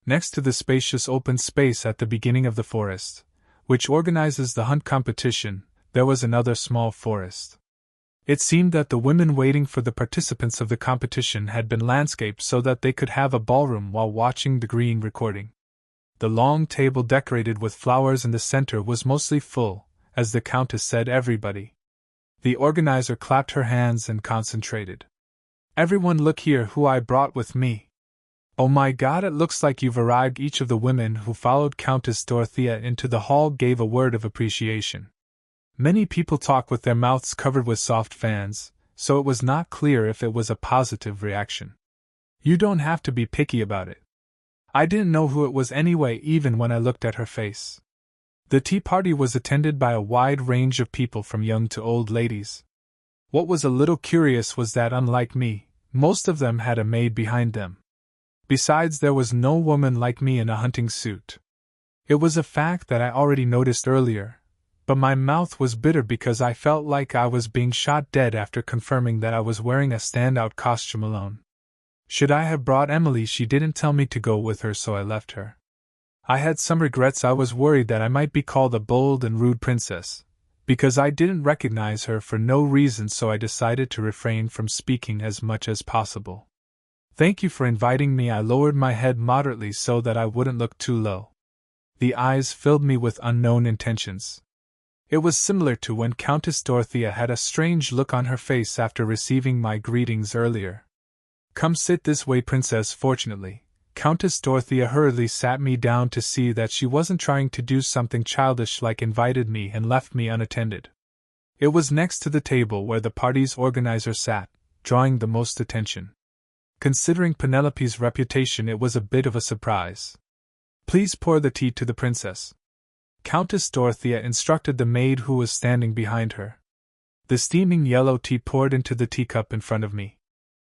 Next to the spacious open space at the beginning of the forest, which organizes the hunt competition, there was another small forest. It seemed that the women waiting for the participants of the competition had been landscaped so that they could have a ballroom while watching the green recording. The long table decorated with flowers in the center was mostly full, as the Countess said everybody. The organizer clapped her hands and concentrated. "Everyone look here who I brought with me. Oh my God, it looks like you've arrived." Each of the women who followed Countess Dorothea into the hall gave a word of appreciation. Many people talk with their mouths covered with soft fans, so it was not clear if it was a positive reaction. You don't have to be picky about it. I didn't know who it was anyway, even when I looked at her face. The tea party was attended by a wide range of people from young to old ladies. What was a little curious was that, unlike me, most of them had a maid behind them. Besides, there was no woman like me in a hunting suit. It was a fact that I already noticed earlier, but my mouth was bitter because I felt like I was being shot dead after confirming that I was wearing a standout costume alone. Should I have brought Emily? She didn't tell me to go with her, so I left her. I had some regrets. I was worried that I might be called a bold and rude princess, because I didn't recognize her for no reason, so I decided to refrain from speaking as much as possible. "Thank you for inviting me." I lowered my head moderately so that I wouldn't look too low. The eyes filled me with unknown intentions. It was similar to when Countess Dorothea had a strange look on her face after receiving my greetings earlier. "Come sit this way, princess." Fortunately, Countess Dorothea hurriedly sat me down to see that she wasn't trying to do something childish like invited me and left me unattended. It was next to the table where the party's organizer sat, drawing the most attention. Considering Penelope's reputation, it was a bit of a surprise. "Please pour the tea to the princess," Countess Dorothea instructed the maid who was standing behind her. The steaming yellow tea poured into the teacup in front of me.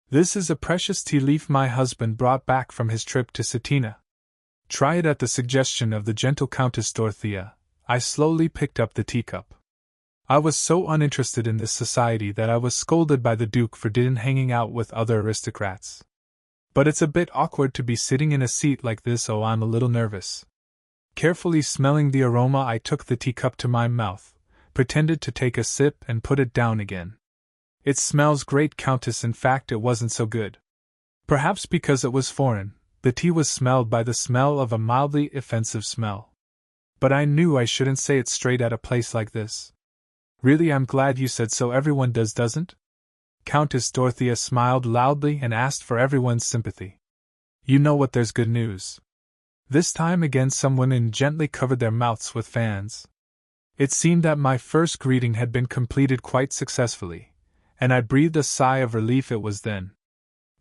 "This is a precious tea leaf my husband brought back from his trip to Cetina. Try it." At the suggestion of the gentle Countess Dorothea, I slowly picked up the teacup. I was so uninterested in this society that I was scolded by the Duke for didn't hanging out with other aristocrats. But it's a bit awkward to be sitting in a seat like this. Oh, I'm a little nervous. Carefully smelling the aroma, I took the teacup to my mouth, pretended to take a sip, and put it down again. "It smells great, Countess." In fact, it wasn't so good. Perhaps because it was foreign, the tea was smelled by the smell of a mildly offensive smell. But I knew I shouldn't say it straight at a place like this. "Really, I'm glad you said so. Everyone does, doesn't?" Countess Dorothea smiled loudly and asked for everyone's sympathy. "You know what, there's good news." This time again some women gently covered their mouths with fans. It seemed that my first greeting had been completed quite successfully, and I breathed a sigh of relief. It was then.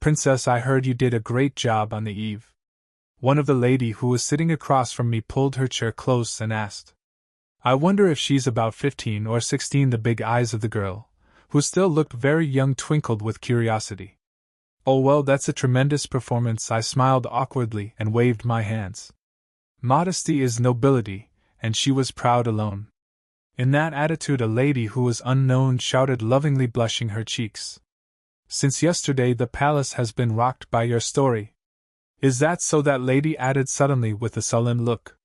"Princess, I heard you did a great job on the eve." One of the lady who was sitting across from me pulled her chair close and asked, "I wonder if she's about 15 or 16. The big eyes of the girl, who still looked very young, twinkled with curiosity. "Oh well, that's a tremendous performance." I smiled awkwardly and waved my hands. Modesty is nobility, and she was proud alone. In that attitude a lady who was unknown shouted lovingly, blushing her cheeks, "Since yesterday the palace has been rocked by your story." "Is that so?" that lady added suddenly with a sullen look.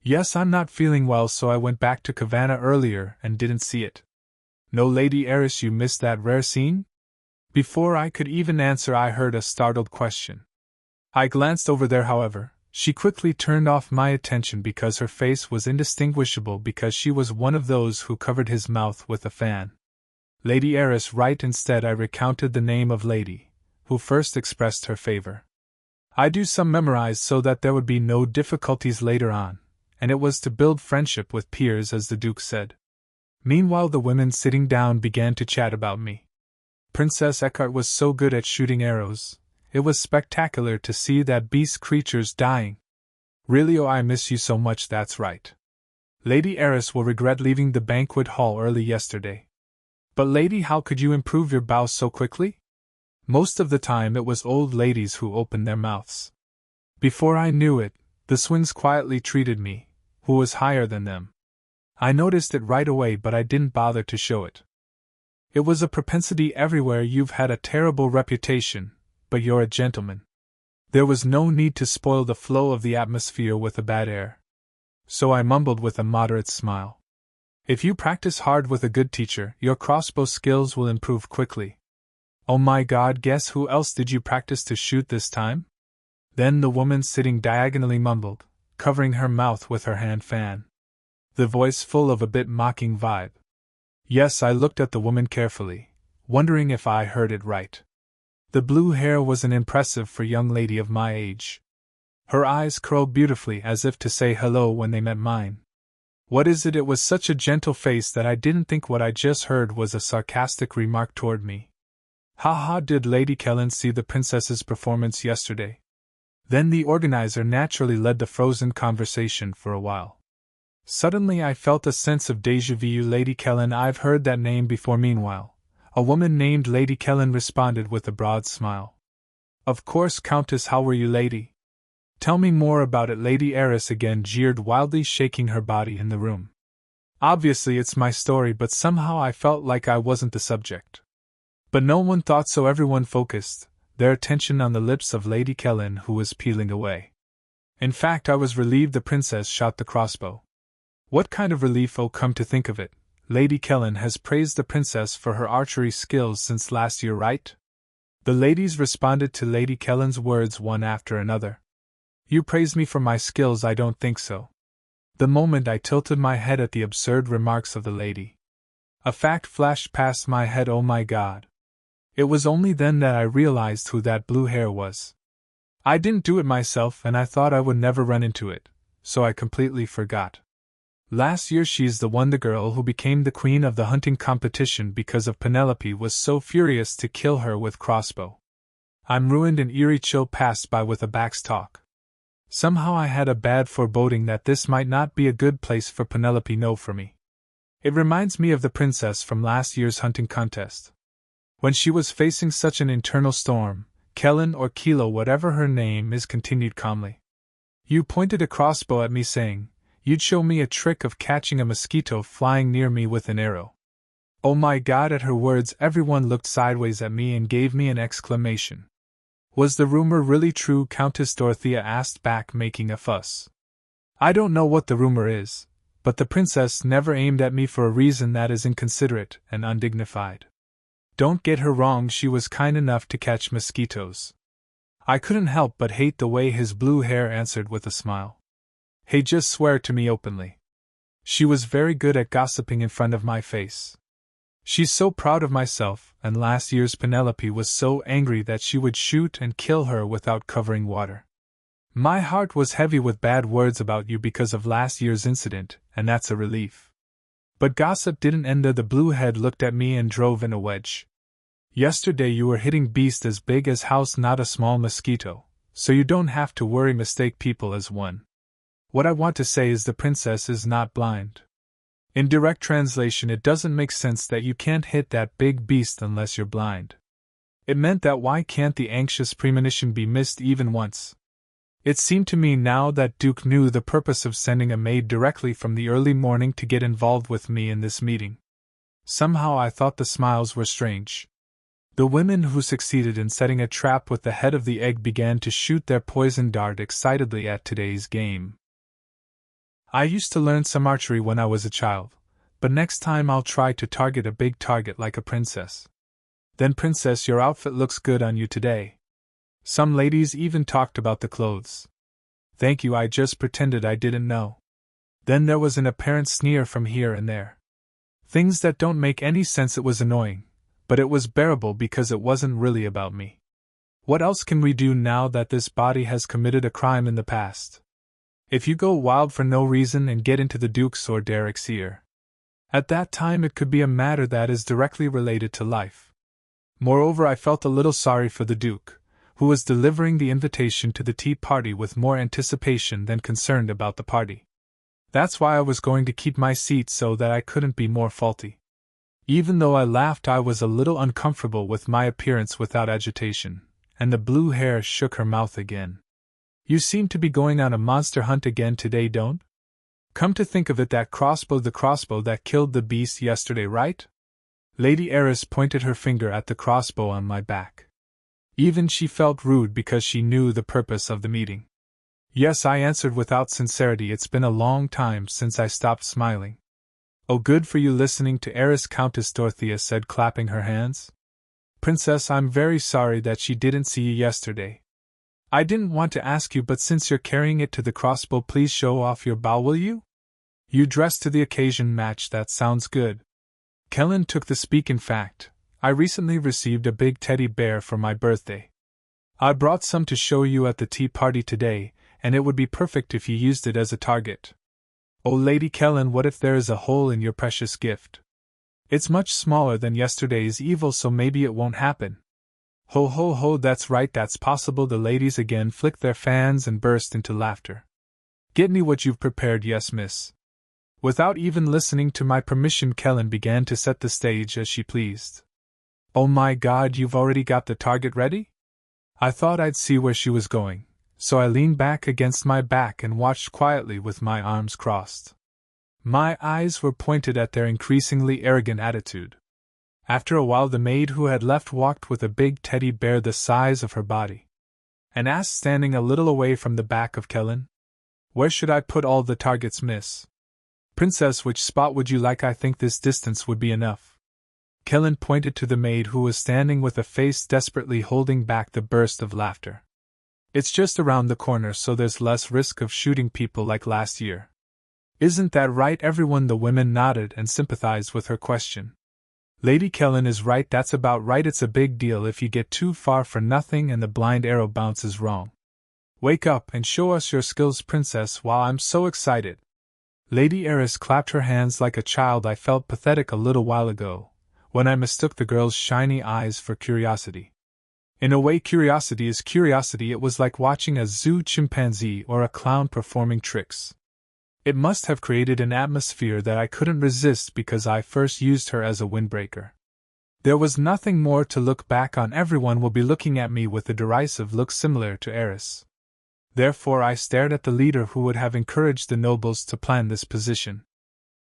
"Yes, I'm not feeling well, so I went back to Cavanna earlier and didn't see it." "No, Lady Heiress, you missed that rare scene?" Before I could even answer, I heard a startled question. I glanced over there, however. She quickly turned off my attention because her face was indistinguishable, because she was one of those who covered his mouth with a fan. "Lady Heiress, right?" Instead, I recounted the name of lady who first expressed her favor. I do some memorize so that there would be no difficulties later on, and it was to build friendship with peers, as the Duke said. Meanwhile, the women sitting down began to chat about me. Princess Eckhart was so good at shooting arrows. It was spectacular to see that beast creatures dying. "Really, oh, I miss you so much." "That's right. Lady Heiress will regret leaving the banquet hall early yesterday." "But lady, how could you improve your bow so quickly?" Most of the time it was old ladies who opened their mouths. Before I knew it, the swings quietly treated me, who was higher than them. I noticed it right away, but I didn't bother to show it. It was a propensity everywhere. "You've had a terrible reputation, but you're a gentleman." There was no need to spoil the flow of the atmosphere with a bad air. So I mumbled with a moderate smile. If you practice hard with a good teacher, your crossbow skills will improve quickly. Oh my god, guess who else did you practice to shoot this time? Then the woman sitting diagonally mumbled, covering her mouth with her hand fan. The voice full of a bit mocking vibe. Yes, I looked at the woman carefully, wondering if I heard it right. The blue hair was an impressive for a young lady of my age. Her eyes curled beautifully as if to say hello when they met mine. What is it? It was such a gentle face that I didn't think what I just heard was a sarcastic remark toward me. Haha, did Lady Kellen see the princess's performance yesterday? Then the organizer naturally led the frozen conversation for a while. Suddenly I felt a sense of déjà vu. Lady Kellen, I've heard that name before. Meanwhile, a woman named Lady Kellen responded with a broad smile. Of course, Countess, how were you, lady? Tell me more about it. Lady Eris again jeered, wildly shaking her body in the room. Obviously it's my story, but somehow I felt like I wasn't the subject. But no one thought so. Everyone focused their attention on the lips of Lady Kellen, who was peeling away. In fact, I was relieved the princess shot the crossbow. What kind of relief? Oh, come to think of it, Lady Kellen has praised the princess for her archery skills since last year, right? The ladies responded to Lady Kellen's words one after another. You praise me for my skills? I don't think so. The moment I tilted my head at the absurd remarks of the lady. A fact flashed past my head. Oh my god. It was only then that I realized who that blue hair was. I didn't do it myself, and I thought I would never run into it, so I completely forgot. Last year she's the girl who became the queen of the hunting competition because of Penelope was so furious to kill her with crossbow. I'm ruined. An eerie chill passed by with a back's talk. Somehow I had a bad foreboding that this might not be a good place for Penelope. No, for me. It reminds me of the princess from last year's hunting contest. When she was facing such an internal storm, Kellen or Kilo, whatever her name is, continued calmly. You pointed a crossbow at me saying, you'd show me a trick of catching a mosquito flying near me with an arrow. Oh my god, at her words everyone looked sideways at me and gave me an exclamation. Was the rumor really true? Countess Dorothea asked back, making a fuss. I don't know what the rumor is, but the princess never aimed at me for a reason that is inconsiderate and undignified. Don't get her wrong, she was kind enough to catch mosquitoes. I couldn't help but hate the way his blue hair answered with a smile. Hey, just swear to me openly. She was very good at gossiping in front of my face. She's so proud of myself, and last year's Penelope was so angry that she would shoot and kill her without covering water. My heart was heavy with bad words about you because of last year's incident, and that's a relief. But gossip didn't end there. The blue head looked at me and drove in a wedge. Yesterday you were hitting beast as big as house, not a small mosquito, so you don't have to worry. Mistake people as one. What I want to say is the princess is not blind. In direct translation, it doesn't make sense that you can't hit that big beast unless you're blind. It meant that why can't the anxious premonition be missed even once? It seemed to me now that Duke knew the purpose of sending a maid directly from the early morning to get involved with me in this meeting. Somehow I thought the smiles were strange. The women who succeeded in setting a trap with the head of the egg began to shoot their poison dart excitedly at today's game. I used to learn some archery when I was a child, but next time I'll try to target a big target like a princess. Then, princess, your outfit looks good on you today. Some ladies even talked about the clothes. Thank you, I just pretended I didn't know. Then there was an apparent sneer from here and there. Things that don't make any sense. It was annoying, but it was bearable because it wasn't really about me. What else can we do now that this body has committed a crime in the past? If you go wild for no reason and get into the Duke's or Derek's ear, at that time it could be a matter that is directly related to life. Moreover, I felt a little sorry for the Duke, who was delivering the invitation to the tea party with more anticipation than concerned about the party. That's why I was going to keep my seat so that I couldn't be more faulty. Even though I laughed, I was a little uncomfortable with my appearance without agitation, and the blue hair shook her mouth again. You seem to be going on a monster hunt again today, don't? Come to think of it, that crossbow, the crossbow that killed the beast yesterday, right? Lady Eris pointed her finger at the crossbow on my back. Even she felt rude because she knew the purpose of the meeting. Yes, I answered without sincerity. It's been a long time since I stopped smiling. Oh, good for you listening to Eris, Countess Dorothea said, clapping her hands. Princess, I'm very sorry that she didn't see you yesterday. I didn't want to ask you, but since you're carrying it to the crossbow, please show off your bow, will you? You dress to the occasion match, that sounds good. Kellen took the speak. In fact, I recently received a big teddy bear for my birthday. I brought some to show you at the tea party today, and it would be perfect if you used it as a target. Oh, Lady Kellen, what if there is a hole in your precious gift? It's much smaller than yesterday's evil, so maybe it won't happen. Ho ho ho, that's right, that's possible. The ladies again flicked their fans and burst into laughter. Get me what you've prepared, yes, miss. Without even listening to my permission, Kellen began to set the stage as she pleased. Oh my God, you've already got the target ready? I thought I'd see where she was going, so I leaned back against my back and watched quietly with my arms crossed. My eyes were pointed at their increasingly arrogant attitude. After a while, the maid who had left walked with a big teddy bear the size of her body, and asked, standing a little away from the back of Kellen, "Where should I put all the targets, miss?" "Princess, which spot would you like? I think this distance would be enough." Kellen pointed to the maid, who was standing with a face desperately holding back the burst of laughter. "It's just around the corner, so there's less risk of shooting people like last year." "Isn't that right, everyone?" The women nodded and sympathized with her question. "Lady Kellen is right, that's about right. It's a big deal if you get too far for nothing and the blind arrow bounces wrong. Wake up and show us your skills, Princess, while I'm so excited." Lady Eris clapped her hands like a child. I felt pathetic a little while ago, when I mistook the girl's shiny eyes for curiosity. In a way, curiosity is curiosity. It was like watching a zoo chimpanzee or a clown performing tricks. It must have created an atmosphere that I couldn't resist because I first used her as a windbreaker. There was nothing more to look back on. Everyone will be looking at me with a derisive look similar to Eris. Therefore I stared at the leader who would have encouraged the nobles to plan this position.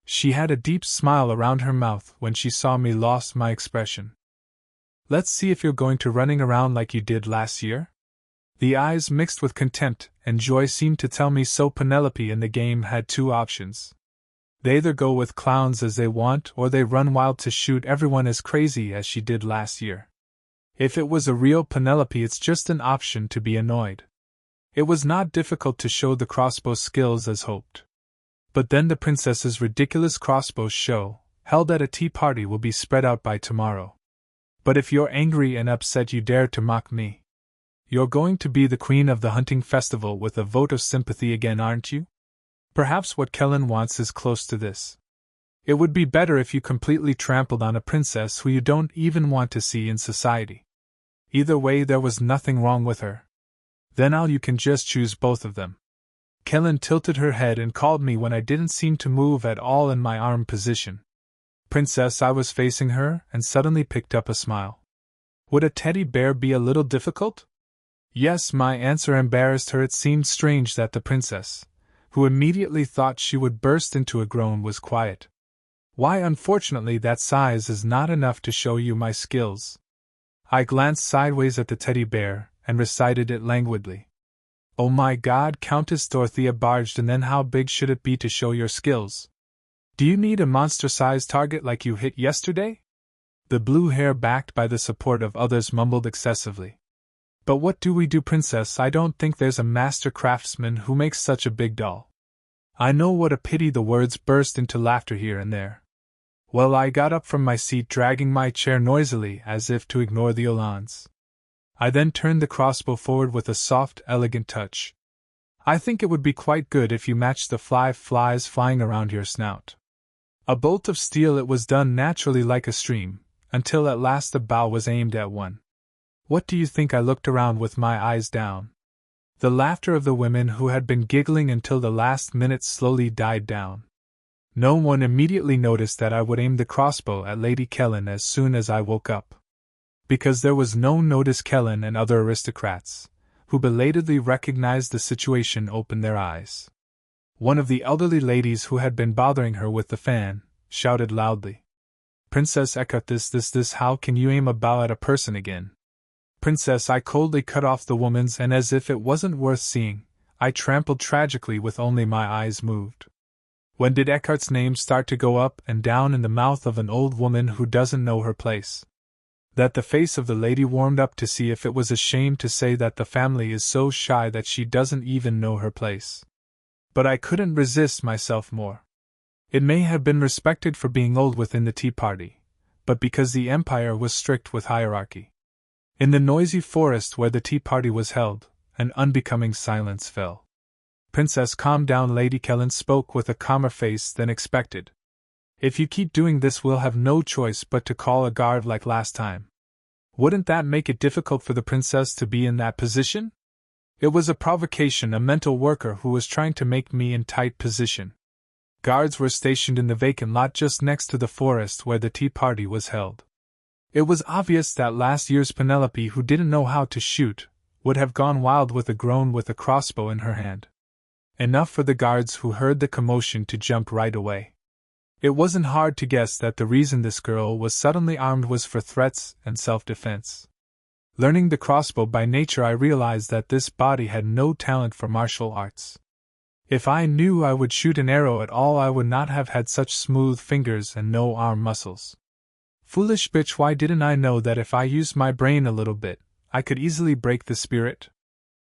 She had a deep smile around her mouth when she saw me, lost my expression. "Let's see if you're going to running around like you did last year?" The eyes mixed with contempt and joy seemed to tell me so. Penelope in the game had two options. They either go with clowns as they want, or they run wild to shoot everyone as crazy as she did last year. If it was a real Penelope, it's just an option to be annoyed. It was not difficult to show the crossbow skills as hoped. But then the princess's ridiculous crossbow show, held at a tea party, will be spread out by tomorrow. But if you're angry and upset, you dare to mock me. You're going to be the queen of the hunting festival with a vote of sympathy again, aren't you? Perhaps what Kellen wants is close to this. It would be better if you completely trampled on a princess who you don't even want to see in society. Either way, there was nothing wrong with her. Then you can just choose both of them. Kellen tilted her head and called me when I didn't seem to move at all in my arm position. "Princess," I was facing her and suddenly picked up a smile. "Would a teddy bear be a little difficult?" Yes, my answer embarrassed her. It seemed strange that the princess, who immediately thought she would burst into a groan, was quiet. "Why, unfortunately that size is not enough to show you my skills." I glanced sideways at the teddy bear and recited it languidly. "Oh my God," Countess Dorothea barged, "and then how big should it be to show your skills? Do you need a monster-sized target like you hit yesterday?" The blue hair, backed by the support of others, mumbled excessively. "But what do we do, Princess? I don't think there's a master craftsman who makes such a big doll." I know, what a pity. The words burst into laughter here and there. Well, I got up from my seat, dragging my chair noisily as if to ignore the Olans. I then turned the crossbow forward with a soft, elegant touch. "I think it would be quite good if you matched the flies flying around your snout." A bolt of steel, it was done naturally like a stream, until at last the bow was aimed at one. What do you think? I looked around with my eyes down. The laughter of the women who had been giggling until the last minute slowly died down. No one immediately noticed that I would aim the crossbow at Lady Kellen as soon as I woke up. Because there was no notice, Kellen and other aristocrats, who belatedly recognized the situation, opened their eyes. One of the elderly ladies who had been bothering her with the fan shouted loudly, "Princess Eckhart, this, how can you aim a bow at a person again?" Princess, I coldly cut off the woman's, and as if it wasn't worth seeing, I trampled tragically with only my eyes moved. When did Eckhart's name start to go up and down in the mouth of an old woman who doesn't know her place? That the face of the lady warmed up to see if it was a shame to say that the family is so shy that she doesn't even know her place. But I couldn't resist myself more. It may have been respected for being old within the tea party, but because the empire was strict with hierarchy. In the noisy forest where the tea party was held, an unbecoming silence fell. Princess, calm down. Lady Kellen spoke with a calmer face than expected. If you keep doing this, we'll have no choice but to call a guard like last time. Wouldn't that make it difficult for the princess to be in that position? It was a provocation, a mental worker who was trying to make me in tight position. Guards were stationed in the vacant lot just next to the forest where the tea party was held. It was obvious that last year's Penelope, who didn't know how to shoot, would have gone wild with a groan with a crossbow in her hand. Enough for the guards who heard the commotion to jump right away. It wasn't hard to guess that the reason this girl was suddenly armed was for threats and self-defense. Learning the crossbow by nature, I realized that this body had no talent for martial arts. If I knew I would shoot an arrow at all, I would not have had such smooth fingers and no arm muscles. Foolish bitch, why didn't I know that if I used my brain a little bit, I could easily break the spirit?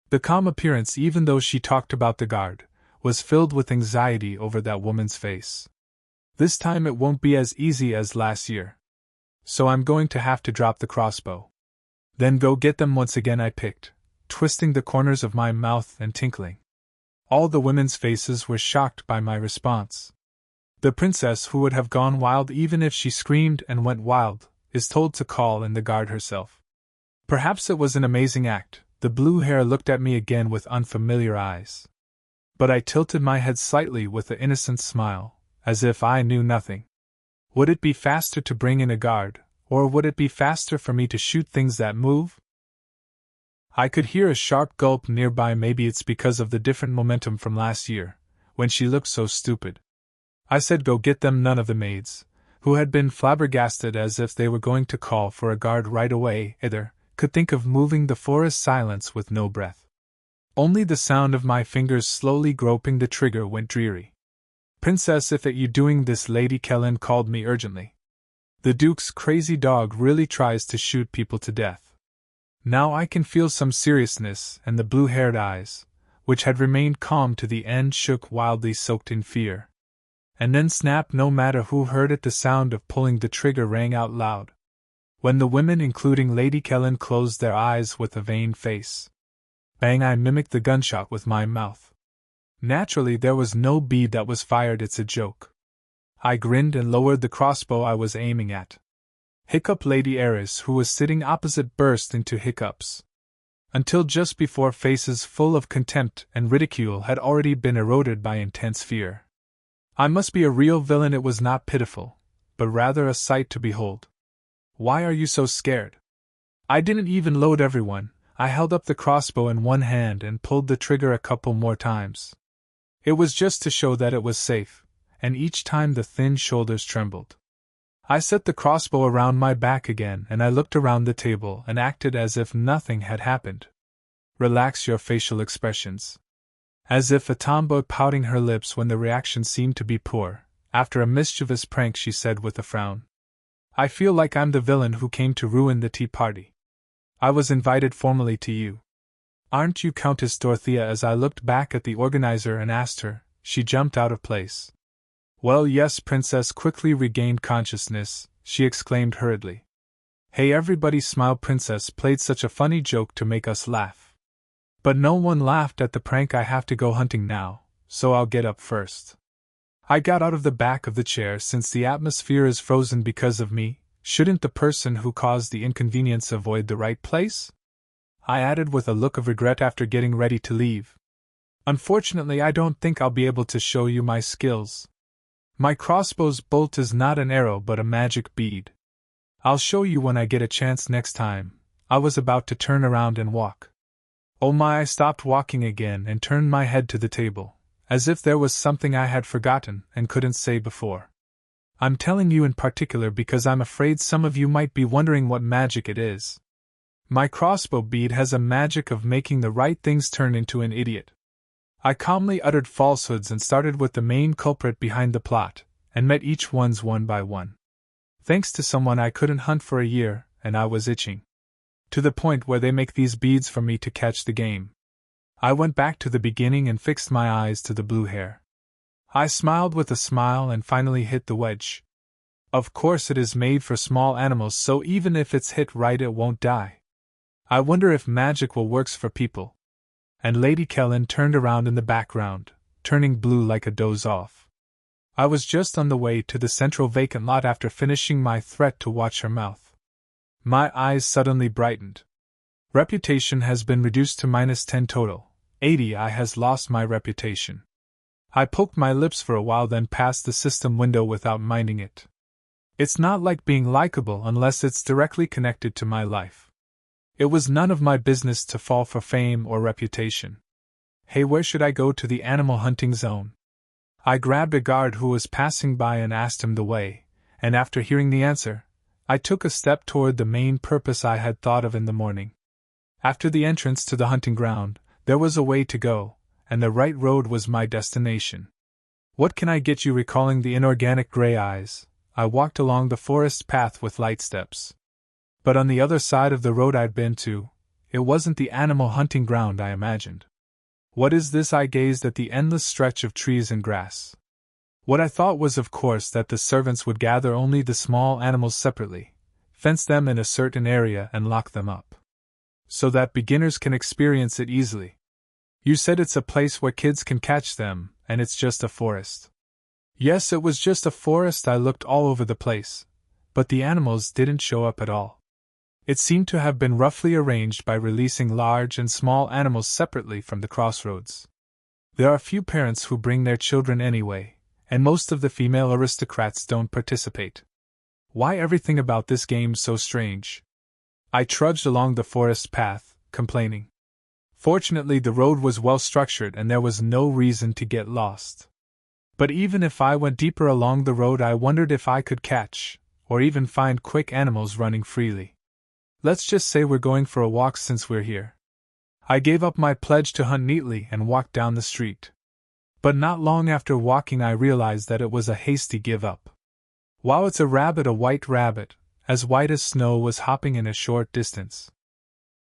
The calm appearance, even though she talked about the guard, was filled with anxiety over that woman's face. This time it won't be as easy as last year. So I'm going to have to drop the crossbow. Then go get them once again, I picked, twisting the corners of my mouth and tinkling. All the women's faces were shocked by my response. The princess, who would have gone wild even if she screamed and went wild, is told to call in the guard herself. Perhaps it was an amazing act. The blue hair looked at me again with unfamiliar eyes. But I tilted my head slightly with an innocent smile, as if I knew nothing. Would it be faster to bring in a guard, or would it be faster for me to shoot things that move? I could hear a sharp gulp nearby. Maybe it's because of the different momentum from last year, when she looked so stupid. I said go get them. None of the maids, who had been flabbergasted as if they were going to call for a guard right away either, could think of moving the forest silence with no breath. Only the sound of my fingers slowly groping the trigger went dreary. Princess, if it you doing this? Lady Kellen called me urgently. The Duke's crazy dog really tries to shoot people to death. Now I can feel some seriousness, and the blue-haired eyes, which had remained calm to the end, shook wildly, soaked in fear. And then snap! No matter who heard it, the sound of pulling the trigger rang out loud. When the women, including Lady Kellen, closed their eyes with a vain face. Bang! I mimicked the gunshot with my mouth. Naturally, there was no bead that was fired. It's a joke. I grinned and lowered the crossbow I was aiming at. Hiccup! Lady Eris, who was sitting opposite, burst into hiccups. Until just before, faces full of contempt and ridicule had already been eroded by intense fear. I must be a real villain. It was not pitiful, but rather a sight to behold. Why are you so scared? I didn't even load everyone. I held up the crossbow in one hand and pulled the trigger a couple more times. It was just to show that it was safe, and each time the thin shoulders trembled. I set the crossbow around my back again, and I looked around the table and acted as if nothing had happened. Relax your facial expressions. As if a tomboy pouting her lips when the reaction seemed to be poor, after a mischievous prank, she said with a frown. I feel like I'm the villain who came to ruin the tea party. I was invited formally to you. Aren't you Countess Dorothea? As I looked back at the organizer and asked her, she jumped out of place. Well, yes. Princess quickly regained consciousness. She exclaimed hurriedly. Hey, everybody smiled. Princess played such a funny joke to make us laugh. But no one laughed at the prank. I have to go hunting now, so I'll get up first. I got out of the back of the chair. Since the atmosphere is frozen because of me, shouldn't the person who caused the inconvenience avoid the right place? I added with a look of regret after getting ready to leave. Unfortunately, I don't think I'll be able to show you my skills. My crossbow's bolt is not an arrow but a magic bead. I'll show you when I get a chance next time. I was about to turn around and walk. Oh my! I stopped walking again and turned my head to the table, as if there was something I had forgotten and couldn't say before. I'm telling you in particular because I'm afraid some of you might be wondering what magic it is. My crossbow bead has a magic of making the right things turn into an idiot. I calmly uttered falsehoods and started with the main culprit behind the plot, and met each ones one by one. Thanks to someone I couldn't hunt for a year, and I was itching. To the point where they make these beads for me to catch the game. I went back to the beginning and fixed my eyes to the blue hair. I smiled with a smile and finally hit the wedge. Of course it is made for small animals, so even if it's hit right it won't die. I wonder if magic will works for people. And Lady Kellen turned around in the background, turning blue like a doze-off. I was just on the way to the central vacant lot after finishing my threat to watch her mouth. My eyes suddenly brightened. Reputation has been reduced to -10 total. 80 I has lost my reputation. I poked my lips for a while, then passed the system window without minding it. It's not like being likable unless it's directly connected to my life. It was none of my business to fall for fame or reputation. Hey, where should I go to the animal hunting zone? I grabbed a guard who was passing by and asked him the way, and after hearing the answer, I took a step toward the main purpose I had thought of in the morning. After the entrance to the hunting ground, there was a way to go, and the right road was my destination. What can I get you? Recalling the inorganic gray eyes, I walked along the forest path with light steps. But on the other side of the road I'd been to, it wasn't the animal hunting ground I imagined. What is this? I gazed at the endless stretch of trees and grass. What I thought was, of course, that the servants would gather only the small animals separately, fence them in a certain area and lock them up, so that beginners can experience it easily. You said it's a place where kids can catch them, and it's just a forest. Yes, it was just a forest. I looked all over the place, but the animals didn't show up at all. It seemed to have been roughly arranged by releasing large and small animals separately from the crossroads. There are few parents who bring their children anyway, and most of the female aristocrats don't participate. Why everything about this game so strange? I trudged along the forest path, complaining. Fortunately, the road was well structured and there was no reason to get lost. But even if I went deeper along the road, I wondered if I could catch, or even find quick animals running freely. Let's just say we're going for a walk since we're here. I gave up my pledge to hunt neatly and walked down the street. But not long after walking, I realized that it was a hasty give-up. Wow, it's a rabbit, a white rabbit, as white as snow, was hopping in a short distance.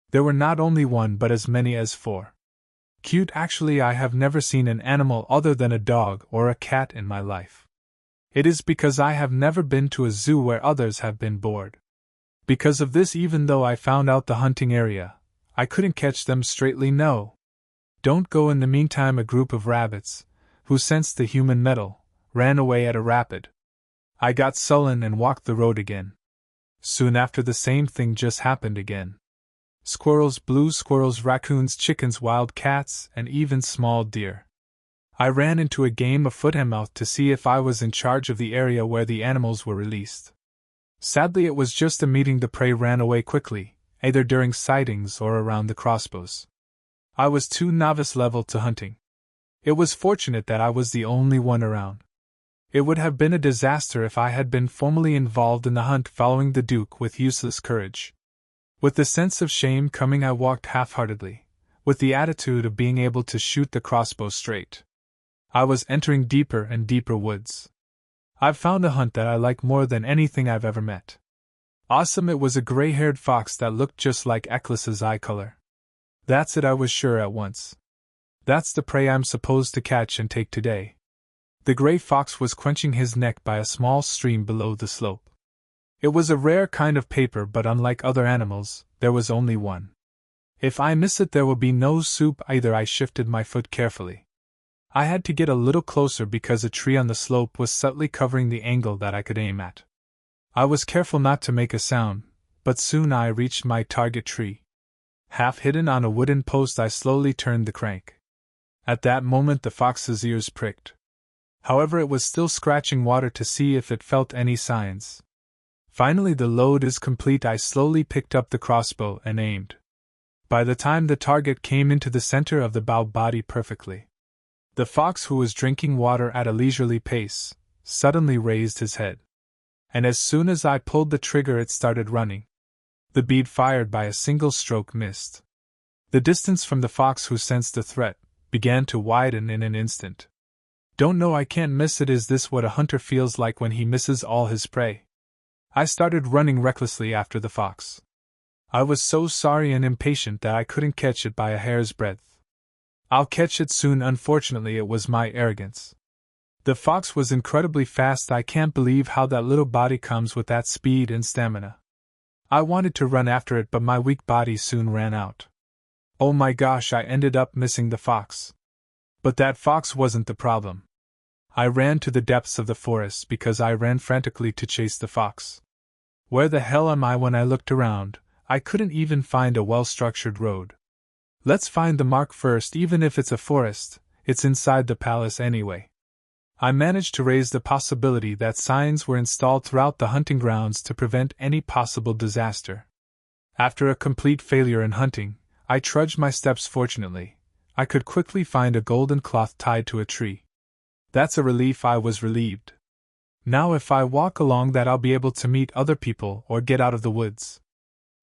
There were not only one but as many as 4. Cute. Actually, I have never seen an animal other than a dog or a cat in my life. It is because I have never been to a zoo where others have been bored. Because of this, even though I found out the hunting area, I couldn't catch them straightly. No. Don't go. In the meantime, a group of rabbits, who sensed the human metal, ran away at a rapid. I got sullen and walked the road again. Soon after, the same thing just happened again. Squirrels, blue squirrels, raccoons, chickens, wild cats, and even small deer. I ran into a game of foot-and-mouth to see if I was in charge of the area where the animals were released. Sadly, it was just a meeting. The prey ran away quickly, either during sightings or around the crossbows. I was too novice level to hunting. It was fortunate that I was the only one around. It would have been a disaster if I had been formally involved in the hunt, following the Duke with useless courage. With the sense of shame coming, I walked half-heartedly, with the attitude of being able to shoot the crossbow straight. I was entering deeper and deeper woods. I've found a hunt that I like more than anything I've ever met. Awesome! It was a gray-haired fox that looked just like Eccles's eye color. That's it, I was sure at once. That's the prey I'm supposed to catch and take today. The gray fox was quenching his neck by a small stream below the slope. It was a rare kind of paper, but unlike other animals, there was only one. If I miss it, there will be no soup either. I shifted my foot carefully. I had to get a little closer because a tree on the slope was subtly covering the angle that I could aim at. I was careful not to make a sound, but soon I reached my target tree. Half hidden on a wooden post, I slowly turned the crank. At that moment, the fox's ears pricked. However, it was still scratching water to see if it felt any signs. Finally, the load is complete. I slowly picked up the crossbow and aimed. By the time the target came into the center of the bow body perfectly. The fox, who was drinking water at a leisurely pace, suddenly raised his head. And as soon as I pulled the trigger, it started running. The bead fired by a single stroke missed. The distance from the fox who sensed the threat began to widen in an instant. Don't know, I can't miss it. Is this what a hunter feels like when he misses all his prey? I started running recklessly after the fox. I was so sorry and impatient that I couldn't catch it by a hair's breadth. I'll catch it soon. Unfortunately, it was my arrogance. The fox was incredibly fast. I can't believe how that little body comes with that speed and stamina. I wanted to run after it, but my weak body soon ran out. Oh my gosh, I ended up missing the fox. But that fox wasn't the problem. I ran to the depths of the forest because I ran frantically to chase the fox. Where the hell am I? When I looked around, I couldn't even find a well-structured road. Let's find the mark first. Even if it's a forest, it's inside the palace anyway. I managed to raise the possibility that signs were installed throughout the hunting grounds to prevent any possible disaster. After a complete failure in hunting, I trudged my steps. Fortunately, I could quickly find a golden cloth tied to a tree. That's a relief. I was relieved. Now if I walk along that, I'll be able to meet other people or get out of the woods.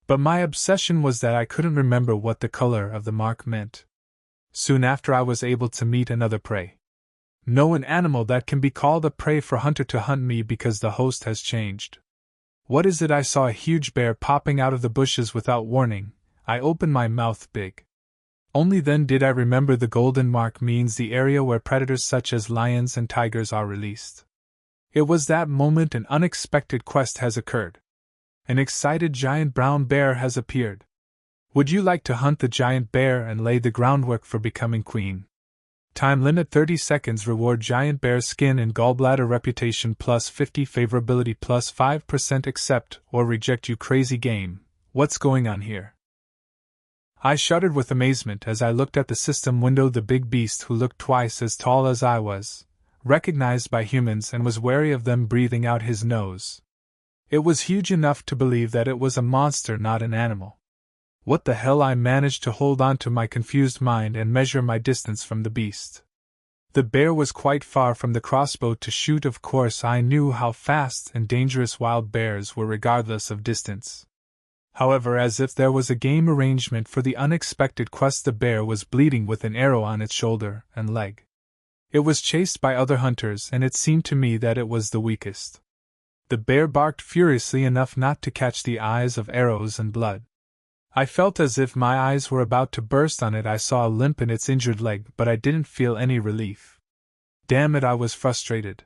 But my obsession was that I couldn't remember what the color of the mark meant. Soon after, I was able to meet another prey. No, an animal that can be called a prey for hunter to hunt me because the host has changed. What is it? I saw a huge bear popping out of the bushes without warning. I opened my mouth big. Only then did I remember the golden mark means the area where predators such as lions and tigers are released. It was that moment an unexpected quest has occurred. An excited giant brown bear has appeared. Would you like to hunt the giant bear and lay the groundwork for becoming queen? Time limit 30 seconds. Reward: giant bear skin and gallbladder. Reputation plus 50. Favorability plus 5%. Accept or reject. You crazy game, what's going on here? I shuddered with amazement as I looked at the system window. The big beast, who looked twice as tall as I was, recognized by humans and was wary of them, breathing out his nose. It was huge enough to believe that it was a monster, not an animal. What the hell? I managed to hold on to my confused mind and measure my distance from the beast. The bear was quite far from the crossbow to shoot. Of course, I knew how fast and dangerous wild bears were regardless of distance. However, as if there was a game arrangement for the unexpected quest, the bear was bleeding with an arrow on its shoulder and leg. It was chased by other hunters, and it seemed to me that it was the weakest. The bear barked furiously enough not to catch the eyes of arrows and blood. I felt as if my eyes were about to burst on it. I saw a limp in its injured leg, but I didn't feel any relief. Damn it, I was frustrated.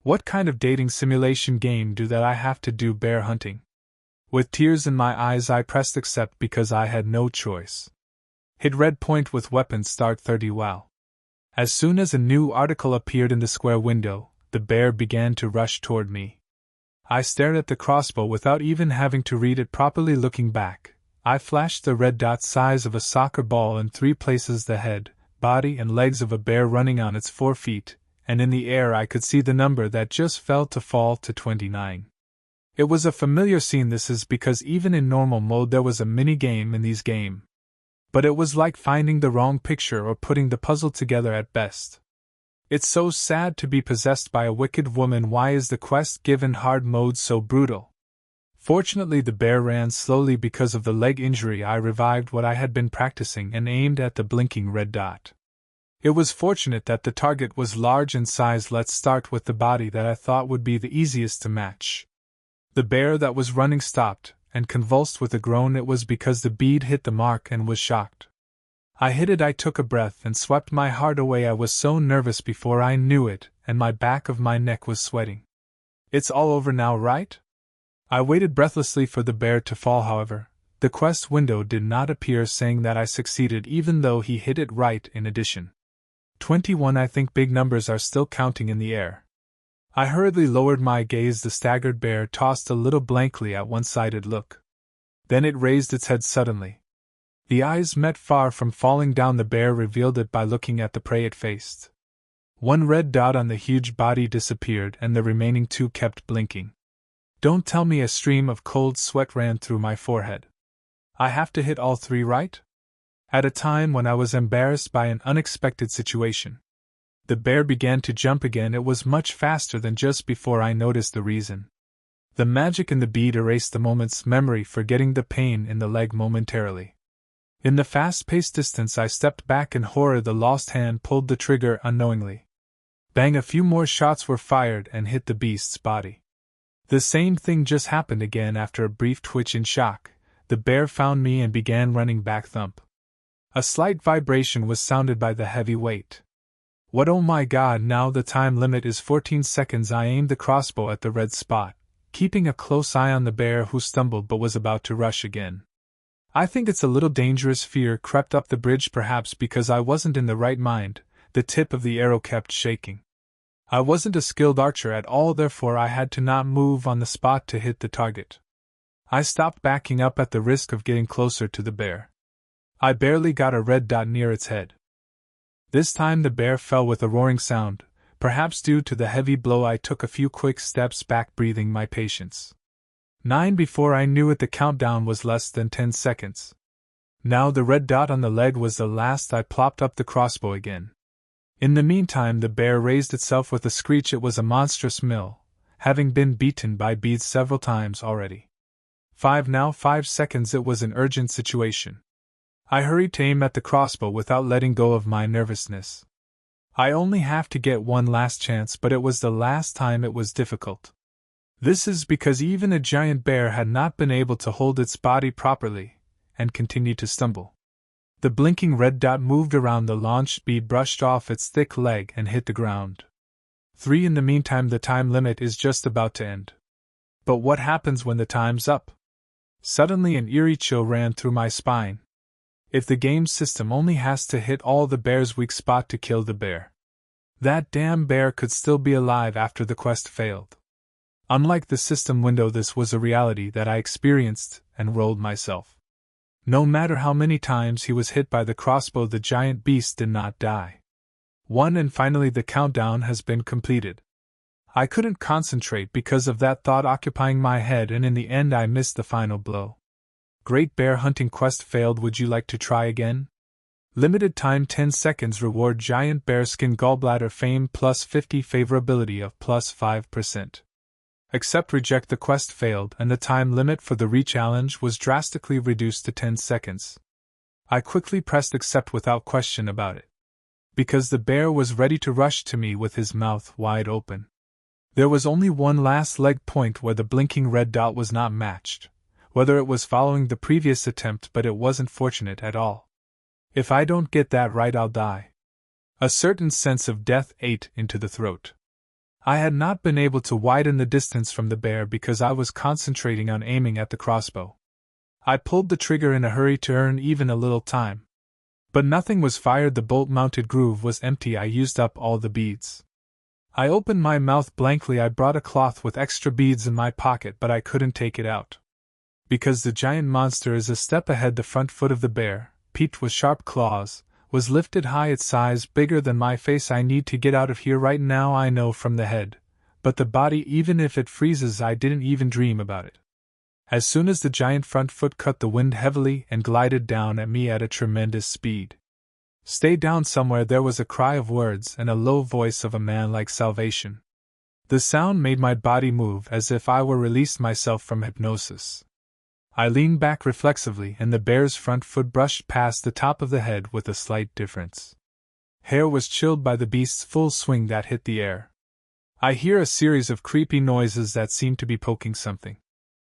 What kind of dating simulation game do that I have to do bear hunting? With tears in my eyes, I pressed accept because I had no choice. Hit red point with weapon start 30 wow. As soon as a new article appeared in the square window, the bear began to rush toward me. I stared at the crossbow without even having to read it properly. Looking back, I flashed the red dot size of a soccer ball in 3 places: the head, body, and legs of a bear running on its 4 feet, and in the air I could see the number that just fell to 29. It was a familiar scene. This is because even in normal mode there was a mini-game in these game. But it was like finding the wrong picture or putting the puzzle together at best. It's so sad to be possessed by a wicked woman. Why is the quest given hard mode so brutal? Fortunately, the bear ran slowly because of the leg injury. I revived what I had been practicing and aimed at the blinking red dot. It was fortunate that the target was large in size. Let's start with the body that I thought would be the easiest to match. The bear that was running stopped and convulsed with a groan. It was because the bead hit the mark and was shocked. I hit it. I took a breath and swept my heart away. I was so nervous before I knew it, and my back of my neck was sweating. It's all over now, right? I waited breathlessly for the bear to fall. However, the quest window did not appear, saying that I succeeded even though he hit it right. In addition, 21. I think big numbers are still counting in the air. I hurriedly lowered my gaze. The staggered bear tossed a little blankly at one-sided look. Then it raised its head suddenly. The eyes met. Far from falling down, the bear revealed it by looking at the prey it faced. 1 red dot on the huge body disappeared, and the remaining 2 kept blinking. Don't tell me. A stream of cold sweat ran through my forehead. I have to hit all 3 right? At a time when I was embarrassed by an unexpected situation. The bear began to jump again. It was much faster than just before. I noticed the reason. The magic in the bead erased the moment's memory, forgetting the pain in the leg momentarily. In the fast-paced distance I stepped back in horror. The lost hand pulled the trigger unknowingly. Bang! A few more shots were fired and hit the beast's body. The same thing just happened again. After a brief twitch in shock, the bear found me and began running back. Thump. A slight vibration was sounded by the heavy weight. What? Oh my god, now the time limit is 14 seconds. I aimed the crossbow at the red spot, keeping a close eye on the bear, who stumbled but was about to rush again. I think it's a little dangerous. Fear crept up the bridge, perhaps because I wasn't in the right mind. The tip of the arrow kept shaking. I wasn't a skilled archer at all, therefore I had to not move on the spot to hit the target. I stopped, backing up at the risk of getting closer to the bear. I barely got a red dot near its head. This time the bear fell with a roaring sound. Perhaps due to the heavy blow, I took a few quick steps back, breathing my patience. 9. Before I knew it, the countdown was less than 10 seconds. Now the red dot on the leg was the last. I plopped up the crossbow again. In the meantime, the bear raised itself with a screech. It was a monstrous mill, having been beaten by beads several times already. 5. Now 5 seconds. It was an urgent situation. I hurried to aim at the crossbow without letting go of my nervousness. I only have to get one last chance, but it was the last time. It was difficult. This is because even a giant bear had not been able to hold its body properly, and continued to stumble. The blinking red dot moved around the launched bead, brushed off its thick leg, and hit the ground. 3. In the meantime, the time limit is just about to end. But what happens when the time's up? Suddenly an eerie chill ran through my spine. If the game system only has to hit all the bear's weak spot to kill the bear, that damn bear could still be alive after the quest failed. Unlike the system window, this was a reality that I experienced and rolled myself. No matter how many times he was hit by the crossbow, the giant beast did not die. 1. And finally the countdown has been completed. I couldn't concentrate because of that thought occupying my head, and in the end I missed the final blow. Great bear hunting quest failed. Would you like to try again? Limited time 10 seconds. Reward: giant bear skin, gallbladder, fame plus 50, favorability of plus 5%. Accept, reject. The quest failed, and the time limit for the re-challenge was drastically reduced to 10 seconds. I quickly pressed accept without question about it, because the bear was ready to rush to me with his mouth wide open. There was only one last leg point where the blinking red dot was not matched, whether it was following the previous attempt, but it wasn't fortunate at all. If I don't get that right, I'll die. A certain sense of death ate into the throat. I had not been able to widen the distance from the bear because I was concentrating on aiming at the crossbow. I pulled the trigger in a hurry to earn even a little time. But nothing was fired. The bolt-mounted groove was empty. I used up all the beads. I opened my mouth blankly. I brought a cloth with extra beads in my pocket, but I couldn't take it out. Because the giant monster is a step ahead. The front foot of the bear, peaked with sharp claws, was lifted high, its size bigger than my face. I need to get out of here right now, I know from the head. But the body, even if it freezes, I didn't even dream about it. As soon as the giant front foot cut the wind heavily and glided down at me at a tremendous speed. Stay down somewhere. There was a cry of words and a low voice of a man like salvation. The sound made my body move as if I were released myself from hypnosis. I leaned back reflexively, and the bear's front foot brushed past the top of the head with a slight difference. Hair was chilled by the beast's full swing that hit the air. I hear a series of creepy noises that seemed to be poking something.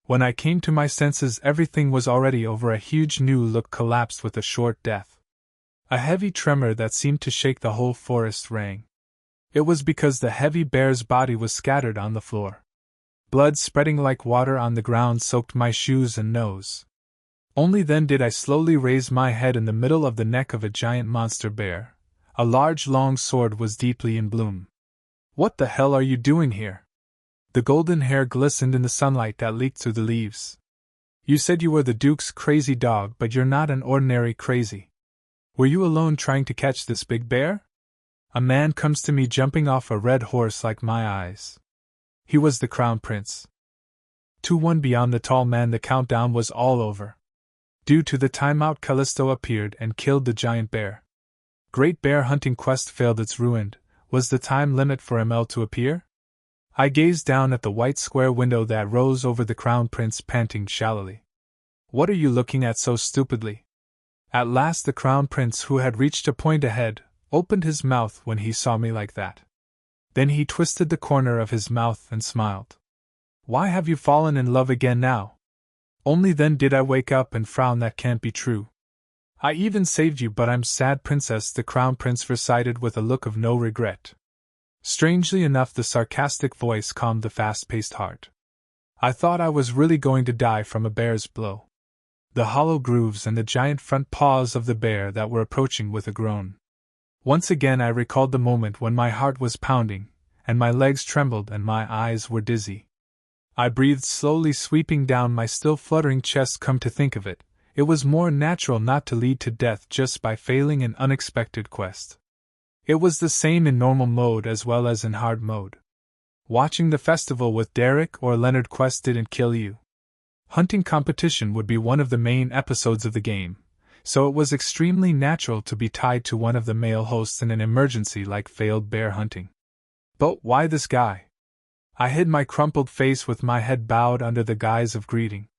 When I came to my senses, everything was already over. A huge new look collapsed with a short death. A heavy tremor that seemed to shake the whole forest rang. It was because the heavy bear's body was scattered on the floor. Blood spreading like water on the ground soaked my shoes and nose. Only then did I slowly raise my head. In the middle of the neck of a giant monster bear, a large long sword was deeply in bloom. What the hell are you doing here? The golden hair glistened in the sunlight that leaked through the leaves. You said you were the Duke's crazy dog, but you're not an ordinary crazy. Were you alone trying to catch this big bear? A man comes to me jumping off a red horse like my eyes. He was the Crown Prince. 2-1 beyond the tall man. The countdown was all over. Due to the timeout, Callisto appeared and killed the giant bear. Great bear hunting quest failed. It's ruined. Was the time limit for ML to appear? I gazed down at the white square window that rose over the crown prince, panting shallowly. What are you looking at so stupidly? At last the crown prince, who had reached a point ahead, opened his mouth when he saw me like that. Then he twisted the corner of his mouth and smiled. Why have you fallen in love again now? Only then did I wake up and frown. That can't be true. I even saved you, but I'm sad, princess, the crown prince recited with a look of no regret. Strangely enough, the sarcastic voice calmed the fast-paced heart. I thought I was really going to die from a bear's blow. The hollow grooves and the giant front paws of the bear that were approaching with a groan. Once again I recalled the moment when my heart was pounding, and my legs trembled and my eyes were dizzy. I breathed slowly, sweeping down my still fluttering chest. Come to think of it, it was more natural not to lead to death just by failing an unexpected quest. It was the same in normal mode as well as in hard mode. Watching the festival with Derek or Leonard quest didn't kill you. Hunting competition would be one of the main episodes of the game, so it was extremely natural to be tied to one of the male hosts in an emergency like failed bear hunting. But why this guy? I hid my crumpled face with my head bowed under the guise of greeting.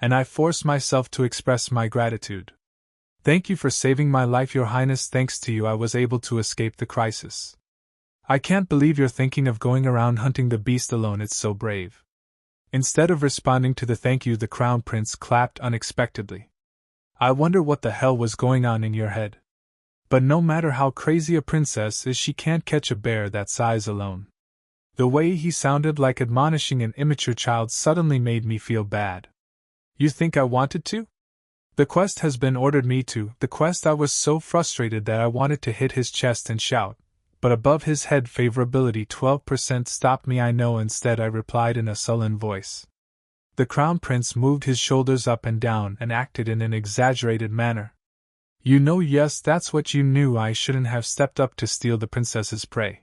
And I forced myself to express my gratitude. Thank you for saving my life, Your Highness. Thanks to you I was able to escape the crisis. I can't believe you're thinking of going around hunting the beast alone. It's so brave. Instead of responding to the thank you, the crown prince clapped unexpectedly. I wonder what the hell was going on in your head. But no matter how crazy a princess is, she can't catch a bear that size alone. The way he sounded, like admonishing an immature child, suddenly made me feel bad. You think I wanted to? The quest has been ordered me to. The quest. I was so frustrated that I wanted to hit his chest and shout, but above his head favorability 12% stopped me. I know. Instead I replied in a sullen voice. The crown prince moved his shoulders up and down and acted in an exaggerated manner. You know, yes, that's what you knew. I shouldn't have stepped up to steal the princess's prey.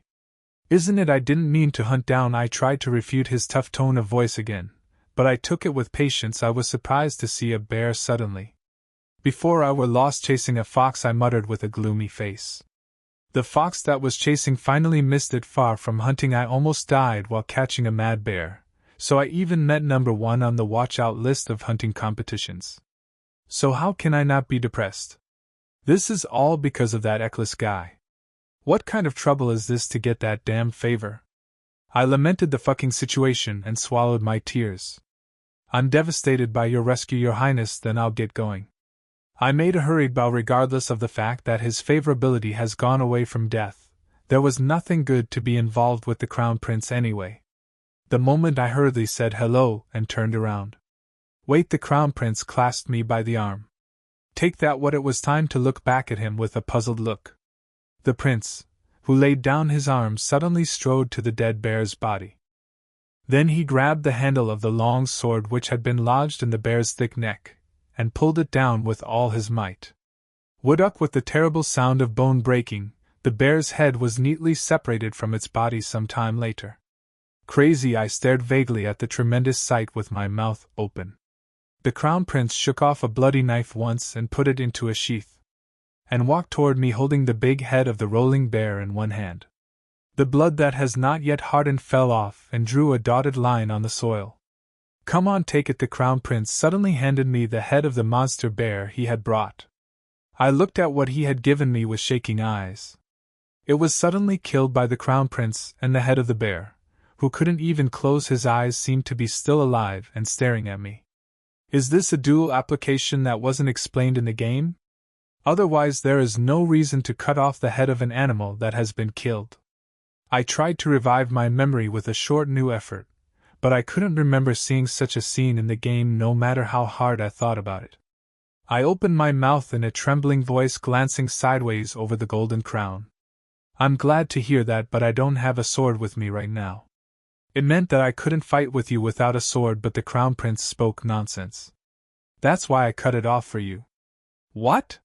Isn't it? I didn't mean to hunt down. I tried to refute his tough tone of voice again, but I took it with patience. I was surprised to see a bear suddenly. Before I were lost chasing a fox, I muttered with a gloomy face. The fox that was chasing finally missed it. Far from hunting, I almost died while catching a mad bear, so I even met number 1 on the watch-out list of hunting competitions. So how can I not be depressed? This is all because of that Ekless guy. What kind of trouble is this to get that damn favor? I lamented the fucking situation and swallowed my tears. I'm devastated by your rescue, Your Highness. Then I'll get going. I made a hurried bow. Regardless of the fact that his favorability has gone away from death, there was nothing good to be involved with the crown prince anyway. The moment I hurriedly said hello and turned around. Wait, the crown prince clasped me by the arm. Take that. What? It was time to look back at him with a puzzled look. The prince, who laid down his arms, suddenly strode to the dead bear's body. Then he grabbed the handle of the long sword which had been lodged in the bear's thick neck, and pulled it down with all his might. Wooduck, with the terrible sound of bone breaking, the bear's head was neatly separated from its body some time later. Crazy, I stared vaguely at the tremendous sight with my mouth open. The crown prince shook off a bloody knife once and put it into a sheath, and walked toward me holding the big head of the rolling bear in one hand. The blood that has not yet hardened fell off and drew a dotted line on the soil. Come on, take it. The crown prince suddenly handed me the head of the monster bear he had brought. I looked at what he had given me with shaking eyes. It was suddenly killed by the crown prince, and the head of the bear, who couldn't even close his eyes, seemed to be still alive and staring at me. Is this a dual application that wasn't explained in the game? Otherwise there is no reason to cut off the head of an animal that has been killed. I tried to revive my memory with a short new effort, but I couldn't remember seeing such a scene in the game no matter how hard I thought about it. I opened my mouth in a trembling voice, glancing sideways over the golden crown. I'm glad to hear that, but I don't have a sword with me right now. It meant that I couldn't fight with you without a sword, but the crown prince spoke nonsense. That's why I cut it off for you. What?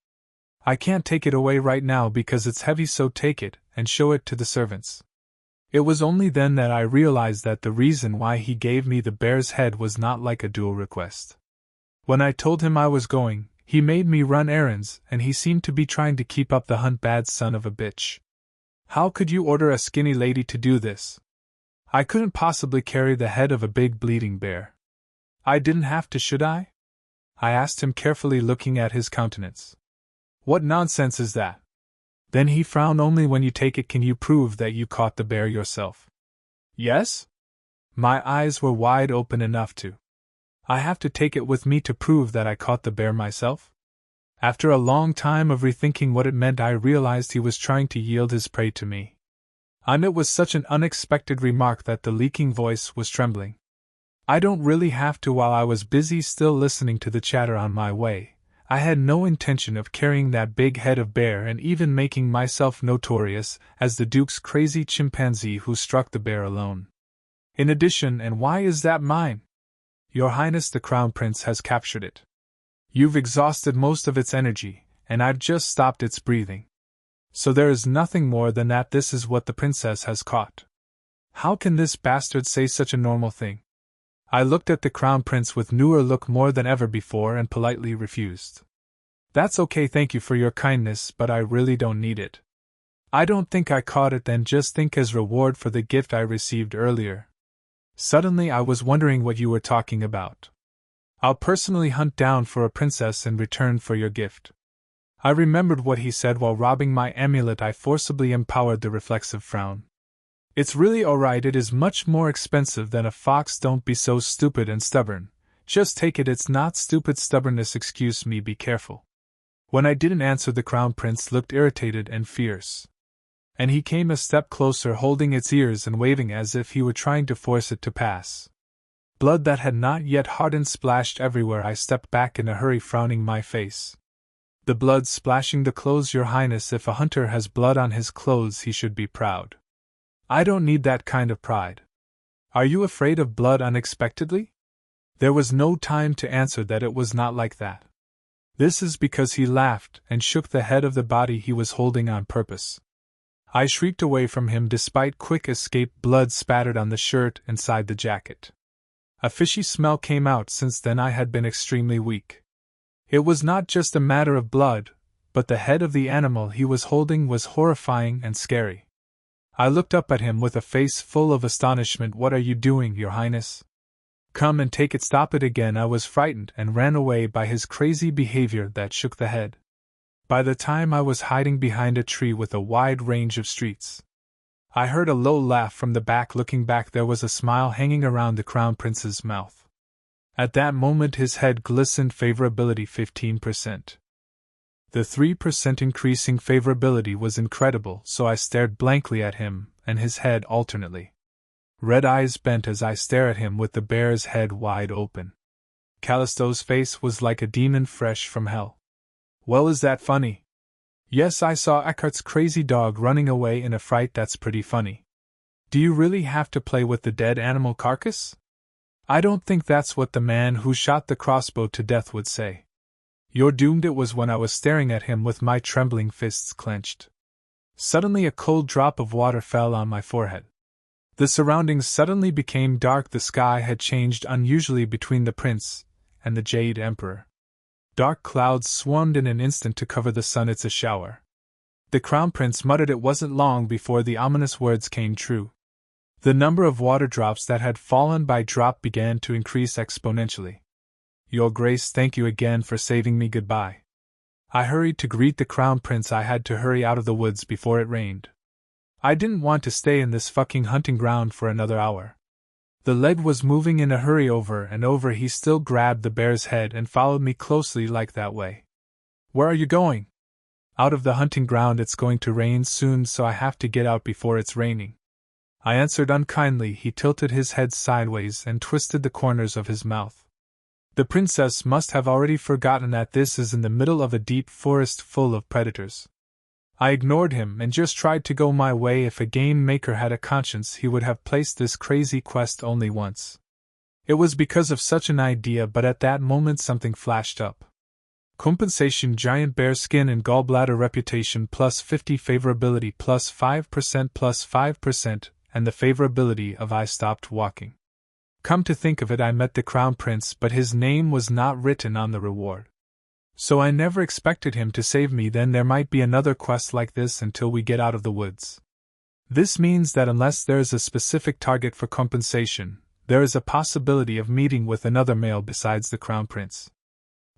I can't take it away right now because it's heavy, so take it and show it to the servants. It was only then that I realized that the reason why he gave me the bear's head was not like a dual request. When I told him I was going, he made me run errands, and he seemed to be trying to keep up the hunt. Bad son of a bitch. How could you order a skinny lady to do this? I couldn't possibly carry the head of a big bleeding bear. I didn't have to, should I? I asked him, carefully looking at his countenance. What nonsense is that? Then he frowned. Only when you take it can you prove that you caught the bear yourself. Yes? My eyes were wide open enough to. I have to take it with me to prove that I caught the bear myself? After a long time of rethinking what it meant, I realized he was trying to yield his prey to me. And it was such an unexpected remark that the leaking voice was trembling. I don't really have to. While I was busy still listening to the chatter on my way, I had no intention of carrying that big head of bear and even making myself notorious as the Duke's crazy chimpanzee who struck the bear alone. In addition, and why is that mine? Your Highness, the Crown Prince has captured it. You've exhausted most of its energy, and I've just stopped its breathing. So there is nothing more than that. This is what the princess has caught. How can this bastard say such a normal thing? I looked at the Crown Prince with newer look more than ever before and politely refused. That's okay, thank you for your kindness, but I really don't need it. I don't think I caught it then, just think as reward for the gift I received earlier. Suddenly I was wondering what you were talking about. I'll personally hunt down for a princess in return for your gift. I remembered what he said while robbing my amulet. I forcibly empowered the reflexive frown. It's really alright, it is much more expensive than a fox. Don't be so stupid and stubborn. Just take it, it's not stupid stubbornness, excuse me, be careful. When I didn't answer, the Crown Prince looked irritated and fierce. And he came a step closer, holding its ears and waving as if he were trying to force it to pass. Blood that had not yet hardened splashed everywhere. I stepped back in a hurry, frowning my face. The blood splashing the clothes, Your Highness, if a hunter has blood on his clothes he should be proud. I don't need that kind of pride. Are you afraid of blood unexpectedly? There was no time to answer that it was not like that. This is because he laughed and shook the head of the body he was holding on purpose. I shrieked away from him despite quick escape. Blood spattered on the shirt inside the jacket. A fishy smell came out. Since then I had been extremely weak. It was not just a matter of blood, but the head of the animal he was holding was horrifying and scary. I looked up at him with a face full of astonishment. What are you doing, Your Highness? Come and take it. Stop it. Again I was frightened and ran away by his crazy behavior that shook the head. By the time I was hiding behind a tree with a wide range of streets, I heard a low laugh from the back. Looking back, there was a smile hanging around the Crown Prince's mouth. At that moment his head glistened. Favorability 15%. The 3% increasing favorability was incredible, so I stared blankly at him and his head alternately. Red eyes bent as I stared at him with the bear's head wide open. Callisto's face was like a demon fresh from hell. Well, is that funny? Yes, I saw Eckhart's crazy dog running away in a fright. That's pretty funny. Do you really have to play with the dead animal carcass? I don't think that's what the man who shot the crossbow to death would say. You're doomed. It was when I was staring at him with my trembling fists clenched. Suddenly a cold drop of water fell on my forehead. The surroundings suddenly became dark. The sky had changed unusually between the prince and the Jade Emperor. Dark clouds swarmed in an instant to cover the sun. It's a shower. The Crown Prince muttered. It wasn't long before the ominous words came true. The number of water drops that had fallen by drop began to increase exponentially. Your Grace, thank you again for saving me. Goodbye. I hurried to greet the Crown Prince. I had to hurry out of the woods before it rained. I didn't want to stay in this fucking hunting ground for another hour. The leg was moving in a hurry over and over. He still grabbed the bear's head and followed me closely like that way. Where are you going? Out of the hunting ground. It's going to rain soon, so I have to get out before it's raining. I answered unkindly. He tilted his head sideways and twisted the corners of his mouth. The princess must have already forgotten that this is in the middle of a deep forest full of predators. I ignored him and just tried to go my way. If a game maker had a conscience, he would have placed this crazy quest only once. It was because of such an idea, but at that moment something flashed up. Compensation: giant bear skin and gallbladder. Reputation plus 50, favorability plus 5%, and the favorability of I stopped walking. Come to think of it, I met the Crown Prince, but his name was not written on the reward. So I never expected him to save me. Then there might be another quest like this until we get out of the woods. This means that unless there is a specific target for compensation, there is a possibility of meeting with another male besides the Crown Prince.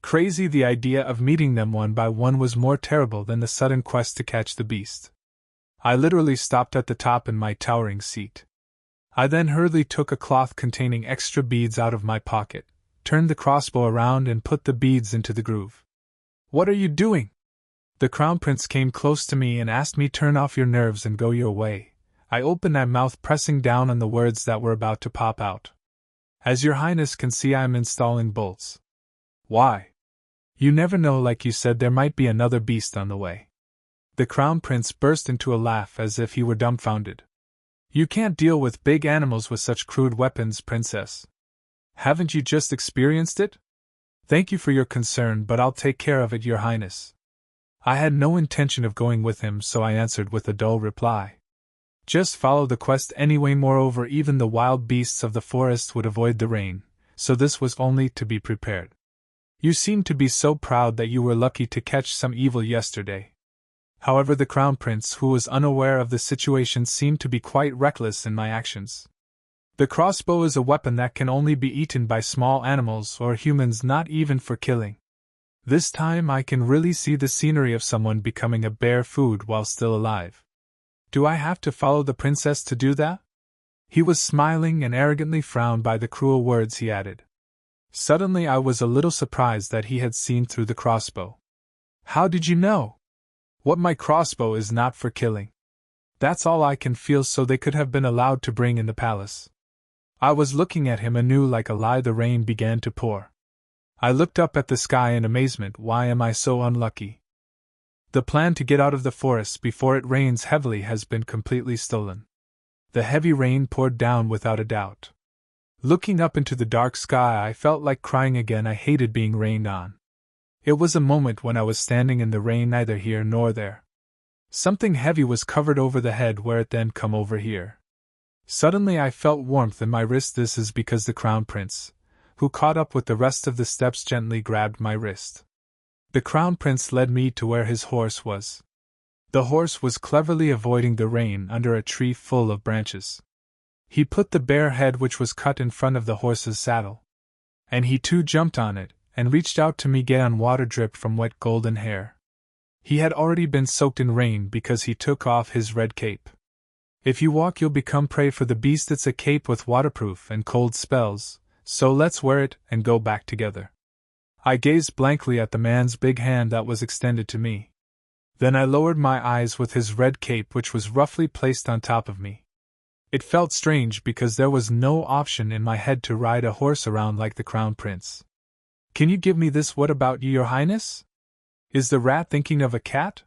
Crazy, the idea of meeting them one by one was more terrible than the sudden quest to catch the beast. I literally stopped at the top in my towering seat. I then hurriedly took a cloth containing extra beads out of my pocket, turned the crossbow around and put the beads into the groove. "What are you doing?" The Crown Prince came close to me and asked me, "Turn off your nerves and go your way." I opened my mouth, pressing down on the words that were about to pop out. "As your Highness can see, I am installing bolts." "Why?" "You never know, like you said, there might be another beast on the way." The Crown Prince burst into a laugh as if he were dumbfounded. "You can't deal with big animals with such crude weapons, Princess. Haven't you just experienced it?" "Thank you for your concern, but I'll take care of it, Your Highness." I had no intention of going with him, so I answered with a dull reply. Just follow the quest anyway. Moreover, even the wild beasts of the forest would avoid the rain, so this was only to be prepared. "You seemed to be so proud that you were lucky to catch some evil yesterday." However, the Crown Prince, who was unaware of the situation, seemed to be quite reckless in my actions. "The crossbow is a weapon that can only be eaten by small animals or humans, not even for killing. This time I can really see the scenery of someone becoming a bear food while still alive. Do I have to follow the princess to do that?" He was smiling and arrogantly frowned by the cruel words he added. Suddenly I was a little surprised that he had seen through the crossbow. "How did you know?" "What, my crossbow is not for killing. That's all I can feel, so they could have been allowed to bring in the palace." I was looking at him anew like a lie. The rain began to pour. I looked up at the sky in amazement. Why am I so unlucky? The plan to get out of the forest before it rains heavily has been completely stolen. The heavy rain poured down without a doubt. Looking up into the dark sky, I felt like crying again. I hated being rained on. It was a moment when I was standing in the rain, neither here nor there. Something heavy was covered over the head, where it then come over here. Suddenly I felt warmth in my wrist. This is because the Crown Prince, who caught up with the rest of the steps, gently grabbed my wrist. The Crown Prince led me to where his horse was. The horse was cleverly avoiding the rain under a tree full of branches. He put the bare head which was cut in front of the horse's saddle. And he too jumped on it, and reached out to me. Get on. Water dripped from wet golden hair. He had already been soaked in rain because he took off his red cape. "If you walk, you'll become prey for the beast. It's a cape with waterproof and cold spells, so let's wear it and go back together." I gazed blankly at the man's big hand that was extended to me. Then I lowered my eyes with his red cape, which was roughly placed on top of me. It felt strange because there was no option in my head to ride a horse around like the Crown Prince. "Can you give me this?" "What about you, Your Highness? Is the rat thinking of a cat?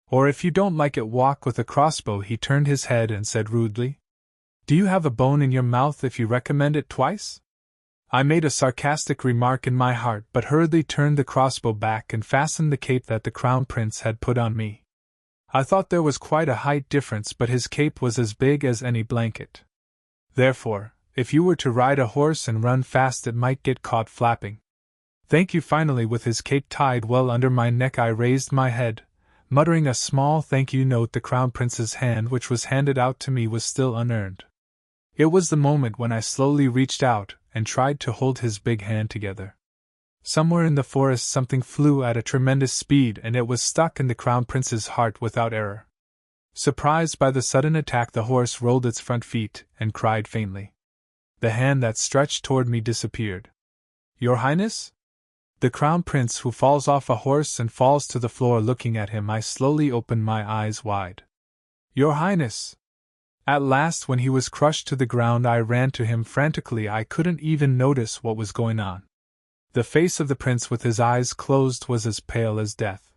Or if you don't like it, walk with a crossbow." He turned his head and said rudely, "Do you have a bone in your mouth if you recommend it twice?" I made a sarcastic remark in my heart, but hurriedly turned the crossbow back and fastened the cape that the Crown Prince had put on me. I thought there was quite a height difference, but his cape was as big as any blanket. Therefore, if you were to ride a horse and run fast, it might get caught flapping. "Thank you." Finally, with his cape tied well under my neck, I raised my head, muttering a small thank you note. The Crown Prince's hand, which was handed out to me, was still unearned. It was the moment when I slowly reached out and tried to hold his big hand together. Somewhere in the forest something flew at a tremendous speed, and it was stuck in the Crown Prince's heart without error. Surprised by the sudden attack, the horse rolled its front feet and cried faintly. The hand that stretched toward me disappeared. "Your Highness?" The Crown Prince, who falls off a horse and falls to the floor. Looking at him, I slowly opened my eyes wide. "Your Highness!" At last, when he was crushed to the ground, I ran to him frantically. I couldn't even notice what was going on. The face of the prince, with his eyes closed, was as pale as death.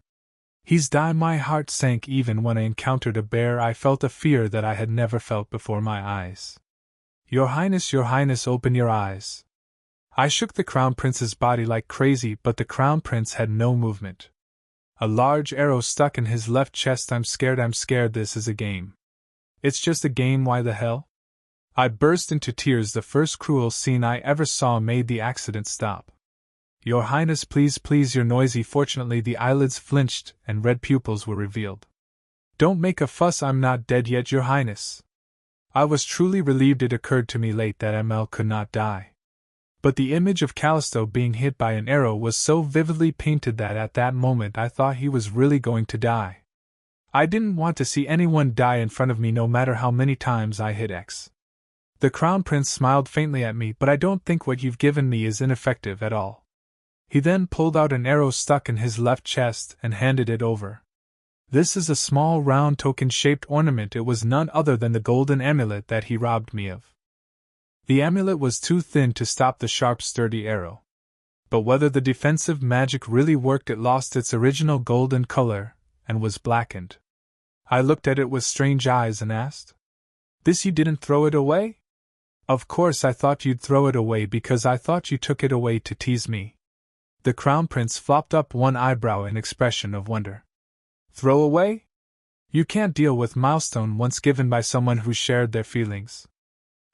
"He's died." My heart sank. Even when I encountered a bear, I felt a fear that I had never felt before. My eyes. Your Highness, open your eyes." I shook the Crown Prince's body like crazy, but the Crown Prince had no movement. A large arrow stuck in his left chest. I'm scared. This is a game." "It's just a game. Why the hell?" I burst into tears. The first cruel scene I ever saw made the accident stop. "Your Highness, please, you're noisy." Fortunately, the eyelids flinched and red pupils were revealed. Don't make a fuss, I'm not dead yet, Your Highness. I was truly relieved it occurred to me late that ML could not die. But the image of Callisto being hit by an arrow was so vividly painted that at that moment I thought he was really going to die. I didn't want to see anyone die in front of me no matter how many times I hit X. The Crown Prince smiled faintly at me, but I don't think what you've given me is ineffective at all. He then pulled out an arrow stuck in his left chest and handed it over. This is a small round token-shaped ornament. It was none other than the golden amulet that he robbed me of. The amulet was too thin to stop the sharp, sturdy arrow. But whether the defensive magic really worked, it lost its original golden color and was blackened. I looked at it with strange eyes and asked, "This, you didn't throw it away?" "Of course I thought you'd throw it away because I thought you took it away to tease me." The Crown Prince flopped up one eyebrow in expression of wonder. "Throw away? You can't deal with milestone once given by someone who shared their feelings."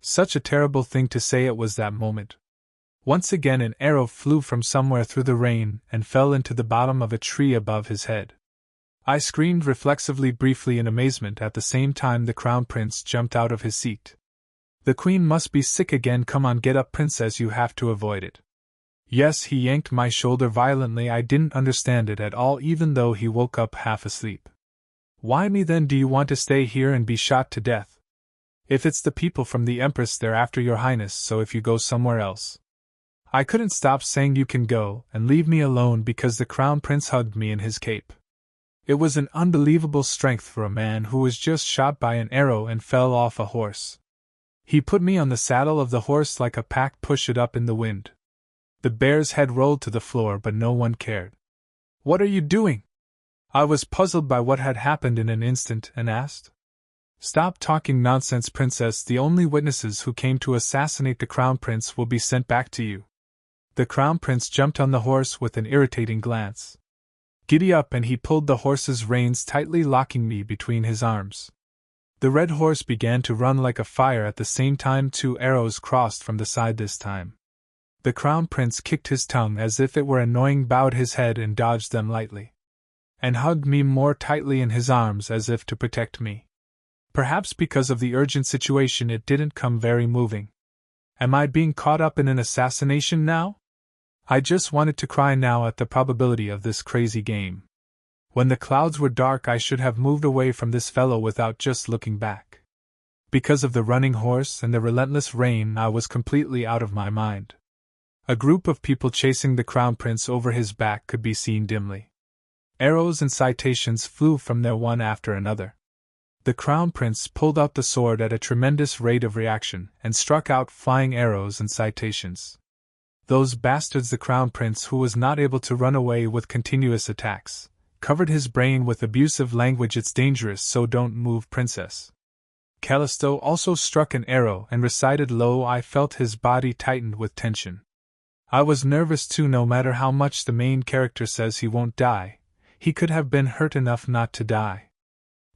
Such a terrible thing to say it was that moment. Once again an arrow flew from somewhere through the rain and fell into the bottom of a tree above his head. I screamed reflexively briefly in amazement. At the same time the Crown Prince jumped out of his seat. "The Queen must be sick again. Come on, get up, Princess, you have to avoid it." Yes, he yanked my shoulder violently. I didn't understand it at all, even though he woke up half asleep. "Why me then? Do you want to stay here and be shot to death? If it's the people from the Empress, they're after Your Highness, so if you go somewhere else." I couldn't stop saying, "You can go, and leave me alone," because the Crown Prince hugged me in his cape. It was an unbelievable strength for a man who was just shot by an arrow and fell off a horse. He put me on the saddle of the horse like a pack push it up in the wind. The bear's head rolled to the floor, but no one cared. "What are you doing?" I was puzzled by what had happened in an instant and asked. "Stop talking nonsense, Princess. The only witnesses who came to assassinate the Crown Prince will be sent back to you." The Crown Prince jumped on the horse with an irritating glance. "Giddy up," and he pulled the horse's reins tightly, locking me between his arms. The red horse began to run like a fire. At the same time 2 arrows crossed from the side this time. The Crown Prince kicked his tongue as if it were annoying, bowed his head and dodged them lightly, and hugged me more tightly in his arms as if to protect me. Perhaps because of the urgent situation it didn't come very moving. Am I being caught up in an assassination now? I just wanted to cry now at the probability of this crazy game. When the clouds were dark I should have moved away from this fellow without just looking back. Because of the running horse and the relentless rain I was completely out of my mind. A group of people chasing the Crown Prince over his back could be seen dimly. Arrows and citations flew from there one after another. The Crown Prince pulled out the sword at a tremendous rate of reaction and struck out flying arrows and citations. Those bastards! The Crown Prince, who was not able to run away with continuous attacks, covered his brain with abusive language. "It's dangerous, so don't move, Princess." Callisto also struck an arrow and recited low. I felt his body tightened with tension. I was nervous too. No matter how much the main character says he won't die, he could have been hurt enough not to die.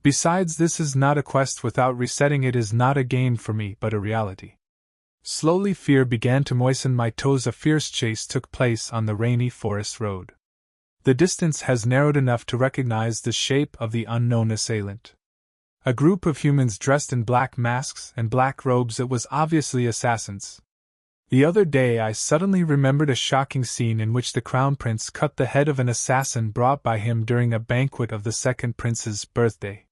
Besides, this is not a quest without resetting. It is not a game for me, but a reality. Slowly fear began to moisten my toes. A fierce chase took place on the rainy forest road. The distance has narrowed enough to recognize the shape of the unknown assailant. A group of humans dressed in black masks and black robes. It was obviously assassins. The other day I suddenly remembered a shocking scene in which the Crown Prince cut the head of an assassin brought by him during a banquet of the second prince's birthday.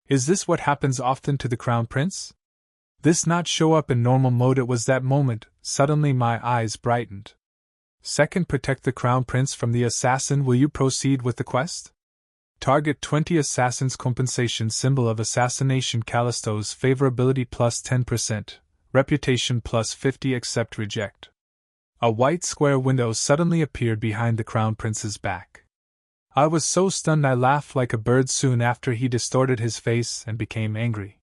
Is this what happens often to the Crown Prince? This not show up in normal mode? It was that moment, suddenly my eyes brightened. Second, protect the Crown Prince from the assassin. Will you proceed with the quest? Target 20 assassins. Compensation: symbol of assassination. Callisto's favorability plus 10%, reputation plus 50. Accept, reject. A white square window suddenly appeared behind the Crown Prince's back. I was so stunned I laughed like a bird. Soon after he distorted his face and became angry.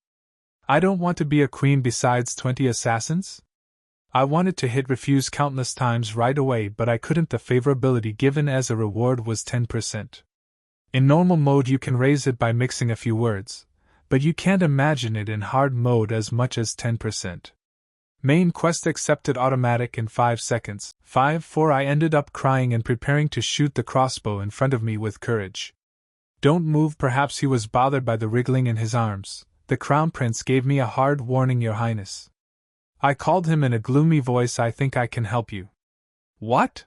I don't want to be a queen. Besides 20 assassins? I wanted to hit refuse countless times right away, but I couldn't. The favorability given as a reward was 10%. In normal mode you can raise it by mixing a few words, but you can't imagine it in hard mode as much as 10%. Main quest accepted automatic in 5 seconds. 5-4. I ended up crying and preparing to shoot the crossbow in front of me with courage. Don't move. Perhaps he was bothered by the wriggling in his arms. The Crown Prince gave me a hard warning, Your Highness. I called him in a gloomy voice. I think I can help you. What?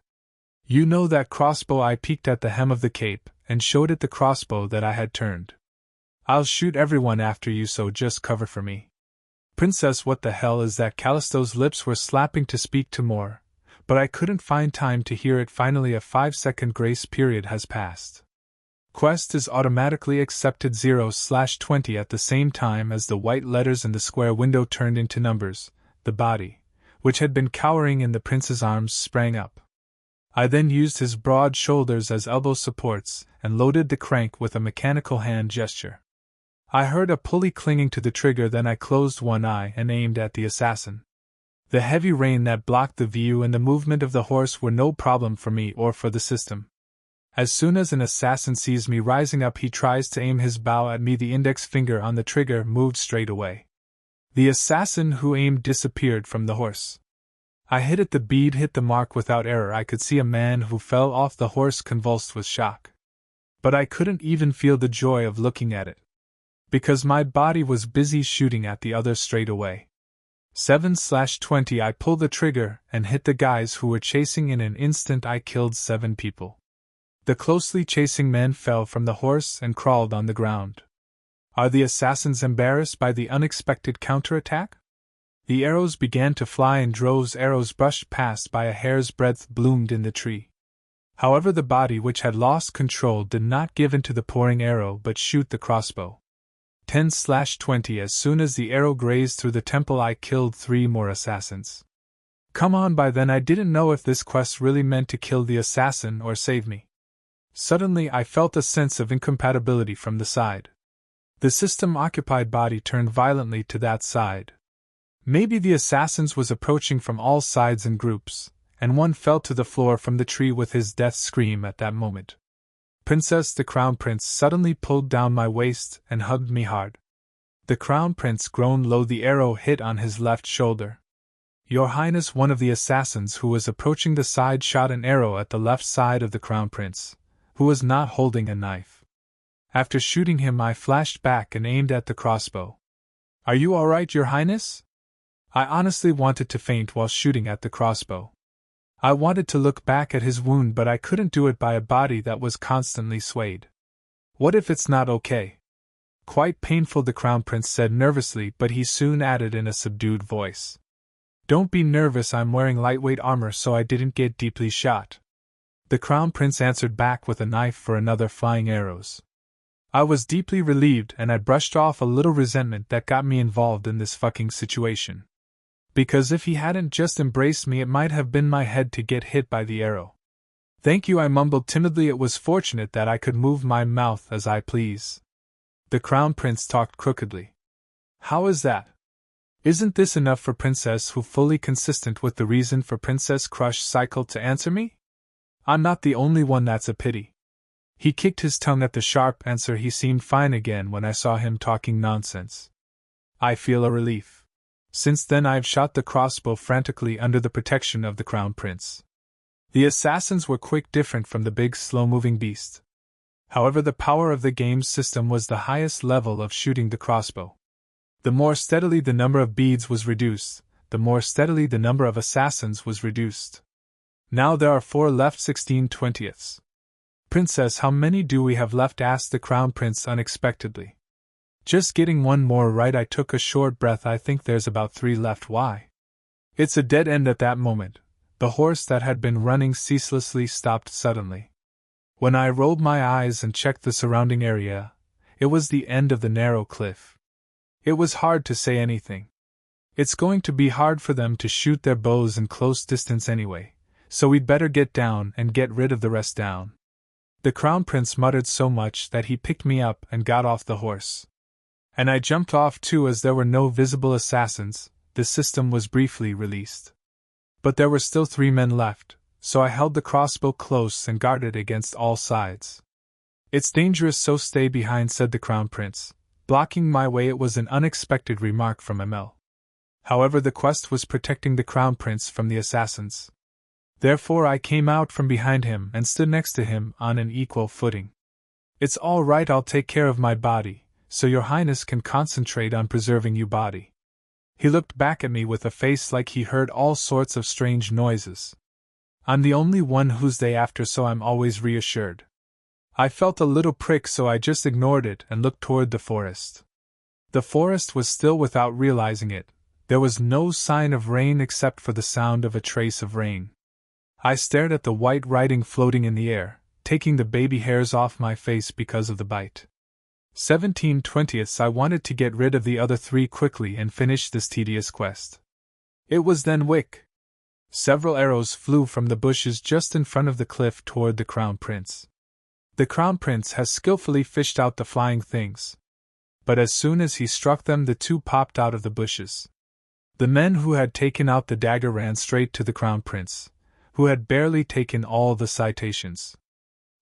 You know that crossbow? I peeked at the hem of the cape, and showed it the crossbow that I had turned. I'll shoot everyone after you, so just cover for me. Princess, what the hell is that? Callisto's lips were slapping to speak to more, but I couldn't find time to hear it. Finally, a 5-second grace period has passed. Quest is automatically accepted 0/20 at the same time as the white letters in the square window turned into numbers. The body, which had been cowering in the prince's arms, sprang up. I then used his broad shoulders as elbow supports and loaded the crank with a mechanical hand gesture. I heard a pulley clinging to the trigger, then I closed one eye and aimed at the assassin. The heavy rain that blocked the view and the movement of the horse were no problem for me or for the system. As soon as an assassin sees me rising up, he tries to aim his bow at me. The index finger on the trigger moved straight away. The assassin who aimed disappeared from the horse. I hit it. The bead hit the mark without error. I could see a man who fell off the horse convulsed with shock. But I couldn't even feel the joy of looking at it, because my body was busy shooting at the other straight away. 7/20. I pulled the trigger and hit the guys who were chasing. In an instant I killed 7 people. The closely chasing men fell from the horse and crawled on the ground. Are the assassins embarrassed by the unexpected counterattack? The arrows began to fly in droves. Arrows brushed past by a hair's breadth, bloomed in the tree. However, the body, which had lost control, did not give in to the pouring arrow but shoot the crossbow. 10/20. As soon as the arrow grazed through the temple, I killed 3 more assassins. Come on, by then I didn't know if this quest really meant to kill the assassin or save me. Suddenly I felt a sense of incompatibility from the side. The system-occupied body turned violently to that side. Maybe the assassins was approaching from all sides in groups, and one fell to the floor from the tree with his death scream at that moment. Princess, the Crown Prince suddenly pulled down my waist and hugged me hard. The Crown Prince groaned low. The arrow hit on his left shoulder. Your Highness, one of the assassins who was approaching the side shot an arrow at the left side of the Crown Prince, who was not holding a knife. After shooting him, I flashed back and aimed at the crossbow. Are you all right, Your Highness? I honestly wanted to faint while shooting at the crossbow. I wanted to look back at his wound, but I couldn't do it by a body that was constantly swayed. What if it's not okay? Quite painful, the Crown Prince said nervously, but he soon added in a subdued voice. Don't be nervous, I'm wearing lightweight armor so I didn't get deeply shot. The Crown Prince answered back with a knife for another flying arrows. I was deeply relieved, and I brushed off a little resentment that got me involved in this fucking situation. Because if he hadn't just embraced me, it might have been my head to get hit by the arrow. Thank you, I mumbled timidly. It was fortunate that I could move my mouth as I please. The Crown Prince talked crookedly. How is that? Isn't this enough for Princess, who fully consistent with the reason for Princess Crush cycle, to answer me? I'm not the only one, that's a pity. He kicked his tongue at the sharp answer. He seemed fine again when I saw him talking nonsense. I feel a relief. Since then I've shot the crossbow frantically under the protection of the Crown Prince. The assassins were quick, different from the big slow-moving beast. However, the power of the game's system was the highest level of shooting the crossbow. The more steadily the number of beads was reduced, the more steadily the number of assassins was reduced. Now there are 4 left, 16/20. Princess, how many do we have left? Asked the Crown Prince unexpectedly. Just getting one more right. I took a short breath. I think there's about 3 left. Why? It's a dead end. At that moment, the horse that had been running ceaselessly stopped suddenly. When I rolled my eyes and checked the surrounding area, it was the end of the narrow cliff. It was hard to say anything. It's going to be hard for them to shoot their bows in close distance anyway, so we'd better get down and get rid of the rest down. The Crown Prince muttered so much that he picked me up and got off the horse. And I jumped off too, as there were no visible assassins. The system was briefly released. But there were still 3 men left, so I held the crossbow close and guarded against all sides. It's dangerous, so stay behind, said the Crown Prince, blocking my way. It was an unexpected remark from ML. However, the quest was protecting the Crown Prince from the assassins. Therefore I came out from behind him and stood next to him on an equal footing. It's all right, I'll take care of my body, so your highness can concentrate on preserving your body. He looked back at me with a face like he heard all sorts of strange noises. I'm the only one who's day after, so I'm always reassured. I felt a little prick, so I just ignored it and looked toward the forest. The forest was still without realizing it. There was no sign of rain except for the sound of a trace of rain. I stared at the white writing floating in the air, taking the baby hairs off my face because of the bite. 17/20. I wanted to get rid of the other 3 quickly and finish this tedious quest. It was then Wick. Several arrows flew from the bushes just in front of the cliff toward the Crown Prince. The Crown Prince has skillfully fished out the flying things. But as soon as he struck them, the 2 popped out of the bushes. The men who had taken out the dagger ran straight to the Crown Prince, who had barely taken all the citations.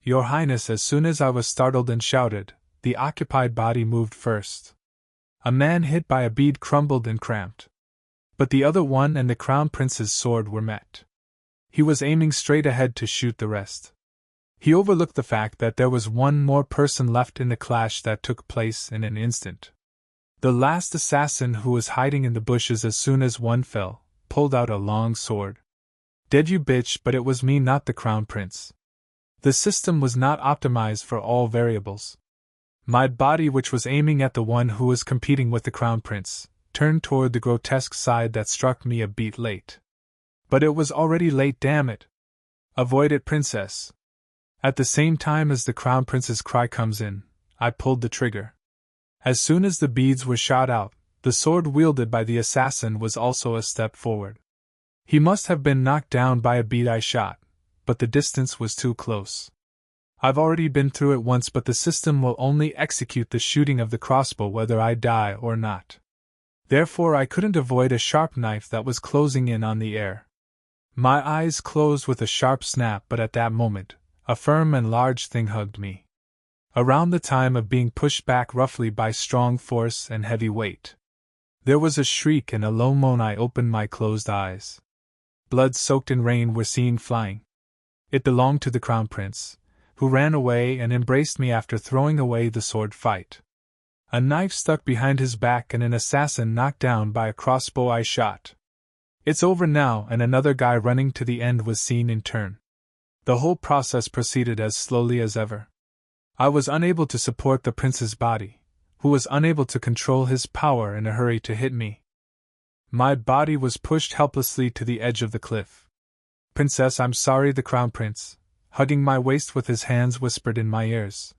Your Highness, as soon as I was startled and shouted, the occupied body moved first. A man hit by a bead crumbled and cramped. But the other one and the Crown Prince's sword were met. He was aiming straight ahead to shoot the rest. He overlooked the fact that there was one more person left in the clash that took place in an instant. The last assassin, who was hiding in the bushes as soon as one fell, pulled out a long sword. Dead, you bitch, but it was me, not the Crown Prince. The system was not optimized for all variables. My body, which was aiming at the one who was competing with the Crown Prince, turned toward the grotesque side that struck me a beat late. But it was already late, damn it. Avoid it, princess. At the same time as the Crown Prince's cry comes in, I pulled the trigger. As soon as the beads were shot out, the sword wielded by the assassin was also a step forward. He must have been knocked down by a bead I shot, but the distance was too close. I've already been through it once, but the system will only execute the shooting of the crossbow whether I die or not. Therefore I couldn't avoid a sharp knife that was closing in on the air. My eyes closed with a sharp snap, but at that moment, a firm and large thing hugged me. Around the time of being pushed back roughly by strong force and heavy weight. There was a shriek and a low moan. I opened my closed eyes. Blood soaked in rain were seen flying. It belonged to the Crown Prince, who ran away and embraced me after throwing away the sword fight. A knife stuck behind his back and an assassin knocked down by a crossbow I shot. It's over now, and another guy running to the end was seen in turn. The whole process proceeded as slowly as ever. I was unable to support the prince's body, who was unable to control his power in a hurry to hit me. My body was pushed helplessly to the edge of the cliff. Princess, I'm sorry, the Crown Prince, hugging my waist with his hands, whispered in my ears.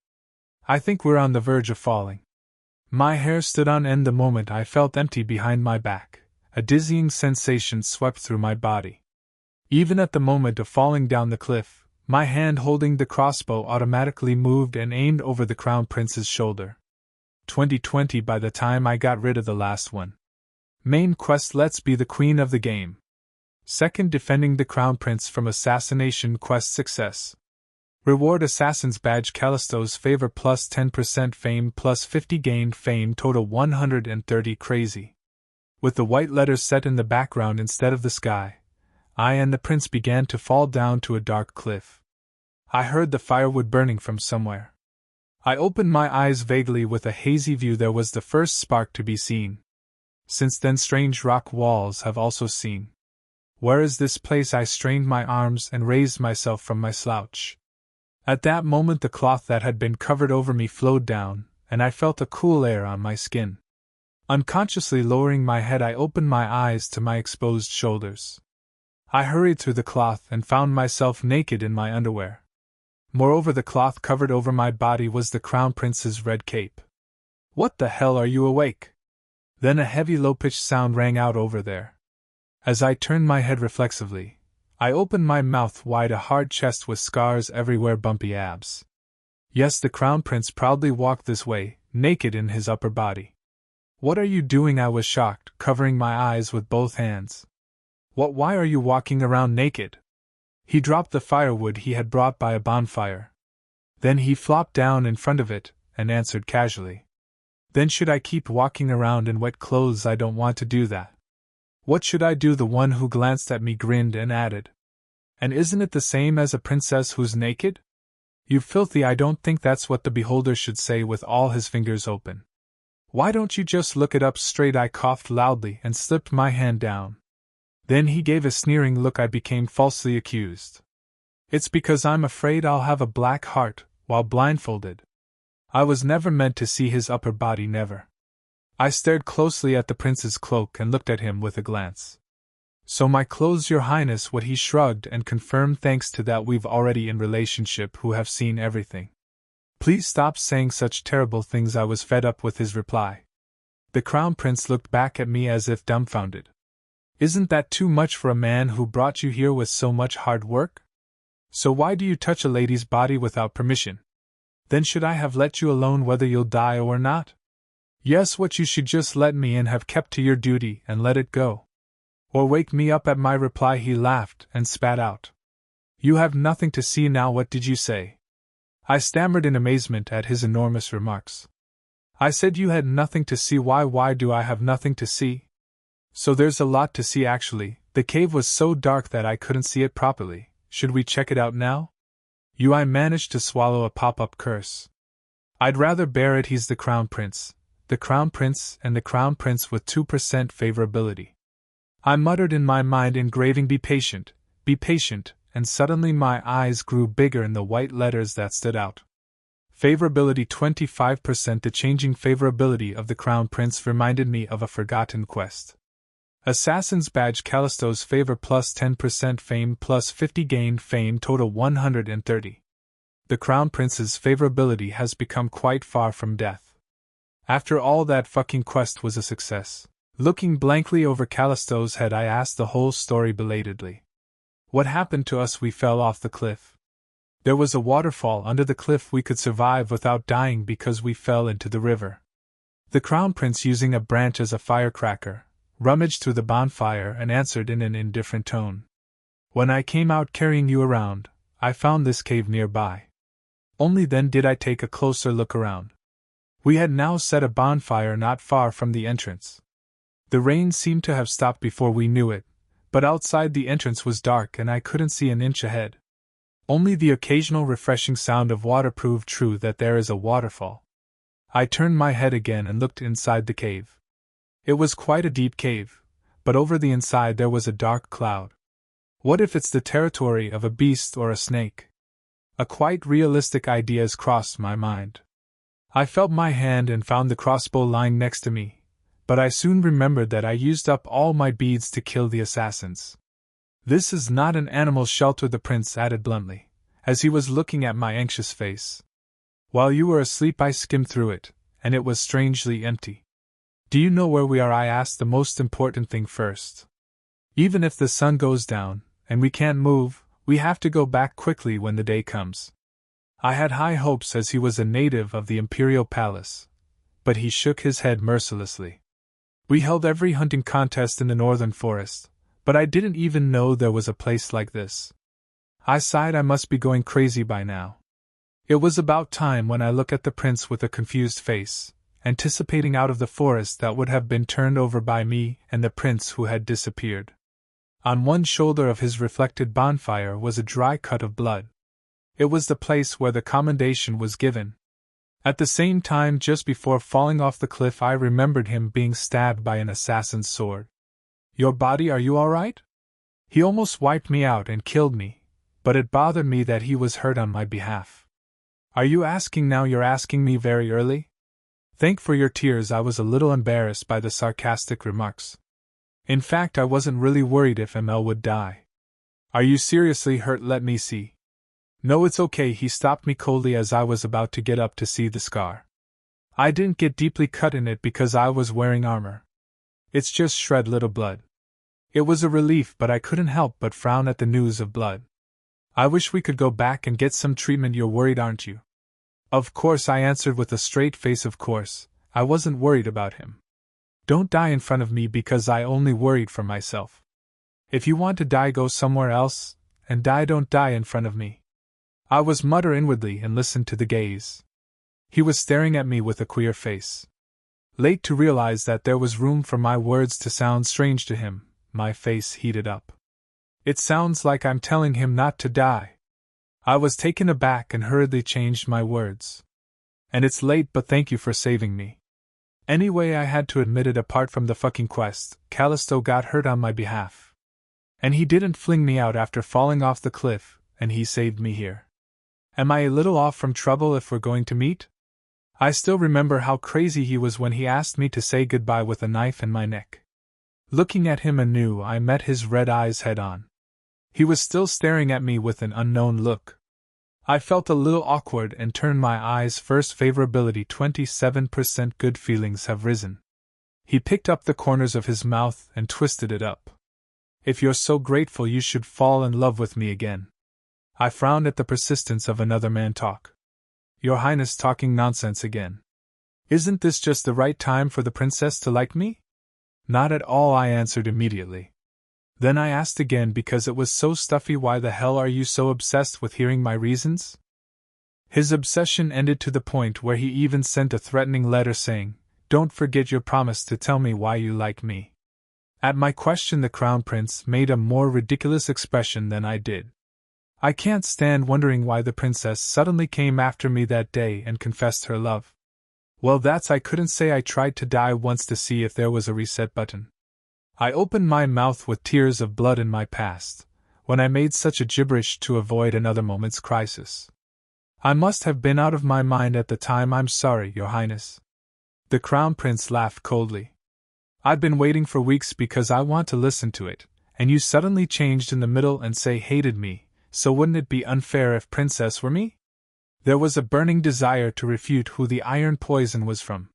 I think we're on the verge of falling. My hair stood on end the moment I felt empty behind my back. A dizzying sensation swept through my body. Even at the moment of falling down the cliff, my hand holding the crossbow automatically moved and aimed over the Crown Prince's shoulder. 2020 by the time I got rid of the last one. Main quest: let's be the queen of the game. Second, defending the Crown Prince from assassination quest success. Reward: Assassin's Badge, Callisto's Favor plus 10% fame plus 50 gained fame, total 130 crazy. With the white letters set in the background instead of the sky, I and the prince began to fall down to a dark cliff. I heard the firewood burning from somewhere. I opened my eyes vaguely. With a hazy view, there was the first spark to be seen. Since then, strange rock walls have also seen. Where is this place? I strained my arms and raised myself from my slouch. At that moment, the cloth that had been covered over me flowed down, and I felt a cool air on my skin. Unconsciously lowering my head, I opened my eyes to my exposed shoulders. I hurried through the cloth and found myself naked in my underwear. Moreover, the cloth covered over my body was the Crown Prince's red cape. What the hell, are you awake? Then a heavy low-pitched sound rang out over there. As I turned my head reflexively, I opened my mouth wide, a hard chest with scars everywhere, bumpy abs. Yes, the Crown Prince proudly walked this way, naked in his upper body. What are you doing? I was shocked, covering my eyes with both hands. Why are you walking around naked? He dropped the firewood he had brought by a bonfire. Then he flopped down in front of it, and answered casually. Then should I keep walking around in wet clothes? I don't want to do that. What should I do? The one who glanced at me grinned and added. And isn't it the same as a princess who's naked? You filthy, I don't think that's what the beholder should say with all his fingers open. Why don't you just look it up straight? I coughed loudly and slipped my hand down. Then he gave a sneering look. I became falsely accused. It's because I'm afraid I'll have a black heart, while blindfolded. I was never meant to see his upper body, never. I stared closely at the prince's cloak and looked at him with a glance. So my clothes, your highness, what he shrugged and confirmed. Thanks to that we've already in relationship who have seen everything. Please stop saying such terrible things. I was fed up with his reply. The crown prince looked back at me as if dumbfounded. Isn't that too much for a man who brought you here with so much hard work? So why do you touch a lady's body without permission? Then should I have let you alone whether you'll die or not? Yes, what you should just let me in, have kept to your duty and let it go. Or wake me up at my reply. He laughed and spat out. You have nothing to see now. What did you say? I stammered in amazement at his enormous remarks. I said you had nothing to see. Why do I have nothing to see? So there's a lot to see actually. The cave was so dark that I couldn't see it properly. Should we check it out now? I managed to swallow a pop-up curse. I'd rather bear it. He's the crown prince. The crown prince and the crown prince with 2% favorability. I muttered in my mind, engraving be patient, and suddenly my eyes grew bigger in the white letters that stood out. Favorability 25%. The changing favorability of the crown prince reminded me of a forgotten quest. Assassin's badge. Callisto's favor plus 10%, fame plus 50, gained fame, total 130. The crown prince's favorability has become quite far from death. After all, that fucking quest was a success. Looking blankly over Callisto's head, I asked the whole story belatedly. What happened to us? We fell off the cliff. There was a waterfall under the cliff. We could survive without dying because we fell into the river. The crown prince, using a branch as a firecracker, rummaged through the bonfire and answered in an indifferent tone. When I came out carrying you around, I found this cave nearby. Only then did I take a closer look around. We had now set a bonfire not far from the entrance. The rain seemed to have stopped before we knew it, but outside the entrance was dark and I couldn't see an inch ahead. Only the occasional refreshing sound of water proved true that there is a waterfall. I turned my head again and looked inside the cave. It was quite a deep cave, but over the inside there was a dark cloud. What if it's the territory of a beast or a snake? A quite realistic idea crossed my mind. I felt my hand and found the crossbow lying next to me, but I soon remembered that I used up all my beads to kill the assassins. This is not an animal shelter, the prince added bluntly, as he was looking at my anxious face. While you were asleep I skimmed through it, and it was strangely empty. Do you know where we are? I asked the most important thing first. Even if the sun goes down, and we can't move, we have to go back quickly when the day comes. I had high hopes as he was a native of the imperial palace, but he shook his head mercilessly. We held every hunting contest in the northern forest, but I didn't even know there was a place like this. I sighed. I must be going crazy by now. It was about time when I looked at the prince with a confused face, anticipating out of the forest that would have been turned over by me and the prince who had disappeared. On one shoulder of his reflected bonfire was a dry cut of blood. It was the place where the commendation was given. At the same time, just before falling off the cliff, I remembered him being stabbed by an assassin's sword. Your body, are you all right? He almost wiped me out and killed me, but it bothered me that he was hurt on my behalf. Are you asking now? You're asking me very early? Thank for your tears. I was a little embarrassed by the sarcastic remarks. In fact, I wasn't really worried if ML would die. Are you seriously hurt? Let me see. No, it's okay. He stopped me coldly as I was about to get up to see the scar. I didn't get deeply cut in it because I was wearing armor. It's just shred little blood. It was a relief, but I couldn't help but frown at the news of blood. I wish we could go back and get some treatment. You're worried, aren't you? Of course, I answered with a straight face. Of course, I wasn't worried about him. Don't die in front of me because I only worried for myself. If you want to die, go somewhere else, and don't die in front of me. I was mutter inwardly and listened to the gaze. He was staring at me with a queer face. Late to realize that there was room for my words to sound strange to him, my face heated up. It sounds like I'm telling him not to die. I was taken aback and hurriedly changed my words. And it's late, but thank you for saving me. Anyway, I had to admit it, apart from the fucking quest, Callisto got hurt on my behalf. And he didn't fling me out after falling off the cliff, and he saved me here. Am I a little off from trouble if we're going to meet? I still remember how crazy he was when he asked me to say goodbye with a knife in my neck. Looking at him anew, I met his red eyes head on. He was still staring at me with an unknown look. I felt a little awkward and turned my eyes. First favorability 27%, good feelings have risen. He picked up the corners of his mouth and twisted it up. If you're so grateful, you should fall in love with me again. I frowned at the persistence of another man talk. Your Highness talking nonsense again. Isn't this just the right time for the princess to like me? Not at all, I answered immediately. Then I asked again because it was so stuffy, why the hell are you so obsessed with hearing my reasons? His obsession ended to the point where he even sent a threatening letter saying, don't forget your promise to tell me why you like me. At my question, the Crown Prince made a more ridiculous expression than I did. I can't stand wondering why the princess suddenly came after me that day and confessed her love. Well, I couldn't say I tried to die once to see if there was a reset button. I opened my mouth with tears of blood in my past, when I made such a gibberish to avoid another moment's crisis. I must have been out of my mind at the time. I'm sorry, Your Highness. The Crown Prince laughed coldly. I've been waiting for weeks because I want to listen to it, and you suddenly changed in the middle and say hated me, so wouldn't it be unfair if princess were me? There was a burning desire to refute who the iron poison was from.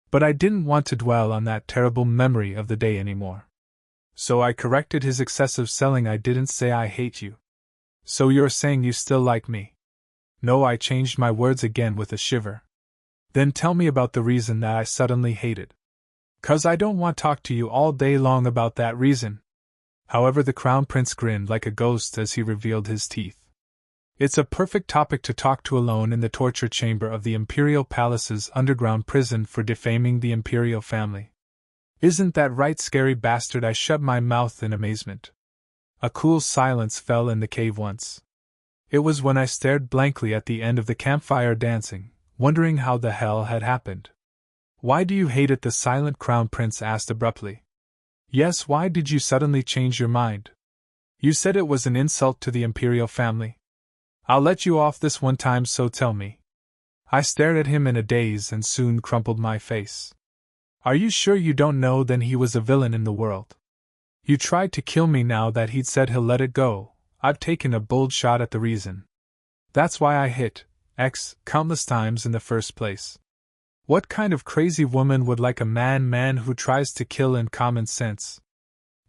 But I didn't want to dwell on that terrible memory of the day anymore. So I corrected his excessive selling. I didn't say I hate you. So you're saying you still like me? No, I changed my words again with a shiver. Then tell me about the reason that I suddenly hated. 'Cause I don't want to talk to you all day long about that reason. However, the Crown Prince grinned like a ghost as he revealed his teeth. It's a perfect topic to talk to alone in the torture chamber of the Imperial Palace's underground prison for defaming the Imperial family. Isn't that right, scary bastard? I shut my mouth in amazement. A cool silence fell in the cave once. It was when I stared blankly at the end of the campfire dancing, wondering how the hell had happened. Why do you hate it? The silent Crown Prince asked abruptly. Yes, why did you suddenly change your mind? You said it was an insult to the Imperial family. I'll let you off this one time, so tell me. I stared at him in a daze and soon crumpled my face. Are you sure you don't know then he was a villain in the world? You tried to kill me. Now that he'd said he'll let it go, I've taken a bold shot at the reason. That's why I hit X countless times in the first place. What kind of crazy woman would like a man who tries to kill in common sense?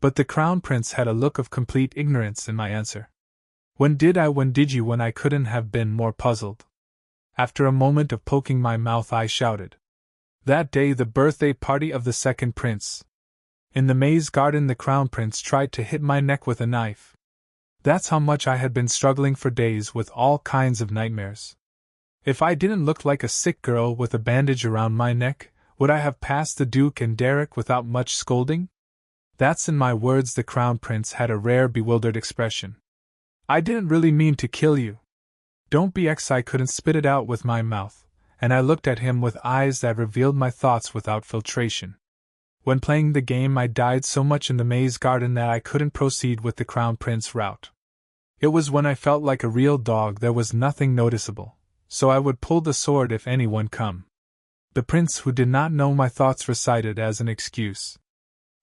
But the Crown Prince had a look of complete ignorance in my answer. When did you? When I couldn't have been more puzzled. After a moment of poking my mouth, I shouted. That day, the birthday party of the second prince. In the maze garden, the Crown Prince tried to hit my neck with a knife. That's how much I had been struggling for days with all kinds of nightmares. If I didn't look like a sick girl with a bandage around my neck, would I have passed the Duke and Derek without much scolding? That's in my words. The Crown Prince had a rare bewildered expression. I didn't really mean to kill you. Don't be X. I couldn't spit it out with my mouth, and I looked at him with eyes that revealed my thoughts without filtration. When playing the game, I died so much in the maze garden that I couldn't proceed with the Crown Prince route. It was when I felt like a real dog. There was nothing noticeable, so I would pull the sword if anyone come. The prince, who did not know my thoughts, recited as an excuse.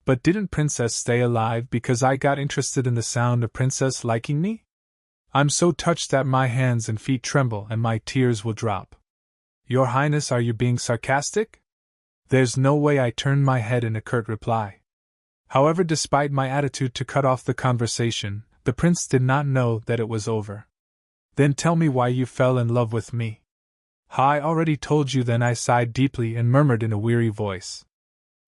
But didn't princess stay alive because I got interested in the sound of princess liking me? I'm so touched that my hands and feet tremble and my tears will drop. Your Highness, are you being sarcastic? There's no way. I turned my head in a curt reply. However, despite my attitude to cut off the conversation, the prince did not know that it was over. Then tell me why you fell in love with me. I already told you. Then I sighed deeply and murmured in a weary voice.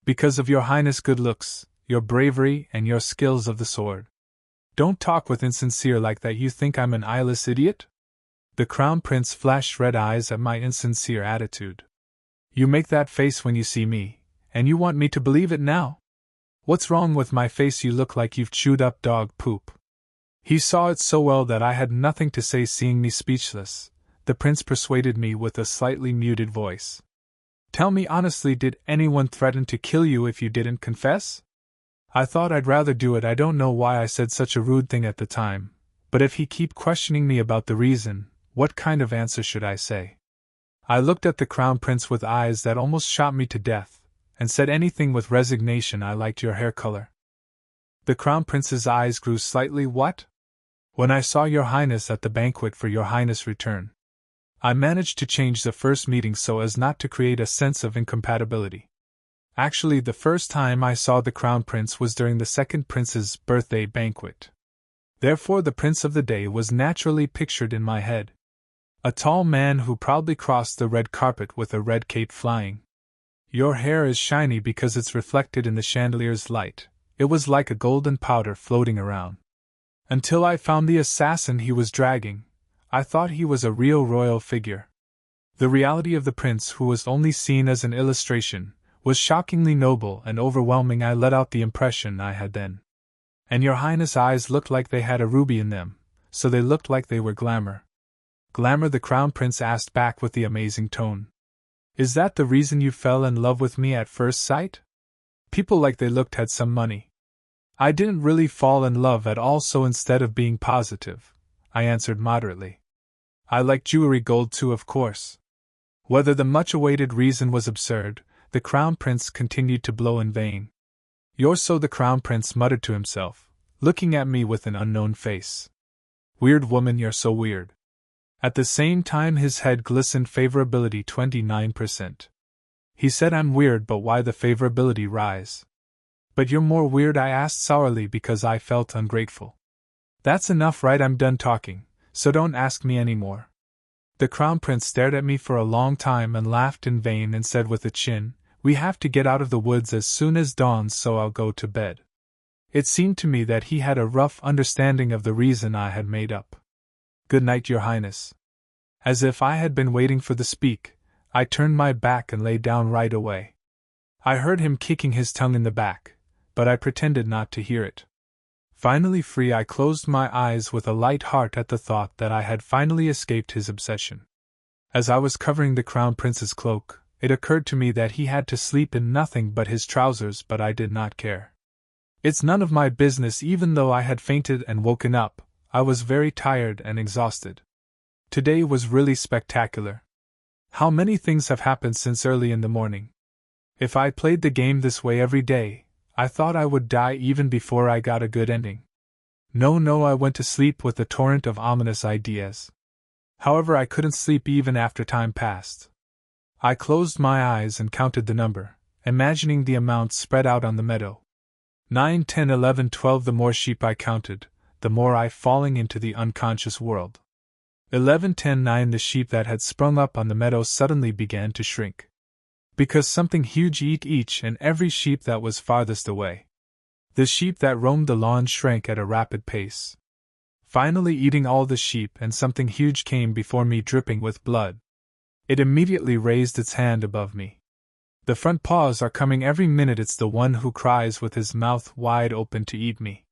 Because of your Highness' good looks, your bravery, and your skills of the sword. Don't talk with insincere like that. You think I'm an eyeless idiot? The Crown Prince flashed red eyes at my insincere attitude. You make that face when you see me, and you want me to believe it now? What's wrong with my face? You look like you've chewed up dog poop. He saw it so well that I had nothing to say. Seeing me speechless, the prince persuaded me with a slightly muted voice. Tell me honestly, did anyone threaten to kill you if you didn't confess? I thought I'd rather do it. I don't know why I said such a rude thing at the time, but if he keep questioning me about the reason, what kind of answer should I say? I looked at the crown prince with eyes that almost shot me to death, and said anything with resignation. I liked your hair color. The crown prince's eyes grew slightly. What? When I saw your highness at the banquet for your highness' return. I managed to change the first meeting so as not to create a sense of incompatibility. Actually, the first time I saw the crown prince was during the second prince's birthday banquet. Therefore the prince of the day was naturally pictured in my head. A tall man who proudly crossed the red carpet with a red cape flying. Your hair is shiny because it's reflected in the chandelier's light. It was like a golden powder floating around. Until I found the assassin he was dragging, I thought he was a real royal figure. The reality of the prince, who was only seen as an illustration, was shockingly noble and overwhelming. I let out the impression I had then. And your highness' eyes looked like they had a ruby in them, so they looked like they were glamour. Glamour? The crown prince asked back with the amazing tone. Is that the reason you fell in love with me at first sight? People like they looked had some money. I didn't really fall in love at all, so instead of being positive, I answered moderately. I like jewelry, gold too, of course. Whether the much-awaited reason was absurd, the crown prince continued to blow in vain. You're so, the crown prince muttered to himself, looking at me with an unknown face. Weird woman, you're so weird. At the same time his head glistened. Favorability 29%. He said I'm weird, but why the favorability rise? But you're more weird, I asked sourly because I felt ungrateful. That's enough, right? I'm done talking, so don't ask me any more. The crown prince stared at me for a long time and laughed in vain and said with a chin, we have to get out of the woods as soon as dawn, so I'll go to bed. It seemed to me that he had a rough understanding of the reason I had made up. Good night, your highness. As if I had been waiting for the speak, I turned my back and lay down right away. I heard him kicking his tongue in the back, but I pretended not to hear it. Finally free, I closed my eyes with a light heart at the thought that I had finally escaped his obsession. As I was covering the crown prince's cloak, it occurred to me that he had to sleep in nothing but his trousers, but I did not care. It's none of my business. Even though I had fainted and woken up, I was very tired and exhausted. Today was really spectacular. How many things have happened since early in the morning. If I played the game this way every day, I thought I would die even before I got a good ending. No, I went to sleep with a torrent of ominous ideas. However, I couldn't sleep even after time passed. I closed my eyes and counted the number, imagining the amount spread out on the meadow. 9, 10, 11, 12. The more sheep I counted, the more I falling into the unconscious world. 11, 10, 9. The sheep that had sprung up on the meadow suddenly began to shrink. Because something huge ate each and every sheep that was farthest away. The sheep that roamed the lawn shrank at a rapid pace, finally eating all the sheep, and something huge came before me dripping with blood. It immediately raised its hand above me. The front paws are coming every minute. It's the one who cries with his mouth wide open to eat me.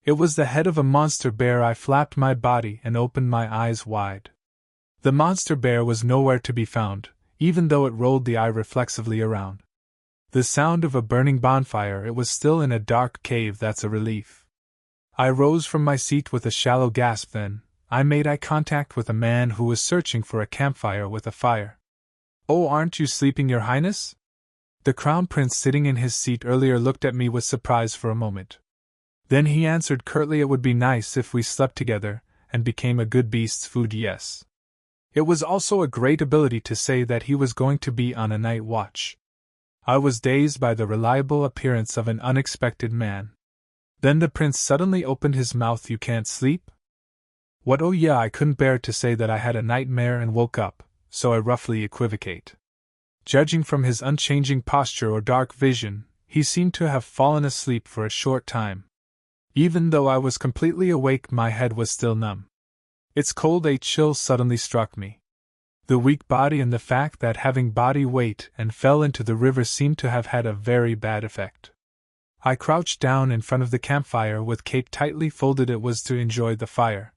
It was the head of a monster bear. I flapped my body and opened my eyes wide. The monster bear was nowhere to be found, even though it rolled the eye reflexively around. The sound of a burning bonfire. It was still in a dark cave. That's a relief. I rose from my seat with a shallow gasp. Then I made eye contact with a man who was searching for a campfire with a fire. Oh, aren't you sleeping, your highness? The crown prince, sitting in his seat earlier, looked at me with surprise for a moment. Then he answered curtly, it would be nice if we slept together and became a good beast's food. Yes. It was also a great ability to say that he was going to be on a night watch. I was dazed by the reliable appearance of an unexpected man. Then the prince suddenly opened his mouth. You can't sleep? What? Oh yeah, I couldn't bear to say that I had a nightmare and woke up, so I roughly equivocate. Judging from his unchanging posture or dark vision, he seemed to have fallen asleep for a short time. Even though I was completely awake, my head was still numb. It's cold. A chill suddenly struck me. The weak body and the fact that having body weight and fell into the river seemed to have had a very bad effect. I crouched down in front of the campfire with cape tightly folded. It was to enjoy the fire.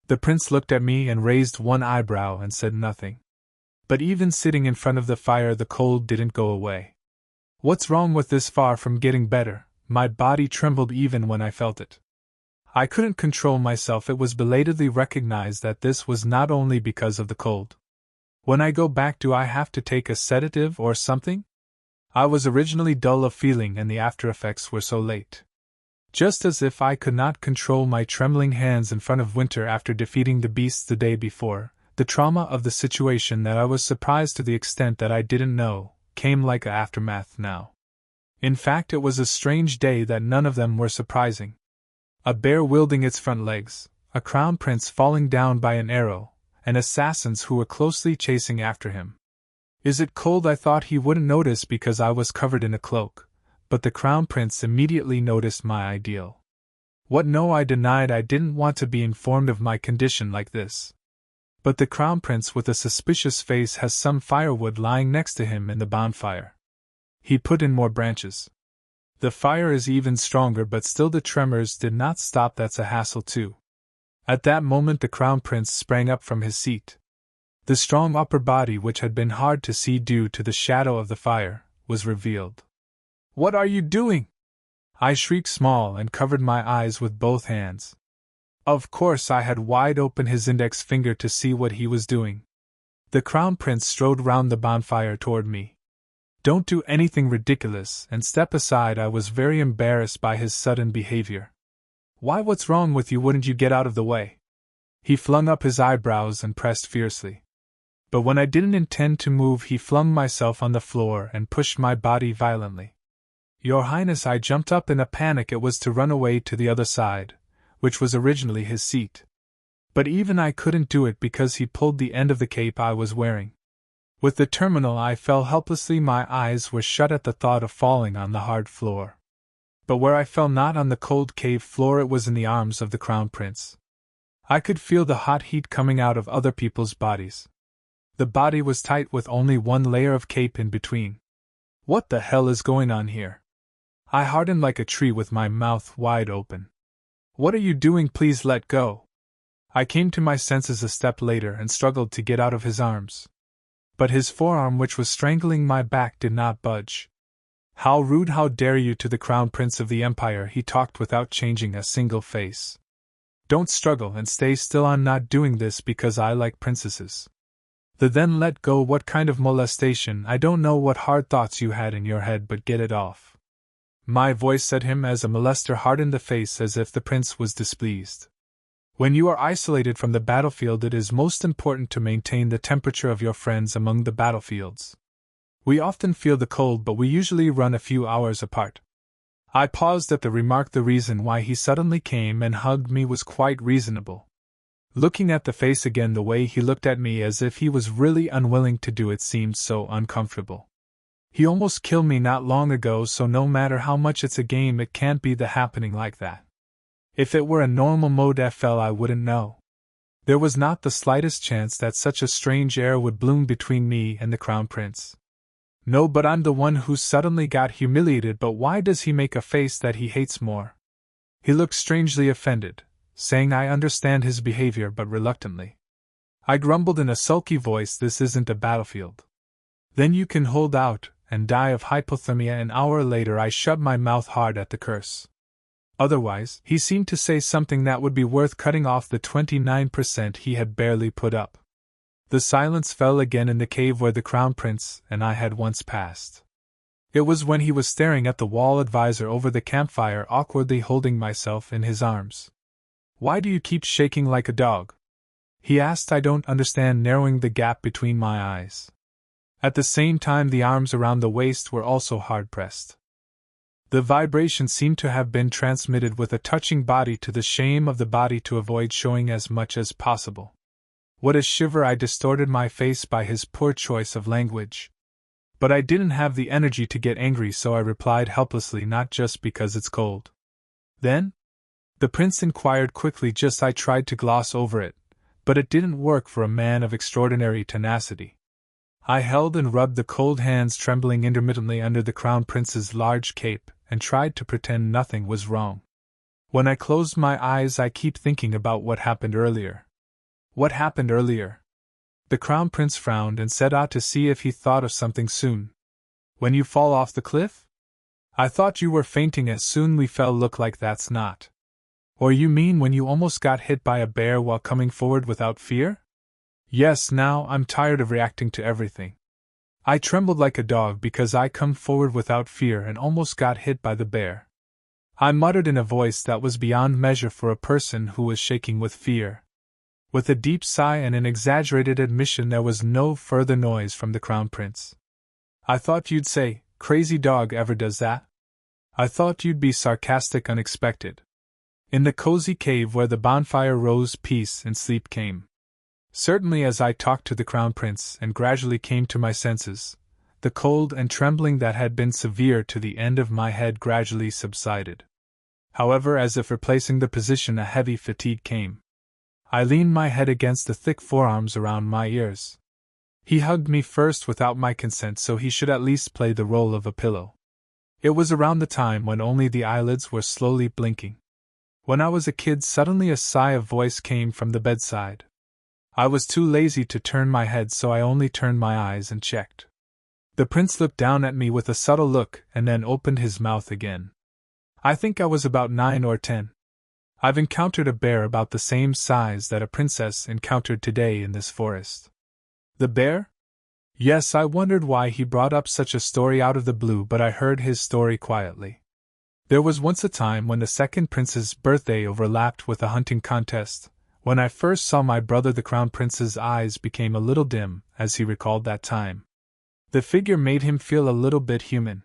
The prince looked at me and raised one eyebrow and said nothing. But even sitting in front of the fire, the cold didn't go away. What's wrong with this? Far from getting better, my body trembled even when I felt it. I couldn't control myself. It was belatedly recognized that this was not only because of the cold. When I go back, do I have to take a sedative or something? I was originally dull of feeling and the after effects were so late. Just as if I could not control my trembling hands in front of winter after defeating the beasts the day before, the trauma of the situation that I was surprised to the extent that I didn't know, came like a aftermath now. In fact, it was a strange day that none of them were surprising. A bear wielding its front legs, a crown prince falling down by an arrow, and assassins who were closely chasing after him. Is it cold? I thought he wouldn't notice because I was covered in a cloak, but the crown prince immediately noticed my ideal. What? No, I denied. I didn't want to be informed of my condition like this. But the crown prince with a suspicious face has some firewood lying next to him in the bonfire. He put in more branches. The fire is even stronger, but still the tremors did not stop. That's a hassle too. At that moment the crown prince sprang up from his seat. The strong upper body, which had been hard to see due to the shadow of the fire, was revealed. What are you doing? I shrieked small and covered my eyes with both hands. Of course I had wide open his index finger to see what he was doing. The crown prince strode round the bonfire toward me. Don't do anything ridiculous, and step aside. I was very embarrassed by his sudden behavior. Why, what's wrong with you? Wouldn't you get out of the way? He flung up his eyebrows and pressed fiercely. But when I didn't intend to move, he flung myself on the floor and pushed my body violently. Your Highness, I jumped up in a panic. It was to run away to the other side, which was originally his seat. But even I couldn't do it because he pulled the end of the cape I was wearing. With the terminal I fell helplessly. My eyes were shut at the thought of falling on the hard floor. But where I fell, not on the cold cave floor, it was in the arms of the crown prince. I could feel the hot heat coming out of other people's bodies. The body was tight with only one layer of cape in between. What the hell is going on here? I hardened like a tree with my mouth wide open. What are you doing? Please let go. I came to my senses a step later and struggled to get out of his arms. But his forearm, which was strangling my back, did not budge. How rude! How dare you! To the crown prince of the empire, he talked without changing a single face. Don't struggle and stay still. I'm not doing this because I like princesses. Then let go. What kind of molestation? I don't know what hard thoughts you had in your head, but get it off. My voice said him as a molester hardened the face as if the prince was displeased. When you are isolated from the battlefield, it is most important to maintain the temperature of your friends among the battlefields. We often feel the cold, but we usually run a few hours apart. I paused at the remark. The reason why he suddenly came and hugged me was quite reasonable. Looking at the face again, the way he looked at me as if he was really unwilling to do it seemed so uncomfortable. He almost killed me not long ago, so no matter how much it's a game, it can't be the happening like that. If it were a normal mode FL, I wouldn't know. There was not the slightest chance that such a strange air would bloom between me and the crown prince. No, but I'm the one who suddenly got humiliated. But why does he make a face that he hates more? He looked strangely offended, saying I understand his behavior, but reluctantly. I grumbled in a sulky voice, this isn't a battlefield. Then you can hold out and die of hypothermia. An hour later I shut my mouth hard at the curse. Otherwise, he seemed to say something that would be worth cutting off the 29% he had barely put up. The silence fell again in the cave where the crown prince and I had once passed. It was when he was staring at the wall advisor over the campfire, awkwardly holding myself in his arms. Why do you keep shaking like a dog? He asked. I don't understand, narrowing the gap between my eyes. At the same time, the arms around the waist were also hard pressed. The vibration seemed to have been transmitted with a touching body to the shame of the body to avoid showing as much as possible. What a shiver! I distorted my face by his poor choice of language. But I didn't have the energy to get angry, so I replied helplessly, not just because it's cold. Then? The prince inquired quickly. I tried to gloss over it, but it didn't work for a man of extraordinary tenacity. I held and rubbed the cold hands trembling intermittently under the crown prince's large cape, and tried to pretend nothing was wrong. When I closed my eyes, I keep thinking about what happened earlier. What happened earlier? The Crown Prince frowned and said to see if he thought of something soon. When you fall off the cliff? I thought you were fainting as soon we fell. Look like that's not. Or you mean when you almost got hit by a bear while coming forward without fear? Yes, now I'm tired of reacting to everything. I trembled like a dog because I come forward without fear and almost got hit by the bear. I muttered in a voice that was beyond measure for a person who was shaking with fear. With a deep sigh and an exaggerated admission, there was no further noise from the Crown Prince. I thought you'd say, "Crazy dog ever does that?" I thought you'd be sarcastic, unexpected. In the cozy cave where the bonfire rose, peace and sleep came. Certainly, as I talked to the Crown Prince and gradually came to my senses, the cold and trembling that had been severe to the end of my head gradually subsided. However, as if replacing the position, a heavy fatigue came. I leaned my head against the thick forearms around my ears. He hugged me first without my consent, so he should at least play the role of a pillow. It was around the time when only the eyelids were slowly blinking. When I was a kid, suddenly a sigh of voice came from the bedside. I was too lazy to turn my head, so I only turned my eyes and checked. The prince looked down at me with a subtle look and then opened his mouth again. I think I was about 9 or 10. I've encountered a bear about the same size that a princess encountered today in this forest. The bear? Yes, I wondered why he brought up such a story out of the blue, but I heard his story quietly. There was once a time when the second prince's birthday overlapped with a hunting contest. When I first saw my brother, the Crown Prince's eyes became a little dim as he recalled that time. The figure made him feel a little bit human.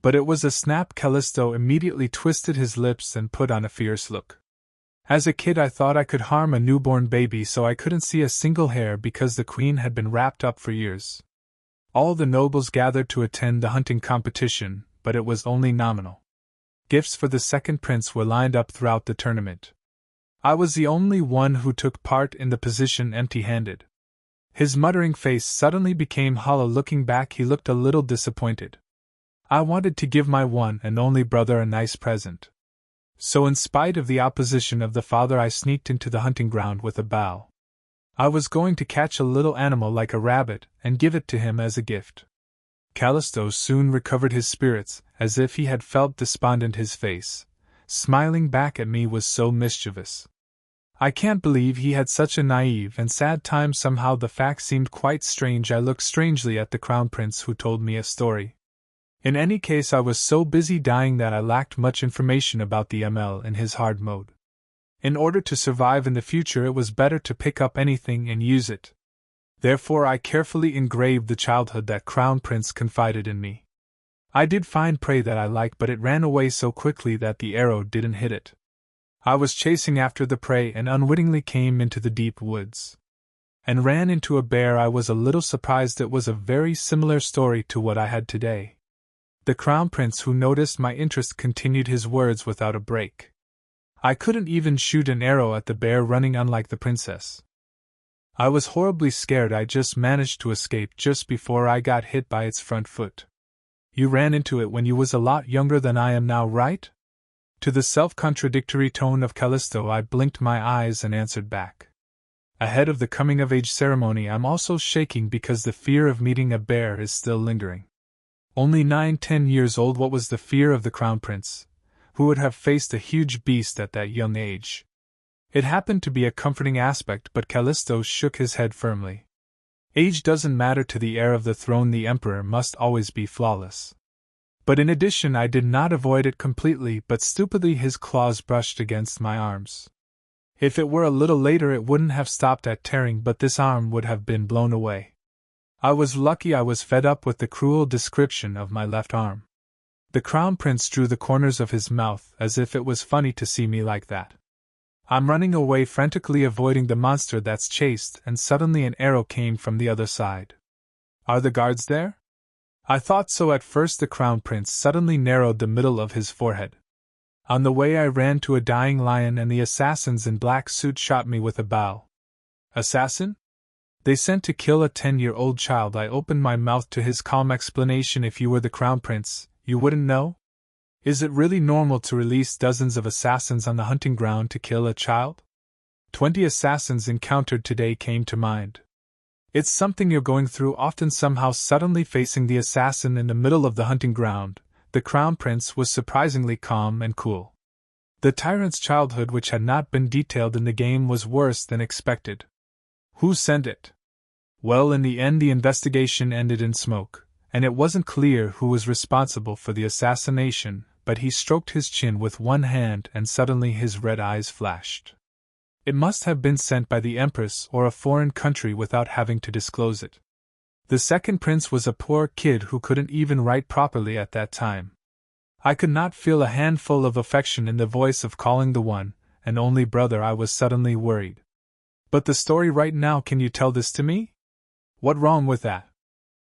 But it was a snap. Callisto immediately twisted his lips and put on a fierce look. As a kid, I thought I could harm a newborn baby, so I couldn't see a single hair because the queen had been wrapped up for years. All the nobles gathered to attend the hunting competition, but it was only nominal. Gifts for the second prince were lined up throughout the tournament. I was the only one who took part in the position empty-handed. His muttering face suddenly became hollow. Looking back, he looked a little disappointed. I wanted to give my one and only brother a nice present. So in spite of the opposition of the father, I sneaked into the hunting ground with a bow. I was going to catch a little animal like a rabbit and give it to him as a gift. Callisto soon recovered his spirits, as if he had felt despondent. His face, smiling back at me, was so mischievous. I can't believe he had such a naive and sad time. Somehow the fact seemed quite strange. I looked strangely at the Crown Prince, who told me a story. In any case, I was so busy dying that I lacked much information about the ML in his hard mode. In order to survive in the future, it was better to pick up anything and use it. Therefore, I carefully engraved the childhood that Crown Prince confided in me. I did find prey that I liked, but it ran away so quickly that the arrow didn't hit it. I was chasing after the prey and unwittingly came into the deep woods and ran into a bear. I was a little surprised. It was a very similar story to what I had today. The Crown Prince, who noticed my interest, continued his words without a break. I couldn't even shoot an arrow at the bear running, unlike the princess. I was horribly scared. I just managed to escape just before I got hit by its front foot. You ran into it when you was a lot younger than I am now, right? To the self-contradictory tone of Callisto, I blinked my eyes and answered back. Ahead of the coming-of-age ceremony, I'm also shaking because the fear of meeting a bear is still lingering. Only 9-10 years old, what was the fear of the Crown Prince, who would have faced a huge beast at that young age? It happened to be a comforting aspect, but Callisto shook his head firmly. Age doesn't matter to the heir of the throne. The emperor must always be flawless. But in addition, I did not avoid it completely, but stupidly his claws brushed against my arms. If it were a little later, it wouldn't have stopped at tearing, but this arm would have been blown away. I was lucky. I was fed up with the cruel description of my left arm. The Crown Prince drew the corners of his mouth as if it was funny to see me like that. I'm running away, frantically avoiding the monster that's chased, and suddenly an arrow came from the other side. Are the guards there? I thought so at first. The Crown Prince suddenly narrowed the middle of his forehead. On the way, I ran to a dying lion, and the assassins in black suit shot me with a bow. Assassin? They sent to kill a 10-year-old child. I opened my mouth to his calm explanation. If you were the Crown Prince, you wouldn't know? Is it really normal to release dozens of assassins on the hunting ground to kill a child? 20 assassins encountered today came to mind. It's something you're going through, often somehow suddenly facing the assassin in the middle of the hunting ground. The Crown Prince was surprisingly calm and cool. The tyrant's childhood, which had not been detailed in the game, was worse than expected. Who sent it? Well, in the end, the investigation ended in smoke, and it wasn't clear who was responsible for the assassination, but he stroked his chin with one hand and suddenly his red eyes flashed. It must have been sent by the Empress or a foreign country without having to disclose it. The second prince was a poor kid who couldn't even write properly at that time. I could not feel a handful of affection in the voice of calling the one and only brother. I was suddenly worried. But the story right now, can you tell this to me? What wrong with that?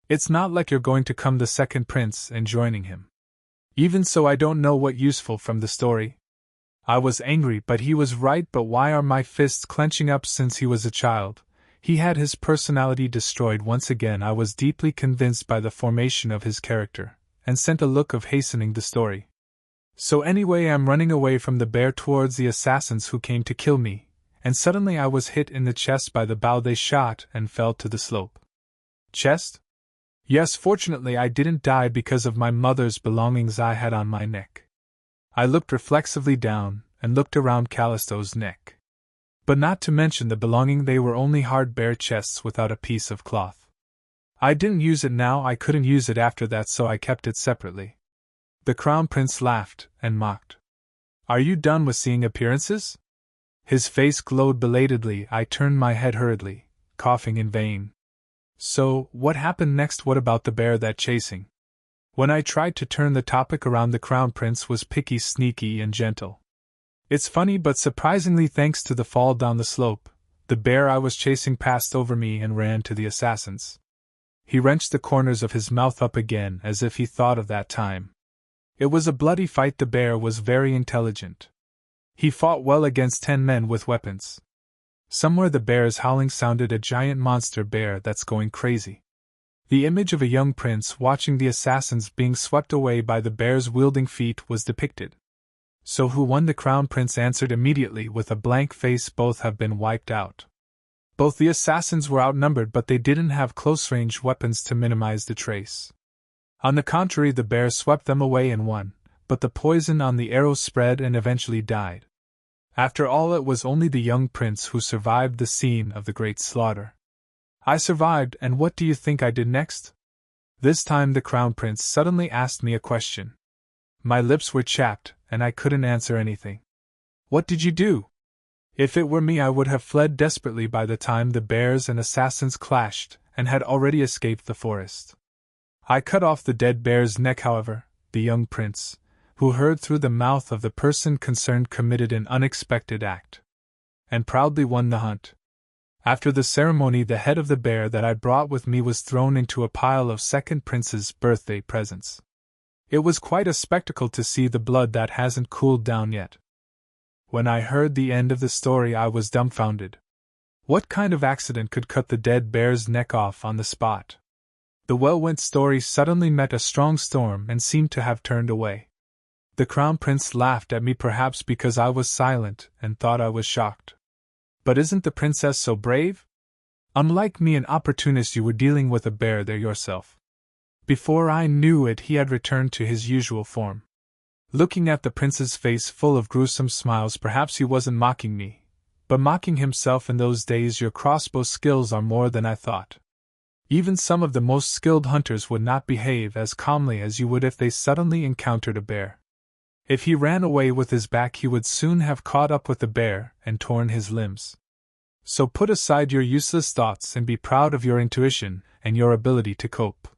It's not like you're going to come the second prince and joining him. Even so, I don't know what useful from the story. I was angry, but he was right. But why are my fists clenching up? Since he was a child, he had his personality destroyed once again. I was deeply convinced by the formation of his character, and sent a look of hastening the story. So anyway, I'm running away from the bear towards the assassins who came to kill me, and suddenly I was hit in the chest by the bow they shot and fell to the slope. Chest? Yes, fortunately I didn't die because of my mother's belongings I had on my neck. I looked reflexively down and looked around Callisto's neck. But not to mention the belonging, they were only hard bare chests without a piece of cloth. I didn't use it now, I couldn't use it after that, so I kept it separately. The Crown Prince laughed and mocked. Are you done with seeing appearances? His face glowed belatedly. I turned my head hurriedly, coughing in vain. So, what happened next? What about the bear that chasing? When I tried to turn the topic around, the Crown Prince was picky, sneaky, and gentle. It's funny, but surprisingly, thanks to the fall down the slope, the bear I was chasing passed over me and ran to the assassins. He wrenched the corners of his mouth up again as if he thought of that time. It was a bloody fight. The bear was very intelligent. He fought well against 10 men with weapons. Somewhere the bear's howling sounded a giant monster bear that's going crazy. The image of a young prince watching the assassins being swept away by the bear's wielding feet was depicted. So who won? The Crown Prince answered immediately with a blank face. Both have been wiped out. Both the assassins were outnumbered, but they didn't have close-range weapons to minimize the trace. On the contrary, the bear swept them away and won, but the poison on the arrows spread and eventually died. After all, it was only the young prince who survived the scene of the great slaughter. I survived, and what do you think I did next? This time the Crown Prince suddenly asked me a question. My lips were chapped, and I couldn't answer anything. What did you do? If it were me, I would have fled desperately by the time the bears and assassins clashed, and had already escaped the forest. I cut off the dead bear's neck. However, the young prince, who heard through the mouth of the person concerned, committed an unexpected act, and proudly won the hunt. After the ceremony, the head of the bear that I brought with me was thrown into a pile of second prince's birthday presents. It was quite a spectacle to see the blood that hasn't cooled down yet. When I heard the end of the story, I was dumbfounded. What kind of accident could cut the dead bear's neck off on the spot? The well-went story suddenly met a strong storm and seemed to have turned away. The Crown Prince laughed at me, perhaps because I was silent and thought I was shocked. But isn't the princess so brave? Unlike me, an opportunist, you were dealing with a bear there yourself. Before I knew it, he had returned to his usual form. Looking at the prince's face full of gruesome smiles, perhaps he wasn't mocking me, but mocking himself. In those days, your crossbow skills are more than I thought. Even some of the most skilled hunters would not behave as calmly as you would if they suddenly encountered a bear. If he ran away with his back, he would soon have caught up with the bear and torn his limbs. So put aside your useless thoughts and be proud of your intuition and your ability to cope.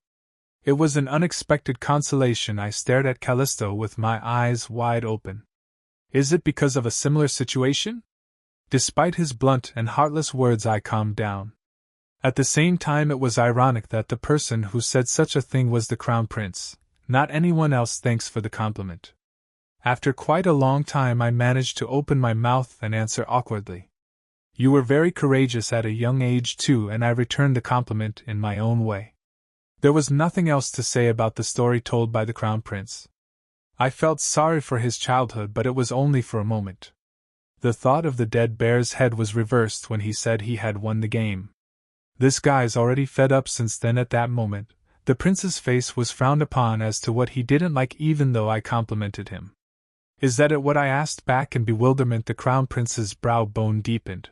It was an unexpected consolation. I stared at Callisto with my eyes wide open. Is it because of a similar situation? Despite his blunt and heartless words, I calmed down. At the same time, it was ironic that the person who said such a thing was the Crown Prince, not anyone else. Thanks for the compliment. After quite a long time, I managed to open my mouth and answer awkwardly. You were very courageous at a young age too, and I returned the compliment in my own way. There was nothing else to say about the story told by the Crown Prince. I felt sorry for his childhood, but it was only for a moment. The thought of the dead bear's head was reversed when he said he had won the game. This guy's already fed up since then. At that moment, the prince's face was frowned upon as to what he didn't like, even though I complimented him. Is that it? What I asked back in bewilderment. The crown prince's brow bone deepened.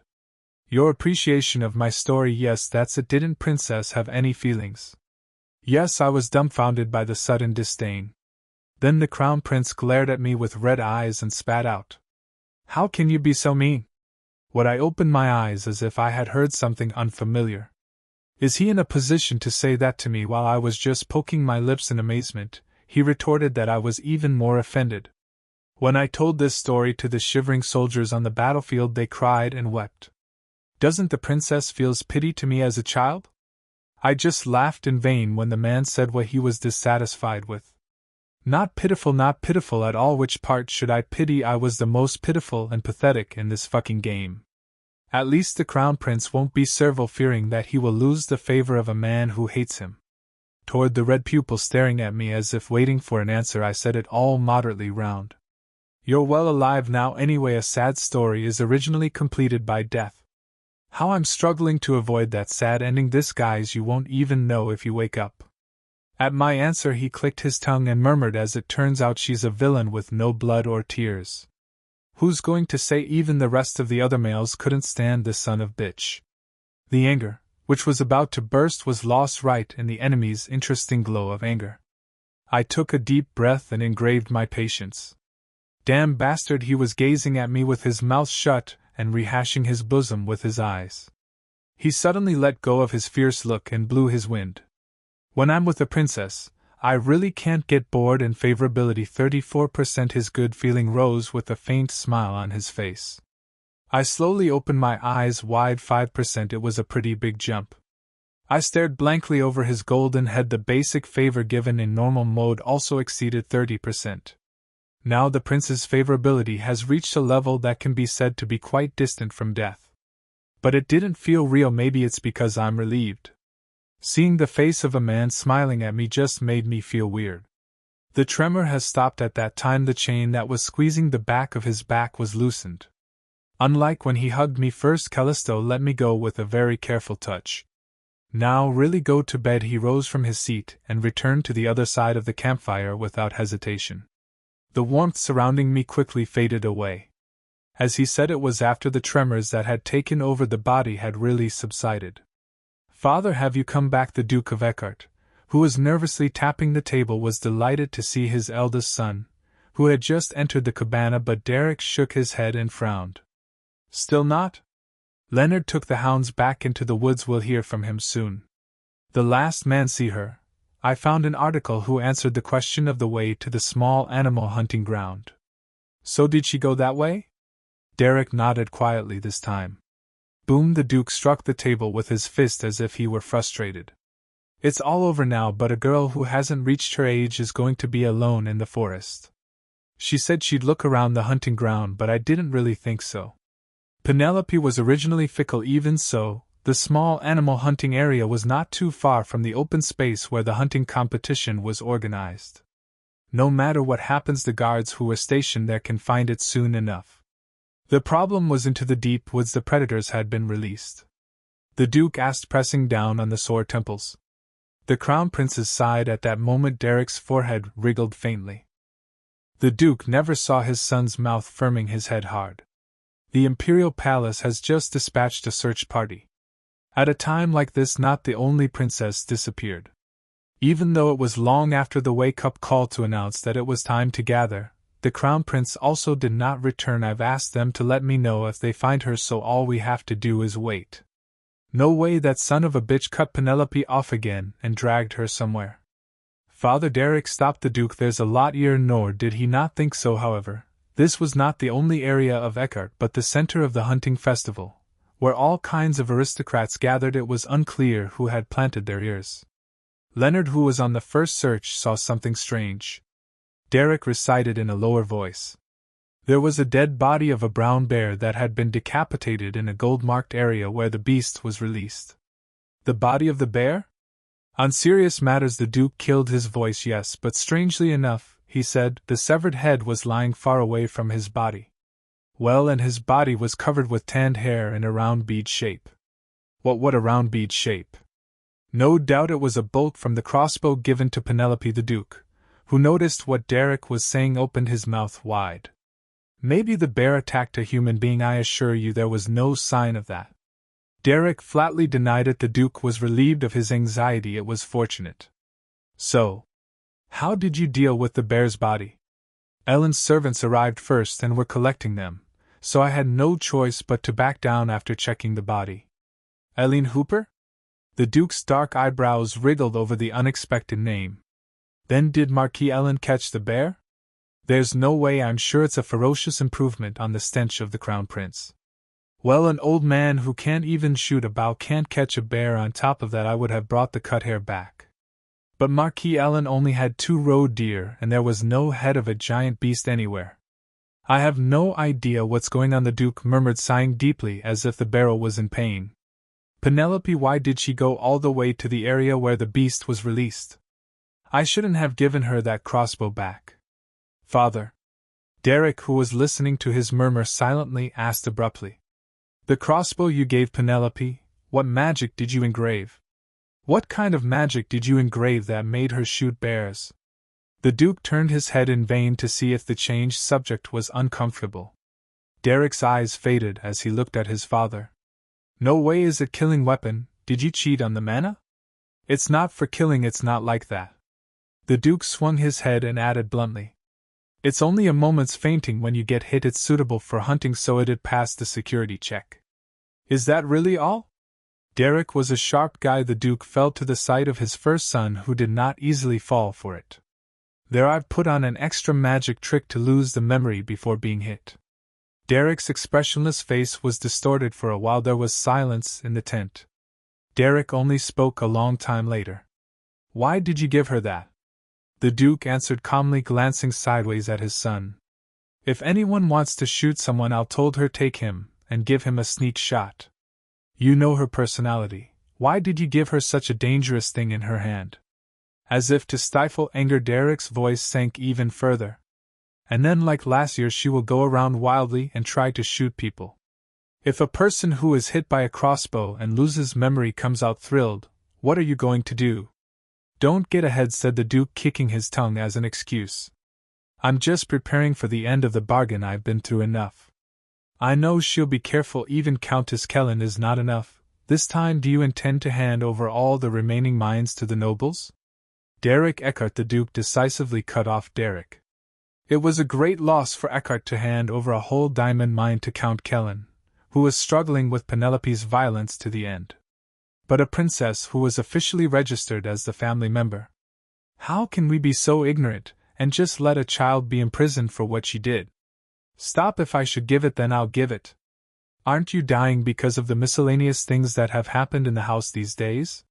Your appreciation of my story? Yes, that's it. Didn't princess have any feelings? Yes, I was dumbfounded by the sudden disdain. Then the crown prince glared at me with red eyes and spat out. How can you be so mean? Would I opened my eyes as if I had heard something unfamiliar. Is he in a position to say that to me while I was just poking my lips in amazement? He retorted that I was even more offended. When I told this story to the shivering soldiers on the battlefield, they cried and wept. Doesn't the princess feel pity to me as a child? I just laughed in vain when the man said what he was dissatisfied with. Not pitiful at all. Which part should I pity? I was the most pitiful and pathetic in this fucking game. At least the crown prince won't be servile, fearing that he will lose the favor of a man who hates him. Toward the red pupil staring at me as if waiting for an answer, I said it all moderately round. You're well alive now anyway. A sad story is originally completed by death. How I'm struggling to avoid that sad ending. This guys, you won't even know if you wake up. At my answer he clicked his tongue and murmured, as it turns out she's a villain with no blood or tears. Who's going to say? Even the rest of the other males couldn't stand this son of bitch. The anger, which was about to burst, was lost right in the enemy's interesting glow of anger. I took a deep breath and engraved my patience. Damn bastard, he was gazing at me with his mouth shut and rehashing his bosom with his eyes. He suddenly let go of his fierce look and blew his wind. When I'm with a princess, I really can't get bored. And favorability 34%. His good feeling rose with a faint smile on his face. I slowly opened my eyes wide. 5%. It was a pretty big jump. I stared blankly over his golden head. The basic favor given in normal mode also exceeded 30%. Now the prince's favorability has reached a level that can be said to be quite distant from death. But it didn't feel real. Maybe it's because I'm relieved. Seeing the face of a man smiling at me just made me feel weird. The tremor has stopped. At that time the chain that was squeezing the back of his back was loosened. Unlike when he hugged me first, Callisto let me go with a very careful touch. Now really go to bed. He rose from his seat and returned to the other side of the campfire without hesitation. The warmth surrounding me quickly faded away. As he said, it was after the tremors that had taken over the body had really subsided. Father, have you come back? The Duke of Eckhart, who was nervously tapping the table, was delighted to see his eldest son, who had just entered the cabana, but Derek shook his head and frowned. Still not? Leonard took the hounds back into the woods. We'll hear from him soon. The last man see her? I found an article who answered the question of the way to the small animal hunting ground. So did she go that way? Derek nodded quietly this time. Boom! The Duke struck the table with his fist as if he were frustrated. It's all over now, but a girl who hasn't reached her age is going to be alone in the forest. She said she'd look around the hunting ground, but I didn't really think so. Penelope was originally fickle. Even so, the small animal hunting area was not too far from the open space where the hunting competition was organized. No matter what happens, the guards who were stationed there can find it soon enough. The problem was into the deep woods. The predators had been released. The Duke asked, pressing down on the sore temples. The Crown Prince's sighed. At that moment Derek's forehead wriggled faintly. The Duke never saw his son's mouth firming his head hard. The Imperial Palace has just dispatched a search party. At a time like this, not the only princess disappeared. Even though it was long after the wake-up call to announce that it was time to gather, the Crown Prince also did not return. I've asked them to let me know if they find her, so all we have to do is wait. No way that son of a bitch cut Penelope off again and dragged her somewhere. Father Derek stopped the Duke. There's a lot here, nor did he not think so. However, this was not the only area of Eckhart but the center of the hunting festival, where all kinds of aristocrats gathered. It was unclear who had planted their ears. Leonard, who was on the first search, saw something strange. Derek recited in a lower voice. There was a dead body of a brown bear that had been decapitated in a gold-marked area where the beast was released. The body of the bear? On serious matters, the Duke killed his voice. Yes, but strangely enough, he said. The severed head was lying far away from his body. Well, and his body was covered with tanned hair in a round bead shape. What a round bead shape! No doubt it was a bolt from the crossbow given to Penelope. The Duke, who noticed what Derek was saying, opened his mouth wide. Maybe the bear attacked a human being. I assure you there was no sign of that. Derek flatly denied it. The Duke was relieved of his anxiety. It was fortunate. So, how did you deal with the bear's body? Ellen's servants arrived first and were collecting them, so I had no choice but to back down after checking the body. Eileen Hooper? The Duke's dark eyebrows wriggled over the unexpected name. Then did Marquis Ellen catch the bear? There's no way. I'm sure it's a ferocious improvement on the stench of the Crown Prince. Well, an old man who can't even shoot a bow can't catch a bear. On top of that, I would have brought the cut hair back. But Marquis Ellen only had 2 roe deer, and there was no head of a giant beast anywhere. I have no idea what's going on, the Duke murmured, sighing deeply as if the barrel was in pain. Penelope, why did she go all the way to the area where the beast was released? I shouldn't have given her that crossbow back. Father. Derek, who was listening to his murmur silently, asked abruptly. The crossbow you gave Penelope, what magic did you engrave? What kind of magic did you engrave that made her shoot bears? The Duke turned his head in vain to see if the changed subject was uncomfortable. Derek's eyes faded as he looked at his father. No way is it killing weapon. Did you cheat on the mana? It's not for killing, it's not like that. The Duke swung his head and added bluntly. It's only a moment's fainting when you get hit. It's suitable for hunting, so it'd pass the security check. Is that really all? Derek was a sharp guy. The Duke fell to the sight of his first son, who did not easily fall for it. There, I've put on an extra magic trick to lose the memory before being hit. Derek's expressionless face was distorted for a while. There was silence in the tent. Derek only spoke a long time later. Why did you give her that? The Duke answered calmly, glancing sideways at his son. If anyone wants to shoot someone, I'll told her take him, and give him a sneak shot. You know her personality. Why did you give her such a dangerous thing in her hand? As if to stifle anger, Derek's voice sank even further. And then, like last year, she will go around wildly and try to shoot people. If a person who is hit by a crossbow and loses memory comes out thrilled, what are you going to do? Don't get ahead, said the Duke, kicking his tongue as an excuse. I'm just preparing for the end of the bargain. I've been through enough. I know she'll be careful. Even Countess Kellen is not enough. This time, do you intend to hand over all the remaining mines to the nobles? Derek Eckhart. The Duke decisively cut off Derek. It was a great loss for Eckhart to hand over a whole diamond mine to Count Kellen, who was struggling with Penelope's violence to the end. But a princess who was officially registered as the family member. How can we be so ignorant, and just let a child be imprisoned for what she did? Stop. If I should give it, then I'll give it. Aren't you dying because of the miscellaneous things that have happened in the house these days?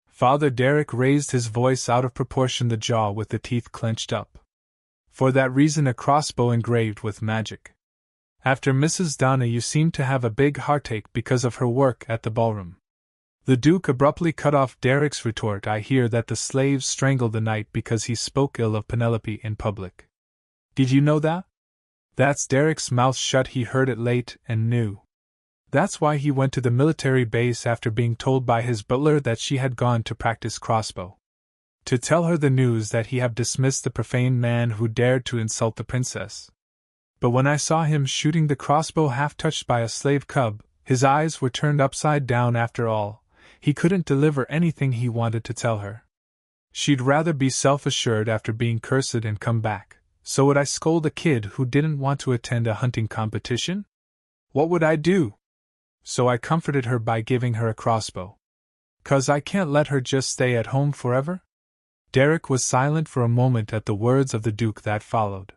Father. Derek raised his voice out of proportion, the jaw with the teeth clenched up. For that reason, a crossbow engraved with magic. After Mrs. Donna, you seem to have a big heartache because of her work at the ballroom. The Duke abruptly cut off Derek's retort. I hear that the slaves strangled the knight because he spoke ill of Penelope in public. Did you know that? That's Derek's mouth shut. He heard it late and knew. That's why he went to the military base after being told by his butler that she had gone to practice crossbow. To tell her the news that he had dismissed the profane man who dared to insult the princess. But when I saw him shooting the crossbow half touched by a slave cub, his eyes were turned upside down. After all, he couldn't deliver anything he wanted to tell her. She'd rather be self-assured after being cursed and come back. So would I scold a kid who didn't want to attend a hunting competition? What would I do? So I comforted her by giving her a crossbow. 'Cause I can't let her just stay at home forever? Derek was silent for a moment at the words of the Duke that followed.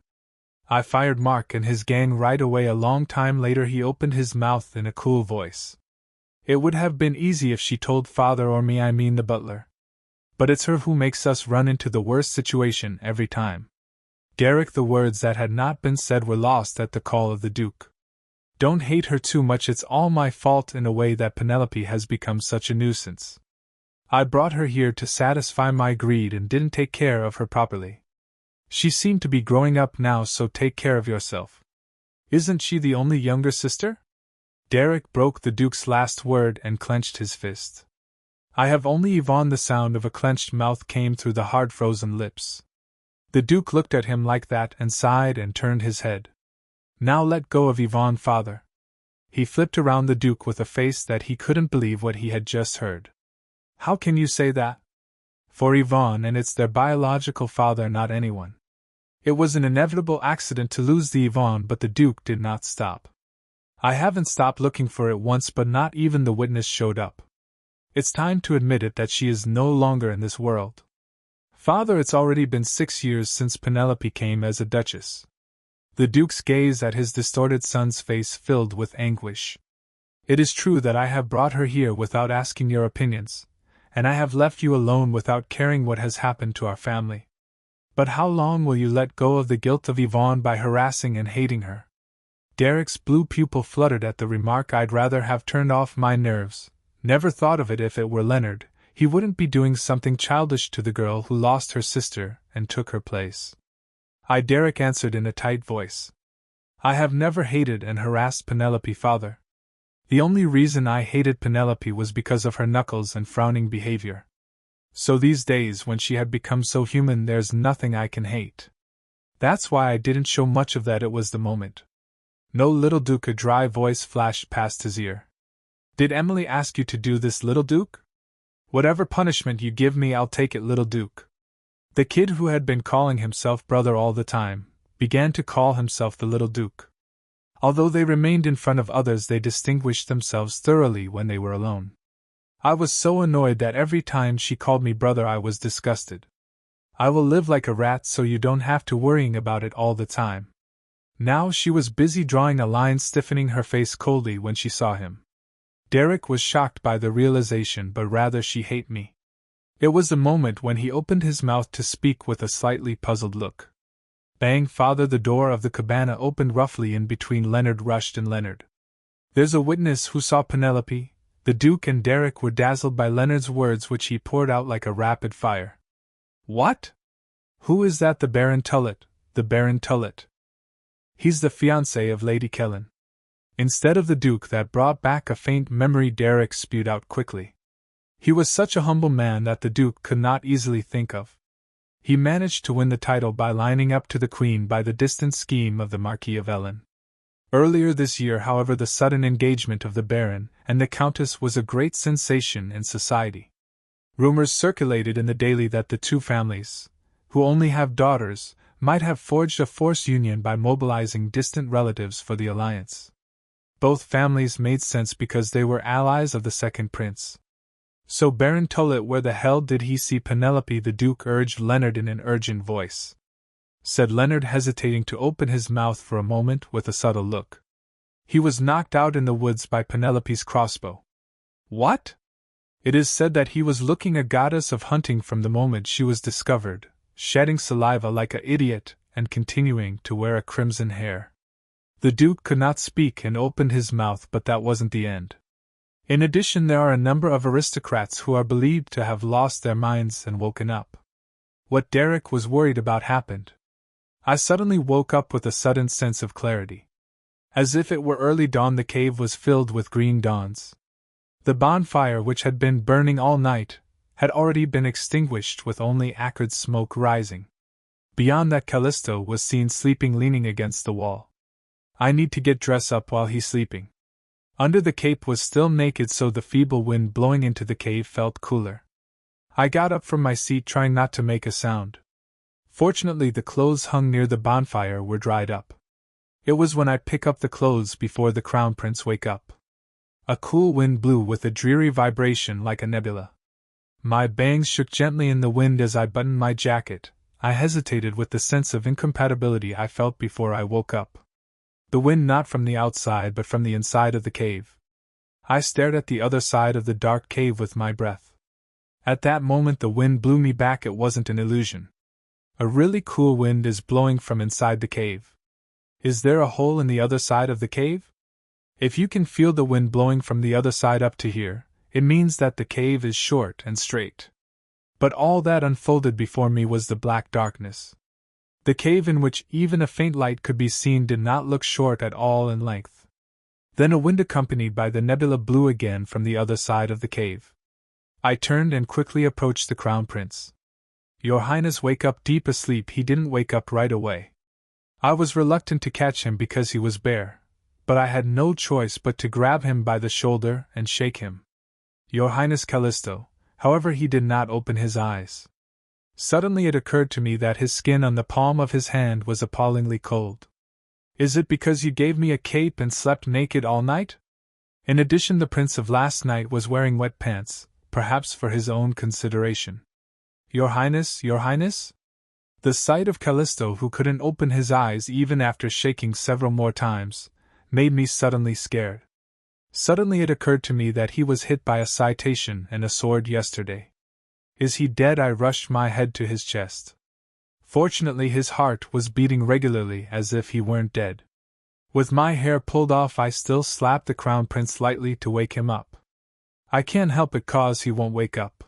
I fired Mark and his gang right away. A long time later, he opened his mouth in a cool voice. It would have been easy if she told Father or me, I mean the butler. But it's her who makes us run into the worst situation every time. Derek, the words that had not been said were lost at the call of the Duke. Don't hate her too much. It's all my fault in a way that Penelope has become such a nuisance. I brought her here to satisfy my greed and didn't take care of her properly. She seemed to be growing up now, so take care of yourself. Isn't she the only younger sister? Derek broke the Duke's last word and clenched his fist. I have only Yvonne. The sound of a clenched mouth came through the hard frozen lips. The Duke looked at him like that and sighed and turned his head. Now let go of Yvonne, father. He flipped around the Duke with a face that he couldn't believe what he had just heard. How can you say that? For Yvonne, and it's their biological father, not anyone. It was an inevitable accident to lose the Yvonne, but the Duke did not stop. I haven't stopped looking for it once, but not even the witness showed up. It's time to admit it that she is no longer in this world. Father, it's already been 6 years since Penelope came as a duchess. The Duke's gaze at his distorted son's face filled with anguish. It is true that I have brought her here without asking your opinions, and I have left you alone without caring what has happened to our family. But how long will you let go of the guilt of Yvonne by harassing and hating her? Derek's blue pupil fluttered at the remark. I'd rather have turned off my nerves. Never thought of it. If it were Leonard, he wouldn't be doing something childish to the girl who lost her sister and took her place. Derek answered in a tight voice. I have never hated and harassed Penelope, father. The only reason I hated Penelope was because of her knuckles and frowning behavior. So these days, when she had become so human, there's nothing I can hate. That's why I didn't show much of that. It was the moment. No, little Duke, a dry voice flashed past his ear. Did Emily ask you to do this, little Duke? Whatever punishment you give me, I'll take it, little Duke. The kid, who had been calling himself brother all the time, began to call himself the little Duke. Although they remained in front of others, they distinguished themselves thoroughly when they were alone. I was so annoyed that every time she called me brother I was disgusted. I will live like a rat so you don't have to worrying about it all the time. Now she was busy drawing a line, stiffening her face coldly when she saw him. Derek was shocked by the realization, but rather she hate me. It was a moment when he opened his mouth to speak with a slightly puzzled look. Bang, father! The door of the cabana opened roughly. In between Leonard rushed and Leonard. There's a witness who saw Penelope. The Duke and Derek were dazzled by Leonard's words, which he poured out like a rapid fire. What? Who is that? The Baron Tullet. The Baron Tullet. He's the fiancé of Lady Kellen. Instead of the Duke, that brought back a faint memory. Derek spewed out quickly. He was such a humble man that the Duke could not easily think of. He managed to win the title by lining up to the Queen by the distant scheme of the Marquis of Ellen. Earlier this year, however, the sudden engagement of the Baron and the Countess was a great sensation in society. Rumors circulated in the daily that the two families, who only have daughters, might have forged a forced union by mobilizing distant relatives for the alliance. Both families made sense because they were allies of the second prince. So Baron Tullet, where the hell did he see Penelope? The Duke urged Leonard in an urgent voice. Said Leonard, hesitating to open his mouth for a moment with a subtle look. He was knocked out in the woods by Penelope's crossbow. What? It is said that he was looking a goddess of hunting from the moment she was discovered, shedding saliva like an idiot, and continuing to wear a crimson hair. The Duke could not speak and opened his mouth, but that wasn't the end. In addition, there are a number of aristocrats who are believed to have lost their minds and woken up. What Derek was worried about happened. I suddenly woke up with a sudden sense of clarity. As if it were early dawn, the cave was filled with green dawns. The bonfire, which had been burning all night, had already been extinguished with only acrid smoke rising. Beyond that, Callisto was seen sleeping, leaning against the wall. I need to get dressed up while he's sleeping. Under the cape was still naked, so the feeble wind blowing into the cave felt cooler. I got up from my seat, trying not to make a sound. Fortunately, the clothes hung near the bonfire were dried up. It was when I pick up the clothes before the Crown Prince wake up. A cool wind blew with a dreary vibration like a nebula. My bangs shook gently in the wind as I buttoned my jacket. I hesitated with the sense of incompatibility I felt before I woke up. The wind not from the outside but from the inside of the cave. I stared at the other side of the dark cave with my breath. At that moment the wind blew me back. It wasn't an illusion. A really cool wind is blowing from inside the cave. Is there a hole in the other side of the cave? If you can feel the wind blowing from the other side up to here, it means that the cave is short and straight. But all that unfolded before me was the black darkness. The cave in which even a faint light could be seen did not look short at all in length. Then a wind accompanied by the nebula blew again from the other side of the cave. I turned and quickly approached the Crown Prince. "Your Highness, wake up." Deep asleep, he didn't wake up right away. I was reluctant to catch him because he was bare, but I had no choice but to grab him by the shoulder and shake him. "Your Highness Callisto." However, he did not open his eyes. Suddenly it occurred to me that his skin on the palm of his hand was appallingly cold. "Is it because you gave me a cape and slept naked all night?" In addition, the prince of last night was wearing wet pants, perhaps for his own consideration. "Your Highness, Your Highness?" The sight of Callisto, who couldn't open his eyes even after shaking several more times, made me suddenly scared. Suddenly it occurred to me that he was hit by a citation and a sword yesterday. "Is he dead?" I rushed my head to his chest. Fortunately, his heart was beating regularly as if he weren't dead. With my hair pulled off, I still slapped the Crown Prince lightly to wake him up. "I can't help it, cause he won't wake up."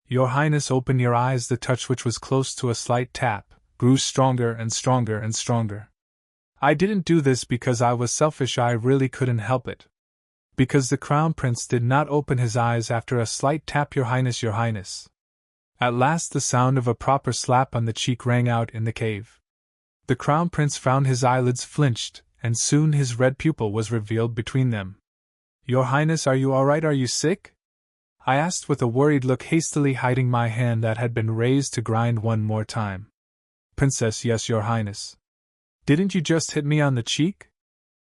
"Your Highness, open your eyes." The touch, which was close to a slight tap, grew stronger and stronger and stronger. I didn't do this because I was selfish, I really couldn't help it. Because the Crown Prince did not open his eyes after a slight tap. "Your Highness, Your Highness." At last the sound of a proper slap on the cheek rang out in the cave. The Crown Prince frowned, his eyelids flinched, and soon his red pupil was revealed between them. "Your Highness, are you all right? Are you sick?" I asked with a worried look, hastily hiding my hand that had been raised to grind one more time. "Princess, yes, Your Highness." "Didn't you just hit me on the cheek?"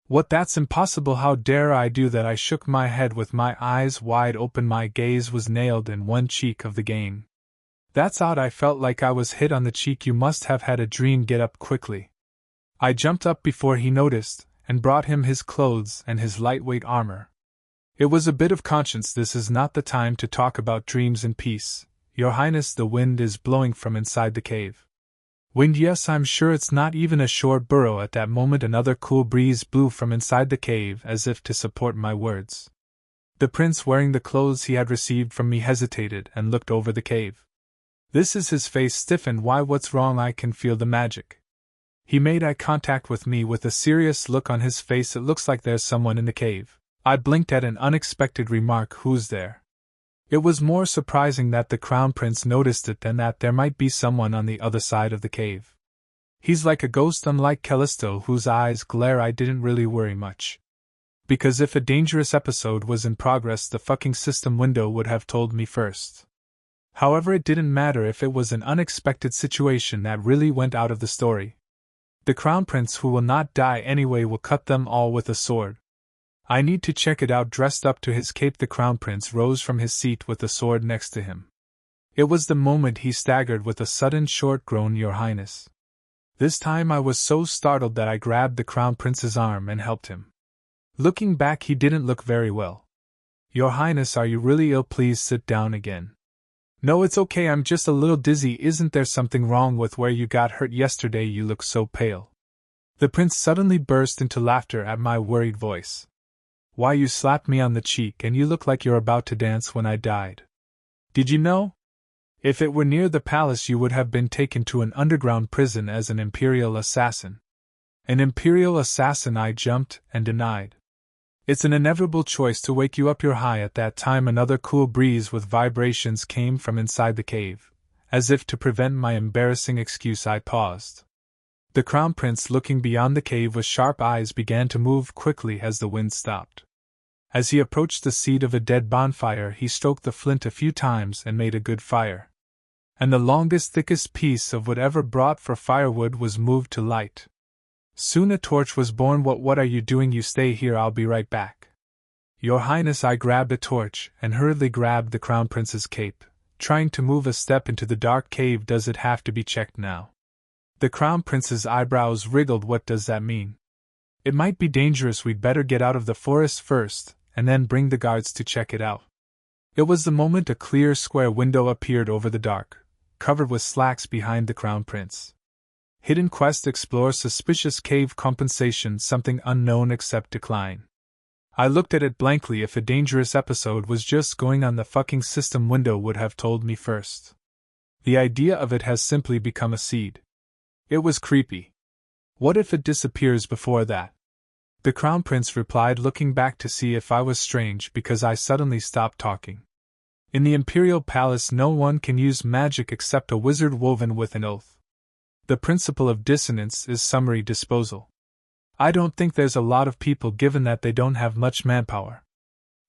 "What, that's impossible. How dare I do that?" I shook my head with my eyes wide open. My gaze was nailed in one cheek of the game. "That's odd. I felt like I was hit on the cheek. You must have had a dream. Get up quickly." I jumped up before he noticed, and brought him his clothes and his lightweight armor. It was a bit of conscience. "This is not the time to talk about dreams in peace, Your Highness. The wind is blowing from inside the cave." "Wind? Yes, I'm sure it's not even a short burrow." At that moment another cool breeze blew from inside the cave as if to support my words. The prince, wearing the clothes he had received from me, hesitated and looked over the cave. This is his face stiffened. "Why, what's wrong?" "I can feel the magic." He made eye contact with me with a serious look on his face. "It looks like there's someone in the cave." I blinked at an unexpected remark. "Who's there?" It was more surprising that the Crown Prince noticed it than that there might be someone on the other side of the cave. "He's like a ghost, unlike Callisto, whose eyes glare." I didn't really worry much. Because if a dangerous episode was in progress, the fucking system window would have told me first. However, it didn't matter if it was an unexpected situation that really went out of the story. The Crown Prince, who will not die anyway, will cut them all with a sword. I need to check it out. Dressed up to his cape, the Crown Prince rose from his seat with the sword next to him. It was the moment he staggered with a sudden short groan. "Your Highness." This time I was so startled that I grabbed the Crown Prince's arm and helped him. Looking back, he didn't look very well. "Your Highness, are you really ill? Please sit down again." "No, it's okay. I'm just a little dizzy." "Isn't there something wrong with where you got hurt yesterday? You look so pale." The prince suddenly burst into laughter at my worried voice. "Why, you slapped me on the cheek and you look like you're about to dance when I died. Did you know? If it were near the palace, you would have been taken to an underground prison as an imperial assassin." "An imperial assassin?" I jumped and denied. "It's an inevitable choice to wake you up, Your High." At that time another cool breeze with vibrations came from inside the cave. As if to prevent my embarrassing excuse, I paused. The Crown Prince, looking beyond the cave with sharp eyes, began to move quickly as the wind stopped. As he approached the seat of a dead bonfire, he stroked the flint a few times and made a good fire. And the longest, thickest piece of whatever brought for firewood was moved to light. Soon a torch was born. What are you doing? You stay here, I'll be right back." "Your Highness." I grabbed a torch and hurriedly grabbed the Crown Prince's cape, trying to move a step into the dark cave. "Does it have to be checked now?" The Crown Prince's eyebrows wriggled. "What does that mean?" "It might be dangerous. We'd better get out of the forest first, and then bring the guards to check it out." It was the moment a clear square window appeared over the dark, covered with slacks behind the Crown Prince. "Hidden quest, explore suspicious cave, compensation something unknown, accept, decline." I looked at it blankly. If a dangerous episode was just going on, the fucking system window would have told me first. The idea of it has simply become a seed. It was creepy. What if it disappears before that? The Crown Prince replied, looking back to see if I was strange because I suddenly stopped talking. In the Imperial Palace no one can use magic except a wizard woven with an oath. The principle of dissonance is summary disposal. I don't think there's a lot of people given that they don't have much manpower.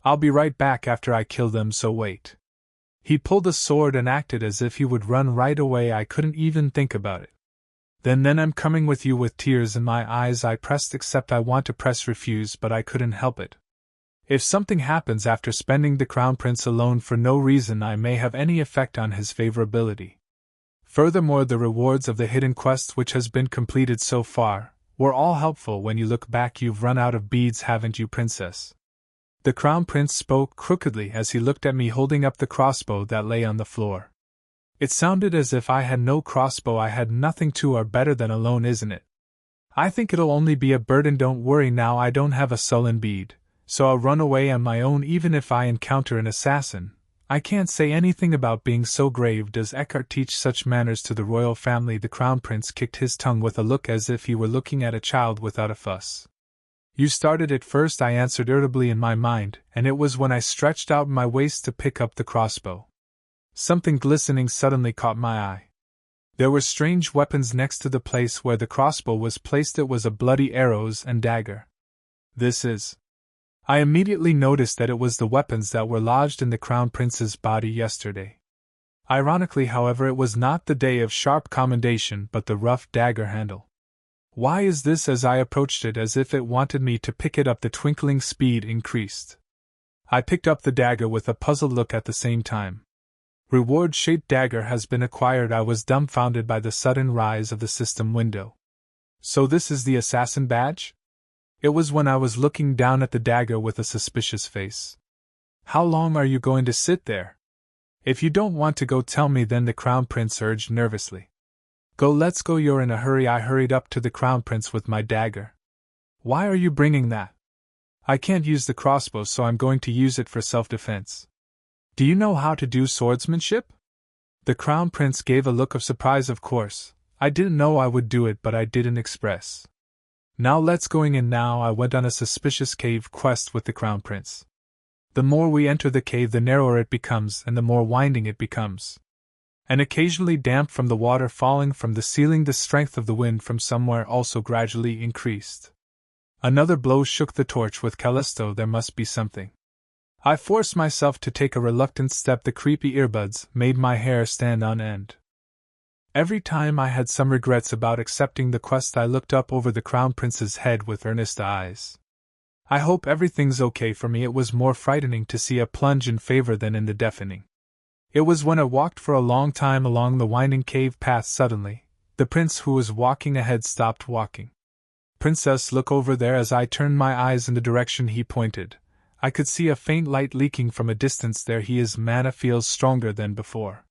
I'll be right back after I kill them, so wait. He pulled a sword and acted as if he would run right away. I couldn't even think about it. Then I'm coming with you. With tears in my eyes I pressed accept. I want to press refuse, but I couldn't help it. If something happens after spending the Crown Prince alone for no reason, I may have any effect on his favorability. Furthermore, the rewards of the hidden quest which has been completed so far were all helpful. When you look back, you've run out of beads, haven't you, princess? The Crown Prince spoke crookedly as he looked at me, holding up the crossbow that lay on the floor. It sounded as if I had no crossbow. I had nothing. Two are better than alone, isn't it? I think it'll only be a burden. Don't worry now, I don't have a sullen bead, so I'll run away on my own even if I encounter an assassin. I can't say anything about being so grave. Does Eckhart teach such manners to the royal family? The Crown Prince kicked his tongue with a look as if he were looking at a child without a fuss. You started it first, I answered irritably in my mind, and it was when I stretched out my waist to pick up the crossbow. Something glistening suddenly caught my eye. There were strange weapons next to the place where the crossbow was placed. It was a bloody arrows and dagger. This is... I immediately noticed that it was the weapons that were lodged in the Crown Prince's body yesterday. Ironically, however, it was not the day of sharp commendation, but the rough dagger handle. Why is this? As I approached it, as if it wanted me to pick it up, the twinkling speed increased. I picked up the dagger with a puzzled look at the same time. Reward-shaped dagger has been acquired. I was dumbfounded by the sudden rise of the system window. So this is the assassin badge? It was when I was looking down at the dagger with a suspicious face. How long are you going to sit there? If you don't want to go, tell me then, the Crown Prince urged nervously. Go, let's go. You're in a hurry. I hurried up to the Crown Prince with my dagger. Why are you bringing that? I can't use the crossbow, so I'm going to use it for self-defense. Do you know how to do swordsmanship? The Crown Prince gave a look of surprise. Of course, I didn't know I would do it, but I didn't express. Now let's going in now. I went on a suspicious cave quest with the Crown Prince. The more we enter the cave, the narrower it becomes, and the more winding it becomes. And occasionally damp from the water falling from the ceiling. The strength of the wind from somewhere also gradually increased. Another blow shook the torch. With Callisto there must be something. I forced myself to take a reluctant step. The creepy earbuds made my hair stand on end. Every time I had some regrets about accepting the quest, I looked up over the Crown Prince's head with earnest eyes. I hope everything's okay for me. It was more frightening to see a plunge in favor than in the deafening. It was when I walked for a long time along the winding cave path. Suddenly, the prince who was walking ahead stopped walking. Princess, look over there. As I turned my eyes in the direction he pointed, I could see a faint light leaking from a distance. There he is. Mana feels stronger than before.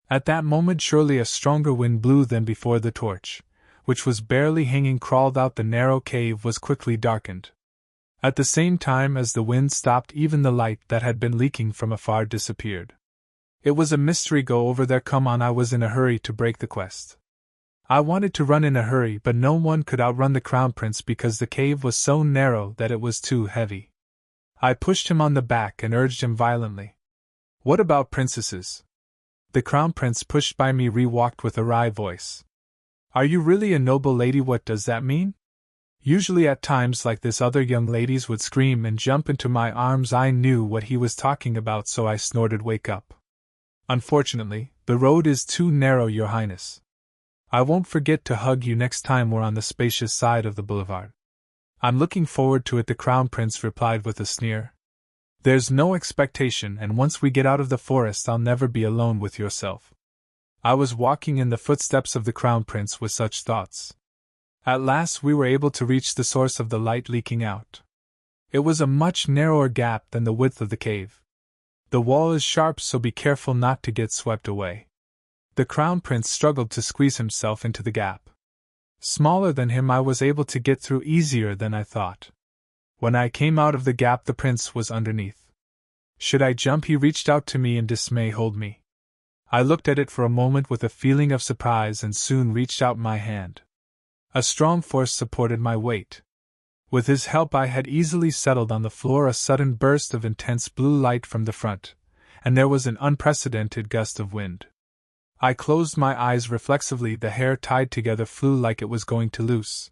At that moment, surely a stronger wind blew than before. The torch, which was barely hanging, crawled out. The narrow cave was quickly darkened. At the same time as the wind stopped, even the light that had been leaking from afar disappeared. It was a mystery. Go over there, come on. I was in a hurry to break the quest. I wanted to run in a hurry, but no one could outrun the Crown Prince because the cave was so narrow that it was too heavy. I pushed him on the back and urged him violently. What about princesses? The Crown Prince pushed by me, re-walked with a wry voice. Are you really a noble lady? What does that mean? Usually at times like this other young ladies would scream and jump into my arms. I knew what he was talking about, so I snorted, wake up. Unfortunately, the road is too narrow, Your Highness. I won't forget to hug you next time we're on the spacious side of the boulevard. I'm looking forward to it, the Crown Prince replied with a sneer. There's no expectation, and once we get out of the forest I'll never be alone with yourself. I was walking in the footsteps of the Crown Prince with such thoughts. At last we were able to reach the source of the light leaking out. It was a much narrower gap than the width of the cave. The wall is sharp, so be careful not to get swept away. The Crown Prince struggled to squeeze himself into the gap. Smaller than him, I was able to get through easier than I thought. When I came out of the gap, the prince was underneath. Should I jump? He reached out to me in dismay. Hold me. I looked at it for a moment with a feeling of surprise and soon reached out my hand. A strong force supported my weight. With his help I had easily settled on the floor. A sudden burst of intense blue light from the front, and there was an unprecedented gust of wind. I closed my eyes reflexively. The hair tied together flew like it was going to loose.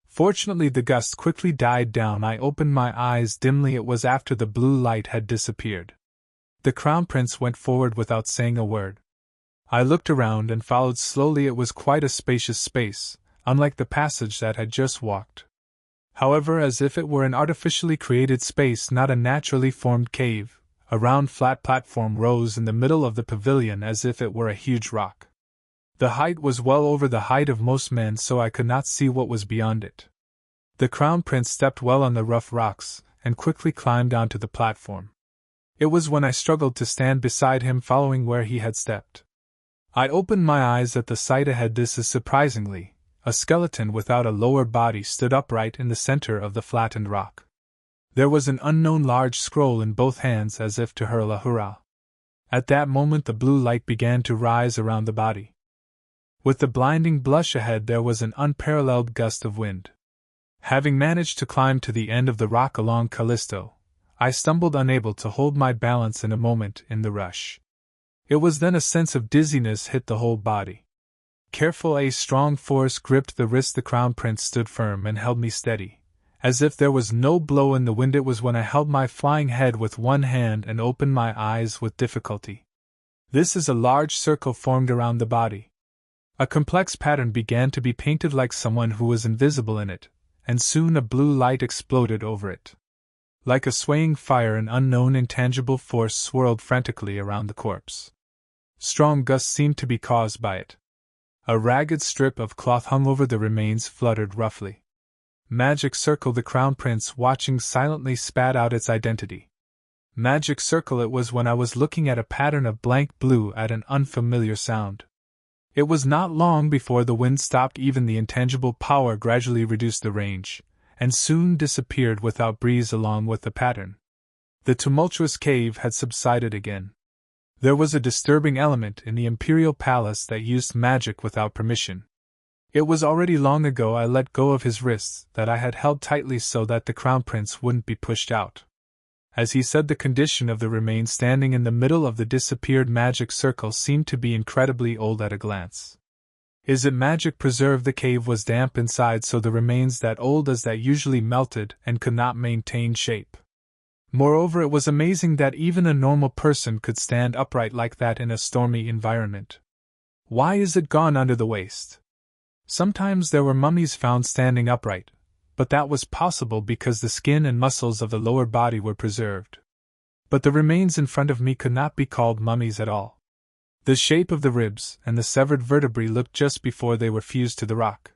Fortunately the gust quickly died down. I opened my eyes dimly. It was after the blue light had disappeared. The Crown Prince went forward without saying a word. I looked around and followed slowly. It was quite a spacious space, unlike the passage that had just walked. However, as if it were an artificially created space, not a naturally formed cave, a round flat platform rose in the middle of the pavilion as if it were a huge rock. The height was well over the height of most men, so I could not see what was beyond it. The Crown Prince stepped well on the rough rocks, and quickly climbed onto the platform. It was when I struggled to stand beside him, following where he had stepped. I opened my eyes at the sight ahead. This is surprisingly, a skeleton without a lower body stood upright in the center of the flattened rock. There was an unknown large scroll in both hands, as if to hurl a hurrah. At that moment the blue light began to rise around the body. With the blinding blush ahead there was an unparalleled gust of wind. Having managed to climb to the end of the rock along Callisto, I stumbled, unable to hold my balance in a moment in the rush. It was then a sense of dizziness hit the whole body. Careful, a strong force gripped the wrist. The Crown Prince stood firm and held me steady, as if there was no blow in the wind. It was when I held my flying head with one hand and opened my eyes with difficulty. This is a large circle formed around the body. A complex pattern began to be painted like someone who was invisible in it, and soon a blue light exploded over it. Like a swaying fire, an unknown intangible force swirled frantically around the corpse. Strong gusts seemed to be caused by it. A ragged strip of cloth hung over the remains, fluttered roughly. Magic circle. The Crown Prince, watching silently, spat out its identity. Magic circle. It was when I was looking at a pattern of blank blue at an unfamiliar sound. It was not long before the wind stopped. Even the intangible power gradually reduced the range, and soon disappeared without breeze along with the pattern. The tumultuous cave had subsided again. There was a disturbing element in the imperial palace that used magic without permission. It was already long ago I let go of his wrists that I had held tightly so that the Crown Prince wouldn't be pushed out. As he said, the condition of the remains standing in the middle of the disappeared magic circle seemed to be incredibly old at a glance. Is it magic preserved? The cave was damp inside, so the remains that old as that usually melted and could not maintain shape. Moreover, it was amazing that even a normal person could stand upright like that in a stormy environment. Why is it gone under the waist? Sometimes there were mummies found standing upright, but that was possible because the skin and muscles of the lower body were preserved. But the remains in front of me could not be called mummies at all. The shape of the ribs and the severed vertebrae looked just before they were fused to the rock.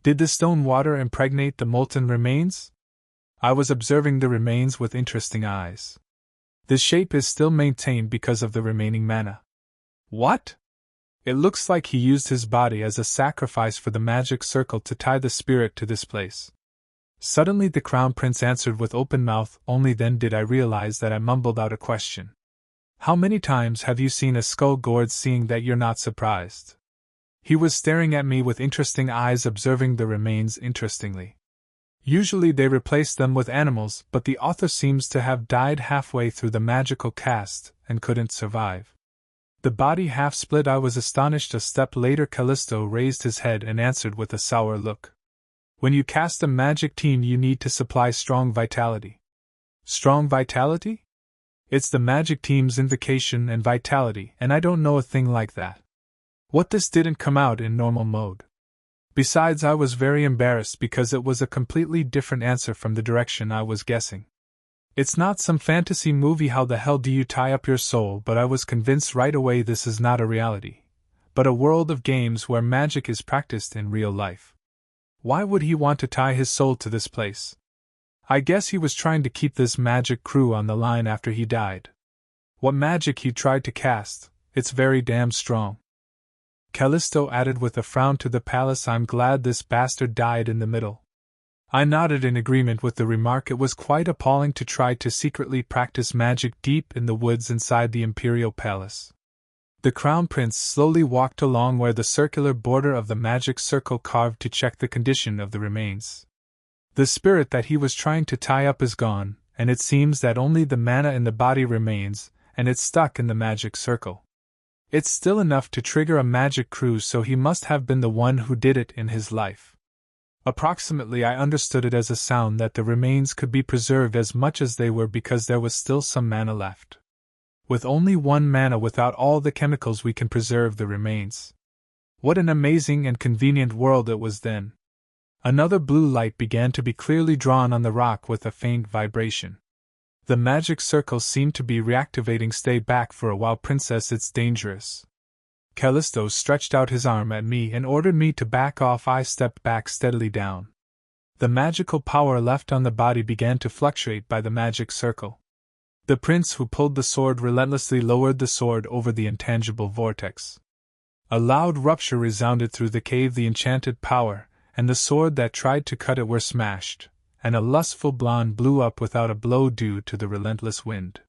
Did the stone water impregnate the molten remains? I was observing the remains with interesting eyes. The shape is still maintained because of the remaining mana. What? It looks like he used his body as a sacrifice for the magic circle to tie the spirit to this place. Suddenly the Crown Prince answered with open mouth. Only then did I realize that I mumbled out a question. How many times have you seen a skull gourd? Seeing that you're not surprised. He was staring at me with interesting eyes, observing the remains interestingly. Usually they replace them with animals, but the author seems to have died halfway through the magical cast and couldn't survive. The body half split. I was astonished. A step later Callisto raised his head and answered with a sour look. When you cast a magic team you need to supply strong vitality. Strong vitality? It's the magic team's invocation and vitality, and I don't know a thing like that. What, this didn't come out in normal mode? Besides, I was very embarrassed because it was a completely different answer from the direction I was guessing. It's not some fantasy movie. How the hell do you tie up your soul? But I was convinced right away this is not a reality, but a world of games where magic is practiced in real life. Why would he want to tie his soul to this place? I guess he was trying to keep this magic crew on the line after he died. What magic he tried to cast, it's very damn strong. Callisto added with a frown to the palace. I'm glad this bastard died in the middle. I nodded in agreement with the remark. It was quite appalling to try to secretly practice magic deep in the woods inside the imperial palace. The Crown Prince slowly walked along where the circular border of the magic circle carved to check the condition of the remains. The spirit that he was trying to tie up is gone, and it seems that only the mana in the body remains, and it's stuck in the magic circle. It's still enough to trigger a magic cruise, so he must have been the one who did it in his life. Approximately, I understood it as a sound that the remains could be preserved as much as they were because there was still some mana left. With only one mana without all the chemicals we can preserve the remains. What an amazing and convenient world it was then. Another blue light began to be clearly drawn on the rock with a faint vibration. The magic circle seemed to be reactivating. Stay back for a while, princess, it's dangerous. Callisto stretched out his arm at me and ordered me to back off. I stepped back steadily down. The magical power left on the body began to fluctuate by the magic circle. The prince who pulled the sword relentlessly lowered the sword over the intangible vortex. A loud rupture resounded through the cave. The enchanted power and the sword that tried to cut it were smashed, and a lustful blonde blew up without a blow due to the relentless wind.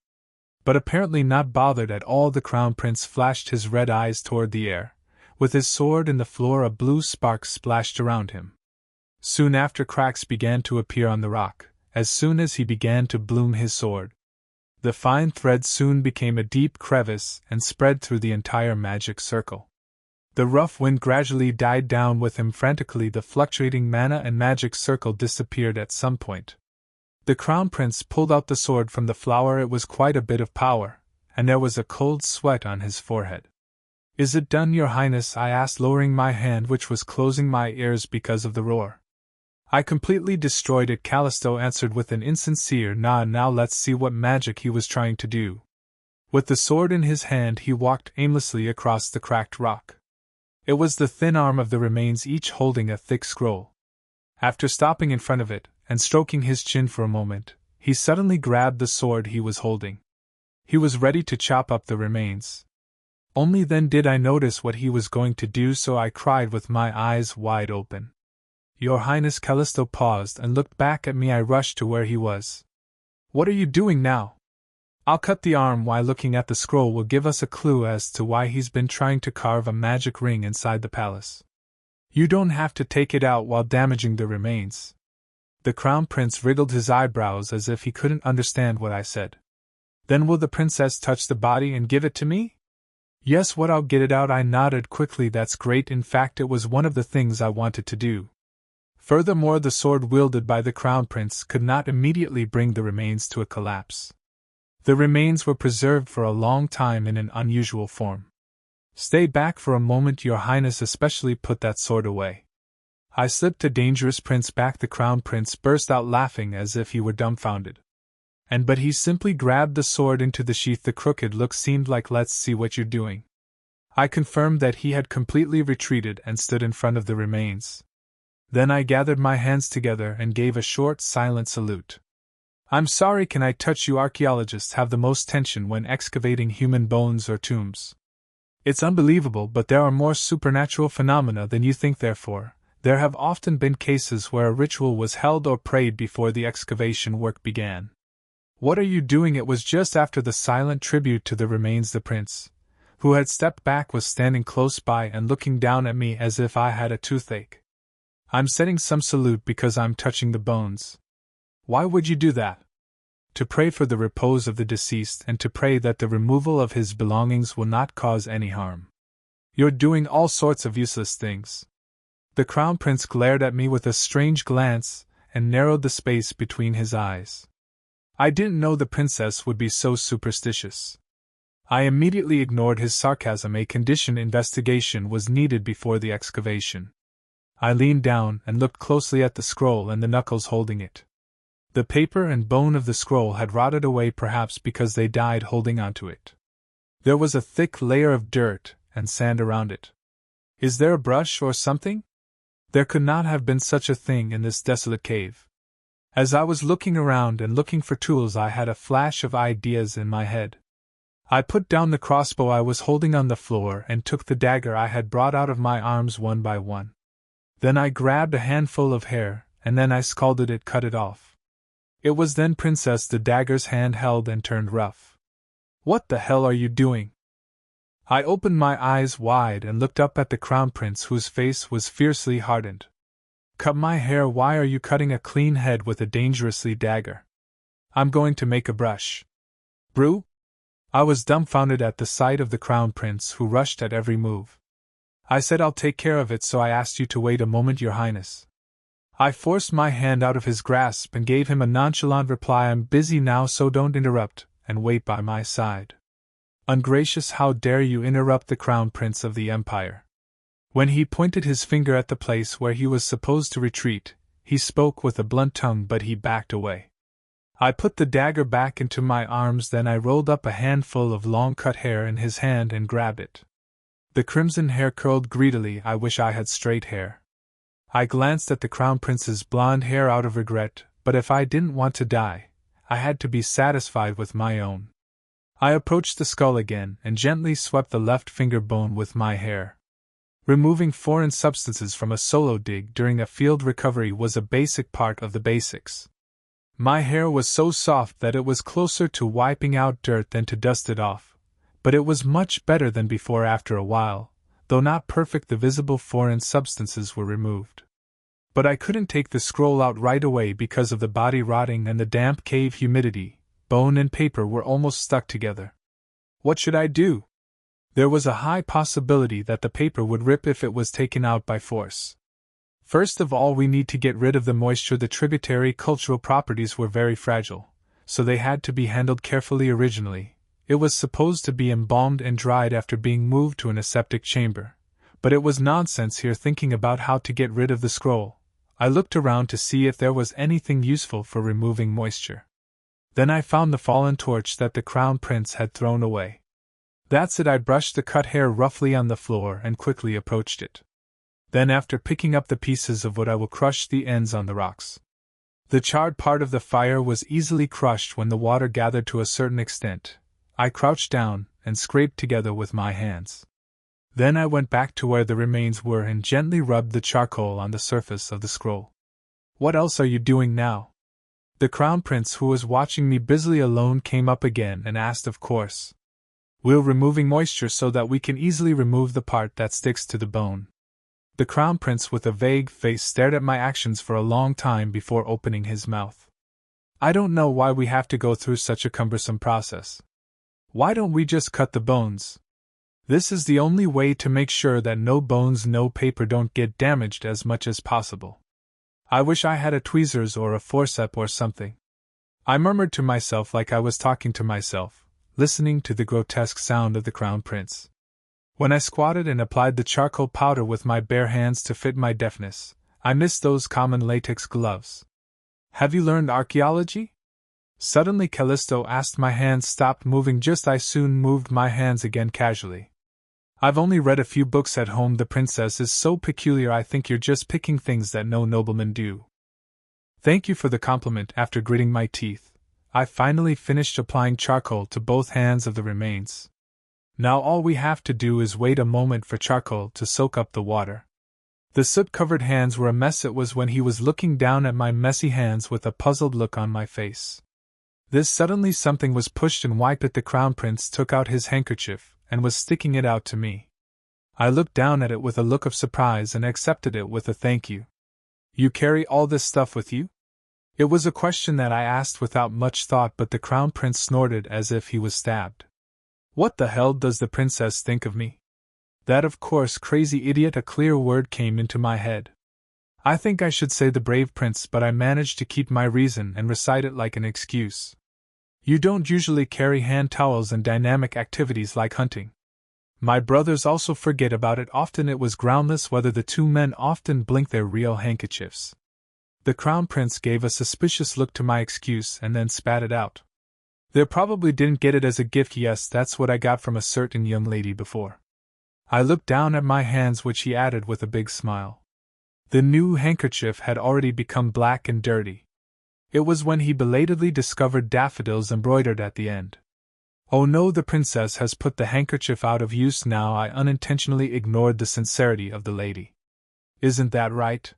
But apparently not bothered at all, the Crown Prince flashed his red eyes toward the air. With his sword in the floor, a blue spark splashed around him. Soon after, cracks began to appear on the rock, as soon as he began to bloom his sword. The fine thread soon became a deep crevice and spread through the entire magic circle. The rough wind gradually died down with him. Frantically, the fluctuating mana and magic circle disappeared at some point. The Crown Prince pulled out the sword from the flower. It was quite a bit of power, and there was a cold sweat on his forehead. Is it done, Your Highness? I asked, lowering my hand, which was closing my ears because of the roar. I completely destroyed it, Callisto answered with an insincere nod. Now let's see what magic he was trying to do. With the sword in his hand, he walked aimlessly across the cracked rock. It was the thin arm of the remains, each holding a thick scroll. After stopping in front of it, and stroking his chin for a moment, he suddenly grabbed the sword he was holding. He was ready to chop up the remains. Only then did I notice what he was going to do, so I cried with my eyes wide open. Your Highness! Callisto paused and looked back at me. I rushed to where he was. What are you doing now? I'll cut the arm. Why? Looking at the scroll will give us a clue as to why he's been trying to carve a magic ring inside the palace. You don't have to take it out while damaging the remains. The Crown Prince wriggled his eyebrows as if he couldn't understand what I said. Then will the princess touch the body and give it to me? Yes, what? I'll get it out. I nodded quickly. That's great. In fact, it was one of the things I wanted to do. Furthermore, the sword wielded by the Crown Prince could not immediately bring the remains to a collapse. The remains were preserved for a long time in an unusual form. Stay back for a moment, Your Highness, especially put that sword away. I slipped a dangerous prince back. The Crown Prince burst out laughing as if he were dumbfounded. But he simply grabbed the sword into the sheath. The crooked look seemed like, let's see what you're doing. I confirmed that he had completely retreated and stood in front of the remains. Then I gathered my hands together and gave a short, silent salute. I'm sorry, can I touch you? Archaeologists have the most tension when excavating human bones or tombs. It's unbelievable, but there are more supernatural phenomena than you think. Therefore, there have often been cases where a ritual was held or prayed before the excavation work began. What are you doing? It was just after the silent tribute to the remains. The prince, who had stepped back, was standing close by and looking down at me as if I had a toothache. I'm setting some salute because I'm touching the bones. Why would you do that? To pray for the repose of the deceased and to pray that the removal of his belongings will not cause any harm. You're doing all sorts of useless things. The Crown Prince glared at me with a strange glance and narrowed the space between his eyes. I didn't know the princess would be so superstitious. I immediately ignored his sarcasm. A conditioned investigation was needed before the excavation. I leaned down and looked closely at the scroll and the knuckles holding it. The paper and bone of the scroll had rotted away, perhaps because they died holding onto it. There was a thick layer of dirt and sand around it. Is there a brush or something? There could not have been such a thing in this desolate cave. As I was looking around and looking for tools, I had a flash of ideas in my head. I put down the crossbow I was holding on the floor and took the dagger I had brought out of my arms one by one. Then I grabbed a handful of hair, and then I scalded it, cut it off. It was then, Princess, the dagger's hand held and turned rough. What the hell are you doing? I opened my eyes wide and looked up at the crown prince, whose face was fiercely hardened. Cut my hair? Why are you cutting a clean head with a dangerously dagger? I'm going to make a brush. Brew? I was dumbfounded at the sight of the crown prince, who rushed at every move. I said I'll take care of it, so I asked you to wait a moment, Your Highness. I forced my hand out of his grasp and gave him a nonchalant reply. I'm busy now, so don't interrupt, and wait by my side. Ungracious, how dare you interrupt the crown prince of the empire? When he pointed his finger at the place where he was supposed to retreat, he spoke with a blunt tongue, but he backed away. I put the dagger back into my arms, then I rolled up a handful of long cut hair in his hand and grabbed it. The crimson hair curled greedily. I wish I had straight hair. I glanced at the crown prince's blonde hair out of regret, but if I didn't want to die, I had to be satisfied with my own. I approached the skull again and gently swept the left finger bone with my hair. Removing foreign substances from a solo dig during a field recovery was a basic part of the basics. My hair was so soft that it was closer to wiping out dirt than to dust it off, but it was much better than before. After a while, though not perfect, the visible foreign substances were removed. But I couldn't take the scroll out right away because of the body rotting and the damp cave humidity. Bone and paper were almost stuck together. What should I do? There was a high possibility that the paper would rip if it was taken out by force. First of all, we need to get rid of the moisture. The tributary cultural properties were very fragile, so they had to be handled carefully. Originally, it was supposed to be embalmed and dried after being moved to an aseptic chamber, but it was nonsense here. Thinking about how to get rid of the scroll, I looked around to see if there was anything useful for removing moisture. Then I found the fallen torch that the crown prince had thrown away. That's it. I brushed the cut hair roughly on the floor and quickly approached it. Then, after picking up the pieces of wood, I will crush the ends on the rocks. The charred part of the fire was easily crushed when the water gathered to a certain extent. I crouched down and scraped together with my hands. Then I went back to where the remains were and gently rubbed the charcoal on the surface of the scroll. What else are you doing now? The crown prince, who was watching me busily alone, came up again and asked. Of course. We're removing moisture so that we can easily remove the part that sticks to the bone. The crown prince, with a vague face, stared at my actions for a long time before opening his mouth. I don't know why we have to go through such a cumbersome process. Why don't we just cut the bones? This is the only way to make sure that no bones, no paper don't get damaged as much as possible. I wish I had a tweezers or a forceps or something. I murmured to myself like I was talking to myself, listening to the grotesque sound of the crown prince. When I squatted and applied the charcoal powder with my bare hands to fit my deftness, I missed those common latex gloves. Have you learned archaeology? Suddenly Callisto asked. My hands stopped moving. I soon moved my hands again casually. I've only read a few books at home. The princess is so peculiar. I think you're just picking things that no noblemen do. Thank you for the compliment. After gritting my teeth, I finally finished applying charcoal to both hands of the remains. Now all we have to do is wait a moment for charcoal to soak up the water. The soot-covered hands were a mess. It was when he was looking down at my messy hands with a puzzled look on my face. Suddenly something was pushed and wiped it. The crown prince took out his handkerchief and was sticking it out to me. I looked down at it with a look of surprise and accepted it with a thank you. You carry all this stuff with you? It was a question that I asked without much thought, but the crown prince snorted as if he was stabbed. What the hell does the princess think of me? That, of course, crazy idiot. A clear word came into my head. I think I should say the brave prince, but I managed to keep my reason and recite it like an excuse. You don't usually carry hand towels in dynamic activities like hunting. My brothers also forget about it often. It was groundless whether the two men often blinked their real handkerchiefs. The crown prince gave a suspicious look to my excuse and then spat it out. They probably didn't get it as a gift. Yes, that's what I got from a certain young lady before. I looked down at my hands, which he added with a big smile. The new handkerchief had already become black and dirty. It was when he belatedly discovered daffodils embroidered at the end. Oh no, the princess has put the handkerchief out of use now. I unintentionally ignored the sincerity of the lady. Isn't that right?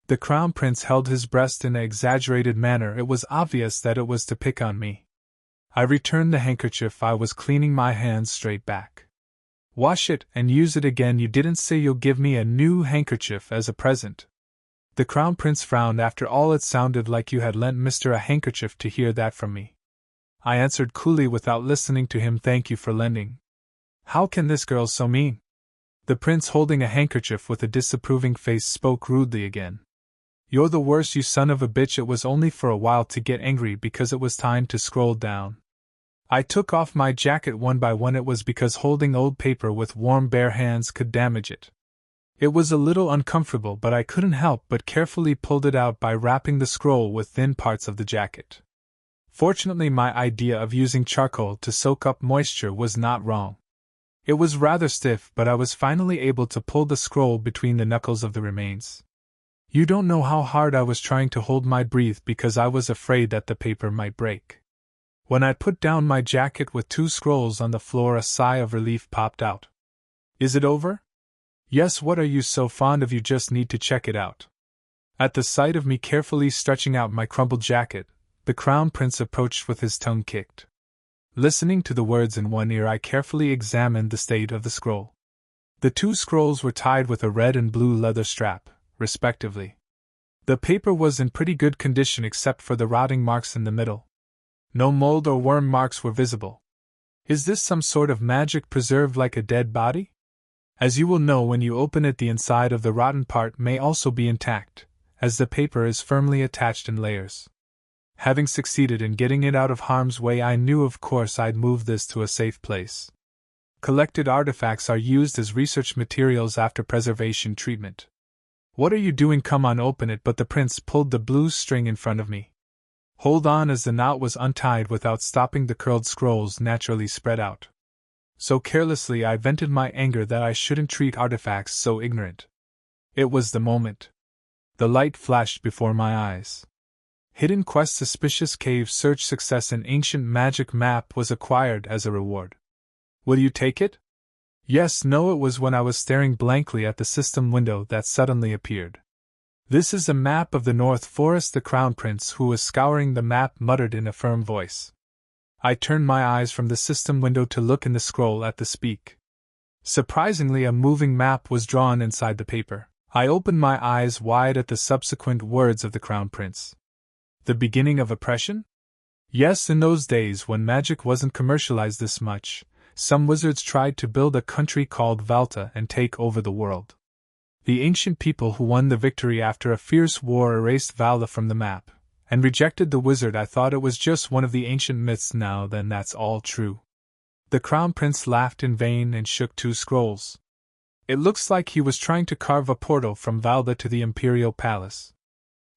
The crown prince held his breast in an exaggerated manner. It was obvious that it was to pick on me. I returned the handkerchief. I was cleaning my hands straight back. Wash it and use it again. You didn't say you'll give me a new handkerchief as a present. The Crown Prince frowned. After all, it sounded like you had lent Mr. a handkerchief to hear that from me. I answered coolly without listening to him, thank you for lending. How can this girl so mean? The prince, holding a handkerchief with a disapproving face, spoke rudely again. You're the worst, you son of a bitch. It was only for a while to get angry because it was time to scroll down. I took off my jacket one by one. It was because holding old paper with warm bare hands could damage it. It was a little uncomfortable, but I couldn't help but carefully pulled it out by wrapping the scroll with thin parts of the jacket. Fortunately, my idea of using charcoal to soak up moisture was not wrong. It was rather stiff, but I was finally able to pull the scroll between the knuckles of the remains. You don't know how hard I was trying to hold my breath because I was afraid that the paper might break. When I put down my jacket with 2 scrolls on the floor, a sigh of relief popped out. Is it over? Yes, what are you so fond of? You just need to check it out. At the sight of me carefully stretching out my crumpled jacket, the Crown Prince approached with his tongue kicked. Listening to the words in one ear, I carefully examined the state of the scroll. The 2 scrolls were tied with a red and blue leather strap, respectively. The paper was in pretty good condition except for the rotting marks in the middle. No mold or worm marks were visible. Is this some sort of magic preserved like a dead body? As you will know when you open it, the inside of the rotten part may also be intact, as the paper is firmly attached in layers. Having succeeded in getting it out of harm's way, I knew of course I'd move this to a safe place. Collected artifacts are used as research materials after preservation treatment. What are you doing? Come on, open it. But the prince pulled the blue string in front of me. Hold on, as the knot was untied without stopping. The curled scrolls naturally spread out. So carelessly I vented my anger that I shouldn't treat artifacts so ignorant. It was the moment. The light flashed before my eyes. Hidden quest, suspicious cave search success, an ancient magic map was acquired as a reward. Will you take it? Yes, no, it was when I was staring blankly at the system window that suddenly appeared. This is a map of the North Forest. The Crown Prince, who was scouring the map, muttered in a firm voice. I turned my eyes from the system window to look in the scroll at the speak. Surprisingly, a moving map was drawn inside the paper. I opened my eyes wide at the subsequent words of the Crown Prince. The beginning of oppression? Yes, in those days when magic wasn't commercialized this much, some wizards tried to build a country called Valta and take over the world. The ancient people who won the victory after a fierce war erased Valta from the map, and rejected the wizard. I thought it was just one of the ancient myths. Now then, that's all true. The Crown Prince laughed in vain and shook 2 scrolls. It looks like he was trying to carve a portal from Valta to the Imperial Palace.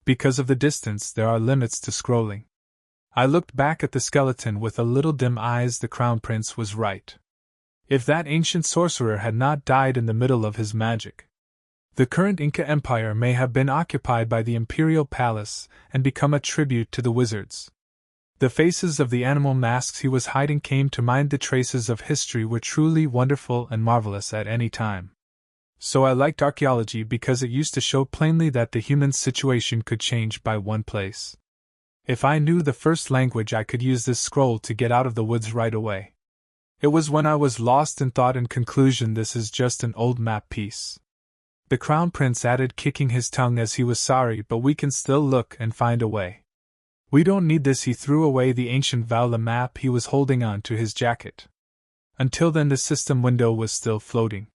Because of the distance, there are limits to scrolling. I looked back at the skeleton with a little dim eyes. The Crown Prince was right. If that ancient sorcerer had not died in the middle of his magic, the current Inca Empire may have been occupied by the Imperial Palace and become a tribute to the wizards. The faces of the animal masks he was hiding came to mind. The traces of history were truly wonderful and marvelous at any time. So I liked archaeology because it used to show plainly that the human situation could change by one place. If I knew the first language, I could use this scroll to get out of the woods right away. It was when I was lost in thought. In conclusion, this is just an old map piece. The Crown Prince added, kicking his tongue as he was sorry, but we can still look and find a way. We don't need this. He threw away the ancient Valta map he was holding on to his jacket. Until then, the system window was still floating.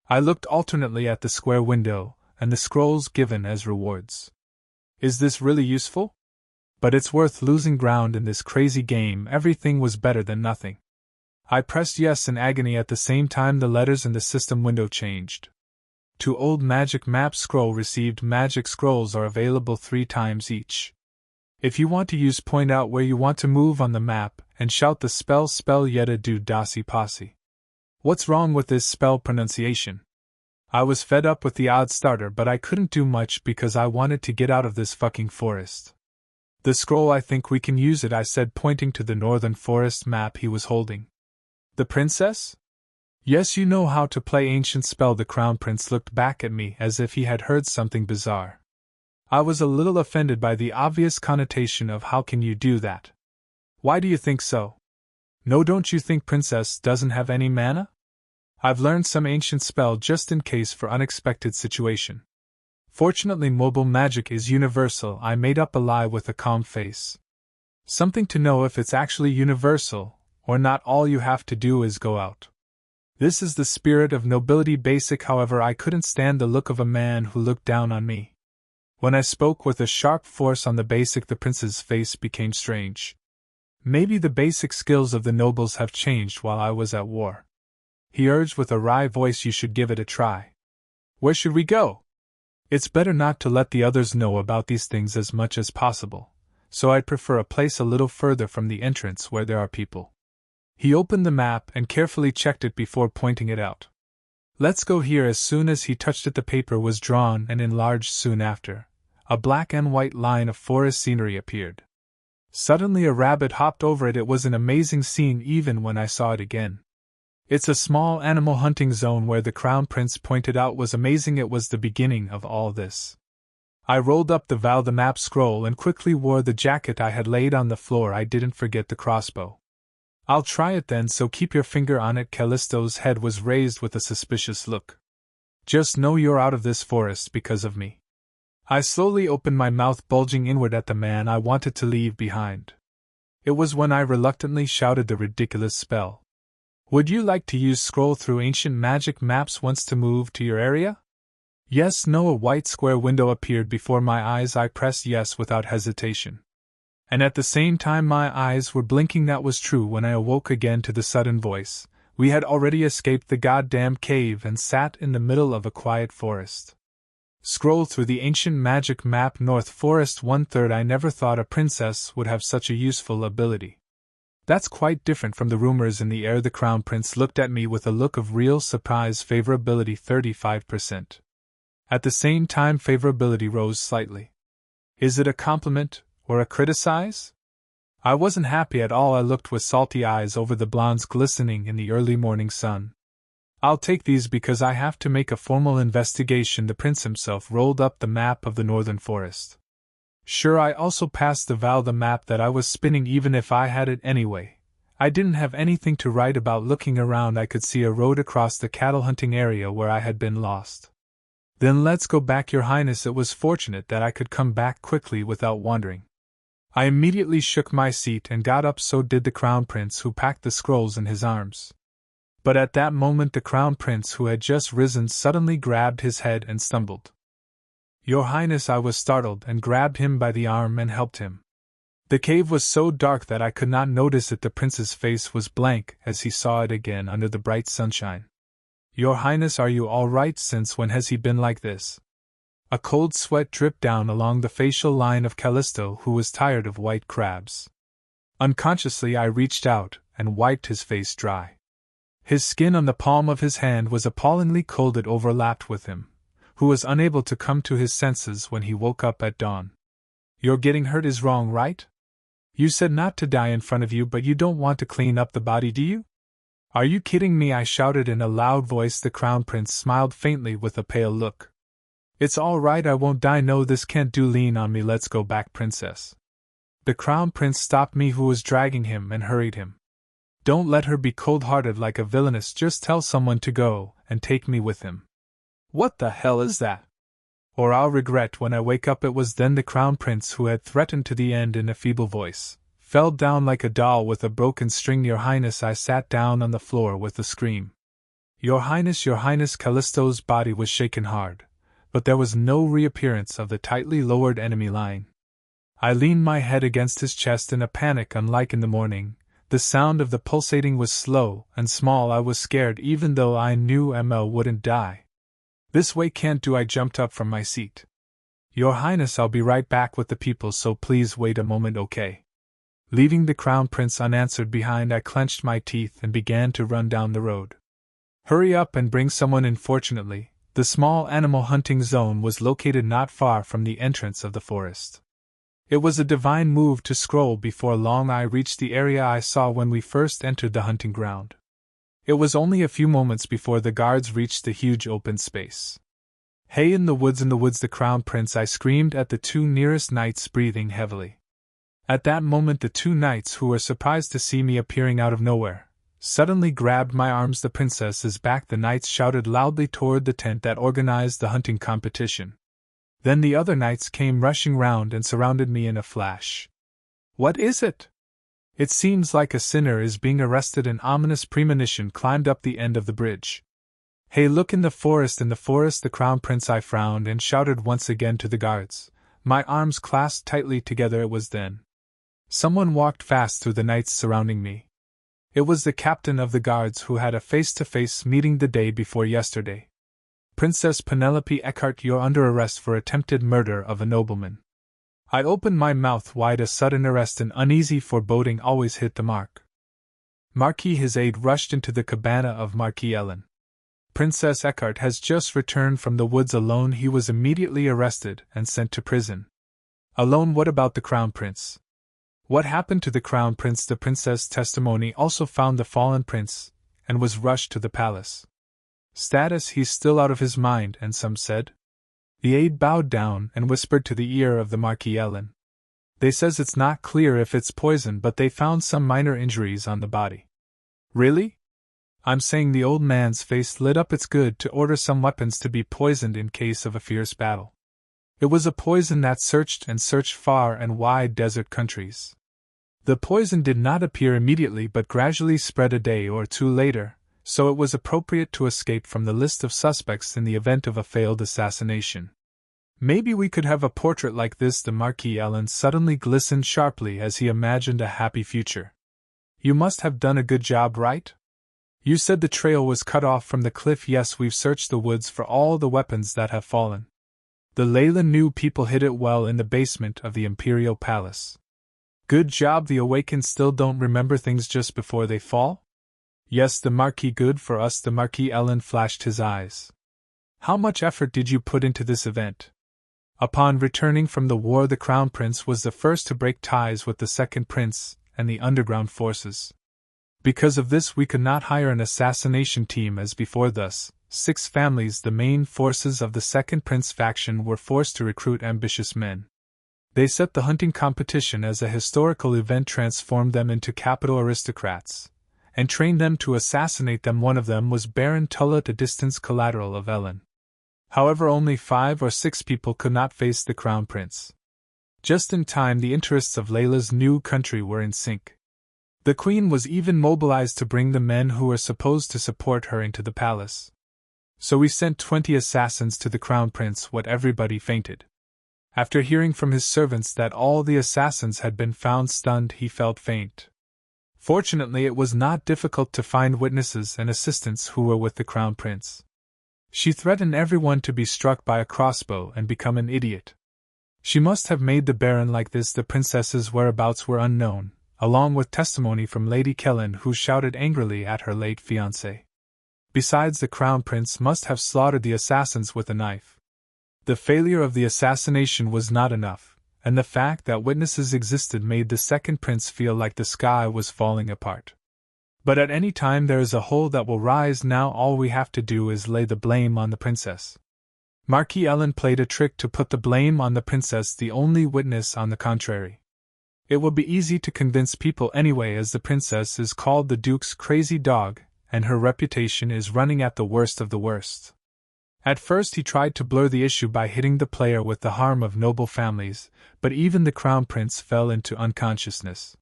I looked alternately at the square window and the scrolls given as rewards. Is this really useful? But it's worth losing ground in this crazy game. Everything was better than nothing. I pressed yes in agony. At the same time, the letters in the system window changed. To old magic map scroll received. Magic scrolls are available 3 times each. If you want to use, point out where you want to move on the map and shout the spell yeta do dasi posse. What's wrong with this spell pronunciation? I was fed up with the odd starter, but I couldn't do much because I wanted to get out of this fucking forest. The scroll, I think we can use it, I said, pointing to the northern forest map he was holding. The princess? Yes, you know how to play ancient spell. The Crown Prince looked back at me as if he had heard something bizarre. I was a little offended by the obvious connotation of how can you do that? Why do you think so? No, don't you think princess doesn't have any mana? I've learned some ancient spell just in case for unexpected situation. Fortunately, mobile magic is universal. I made up a lie with a calm face. Something to know if it's actually universal, or not. All you have to do is go out. This is the spirit of nobility basic. However, I couldn't stand the look of a man who looked down on me. When I spoke with a sharp force on the basic, the prince's face became strange. Maybe the basic skills of the nobles have changed while I was at war. He urged with a wry voice, you should give it a try. Where should we go? It's better not to let the others know about these things as much as possible, so I'd prefer a place a little further from the entrance where there are people. He opened the map and carefully checked it before pointing it out. Let's go here. As soon as he touched it, the paper was drawn and enlarged. Soon after, a black and white line of forest scenery appeared. Suddenly a rabbit hopped over it. It was an amazing scene even when I saw it again. It's a small animal hunting zone where the Crown Prince pointed out was amazing. It was the beginning of all this. I rolled up the map scroll and quickly wore the jacket I had laid on the floor. I didn't forget the crossbow. I'll try it then, so keep your finger on it. Callisto's head was raised with a suspicious look. Just know you're out of this forest because of me. I slowly opened my mouth, bulging inward at the man I wanted to leave behind. It was when I reluctantly shouted the ridiculous spell. Would you like to use scroll through ancient magic maps once to move to your area? Yes, no. A white square window appeared before my eyes. I pressed yes without hesitation. And at the same time my eyes were blinking. That was true. When I awoke again to the sudden voice, we had already escaped the goddamn cave and sat in the middle of a quiet forest. Scroll through the ancient magic map, North Forest 1/3. I never thought a princess would have such a useful ability. That's quite different from the rumors in the air. The Crown Prince looked at me with a look of real surprise. Favorability 35%. At the same time, favorability rose slightly. Is it a compliment, or a criticize? I wasn't happy at all. I looked with salty eyes over the blondes glistening in the early morning sun. I'll take these because I have to make a formal investigation. The prince himself rolled up the map of the northern forest. Sure, I also passed the map that I was spinning. Even if I had it anyway, I didn't have anything to write about. Looking around, I could see a road across the cattle hunting area where I had been lost. Then let's go back, Your Highness. It was fortunate that I could come back quickly without wandering. I immediately shook my seat and got up. So did the Crown Prince, who packed the scrolls in his arms. But at that moment the Crown Prince, who had just risen, suddenly grabbed his head and stumbled. Your Highness, I was startled and grabbed him by the arm and helped him. The cave was so dark that I could not notice it. The prince's face was blank as he saw it again under the bright sunshine. Your Highness, are you all right? Since when has he been like this? A cold sweat dripped down along the facial line of Callisto, who was tired of white crabs. Unconsciously I reached out and wiped his face dry. His skin on the palm of his hand was appallingly cold. It overlapped with him, who was unable to come to his senses when he woke up at dawn. You're getting hurt is wrong, right? You said not to die in front of you, but you don't want to clean up the body, do you? Are you kidding me? I shouted in a loud voice. The Crown Prince smiled faintly with a pale look. It's all right, I won't die. No, this can't do. Lean on me. Let's go back, Princess. The Crown Prince stopped me, who was dragging him, and hurried him. Don't let her be cold-hearted like a villainess. Just tell someone to go and take me with him. What the hell is that? Or I'll regret when I wake up. It was then the Crown Prince, who had threatened to the end in a feeble voice, fell down like a doll with a broken string. Your Highness, I sat down on the floor with a scream. Your Highness, Your Highness. Callisto's body was shaken hard, but there was no reappearance of the tightly lowered enemy line. I leaned my head against his chest in a panic. Unlike in the morning, the sound of the pulsating was slow and small. I was scared, even though I knew ML wouldn't die. This way can't do. I jumped up from my seat. Your Highness, I'll be right back with the people, so please wait a moment, okay? Leaving the Crown Prince unanswered behind, I clenched my teeth and began to run down the road. Hurry up and bring someone in. Fortunately, the small animal hunting zone was located not far from the entrance of the forest. It was a divine move to scroll. Before long I reached the area I saw when we first entered the hunting ground. It was only a few moments before the guards reached the huge open space. Hey, in the woods, the Crown Prince! I screamed at the two nearest knights, breathing heavily. At that moment the two knights, who were surprised to see me appearing out of nowhere, suddenly grabbed my arms. The princess is back, the knights shouted loudly toward the tent that organized the hunting competition. Then the other knights came rushing round and surrounded me in a flash. What is it? It seems like a sinner is being arrested. An ominous premonition climbed up the end of the bridge. Hey, look in the forest, the crown prince. I frowned and shouted once again to the guards, my arms clasped tightly together. It was then. Someone walked fast through the knights surrounding me. It was the captain of the guards who had a face-to-face meeting the day before yesterday. Princess Penelope Eckhart, you're under arrest for attempted murder of a nobleman. I opened my mouth wide. A sudden arrest and uneasy foreboding always hit the mark. Marquis, his aide rushed into the cabana of Marquis Ellen. Princess Eckhart has just returned from the woods alone. He was immediately arrested and sent to prison. Alone? What about the crown prince? What happened to the crown prince? The princess' testimony also found the fallen prince and was rushed to the palace. Status: he's still out of his mind, and some said. The aide bowed down and whispered to the ear of the Marquis Ellen. They says it's not clear if it's poison, but they found some minor injuries on the body. Really? I'm saying. The old man's face lit up. It's good to order some weapons to be poisoned in case of a fierce battle. It was a poison that searched and searched far and wide desert countries. The poison did not appear immediately but gradually spread a day or two later, so it was appropriate to escape from the list of suspects in the event of a failed assassination. Maybe we could have a portrait like this. The Marquis Ellen suddenly glistened sharply as he imagined a happy future. You must have done a good job, right? You said the trail was cut off from the cliff. Yes, we've searched the woods for all the weapons that have fallen. The Leyland new people hid it well in the basement of the Imperial Palace. Good job. The awakened still don't remember things just before they fall? Yes, the Marquis. Good for us. The Marquis Ellen flashed his eyes. How much effort did you put into this event? Upon returning from the war, the Crown Prince was the first to break ties with the Second Prince and the underground forces. Because of this, we could not hire an assassination team as before. Thus, 6 families, the main forces of the Second Prince faction, were forced to recruit ambitious men. They set the hunting competition as a historical event, transformed them into capital aristocrats, and trained them to assassinate them. One of them was Baron Tullet, a distant collateral of Ellen. However, only 5 or 6 people could not face the Crown Prince. Just in time, the interests of Layla's new country were in sync. The Queen was even mobilized to bring the men who were supposed to support her into the palace. So we sent 20 assassins to the Crown Prince. What, everybody fainted. After hearing from his servants that all the assassins had been found stunned, he felt faint. Fortunately, it was not difficult to find witnesses and assistants who were with the Crown Prince. She threatened everyone to be struck by a crossbow and become an idiot. She must have made the Baron like this. The princess's whereabouts were unknown, along with testimony from Lady Kellen, who shouted angrily at her late fiancé. Besides, the Crown Prince must have slaughtered the assassins with a knife. The failure of the assassination was not enough, and the fact that witnesses existed made the Second Prince feel like the sky was falling apart. But at any time there is a hole that will rise. Now all we have to do is lay the blame on the princess. Marquis Ellen played a trick to put the blame on the princess, the only witness on the contrary. It will be easy to convince people anyway, as the princess is called the Duke's crazy dog, and her reputation is running at the worst of the worst. At first he tried to blur the issue by hitting the player with the harm of noble families, but even the Crown Prince fell into unconsciousness.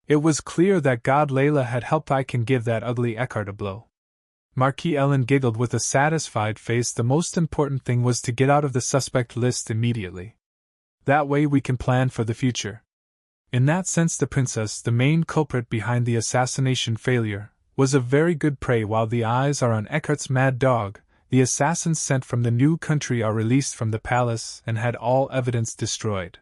It was clear that God Layla had helped. I can give that ugly Eckhart a blow. Marquis Ellen giggled with a satisfied face. The most important thing was to get out of the suspect list immediately. That way we can plan for the future. In that sense, the princess, the main culprit behind the assassination failure, was a very good prey. While the eyes are on Eckhart's mad dog, the assassins sent from the new country are released from the palace and had all evidence destroyed.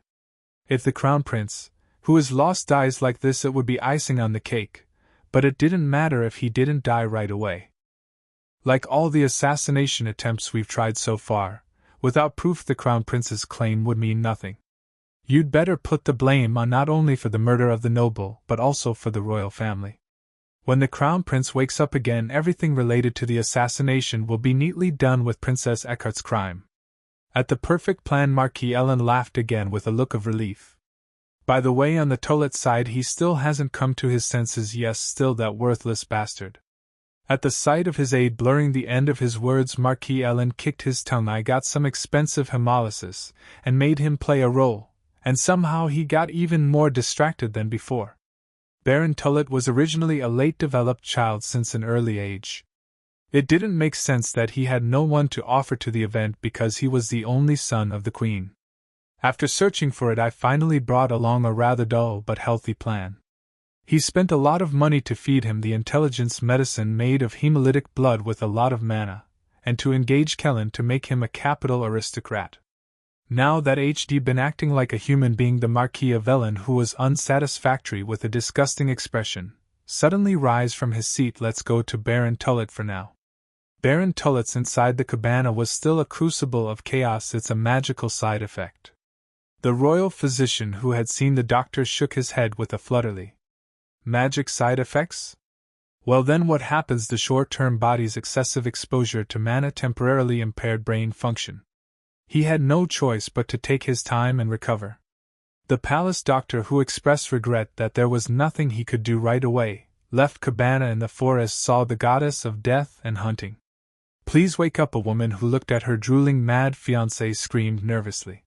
If the Crown Prince, who is lost, dies like this, it would be icing on the cake, but it didn't matter if he didn't die right away. Like all the assassination attempts we've tried so far, without proof the Crown Prince's claim would mean nothing. You'd better put the blame on not only for the murder of the noble, but also for the royal family. When the Crown Prince wakes up again, everything related to the assassination will be neatly done with Princess Eckhart's crime. At the perfect plan, Marquis Ellen laughed again with a look of relief. By the way, on the toilet side, he still hasn't come to his senses. Yes, still that worthless bastard. At the sight of his aide blurring the end of his words, Marquis Ellen kicked his tongue. I got some expensive hemolysis and made him play a role, and somehow he got even more distracted than before. Baron Tullet was originally a late-developed child since an early age. It didn't make sense that he had no one to offer to the event because he was the only son of the Queen. After searching for it, I finally brought along a rather dull but healthy plan. He spent a lot of money to feed him the intelligence medicine made of hemolytic blood with a lot of mana, and to engage Kellen to make him a capital aristocrat. Now that HD been acting like a human being, the Marquis of Ellen, who was unsatisfactory with a disgusting expression, suddenly rise from his seat. Let's go to Baron Tullet for now. Baron Tullet's inside the cabana was still a crucible of chaos. It's a magical side effect. The royal physician who had seen the doctor shook his head with a flutterly. Magic side effects? Well, then what happens? The short-term body's excessive exposure to mana temporarily impaired brain function. He had no choice but to take his time and recover. The palace doctor, who expressed regret that there was nothing he could do right away, left cabana in the forest, saw the goddess of death and hunting. Please wake up, a woman who looked at her drooling mad fiancé screamed nervously.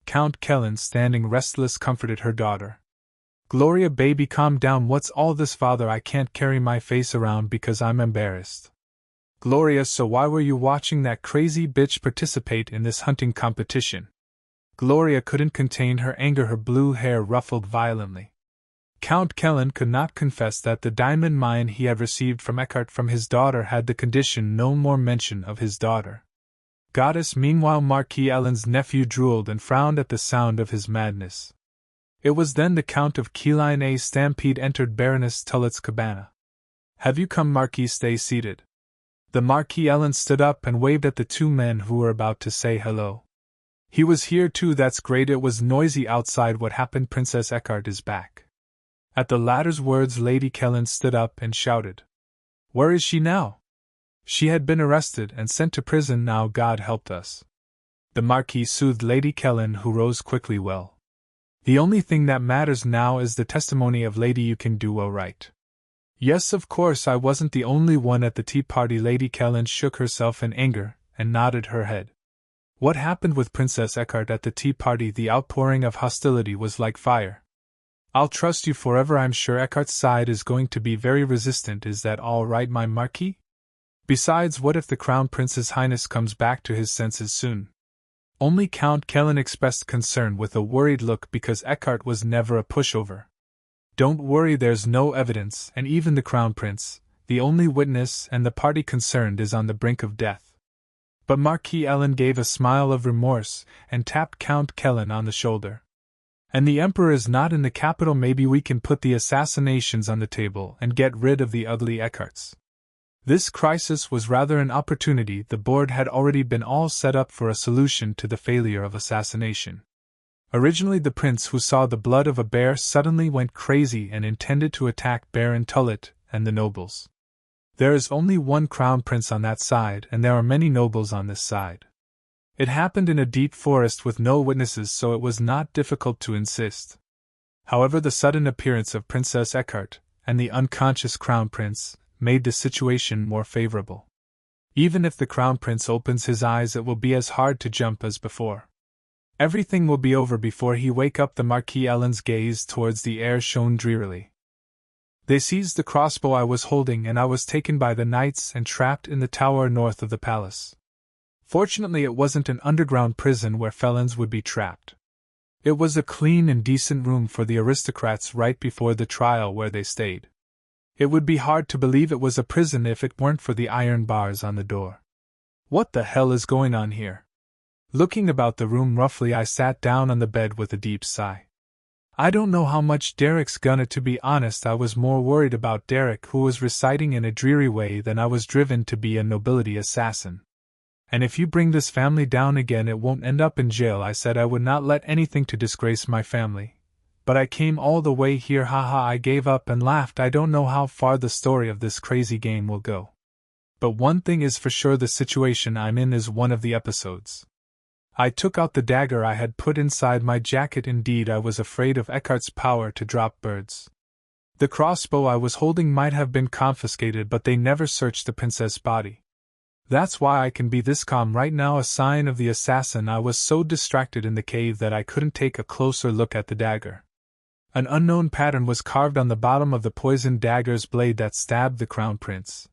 Count Kellen, standing restless, comforted her daughter. Gloria, baby, calm down. What's all this, father? I can't carry my face around because I'm embarrassed. Gloria, so why were you watching that crazy bitch participate in this hunting competition? Gloria couldn't contain her anger, her blue hair ruffled violently. Count Kellen could not confess that the diamond mine he had received from Eckhart from his daughter had the condition no more mention of his daughter. Goddess, meanwhile, Marquis Ellen's nephew drooled and frowned at the sound of his madness. It was then the Count of Keyline A. Stampede entered Baroness Tullet's cabana. Have you come, Marquis? Stay seated. The Marquis Ellen stood up and waved at the two men who were about to say hello. He was here too, that's great. It was noisy outside. What happened? Princess Eckhart is back. At the latter's words, Lady Kellen stood up and shouted. Where is she now? She had been arrested and sent to prison. Now God helped us. The Marquis soothed Lady Kellen, who rose quickly. Well, the only thing that matters now is the testimony of Lady. You can do all right. Yes, of course, I wasn't the only one at the tea party. Lady Kellen shook herself in anger and nodded her head. What happened with Princess Eckhart at the tea party? The outpouring of hostility was like fire. I'll trust you forever. I'm sure Eckhart's side is going to be very resistant. Is that all right, my Marquis? Besides, what if the Crown Prince's Highness comes back to his senses soon? Only Count Kellen expressed concern with a worried look because Eckhart was never a pushover. Don't worry, there's no evidence, and even the Crown Prince, the only witness and the party concerned, is on the brink of death. But Marquis Ellen gave a smile of remorse and tapped Count Kellen on the shoulder. And the Emperor is not in the capital. Maybe we can put the assassinations on the table and get rid of the ugly Eckharts. This crisis was rather an opportunity. The board had already been all set up for a solution to the failure of assassination. Originally, the prince, who saw the blood of a bear, suddenly went crazy and intended to attack Baron Tullet and the nobles. There is only one crown prince on that side, and there are many nobles on this side. It happened in a deep forest with no witnesses, so it was not difficult to insist. However, the sudden appearance of Princess Eckhart and the unconscious crown prince made the situation more favorable. Even if the crown prince opens his eyes, it will be as hard to jump as before. Everything will be over before he wake up. The Marquis Ellen's gaze towards the air shone drearily. They seized the crossbow I was holding, and I was taken by the knights and trapped in the tower north of the palace. Fortunately, it wasn't an underground prison where felons would be trapped. It was a clean and decent room for the aristocrats right before the trial where they stayed. It would be hard to believe it was a prison if it weren't for the iron bars on the door. What the hell is going on here? Looking about the room roughly, I sat down on the bed with a deep sigh. I don't know how much Derek's gonna. To be honest, I was more worried about Derek, who was reciting in a dreary way, than I was driven to be a nobility assassin. And if you bring this family down again, it won't end up in jail. I said I would not let anything to disgrace my family. But I came all the way here, haha. I gave up and laughed. I don't know how far the story of this crazy game will go. But one thing is for sure, the situation I'm in is one of the episodes. I took out the dagger I had put inside my jacket. Indeed, I was afraid of Eckhart's power to drop birds. The crossbow I was holding might have been confiscated, but they never searched the princess' body. That's why I can be this calm right now, a sign of the assassin. I was so distracted in the cave that I couldn't take a closer look at the dagger. An unknown pattern was carved on the bottom of the poisoned dagger's blade that stabbed the crown prince.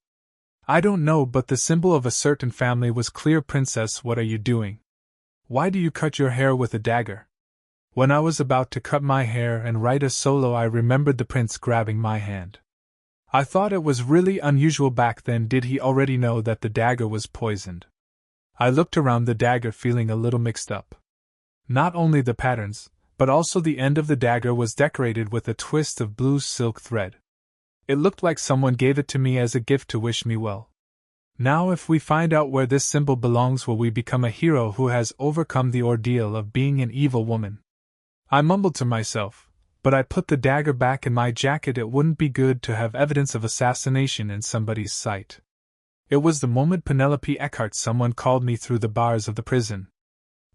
I don't know, but the symbol of a certain family was clear. Princess, what are you doing? Why do you cut your hair with a dagger? When I was about to cut my hair and write a solo, I remembered the prince grabbing my hand. I thought it was really unusual back then. Did he already know that the dagger was poisoned? I looked around the dagger, feeling a little mixed up. Not only the patterns, but also the end of the dagger was decorated with a twist of blue silk thread. It looked like someone gave it to me as a gift to wish me well. Now, if we find out where this symbol belongs, will we become a hero who has overcome the ordeal of being an evil woman? I mumbled to myself, but I put the dagger back in my jacket. It wouldn't be good to have evidence of assassination in somebody's sight. It was the moment Penelope Eckhart. Someone called me through the bars of the prison.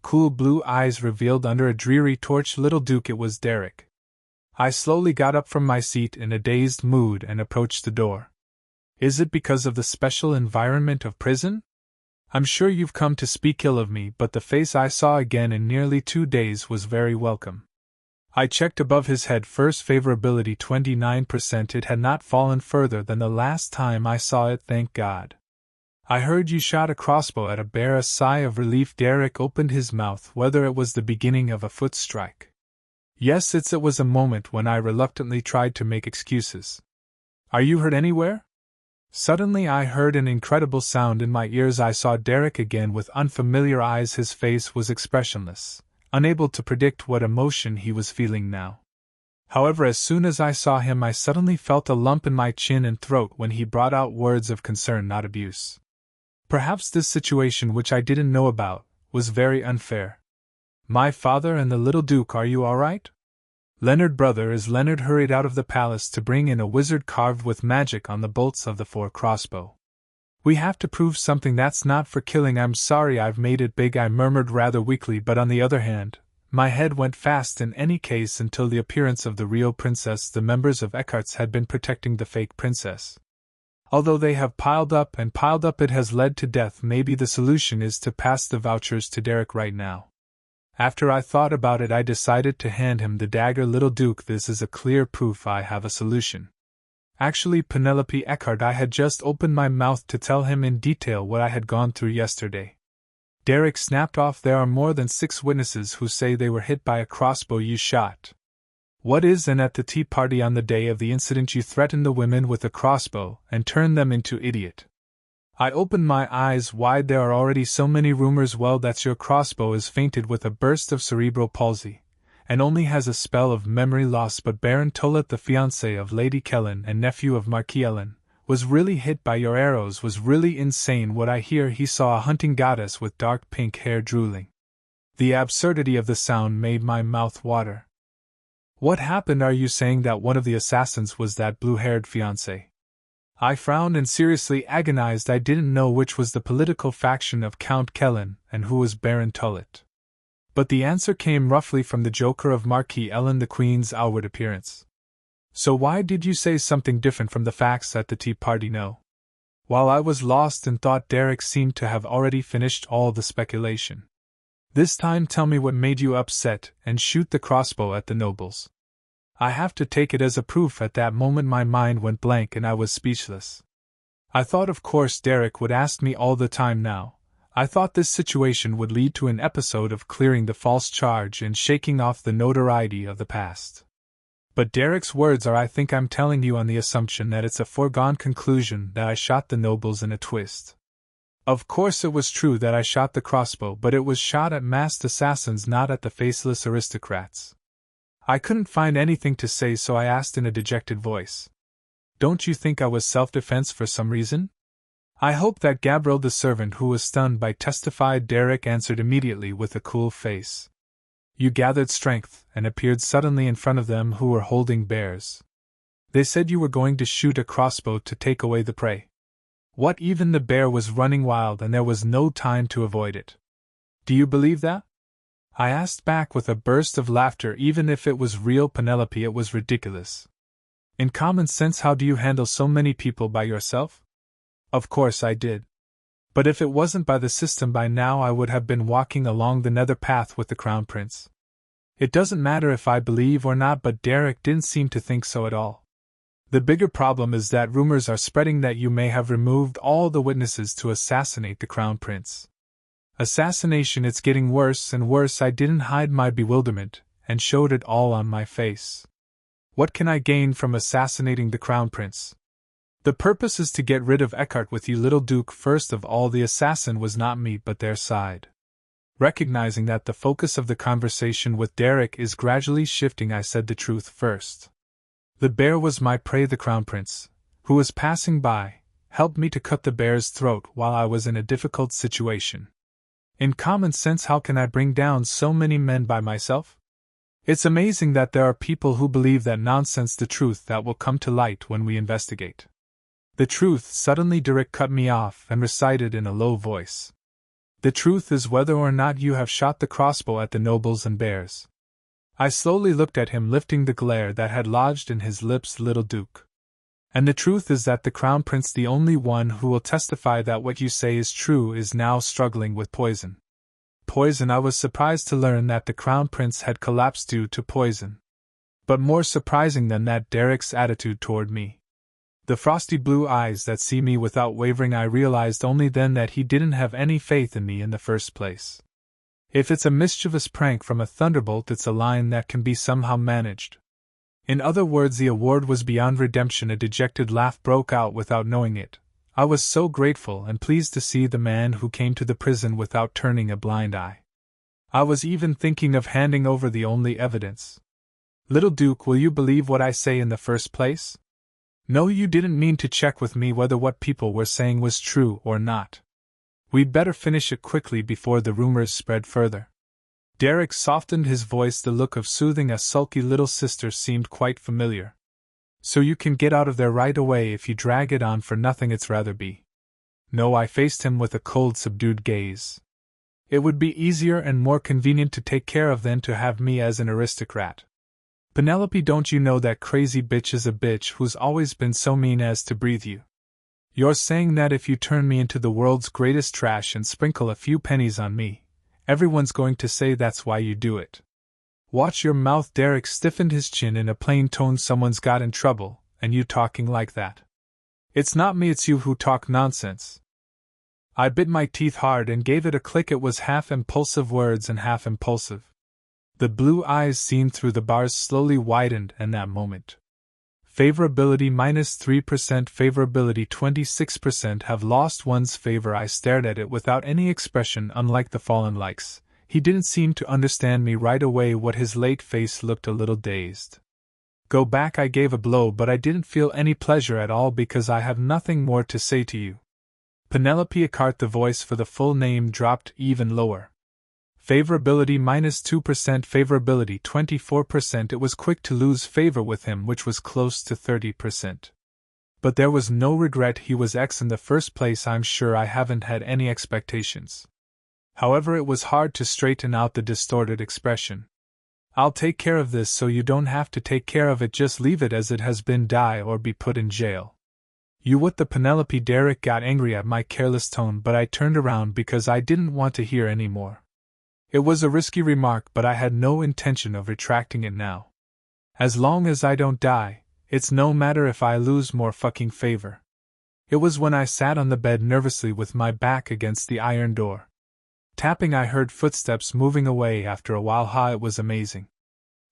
Cool blue eyes revealed under a dreary torch. Little Duke, it was Derek. I slowly got up from my seat in a dazed mood and approached the door. Is it because of the special environment of prison? I'm sure you've come to speak ill of me, but the face I saw again in nearly 2 days was very welcome. I checked above his head. First favorability 29%. It had not fallen further than the last time I saw it, thank God. I heard you shot a crossbow at a bear. A sigh of relief. Derek opened his mouth. Whether it was the beginning of a foot strike. Yes, it was a moment when I reluctantly tried to make excuses. Are you hurt anywhere? Suddenly I heard an incredible sound in my ears. I saw Derek again with unfamiliar eyes. His face was expressionless, unable to predict what emotion he was feeling now. However, as soon as I saw him, I suddenly felt a lump in my chin and throat when he brought out words of concern, not abuse. Perhaps this situation, which I didn't know about, was very unfair. My father and the little Duke, are you all right? Leonard, brother, is Leonard hurried out of the palace to bring in a wizard carved with magic on the bolts of the 4 crossbow. We have to prove something. That's not for killing. I'm sorry I've made it big, I murmured rather weakly, but on the other hand, my head went fast. In any case, until the appearance of the real princess, the members of Eckhart's had been protecting the fake princess. Although they have piled up and piled up, it has led to death. Maybe the solution is to pass the vouchers to Derek right now. After I thought about it, I decided to hand him the dagger. Little Duke, this is a clear proof I have a solution. Actually, Penelope Eckhart, I had just opened my mouth to tell him in detail what I had gone through yesterday. Derek snapped off. There are more than 6 witnesses who say they were hit by a crossbow you shot. What is, and at the tea party on the day of the incident you threatened the women with a crossbow and turned them into idiot. I opened my eyes wide. There are already so many rumors. Well, that's your crossbow is fainted with a burst of cerebral palsy, and only has a spell of memory loss. But Baron Tolet, the fiancé of Lady Kellen and nephew of Marquis Ellen, was really hit by your arrows, was really insane. What I hear, he saw a hunting goddess with dark pink hair drooling. The absurdity of the sound made my mouth water. What happened? Are you saying that one of the assassins was that blue-haired fiancé? I frowned and seriously agonized. I didn't know which was the political faction of Count Kellen and who was Baron Tolet. But the answer came roughly from the joker of Marquis Ellen, the Queen's outward appearance. So why did you say something different from the facts at the tea party? No. While I was lost in thought, Derek seemed to have already finished all the speculation. This time tell me what made you upset and shoot the crossbow at the nobles. I have to take it as a proof. At that moment my mind went blank and I was speechless. I thought of course Derek would ask me all the time now. I thought this situation would lead to an episode of clearing the false charge and shaking off the notoriety of the past. But Derek's words are, I think I'm telling you on the assumption that it's a foregone conclusion that I shot the nobles in a twist. Of course it was true that I shot the crossbow, but it was shot at masked assassins, not at the faceless aristocrats. I couldn't find anything to say, so I asked in a dejected voice. Don't you think I was self-defense for some reason? I hope that Gabriel, the servant who was stunned by testified. Derek answered immediately with a cool face. You gathered strength and appeared suddenly in front of them who were holding bears. They said you were going to shoot a crossbow to take away the prey. What, even the bear was running wild and there was no time to avoid it. Do you believe that? I asked back with a burst of laughter. Even if it was real, Penelope, it was ridiculous. In common sense, how do you handle so many people by yourself? Of course I did. But if it wasn't by the system, by now I would have been walking along the nether path with the Crown Prince. It doesn't matter if I believe or not, but Derek didn't seem to think so at all. The bigger problem is that rumors are spreading that you may have removed all the witnesses to assassinate the Crown Prince. Assassination, it's getting worse and worse. I didn't hide my bewilderment, and showed it all on my face. What can I gain from assassinating the Crown Prince? The purpose is to get rid of Eckhart with you, little Duke. First of all, the assassin was not me but their side. Recognizing that the focus of the conversation with Derek is gradually shifting, I said the truth first. The bear was my prey. The Crown Prince, who was passing by, helped me to cut the bear's throat while I was in a difficult situation. In common sense, how can I bring down so many men by myself? It's amazing that there are people who believe that nonsense. The truth that will come to light when we investigate. The truth. Suddenly Derek cut me off and recited in a low voice. The truth is whether or not you have shot the crossbow at the nobles and bears. I slowly looked at him, lifting the glare that had lodged in his lips. Little Duke. And the truth is that the Crown Prince, the only one who will testify that what you say is true, is now struggling with poison. Poison? I was surprised to learn that the Crown Prince had collapsed due to poison. But more surprising than that, Derek's attitude toward me. The frosty blue eyes that see me without wavering. I realized only then that he didn't have any faith in me in the first place. If it's a mischievous prank from a thunderbolt, it's a line that can be somehow managed. In other words, the award was beyond redemption. A dejected laugh broke out without knowing it. I was so grateful and pleased to see the man who came to the prison without turning a blind eye. I was even thinking of handing over the only evidence. Little Duke, will you believe what I say in the first place? No, you didn't mean to check with me whether what people were saying was true or not. We'd better finish it quickly before the rumors spread further. Derek softened his voice. The look of soothing a sulky little sister seemed quite familiar. So you can get out of there right away if you drag it on for nothing. It's rather be. No, I faced him with a cold, subdued gaze. It would be easier and more convenient to take care of than to have me as an aristocrat. Penelope, don't you know that crazy bitch is a bitch who's always been so mean as to breathe you? You're saying that if you turn me into the world's greatest trash and sprinkle a few pennies on me, everyone's going to say that's why you do it. Watch your mouth. Derek stiffened his chin in a plain tone. Someone's got in trouble, and you talking like that. It's not me, it's you who talk nonsense. I bit my teeth hard and gave it a click. It was half impulsive words and half impulsive. The blue eyes seen through the bars slowly widened, and that moment. Favorability -3%, favorability 26%. Have lost one's favor. I stared at it without any expression. Unlike the fallen likes, he didn't seem to understand me right away. What his late face looked a little dazed. Go back. I gave a blow, but I didn't feel any pleasure at all because I have nothing more to say to you. Penelope Eckhart. The voice for the full name dropped even lower. Favorability -2%, favorability 24%. It was quick to lose favor with him, which was close to 30%. But there was no regret. He was X in the first place. I'm sure I haven't had any expectations. However, it was hard to straighten out the distorted expression. I'll take care of this so you don't have to take care of it. Just leave it as it has been. Die or be put in jail. You what? The Penelope. Derek got angry at my careless tone, but I turned around because I didn't want to hear any more. It was a risky remark, but I had no intention of retracting it now. As long as I don't die, it's no matter if I lose more fucking favor. It was when I sat on the bed nervously with my back against the iron door. Tapping, I heard footsteps moving away after a while. It was amazing.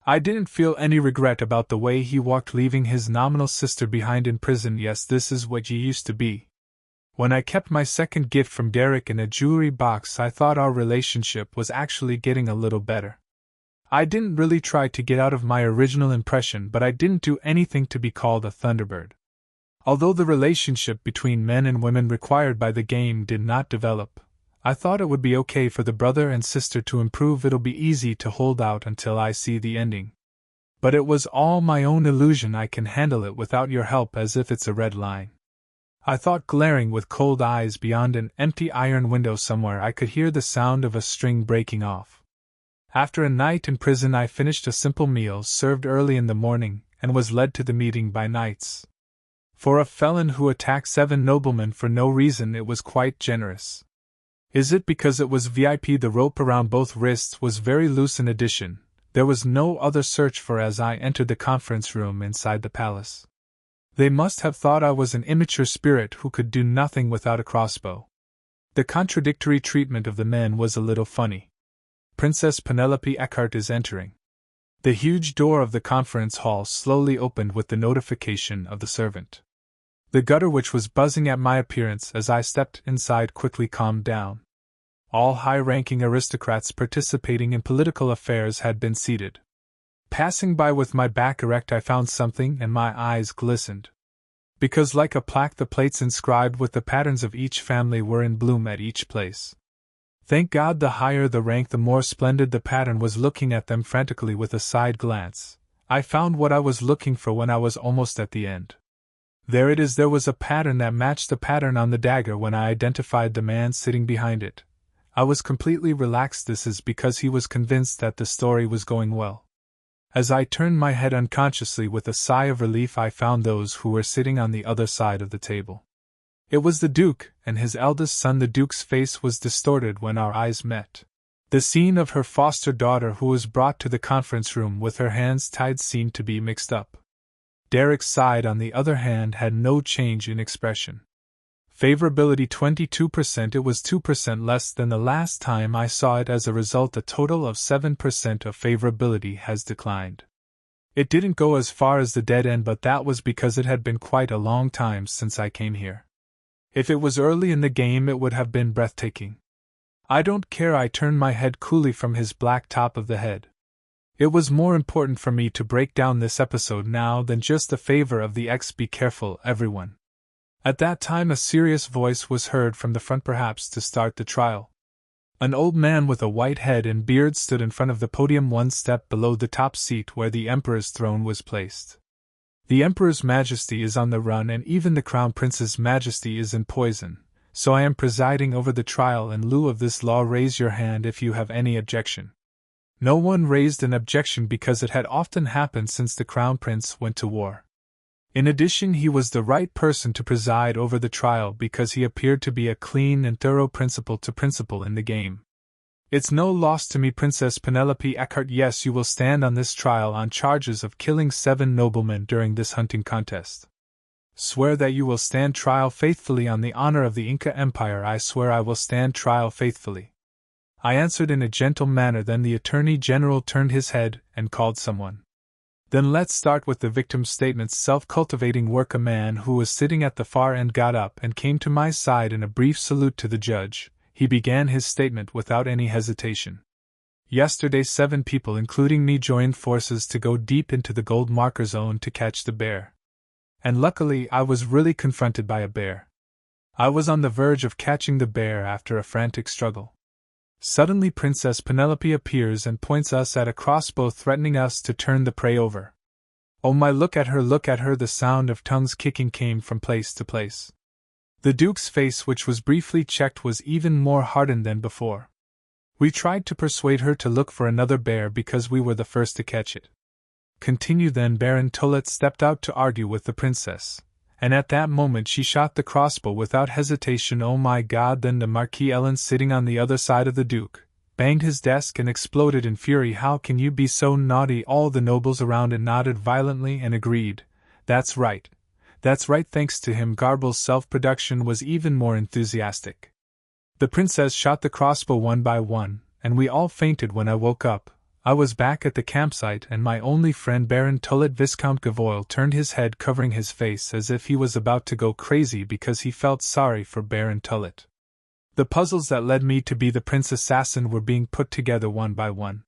I didn't feel any regret about the way he walked, leaving his nominal sister behind in prison. Yes, this is what you used to be. When I kept my second gift from Derek in a jewelry box, I thought our relationship was actually getting a little better. I didn't really try to get out of my original impression, but I didn't do anything to be called a Thunderbird. Although the relationship between men and women required by the game did not develop, I thought it would be okay for the brother and sister to improve. It'll be easy to hold out until I see the ending. But it was all my own illusion. I can handle it without your help, as if it's a red line. I thought, glaring with cold eyes beyond an empty iron window somewhere I could hear the sound of a string breaking off. After a night in prison I finished a simple meal served early in the morning, and was led to the meeting by knights. For a felon who attacked 7 noblemen for no reason it was quite generous. Is it because it was VIP? The rope around both wrists was very loose. In addition, there was no other search for as I entered the conference room inside the palace. They must have thought I was an immature spirit who could do nothing without a crossbow. The contradictory treatment of the men was a little funny. Princess Penelope Eckhart is entering. The huge door of the conference hall slowly opened with the notification of the servant. The gutter which was buzzing at my appearance as I stepped inside quickly calmed down. All high-ranking aristocrats participating in political affairs had been seated. Passing by with my back erect I found something and my eyes glistened. Because like a plaque the plates inscribed with the patterns of each family were in bloom at each place. Thank God, the higher the rank the more splendid the pattern was. Looking at them frantically with a side glance, I found what I was looking for when I was almost at the end. There it is. There was a pattern that matched the pattern on the dagger. When I identified the man sitting behind it, I was completely relaxed. This is because he was convinced that the story was going well. As I turned my head unconsciously with a sigh of relief, I found those who were sitting on the other side of the table. It was the Duke and his eldest son. The Duke's face was distorted when our eyes met. The scene of her foster daughter who was brought to the conference room with her hands tied seemed to be mixed up. Derek's side, on the other hand, had no change in expression. Favorability 22%. It was 2% less than the last time I saw it. As a result, a total of 7% of favorability has declined. It didn't go as far as the dead end, but that was because it had been quite a long time since I came here. If it was early in the game, it would have been breathtaking. I don't care. I turned my head coolly from his black top of the head. It was more important for me to break down this episode now than just the favor of the X. Be careful, everyone. At that time a serious voice was heard from the front, perhaps to start the trial. An old man with a white head and beard stood in front of the podium, one step below the top seat where the Emperor's throne was placed. The Emperor's Majesty is on the run, and even the Crown Prince's Majesty is in poison, so I am presiding over the trial in lieu of this law. Raise your hand if you have any objection. No one raised an objection because it had often happened since the Crown Prince went to war. In addition, he was the right person to preside over the trial because he appeared to be a clean and thorough principal to principal in the game. It's no loss to me, Princess Penelope Eckhart. Yes, you will stand on this trial on charges of killing 7 noblemen during this hunting contest. Swear that you will stand trial faithfully on the honor of the Inca Empire. I swear I will stand trial faithfully. I answered in a gentle manner. Then the Attorney General turned his head and called someone. Then let's start with the victim's statements. Self-cultivating work. A man who was sitting at the far end got up and came to my side in a brief salute to the judge. He began his statement without any hesitation. Yesterday 7 people, including me, joined forces to go deep into the gold marker zone to catch the bear. And luckily I was really confronted by a bear. I was on the verge of catching the bear after a frantic struggle. Suddenly Princess Penelope appears and points us at a crossbow, threatening us to turn the prey over. Oh my, look at her, look at her. The sound of tongues kicking came from place to place. The Duke's face, which was briefly checked, was even more hardened than before. We tried to persuade her to look for another bear because we were the first to catch it. Continue. Then Baron Tullet stepped out to argue with the princess, and at that moment she shot the crossbow without hesitation. Oh my God. Then the Marquis Ellen, sitting on the other side of the Duke, banged his desk and exploded in fury. How can you be so naughty? All the nobles around it nodded violently and agreed. That's right. That's right. Thanks to him, Garble's self-production was even more enthusiastic. The princess shot the crossbow one by one, and we all fainted. When I woke up, I was back at the campsite, and my only friend Baron Tullet, Viscount Gavoil, turned his head, covering his face as if he was about to go crazy because he felt sorry for Baron Tullet. The puzzles that led me to be the prince assassin were being put together one by one.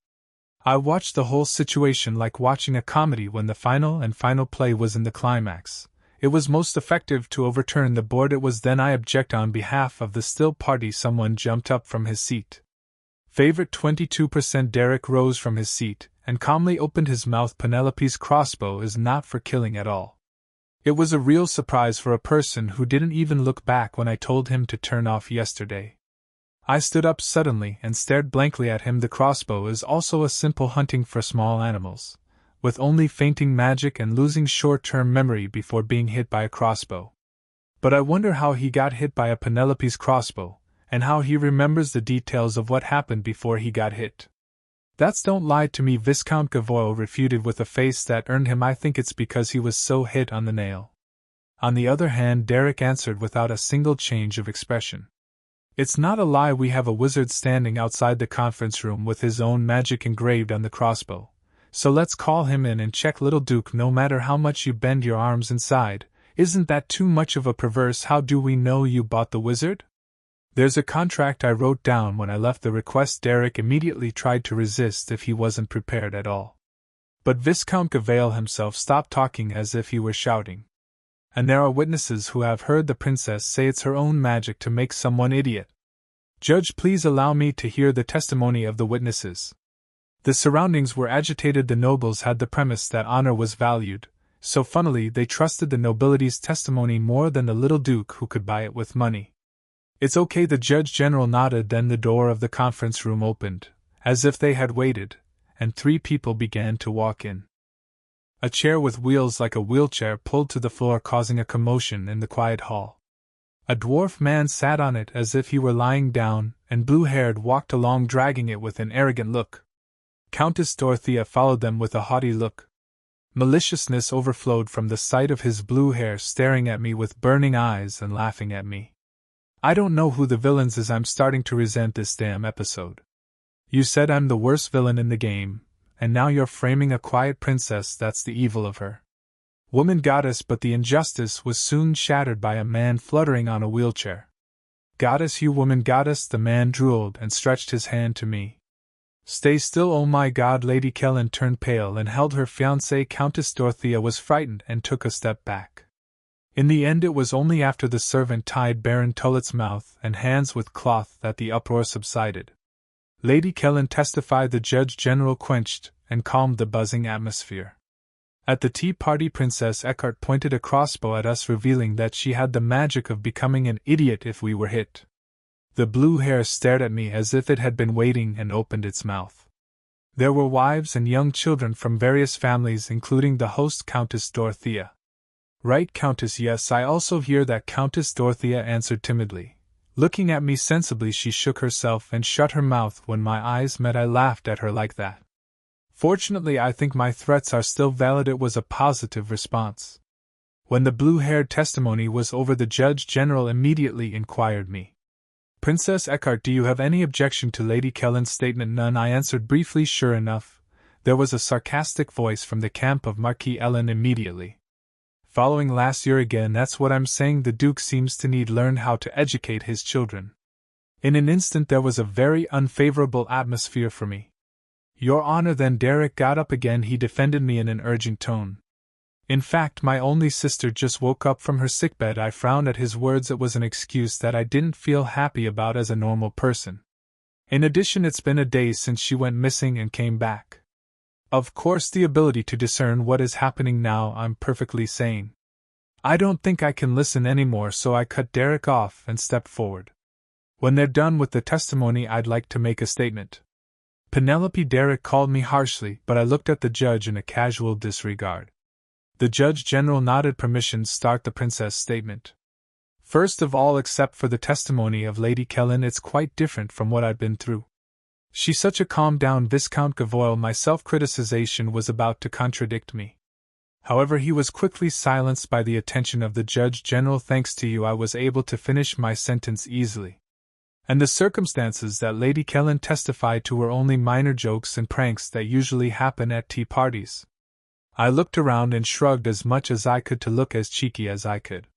I watched the whole situation like watching a comedy. When the final play was in the climax, it was most effective to overturn the board. It was then I object on behalf of the still party. Someone jumped up from his seat. Favorite 22%. Derek rose from his seat and calmly opened his mouth. Penelope's crossbow is not for killing at all. It was a real surprise for a person who didn't even look back when I told him to turn off yesterday. I stood up suddenly and stared blankly at him. The crossbow is also a simple hunting for small animals, with only fainting magic and losing short-term memory before being hit by a crossbow. But I wonder how he got hit by a Penelope's crossbow, and how he remembers the details of what happened before he got hit. That's don't lie to me, Viscount Gavoyle refuted with a face that earned him. I think it's because he was so hit on the nail. On the other hand, Derek answered without a single change of expression. It's not a lie. We have a wizard standing outside the conference room with his own magic engraved on the crossbow. So let's call him in and check. Little Duke, no matter how much you bend your arms inside, isn't that too much of a perverse? How do we know you bought the wizard? There's a contract I wrote down when I left the request. Derek immediately tried to resist if he wasn't prepared at all. But Viscount Gavoyle himself stopped talking as if he were shouting. And there are witnesses who have heard the princess say it's her own magic to make someone idiot. Judge, please allow me to hear the testimony of the witnesses. The surroundings were agitated. The nobles had the premise that honor was valued, so funnily they trusted the nobility's testimony more than the little duke who could buy it with money. It's okay, the Judge General nodded. Then the door of the conference room opened, as if they had waited, and 3 people began to walk in. A chair with wheels like a wheelchair pulled to the floor, causing a commotion in the quiet hall. A dwarf man sat on it as if he were lying down, and blue-haired walked along dragging it with an arrogant look. Countess Dorothea followed them with a haughty look. Maliciousness overflowed from the sight of his blue hair, staring at me with burning eyes and laughing at me. I don't know who the villains is. I'm starting to resent this damn episode. You said I'm the worst villain in the game, and now you're framing a quiet princess. That's the evil of her. Woman goddess, but the injustice was soon shattered by a man fluttering on a wheelchair. Goddess, you woman goddess, the man drooled and stretched his hand to me. Stay still, oh my God. Lady Kellen turned pale and held her fiancée. Countess Dorothea was frightened and took a step back. In the end, it was only after the servant tied Baron Tullet's mouth and hands with cloth that the uproar subsided. Lady Kellen testified. The Judge General quenched and calmed the buzzing atmosphere. At the tea party, Princess Eckhart pointed a crossbow at us, revealing that she had the magic of becoming an idiot if we were hit. The blue hair stared at me as if it had been waiting and opened its mouth. There were wives and young children from various families, including the host, Countess Dorothea. Right, Countess? Yes, I also hear that. Countess Dorothea answered timidly. Looking at me sensibly, she shook herself and shut her mouth. When my eyes met, I laughed at her like that. Fortunately, I think my threats are still valid. It was a positive response. When the blue-haired testimony was over, the Judge General immediately inquired me. Princess Eckhart, do you have any objection to Lady Kellen's statement? None, I answered briefly. Sure enough, there was a sarcastic voice from the camp of Marquis Ellen immediately. Following last year again, that's what I'm saying. The Duke seems to need learn how to educate his children. In an instant there was a very unfavorable atmosphere for me. Your Honor, then Derek got up again. He defended me in an urgent tone. In fact, my only sister just woke up from her sickbed. I frowned at his words. It was an excuse that I didn't feel happy about as a normal person. In addition, it's been a day since she went missing and came back. Of course, the ability to discern what is happening now, I'm perfectly sane. I don't think I can listen anymore, so I cut Derek off and stepped forward. When they're done with the testimony, I'd like to make a statement. Penelope, Derek called me harshly, but I looked at the judge in a casual disregard. The Judge General nodded. Permission. Start the princess statement. First of all, except for the testimony of Lady Kellen, it's quite different from what I've been through. She's such a calm down Viscount Gavoyle. My self-criticization was about to contradict me. However, he was quickly silenced by the attention of the Judge General. Thanks to you, I was able to finish my sentence easily. And the circumstances that Lady Kellen testified to were only minor jokes and pranks that usually happen at tea parties. I looked around and shrugged as much as I could to look as cheeky as I could.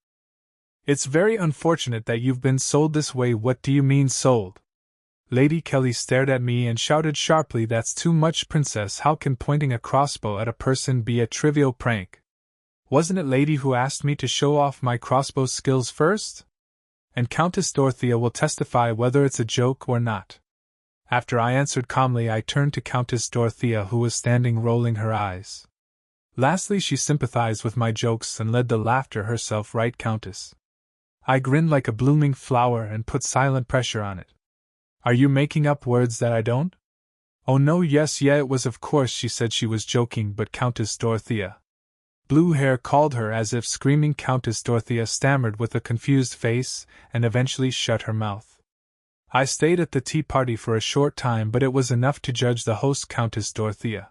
It's very unfortunate that you've been sold this way. What do you mean sold? Lady Kelly stared at me and shouted sharply, that's too much, Princess. How can pointing a crossbow at a person be a trivial prank? Wasn't it Lady who asked me to show off my crossbow skills first? And Countess Dorothea will testify whether it's a joke or not. After I answered calmly, I turned to Countess Dorothea, who was standing rolling her eyes. Lastly, she sympathized with my jokes and led the laughter herself, right, Countess? I grinned like a blooming flower and put silent pressure on it. Are you making up words that I don't? Oh no, yes, yeah, it was, of course. She said she was joking, but Countess Dorothea Blue Hair called her as if screaming. Countess Dorothea stammered with a confused face and eventually shut her mouth. I stayed at the tea party for a short time, but it was enough to judge the host, Countess Dorothea.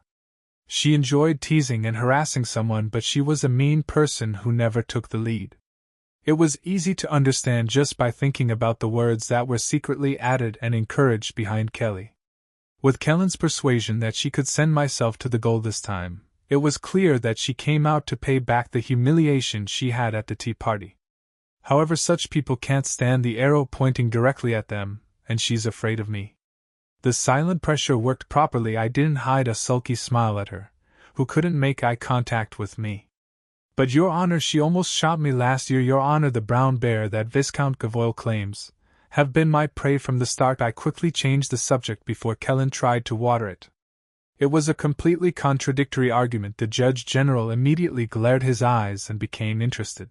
She enjoyed teasing and harassing someone, but she was a mean person who never took the lead. It was easy to understand just by thinking about the words that were secretly added and encouraged behind Kelly. With Kellen's persuasion that she could send myself to the goal this time, it was clear that she came out to pay back the humiliation she had at the tea party. However, such people can't stand the arrow pointing directly at them, and she's afraid of me. The silent pressure worked properly. I didn't hide a sulky smile at her, who couldn't make eye contact with me. But Your Honor, she almost shot me last year. Your Honor, the brown bear that Viscount Gavoyle claims have been my prey from the start. I quickly changed the subject before Kellen tried to water it. It was a completely contradictory argument. The Judge General immediately glared his eyes and became interested.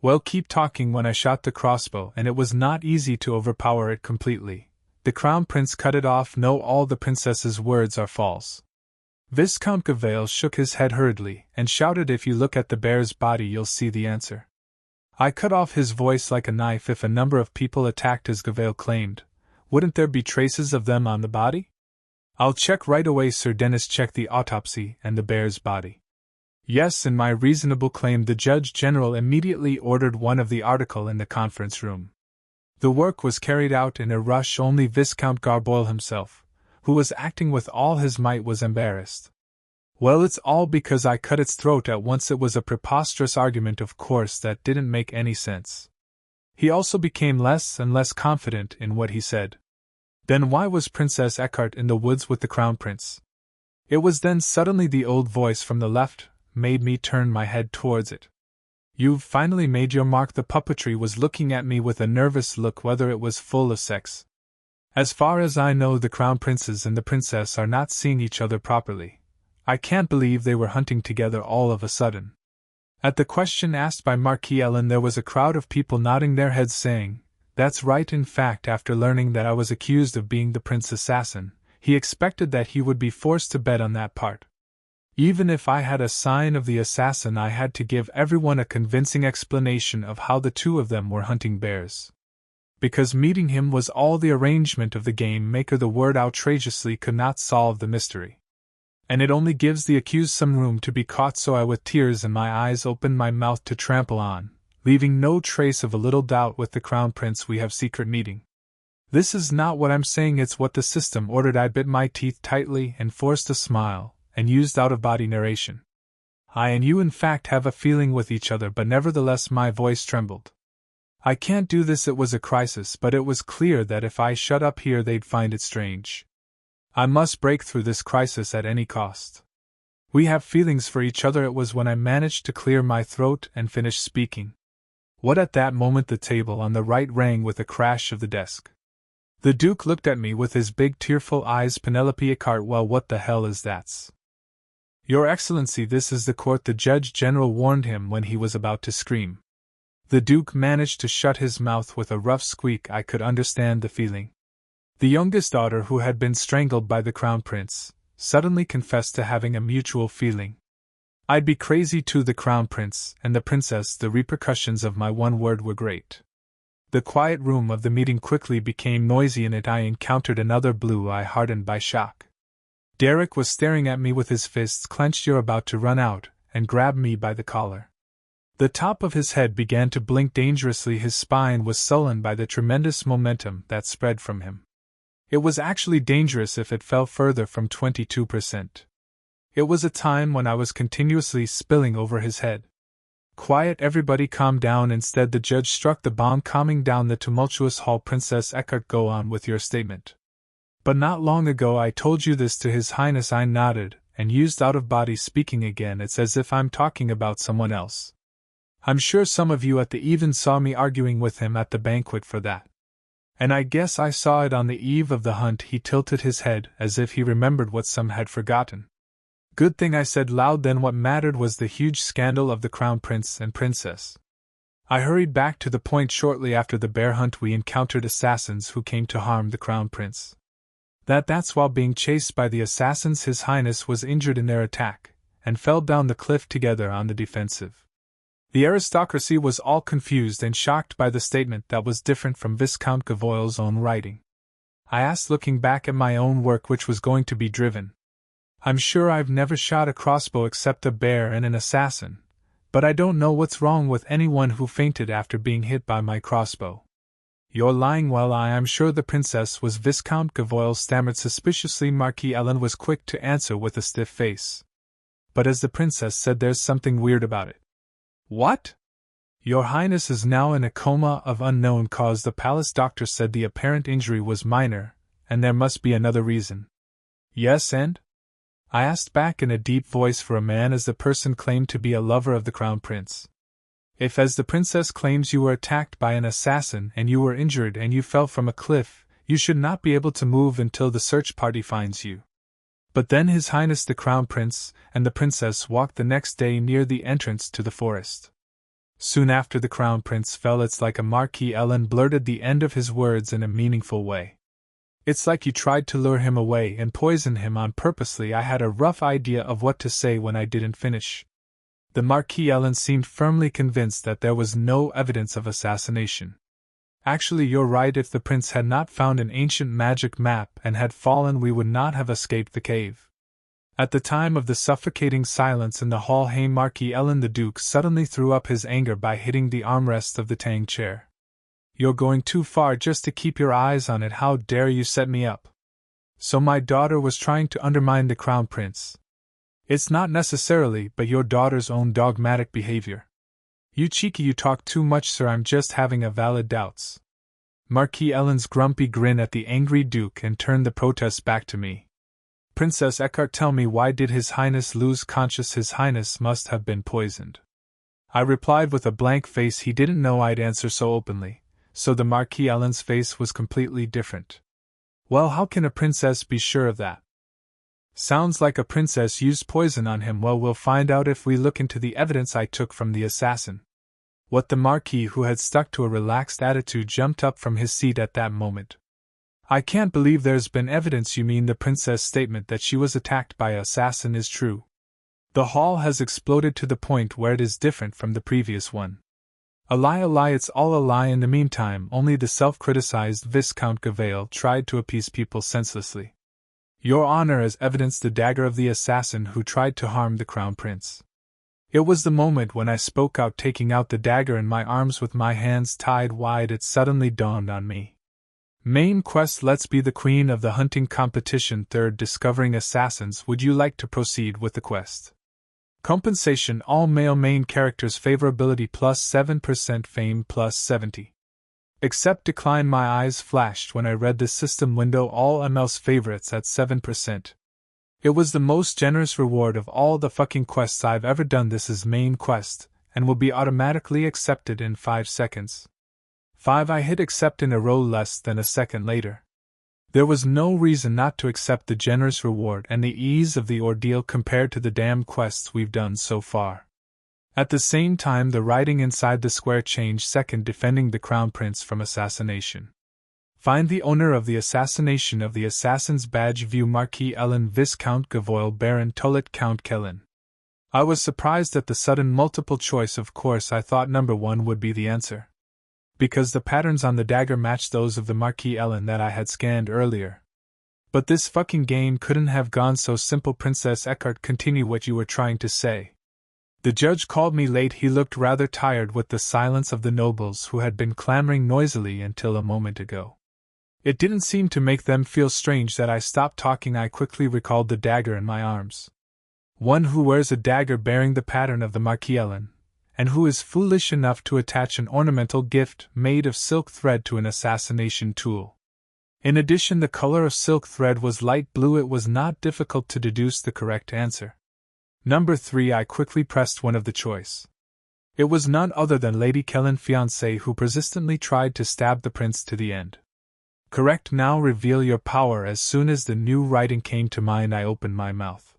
Well, keep talking. When I shot the crossbow, and it was not easy to overpower it completely, the Crown Prince cut it off. No, all the princess's words are false. Viscount Gavoyle shook his head hurriedly and shouted, if you look at the bear's body you'll see the answer. I cut off his voice like a knife. If a number of people attacked as Gavoyle claimed, wouldn't there be traces of them on the body? I'll check right away. Sir Dennis checked the autopsy and the bear's body. Yes, in my reasonable claim. The Judge General immediately ordered one of the article in the conference room. The work was carried out in a rush. Only Viscount Garboyle himself, who was acting with all his might, was embarrassed. Well, it's all because I cut its throat at once. It was a preposterous argument, of course, that didn't make any sense. He also became less and less confident in what he said. Then why was Princess Eckhart in the woods with the Crown Prince? It was then suddenly the old voice from the left made me turn my head towards it. You've finally made your mark. The puppetry was looking at me with a nervous look, whether it was full of sex. As far as I know, the Crown Princes and the Princess are not seeing each other properly. I can't believe they were hunting together all of a sudden. At the question asked by Marquis Ellen, there was a crowd of people nodding their heads saying, that's right. In fact, after learning that I was accused of being the Prince Assassin, he expected that he would be forced to bet on that part. Even if I had a sign of the assassin, I had to give everyone a convincing explanation of how the two of them were hunting bears. Because meeting him was all the arrangement of the game maker. The word outrageously could not solve the mystery. And it only gives the accused some room to be caught. So I, with tears in my eyes, opened my mouth to trample on, leaving no trace of a little doubt. With the Crown Prince we have secret meeting. This is not what I'm saying, it's what the system ordered. I bit my teeth tightly and forced a smile, and used out-of-body narration. I and you in fact have a feeling with each other, but nevertheless my voice trembled. I can't do this. It was a crisis, but it was clear that if I shut up here they'd find it strange. I must break through this crisis at any cost. We have feelings for each other. It was when I managed to clear my throat and finish speaking. What at that moment the table on the right rang with a crash of the desk. The Duke looked at me with his big tearful eyes. Penelope Eckhart, well, what the hell is that? Your Excellency, this is the court, the Judge General warned him when he was about to scream. The Duke managed to shut his mouth with a rough squeak. I could understand the feeling. The youngest daughter, who had been strangled by the Crown Prince, suddenly confessed to having a mutual feeling. I'd be crazy too. The Crown Prince and the Princess, the repercussions of my one word were great. The quiet room of the meeting quickly became noisy. In it I encountered another blue eye, hardened by shock. Derek was staring at me with his fists clenched. You're about to run out, and grabbed me by the collar. The top of his head began to blink dangerously. His spine was sullen by the tremendous momentum that spread from him. It was actually dangerous if it fell further from 22%. It was a time when I was continuously spilling over his head. Quiet, everybody, calm down. Instead, the judge struck the bomb, calming down the tumultuous hall. Princess Eckhart, go on with your statement. But not long ago I told you this to His Highness. I nodded, and used out-of-body speaking again. It's as if I'm talking about someone else. I'm sure some of you at the even saw me arguing with him at the banquet for that. And I guess I saw it on the eve of the hunt. He tilted his head as if he remembered what some had forgotten. Good thing I said loud then. What mattered was the huge scandal of the crown prince and princess. I hurried back to the point. Shortly after the bear hunt we encountered assassins who came to harm the crown prince. That's while being chased by the assassins His Highness was injured in their attack, and fell down the cliff together on the defensive. The aristocracy was all confused and shocked by the statement that was different from Viscount Gavoyle's own writing. I asked, looking back at my own work which was going to be driven. I'm sure I've never shot a crossbow except a bear and an assassin, but I don't know what's wrong with anyone who fainted after being hit by my crossbow. You're lying. Well, I am sure the princess was. Viscount Gavoyle stammered suspiciously. Marquis Ellen was quick to answer with a stiff face. But as the princess said, there's something weird about it. What? Your Highness is now in a coma of unknown cause. The palace doctor said the apparent injury was minor, and there must be another reason. Yes, and? I asked back in a deep voice for a man, as the person claimed to be a lover of the crown prince. If, as the princess claims, you were attacked by an assassin and you were injured and you fell from a cliff, you should not be able to move until the search party finds you. But then His Highness the Crown Prince and the princess walked the next day near the entrance to the forest. Soon after the Crown Prince fell. It's like a Marquis Ellen blurted the end of his words in a meaningful way. It's like you tried to lure him away and poison him on purposely. I had a rough idea of what to say when I didn't finish. The Marquis Ellen seemed firmly convinced that there was no evidence of assassination. Actually, you're right. If the prince had not found an ancient magic map and had fallen, we would not have escaped the cave. At the time of the suffocating silence in the hall, Marquis Ellen, the Duke suddenly threw up his anger by hitting the armrest of the tang chair. You're going too far just to keep your eyes on it. How dare you set me up? So my daughter was trying to undermine the crown prince. It's not necessarily, but your daughter's own dogmatic behavior. You cheeky, you talk too much, sir. I'm just having a valid doubts. Marquis Ellen's grumpy grin at the angry Duke and turned the protest back to me. Princess Eckhart, tell me, why did His Highness lose conscious? His Highness must have been poisoned. I replied with a blank face. He didn't know I'd answer so openly, so the Marquis Ellen's face was completely different. Well, how can a princess be sure of that? Sounds like a princess used poison on him. Well, we'll find out if we look into the evidence I took from the assassin. What? The Marquis, who had stuck to a relaxed attitude, jumped up from his seat at that moment. I can't believe there's been evidence. You mean the princess' statement that she was attacked by an assassin is true? The hall has exploded to the point where it is different from the previous one. A lie, it's all a lie. In the meantime, only the self-criticized Viscount Gavoyle tried to appease people senselessly. Your Honor, as evidence the dagger of the assassin who tried to harm the crown prince. It was the moment when I spoke out, taking out the dagger in my arms with my hands tied wide. It suddenly dawned on me. Main quest: let's be the queen of the hunting competition. Third, discovering assassins. Would you like to proceed with the quest? Compensation: all male main characters. Favorability plus 7%, fame plus 70. Accept, decline. My eyes flashed when I read the system window. All ML's favorites at 7%. It was the most generous reward of all the fucking quests I've ever done. This is main quest, and will be automatically accepted in 5 seconds. 5. I hit accept in a row less than a second later. There was no reason not to accept the generous reward and the ease of the ordeal compared to the damn quests we've done so far. At the same time, the writing inside the square changed. Second, defending the crown prince from assassination. Find the owner of the assassination of the assassin's badge. View Marquis Ellen, Viscount Gavoyle, Baron Tullet, Count Kellen. I was surprised at the sudden multiple choice. Of course, I thought number 1 would be the answer, because the patterns on the dagger matched those of the Marquis Ellen that I had scanned earlier. But this fucking game couldn't have gone so simple. Princess Eckhart, continue what you were trying to say. The judge called me late. He looked rather tired with the silence of the nobles who had been clamoring noisily until a moment ago. It didn't seem to make them feel strange that I stopped talking. I quickly recalled the dagger in my arms. One who wears a dagger bearing the pattern of the Marquis Ellen, and who is foolish enough to attach an ornamental gift made of silk thread to an assassination tool. In addition, the color of silk thread was light blue. It was not difficult to deduce the correct answer. Number 3. I quickly pressed one of the choice. It was none other than Lady Kellen, fiancée, who persistently tried to stab the prince to the end. Correct. Now reveal your power. As soon as the new writing came to mind, I opened my mouth.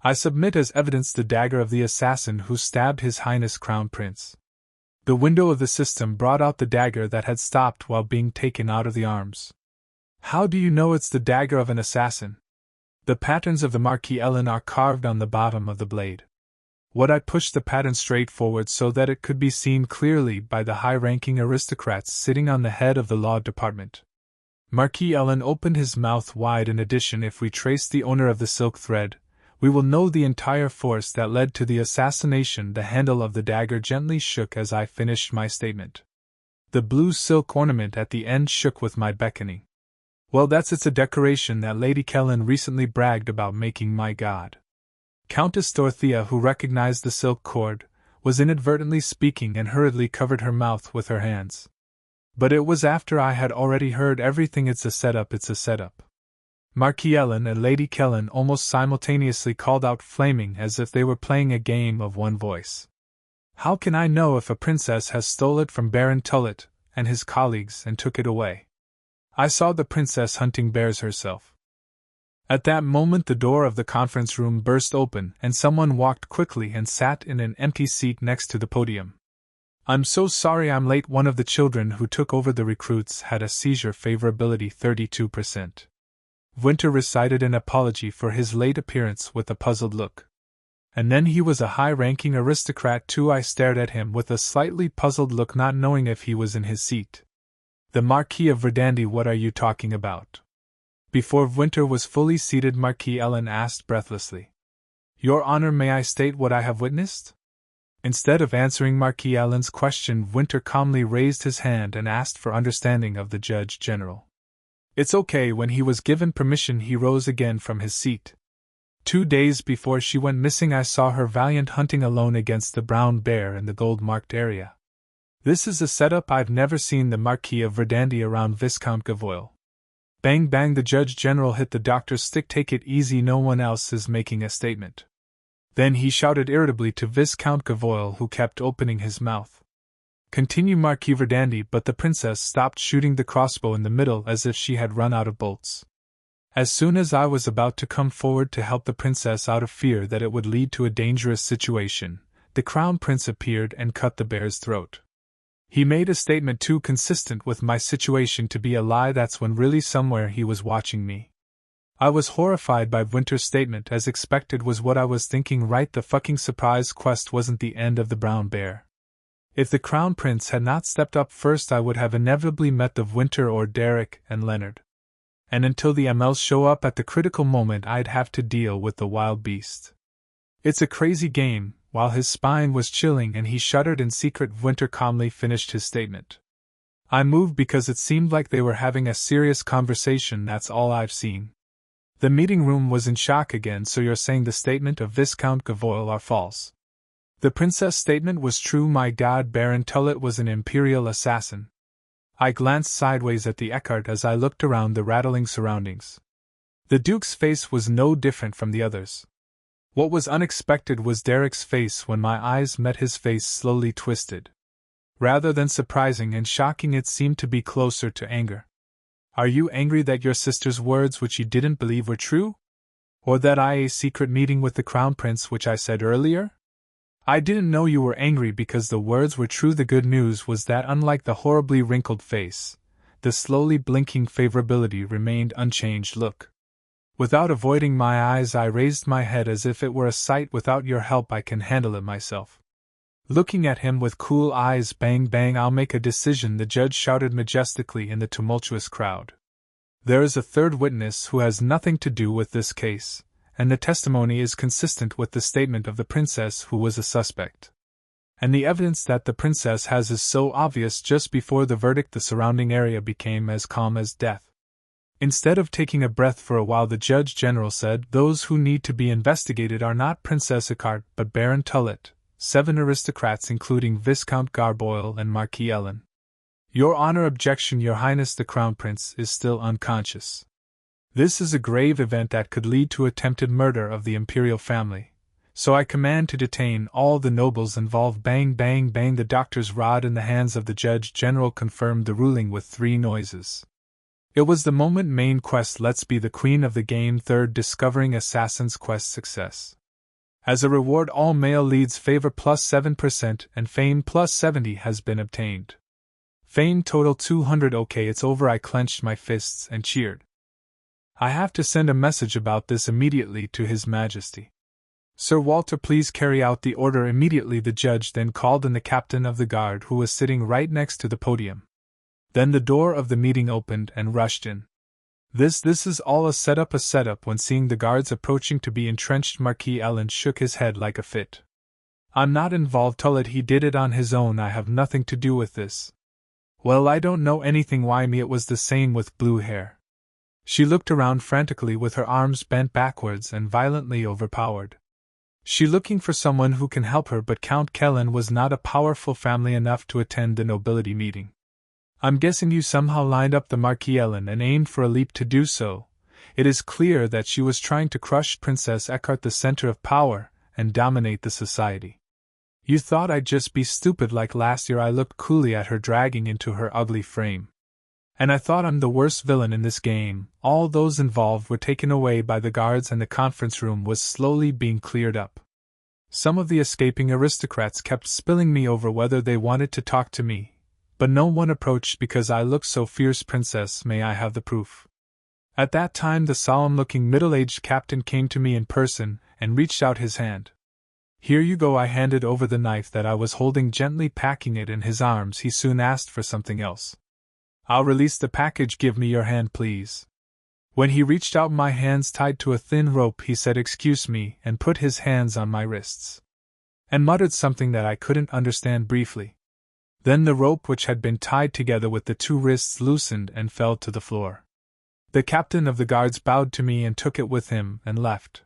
I submit as evidence the dagger of the assassin who stabbed His Highness Crown Prince. The window of the system brought out the dagger that had stopped while being taken out of the arms. How do you know it's the dagger of an assassin? The patterns of the Marquis Ellen are carved on the bottom of the blade. Would I push the pattern straight forward so that it could be seen clearly by the high-ranking aristocrats sitting on the head of the law department? Marquis Ellen opened his mouth wide. In addition, if we trace the owner of the silk thread, we will know the entire force that led to the assassination. The handle of the dagger gently shook as I finished my statement. The blue silk ornament at the end shook with my beckoning. Well, it's a decoration that Lady Kellen recently bragged about making my god. Countess Dorothea, who recognized the silk cord, was inadvertently speaking and hurriedly covered her mouth with her hands. But it was after I had already heard everything. It's a setup. Marquis Ellen and Lady Kellen almost simultaneously called out, flaming as if they were playing a game of one voice. How can I know if a princess has stole it from Baron Tullet and his colleagues and took it away? I saw the princess hunting bears herself. At that moment the door of the conference room burst open and someone walked quickly and sat in an empty seat next to the podium. I'm so sorry I'm late. One of the children who took over the recruits had a seizure. Favorability 32%. Winter recited an apology for his late appearance with a puzzled look. And then he was a high-ranking aristocrat too. I stared at him with a slightly puzzled look, not knowing if he was in his seat. The Marquis of Verdandi. What are you talking about? Before Winter was fully seated, Marquis Ellen asked breathlessly. Your Honor, may I state what I have witnessed? Instead of answering Marquis Ellen's question, Winter calmly raised his hand and asked for understanding of the Judge General. It's okay. When he was given permission, he rose again from his seat. 2 days before she went missing, I saw her valiant hunting alone against the brown bear in the gold-marked area. This is a setup. I've never seen the Marquis of Verdandi around Viscount Gavoil. Bang bang, the Judge General hit the doctor's stick. Take it easy, no one else is making a statement. Then he shouted irritably to Viscount Gavoil, who kept opening his mouth. Continue, Marquis Verdandi, but the princess stopped shooting the crossbow in the middle as if she had run out of bolts. As soon as I was about to come forward to help the princess out of fear that it would lead to a dangerous situation, the Crown Prince appeared and cut the bear's throat. He made a statement too consistent with my situation to be a lie. That's when really somewhere he was watching me. I was horrified by Winter's statement. As expected was what I was thinking, right? The fucking surprise quest wasn't the end of the brown bear. If the Crown Prince had not stepped up first, I would have inevitably met the Winter or Derek and Leonard. And until the MLs show up at the critical moment, I'd have to deal with the wild beast. It's a crazy game. While his spine was chilling and he shuddered in secret, Winter calmly finished his statement. I moved because it seemed like they were having a serious conversation. That's all I've seen. The meeting room was in shock again. So you're saying the statement of Viscount Gavoil are false? The princess' statement was true. My god, Baron Tullet was an imperial assassin. I glanced sideways at the Eckhart as I looked around the rattling surroundings. The Duke's face was no different from the others. What was unexpected was Derek's face. When my eyes met, his face slowly twisted. Rather than surprising and shocking, it seemed to be closer to anger. Are you angry that your sister's words, which you didn't believe, were true? Or that a secret meeting with the Crown Prince, which I said earlier? I didn't know you were angry because the words were true. The good news was that unlike the horribly wrinkled face, the slowly blinking favorability remained unchanged. Look. Without avoiding my eyes, I raised my head as if it were a sight. Without your help, I can handle it myself. Looking at him with cool eyes, bang bang, I'll make a decision, the judge shouted majestically in the tumultuous crowd. There is a third witness who has nothing to do with this case, and the testimony is consistent with the statement of the princess, who was a suspect. And the evidence that the princess has is so obvious. Just before the verdict, the surrounding area became as calm as death. Instead of taking a breath for a while, the Judge General said, those who need to be investigated are not Princess Eckhart but Baron Tullet, 7 aristocrats including Viscount Garboil and Marquis Ellen. Your Honor, objection, Your Highness, the Crown Prince is still unconscious. This is a grave event that could lead to attempted murder of the imperial family, so I command to detain all the nobles involved. Bang bang bang, the doctor's rod in the hands of the Judge General confirmed the ruling with 3 noises. It was the moment. Main quest, let's be the queen of the game. 3rd, discovering assassin's quest success. As a reward, all male leads favor plus 7% and fame plus 70 has been obtained. Fame total 200. Okay, it's over. I clenched my fists and cheered. I have to send a message about this immediately to His Majesty. Sir Walter, please carry out the order immediately. The judge then called in the captain of the guard, who was sitting right next to the podium. Then the door of the meeting opened and rushed in. This is all a setup. When seeing the guards approaching to be entrenched, Marquis Allen shook his head like a fit. I'm not involved. Tullet, he did it on his own. I have nothing to do with this. Well, I don't know anything. Why me? It was the same with blue hair. She looked around frantically with her arms bent backwards and violently overpowered. She looking for someone who can help her, but Count Kellen was not a powerful family enough to attend the nobility meeting. I'm guessing you somehow lined up the Marquis Ellen and aimed for a leap to do so. It is clear that she was trying to crush Princess Eckhart, the center of power, and dominate the society. You thought I'd just be stupid like last year. I looked coolly at her, dragging into her ugly frame. And I thought I'm the worst villain in this game. All those involved were taken away by the guards and the conference room was slowly being cleared up. Some of the escaping aristocrats kept spilling me over whether they wanted to talk to me, but no one approached because I looked so fierce. Princess, may I have the proof? At that time the solemn-looking middle-aged captain came to me in person and reached out his hand. Here you go. I handed over the knife that I was holding, gently packing it in his arms. He soon asked for something else. I'll release the package. Give me your hand, please. When he reached out, my hands tied to a thin rope, he said, "Excuse me," and put his hands on my wrists. And muttered something that I couldn't understand briefly. Then the rope which had been tied together with the two wrists loosened and fell to the floor. The captain of the guards bowed to me and took it with him and left.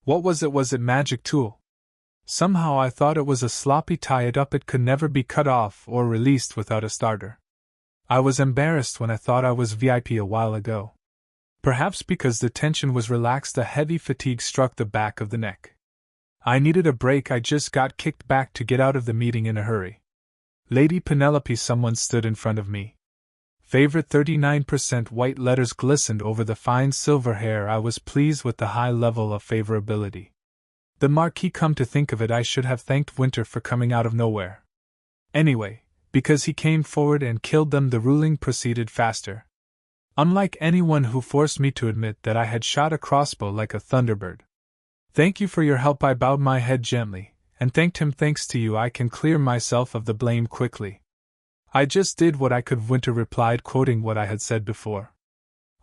What was it? Was it magic tool? Somehow I thought it was a sloppy tie. It up. It could never be cut off or released without a starter. I was embarrassed when I thought I was VIP a while ago. Perhaps because the tension was relaxed, a heavy fatigue struck the back of the neck. I needed a break. I just got kicked back to get out of the meeting in a hurry. Lady Penelope, someone stood in front of me. Favorite 39%. White letters glistened over the fine silver hair. I was pleased with the high level of favorability. The Marquis, come to think of it, I should have thanked Winter for coming out of nowhere. Anyway, because he came forward and killed them, the ruling proceeded faster. Unlike anyone who forced me to admit that I had shot a crossbow like a thunderbird. Thank you for your help. I bowed my head gently, and thanked him. Thanks to you I can clear myself of the blame quickly. I just did what I could, Winter replied, quoting what I had said before.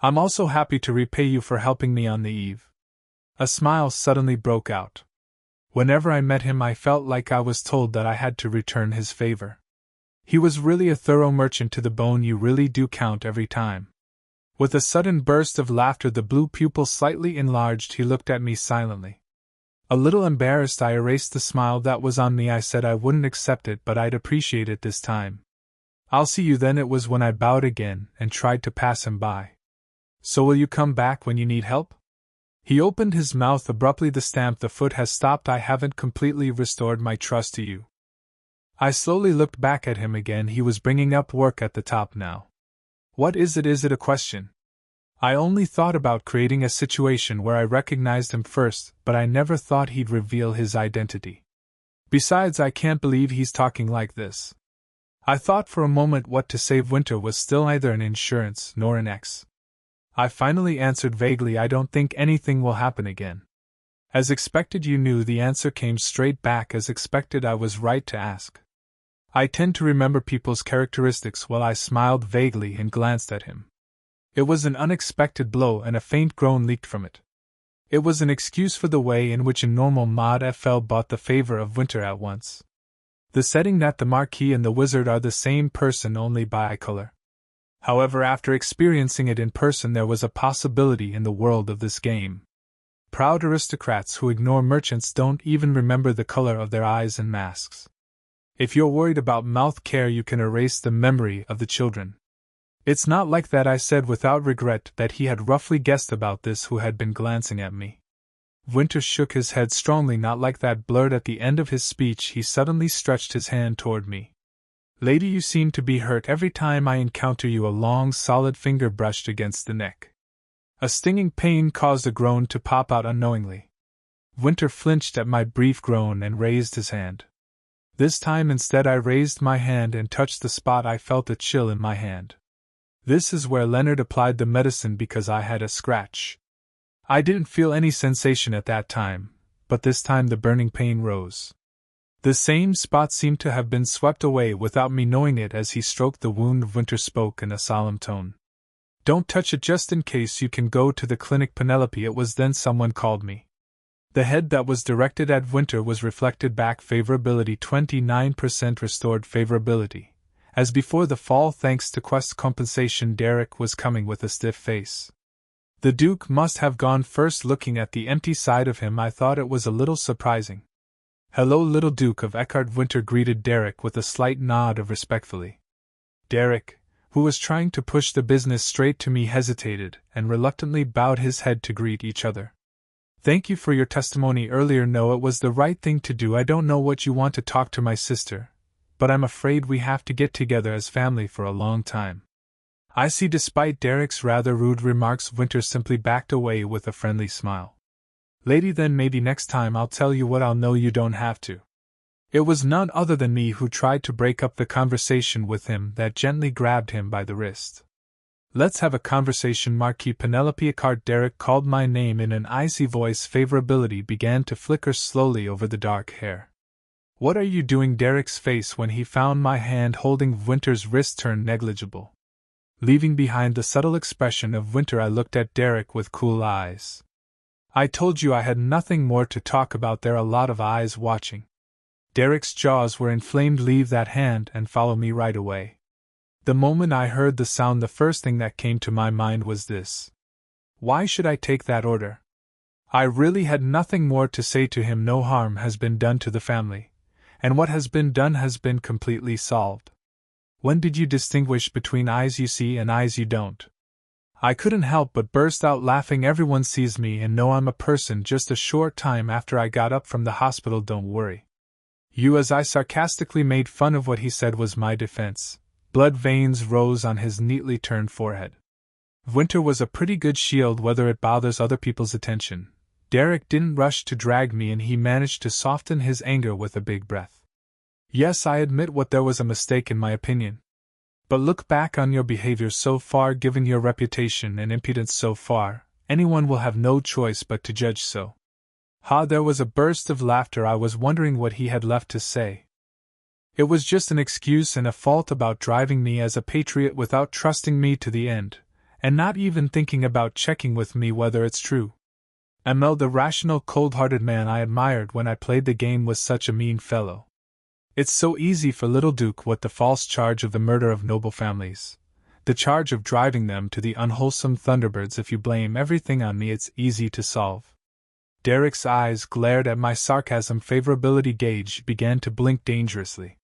I'm also happy to repay you for helping me on the eve. A smile suddenly broke out. Whenever I met him I felt like I was told that I had to return his favor. He was really a thorough merchant to the bone. You really do count every time. With a sudden burst of laughter, the blue pupil slightly enlarged, he looked at me silently. A little embarrassed, I erased the smile that was on me. I said I wouldn't accept it, but I'd appreciate it this time. I'll see you then. It was when I bowed again and tried to pass him by. So will you come back when you need help? He opened his mouth abruptly. The stamp, the foot has stopped. I haven't completely restored my trust to you. I slowly looked back at him again. He was bringing up work at the top now. What is it? Is it a question? I only thought about creating a situation where I recognized him first, but I never thought he'd reveal his identity. Besides, I can't believe he's talking like this. I thought for a moment what to say. Winter was still neither an insurance nor an ex. I finally answered vaguely, I don't think anything will happen again. As expected. You knew? The answer came straight back. As expected. I was right to ask. I tend to remember people's characteristics. Well, I smiled vaguely and glanced at him. It was an unexpected blow, and a faint groan leaked from it. It was an excuse for the way in which a normal Mod FL bought the favor of Winter at once. The setting that the Marquis and the Wizard are the same person, only bicolor. However, after experiencing it in person, there was a possibility in the world of this game. Proud aristocrats who ignore merchants don't even remember the color of their eyes and masks. If you're worried about mouth care, you can erase the memory of the children. It's not like that, I said without regret that he had roughly guessed about this, who had been glancing at me. Winter shook his head strongly. Not like that. Blurred at the end of his speech, he suddenly stretched his hand toward me. Lady, you seem to be hurt. Every time I encounter you, a long, solid finger brushed against the neck. A stinging pain caused a groan to pop out unknowingly. Winter flinched at my brief groan and raised his hand. This time instead I raised my hand and touched the spot. I felt a chill in my hand. This is where Leonard applied the medicine because I had a scratch. I didn't feel any sensation at that time, but this time the burning pain rose. The same spot seemed to have been swept away without me knowing it. As he stroked the wound, Winter spoke in a solemn tone. "Don't touch it just in case. You can go to the clinic, Penelope." It was then someone called me. The head that was directed at Winter was reflected back. Favorability 29% restored favorability. As before the fall, thanks to quest compensation. Derek was coming with a stiff face. The Duke must have gone first. Looking at the empty side of him, I thought it was a little surprising. "Hello, little Duke of Eckhart." Winter greeted Derek with a slight nod of respectfully. Derek, who was trying to push the business straight to me, hesitated and reluctantly bowed his head to greet each other. "Thank you for your testimony earlier. No, it was the right thing to do. I don't know what you want to talk to my sister, but I'm afraid we have to get together as family for a long time." "I see." Despite Derek's rather rude remarks, Winter simply backed away with a friendly smile. "Lady, then maybe next time I'll tell you what I'll know. You don't have to." It was none other than me who tried to break up the conversation with him, that gently grabbed him by the wrist. "Let's have a conversation, Marquis Penelope Eckhart." Derek called my name in an icy voice. Favorability began to flicker slowly over the dark hair. "What are you doing?" Derek's face when he found my hand holding Winter's wrist turned negligible. Leaving behind the subtle expression of Winter, I looked at Derek with cool eyes. "I told you I had nothing more to talk about. There are a lot of eyes watching." Derek's jaws were inflamed. "Leave that hand and follow me right away." The moment I heard the sound, the first thing that came to my mind was this. Why should I take that order? I really had nothing more to say to him. No harm has been done to the family, and what has been done has been completely solved. When did you distinguish between eyes you see and eyes you don't? I couldn't help but burst out laughing. "Everyone sees me and know I'm a person just a short time after I got up from the hospital. Don't worry." "You," as I sarcastically made fun of what he said, was my defense. Blood veins rose on his neatly turned forehead. Winter was a pretty good shield whether it bothers other people's attention. Derek didn't rush to drag me, and he managed to soften his anger with a big breath. "Yes, I admit what there was a mistake in my opinion. But look back on your behavior so far. Given your reputation and impudence so far, anyone will have no choice but to judge so." Ha! There was a burst of laughter. I was wondering what he had left to say. It was just an excuse and a fault about driving me as a patriot without trusting me to the end, and not even thinking about checking with me whether it's true. Amel, the rational, cold-hearted man I admired when I played the game, was such a mean fellow. It's so easy for little Duke. What, the false charge of the murder of noble families? The charge of driving them to the unwholesome Thunderbirds? If you blame everything on me, it's easy to solve. Derek's eyes glared at my sarcasm. Favorability gauge began to blink dangerously.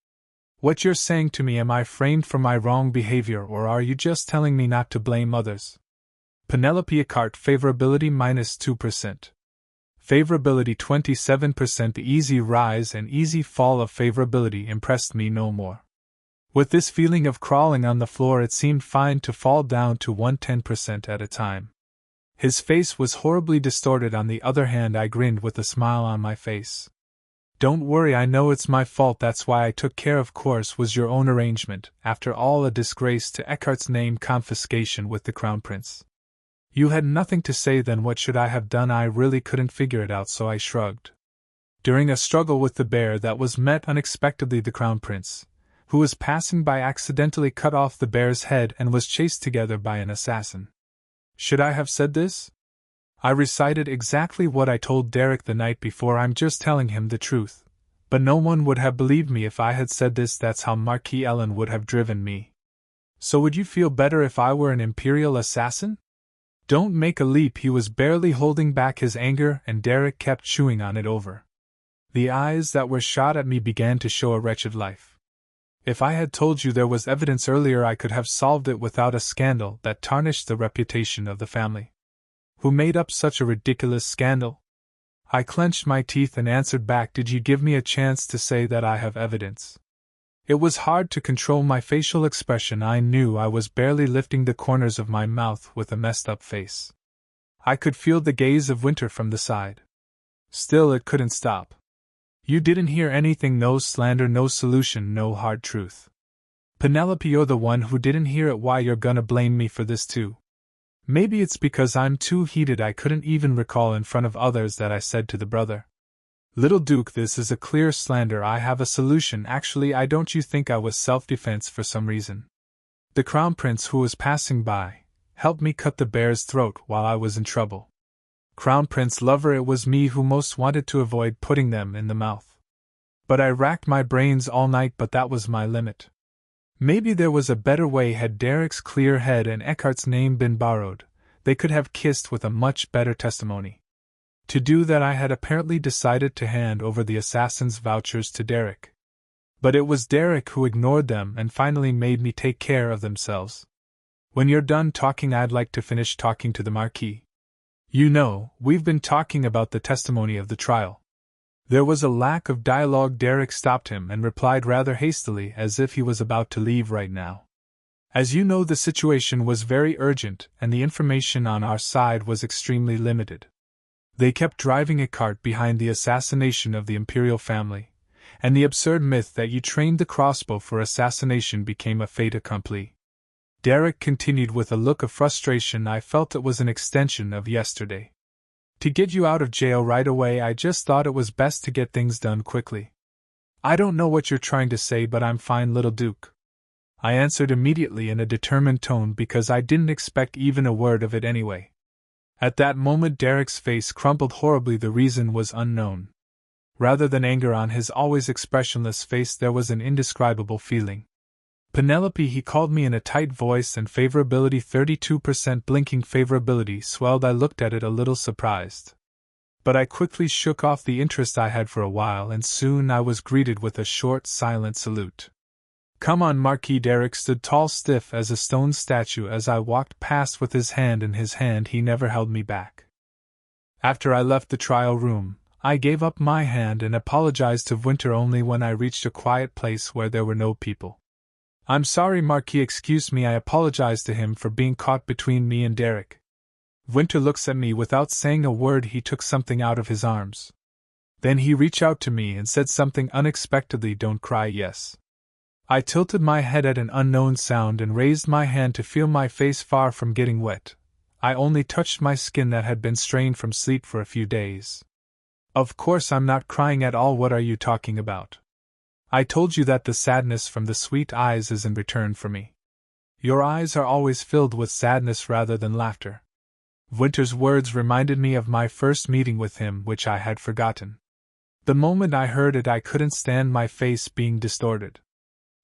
"What you're saying to me, am I framed for my wrong behavior, or are you just telling me not to blame others?" Penelope Eckhart. Favorability -2%. Favorability 27%. The easy rise and easy fall of favorability impressed me no more. With this feeling of crawling on the floor, it seemed fine to fall down to 110% at a time. His face was horribly distorted. On the other hand, I grinned with a smile on my face. "Don't worry, I know it's my fault. That's why I took care. Of course, was your own arrangement. After all, a disgrace to Eckhart's name, confiscation with the Crown Prince." "You had nothing to say then. What should I have done?" I really couldn't figure it out, so I shrugged. During a struggle with the bear that was met unexpectedly, the Crown Prince, who was passing by, accidentally cut off the bear's head and was chased together by an assassin. Should I have said this? I recited exactly what I told Derek the night before. I'm just telling him the truth. But no one would have believed me if I had said this. That's how Marquis Ellen would have driven me. "So would you feel better if I were an imperial assassin?" "Don't make a leap." He was barely holding back his anger, and Derek kept chewing on it over. The eyes that were shot at me began to show a wretched life. "If I had told you there was evidence earlier, I could have solved it without a scandal that tarnished the reputation of the family." "Who made up such a ridiculous scandal?" I clenched my teeth and answered back, "Did you give me a chance to say that I have evidence?" It was hard to control my facial expression. I knew I was barely lifting the corners of my mouth with a messed up face. I could feel the gaze of Winter from the side. Still, it couldn't stop. You didn't hear anything, no slander, no solution, no hard truth. Penelope, you're the one who didn't hear it. Why you're gonna blame me for this too? Maybe it's because I'm too heated. I couldn't even recall in front of others that I said to the brother. Little Duke, this is a clear slander. I have a solution. Actually, I don't you think I was self-defense for some reason. The Crown Prince, who was passing by, helped me cut the bear's throat while I was in trouble. Crown Prince lover, it was me who most wanted to avoid putting them in the mouth. But I racked my brains all night, but that was my limit. Maybe there was a better way. Had Derek's clear head and Eckhart's name been borrowed, they could have kissed with a much better testimony. To do that, I had apparently decided to hand over the assassin's vouchers to Derek. But it was Derek who ignored them and finally made me take care of themselves. When you're done talking, I'd like to finish talking to the Marquis. You know, we've been talking about the testimony of the trial. There was a lack of dialogue. Derek stopped him and replied rather hastily, as if he was about to leave right now. As you know, the situation was very urgent and the information on our side was extremely limited. They kept driving a cart behind the assassination of the imperial family, and the absurd myth that you trained the crossbow for assassination became a fait accompli. Derek continued with a look of frustration. I felt it was an extension of yesterday. To get you out of jail right away, I just thought it was best to get things done quickly. I don't know what you're trying to say, but I'm fine, little Duke. I answered immediately in a determined tone because I didn't expect even a word of it anyway. At that moment, Derek's face crumpled horribly. The reason was unknown. Rather than anger on his always expressionless face, there was an indescribable feeling. Penelope, he called me in a tight voice, and favorability 32%. Blinking favorability swelled. I looked at it a little surprised. But I quickly shook off the interest I had for a while, and soon I was greeted with a short, silent salute. Come on, Marquis. Derek stood tall, stiff as a stone statue as I walked past with his hand in his hand. He never held me back. After I left the trial room, I gave up my hand and apologized to Winter only when I reached a quiet place where there were no people. I'm sorry, Marquis, excuse me. I apologized to him for being caught between me and Derek. Winter looks at me. Without saying a word, he took something out of his arms. Then he reached out to me and said something unexpectedly. Don't cry, yes. I tilted my head at an unknown sound and raised my hand to feel my face. Far from getting wet, I only touched my skin that had been strained from sleep for a few days. Of course I'm not crying at all. What are you talking about? I told you that the sadness from the sweet eyes is in return for me. Your eyes are always filled with sadness rather than laughter. Winter's words reminded me of my first meeting with him, which I had forgotten. The moment I heard it, I couldn't stand my face being distorted.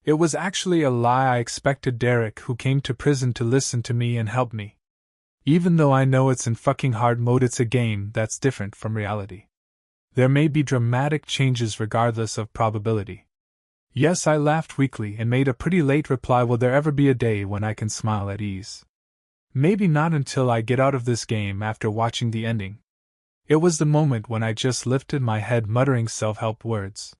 It was actually a lie. I expected Derek, who came to prison, to listen to me and help me. Even though I know it's in fucking hard mode, it's a game that's different from reality. There may be dramatic changes regardless of probability. Yes, I laughed weakly and made a pretty late reply. Will there ever be a day when I can smile at ease? Maybe not until I get out of this game. After watching the ending, it was the moment when I just lifted my head, muttering self-help words.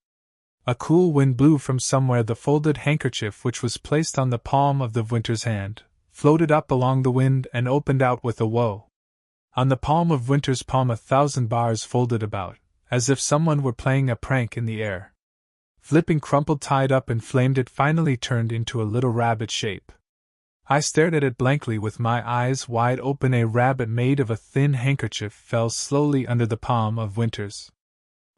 A cool wind blew from somewhere. The folded handkerchief, which was placed on the palm of the Winter's hand, floated up along the wind and opened out with a whoa. On the palm of Winter's palm, 1,000 bars folded about, as if someone were playing a prank in the air. Flipping, crumpled, tied up, inflamed, it finally turned into a little rabbit shape. I stared at it blankly with my eyes wide open. A rabbit made of a thin handkerchief fell slowly under the palm of Winter's.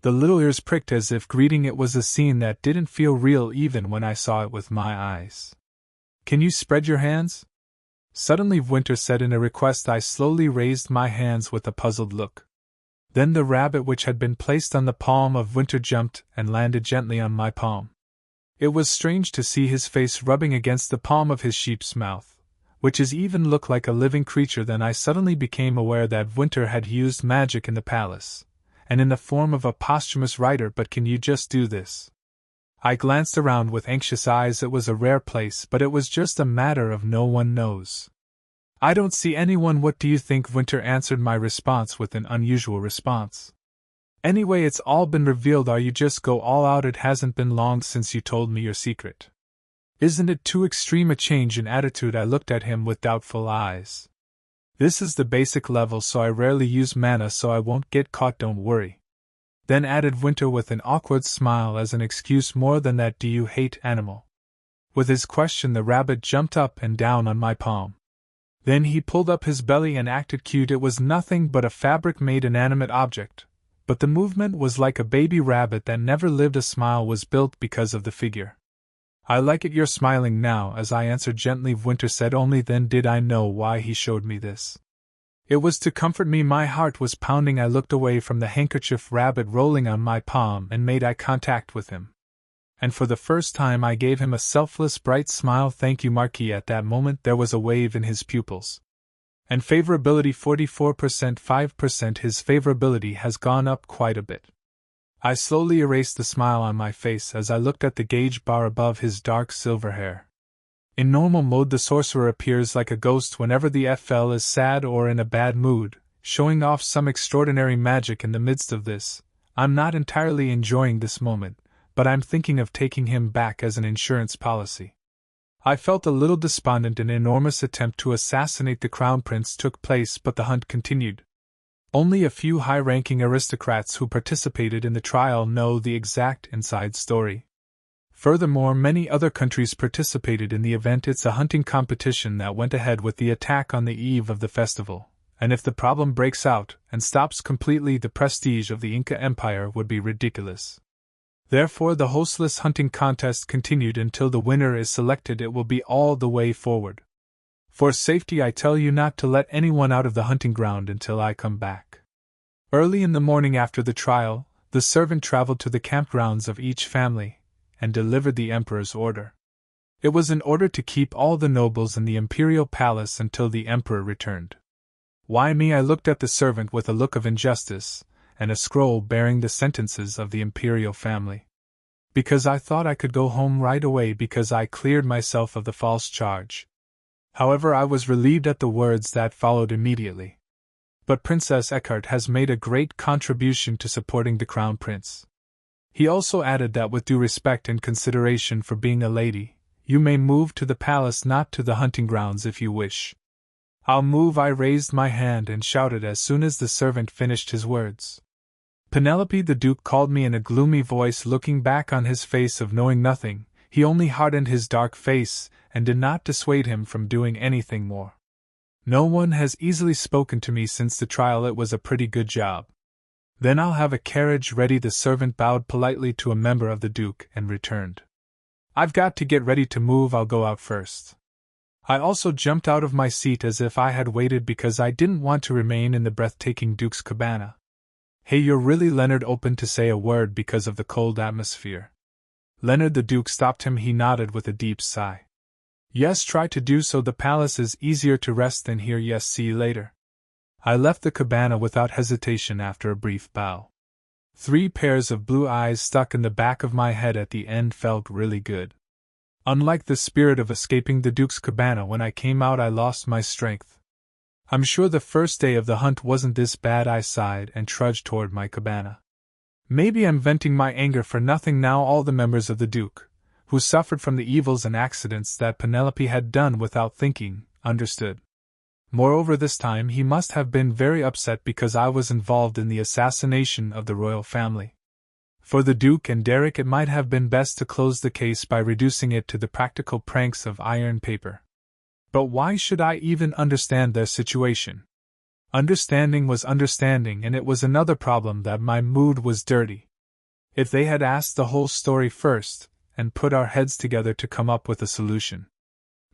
The little ears pricked as if greeting. It was a scene that didn't feel real even when I saw it with my eyes. Can you spread your hands? Suddenly Winter said in a request. I slowly raised my hands with a puzzled look. Then the rabbit, which had been placed on the palm of Winter, jumped and landed gently on my palm. It was strange to see his face rubbing against the palm of his sheep's mouth, which even looked like a living creature. Then I suddenly became aware that Winter had used magic in the palace, and in the form of a posthumous writer. But can you just do this? I glanced around with anxious eyes. It was a rare place, but it was just a matter of no one knows. I don't see anyone. What do you think? Winter answered my response with an unusual response. Anyway, it's all been revealed. Are you just go all out? It hasn't been long since you told me your secret. Isn't it too extreme a change in attitude? I looked at him with doubtful eyes. This is the basic level, so I rarely use mana, so I won't get caught, don't worry. Then added Winter with an awkward smile as an excuse. More than that, do you hate animal? With his question the rabbit jumped up and down on my palm. Then he pulled up his belly and acted cute. It was nothing but a fabric-made inanimate object, but the movement was like a baby rabbit that never lived. A smile was built because of the figure. I like it you're smiling now, as I answered gently. Winter said only then did I know why he showed me this. It was to comfort me. My heart was pounding. I looked away from the handkerchief rabbit rolling on my palm and made eye contact with him. And for the first time I gave him a selfless bright smile. Thank you, Marquis. At that moment there was a wave in his pupils. And favorability 44%, 5%. His favorability has gone up quite a bit. I slowly erased the smile on my face as I looked at the gauge bar above his dark silver hair. In normal mode the sorcerer appears like a ghost whenever the FL is sad or in a bad mood, showing off some extraordinary magic. In the midst of this, I'm not entirely enjoying this moment, but I'm thinking of taking him back as an insurance policy. I felt a little despondent. An enormous attempt to assassinate the crown prince took place, but the hunt continued. Only a few high-ranking aristocrats who participated in the trial know the exact inside story. Furthermore, many other countries participated in the event. It's a hunting competition that went ahead with the attack on the eve of the festival, and if the problem breaks out and stops completely, the prestige of the Inca Empire would be ridiculous. Therefore, the hostless hunting contest continued until the winner is selected. It will be all the way forward. For safety, I tell you not to let anyone out of the hunting ground until I come back. Early in the morning after the trial, the servant traveled to the campgrounds of each family and delivered the emperor's order. It was an order to keep all the nobles in the imperial palace until the emperor returned. Why me? I looked at the servant with a look of injustice, and a scroll bearing the sentences of the imperial family. Because I thought I could go home right away, because I cleared myself of the false charge. However, I was relieved at the words that followed immediately. But Princess Eckhart has made a great contribution to supporting the crown prince. He also added that with due respect and consideration for being a lady, you may move to the palace, not to the hunting grounds if you wish. I'll move. I raised my hand and shouted as soon as the servant finished his words. Penelope, the Duke called me in a gloomy voice. Looking back on his face of knowing nothing, he only hardened his dark face and did not dissuade him from doing anything more. No one has easily spoken to me since the trial. It was a pretty good job. Then I'll have a carriage ready. The servant bowed politely to a member of the Duke and returned. I've got to get ready to move. I'll go out first. I also jumped out of my seat as if I had waited because I didn't want to remain in the breathtaking Duke's cabana. Hey, you're really Leonard opened to say a word because of the cold atmosphere. Leonard, the Duke stopped him. He nodded with a deep sigh. Yes, try to do so. The palace is easier to rest than here. Yes, see you later. I left the cabana without hesitation after a brief bow. 3 pairs of blue eyes stuck in the back of my head at the end felt really good. Unlike the spirit of escaping the Duke's cabana, when I came out I lost my strength. I'm sure the first day of the hunt wasn't this bad. I sighed and trudged toward my cabana. Maybe I'm venting my anger for nothing now. All the members of the Duke, who suffered from the evils and accidents that Penelope had done without thinking, understood. Moreover, this time he must have been very upset because I was involved in the assassination of the royal family. For the Duke and Derek, it might have been best to close the case by reducing it to the practical pranks of iron paper. But why should I even understand their situation? Understanding was understanding, and it was another problem that my mood was dirty. If they had asked the whole story first, and put our heads together to come up with a solution.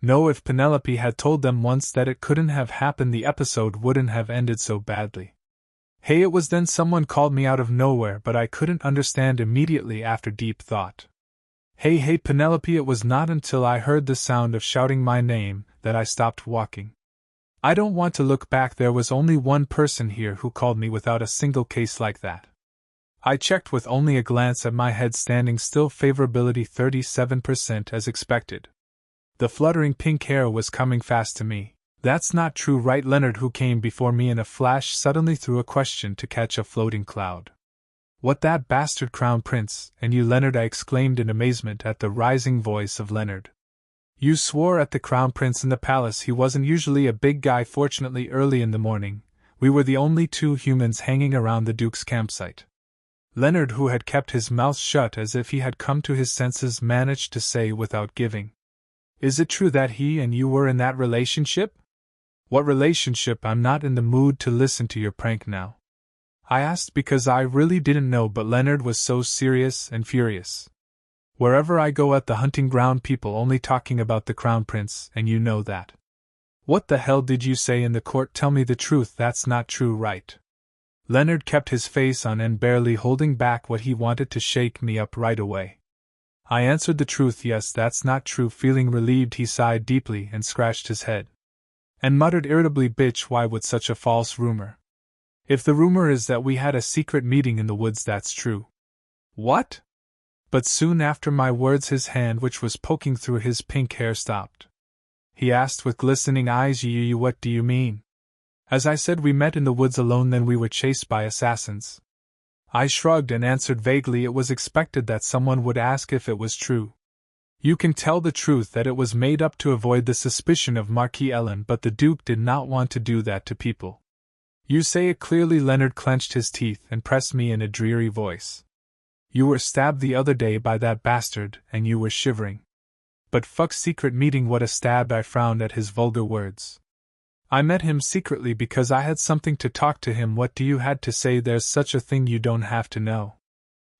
No, if Penelope had told them once that it couldn't have happened, the episode wouldn't have ended so badly. Hey, it was then someone called me out of nowhere, but I couldn't understand immediately after deep thought. Hey, Penelope. It was not until I heard the sound of shouting my name that I stopped walking. I don't want to look back. There was only one person here who called me without a single case like that. I checked with only a glance at my head standing still. Favorability 37% as expected. The fluttering pink hair was coming fast to me. That's not true, right? Leonard, who came before me in a flash, suddenly threw a question to catch a floating cloud. What, that bastard crown prince, and you, Leonard? I exclaimed in amazement at the rising voice of Leonard. You swore at the crown prince in the palace. He wasn't usually a big guy. Fortunately, early in the morning, we were the only 2 humans hanging around the Duke's campsite. Leonard, who had kept his mouth shut as if he had come to his senses, managed to say without giving. Is it true that he and you were in that relationship? What relationship? I'm not in the mood to listen to your prank now. I asked because I really didn't know, but Leonard was so serious and furious. Wherever I go at the hunting ground, people only talking about the crown prince, and you know that. What the hell did you say in the court? Tell me the truth. That's not true, right? Leonard kept his face on end, barely holding back what he wanted to shake me up right away. I answered the truth. Yes, that's not true. Feeling relieved, he sighed deeply and scratched his head. And muttered irritably, bitch, why would such a false rumor? If the rumor is that we had a secret meeting in the woods, that's true. What? But soon after my words, his hand, which was poking through his pink hair, stopped. He asked with glistening eyes, you, what do you mean? As I said, we met in the woods alone, then we were chased by assassins. I shrugged and answered vaguely. It was expected that someone would ask if it was true. You can tell the truth that it was made up to avoid the suspicion of Marquis Ellen, but the Duke did not want to do that to people. You say it clearly. Leonard clenched his teeth and pressed me in a dreary voice. You were stabbed the other day by that bastard, and you were shivering. But fuck secret meeting, what a stab! I frowned at his vulgar words. I met him secretly because I had something to talk to him. What do you had to say? There's such a thing, you don't have to know.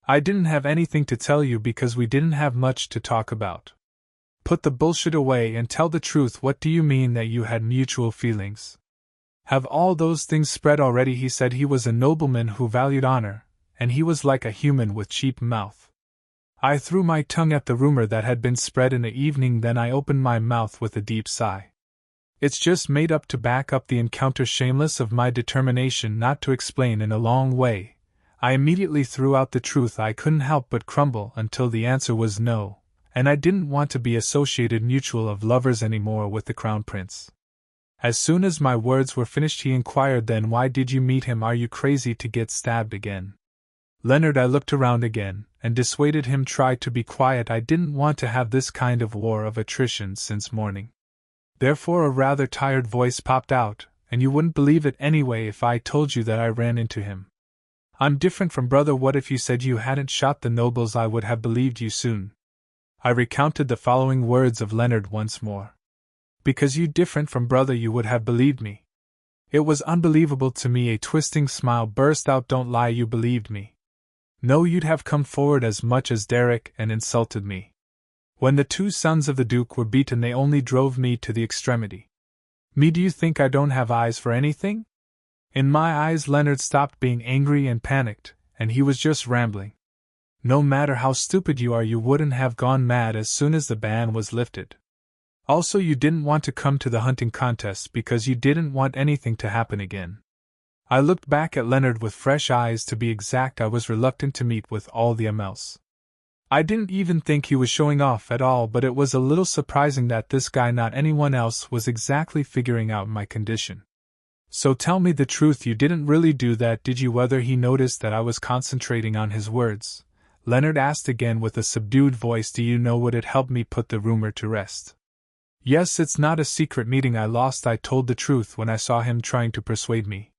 I didn't have anything to tell you because we didn't have much to talk about. Put the bullshit away and tell the truth. What do you mean that you had mutual feelings? Have all those things spread already? He said he was a nobleman who valued honor, and he was like a human with cheap mouth. I threw my tongue at the rumor that had been spread in the evening, then I opened my mouth with a deep sigh. It's just made up to back up the encounter. Shameless of my determination not to explain in a long way, I immediately threw out the truth. I couldn't help but crumble until the answer was no, and I didn't want to be associated mutual of lovers anymore with the Crown Prince. As soon as my words were finished, he inquired, then why did you meet him? Are you crazy to get stabbed again? Leonard, I looked around again, and dissuaded him. Try to be quiet. I didn't want to have this kind of war of attrition since morning. Therefore a rather tired voice popped out, and you wouldn't believe it anyway if I told you that I ran into him. I'm different from brother. What if you said you hadn't shot the nobles? I would have believed you soon. I recounted the following words of Leonard once more. Because you different from brother, you would have believed me. It was unbelievable to me. A twisting smile burst out. Don't lie, you believed me. No, you'd have come forward as much as Derek and insulted me. When the two sons of the Duke were beaten, they only drove me to the extremity. Me, do you think I don't have eyes for anything? In my eyes, Leonard stopped being angry and panicked, and he was just rambling. No matter how stupid you are, you wouldn't have gone mad as soon as the ban was lifted. Also, you didn't want to come to the hunting contest because you didn't want anything to happen again. I looked back at Leonard with fresh eyes. To be exact, I was reluctant to meet with all the MLs. I didn't even think he was showing off at all, but it was a little surprising that this guy, not anyone else, was exactly figuring out my condition. So tell me the truth, you didn't really do that, did you? Whether he noticed that I was concentrating on his words, Leonard asked again with a subdued voice. Do you know would it help me put the rumor to rest? Yes, it's not a secret meeting I lost. I told the truth when I saw him trying to persuade me.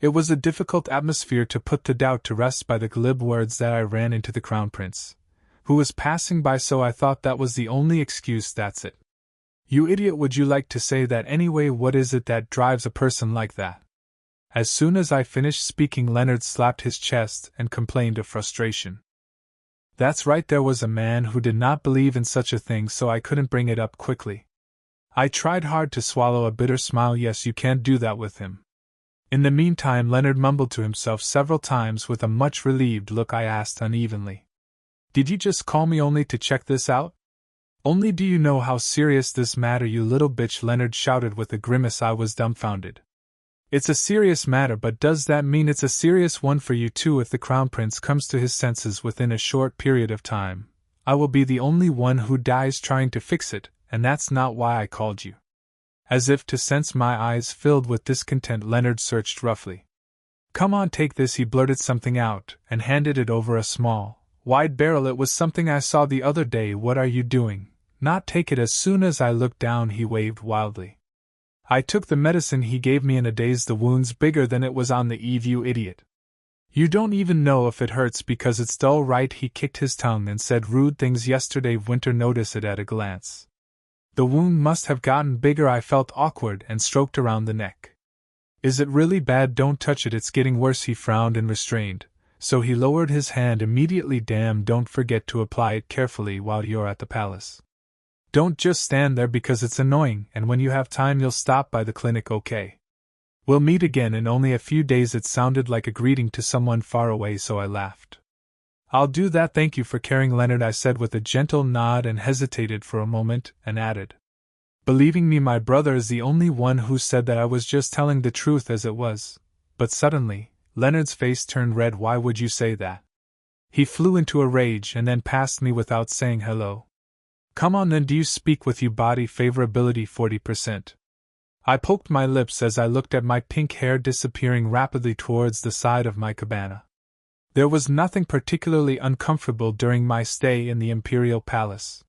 It was a difficult atmosphere to put the doubt to rest by the glib words that I ran into the Crown Prince, who was passing by, so I thought that was the only excuse. That's it. You idiot, would you like to say that anyway? What is it that drives a person like that? As soon as I finished speaking, Leonard slapped his chest and complained of frustration. That's right, there was a man who did not believe in such a thing, so I couldn't bring it up quickly. I tried hard to swallow a bitter smile. Yes, you can't do that with him. In the meantime, Leonard mumbled to himself several times with a much relieved look. I asked unevenly, did you just call me only to check this out? Only? Do you know how serious this matter, you little bitch? Leonard shouted with a grimace. I was dumbfounded. It's a serious matter, but does that mean it's a serious one for you too? If the Crown Prince comes to his senses within a short period of time, I will be the only one who dies trying to fix it, and that's not why I called you. As if to sense my eyes filled with discontent, Leonard searched roughly. Come on, take this. He blurted something out and handed it over a small, wide barrel. It was something I saw the other day. What are you doing? Not take it. As soon as I looked down, he waved wildly. I took the medicine he gave me in a daze. The wound's bigger than it was on the eve, you idiot. You don't even know if it hurts because it's dull, right? He kicked his tongue and said rude things yesterday. Winter noticed it at a glance. The wound must have gotten bigger. I felt awkward and stroked around the neck. Is it really bad? Don't touch it, it's getting worse. He frowned and restrained, so he lowered his hand immediately. Damn, don't forget to apply it carefully while you're at the palace. Don't just stand there because it's annoying, and when you have time you'll stop by the clinic, okay? We'll meet again in only a few days. It sounded like a greeting to someone far away, so I laughed. I'll do that. Thank you for caring, Leonard, I said with a gentle nod, and hesitated for a moment, and added, believing me, my brother is the only one who said that I was just telling the truth as it was. But suddenly, Leonard's face turned red. Why would you say that? He flew into a rage and then passed me without saying hello. Come on then, do you speak with you? Body favorability 40%. I poked my lips as I looked at my pink hair disappearing rapidly towards the side of my cabana. There was nothing particularly uncomfortable during my stay in the Imperial Palace.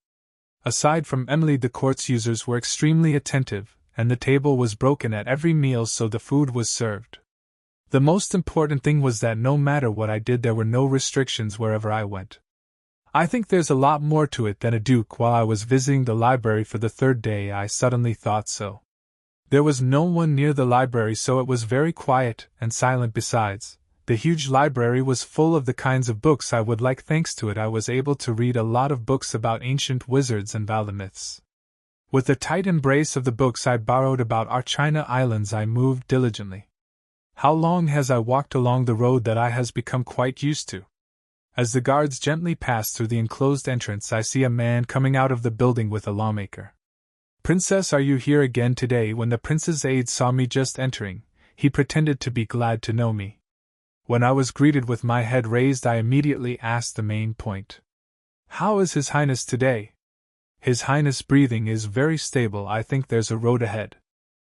Aside from Emily, the court's users were extremely attentive, and the table was broken at every meal, so the food was served. The most important thing was that no matter what I did, there were no restrictions wherever I went. I think there's a lot more to it than a duke. While I was visiting the library for the third day, I suddenly thought so. There was no one near the library, so it was very quiet and silent. Besides, the huge library was full of the kinds of books I would like. Thanks to it, I was able to read a lot of books about ancient wizards and Valamyths. With the tight embrace of the books I borrowed about our China Islands, I moved diligently. How long has I walked along the road that I has become quite used to? As the guards gently pass through the enclosed entrance, I see a man coming out of the building with a lawmaker. Princess, are you here again today? When the prince's aide saw me just entering, he pretended to be glad to know me. When I was greeted with my head raised, I immediately asked the main point. How is His Highness today? His Highness' breathing is very stable. I think there's a road ahead.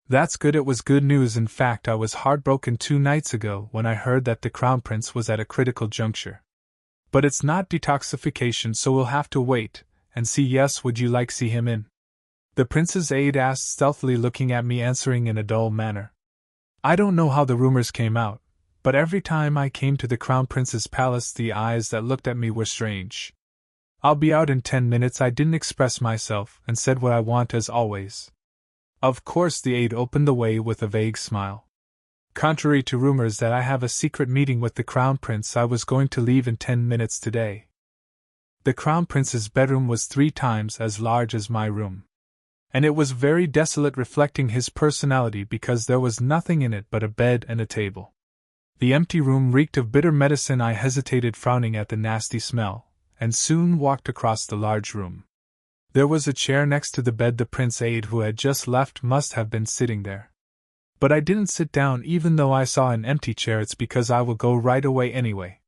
That's good. It was good news. In fact, I was heartbroken 2 nights ago when I heard that the Crown Prince was at a critical juncture. But it's not detoxification, so we'll have to wait and see. Yes, would you like see him in? The prince's aide asked stealthily, looking at me, answering in a dull manner. I don't know how the rumors came out, but every time I came to the Crown Prince's palace, the eyes that looked at me were strange. I'll be out in 10 minutes. I didn't express myself and said what I want as always. Of course, the aide opened the way with a vague smile. Contrary to rumors that I have a secret meeting with the Crown Prince, I was going to leave in 10 minutes today. The Crown Prince's bedroom was 3 times as large as my room. And it was very desolate, reflecting his personality, because there was nothing in it but a bed and a table. The empty room reeked of bitter medicine. I hesitated, frowning at the nasty smell, and soon walked across the large room. There was a chair next to the bed. The prince's aide, who had just left, must have been sitting there. But I didn't sit down even though I saw an empty chair. It's because I will go right away anyway.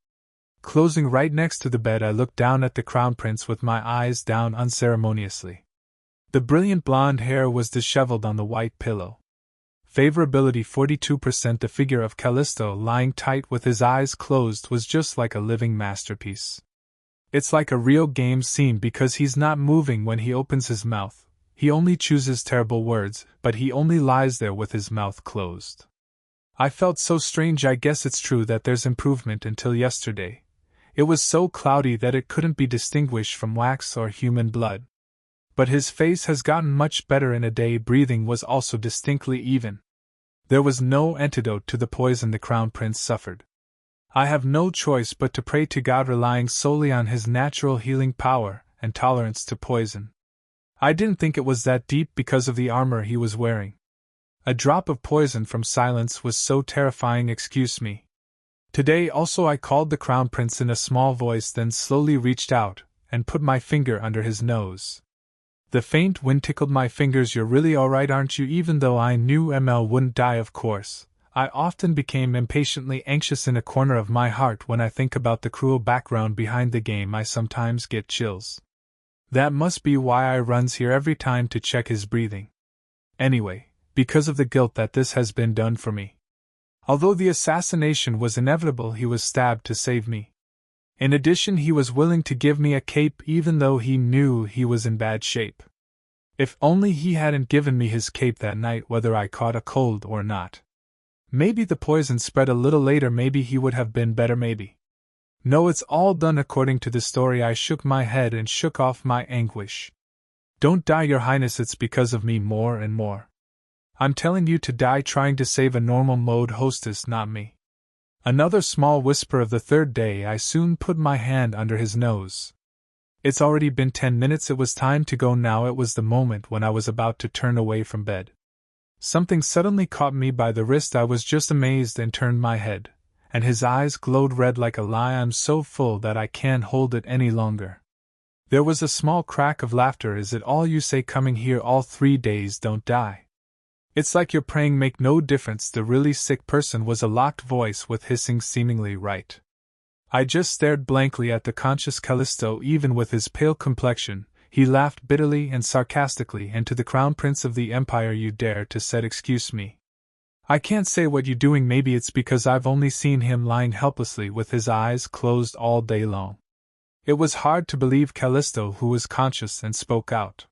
Closing right next to the bed, I looked down at the Crown Prince with my eyes down unceremoniously. The brilliant blonde hair was disheveled on the white pillow. Favorability 42%. The figure of Callisto, lying tight with his eyes closed, was just like a living masterpiece. It's like a real game scene because he's not moving when he opens his mouth. He only chooses terrible words, but he only lies there with his mouth closed. I felt so strange. I guess it's true that there's improvement. Until yesterday, it was so cloudy that it couldn't be distinguished from wax or human blood. But his face has gotten much better in a day. Breathing was also distinctly even. There was no antidote to the poison the Crown Prince suffered. I have no choice but to pray to God, relying solely on his natural healing power and tolerance to poison. I didn't think it was that deep because of the armor he was wearing. A drop of poison from silence was so terrifying. Excuse me. Today also I called the Crown Prince in a small voice, then slowly reached out and put my finger under his nose. The faint wind tickled my fingers. You're really alright, aren't you? Even though I knew ML wouldn't die, of course, I often became impatiently anxious in a corner of my heart when I think about the cruel background behind the game. I sometimes get chills. That must be why I runs here every time to check his breathing. Anyway, because of the guilt that this has been done for me. Although the assassination was inevitable, he was stabbed to save me. In addition, he was willing to give me a cape even though he knew he was in bad shape. If only he hadn't given me his cape that night, whether I caught a cold or not. Maybe the poison spread a little later, maybe he would have been better, maybe. No, it's all done according to the story. I shook my head and shook off my anguish. Don't die, Your Highness, it's because of me more and more. I'm telling you to die trying to save a normal mode hostess, not me. Another small whisper of the third day. I soon put my hand under his nose. It's already been 10 minutes, it was time to go now. It was the moment when I was about to turn away from bed. Something suddenly caught me by the wrist. I was just amazed and turned my head, and his eyes glowed red like a lie. I'm so full that I can't hold it any longer. There was a small crack of laughter. Is it all you say, coming here all 3 days, don't die? It's like you're praying, make no difference. The really sick person was a locked voice with hissing, seemingly right. I just stared blankly at the conscious Callisto. Even with his pale complexion, he laughed bitterly and sarcastically. And to the Crown Prince of the Empire, you dare to said, excuse me. I can't say what you doing. Maybe it's because I've only seen him lying helplessly with his eyes closed all day long. It was hard to believe Callisto, who was conscious, and spoke out.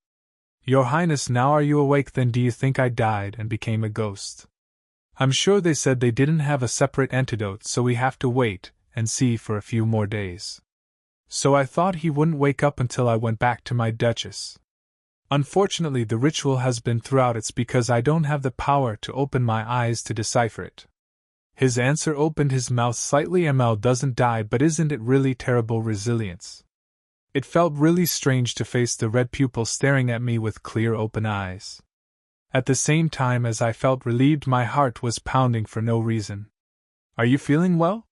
Your Highness, now are you awake? Then do you think I died and became a ghost? I'm sure they said they didn't have a separate antidote, so we have to wait and see for a few more days. So I thought he wouldn't wake up until I went back to my Duchess. Unfortunately, the ritual has been throughout. It's because I don't have the power to open my eyes to decipher it. His answer opened his mouth slightly. ML doesn't die, but isn't it really terrible? Resilience. It felt really strange to face the red pupil staring at me with clear open eyes. At the same time as I felt relieved, my heart was pounding for no reason. Are you feeling well?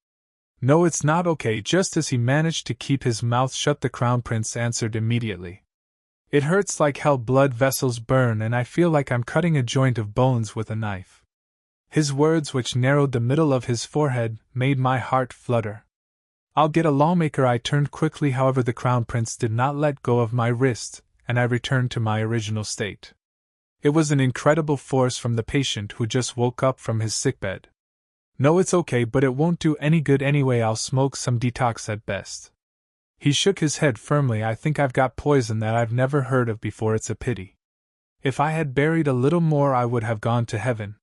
No, it's not okay. Just as he managed to keep his mouth shut, the Crown Prince answered immediately. It hurts like hell. Blood vessels burn and I feel like I'm cutting a joint of bones with a knife. His words, which narrowed the middle of his forehead, made my heart flutter. I'll get a lawmaker. I turned quickly, however the Crown Prince did not let go of my wrist, and I returned to my original state. It was an incredible force from the patient who just woke up from his sickbed. No, it's okay, but it won't do any good anyway. I'll smoke some detox at best. He shook his head firmly. I think I've got poison that I've never heard of before. It's a pity. If I had buried a little more, I would have gone to heaven.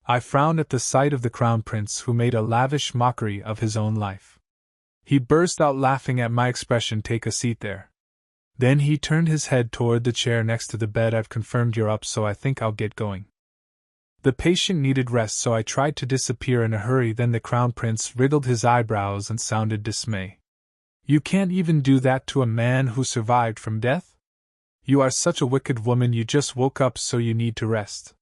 I frowned at the sight of the Crown Prince, who made a lavish mockery of his own life. He burst out laughing at my expression. Take a seat there. Then he turned his head toward the chair next to the bed. I've confirmed you're up, so I think I'll get going. The patient needed rest, so I tried to disappear in a hurry. Then the Crown Prince wriggled his eyebrows and sounded dismay. You can't even do that to a man who survived from death? You are such a wicked woman. You just woke up, so you need to rest.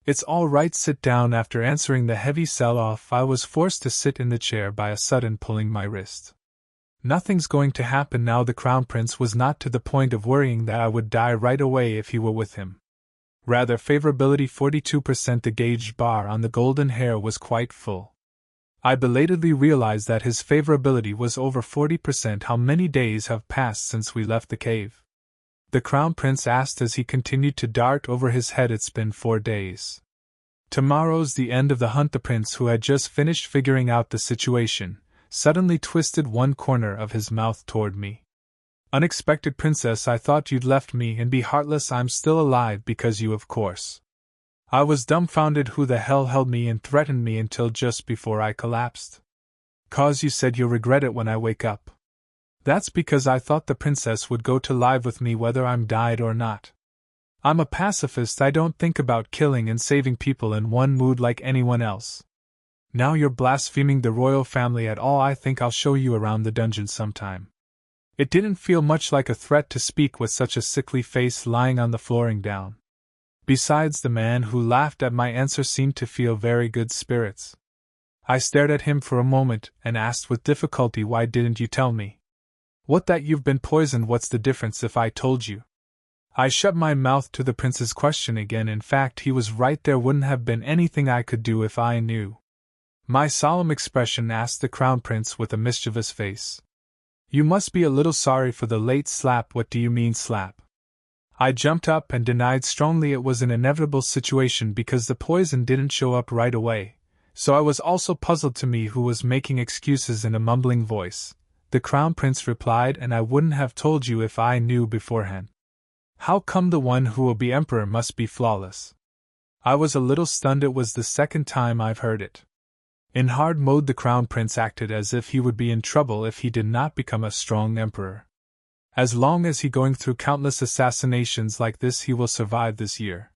It's all right, sit down. After answering the heavy sell-off, I was forced to sit in the chair by a sudden pulling my wrist. Nothing's going to happen now. The Crown Prince was not to the point of worrying that I would die right away if he were with him. Rather, favorability 42%. The gauge bar on the golden hair was quite full. I belatedly realized that his favorability was over 40%. How many days have passed since we left the cave? The Crown Prince asked as he continued to dart over his head. It's been 4 days. Tomorrow's the end of the hunt. The prince, who had just finished figuring out the situation, suddenly twisted one corner of his mouth toward me. Unexpected, princess, I thought you'd left me and be heartless. I'm still alive because you, of course. I was dumbfounded. Who the hell held me and threatened me until just before I collapsed? 'Cause you said you'll regret it when I wake up. That's because I thought the princess would go to live with me whether I'm died or not. I'm a pacifist. I don't think about killing and saving people in one mood like anyone else. Now you're blaspheming the royal family at all. I think I'll show you around the dungeon sometime. It didn't feel much like a threat to speak with such a sickly face lying on the flooring down. Besides, the man who laughed at my answer seemed to feel very good spirits. I stared at him for a moment and asked with difficulty, why didn't you tell me? What, that you've been poisoned? What's the difference if I told you? I shut my mouth to the prince's question again. In fact, he was right. There wouldn't have been anything I could do if I knew. My solemn expression asked the Crown Prince with a mischievous face. You must be a little sorry for the late slap. What do you mean, slap? I jumped up and denied strongly. It was an inevitable situation because the poison didn't show up right away, so I was also puzzled. To me, who was making excuses in a mumbling voice, the Crown Prince replied, and I wouldn't have told you if I knew beforehand. How come the one who will be emperor must be flawless? I was a little stunned. It was the second time I've heard it. In hard mode, the Crown Prince acted as if he would be in trouble if he did not become a strong emperor. As long as he going through countless assassinations like this, he will survive this year.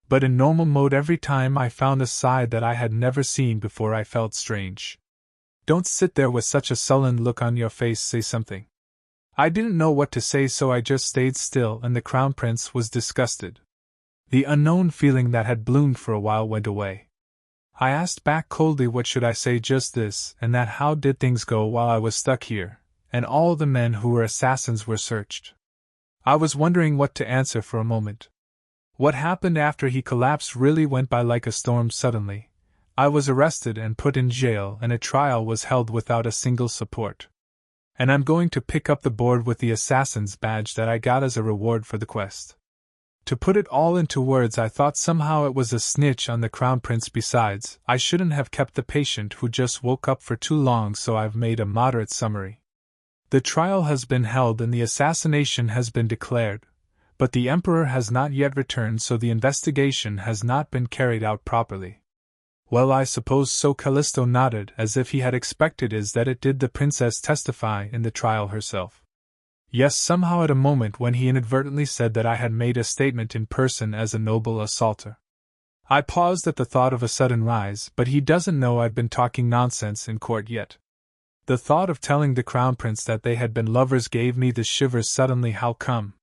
But in normal mode, every time I found a side that I had never seen before, I felt strange. Don't sit there with such a sullen look on your face, say something. I didn't know what to say, so I just stayed still, and the Crown Prince was disgusted. The unknown feeling that had bloomed for a while went away. I asked back coldly, what should I say? Just this and that. How did things go while I was stuck here, and all the men who were assassins were searched? I was wondering what to answer for a moment. What happened after he collapsed really went by like a storm suddenly. I was arrested and put in jail, and a trial was held without a single support. And I'm going to pick up the board with the assassin's badge that I got as a reward for the quest. To put it all into words, I thought somehow it was a snitch on the Crown Prince. Besides, I shouldn't have kept the patient who just woke up for too long, so I've made a moderate summary. The trial has been held and the assassination has been declared, but the Emperor has not yet returned, so the investigation has not been carried out properly. Well, I suppose so. Callisto nodded, as if he had expected. Is that it? Did the princess testify in the trial herself? Yes, somehow at a moment when he inadvertently said that I had made a statement in person as a noble assaulter. I paused at the thought of a sudden rise, but he doesn't know I've been talking nonsense in court yet. The thought of telling the Crown Prince that they had been lovers gave me the shivers suddenly. How come?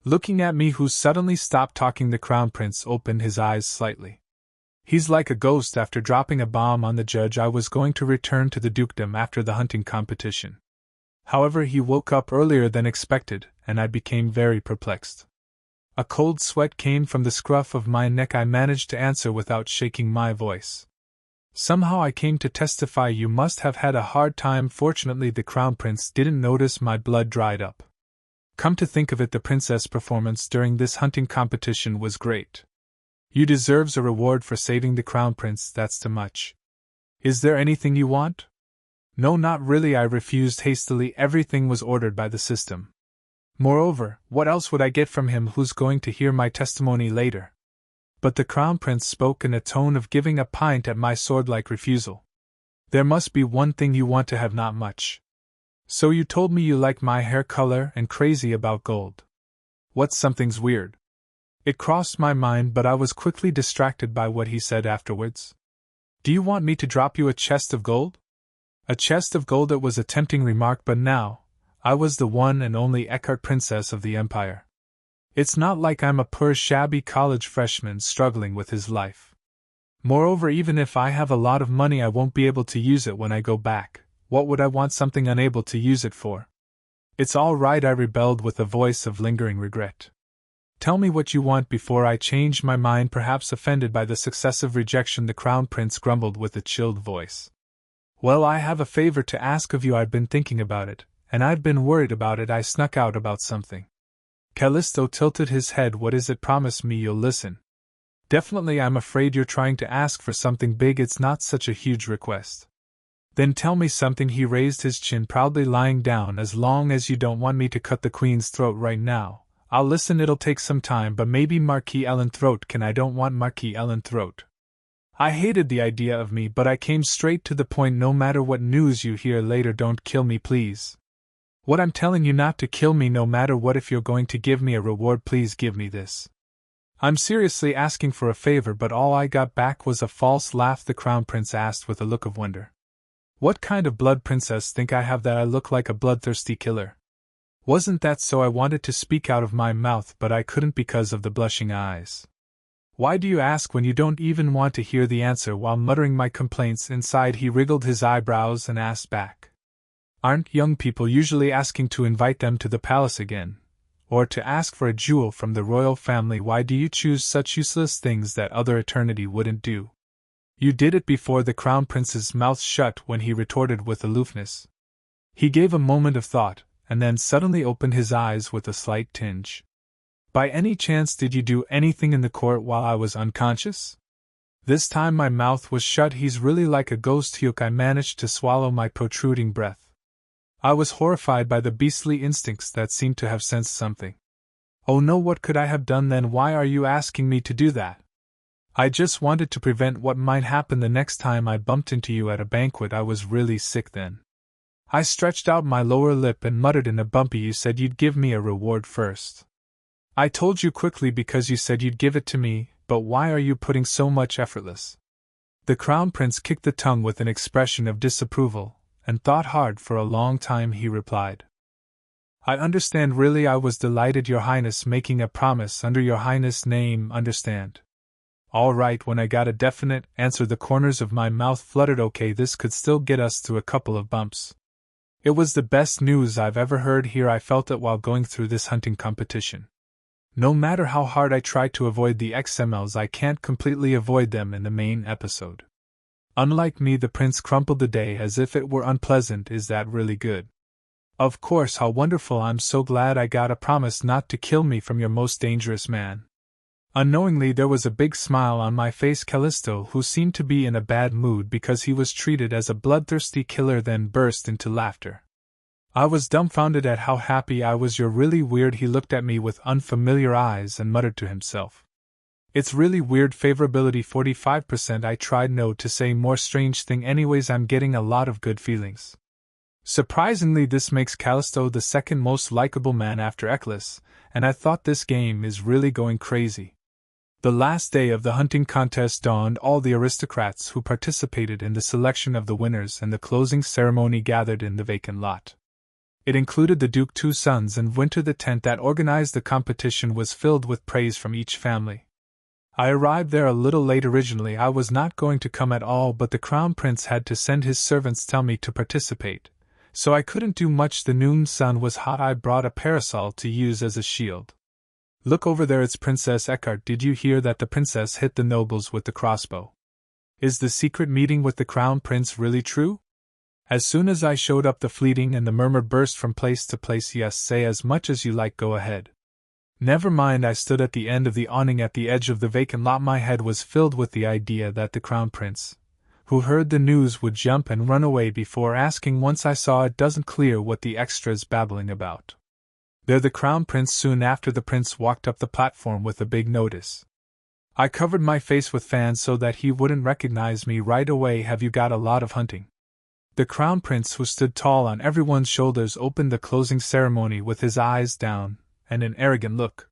Looking at me, who suddenly stopped talking, the Crown Prince opened his eyes slightly. He's like a ghost after dropping a bomb on the judge. I was going to return to the dukedom after the hunting competition. However, he woke up earlier than expected, and I became very perplexed. A cold sweat came from the scruff of my neck. I managed to answer without shaking my voice. Somehow I came to testify. You must have had a hard time. Fortunately, the Crown Prince didn't notice my blood dried up. Come to think of it, the princess' performance during this hunting competition was great. You deserves a reward for saving the Crown Prince. That's too much. Is there anything you want? No, not really, I refused hastily. Everything was ordered by the system. Moreover, what else would I get from him who's going to hear my testimony later? But the Crown Prince spoke in a tone of giving a pint at my sword-like refusal. There must be one thing you want to have. Not much. So you told me you like my hair color and crazy about gold. What, something's weird? It crossed my mind, but I was quickly distracted by what he said afterwards. Do you want me to drop you a chest of gold? A chest of gold. It was a tempting remark, but now, I was the one and only Eckhart Princess of the Empire. It's not like I'm a poor shabby college freshman struggling with his life. Moreover, even if I have a lot of money, I won't be able to use it when I go back. What would I want something unable to use it for? It's all right, I rebelled with a voice of lingering regret. Tell me what you want before I change my mind. Perhaps offended by the successive rejection, the Crown Prince grumbled with a chilled voice. Well, I have a favor to ask of you. I've been thinking about it, and I've been worried about it. I snuck out about something. Callisto tilted his head. What is it? Promise me you'll listen. Definitely. I'm afraid you're trying to ask for something big. It's not such a huge request. Then tell me something. He raised his chin proudly, lying down. As long as you don't want me to cut the Queen's throat right now, I'll listen. It'll take some time, but maybe Marquis Ellen throat. Can I don't want Marquis Ellen throat. I hated the idea of me, but I came straight to the point. No matter what news you hear later, don't kill me, please. What, I'm telling you not to kill me no matter what. If you're going to give me a reward, please give me this. I'm seriously asking for a favor. But all I got back was a false laugh. The Crown Prince asked with a look of wonder. What kind of blood princess think I have that I look like a bloodthirsty killer? Wasn't that so? I wanted to speak out of my mouth, but I couldn't because of the blushing eyes. Why do you ask when you don't even want to hear the answer? While muttering my complaints inside, he wriggled his eyebrows and asked back. Aren't young people usually asking to invite them to the palace again? Or to ask for a jewel from the royal family? Why do you choose such useless things that other eternity wouldn't do? You did it before. The Crown Prince's mouth shut when he retorted with aloofness. He gave a moment of thought, and then suddenly opened his eyes with a slight tinge. By any chance did you do anything in the court while I was unconscious? This time my mouth was shut. He's really like a ghost. Hyuk. I managed to swallow my protruding breath. I was horrified by the beastly instincts that seemed to have sensed something. Oh no, what could I have done then? Why are you asking me to do that? I just wanted to prevent what might happen the next time I bumped into you at a banquet. I was really sick then. I stretched out my lower lip and muttered in a bumpy, you said you'd give me a reward first. I told you quickly because you said you'd give it to me, but why are you putting so much effortless? The Crown Prince kicked the tongue with an expression of disapproval, and thought hard for a long time. He replied, I understand. Really, I was delighted, Your Highness, making a promise under Your Highness' name. Understand. All right, when I got a definite answer, the corners of my mouth fluttered. Okay, this could still get us through a couple of bumps. It was the best news I've ever heard here. I felt it while going through this hunting competition. No matter how hard I try to avoid the XMLs, I can't completely avoid them in the main episode. Unlike me, the prince crumpled the day as if it were unpleasant. Is that really good? Of course, how wonderful. I'm so glad I got a promise not to kill me from your most dangerous man. Unknowingly, there was a big smile on my face. Callisto, who seemed to be in a bad mood because he was treated as a bloodthirsty killer, then burst into laughter. I was dumbfounded at how happy I was. You're really weird. He looked at me with unfamiliar eyes and muttered to himself, It's really weird. Favorability 45%. I tried no to say more strange thing. Anyways, I'm getting a lot of good feelings. Surprisingly, this makes Callisto the second most likable man after Eklis, and I thought this game is really going crazy. The last day of the hunting contest dawned. All the aristocrats who participated in the selection of the winners and the closing ceremony gathered in the vacant lot. It included the Duke's 2 sons, and Winter. The tent that organized the competition was filled with praise from each family. I arrived there a little late. Originally, I was not going to come at all, but the Crown Prince had to send his servants tell me to participate, so I couldn't do much. The noon sun was hot. I brought a parasol to use as a shield. Look over there, it's Princess Eckhart. Did you hear that the princess hit the nobles with the crossbow? Is the secret meeting with the Crown Prince really true? As soon as I showed up, the fleeting and the murmur burst from place to place. Yes, say as much as you like, go ahead. Never mind. I stood at the end of the awning at the edge of the vacant lot. My head was filled with the idea that the Crown Prince, who heard the news, would jump and run away before asking. Once I saw it doesn't clear what the extra's babbling about. There the Crown Prince. Soon after, the prince walked up the platform with a big notice. I covered my face with fans so that he wouldn't recognize me right away. Have you got a lot of hunting? The Crown Prince, who stood tall on everyone's shoulders, opened the closing ceremony with his eyes down and an arrogant look.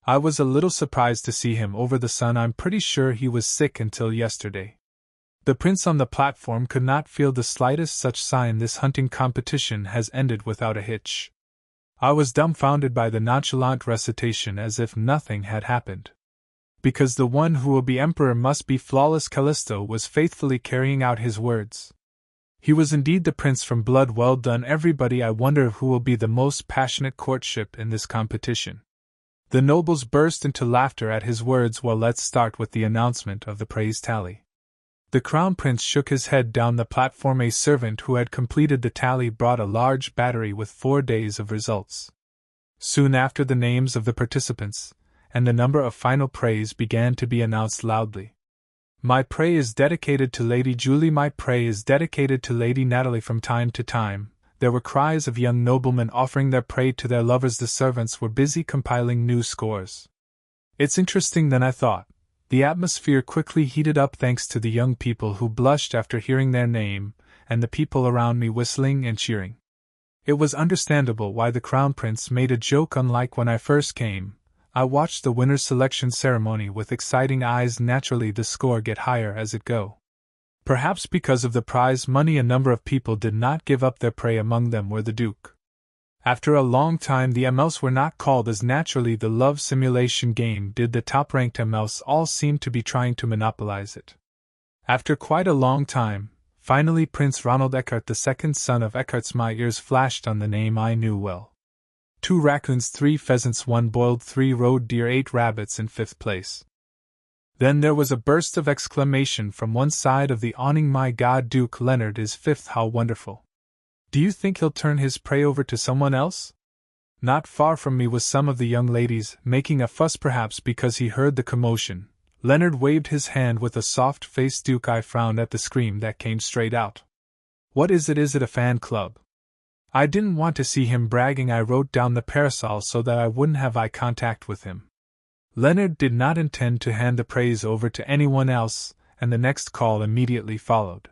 I was a little surprised to see him over the sun. I'm pretty sure he was sick until yesterday. The prince on the platform could not feel the slightest such sign. This hunting competition has ended without a hitch. I was dumbfounded by the nonchalant recitation, as if nothing had happened. Because the one who will be emperor must be flawless. Callisto was faithfully carrying out his words. He was indeed the prince from blood. Well done, everybody. I wonder who will be the most passionate courtship in this competition. The nobles burst into laughter at his words. Well, let's start with the announcement of the praise tally. The Crown Prince shook his head down the platform. A servant who had completed the tally brought a large battery with 4 days of results. Soon after, the names of the participants and the number of final praise began to be announced loudly. My prey is dedicated to Lady Julie. My prey is dedicated to Lady Natalie. From time to time, there were cries of young noblemen offering their prey to their lovers. The servants were busy compiling new scores. It's interesting than I thought. The atmosphere quickly heated up thanks to the young people who blushed after hearing their name, and the people around me whistling and cheering. It was understandable why the Crown Prince made a joke. Unlike when I first came, I watched the winner's selection ceremony with exciting eyes. Naturally, the score get higher as it go. Perhaps because of the prize money, a number of people did not give up their prey. Among them were the Duke. After a long time, the MLs were not called as naturally the love simulation game did. The top-ranked MLs all seemed to be trying to monopolize it. After quite a long time, finally Prince Ronald Eckhart, the second son of Eckhart's. My ears flashed on the name I knew well. 2 raccoons, 3 pheasants, 1 boiled, 3 roe deer, 8 rabbits in 5th place. Then there was a burst of exclamation from one side of the awning. My God, Duke Leonard is 5th, how wonderful! Do you think he'll turn his prey over to someone else? Not far from me was some of the young ladies, making a fuss, perhaps because he heard the commotion. Leonard waved his hand with a soft face. Duke, I frowned at the scream that came straight out. What is it? Is it a fan club? I didn't want to see him bragging. I wrote down the parasol so that I wouldn't have eye contact with him. Leonard did not intend to hand the praise over to anyone else, and the next call immediately followed.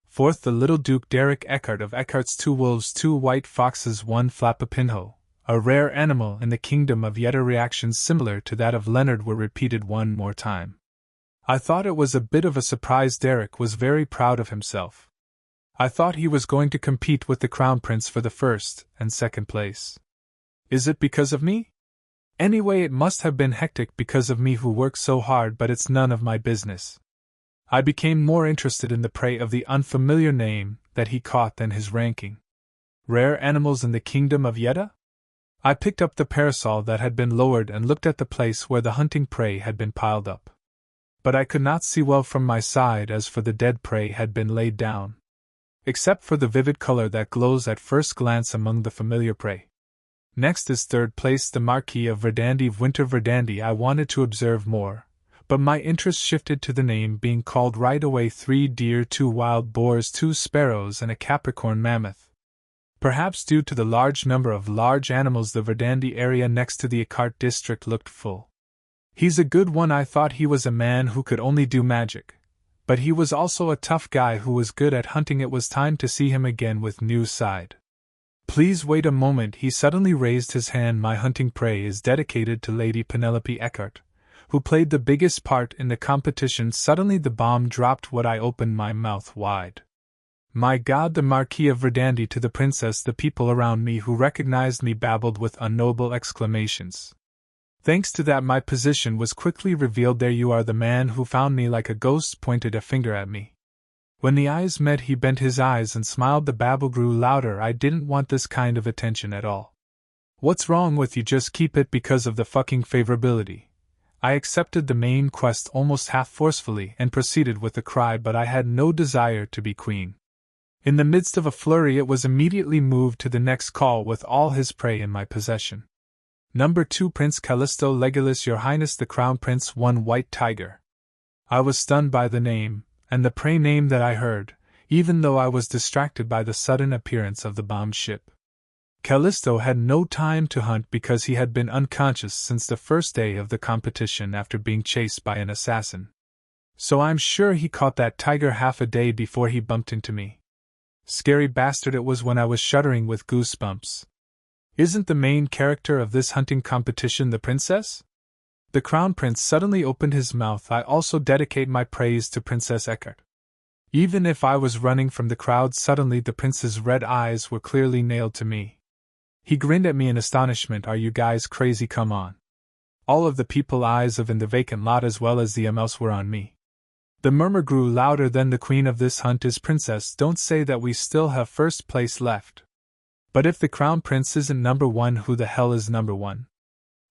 Fourth, the little Duke Derek Eckhart of Eckhart's 2 wolves, 2 white foxes, 1 flapapinho, a rare animal in the kingdom of Yetta. Reactions similar to that of Leonard were repeated one more time. I thought it was a bit of a surprise. Derek was very proud of himself. I thought he was going to compete with the Crown Prince for the first and second place. Is it because of me? Anyway, it must have been hectic because of me who worked so hard, but it's none of my business. I became more interested in the prey of the unfamiliar name that he caught than his ranking. Rare animals in the kingdom of Yetta? I picked up the parasol that had been lowered and looked at the place where the hunting prey had been piled up. But I could not see well from my side, as for the dead prey had been laid down. Except for the vivid color that glows at first glance among the familiar prey. Next is third place, the Marquis of Verdandi of Winter Verdandi. I wanted to observe more, but my interest shifted to the name being called right away: 3 deer, 2 wild boars, 2 sparrows, and a Capricorn mammoth. Perhaps due to the large number of large animals, the Verdandi area next to the Eckhart district looked full. He's a good one. I thought he was a man who could only do magic, but he was also a tough guy who was good at hunting. It was time to see him again with new side. Please wait a moment, he suddenly raised his hand. My hunting prey is dedicated to Lady Penelope Eckhart, who played the biggest part in the competition. Suddenly the bomb dropped. What? I opened my mouth wide. My God, the Marquis of Verdandi to the princess. The people around me who recognized me babbled with unknowable exclamations. Thanks to that, my position was quickly revealed. There you are, the man who found me like a ghost pointed a finger at me. When the eyes met, he bent his eyes and smiled. The babble grew louder. I didn't want this kind of attention at all. What's wrong with you? Just keep it because of the fucking favorability. I accepted the main quest almost half forcefully and proceeded with the cry, but I had no desire to be queen. In the midst of a flurry, it was immediately moved to the next call with all his prey in my possession. Number 2, Prince Callisto Legolas, Your Highness the Crown Prince, 1 white tiger. I was stunned by the name, and the prey name that I heard, even though I was distracted by the sudden appearance of the bombed ship. Callisto had no time to hunt because he had been unconscious since the first day of the competition after being chased by an assassin. So I'm sure he caught that tiger half a day before he bumped into me. Scary bastard it was when I was shuddering with goosebumps. Isn't the main character of this hunting competition the princess? The Crown Prince suddenly opened his mouth. I also dedicate my praise to Princess Eckhart. Even if I was running from the crowd, suddenly the prince's red eyes were clearly nailed to me. He grinned at me in astonishment. Are you guys crazy? Come on. All of the people's eyes in the vacant lot as well as the mouse were on me. The murmur grew louder. Then the queen of this hunt is princess. Don't say that we still have first place left. But if the Crown Prince isn't number 1, who the hell is number 1?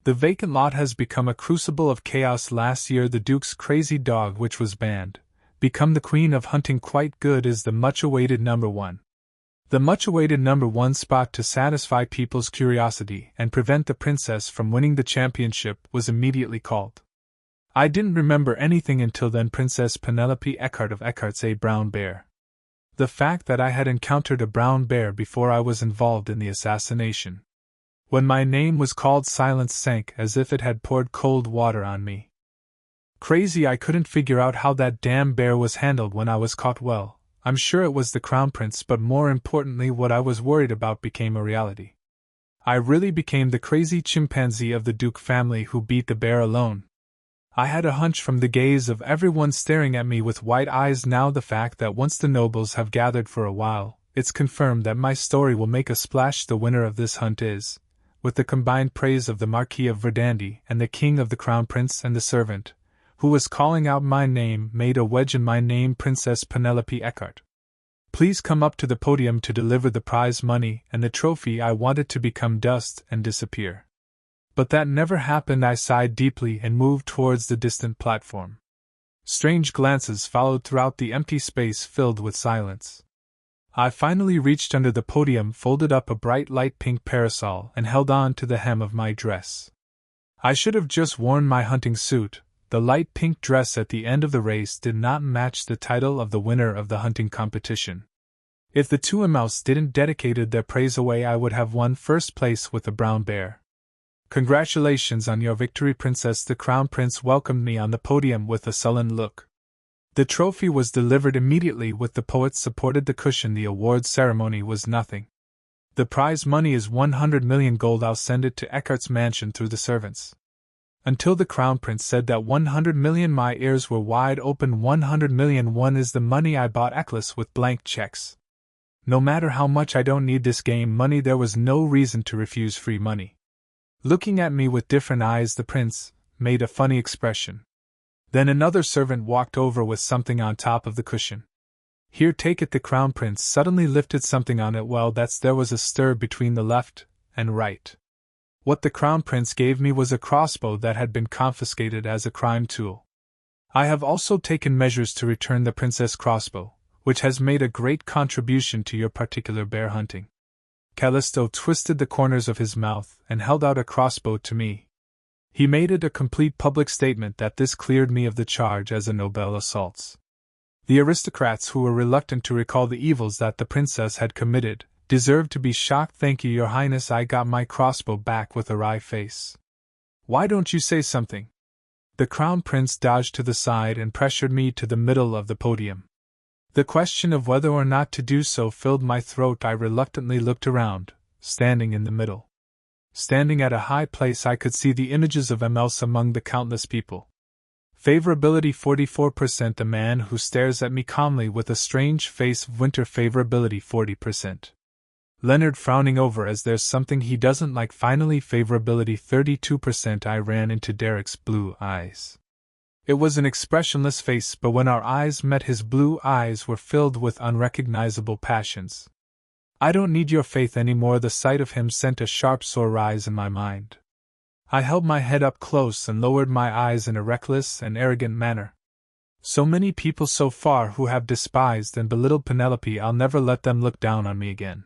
The vacant lot has become a crucible of chaos. Last year the Duke's crazy dog, which was banned, become the queen of hunting. Quite good is the much-awaited number 1. The much-awaited number 1 spot to satisfy people's curiosity and prevent the princess from winning the championship was immediately called. I didn't remember anything until then. Princess Penelope Eckhart of Eckhart's A brown bear. The fact that I had encountered a brown bear before I was involved in the assassination. When my name was called, silence sank as if it had poured cold water on me. Crazy, I couldn't figure out how that damn bear was handled when I was caught. Well, I'm sure it was the Crown Prince, but more importantly, what I was worried about became a reality. I really became the crazy chimpanzee of the Duke family who beat the bear alone. I had a hunch from the gaze of everyone staring at me with wide eyes. Now the fact that once the nobles have gathered for a while, it's confirmed that my story will make a splash. The winner of this hunt is, with the combined praise of the Marquis of Verdandi and the king of the Crown Prince and the servant, who was calling out my name, made a wedge in my name, Princess Penelope Eckhart. Please come up to the podium to deliver the prize money and the trophy. I wanted to become dust and disappear. But that never happened. I sighed deeply and moved towards the distant platform. Strange glances followed throughout the empty space filled with silence. I finally reached under the podium, folded up a bright light pink parasol, and held on to the hem of my dress. I should have just worn my hunting suit. The light pink dress at the end of the race did not match the title of the winner of the hunting competition. If the 2 mouse didn't dedicated their praise away, I would have won first place with the brown bear. "Congratulations on your victory, Princess." The Crown Prince welcomed me on the podium with a sullen look. The trophy was delivered immediately with the poets supported the cushion. The awards ceremony was nothing. "The prize money is 100 million gold. I'll send it to Eckhart's mansion through the servants." Until the Crown Prince said that 100 million, my ears were wide open. 100 million won is the money I bought Eckles with blank checks. No matter how much I don't need this game money, there was no reason to refuse free money. Looking at me with different eyes, the prince made a funny expression. Then another servant walked over with something on top of the cushion. "Here, take it." The Crown Prince suddenly lifted something on it. Well, there was a stir between the left and right. What the Crown Prince gave me was a crossbow that had been confiscated as a crime tool. I have also taken measures to return the princess crossbow, which has made a great contribution to your particular bear hunting. Callisto twisted the corners of his mouth and held out a crossbow to me. He made it a complete public statement that this cleared me of the charge as a noble assaults. The aristocrats who were reluctant to recall the evils that the princess had committed deserved to be shocked. "Thank you, Your Highness." I got my crossbow back with a wry face. "Why don't you say something?" The Crown Prince dodged to the side and pressured me to the middle of the podium. The question of whether or not to do so filled my throat. I reluctantly looked around, standing in the middle. Standing at a high place, I could see the images of Emels among the countless people. Favorability 44%. The man who stares at me calmly with a strange face. Winter. Favorability 40%. Leonard frowning over as there's something he doesn't like. Finally, favorability 32%. I ran into Derek's blue eyes. It was an expressionless face, but when our eyes met, his blue eyes were filled with unrecognizable passions. "I don't need your faith anymore." The sight of him sent a sharp sore rise in my mind. I held my head up close and lowered my eyes in a reckless and arrogant manner. So many people so far who have despised and belittled Penelope, I'll never let them look down on me again.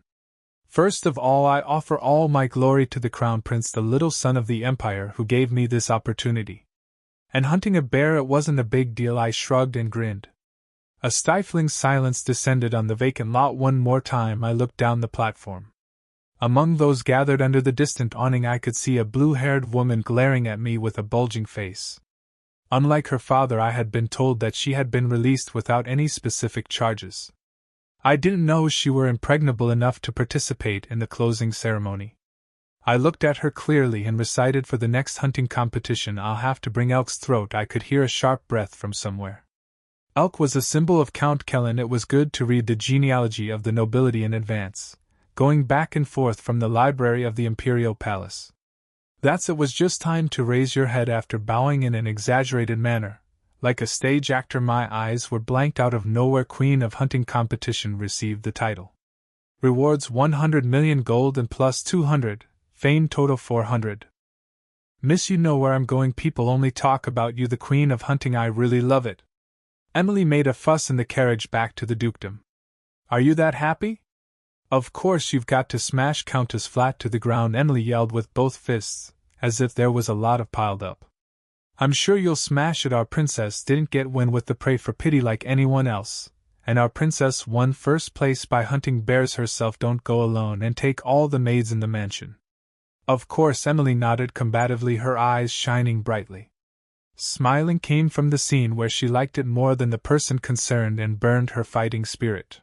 First of all, I offer all my glory to the Crown Prince, the little son of the Empire, who gave me this opportunity. And hunting a bear, it wasn't a big deal. I shrugged and grinned. A stifling silence descended on the vacant lot. One more time I looked down the platform. Among those gathered under the distant awning, I could see a blue-haired woman glaring at me with a bulging face. Unlike her father, I had been told that she had been released without any specific charges. I didn't know she were impregnable enough to participate in the closing ceremony. I looked at her clearly and recited, "For the next hunting competition, I'll have to bring Elk's throat." I could hear a sharp breath from somewhere. Elk was a symbol of Count Kellen. It was good to read the genealogy of the nobility in advance, going back and forth from the library of the Imperial Palace. It was just time to raise your head after bowing in an exaggerated manner. Like a stage actor, my eyes were blanked out of nowhere. Queen of Hunting Competition received the title. Rewards 100 million gold and plus 200. Fame total 400. "Miss, you know where I'm going. People only talk about you, the Queen of Hunting. I really love it." Emily made a fuss in the carriage back to the dukedom. "Are you that happy?" "Of course you've got to smash Countess flat to the ground," Emily yelled with both fists, as if there was a lot of piled up. "I'm sure you'll smash it. Our princess didn't get win with the prey for pity like anyone else, and our princess won first place by hunting bears herself. Don't go alone and take all the maids in the mansion." "Of course," Emily nodded combatively, her eyes shining brightly. Smiling came from the scene where she liked it more than the person concerned and burned her fighting spirit.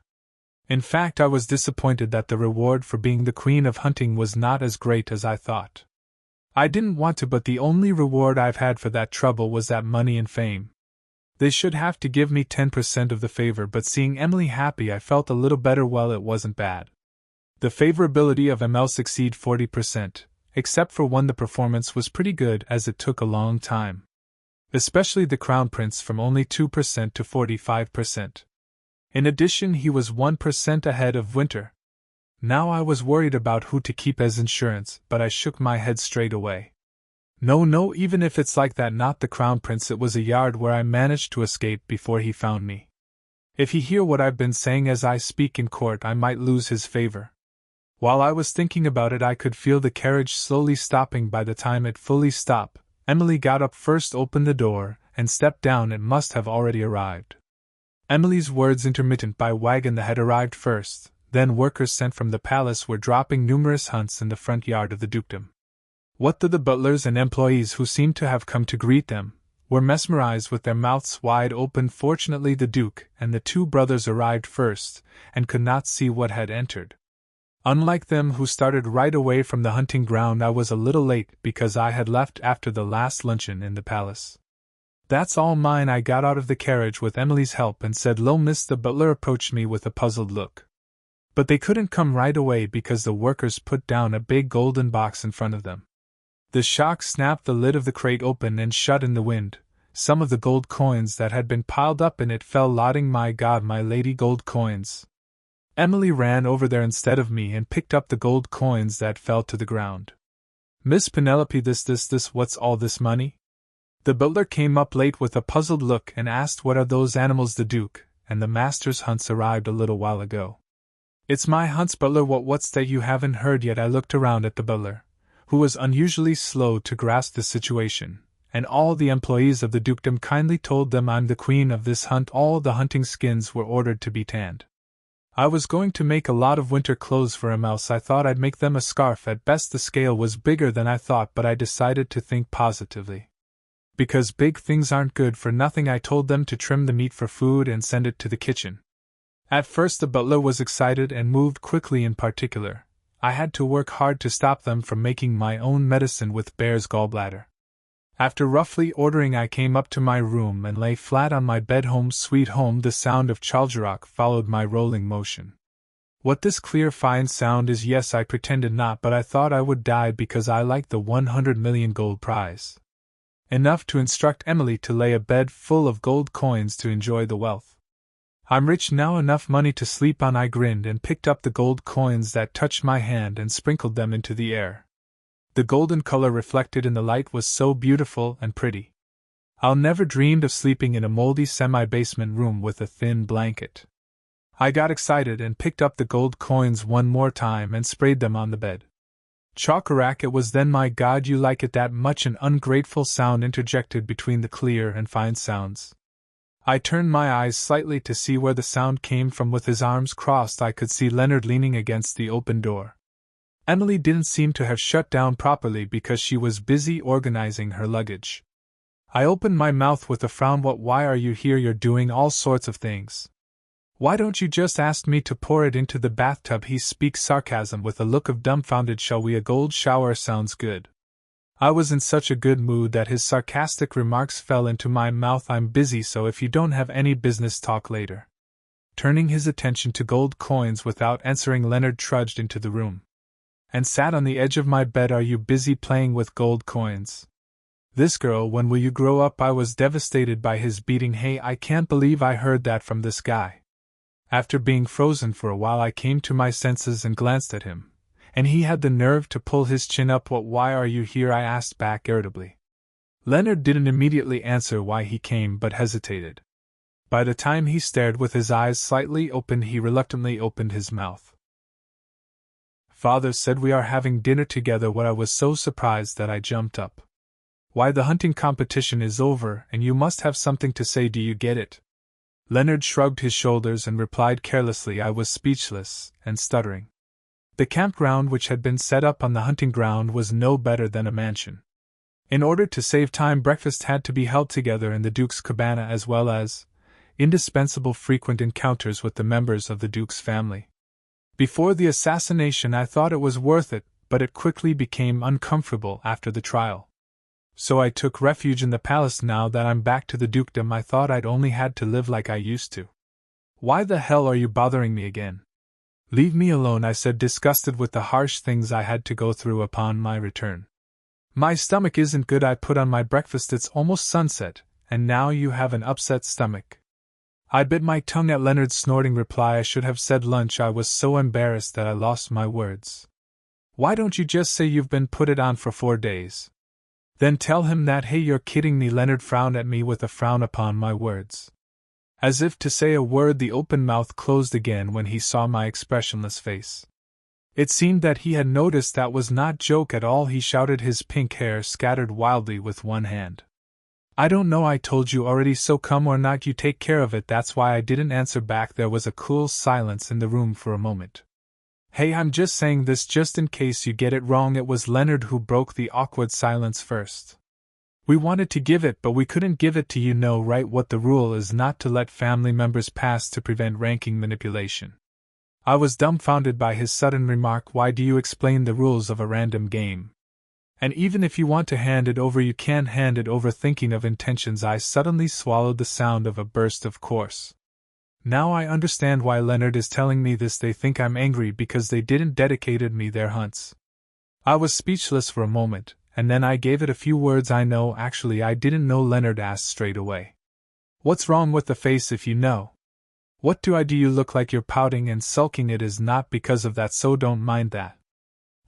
In fact, I was disappointed that the reward for being the Queen of Hunting was not as great as I thought. I didn't want to, but the only reward I've had for that trouble was that money and fame. They should have to give me 10% of the favor, but seeing Emily happy, I felt a little better. Well, it wasn't bad. The favorability of ML exceeded 40%, except for one. The performance was pretty good, as it took a long time. Especially the Crown Prince, from only 2% to 45%. In addition, he was 1% ahead of Winter. Now I was worried about who to keep as insurance, but I shook my head straight away. No, even if it's like that, not the Crown Prince. It was a yard where I managed to escape before he found me. If he hear what I've been saying as I speak in court, I might lose his favor. While I was thinking about it, I could feel the carriage slowly stopping. By the time it fully stopped, Emily got up first, opened the door, and stepped down. It must have already arrived. Emily's words, intermittent by wagon that had arrived first, then workers sent from the palace, were dropping numerous hunts in the front yard of the dukedom. What the butlers and employees who seemed to have come to greet them were mesmerized with their mouths wide open. Fortunately, the Duke and the two brothers arrived first and could not see what had entered. Unlike them who started right away from the hunting ground, I was a little late because I had left after the last luncheon in the palace. That's all mine. I got out of the carriage with Emily's help and said, "Lo, miss." The butler approached me with a puzzled look. But they couldn't come right away because the workers put down a big golden box in front of them. The shock snapped the lid of the crate open and shut in the wind. Some of the gold coins that had been piled up in it fell lotting. My God, my lady, gold coins! Emily ran over there instead of me and picked up the gold coins that fell to the ground. "Miss Penelope, this, what's all this money?" The butler came up late with a puzzled look and asked, "What are those animals?" "The Duke and the master's hunts arrived a little while ago." "It's my hunts, butler." What's that? You haven't heard yet?" I looked around at the butler, who was unusually slow to grasp the situation, and all the employees of the dukedom kindly told them I'm the queen of this hunt. All the hunting skins were ordered to be tanned. I was going to make a lot of winter clothes for him, else I thought I'd make them a scarf. At best the scale was bigger than I thought, but I decided to think positively. Because big things aren't good for nothing, I told them to trim the meat for food and send it to the kitchen. At first the butler was excited and moved quickly. In particular, I had to work hard to stop them from making my own medicine with bear's gallbladder. After roughly ordering, I came up to my room and lay flat on my bed. Home sweet home. The sound of Chalgerock followed my rolling motion. What this clear fine sound is? Yes, I pretended not, but I thought I would die because I liked the 100 million gold prize. Enough to instruct Emily to lay a bed full of gold coins to enjoy the wealth. I'm rich now, enough money to sleep on. I grinned and picked up the gold coins that touched my hand and sprinkled them into the air. The golden color reflected in the light was so beautiful and pretty. I'll never dreamed of sleeping in a moldy semi-basement room with a thin blanket. I got excited and picked up the gold coins one more time and sprayed them on the bed. Chalkerack, it was then. My God, you like it that much? An ungrateful sound interjected between the clear and fine sounds. I turned my eyes slightly to see where the sound came from. With his arms crossed, I could see Leonard leaning against the open door. Emily didn't seem to have shut down properly because she was busy organizing her luggage. I opened my mouth with a frown. Why are you here? You're doing all sorts of things. Why don't you just ask me to pour it into the bathtub? He speaks sarcasm with a look of dumbfounded. Shall we? A gold shower sounds good. I was in such a good mood that his sarcastic remarks fell into my mouth. I'm busy, so if you don't have any business, talk later. Turning his attention to gold coins without answering, Leonard trudged into the room and sat on the edge of my bed. Are you busy playing with gold coins? This girl, when will you grow up? I was devastated by his beating. Hey, I can't believe I heard that from this guy. After being frozen for a while, I came to my senses and glanced at him, and he had the nerve to pull his chin up. Why are you here? I asked back irritably. Leonard didn't immediately answer why he came, but hesitated. By the time he stared with his eyes slightly open, he reluctantly opened his mouth. Father said we are having dinner together. I was so surprised that I jumped up. Why, the hunting competition is over, and you must have something to say. Do you get it? Leonard shrugged his shoulders and replied carelessly. I was speechless and stuttering. The campground which had been set up on the hunting ground was no better than a mansion. In order to save time, breakfast had to be held together in the Duke's cabana, as well as indispensable frequent encounters with the members of the Duke's family. Before the assassination I thought it was worth it, but it quickly became uncomfortable after the trial. So I took refuge in the palace. Now that I'm back to the dukedom, I thought I'd only had to live like I used to. Why the hell are you bothering me again? Leave me alone, I said, disgusted with the harsh things I had to go through upon my return. My stomach isn't good. I put on my breakfast. It's almost sunset, and now you have an upset stomach. I bit my tongue at Leonard's snorting reply. I should have said lunch. I was so embarrassed that I lost my words. Why don't you just say you've been put it on for 4 days? Then tell him that. Hey, you're kidding me. Leonard frowned at me with a frown upon my words. As if to say a word, the open mouth closed again when he saw my expressionless face. It seemed that he had noticed that was not joke at all. He shouted, his pink hair scattered wildly with one hand. I don't know, I told you already, so come or not, you take care of it. That's why I didn't answer back. There was a cool silence in the room for a moment. Hey, I'm just saying this just in case you get it wrong. It was Leonard who broke the awkward silence first. We wanted to give it, but we couldn't give it to you. Know right what the rule is: not to let family members pass to prevent ranking manipulation. I was dumbfounded by his sudden remark. Why do you explain the rules of a random game? And even if you want to hand it over, you can't hand it over. Thinking of intentions, I suddenly swallowed the sound of a burst. Of course. Now I understand why Leonard is telling me this. They think I'm angry because they didn't dedicated me their hunts. I was speechless for a moment, and then I gave it a few words. I know, actually I didn't know. Leonard asked straight away. What's wrong with the face if you know? What do I do? You look like you're pouting and sulking. It is not because of that, so don't mind that.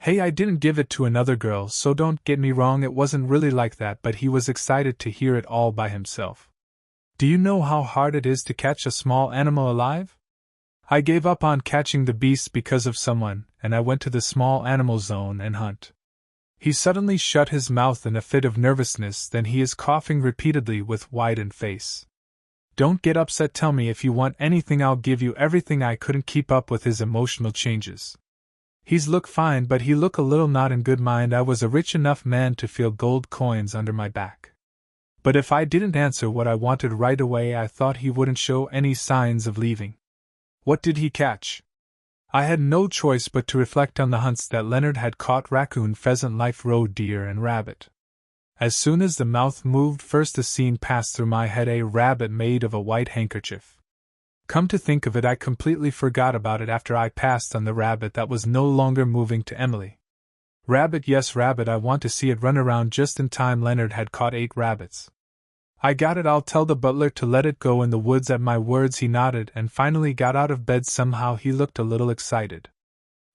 Hey, I didn't give it to another girl, so don't get me wrong, it wasn't really like that, but he was excited to hear it all by himself. Do you know how hard it is to catch a small animal alive? I gave up on catching the beast because of someone, and I went to the small animal zone and hunt. He suddenly shut his mouth in a fit of nervousness, then he is coughing repeatedly with widened face. Don't get upset, tell me if you want anything, I'll give you everything. I couldn't keep up with his emotional changes. He's look fine, but he look a little not in good mind. I was a rich enough man to feel gold coins under my back. But if I didn't answer what I wanted right away, I thought he wouldn't show any signs of leaving. What did he catch? I had no choice but to reflect on the hunts that Leonard had caught: raccoon, pheasant, life roe deer, and rabbit. As soon as the mouth moved, first a scene passed through my head: a rabbit made of a white handkerchief. Come to think of it, I completely forgot about it after I passed on the rabbit that was no longer moving. To Emily. Rabbit, yes, rabbit, I want to see it run around. Just in time, Leonard had caught 8 rabbits. I got it, I'll tell the butler to let it go in the woods. At my words he nodded and finally got out of bed. Somehow he looked a little excited.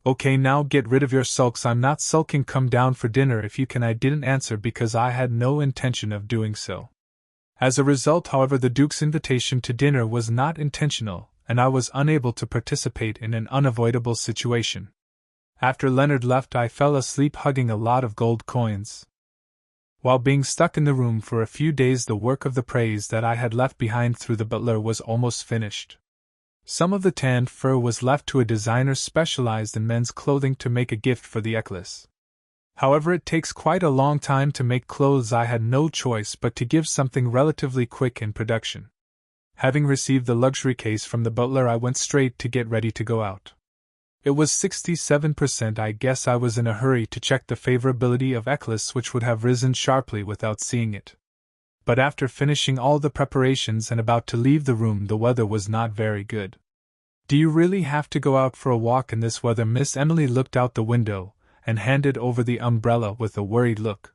Okay, now get rid of your sulks. I'm not sulking, come down for dinner if you can. I didn't answer because I had no intention of doing so. As a result, however, the Duke's invitation to dinner was not intentional, and I was unable to participate in an unavoidable situation. After Leonard left, I fell asleep hugging a lot of gold coins. While being stuck in the room for a few days, the work of the praise that I had left behind through the butler was almost finished. Some of the tanned fur was left to a designer specialized in men's clothing to make a gift for the Eclipse. However, it takes quite a long time to make clothes. I had no choice but to give something relatively quick in production. Having received the luxury case from the butler, I went straight to get ready to go out. It was 67%. I guess I was in a hurry to check the favorability of Eclipse, which would have risen sharply without seeing it. But after finishing all the preparations and about to leave the room, the weather was not very good. Do you really have to go out for a walk in this weather? Miss Emily looked out the window and handed over the umbrella with a worried look.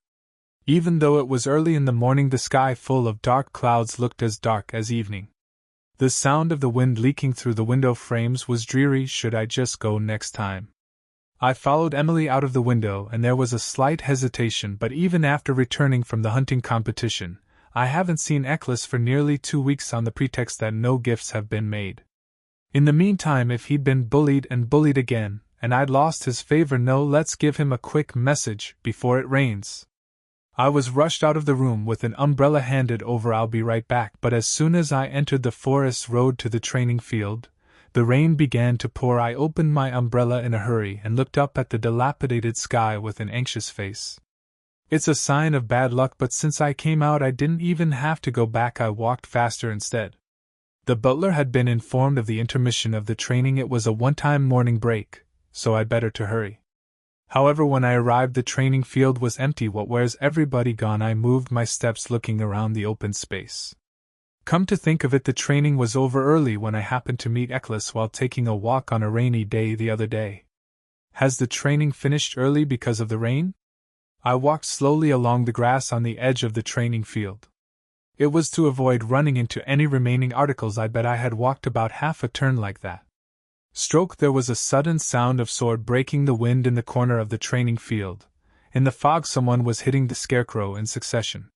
Even though it was early in the morning, the sky full of dark clouds looked as dark as evening. The sound of the wind leaking through the window frames was dreary. Should I just go next time? I followed Emily out of the window, and there was a slight hesitation, but even after returning from the hunting competition, I haven't seen Eclipse for nearly 2 weeks on the pretext that no gifts have been made. In the meantime, if he'd been bullied and bullied again, and I'd lost his favor, no, let's give him a quick message before it rains. I was rushed out of the room with an umbrella handed over. I'll be right back. But as soon as I entered the forest road to the training field, the rain began to pour. I opened my umbrella in a hurry and looked up at the dilapidated sky with an anxious face. It's a sign of bad luck, but since I came out, I didn't even have to go back. I walked faster instead. The butler had been informed of the intermission of the training. It was a one-time morning break, so I'd better to hurry. However, when I arrived, the training field was empty. Where's everybody gone? I moved my steps looking around the open space. Come to think of it, the training was over early when I happened to meet Eclipse while taking a walk on a rainy day the other day. Has the training finished early because of the rain? I walked slowly along the grass on the edge of the training field. It was to avoid running into any remaining articles. I bet I had walked about half a turn like that. Stroke, there was a sudden sound of sword breaking the wind in the corner of the training field. In the fog, someone was hitting the scarecrow in succession.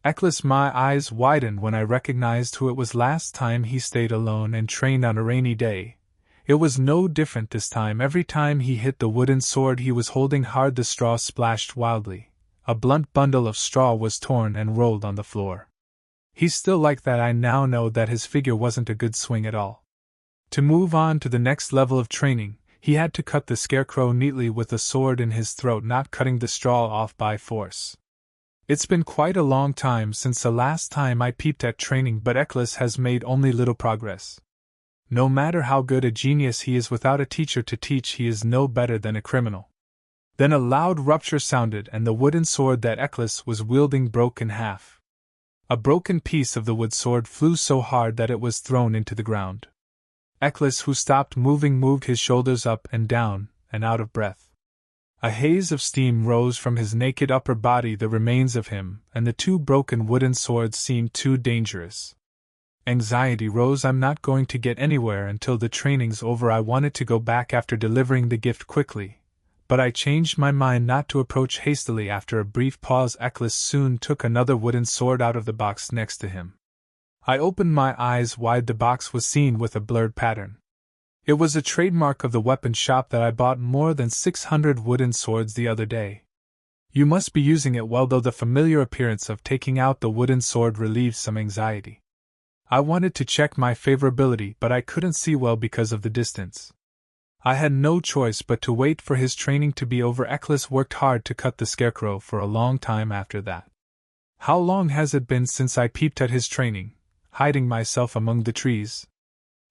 Eclipse, my eyes widened when I recognized who it was. Last time he stayed alone and trained on a rainy day. It was no different this time. Every time he hit the wooden sword he was holding hard, the straw splashed wildly. A blunt bundle of straw was torn and rolled on the floor. He's still like that. I now know that his figure wasn't a good swing at all. To move on to the next level of training, He had to cut the scarecrow neatly with the sword in his throat, not cutting the straw off by force. It's been quite a long time since the last time I peeped at training, but Eccles has made only little progress. No matter how good a genius he is without a teacher to teach, he is no better than a criminal. Then a loud rupture sounded, and the wooden sword that Eccles was wielding broke in half. A broken piece of the wood sword flew so hard that it was thrown into the ground. Eccles, who stopped moving, moved his shoulders up and down, and out of breath. A haze of steam rose from his naked upper body, the remains of him, and the two broken wooden swords seemed too dangerous. Anxiety rose. I'm not going to get anywhere until the training's over. I wanted to go back after delivering the gift quickly, but I changed my mind not to approach hastily. After a brief pause, Eccles soon took another wooden sword out of the box next to him. I opened my eyes wide. The box was seen with a blurred pattern. It was a trademark of the weapon shop that I bought more than 600 wooden swords the other day. You must be using it well, though the familiar appearance of taking out the wooden sword relieved some anxiety. I wanted to check my favorability, but I couldn't see well because of the distance. I had no choice but to wait for his training to be over. Eccles worked hard to cut the scarecrow for a long time after that. How long has it been since I peeped at his training, hiding myself among the trees?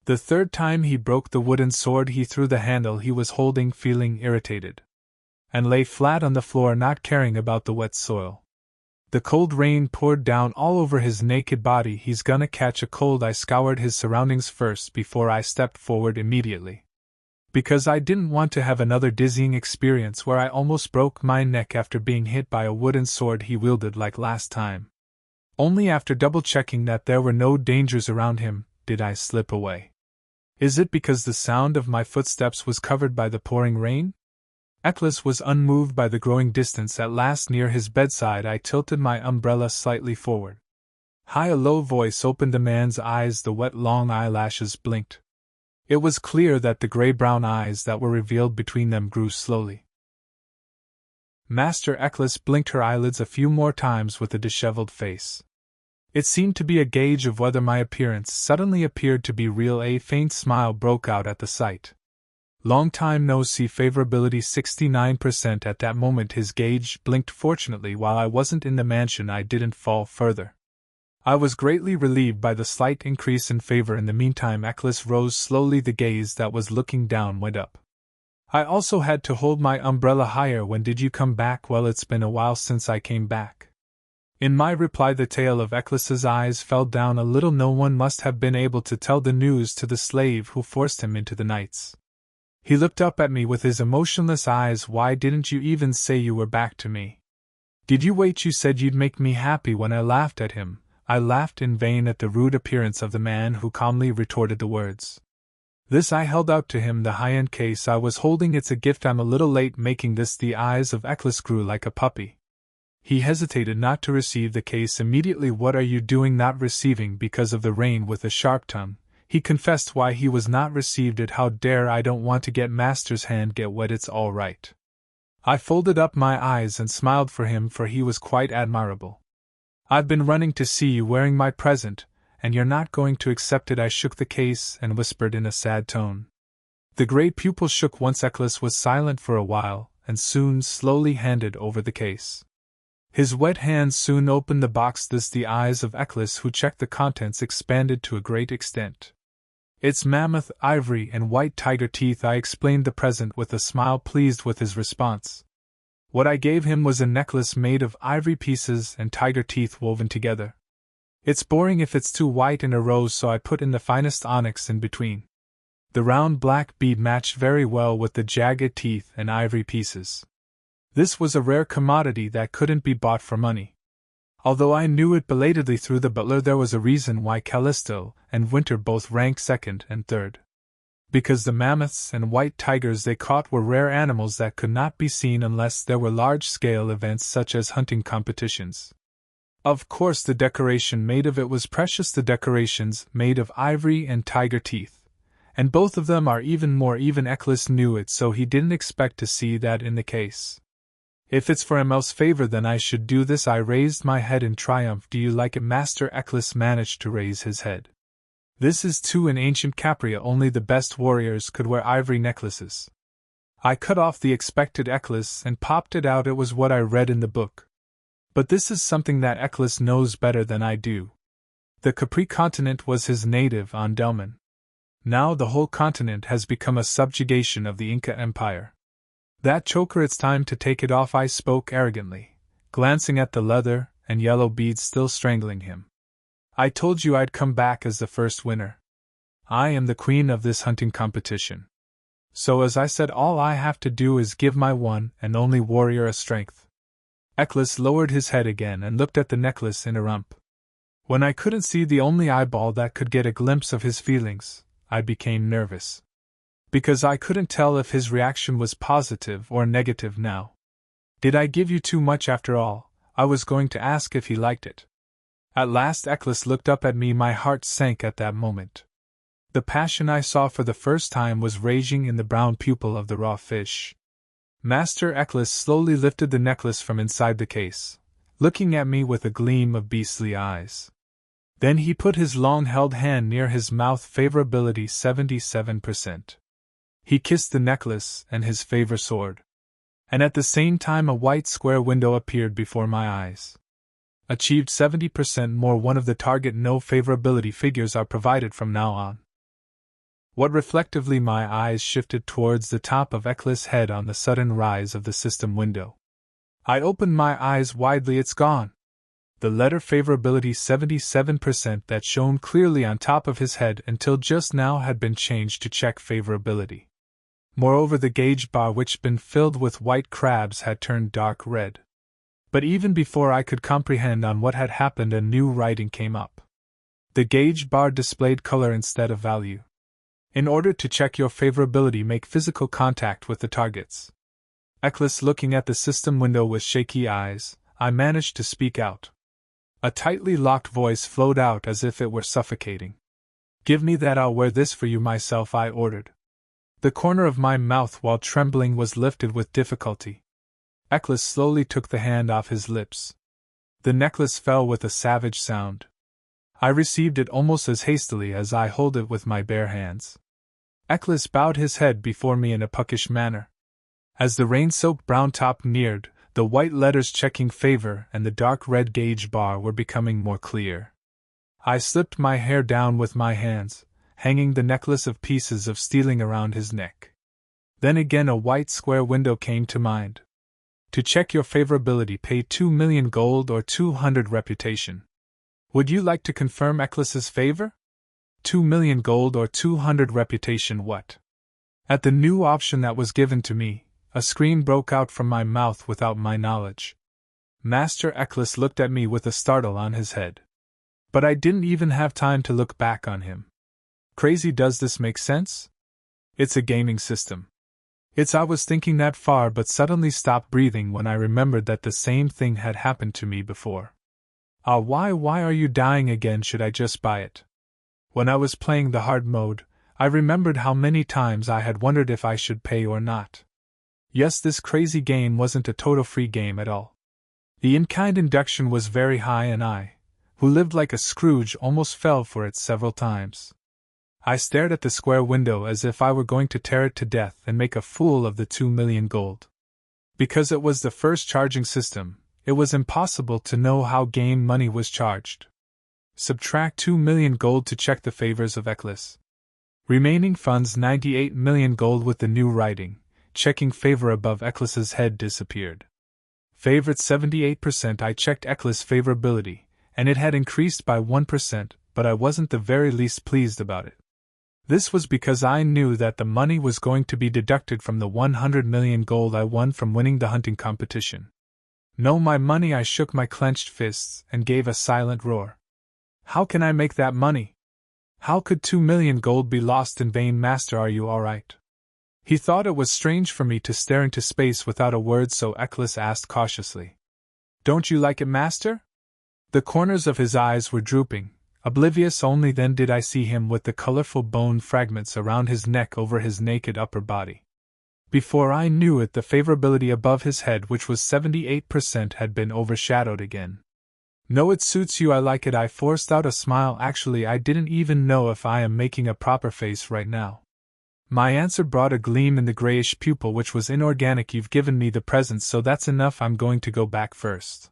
The third time he broke the wooden sword, he threw the handle he was holding, feeling irritated, and lay flat on the floor, not caring about the wet soil. The cold rain poured down all over his naked body. He's gonna catch a cold. I scoured his surroundings first before I stepped forward immediately, because I didn't want to have another dizzying experience where I almost broke my neck after being hit by a wooden sword he wielded like last time. Only after double-checking that there were no dangers around him did I slip away. Is it because the sound of my footsteps was covered by the pouring rain? Eccles was unmoved by the growing distance. At last, near his bedside, I tilted my umbrella slightly forward. A low voice opened the man's eyes. The wet long eyelashes blinked. It was clear that the gray-brown eyes that were revealed between them grew slowly. Master Eccles blinked her eyelids a few more times with a disheveled face. It seemed to be a gauge of whether my appearance suddenly appeared to be real. A faint smile broke out at the sight. Long time no see, favorability 69%. At that moment his gauge blinked. Fortunately, while I wasn't in the mansion, I didn't fall further. I was greatly relieved by the slight increase in favor. In the meantime, Eccles rose slowly. The gaze that was looking down went up. I also had to hold my umbrella higher. When did you come back? Well, it's been a while since I came back. In my reply, the tail of Eccles's eyes fell down a little. No one must have been able to tell the news to the slave who forced him into the Knights. He looked up at me with his emotionless eyes. Why didn't you even say you were back to me? Did you wait? You said you'd make me happy. When I laughed at him, I laughed in vain at the rude appearance of the man who calmly retorted the words. This I held out to him, the high-end case I was holding. It's a gift. I'm a little late making this. The eyes of Eccles grew like a puppy. He hesitated not to receive the case immediately. What are you doing not receiving because of the rain? With a sharp tongue, he confessed why he was not received it. How dare I don't want to get master's hand get wet. It's all right. I folded up my eyes and smiled for him, for he was quite admirable. I've been running to see you wearing my present, and you're not going to accept it. I shook the case and whispered in a sad tone. The gray pupil shook once. Eccles was silent for a while, and soon slowly handed over the case. His wet hands soon opened the box. The eyes of Eccles, who checked the contents, expanded to a great extent. It's mammoth, ivory, and white tiger teeth. I explained the present with a smile, pleased with his response. What I gave him was a necklace made of ivory pieces and tiger teeth woven together. It's boring if it's too white in a row, so I put in the finest onyx in between. The round black bead matched very well with the jagged teeth and ivory pieces. This was a rare commodity that couldn't be bought for money. Although I knew it belatedly through the butler, there was a reason why Callisto and Winter both ranked second and third. Because the mammoths and white tigers they caught were rare animals that could not be seen unless there were large-scale events such as hunting competitions. Of course, the decoration made of it was precious. The decorations made of ivory and tiger teeth, and both of them are even more even. Eccles knew it, so he didn't expect to see that in the case. If it's for Emel's favor, then I should do this. I raised my head in triumph. Do you like it? Master Eccles managed to raise his head. This is too in ancient Capria. Only the best warriors could wear ivory necklaces. I cut off the expected Eklis and popped it out. It was what I read in the book. But this is something that Eklis knows better than I do. The Capri continent was his native on Delman. Now the whole continent has become a subjugation of the Inca Empire. That choker, it's time to take it off, I spoke arrogantly, glancing at the leather and yellow beads still strangling him. I told you I'd come back as the first winner. I am the queen of this hunting competition. So as I said, all I have to do is give my one and only warrior a strength. Eklis lowered his head again and looked at the necklace in a rump. When I couldn't see the only eyeball that could get a glimpse of his feelings, I became nervous. Because I couldn't tell if his reaction was positive or negative now. Did I give you too much after all? I was going to ask if he liked it. At last Eklis looked up at me. My heart sank at that moment. The passion I saw for the first time was raging in the brown pupil of the raw fish. Master Eklis slowly lifted the necklace from inside the case, looking at me with a gleam of beastly eyes. Then he put his long-held hand near his mouth. Favorability 77%. He kissed the necklace and his favor soared. And at the same time a white square window appeared before my eyes. Achieved 70% more. One of the target no favorability figures are provided from now on. What reflectively my eyes shifted towards the top of Eklis' head on the sudden rise of the system window. I opened my eyes widely. It's gone. The letter favorability 77% that shone clearly on top of his head until just now had been changed to check favorability. Moreover, the gauge bar, which been filled with white crabs, had turned dark red. But even before I could comprehend on what had happened, a new writing came up. The gauge bar displayed color instead of value. In order to check your favorability, make physical contact with the targets. Eklis looking at the system window with shaky eyes, I managed to speak out. A tightly locked voice flowed out as if it were suffocating. Give me that, I'll wear this for you myself, I ordered. The corner of my mouth, while trembling, was lifted with difficulty. Eklis slowly took the hand off his lips. The necklace fell with a savage sound. I received it almost as hastily as I hold it with my bare hands. Eklis bowed his head before me in a puckish manner. As the rain-soaked brown top neared, the white letters checking favor and the dark red gauge bar were becoming more clear. I slipped my hair down with my hands, hanging the necklace of pieces of stealing around his neck. Then again a white square window came to mind. To check your favorability, pay 2 million gold or 200 reputation. Would you like to confirm Eklis's favor? 2 million gold or 200 reputation, what? At the new option that was given to me, a scream broke out from my mouth without my knowledge. Master Eklis looked at me with a startle on his head. But I didn't even have time to look back on him. Crazy, does this make sense? It's a gaming system. I was thinking that far but suddenly stopped breathing when I remembered that the same thing had happened to me before. Why are you dying again? Should I just buy it? When I was playing the hard mode, I remembered how many times I had wondered if I should pay or not. Yes, this crazy game wasn't a total free game at all. The in-kind induction was very high and I, who lived like a Scrooge, almost fell for it several times. I stared at the square window as if I were going to tear it to death and make a fool of the 2 million gold. Because it was the first charging system, it was impossible to know how game money was charged. Subtract 2 million gold to check the favors of Eklis. Remaining funds 98 million gold. With the new writing, checking favor above Eklis's head disappeared. Favorite 78%. I checked Eklis' favorability, and it had increased by 1%, but I wasn't the very least pleased about it. This was because I knew that the money was going to be deducted from the 100 million gold I won from winning the hunting competition. No, my money! I shook my clenched fists and gave a silent roar. How can I make that money? How could 2 million gold be lost in vain? Master, are you alright? He thought it was strange for me to stare into space without a word, so Eklis asked cautiously. Don't you like it, Master? The corners of his eyes were drooping, oblivious. Only then did I see him with the colorful bone fragments around his neck over his naked upper body. Before I knew it, the favorability above his head, which was 78%, had been overshadowed again. No, it suits you, I like it. I forced out a smile. Actually, I didn't even know if I am making a proper face right now. My answer brought a gleam in the grayish pupil which was inorganic. You've given me the presents, so that's enough. I'm going to go back first.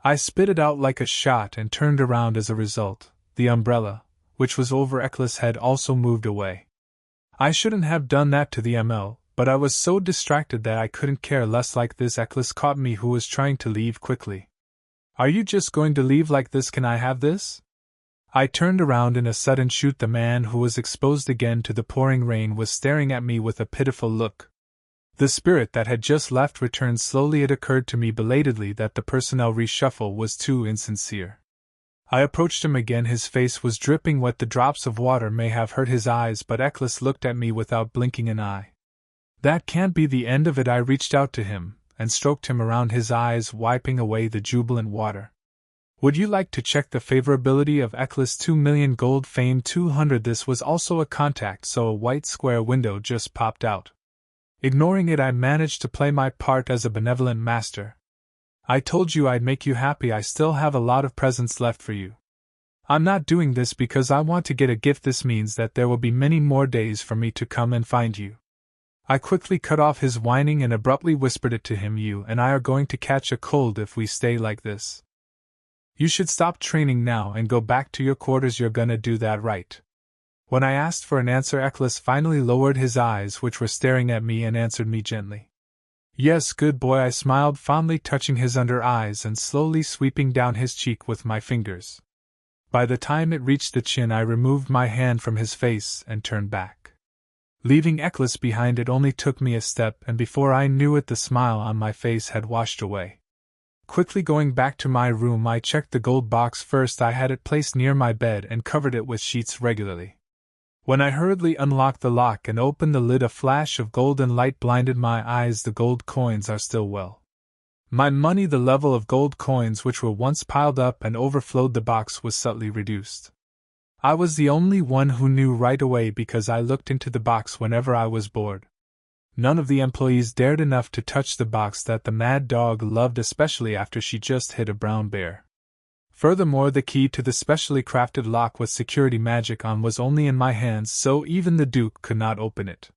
I spit it out like a shot and turned around as a result. The umbrella, which was over Eccles' head, also moved away. I shouldn't have done that to the ML, but I was so distracted that I couldn't care less. Like this, Eccles caught me, who was trying to leave quickly. Are you just going to leave like this? Can I have this? I turned around in a sudden shoot. The man, who was exposed again to the pouring rain, was staring at me with a pitiful look. The spirit that had just left returned slowly. It occurred to me belatedly that the personnel reshuffle was too insincere. I approached him again. His face was dripping wet. The drops of water may have hurt his eyes, but Eccles looked at me without blinking an eye. That can't be the end of it. I reached out to him and stroked him around his eyes, wiping away the jubilant water. Would you like to check the favorability of Eccles? 2 million gold, fame 200. This was also a contact, so a white square window just popped out. Ignoring it, I managed to play my part as a benevolent master. I told you I'd make you happy. I still have a lot of presents left for you. I'm not doing this because I want to get a gift. This means that there will be many more days for me to come and find you. I quickly cut off his whining and abruptly whispered it to him. You and I are going to catch a cold if we stay like this. You should stop training now and go back to your quarters. You're gonna do that, right? When I asked for an answer, Eccles finally lowered his eyes, which were staring at me, and answered me gently. Yes, good boy. I smiled fondly, touching his under eyes and slowly sweeping down his cheek with my fingers. By the time it reached the chin, I removed my hand from his face and turned back. Leaving Eccles behind, it only took me a step, and before I knew it, the smile on my face had washed away. Quickly going back to my room, I checked the gold box first. I had it placed near my bed and covered it with sheets regularly. When I hurriedly unlocked the lock and opened the lid, a flash of golden light blinded my eyes. The gold coins are still well. My money, the level of gold coins which were once piled up and overflowed the box, was subtly reduced. I was the only one who knew right away because I looked into the box whenever I was bored. None of the employees dared enough to touch the box that the mad dog loved, especially after she just hit a brown bear. Furthermore, the key to the specially crafted lock with security magic on was only in my hands, so even the Duke could not open it.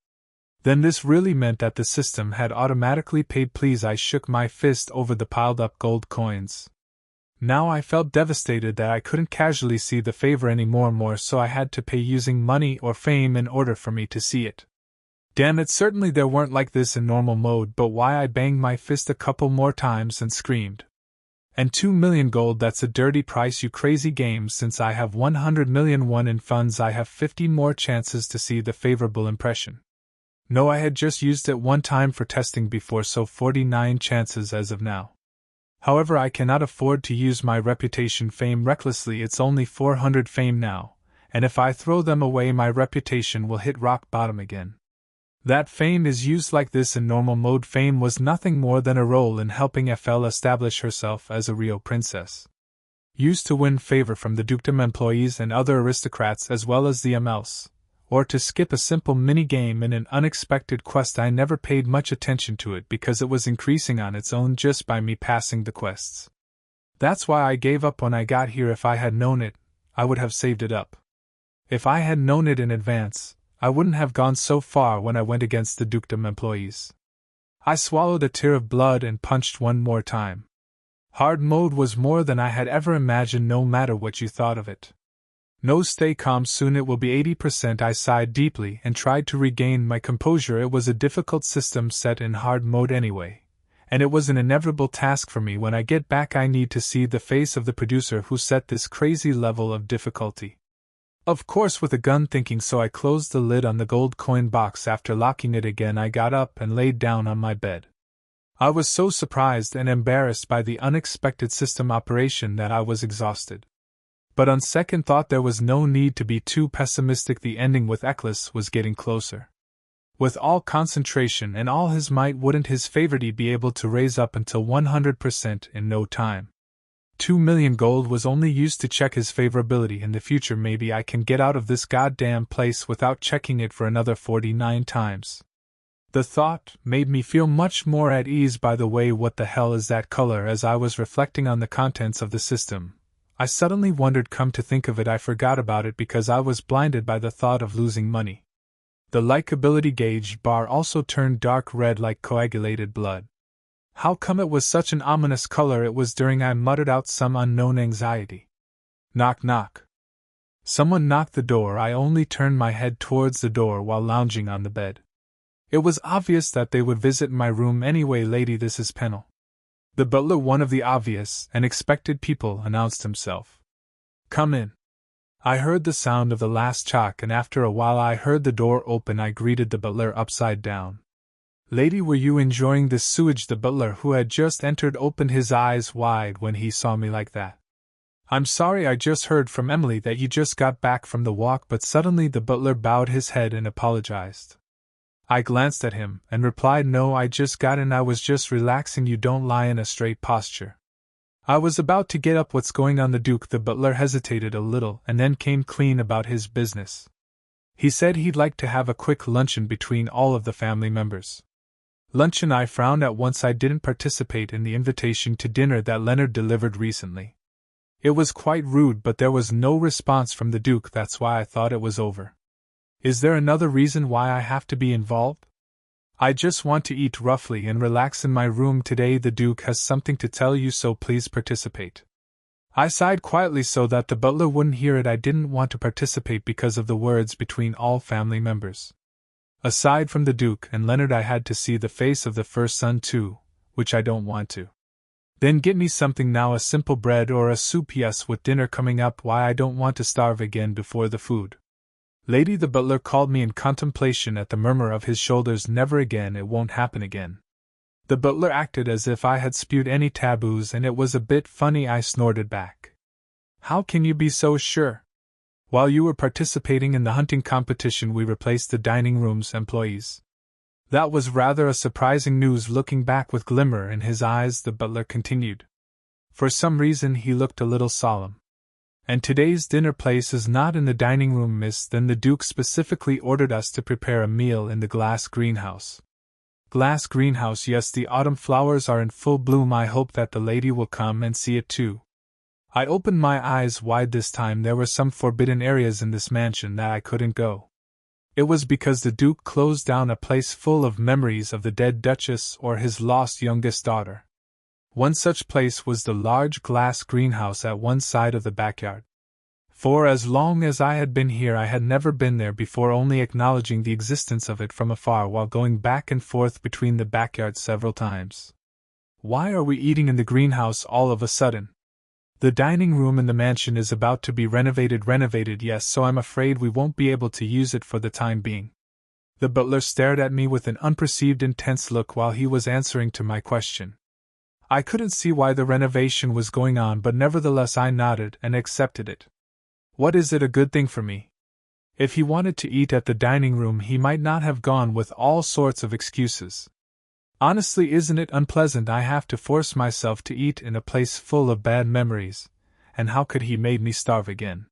Then this really meant that the system had automatically paid. Please, I shook my fist over the piled up gold coins. Now I felt devastated that I couldn't casually see the favor anymore, so I had to pay using money or fame in order for me to see it. Damn it, certainly they weren't like this in normal mode, but why? I banged my fist a couple more times and screamed. And 2 million gold, that's a dirty price, you crazy game. Since I have 100 million won in funds, I have 50 more chances to see the favorable impression. No, I had just used it one time for testing before, so 49 chances as of now. However, I cannot afford to use my reputation fame recklessly. It's only 400 fame now, and if I throw them away, my reputation will hit rock bottom again. That fame is used like this in normal mode. Fame was nothing more than a role in helping FL establish herself as a real princess. Used to win favor from the dukedom employees and other aristocrats as well as the MLs, or to skip a simple mini-game in an unexpected quest. I never paid much attention to it because it was increasing on its own just by me passing the quests. That's why I gave up when I got here. If I had known it, I would have saved it up. If I had known it in advance, I wouldn't have gone so far when I went against the dukedom employees. I swallowed a tear of blood and punched one more time. Hard mode was more than I had ever imagined, no matter what you thought of it. No, stay calm, soon it will be 80%. I sighed deeply and tried to regain my composure. It was a difficult system set in hard mode anyway, and it was an inevitable task for me. When I get back, I need to see the face of the producer who set this crazy level of difficulty. Of course, with a gun thinking, so I closed the lid on the gold coin box. After locking it again, I got up and laid down on my bed. I was so surprised and embarrassed by the unexpected system operation that I was exhausted. But on second thought, there was no need to be too pessimistic. The ending with Eccles was getting closer. With all concentration and all his might, wouldn't his favorite be able to raise up until 100% in no time? 2 million gold was only used to check his favorability. In the future, maybe I can get out of this goddamn place without checking it for another 49 times. The thought made me feel much more at ease. By the way, what the hell is that color? As I was reflecting on the contents of the system, I suddenly wondered. Come to think of it, I forgot about it because I was blinded by the thought of losing money. The likability gauge bar also turned dark red like coagulated blood. How come it was such an ominous color? It was during I muttered out some unknown anxiety. Knock knock. Someone knocked the door. I only turned my head towards the door while lounging on the bed. It was obvious that they would visit my room anyway. Lady, this is Pennell. The butler, one of the obvious and expected people, announced himself. Come in. I heard the sound of the last chalk, and after a while I heard the door open. I greeted the butler upside down. Lady, were you enjoying this sewage? The butler, who had just entered, opened his eyes wide when he saw me like that. I'm sorry, I just heard from Emily that you just got back from the walk. But suddenly the butler bowed his head and apologized. I glanced at him and replied, no, I just got in. I was just relaxing. You don't lie in a straight posture. I was about to get up. What's going on? The Duke. The butler hesitated a little and then came clean about his business. He said he'd like to have a quick luncheon between all of the family members. Luncheon? I frowned at once. I didn't participate in the invitation to dinner that Leonard delivered recently. It was quite rude, but there was no response from the Duke. That's why I thought it was over. Is there another reason why I have to be involved? I just want to eat roughly and relax in my room today. The Duke has something to tell you, so please participate. I sighed quietly so that the butler wouldn't hear it. I didn't want to participate because of the words between all family members. Aside from the Duke and Leonard, I had to see the face of the first son too, which I don't want to. Then get me something now, a simple bread or a soup. Yes, with dinner coming up, why, I don't want to starve again before the food. Lady, the butler called me in contemplation at the murmur of his shoulders. Never again, it won't happen again. The butler acted as if I had spewed any taboos, and it was a bit funny. I snorted back. How can you be so sure? While you were participating in the hunting competition, we replaced the dining room's employees. That was rather a surprising news. Looking back with glimmer in his eyes, the butler continued. For some reason he looked a little solemn. And today's dinner place is not in the dining room, miss. Then the Duke specifically ordered us to prepare a meal in the glass greenhouse. Glass greenhouse? Yes, the autumn flowers are in full bloom. I hope that the lady will come and see it too. I opened my eyes wide this time. There were some forbidden areas in this mansion that I couldn't go. It was because the Duke closed down a place full of memories of the dead Duchess or his lost youngest daughter. One such place was the large glass greenhouse at one side of the backyard. For as long as I had been here, I had never been there before, only acknowledging the existence of it from afar while going back and forth between the backyard several times. Why are we eating in the greenhouse all of a sudden? The dining room in the mansion is about to be renovated. Renovated, yes, so I'm afraid we won't be able to use it for the time being. The butler stared at me with an unperceived intense look while he was answering to my question. I couldn't see why the renovation was going on, but nevertheless I nodded and accepted it. What is it, a good thing for me? If he wanted to eat at the dining room, he might not have gone with all sorts of excuses. Honestly, isn't it unpleasant? I have to force myself to eat in a place full of bad memories, and how could he make me starve again?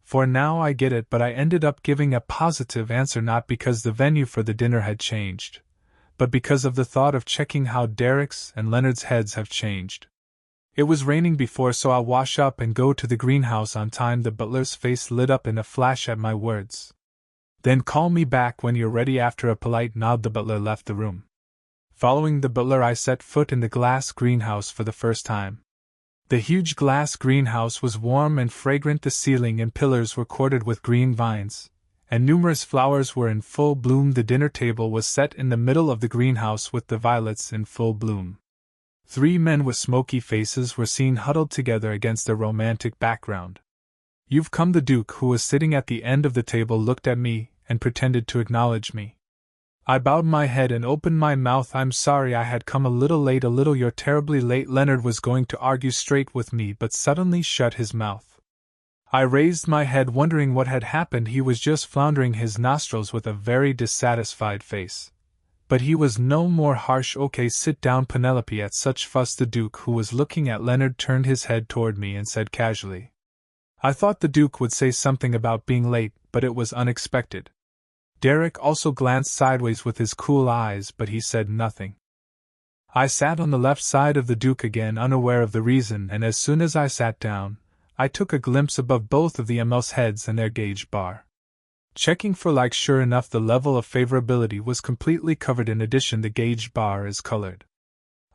For now I get it, but I ended up giving a positive answer, not because the venue for the dinner had changed, but because of the thought of checking how Derek's and Leonard's heads have changed. It was raining before, so I'll wash up and go to the greenhouse on time. The butler's face lit up in a flash at my words. Then call me back when you're ready. After a polite nod, the butler left the room. Following the butler, I set foot in the glass greenhouse for the first time. The huge glass greenhouse was warm and fragrant. The ceiling and pillars were corded with green vines, and numerous flowers were in full bloom. The dinner table was set in the middle of the greenhouse with the violets in full bloom. 3 men with smoky faces were seen huddled together against a romantic background. You've come. The Duke, who was sitting at the end of the table, looked at me and pretended to acknowledge me. I bowed my head and opened my mouth. I'm sorry I had come a little late. You're terribly late. Leonard was going to argue straight with me, but suddenly shut his mouth. I raised my head, wondering what had happened. He was just floundering his nostrils with a very dissatisfied face. But he was no more harsh. Okay, sit down, Penelope. At such fuss, the Duke, who was looking at Leonard, turned his head toward me and said casually. I thought the Duke would say something about being late, but it was unexpected. Derek also glanced sideways with his cool eyes, but he said nothing. I sat on the left side of the Duke again, unaware of the reason, and as soon as I sat down, I took a glimpse above both of the ML's heads and their gauge bar. checking for like. Sure enough, the level of favorability was completely covered. In addition, the gauge bar is colored.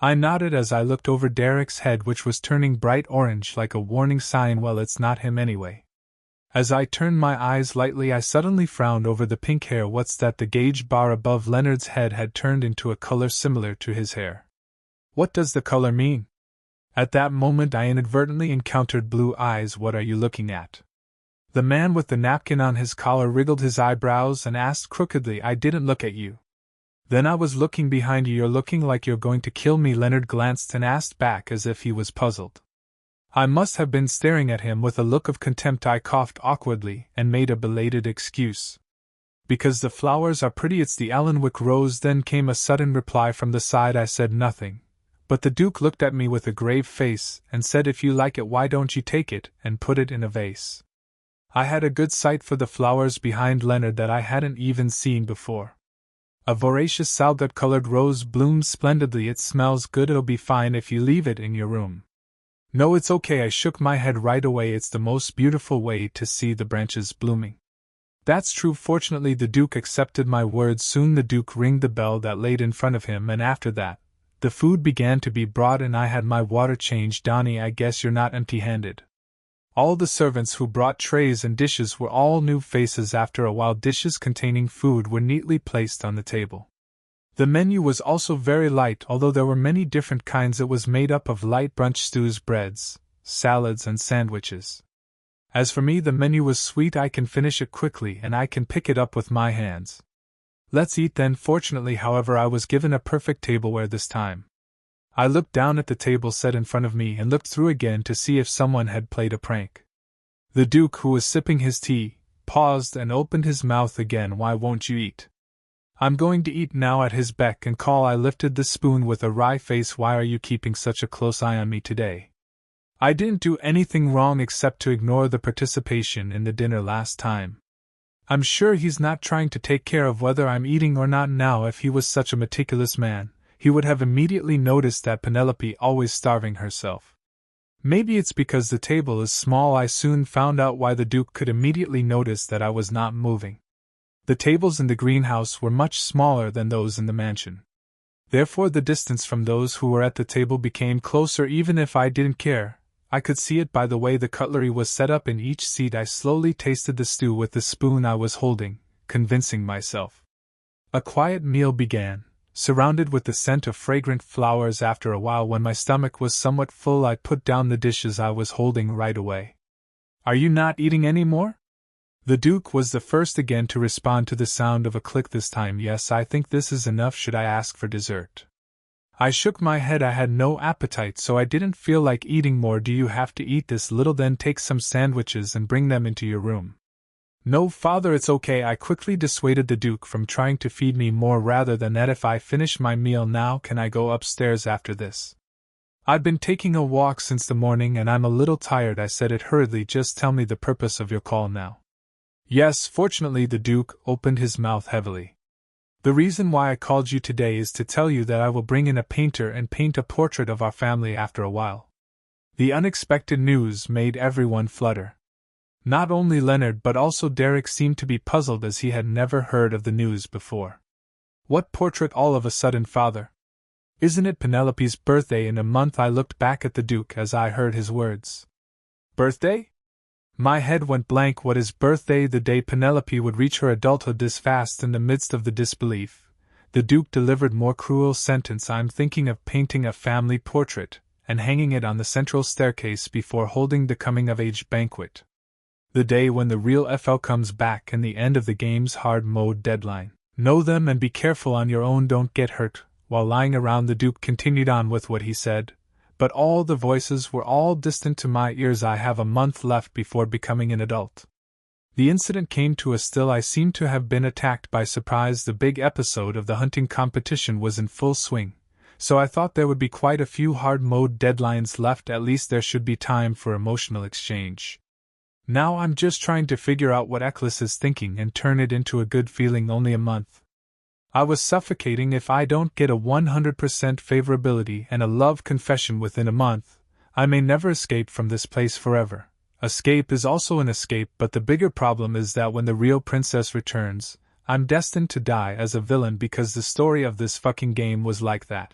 I nodded as I looked over Derek's head, which was turning bright orange like a warning sign. Well, it's not him anyway. As I turned my eyes lightly, I suddenly frowned over the pink hair. What's that? The gauge bar above Leonard's head had turned into a color similar to his hair. What does the color mean? At that moment I inadvertently encountered blue eyes. What are you looking at? The man with the napkin on his collar wriggled his eyebrows and asked crookedly. I didn't look at you. Then I was looking behind you. You're looking like you're going to kill me. Leonard glanced and asked back as if he was puzzled. I must have been staring at him with a look of contempt. I coughed awkwardly and made a belated excuse. Because the flowers are pretty. It's the Allenwick rose. Then came a sudden reply from the side. I said nothing, but the Duke looked at me with a grave face and said, if you like it, why don't you take it and put it in a vase? I had a good sight for the flowers behind Leonard that I hadn't even seen before. A voracious salad-colored rose blooms splendidly. It smells good. It'll be fine if you leave it in your room. No, it's okay. I shook my head right away. It's the most beautiful way to see the branches blooming. That's true. Fortunately, the Duke accepted my words. Soon the Duke rang the bell that laid in front of him, and after that, the food began to be brought and I had my water changed. Donnie, I guess you're not empty-handed. All the servants who brought trays and dishes were all new faces. After a while, dishes containing food were neatly placed on the table. The menu was also very light. Although there were many different kinds, it was made up of light brunch stews, breads, salads, and sandwiches. As for me, the menu was sweet. I can finish it quickly and I can pick it up with my hands. Let's eat then. Fortunately, however, I was given a perfect tableware this time. I looked down at the table set in front of me and looked through again to see if someone had played a prank. The Duke, who was sipping his tea, paused and opened his mouth again. Why won't you eat? I'm going to eat now. At his beck and call, I lifted the spoon with a wry face. Why are you keeping such a close eye on me today? I didn't do anything wrong except to ignore the participation in the dinner last time. I'm sure he's not trying to take care of whether I'm eating or not now. If he was such a meticulous man, he would have immediately noticed that Penelope always starving herself. Maybe it's because the table is small. I soon found out why the Duke could immediately notice that I was not moving. The tables in the greenhouse were much smaller than those in the mansion. Therefore the distance from those who were at the table became closer. Even if I didn't care, I could see it by the way the cutlery was set up in each seat. I slowly tasted the stew with the spoon I was holding, convincing myself. A quiet meal began, surrounded with the scent of fragrant flowers. After a while, when my stomach was somewhat full, I put down the dishes I was holding right away. Are you not eating any more? The Duke was the first again to respond to the sound of a click this time. Yes, I think this is enough. Should I ask for dessert? I shook my head. I had no appetite, so I didn't feel like eating more. Do you have to eat this little? Then take some sandwiches and bring them into your room. No, Father, it's okay. I quickly dissuaded the Duke from trying to feed me more. Rather than that, if I finish my meal now, can I go upstairs after this? I've been taking a walk since the morning and I'm a little tired. I said it hurriedly. Just tell me the purpose of your call now. Yes, fortunately, the Duke opened his mouth heavily. The reason why I called you today is to tell you that I will bring in a painter and paint a portrait of our family after a while. The unexpected news made everyone flutter. Not only Leonard but also Derek seemed to be puzzled as he had never heard of the news before. What portrait all of a sudden, Father? Isn't it Penelope's birthday in a month? I looked back at the Duke as I heard his words. Birthday? My head went blank. What is birthday? The day Penelope would reach her adulthood this fast? In the midst of the disbelief, the Duke delivered more cruel sentence. I'm thinking of painting a family portrait and hanging it on the central staircase before holding the coming-of-age banquet. The day when the real FL comes back and the end of the game's hard mode deadline. Know them and be careful on your own. Don't get hurt. While lying around, the Duke continued on with what he said. But all the voices were all distant to my ears. I have a month left before becoming an adult. The incident came to a still. I seemed to have been attacked by surprise. The big episode of the hunting competition was in full swing, so I thought there would be quite a few hard mode deadlines left. At least there should be time for emotional exchange. Now I'm just trying to figure out what Eccles is thinking and turn it into a good feeling. Only a month. I was suffocating. If I don't get a 100% favorability and a love confession within a month, I may never escape from this place forever. Escape is also an escape, but the bigger problem is that when the real princess returns, I'm destined to die as a villain because the story of this fucking game was like that.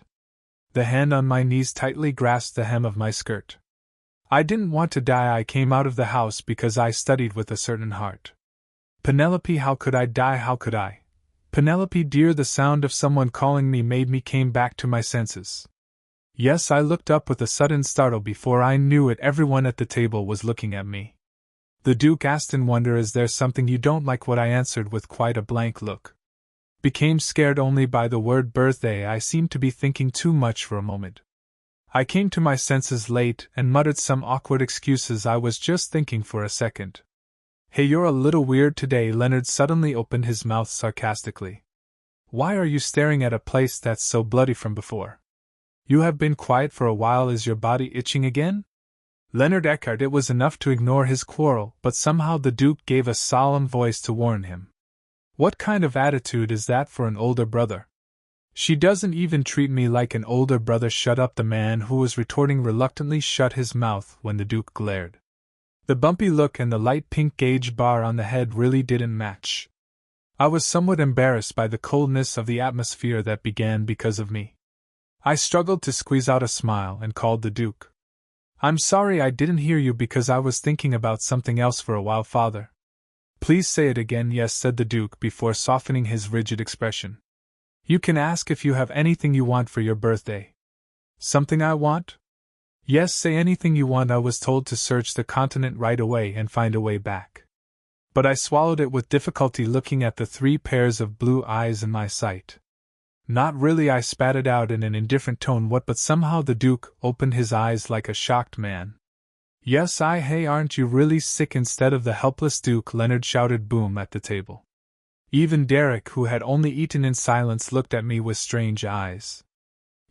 The hand on my knees tightly grasped the hem of my skirt. I didn't want to die. I came out of the house because I studied with a certain heart. Penelope, how could I die? How could I? Penelope dear, the sound of someone calling me made me came back to my senses. Yes, I looked up with a sudden startle. Before I knew it, everyone at the table was looking at me. The Duke asked in wonder, is there something you don't like? What I answered with quite a blank look. Became scared only by the word birthday. I seemed to be thinking too much for a moment. I came to my senses late and muttered some awkward excuses. I was just thinking for a second. Hey, you're a little weird today. Leonard suddenly opened his mouth sarcastically. Why are you staring at a place that's so bloody from before? You have been quiet for a while. Is your body itching again? Leonard echoed. It was enough to ignore his quarrel, but somehow the Duke gave a solemn voice to warn him. What kind of attitude is that for an older brother? She doesn't even treat me like an older brother. Shut up. The man who was retorting reluctantly shut his mouth when the Duke glared. The bumpy look and the light pink gauge bar on the head really didn't match. I was somewhat embarrassed by the coldness of the atmosphere that began because of me. I struggled to squeeze out a smile and called the Duke. I'm sorry, I didn't hear you because I was thinking about something else for a while, Father. Please say it again. Yes, said the Duke before softening his rigid expression. You can ask if you have anything you want for your birthday. Something I want? Yes, say anything you want. I was told to search the continent right away and find a way back. But I swallowed it with difficulty, looking at the 3 pairs of blue eyes in my sight. Not really, I spat it out in an indifferent tone. What? But somehow the Duke opened his eyes like a shocked man. Yes, hey, aren't you really sick? Instead of the helpless Duke, Leonard shouted boom at the table. Even Derek, who had only eaten in silence, looked at me with strange eyes.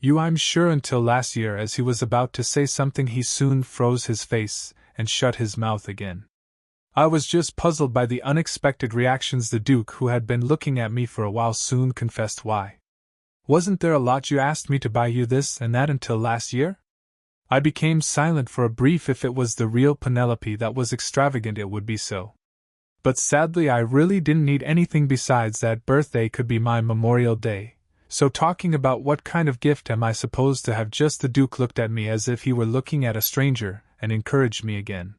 You, I'm sure, until last year. As he was about to say something, he soon froze his face and shut his mouth again. I was just puzzled by the unexpected reactions. The Duke, who had been looking at me for a while, soon confessed. Why? Wasn't there a lot you asked me to buy you this and that until last year? I became silent for a brief. If it was the real Penelope that was extravagant, it would be so. But sadly, I really didn't need anything besides that. Birthday could be my Memorial Day. So talking about what kind of gift am I supposed to have? Just the Duke looked at me as if he were looking at a stranger and encouraged me again.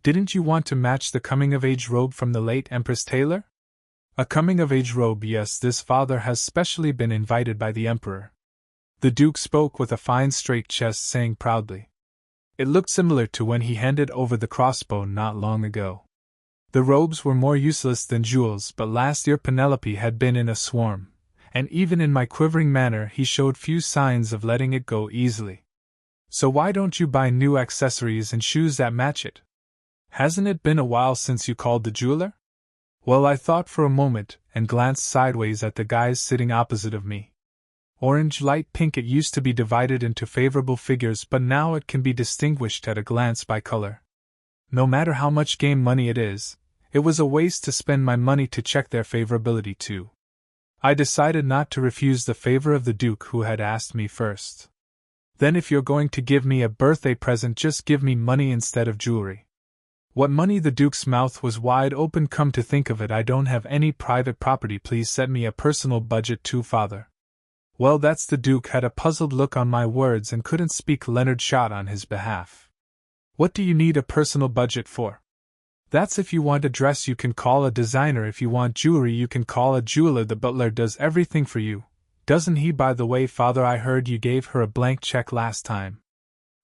Didn't you want to match the coming-of-age robe from the late Empress Taylor? A coming-of-age robe, yes. This father has specially been invited by the Emperor. The Duke spoke with a fine straight chest, saying proudly. It looked similar to when he handed over the crossbow not long ago. The robes were more useless than jewels, but last year Penelope had been in a swarm, and even in my quivering manner he showed few signs of letting it go easily. So why don't you buy new accessories and shoes that match it? Hasn't it been a while since you called the jeweler? Well, I thought for a moment, and glanced sideways at the guys sitting opposite of me. Orange, light pink. It used to be divided into favorable figures, but now it can be distinguished at a glance by color. No matter how much game money it is, it was a waste to spend my money to check their favorability too. I decided not to refuse the favor of the Duke, who had asked me first. Then if you're going to give me a birthday present, just give me money instead of jewelry. What money? The Duke's mouth was wide open. Come to think of it, I don't have any private property. Please set me a personal budget too, Father. Well, that's the Duke had a puzzled look on my words and couldn't speak. Leonard shot on his behalf. What do you need a personal budget for? That's if you want a dress you can call a designer. If you want jewelry you can call a jeweler. The butler does everything for you, doesn't he? By the way, Father, I heard you gave her a blank check last time.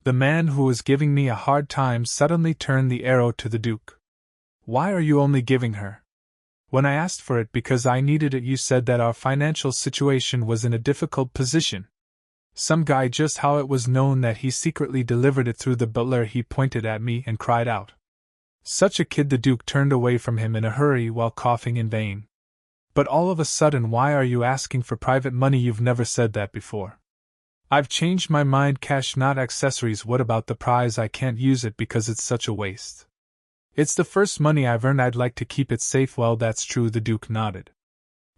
The man who was giving me a hard time suddenly turned the arrow to the Duke. Why are you only giving her? When I asked for it because I needed it, you said that our financial situation was in a difficult position. Some guy, just how it was known that he secretly delivered it through the butler? He pointed at me and cried out. Such a kid! The Duke turned away from him in a hurry while coughing in vain. But all of a sudden, why are you asking for private money? You've never said that before. I've changed my mind. Cash, not accessories. What about the prize? I can't use it because it's such a waste. It's the first money I've earned. I'd like to keep it safe. Well, that's true. The Duke nodded.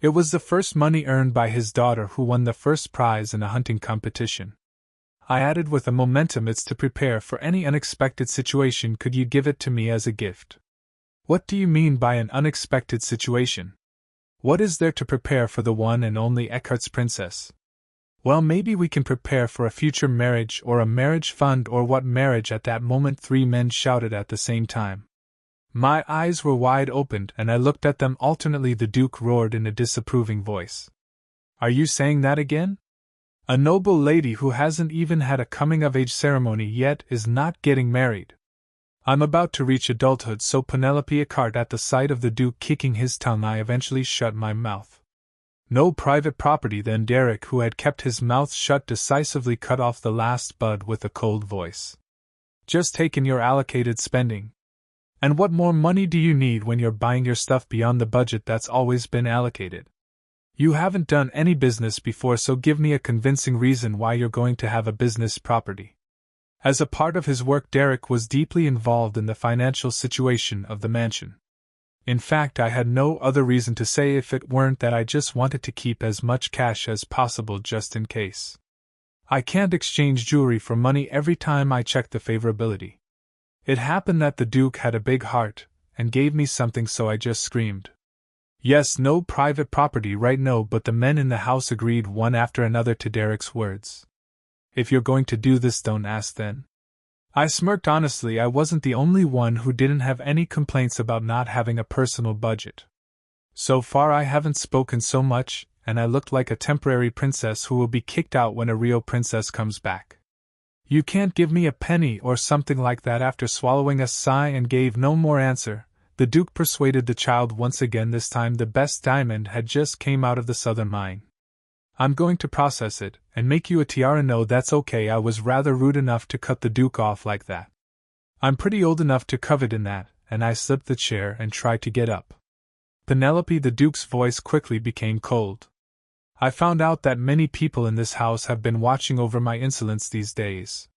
It was the first money earned by his daughter, who won the first prize in a hunting competition. I added with a momentum. It's to prepare for any unexpected situation. Could you give it to me as a gift? What do you mean by an unexpected situation? What is there to prepare for the one and only Eckhart's princess? Well, maybe we can prepare for a future marriage or a marriage fund or what marriage at that moment 3 men shouted at the same time. My eyes were wide opened and I looked at them alternately. The Duke roared in a disapproving voice. Are you saying that again? A noble lady who hasn't even had a coming-of-age ceremony yet is not getting married. I'm about to reach adulthood, so Penelope Eckart. At the sight of the Duke kicking his tongue, I eventually shut my mouth. No private property then. Derek, who had kept his mouth shut, decisively cut off the last bud with a cold voice. Just taken your allocated spending. And what more money do you need when you're buying your stuff beyond the budget that's always been allocated? You haven't done any business before, so give me a convincing reason why you're going to have a business property. As a part of his work, Derek was deeply involved in the financial situation of the mansion. In fact, I had no other reason to say if it weren't that I just wanted to keep as much cash as possible just in case. I can't exchange jewelry for money every time I check the favorability. It happened that the Duke had a big heart and gave me something, so I just screamed. Yes, no private property, right? No, but the men in the house agreed one after another to Derek's words. If you're going to do this, don't ask then. I smirked. Honestly, I wasn't the only one who didn't have any complaints about not having a personal budget. So far I haven't spoken so much, and I looked like a temporary princess who will be kicked out when a real princess comes back. You can't give me a penny or something like that. After swallowing a sigh and gave no more answer, the Duke persuaded the child once again. This time the best diamond had just came out of the southern mine. I'm going to process it and make you a tiara. No, that's okay. I was rather rude enough to cut the Duke off like that. I'm pretty old enough to covet in that, and I slipped the chair and tried to get up. Penelope, the Duke's voice quickly became cold. I found out that many people in this house have been watching over my insolence these days,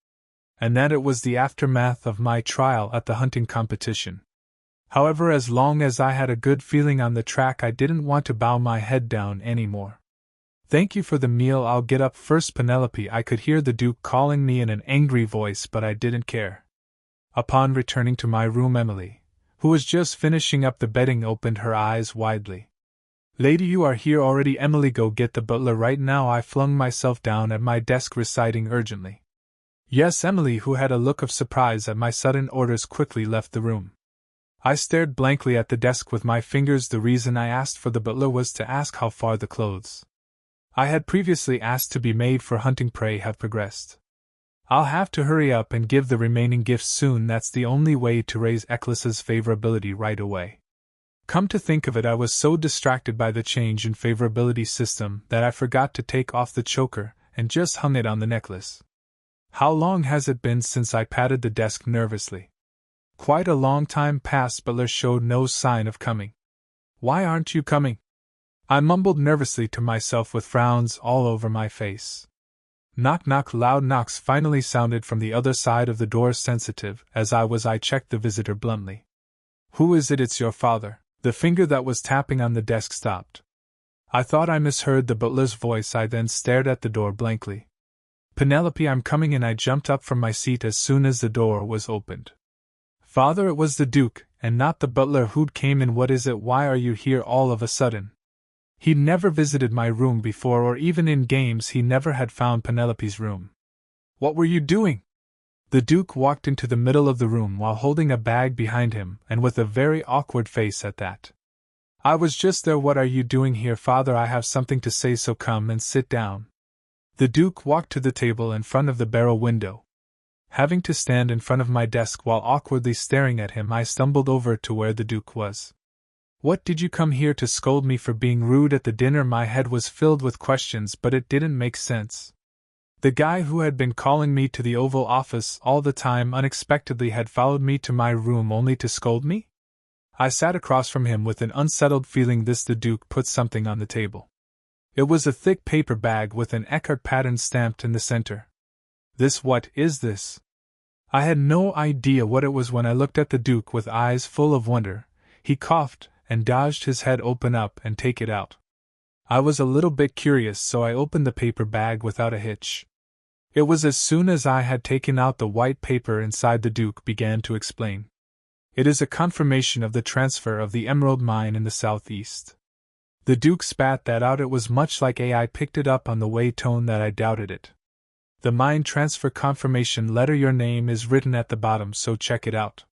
and that it was the aftermath of my trial at the hunting competition. However, as long as I had a good feeling on the track, I didn't want to bow my head down anymore. Thank you for the meal. I'll get up first, Penelope. I could hear the Duke calling me in an angry voice, but I didn't care. Upon returning to my room, Emily, who was just finishing up the bedding, opened her eyes widely. Lady, you are here already? Emily, go get the butler right now. I flung myself down at my desk, reciting urgently. Yes, Emily, who had a look of surprise at my sudden orders, quickly left the room. I stared blankly at the desk with my fingers. The reason I asked for the butler was to ask how far the clothes I had previously asked to be made for hunting prey have progressed. I'll have to hurry up and give the remaining gifts soon. That's the only way to raise Eccles's favorability right away. Come to think of it, I was so distracted by the change in favorability system that I forgot to take off the choker and just hung it on the necklace. How long has it been since I patted the desk nervously? Quite a long time past. Butler showed no sign of coming. Why aren't you coming? I mumbled nervously to myself with frowns all over my face. Knock, knock. Loud knocks finally sounded from the other side of the door. Sensitive as I checked the visitor bluntly. Who is it? It's your father. The finger that was tapping on the desk stopped. I thought I misheard the butler's voice. I then stared at the door blankly. Penelope, I'm coming in. I jumped up from my seat as soon as the door was opened. Father, it was the Duke, and not the butler who'd came in. What is it? Why are you here all of a sudden? He'd never visited my room before, or even in games he never had found Penelope's room. What were you doing? The Duke walked into the middle of the room while holding a bag behind him, and with a very awkward face at that. I was just there. What are you doing here, Father? I have something to say, so come and sit down. The Duke walked to the table in front of the barrel window. Having to stand in front of my desk while awkwardly staring at him, I stumbled over to where the Duke was. What, did you come here to scold me for being rude at the dinner? My head was filled with questions, but it didn't make sense. The guy who had been calling me to the Oval Office all the time unexpectedly had followed me to my room only to scold me? I sat across from him with an unsettled feeling. The Duke put something on the table. It was a thick paper bag with an Eckhart pattern stamped in the center. What is this? I had no idea what it was when I looked at the Duke with eyes full of wonder. He coughed and dodged his head. Open up and take it out. I was a little bit curious, so I opened the paper bag without a hitch. It was as soon as I had taken out the white paper inside the Duke began to explain. It is a confirmation of the transfer of the emerald mine in the southeast. The Duke spat that out. It was much like I picked it up on the way tone that I doubted it. The mine transfer confirmation letter, your name is written at the bottom, so check it out.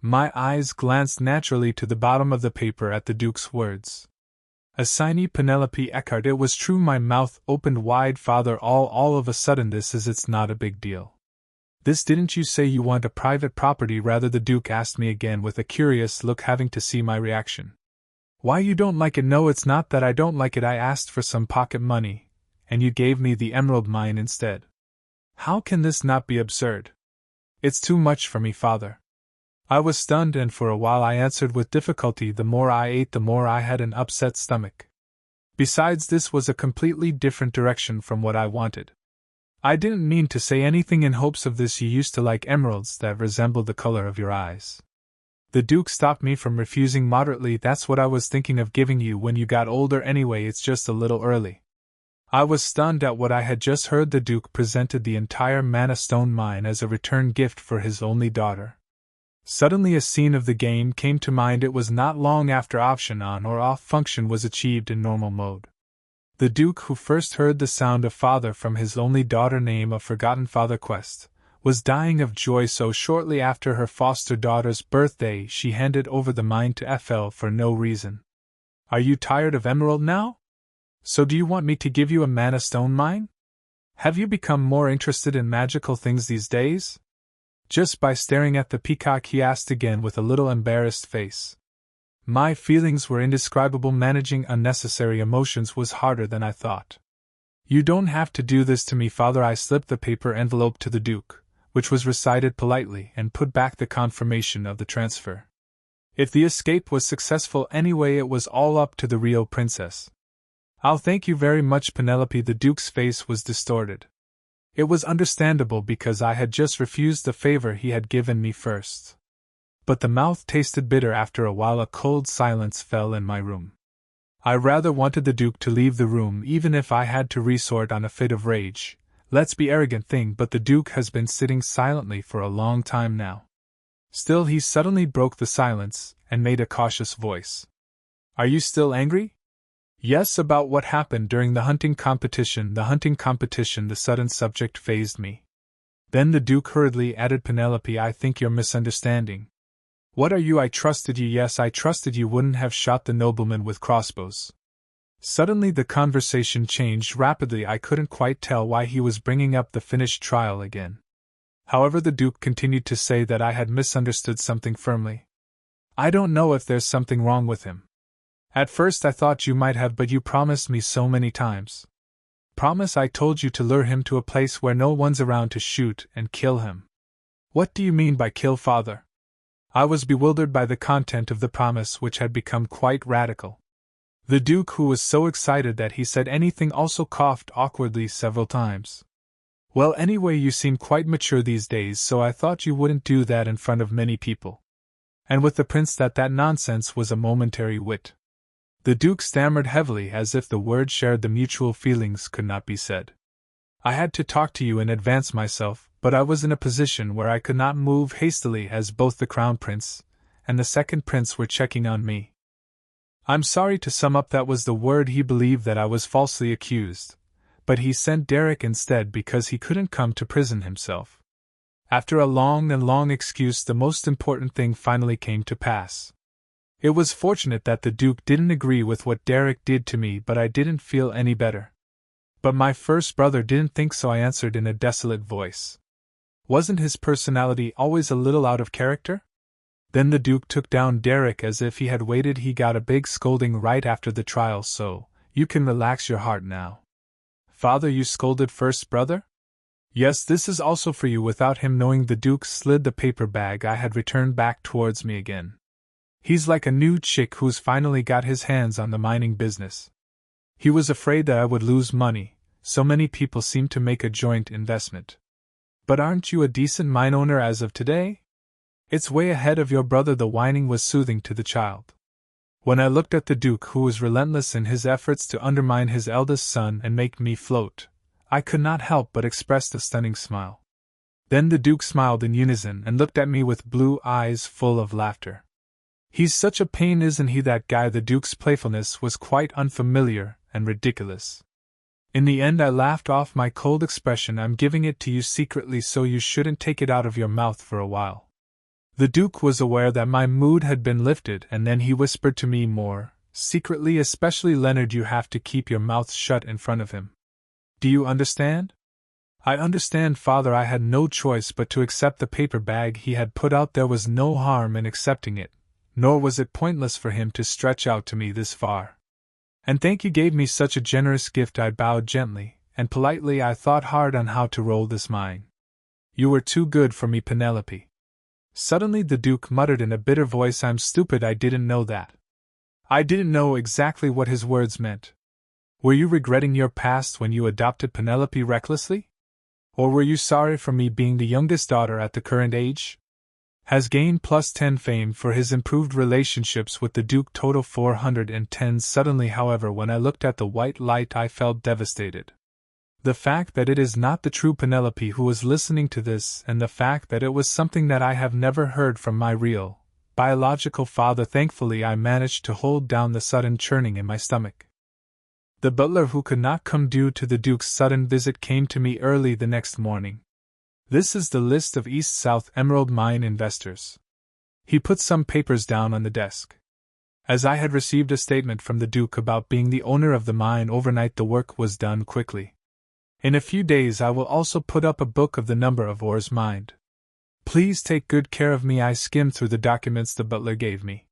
My eyes glanced naturally to the bottom of the paper at the Duke's words. Assignee Penelope Eckhart. It was true, my mouth opened wide. Father, all of a sudden it's not a big deal. This, didn't you say you want a private property rather? The Duke asked me again with a curious look, having to see my reaction. Why, you don't like it? No, it's not that I don't like it. I asked for some pocket money, and you gave me the emerald mine instead. How can this not be absurd? It's too much for me, Father. I was stunned, and for a while I answered with difficulty. The more I ate, the more I had an upset stomach. Besides, this was a completely different direction from what I wanted. I didn't mean to say anything in hopes of this. You used to like emeralds that resembled the color of your eyes. The Duke stopped me from refusing moderately. That's what I was thinking of giving you when you got older anyway. It's just a little early. I was stunned at what I had just heard. The Duke presented the entire Mana Stone mine as a return gift for his only daughter. Suddenly a scene of the game came to mind. It was not long after option on or off function was achieved in normal mode. The Duke, who first heard the sound of father from his only daughter, name of forgotten father quest, was dying of joy, so shortly after her foster daughter's birthday she handed over the mine to FL for no reason. Are you tired of emerald now? So do you want me to give you a Mana Stone mine? Have you become more interested in magical things these days? Just by staring at the peacock, he asked again with a little embarrassed face. My feelings were indescribable. Managing unnecessary emotions was harder than I thought. You don't have to do this to me, Father. I slipped the paper envelope to the Duke, which was recited politely, and put back the confirmation of the transfer. If the escape was successful anyway, it was all up to the Rio princess. I'll thank you very much, Penelope. The Duke's face was distorted. It was understandable because I had just refused the favor he had given me first. But the mouth tasted bitter. After a while, a cold silence fell in my room. I rather wanted the Duke to leave the room, even if I had to resort on a fit of rage. Let's be arrogant thing, but the Duke has been sitting silently for a long time now. Still, he suddenly broke the silence and made a cautious voice. Are you still angry? Yes, about what happened during the hunting competition. The hunting competition. The sudden subject fazed me. Then the Duke hurriedly added, Penelope, I think you're misunderstanding. What are you? I trusted you. Yes, I trusted you wouldn't have shot the nobleman with crossbows. Suddenly the conversation changed rapidly. I couldn't quite tell why he was bringing up the finished trial again. However, the Duke continued to say that I had misunderstood something firmly. I don't know if there's something wrong with him. At first I thought you might have, but you promised me so many times. Promise? I told you to lure him to a place where no one's around to shoot and kill him. What do you mean by kill, Father? I was bewildered by the content of the promise, which had become quite radical. The Duke, who was so excited that he said anything, also coughed awkwardly several times. Well, anyway, you seem quite mature these days, so I thought you wouldn't do that in front of many people. And with the prince, that nonsense was a momentary wit. The Duke stammered heavily, as if the words shared the mutual feelings could not be said. I had to talk to you in advance myself, but I was in a position where I could not move hastily, as both the Crown Prince and the second prince were checking on me. I'm sorry to sum up, that was the word. He believed that I was falsely accused, but he sent Derek instead because he couldn't come to prison himself. After a long excuse, the most important thing finally came to pass. It was fortunate that the Duke didn't agree with what Derek did to me, but I didn't feel any better. But my first brother didn't think so. I answered in a desolate voice. Wasn't his personality always a little out of character? Then the Duke took down Derek as if he had waited. He got a big scolding right after the trial, so you can relax your heart now. Father, you scolded first brother? Yes, this is also for you. Without him knowing, the Duke slid the paper bag I had returned back towards me again. He's like a new chick who's finally got his hands on the mining business. He was afraid that I would lose money, so many people seem to make a joint investment. But aren't you a decent mine owner as of today? It's way ahead of your brother. The whining was soothing to the child. When I looked at the Duke, who was relentless in his efforts to undermine his eldest son and make me float, I could not help but express a stunning smile. Then the Duke smiled in unison and looked at me with blue eyes full of laughter. He's such a pain, isn't he, that guy? The Duke's playfulness was quite unfamiliar and ridiculous. In the end I laughed off my cold expression. I'm giving it to you secretly, so you shouldn't take it out of your mouth for a while. The Duke was aware that my mood had been lifted, and then he whispered to me more secretly, especially Leonard, you have to keep your mouth shut in front of him. Do you understand? I understand, father. I had no choice but to accept the paper bag he had put out. There was no harm in accepting it, nor was it pointless for him to stretch out to me this far. And thank you, gave me such a generous gift. I bowed gently and politely. I thought hard on how to roll this mine. You were too good for me, Penelope. Suddenly the Duke muttered in a bitter voice, I'm stupid, I didn't know that. I didn't know exactly what his words meant. Were you regretting your past when you adopted Penelope recklessly? Or were you sorry for me being the youngest daughter at the current age? Has gained +10 fame for his improved relationships with the Duke, total 410. Suddenly, however, when I looked at the white light, I felt devastated. The fact that it is not the true Penelope who was listening to this, and the fact that it was something that I have never heard from my real, biological father. Thankfully, I managed to hold down the sudden churning in my stomach. The butler, who could not come due to the Duke's sudden visit, came to me early the next morning. This is the list of East-South Emerald Mine investors. He put some papers down on the desk. As I had received a statement from the Duke about being the owner of the mine overnight, the work was done quickly. In a few days I will also put up a book of the number of ores mined. Please take good care of me. I skimmed through the documents the butler gave me.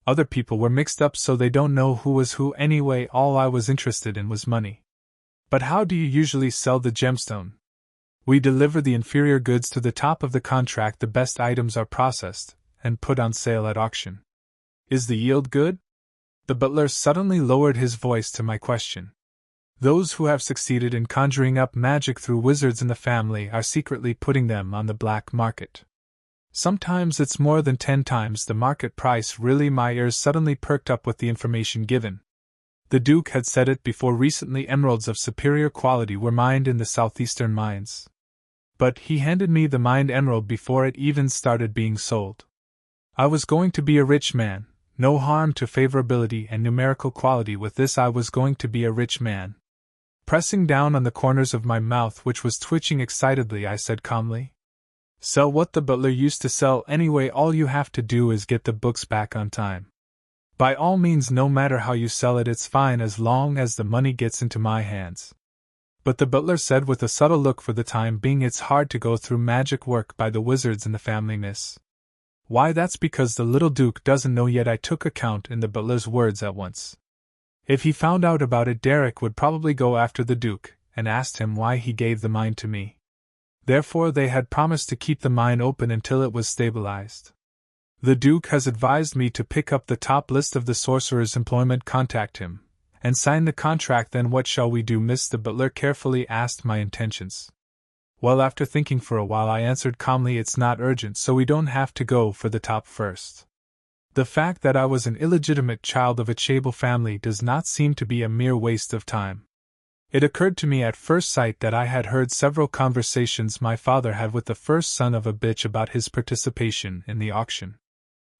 Other people were mixed up, so they don't know who was who anyway. All I was interested in was money. But how do you usually sell the gemstone? We deliver the inferior goods to the top of the contract. The best items are processed and put on sale at auction. Is the yield good? The butler suddenly lowered his voice to my question. Those who have succeeded in conjuring up magic through wizards in the family are secretly putting them on the black market. Sometimes it's more than 10 times the market price. Really? My ears suddenly perked up with the information given. The Duke had said it before. Recently, emeralds of superior quality were mined in the southeastern mines. But he handed me the mined emerald before it even started being sold. I was going to be a rich man. No harm to favorability and numerical quality with this. I was going to be a rich man. Pressing down on the corners of my mouth, which was twitching excitedly, I said calmly, Sell what the butler used to sell anyway. All you have to do is get the books back on time. By all means, no matter how you sell it, it's fine as long as the money gets into my hands. But the butler said with a subtle look, for the time being it's hard to go through magic work by the wizards in the family, miss. Why, that's because the little Duke doesn't know yet. I took account in the butler's words at once. If he found out about it, Derek would probably go after the Duke and asked him why he gave the mine to me. Therefore, they had promised to keep the mine open until it was stabilized. The Duke has advised me to pick up the top list of the sorcerer's employment, contact him, and sign the contract. Then what shall we do, miss? The butler carefully asked my intentions. Well, after thinking for a while, I answered calmly, it's not urgent, so we don't have to go for the top first. The fact that I was an illegitimate child of a Chable family does not seem to be a mere waste of time. It occurred to me at first sight that I had heard several conversations my father had with the first son of a bitch about his participation in the auction.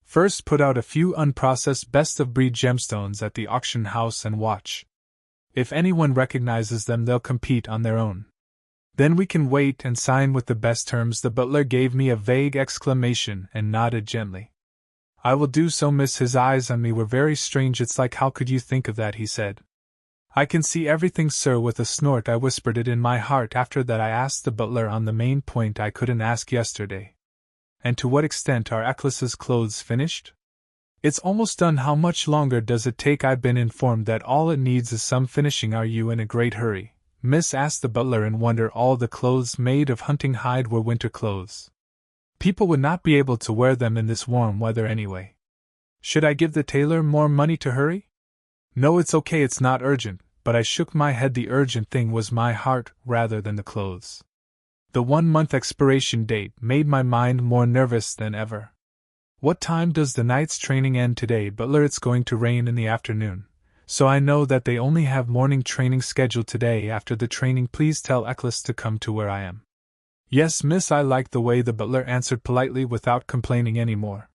First, put out a few unprocessed best-of-breed gemstones at the auction house and watch. If anyone recognizes them, they'll compete on their own. Then we can wait and sign with the best terms. The butler gave me a vague exclamation and nodded gently. I will do so, miss. His eyes on me were very strange. It's like, how could you think of that, he said. I can see everything, sir. With a snort, I whispered it in my heart. After that, I asked the butler on the main point I couldn't ask yesterday. And to what extent are Eccles's clothes finished? It's almost done. How much longer does it take? I've been informed that all it needs is some finishing. Are you in a great hurry, miss? Asked the butler in wonder. All the clothes made of hunting hide were winter clothes. People would not be able to wear them in this warm weather anyway. Should I give the tailor more money to hurry? No, it's okay, it's not urgent, but I shook my head. The urgent thing was my heart rather than the clothes. The 1-month expiration date made my mind more nervous than ever. What time does the night's training end today, butler? It's going to rain in the afternoon, so I know that they only have morning training scheduled today. After the training, please tell Eccles to come to where I am. Yes, miss, I liked the way the butler answered politely without complaining any more.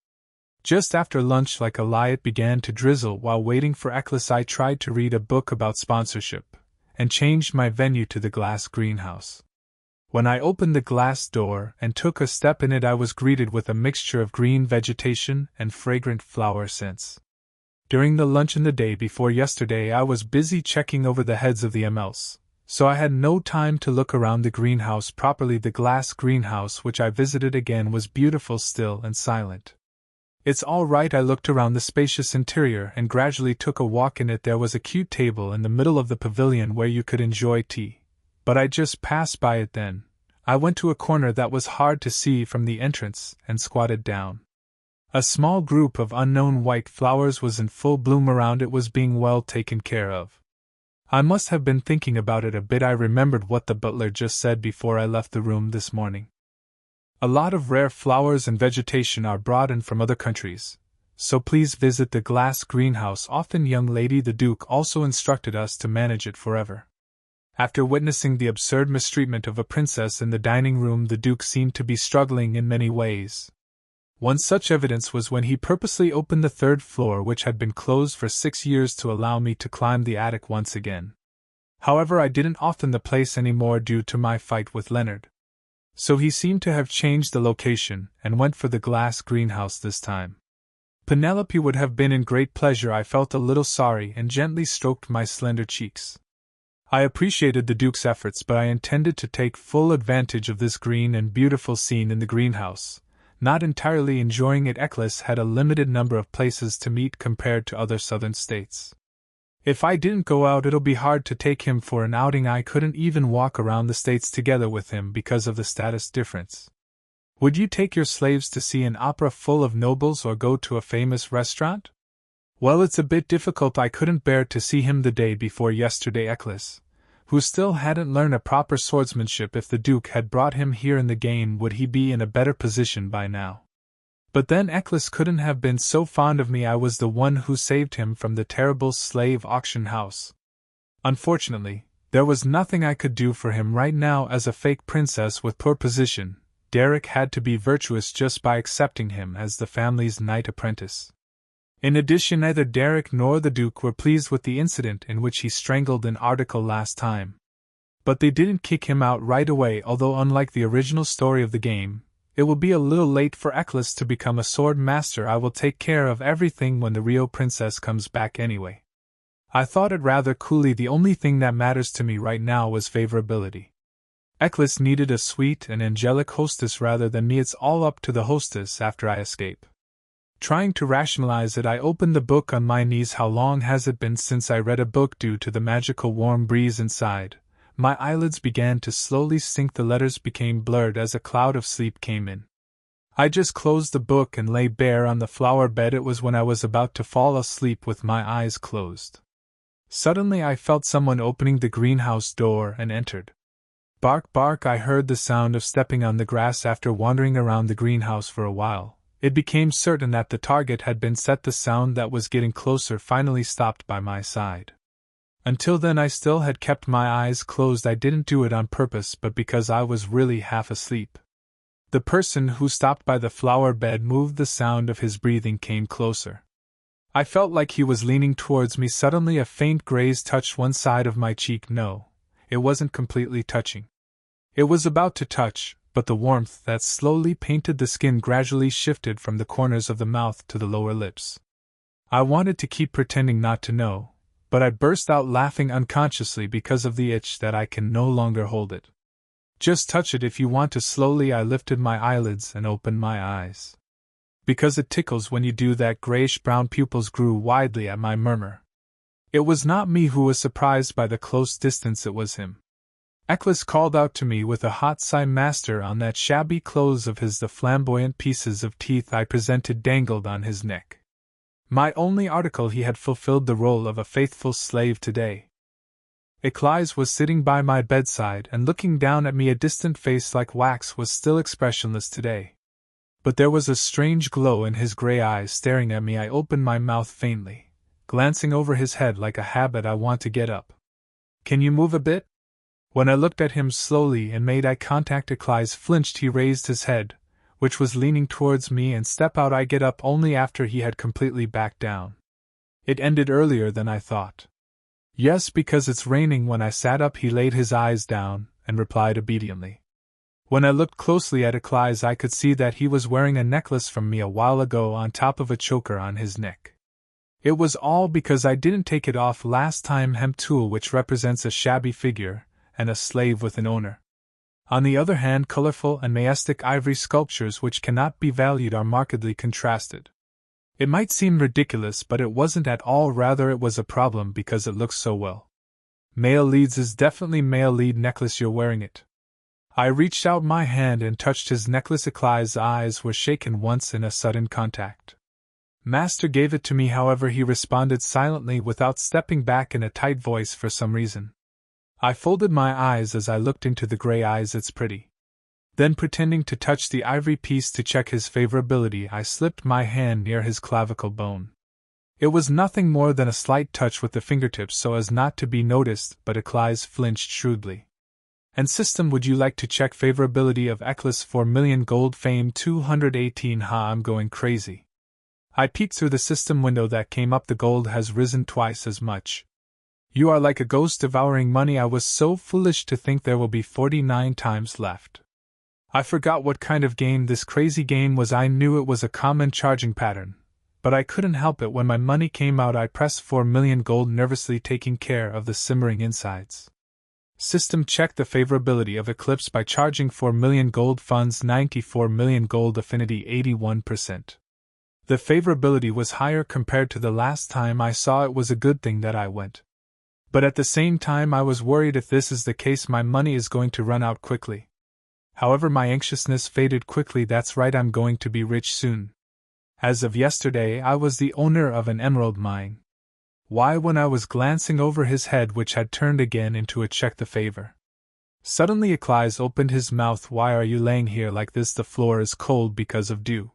Just after lunch, like a lie, it began to drizzle. While waiting for Eccles, I tried to read a book about sponsorship, and changed my venue to the glass greenhouse. When I opened the glass door and took a step in it, I was greeted with a mixture of green vegetation and fragrant flower scents. During the luncheon the day before yesterday, I was busy checking over the heads of the MLs, so I had no time to look around the greenhouse properly. The glass greenhouse which I visited again was beautiful, still, and silent. It's all right, I looked around the spacious interior and gradually took a walk in it. There was a cute table in the middle of the pavilion where you could enjoy tea, but I just passed by it then. I went to a corner that was hard to see from the entrance and squatted down. A small group of unknown white flowers was in full bloom around it, was being well taken care of. I must have been thinking about it a bit. I remembered what the butler just said before I left the room this morning. A lot of rare flowers and vegetation are brought in from other countries, so please visit the glass greenhouse often. Young lady, the Duke also instructed us to manage it forever. After witnessing the absurd mistreatment of a princess in the dining room, the Duke seemed to be struggling in many ways. One such evidence was when he purposely opened the third floor, which had been closed for 6 years, to allow me to climb the attic once again. However, I didn't often the place anymore due to my fight with Leonard. So he seemed to have changed the location and went for the glass greenhouse this time. Penelope would have been in great pleasure. I felt a little sorry and gently stroked my slender cheeks. I appreciated the Duke's efforts, but I intended to take full advantage of this green and beautiful scene in the greenhouse, not entirely enjoying it. Eccles had a limited number of places to meet compared to other southern states. If I didn't go out, it'll be hard to take him for an outing. I couldn't even walk around the states together with him because of the status difference. Would you take your slaves to see an opera full of nobles or go to a famous restaurant? Well, it's a bit difficult. I couldn't bear to see him the day before yesterday. Eccles, who still hadn't learned a proper swordsmanship. If the Duke had brought him here in the game, would he be in a better position by now? But then Eccles couldn't have been so fond of me. I was the one who saved him from the terrible slave auction house. Unfortunately, there was nothing I could do for him right now. As a fake princess with poor position, Derek had to be virtuous just by accepting him as the family's knight apprentice. In addition, neither Derek nor the Duke were pleased with the incident in which he strangled an article last time. But they didn't kick him out right away, although unlike the original story of the game, it will be a little late for Eccles to become a sword master. I will take care of everything when the Rio princess comes back anyway. I thought it rather coolly. The only thing that matters to me right now was favorability. Eccles needed a sweet and angelic hostess rather than me. It's all up to the hostess after I escape. Trying to rationalize it, I opened the book on my knees. How long has it been since I read a book? Due to the magical warm breeze inside, my eyelids began to slowly sink. The letters became blurred as a cloud of sleep came in. I just closed the book and lay bare on the flower bed. It was when I was about to fall asleep with my eyes closed. Suddenly I felt someone opening the greenhouse door and entered. Bark, bark! I heard the sound of stepping on the grass. After wandering around the greenhouse for a while, it became certain that the target had been set. The sound that was getting closer finally stopped by my side. Until then I still had kept my eyes closed. I didn't do it on purpose, but because I was really half asleep. The person who stopped by the flower bed moved. The sound of his breathing came closer. I felt like he was leaning towards me. Suddenly a faint graze touched one side of my cheek. No, it wasn't completely touching. It was about to touch, but the warmth that slowly painted the skin gradually shifted from the corners of the mouth to the lower lips. I wanted to keep pretending not to know, but I burst out laughing unconsciously because of the itch that I can no longer hold it. Just touch it if you want to. Slowly I lifted my eyelids and opened my eyes. Because it tickles when you do that. Grayish-brown pupils grew widely at my murmur. It was not me who was surprised by the close distance, it was him. Eccles called out to me with a hot sigh. Master, on that shabby clothes of his. The flamboyant pieces of teeth I presented dangled on his neck. My only article. He had fulfilled the role of a faithful slave today. Eccles was sitting by my bedside and looking down at me. A distant face like wax was still expressionless today. But there was a strange glow in his gray eyes staring at me. I opened my mouth faintly, glancing over his head like a habit. I want to get up. Can you move a bit? When I looked at him slowly and made eye contact, Isekai flinched. He raised his head, which was leaning towards me, and step out. I get up only after he had completely backed down. It ended earlier than I thought. Yes, because it's raining. When I sat up, he laid his eyes down and replied obediently. When I looked closely at Isekai, I could see that he was wearing a necklace from me a while ago on top of a choker on his neck. It was all because I didn't take it off last time. Tool, which represents a shabby figure, and a slave with an owner. On the other hand, colorful and majestic ivory sculptures which cannot be valued are markedly contrasted. It might seem ridiculous, but it wasn't at all. Rather, it was a problem because it looks so well. Male leads is definitely male lead necklace. You're wearing it. I reached out my hand and touched his necklace. Ikai's eyes were shaken once in a sudden contact. Master gave it to me. However, he responded silently without stepping back in a tight voice for some reason. I folded my eyes as I looked into the gray eyes. It's pretty. Then, pretending to touch the ivory piece to check his favorability, I slipped my hand near his clavicle bone. It was nothing more than a slight touch with the fingertips so as not to be noticed, but Isekai flinched shrewdly. And system, would you like to check favorability of Eclipse 4 million gold fame 218? Ha, I'm going crazy. I peeked through the system window that came up. The gold has risen twice as much. You are like a ghost devouring money. I was so foolish to think there will be 49 times left. I forgot what kind of game this crazy game was. I knew it was a common charging pattern, but I couldn't help it. When my money came out, I pressed 4 million gold, nervously taking care of the simmering insides. System, check the favorability of Eclipse by charging 4 million gold. Funds 94 million gold. Affinity 81%. The favorability was higher compared to the last time I saw. It was a good thing that I went. But at the same time, I was worried. If this is the case, my money is going to run out quickly. However, my anxiousness faded quickly. That's right, I'm going to be rich soon. As of yesterday, I was the owner of an emerald mine. Why, when I was glancing over his head, which had turned again into a check the favor. Suddenly Isekai opened his mouth. Why are you laying here like this? The floor is cold because of dew.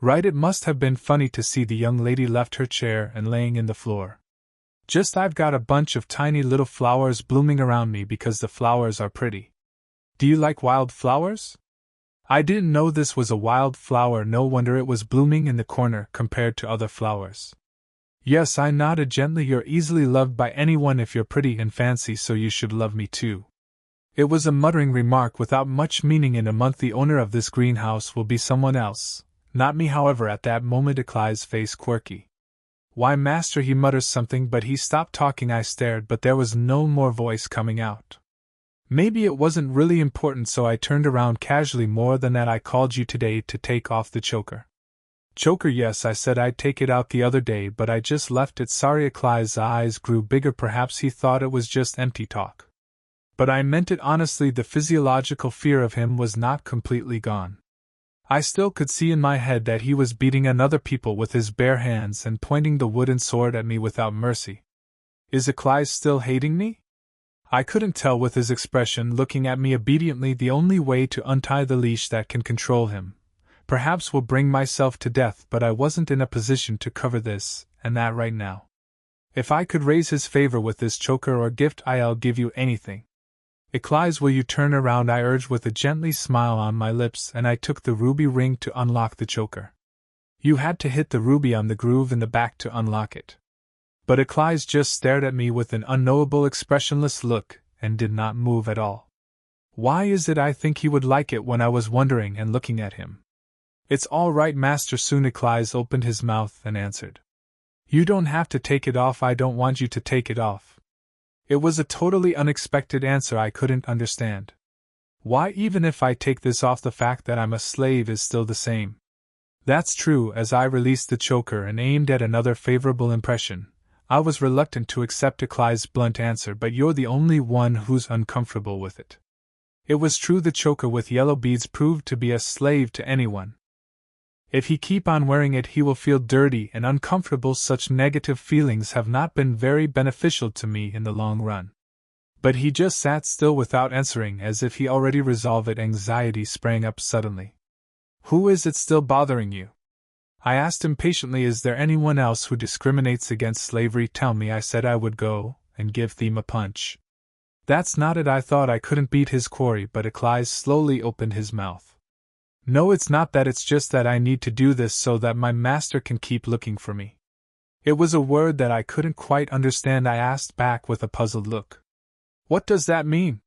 Right, it must have been funny to see the young lady left her chair and laying in the floor. Just, I've got a bunch of tiny little flowers blooming around me because the flowers are pretty. Do you like wild flowers? I didn't know this was a wild flower. No wonder it was blooming in the corner compared to other flowers. Yes, I nodded gently. You're easily loved by anyone if you're pretty and fancy, so you should love me too. It was a muttering remark without much meaning. In a month, the owner of this greenhouse will be someone else, not me. However, at that moment, Ikai's face quirky. Why, master, he mutters something, but he stopped talking. I stared, but there was no more voice coming out. Maybe it wasn't really important, so I turned around casually. More than that, I called you today to take off the choker. Choker? Yes, I said I'd take it out the other day, but I just left it. Sorry. Ikai's eyes grew bigger. Perhaps he thought it was just empty talk. But I meant it honestly. The physiological fear of him was not completely gone. I still could see in my head that he was beating another people with his bare hands and pointing the wooden sword at me without mercy. Is Isekai still hating me? I couldn't tell with his expression, looking at me obediently. The only way to untie the leash that can control him, perhaps, will bring myself to death, but I wasn't in a position to cover this and that right now. If I could raise his favor with this choker or gift, I'll give you anything. Isekai, will you turn around? I urged with a gently smile on my lips, and I took the ruby ring to unlock the choker. You had to hit the ruby on the groove in the back to unlock it. But Isekai just stared at me with an unknowable expressionless look, and did not move at all. Why is it I think he would like it when I was wondering and looking at him? It's all right, master. Soon Isekai opened his mouth and answered. You don't have to take it off. I don't want you to take it off. It was a totally unexpected answer I couldn't understand. Why, even if I take this off, the fact that I'm a slave is still the same. That's true. As I released the choker and aimed at another favorable impression, I was reluctant to accept Ikai's blunt answer, but you're the only one who's uncomfortable with it. It was true. The choker with yellow beads proved to be a slave to anyone. If he keep on wearing it, he will feel dirty and uncomfortable. Such negative feelings have not been very beneficial to me in the long run. But he just sat still without answering, as if he already resolved it. Anxiety sprang up suddenly. Who is it still bothering you? I asked impatiently, "Is there anyone else who discriminates against slavery?" "Tell me," I said. "I would go and give them a punch." "That's not it." I thought I couldn't beat his quarry, but Eccles slowly opened his mouth. "No, it's not that. It's just that I need to do this so that my master can keep looking for me." It was a word that I couldn't quite understand. I asked back with a puzzled look, "What does that mean?"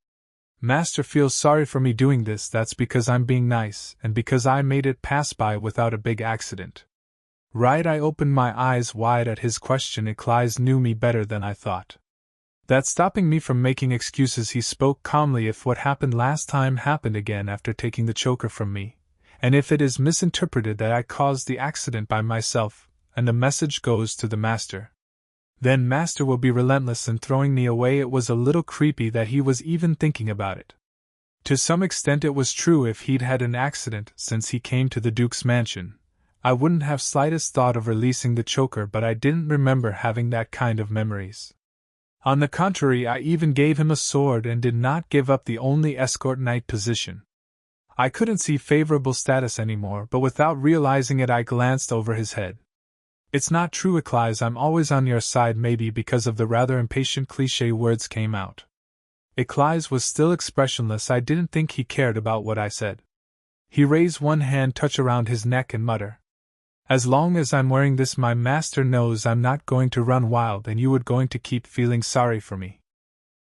"Master feels sorry for me doing this. That's because I'm being nice, and because I made it pass by without a big accident." Right, I opened my eyes wide at his question. Eccles knew me better than I thought. "That's stopping me from making excuses," he spoke calmly. "If what happened last time happened again after taking the choker from me, and if it is misinterpreted that I caused the accident by myself, and the message goes to the master, then master will be relentless in throwing me away." It was a little creepy that he was even thinking about it. To some extent it was true. If he'd had an accident since he came to the Duke's mansion, I wouldn't have slightest thought of releasing the choker, but I didn't remember having that kind of memories. On the contrary, I even gave him a sword and did not give up the only escort knight position. I couldn't see favorable status anymore, but without realizing it I glanced over his head. "It's not true, Eccles. I'm always on your side." Maybe because of the rather impatient cliché words came out. Eccles was still expressionless. I didn't think he cared about what I said. He raised one hand, touch around his neck, and mutter, "As long as I'm wearing this, my master knows I'm not going to run wild and you are going to keep feeling sorry for me."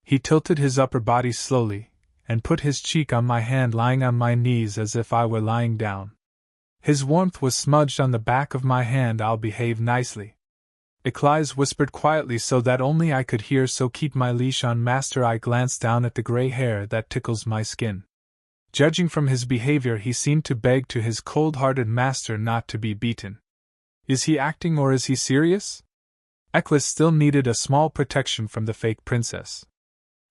He tilted his upper body slowly, and put his cheek on my hand, lying on my knees as if I were lying down. His warmth was smudged on the back of my hand. "I'll behave nicely," Eccles whispered quietly so that only I could hear. "So keep my leash on, master." I glanced down at the gray hair that tickles my skin. Judging from his behavior, he seemed to beg to his cold-hearted master not to be beaten. Is he acting or is he serious? Eccles still needed a small protection from the fake princess.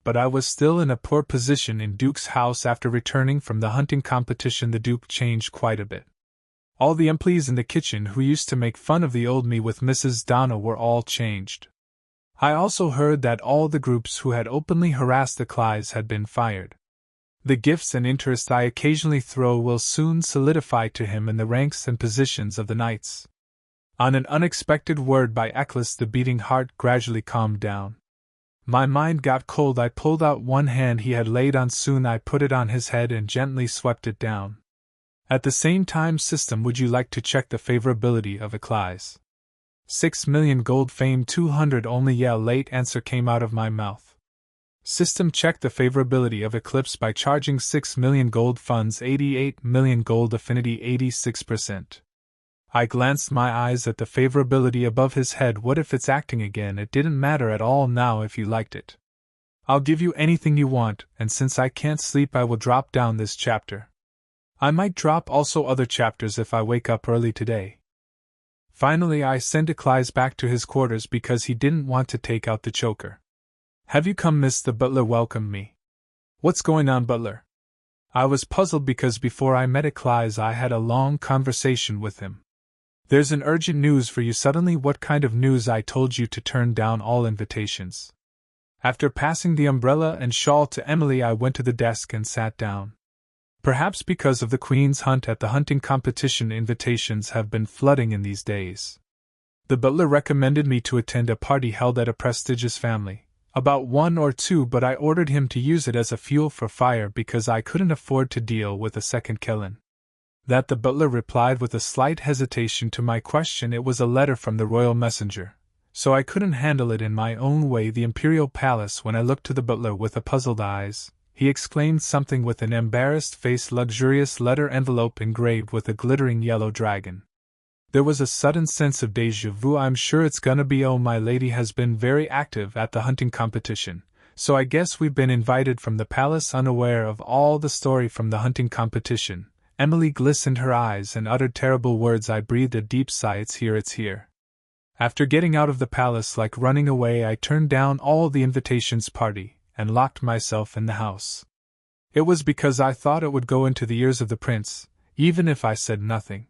But I was still in a poor position in Duke's house. After returning from the hunting competition, the Duke changed quite a bit. All the employees in the kitchen who used to make fun of the old me with Mrs. Donna were all changed. I also heard that all the groups who had openly harassed Eccles had been fired. The gifts and interest I occasionally throw will soon solidify to him in the ranks and positions of the knights. On an unexpected word by Eccles, the beating heart gradually calmed down. My mind got cold. I pulled out one hand he had laid on. Soon I put it on his head and gently swept it down. At the same time, "System, would you like to check the favorability of Eccles?" 6 million gold, fame 200 only. Yeah, late answer came out of my mouth. System checked the favorability of Eclipse by charging 6 million gold, funds 88 million gold, affinity 86%. I glanced my eyes at the favorability above his head. What if it's acting again? It didn't matter at all now if you liked it. "I'll give you anything you want, and since I can't sleep I will drop down this chapter. I might drop also other chapters if I wake up early today." Finally I sent Eccles back to his quarters because he didn't want to take out the choker. "Have you come, miss?" the butler welcomed me. "What's going on, butler?" I was puzzled because before I met Eccles I had a long conversation with him. "There's an urgent news for you." Suddenly, "What kind of news?" "I told you to turn down all invitations." After passing the umbrella and shawl to Emily, I went to the desk and sat down. Perhaps because of the Queen's hunt at the hunting competition, invitations have been flooding in these days. The butler recommended me to attend a party held at a prestigious family, about 1 or 2, but I ordered him to use it as a fuel for fire because I couldn't afford to deal with a second Kellen. That, the butler replied with a slight hesitation to my question. It was a letter from the royal messenger, so I couldn't handle it in my own way. The imperial palace. When I looked to the butler with a puzzled eyes, he exclaimed something with an embarrassed face. Luxurious letter envelope engraved with a glittering yellow dragon. There was a sudden sense of déjà vu. I'm sure it's gonna be. Oh, my lady has been very active at the hunting competition, so I guess we've been invited from the palace. Unaware of all the story from the hunting competition, Emily glistened her eyes and uttered terrible words. I breathed a deep sigh. It's here, it's here. After getting out of the palace like running away, I turned down all the invitations party and locked myself in the house. It was because I thought it would go into the ears of the prince, even if I said nothing.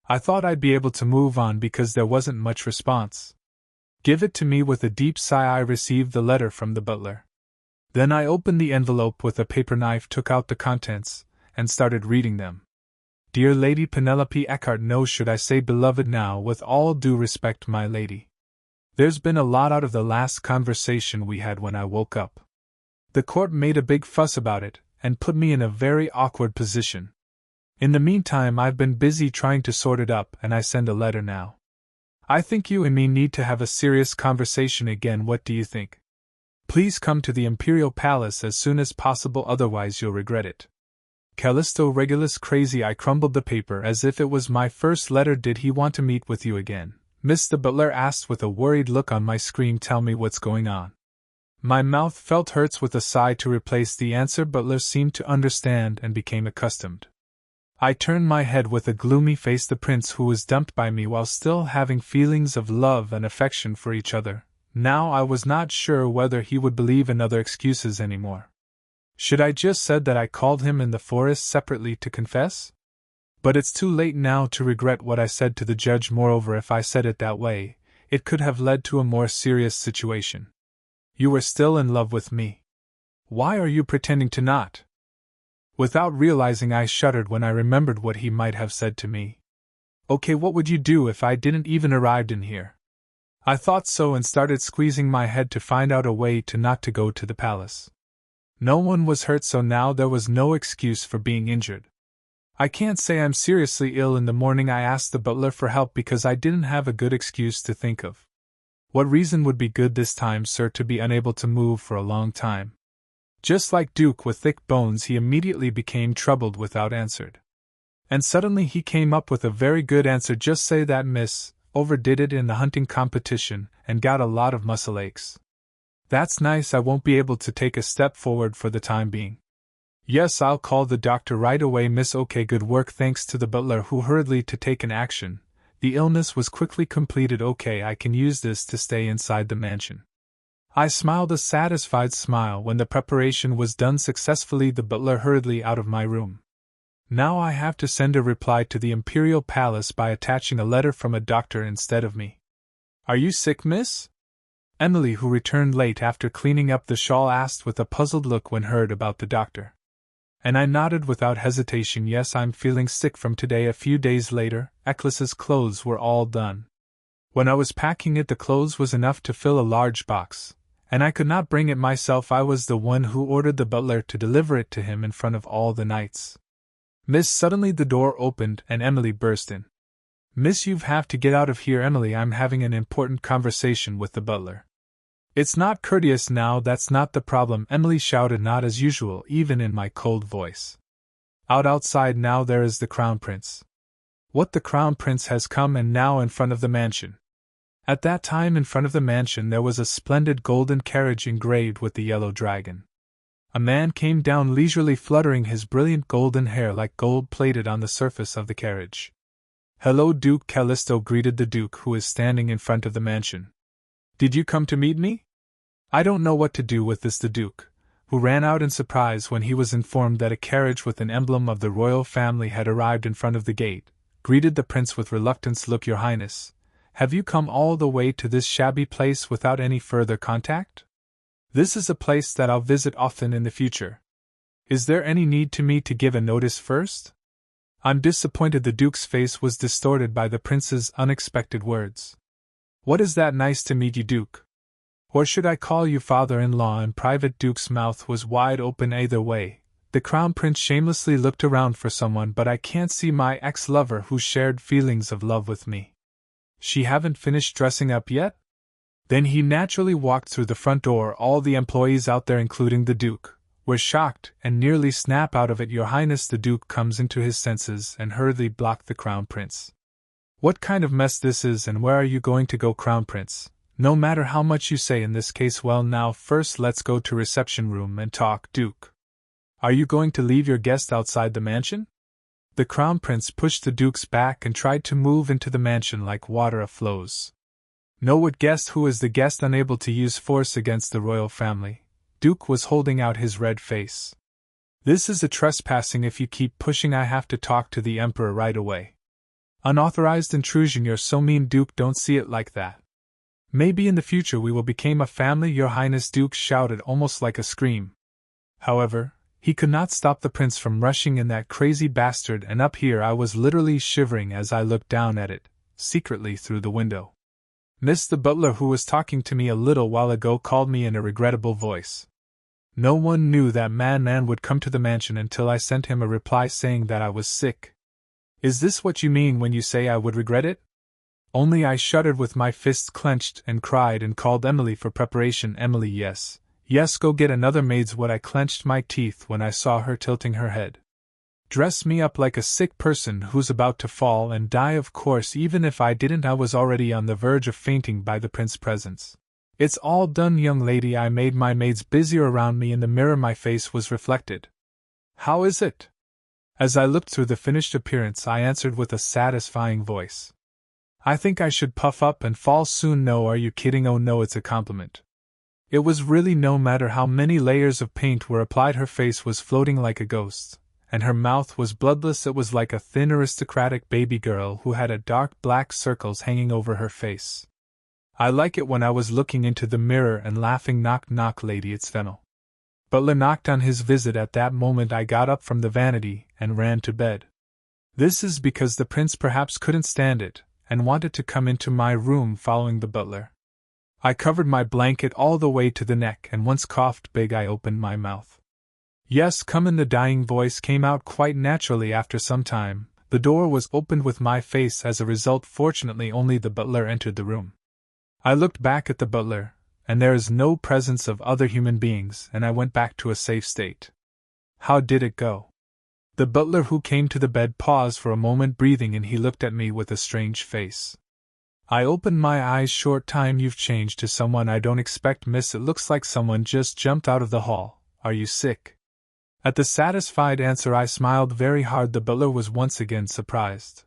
I thought I'd be able to move on because there wasn't much response. "Give it to me." With a deep sigh I received the letter from the butler. Then I opened the envelope with a paper knife, took out the contents, and started reading them. Dear Lady Penelope Eckhart, no, should I say beloved now, with all due respect, my lady. There's been a lot out of the last conversation we had when I woke up. The court made a big fuss about it, and put me in a very awkward position. In the meantime, I've been busy trying to sort it up, and I send a letter now. I think you and me need to have a serious conversation again. What do you think? Please come to the Imperial Palace as soon as possible, otherwise you'll regret it. Callisto Regulus crazy. I crumbled the paper as if it was my first letter. Did he want to meet with you again? Miss the butler asked with a worried look on my screen. Tell me what's going on. My mouth felt hurts with a sigh to replace the answer. Butler seemed to understand and became accustomed. I turned my head with a gloomy face. The prince, who was dumped by me while still having feelings of love and affection for each other, now I was not sure whether he would believe in other excuses anymore. Should I just said that I called him in the forest separately to confess? But it's too late now to regret what I said to the judge. Moreover, if I said it that way, it could have led to a more serious situation. You were still in love with me. Why are you pretending to not? Without realizing, I shuddered when I remembered what he might have said to me. Okay, what would you do if I didn't even arrive in here? I thought so and started squeezing my head to find out a way to not to go to the palace. No one was hurt, so now there was no excuse for being injured. I can't say I'm seriously ill. In the morning I asked the butler for help because I didn't have a good excuse to think of. What reason would be good this time, sir, to be unable to move for a long time? Just like Duke with thick bones, he immediately became troubled without answered. And suddenly he came up with a very good answer. Just say that Miss overdid it in the hunting competition and got a lot of muscle aches. That's nice. I won't be able to take a step forward for the time being. Yes, I'll call the doctor right away, miss. Okay, good work. Thanks to the butler, who hurriedly to take an action. The illness was quickly completed. Okay, I can use this to stay inside the mansion. I smiled a satisfied smile when the preparation was done successfully. The butler hurriedly out of my room. Now I have to send a reply to the Imperial Palace by attaching a letter from a doctor instead of me. Are you sick, miss? Emily, who returned late after cleaning up the shawl, asked with a puzzled look when heard about the doctor. And I nodded without hesitation. Yes, I'm feeling sick from today. A few days later, Eccles's clothes were all done. When I was packing it, the clothes was enough to fill a large box, and I could not bring it myself. I was the one who ordered the butler to deliver it to him in front of all the knights. Miss, suddenly the door opened and Emily burst in. Miss, you have to get out of here. Emily, I'm having an important conversation with the butler. It's not courteous now, that's not the problem, Emily shouted, not as usual, even in my cold voice. Outside now there is the Crown Prince. What, the Crown Prince has come, and now in front of the mansion? At that time in front of the mansion there was a splendid golden carriage engraved with the yellow dragon. A man came down leisurely, fluttering his brilliant golden hair like gold plated on the surface of the carriage. Hello, Duke. Callisto greeted the Duke, who is standing in front of the mansion. Did you come to meet me? I don't know what to do with this. The Duke, who ran out in surprise when he was informed that a carriage with an emblem of the royal family had arrived in front of the gate, greeted the prince with reluctance. Look, Your Highness, have you come all the way to this shabby place without any further contact? This is a place that I'll visit often in the future. Is there any need to me to give a notice first? I'm disappointed. The Duke's face was distorted by the prince's unexpected words. What is that? Nice to meet you, Duke. Or should I call you father-in-law? In private, Duke's mouth was wide open either way. The Crown Prince shamelessly looked around for someone, but I can't see my ex-lover who shared feelings of love with me. She haven't finished dressing up yet? Then he naturally walked through the front door. All the employees out there, including the Duke, were shocked and nearly snap out of it. Your Highness, the Duke comes into his senses and hurriedly blocked the Crown Prince. What kind of mess this is, and where are you going to go, Crown Prince? No matter how much you say in this case. Well, now first let's go to reception room and talk. Duke, are you going to leave your guest outside the mansion? The Crown Prince pushed the Duke's back and tried to move into the mansion like water aflows. No, what guest? Who is the guest? Unable to use force against the royal family, Duke was holding out his red face. This is a trespassing. If you keep pushing, I have to talk to the Emperor right away. Unauthorized intrusion. You're so mean, Duke. Don't see it like that. Maybe in the future we will become a family, Your Highness, Duke shouted almost like a scream. However, He could not stop the prince from rushing in, that crazy bastard, and up here I was literally shivering as I looked down at it, secretly through the window. Miss the butler who was talking to me a little while ago called me in a regrettable voice. No one knew that man would come to the mansion until I sent him a reply saying that I was sick. Is this what you mean when you say I would regret it? Only I shuddered with my fists clenched and cried and called Emily for preparation. Emily, yes, go get another maid's wood. I clenched my teeth when I saw her tilting her head. Dress me up like a sick person who's about to fall and die. Of course, even if I didn't, I was already on the verge of fainting by the prince's presence. It's all done, young lady. I made my maids busier around me. In the mirror my face was reflected. How is it? As I looked through the finished appearance, I answered with a satisfying voice. I think I should puff up and fall soon. No, are you kidding? Oh no, it's a compliment. It was really, no matter how many layers of paint were applied, her face was floating like a ghost, and her mouth was bloodless. It was like a thin aristocratic baby girl who had a dark black circles hanging over her face. I like it when I was looking into the mirror and laughing. Knock knock, lady, it's Fennel. Butler knocked on his visit. At that moment I got up from the vanity and ran to bed. This is because the prince perhaps couldn't stand it, and wanted to come into my room following the butler. I covered my blanket all the way to the neck, and once coughed big I opened my mouth. Yes, come in. The dying voice came out quite naturally after some time. The door was opened with my face as a result. Fortunately, only the butler entered the room. I looked back at the butler, and there is no presence of other human beings, and I went back to a safe state. How did it go? The butler who came to the bed paused for a moment, breathing, and he looked at me with a strange face. I opened my eyes. Short time. You've changed to someone I don't expect, miss. It looks like someone just jumped out of the hall. Are you sick? At the satisfied answer I smiled very hard. The butler was once again surprised.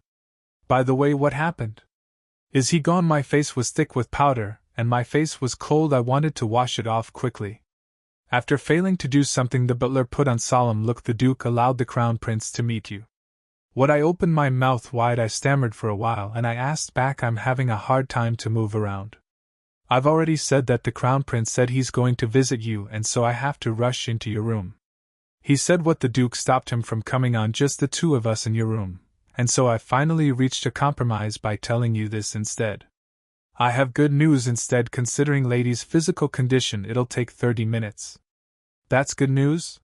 By the way, what happened? Is he gone? My face was thick with powder, and my face was cold. I wanted to wash it off quickly. After failing to do something, the butler put on solemn look. The Duke allowed the Crown Prince to meet you. What? I opened my mouth wide. I stammered for a while, and I asked back, I'm having a hard time to move around. I've already said that the Crown Prince said he's going to visit you, and so I have to rush into your room. He said what? The Duke stopped him from coming on, just the two of us in your room, and so I finally reached a compromise by telling you this instead. I have good news instead. Considering lady's physical condition, it'll take 30 minutes. That's good news?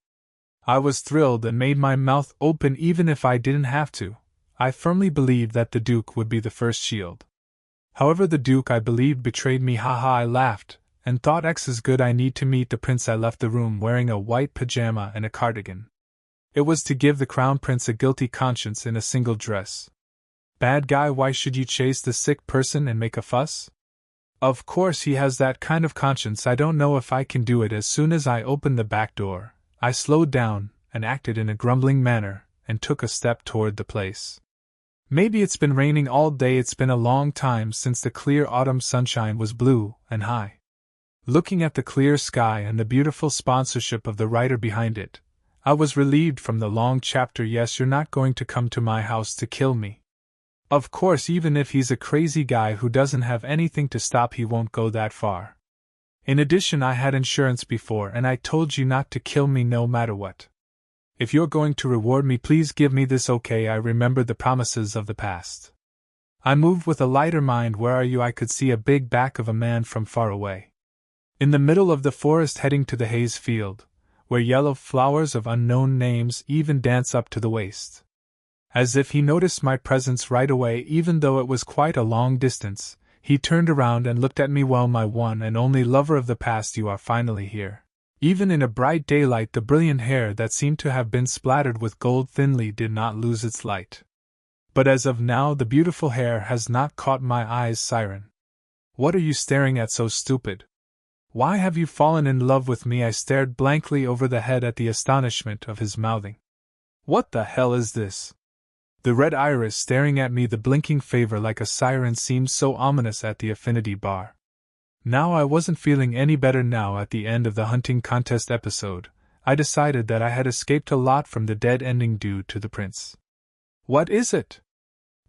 I was thrilled and made my mouth open even if I didn't have to. I firmly believed that the Duke would be the first shield. However, the Duke, I believed, betrayed me. Haha, I laughed, and thought, X is good. I need to meet the prince. I left the room wearing a white pajama and a cardigan. It was to give the Crown Prince a guilty conscience in a single dress. Bad guy, why should you chase the sick person and make a fuss? Of course he has that kind of conscience. I don't know if I can do it. As soon as I opened the back door, I slowed down and acted in a grumbling manner and took a step toward the place. Maybe it's been raining all day. It's been a long time since the clear autumn sunshine was blue and high. Looking at the clear sky and the beautiful sponsorship of the writer behind it, I was relieved from the long chapter. Yes, you're not going to come to my house to kill me. Of course, even if he's a crazy guy who doesn't have anything to stop, he won't go that far. In addition, I had insurance before, and I told you not to kill me no matter what. If you're going to reward me, please give me this, okay? I remembered the promises of the past. I moved with a lighter mind. Where are you? I could see a big back of a man from far away. In the middle of the forest, heading to the Hayes field, where yellow flowers of unknown names even dance up to the waist. As if he noticed my presence right away, even though it was quite a long distance, he turned around and looked at me. Well, my one and only lover of the past, you are finally here. Even in a bright daylight, the brilliant hair that seemed to have been splattered with gold thinly did not lose its light. But as of now, the beautiful hair has not caught my eyes. Siren. What are you staring at so stupid? Why have you fallen in love with me? I stared blankly over the head at the astonishment of his mouthing. What the hell is this? The red iris staring at me, the blinking favor like a siren, seemed so ominous at the affinity bar. Now I wasn't feeling any better. Now, at the end of the hunting contest episode, I decided that I had escaped a lot from the dead ending due to the prince. What is it?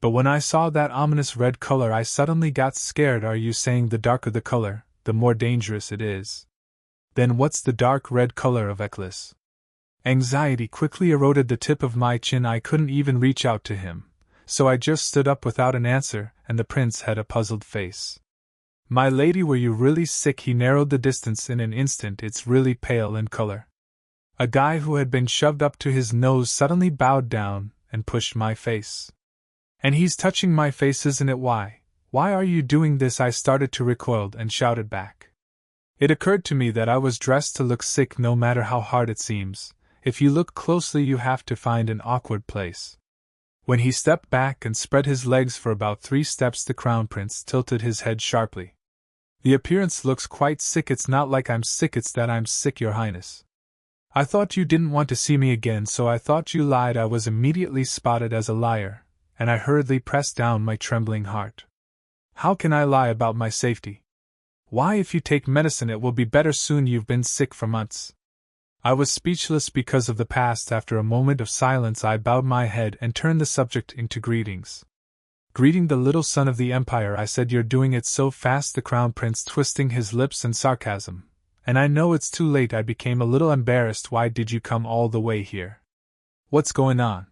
But when I saw that ominous red color, I suddenly got scared. Are you saying the darker the color, the more dangerous it is? Then what's the dark red color of Eclis? Anxiety quickly eroded the tip of my chin. I couldn't even reach out to him, so I just stood up without an answer, and the prince had a puzzled face. My lady, were you really sick? He narrowed the distance in an instant. It's really pale in color. A guy who had been shoved up to his nose suddenly bowed down and pushed my face. And he's touching my face, isn't it? Why are you doing this? I started to recoil and shouted back. It occurred to me that I was dressed to look sick, no matter how hard it seems. If you look closely, you have to find an awkward place. When he stepped back and spread his legs for about 3 steps, the crown prince tilted his head sharply. The appearance looks quite sick. It's not like I'm sick, it's that I'm sick, Your Highness. I thought you didn't want to see me again, so I thought you lied. I was immediately spotted as a liar, and I hurriedly pressed down my trembling heart. How can I lie about my safety? Why, if you take medicine it will be better soon. You've been sick for months. I was speechless because of the past. After a moment of silence, I bowed my head and turned the subject into greetings. Greeting the little son of the empire, I said. You're doing it so fast, the crown prince twisting his lips in sarcasm. And I know it's too late. I became a little embarrassed. Why did you come all the way here? What's going on?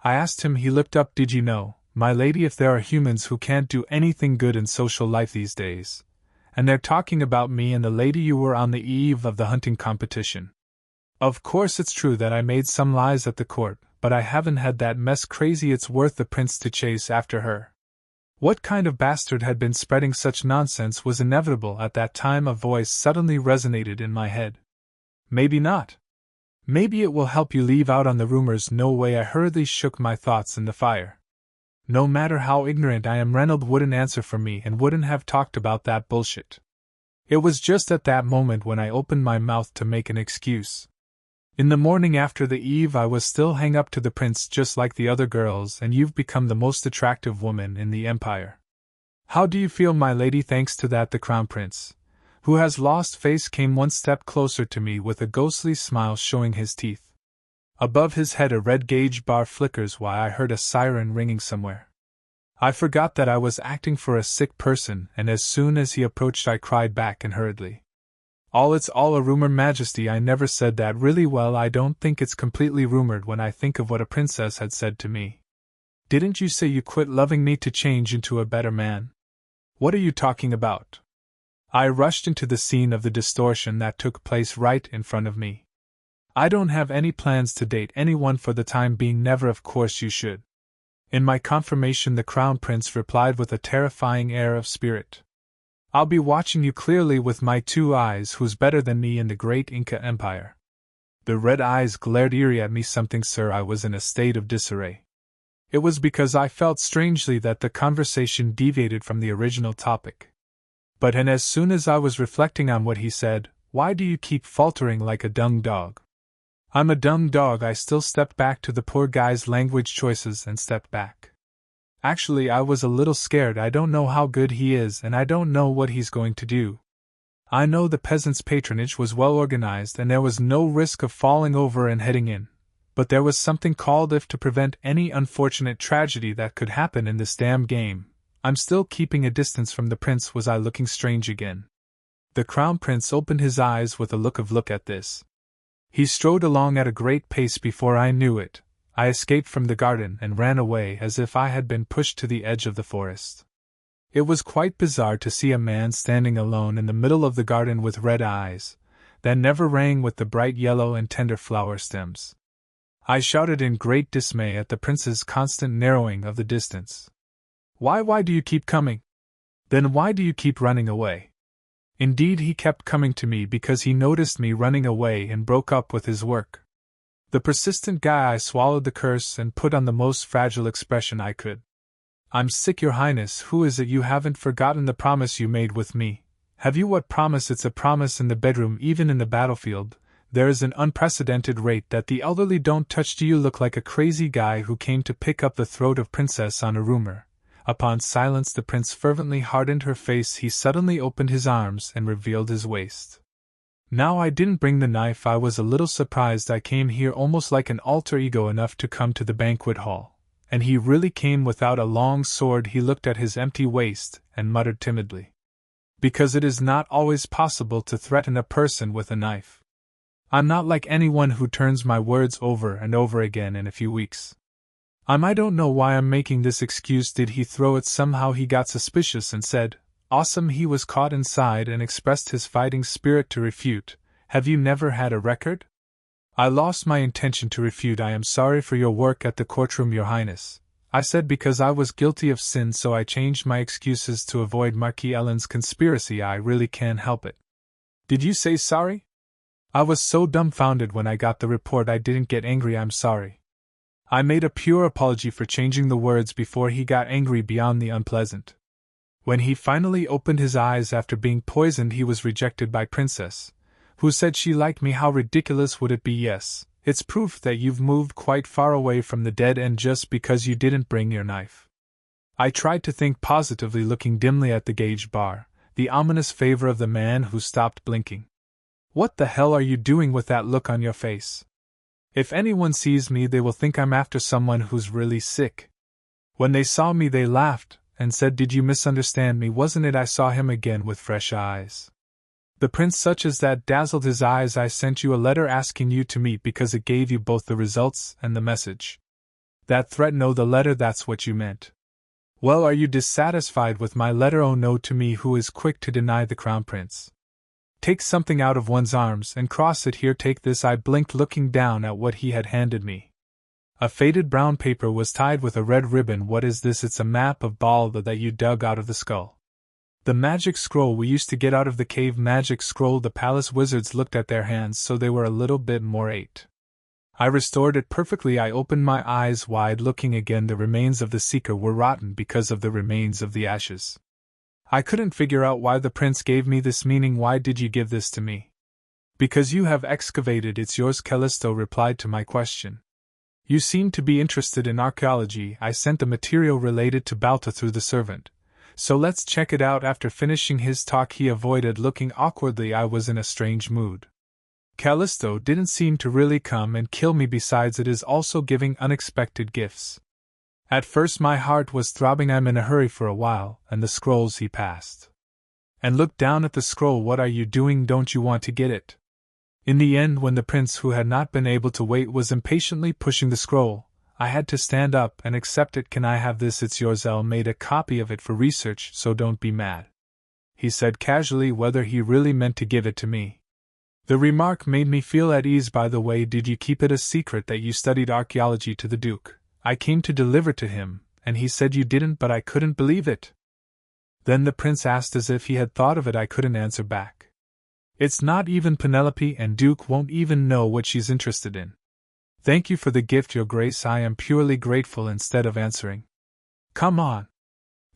I asked him. He looked up. Did you know, my lady, if there are humans who can't do anything good in social life these days? And they're talking about me and the lady. You were on the eve of the hunting competition. Of course it's true that I made some lies at the court, but I haven't had that mess crazy. It's worth the prince to chase after her. What kind of bastard had been spreading such nonsense was inevitable. At that time a voice suddenly resonated in my head. Maybe not. Maybe it will help you leave out on the rumors. No way. I hurriedly shook my thoughts in the fire. No matter how ignorant I am, Reynold wouldn't answer for me and wouldn't have talked about that bullshit. It was just at that moment when I opened my mouth to make an excuse. In the morning after the eve I was still hung up to the prince just like the other girls, and you've become the most attractive woman in the empire. How do you feel, my lady? Thanks to that, the crown prince, who has lost face, came one step closer to me with a ghostly smile showing his teeth. Above his head a red gauge bar flickers. Why, I heard a siren ringing somewhere. I forgot that I was acting for a sick person, and as soon as he approached I cried back and hurriedly. It's all a rumor, Majesty. I never said that. Really? Well, I don't think it's completely rumored when I think of what a princess had said to me. Didn't you say you quit loving me to change into a better man? What are you talking about? I rushed into the scene of the distortion that took place right in front of me. I don't have any plans to date anyone for the time being. Never. Of course you should. In my confirmation, the crown prince replied with a terrifying air of spirit. I'll be watching you clearly with my 2 eyes. Who's better than me in the great Inca Empire? The red eyes glared eerie at me. Something, sir. I was in a state of disarray. It was because I felt strangely that the conversation deviated from the original topic. But as soon as I was reflecting on what he said, why do you keep faltering like a dumb dog? I'm a dumb dog. I still stepped back to the poor guy's language choices and stepped back. Actually, I was a little scared. I don't know how good he is, and I don't know what he's going to do. I know the peasants' patronage was well organized and there was no risk of falling over and heading in, but there was something called if to prevent any unfortunate tragedy that could happen in this damn game. I'm still keeping a distance from the prince. Was I looking strange again? The crown prince opened his eyes with a look at this. He strode along at a great pace. Before I knew it, I escaped from the garden and ran away as if I had been pushed to the edge of the forest. It was quite bizarre to see a man standing alone in the middle of the garden with red eyes that never rang with the bright yellow and tender flower stems. I shouted in great dismay at the prince's constant narrowing of the distance. Why do you keep coming? Then why do you keep running away? Indeed, he kept coming to me because he noticed me running away and broke up with his work. The persistent guy. I swallowed the curse and put on the most fragile expression I could. I'm sick, Your Highness. Who is it? You haven't forgotten the promise you made with me, have you? What promise? It's a promise in the bedroom, even in the battlefield. There is an unprecedented rate that the elderly don't touch. Do you look like a crazy guy who came to pick up the throat of princess on a rumor? Upon silence, the prince fervently hardened her face. He suddenly opened his arms and revealed his waist. Now, I didn't bring the knife. I was a little surprised. I came here almost like an alter ego enough to come to the banquet hall, and he really came without a long sword. He looked at his empty waist and muttered timidly, because it is not always possible to threaten a person with a knife. I'm not like anyone who turns my words over and over again in a few weeks. I don't know why I'm making this excuse. Did he throw it? Somehow he got suspicious and said, awesome. He was caught inside and expressed his fighting spirit to refute. Have you never had a record? I lost my intention to refute. I am sorry for your work at the courtroom, Your Highness. I said because I was guilty of sin, so I changed my excuses to avoid Marquis Ellen's conspiracy. I really can't help it. Did you say sorry? I was so dumbfounded when I got the report I didn't get angry. I'm sorry. I made a pure apology for changing the words before he got angry beyond the unpleasant. When he finally opened his eyes after being poisoned, he was rejected by Princess, who said she liked me. How ridiculous would it be? Yes, it's proof that you've moved quite far away from the dead end just because you didn't bring your knife. I tried to think positively, looking dimly at the gauge bar, the ominous favor of the man who stopped blinking. What the hell are you doing with that look on your face? If anyone sees me, they will think I'm after someone who's really sick. When they saw me, they laughed and said, did you misunderstand me? Wasn't it? I saw him again with fresh eyes. The prince, such as that, dazzled his eyes. I sent you a letter asking you to meet because it gave you both the results and the message. That threat? No, the letter, that's what you meant. Well, are you dissatisfied with my letter? Oh no. To me, who is quick to deny the crown prince. Take something out of one's arms and cross it. Here, take this. I blinked, looking down at what he had handed me. A faded brown paper was tied with a red ribbon. What is this? It's a map of Balda that you dug out of the skull. The magic scroll we used to get out of the cave. Magic scroll. The palace wizards looked at their hands, so they were a little bit more ate. I restored it perfectly. I opened my eyes wide, looking again. The remains of the seeker were rotten because of the remains of the ashes. I couldn't figure out why the prince gave me this, meaning why did you give this to me? Because you have excavated, it's yours. Callisto replied to my question. You seem to be interested in archaeology. I sent the material related to Balta through the servant, so let's check it out. After finishing his talk, he avoided looking awkwardly. I was in a strange mood. Callisto didn't seem to really come and kill me. Besides, it is also giving unexpected gifts. At first my heart was throbbing. I'm in a hurry for a while, and the scrolls he passed. And looked down at the scroll. What are you doing? Don't you want to get it? In the end, when the prince, who had not been able to wait, was impatiently pushing the scroll, I had to stand up and accept it. Can I have this? It's yours. Elle made a copy of it for research, so don't be mad. He said casually, whether he really meant to give it to me. The remark made me feel at ease. By the way, did you keep it a secret that you studied archaeology to the Duke? I came to deliver to him, and he said you didn't, but I couldn't believe it. Then the prince asked as if he had thought of it. I couldn't answer back. It's not even Penelope, and Duke won't even know what she's interested in. Thank you for the gift, Your Grace. I am purely grateful. Instead of answering, come on.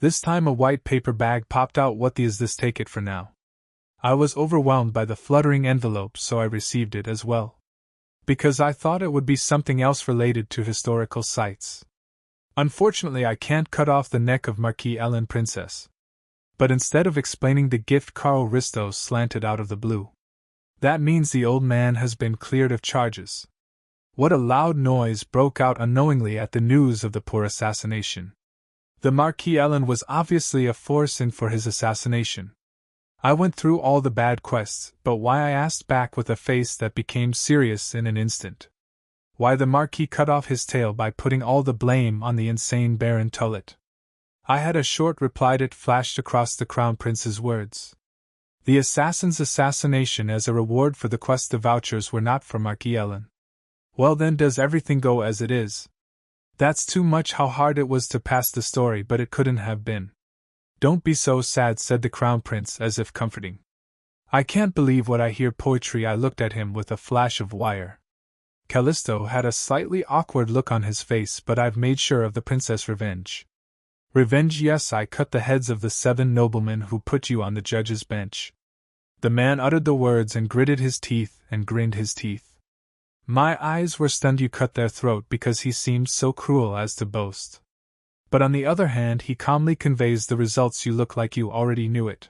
This time a white paper bag popped out. What is this? Take it for now. I was overwhelmed by the fluttering envelope, so I received it as well, because I thought it would be something else related to historical sites. Unfortunately, I can't cut off the neck of Marquis Ellen, Princess. But instead of explaining the gift, Carl Ristos slanted out of the blue. That means the old man has been cleared of charges. What a loud noise broke out unknowingly at the news of the poor assassination. The Marquis Ellen was obviously a force in for his assassination. I went through all the bad quests, but why? I asked back with a face that became serious in an instant. Why the Marquis cut off his tail by putting all the blame on the insane Baron Tullet. I had a short reply that flashed across the Crown Prince's words. The assassin's assassination as a reward for the quest. The vouchers were not for Marquis Ellen. Well then, does everything go as it is? That's too much. How hard it was to pass the story, but it couldn't have been. Don't be so sad, said the Crown Prince as if comforting. I can't believe what I hear. Poetry. I looked at him with a flash of wire. Callisto had a slightly awkward look on his face, but I've made sure of the princess. Revenge. Revenge, yes, I cut the heads of the 7 noblemen who put you on the judge's bench. The man uttered the words and gritted his teeth and grinned his teeth. My eyes were stunned. You cut their throat because he seemed so cruel as to boast. But on the other hand, he calmly conveys the results. You look like you already knew it.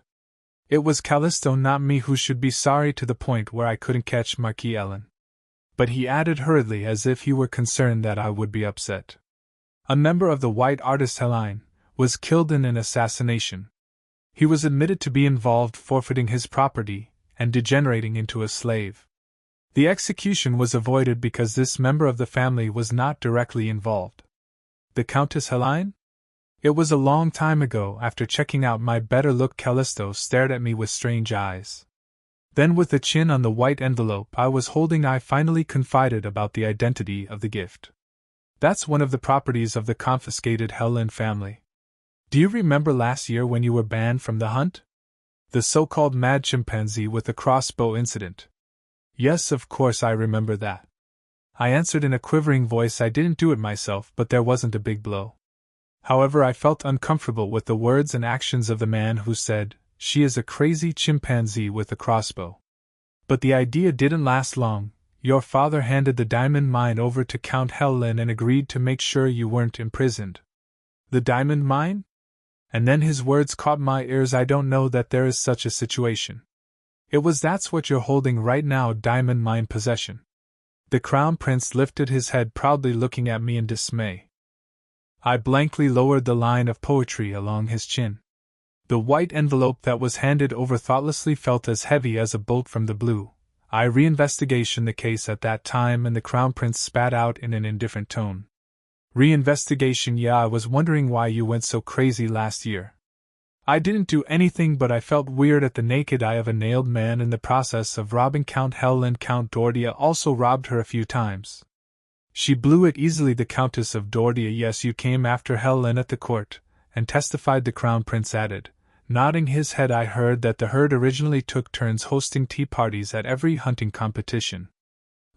It was Callisto, not me, who should be sorry, to the point where I couldn't catch Marquis Ellen. But he added hurriedly, as if he were concerned that I would be upset. A member of the White Artist Heline was killed in an assassination. He was admitted to be involved, forfeiting his property and degenerating into a slave. The execution was avoided because this member of the family was not directly involved. The Countess Heline? It was a long time ago. After checking out my better look, Callisto stared at me with strange eyes. Then, with the chin on the white envelope I was holding, I finally confided about the identity of the gift. That's one of the properties of the confiscated Heline family. Do you remember last year when you were banned from the hunt? The so-called mad chimpanzee with the crossbow incident. Yes, of course I remember that. I answered in a quivering voice. I didn't do it myself, but there wasn't a big blow. However, I felt uncomfortable with the words and actions of the man who said, "She is a crazy chimpanzee with a crossbow." But the idea didn't last long. Your father handed the diamond mine over to Count Heline and agreed to make sure you weren't imprisoned. The diamond mine? And then his words caught my ears. I don't know that there is such a situation. That's what you're holding right now, diamond mine possession. The Crown Prince lifted his head proudly, looking at me in dismay. I blankly lowered the line of poetry along his chin. The white envelope that was handed over thoughtlessly felt as heavy as a bolt from the blue. I reinvestigation the case at that time, and the Crown Prince spat out in an indifferent tone. Reinvestigation? Yeah, I was wondering why you went so crazy last year. I didn't do anything, but I felt weird at the naked eye of a nailed man in the process of robbing Count Heline. Count Dordia also robbed her a few times. She blew it easily. The Countess of Dordia. Yes, you came after Heline at the court, and testified, the Crown Prince added, nodding his head. I heard that the herd originally took turns hosting tea parties at every hunting competition.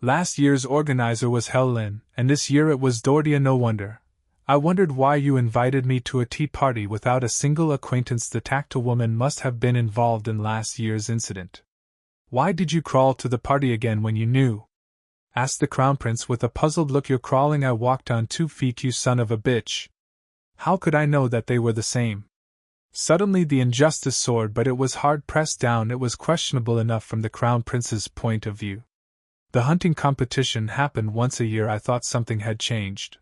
Last year's organizer was Heline, and this year it was Dordia. No wonder. I wondered why you invited me to a tea party without a single acquaintance. The tactile woman must have been involved in last year's incident. Why did you crawl to the party again when you knew? Asked the Crown Prince with a puzzled look. You're crawling. I walked on 2 feet, you son of a bitch. How could I know that they were the same? Suddenly the injustice soared, but it was hard pressed down. It was questionable enough from the Crown Prince's point of view. The hunting competition happened once a year. I thought something had changed.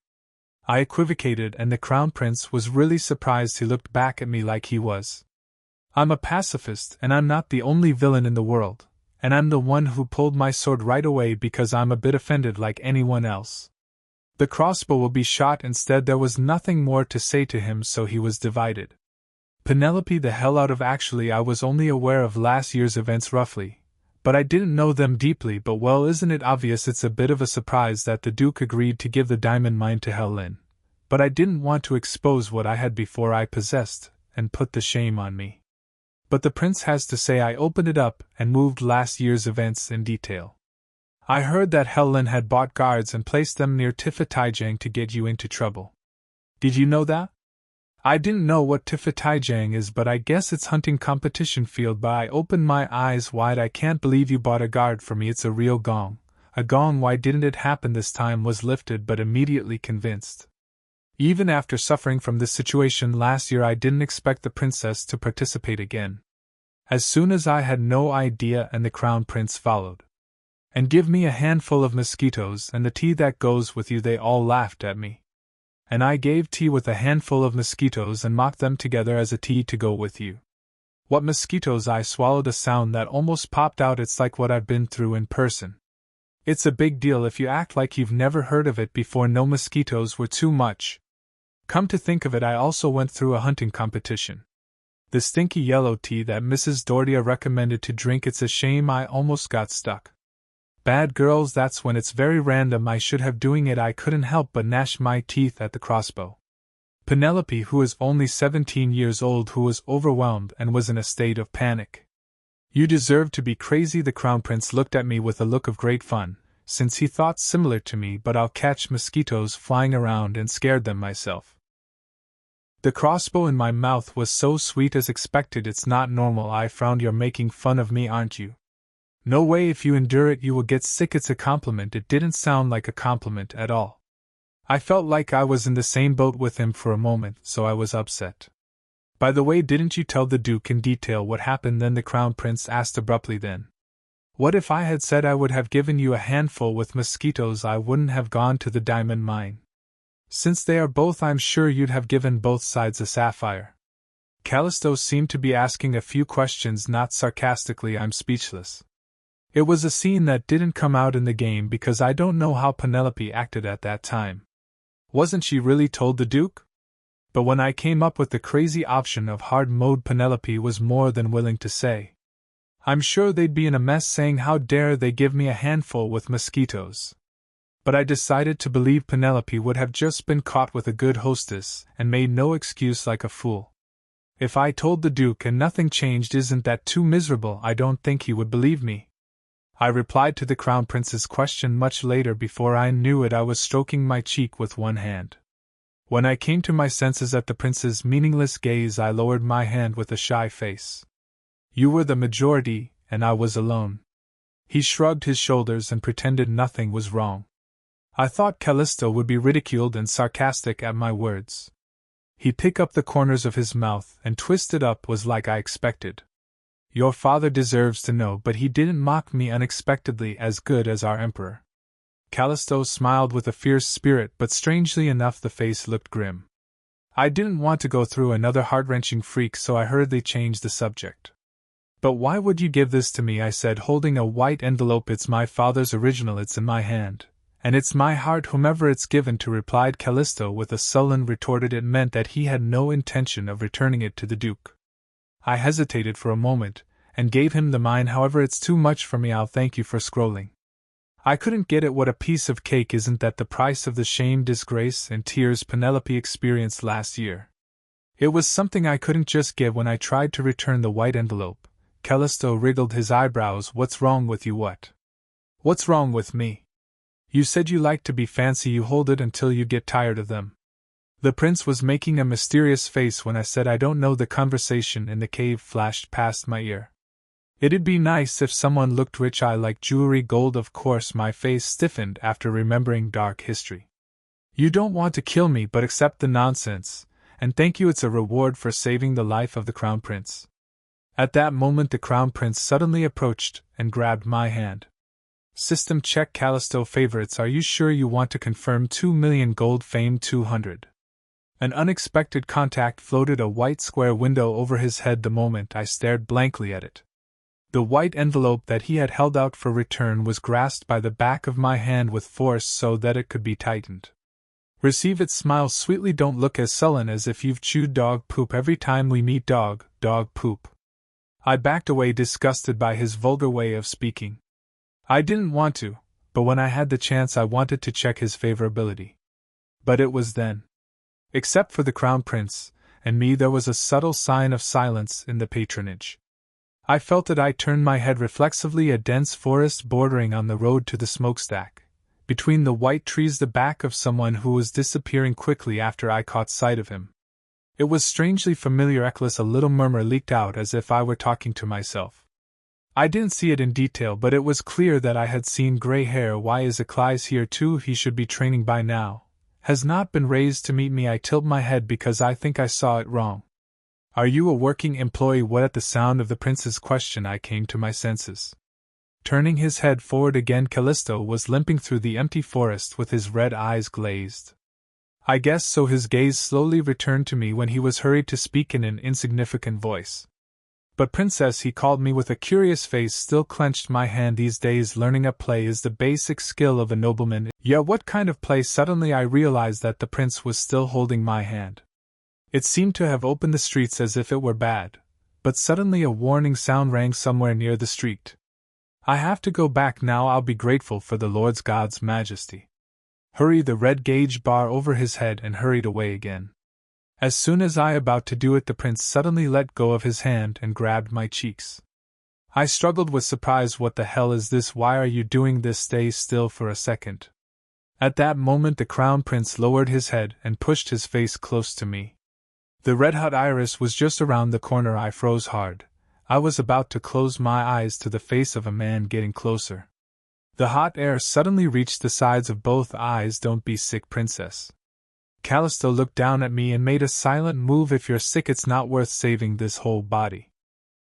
I equivocated, and the Crown Prince was really surprised. He looked back at me like he was. I'm a pacifist, and I'm not the only villain in the world. And I'm the one who pulled my sword right away because I'm a bit offended like anyone else. The crossbow will be shot instead. There was nothing more to say to him, so he was divided. Penelope, the hell out of. Actually, I was only aware of last year's events roughly, but I didn't know them deeply. But well, isn't it obvious? It's a bit of a surprise that the Duke agreed to give the diamond mine to Heline. But I didn't want to expose what I had before I possessed, and put the shame on me. But the prince has to say I opened it up and moved last year's events in detail. I heard that Heline had bought guards and placed them near Tifataijang to get you into trouble. Did you know that? I didn't know what Tifataijang is, but I guess it's hunting competition field. But I opened my eyes wide. I can't believe you bought a guard for me. It's a real gong. A gong. Why didn't it happen this time? Was lifted, but immediately convinced. Even after suffering from this situation last year, I didn't expect the princess to participate again. As soon as I had no idea, and the Crown Prince followed. And give me a handful of mosquitoes and the tea that goes with you. They all laughed at me. And I gave tea with a handful of mosquitoes and mocked them together as a tea to go with you. What mosquitoes? I swallowed a sound that almost popped out. It's like what I've been through in person. It's a big deal if you act like you've never heard of it before. No, mosquitoes were too much. Come to think of it, I also went through a hunting competition. The stinky yellow tea that Mrs. Dordia recommended to drink. It's a shame I almost got stuck. Bad girls, that's when it's very random. I should have doing it. I couldn't help but gnash my teeth at the crossbow. Penelope, who is only 17 years old, who was overwhelmed and was in a state of panic. You deserve to be crazy. The Crown Prince looked at me with a look of great fun, since he thought similar to me, but I'll catch mosquitoes flying around and scared them myself. The crossbow in my mouth was so sweet as expected. It's not normal. I frowned. You're making fun of me, aren't you? No way. If you endure it, you will get sick. It's a compliment. It didn't sound like a compliment at all. I felt like I was in the same boat with him for a moment, so I was upset. By the way, didn't you tell the Duke in detail what happened then? The Crown Prince asked abruptly. Then what if I had said I would have given you a handful with mosquitoes? I wouldn't have gone to the diamond mine. Since they are both, I'm sure you'd have given both sides a sapphire. Callisto seemed to be asking a few questions, not sarcastically. I'm speechless. It was a scene that didn't come out in the game because I don't know how Penelope acted at that time. Wasn't she really told the Duke? But when I came up with the crazy option of hard mode, Penelope was more than willing to say. I'm sure they'd be in a mess saying how dare they give me a handful with mosquitoes. But I decided to believe Penelope would have just been caught with a good hostess and made no excuse like a fool. If I told the Duke and nothing changed, isn't that too miserable? I don't think he would believe me. I replied to the Crown Prince's question much later. Before I knew it, I was stroking my cheek with one hand. When I came to my senses at the prince's meaningless gaze, I lowered my hand with a shy face. You were the majority, and I was alone. He shrugged his shoulders and pretended nothing was wrong. I thought Callisto would be ridiculed and sarcastic at my words. He'd pick up the corners of his mouth and twist it up, was like I expected. Your father deserves to know, but he didn't mock me unexpectedly as good as our emperor. Callisto smiled with a fierce spirit, but strangely enough the face looked grim. I didn't want to go through another heart-wrenching freak, so I hurriedly changed the subject. But why would you give this to me? I said, holding a white envelope. It's my father's original, it's in my hand. And it's my heart, whomever it's given to, replied Callisto with a sullen retort. It meant that he had no intention of returning it to the Duke. I hesitated for a moment, and gave him the mine. However, it's too much for me. I'll thank you for scrolling. I couldn't get it. What a piece of cake. Isn't that the price of the shame, disgrace, and tears Penelope experienced last year? It was something I couldn't just give. When I tried to return the white envelope, Callisto wriggled his eyebrows. What's wrong with you? What? What's wrong with me? You said you like to be fancy. You hold it until you get tired of them. The prince was making a mysterious face when I said I don't know. The conversation in the cave flashed past my ear. It'd be nice if someone looked rich. I like jewelry, gold, of course. My face stiffened after remembering dark history. You don't want to kill me, but accept the nonsense, and thank you. It's a reward for saving the life of the Crown Prince. At that moment the Crown Prince suddenly approached and grabbed my hand. System check. Callisto favorites. Are you sure you want to confirm 2 million gold? Fame 200. An unexpected contact floated a white square window over his head. The moment I stared blankly at it, the white envelope that he had held out for return was grasped by the back of my hand with force so that it could be tightened. Receive it. Smile sweetly. Don't look as sullen as if you've chewed dog poop every time we meet. Dog poop. I backed away, disgusted by his vulgar way of speaking. I didn't want to, but when I had the chance I wanted to check his favorability. But it was then. Except for the Crown Prince and me, there was a subtle sign of silence in the patronage. I felt it. I turned my head reflexively. A dense forest bordering on the road to the smokestack. Between the white trees, the back of someone who was disappearing quickly after I caught sight of him. It was strangely familiar. A little murmur leaked out as if I were talking to myself. I didn't see it in detail, but it was clear that I had seen gray hair. Why is Isekai here too? He should be training by now. Has not been raised to meet me. I tilt my head because I think I saw it wrong. Are you a working employee? What? At the sound of the prince's question I came to my senses. Turning his head forward again, Callisto was limping through the empty forest with his red eyes glazed. I guess so. His gaze slowly returned to me when he was hurried to speak in an insignificant voice. But princess, he called me with a curious face, still clenched my hand. These days learning a play is the basic skill of a nobleman. Yeah, what kind of play? Suddenly I realized that the prince was still holding my hand. It seemed to have opened the streets as if it were bad, but suddenly a warning sound rang somewhere near the street. I have to go back now. I'll be grateful for the Lord's God's majesty. Hurry. The red gauge bar over his head and hurried away again. As soon as I about to do it, the prince suddenly let go of his hand and grabbed my cheeks. I struggled with surprise. What the hell is this? Why are you doing this? Stay still for a second. At that moment the Crown Prince lowered his head and pushed his face close to me. The red-hot iris was just around the corner. I froze hard. I was about to close my eyes to the face of a man getting closer. The hot air suddenly reached the sides of both eyes. Don't be sick, princess. Callisto looked down at me and made a silent move. If you're sick, it's not worth saving this whole body.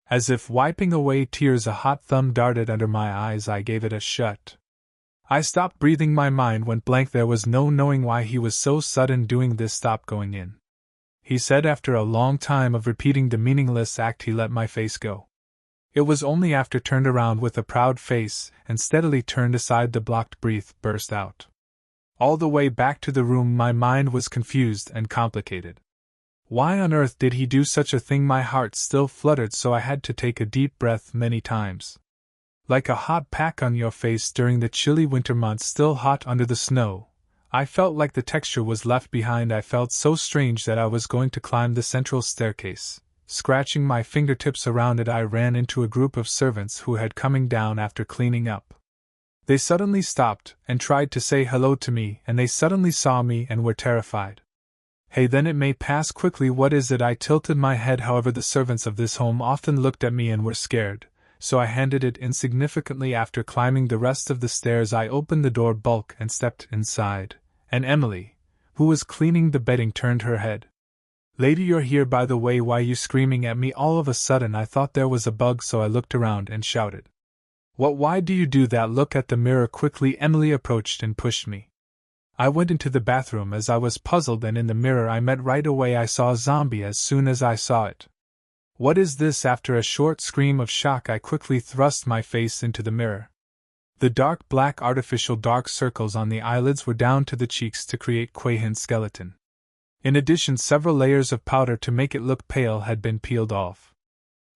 As if wiping away tears, a hot thumb darted under my eyes. I gave it a shut. I stopped breathing. My mind went blank. There was no knowing why he was so sudden doing this. Stop going in, he said. After a long time of repeating the meaningless act, he let my face go. It was only after turned around with a proud face and steadily turned aside the blocked breath burst out. All the way back to the room my mind was confused and complicated. Why on earth did he do such a thing? My heart still fluttered, so I had to take a deep breath many times. Like a hot pack on your face during the chilly winter months, still hot under the snow, I felt like the texture was left behind. I felt so strange that I was going to climb the central staircase. Scratching my fingertips around it, I ran into a group of servants who had coming down after cleaning up. They suddenly stopped and tried to say hello to me, and they suddenly saw me and were terrified. Hey, then it may pass quickly. What is it? I tilted my head. However, the servants of this home often looked at me and were scared, so I handed it insignificantly. After climbing the rest of the stairs, I opened the door bulk and stepped inside, and Emily, who was cleaning the bedding, turned her head. Lady, you're here, by the way. Why you screaming at me all of a sudden? I thought there was a bug, so I looked around and shouted. What? Why do you do that? Look at the mirror quickly. Emily approached and pushed me. I went into the bathroom as I was puzzled, and in the mirror I met right away. I saw a zombie as soon as I saw it. What is this? After a short scream of shock, I quickly thrust my face into the mirror. The dark black artificial dark circles on the eyelids were down to the cheeks to create Quahin's skeleton. In addition, several layers of powder to make it look pale had been peeled off.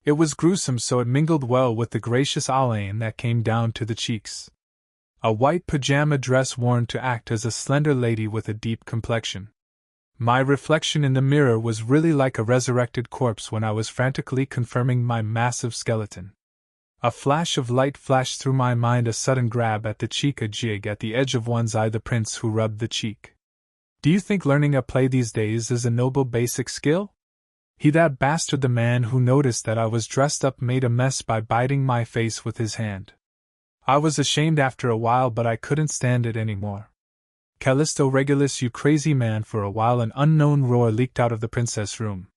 It was gruesome, so it mingled well with the gracious outline that came down to the cheeks. A white pajama dress worn to act as a slender lady with a deep complexion. My reflection in the mirror was really like a resurrected corpse when I was frantically confirming my massive skeleton. A flash of light flashed through my mind, a sudden grab at the cheek, a jig at the edge of one's eye. The prince who rubbed the cheek. Do you think learning a play these days is a noble basic skill? He, that bastard, the man who noticed that I was dressed up, made a mess by biting my face with his hand. I was ashamed after a while, but I couldn't stand it anymore. Callisto Regulus, you crazy man! For a while an unknown roar leaked out of the princess' room.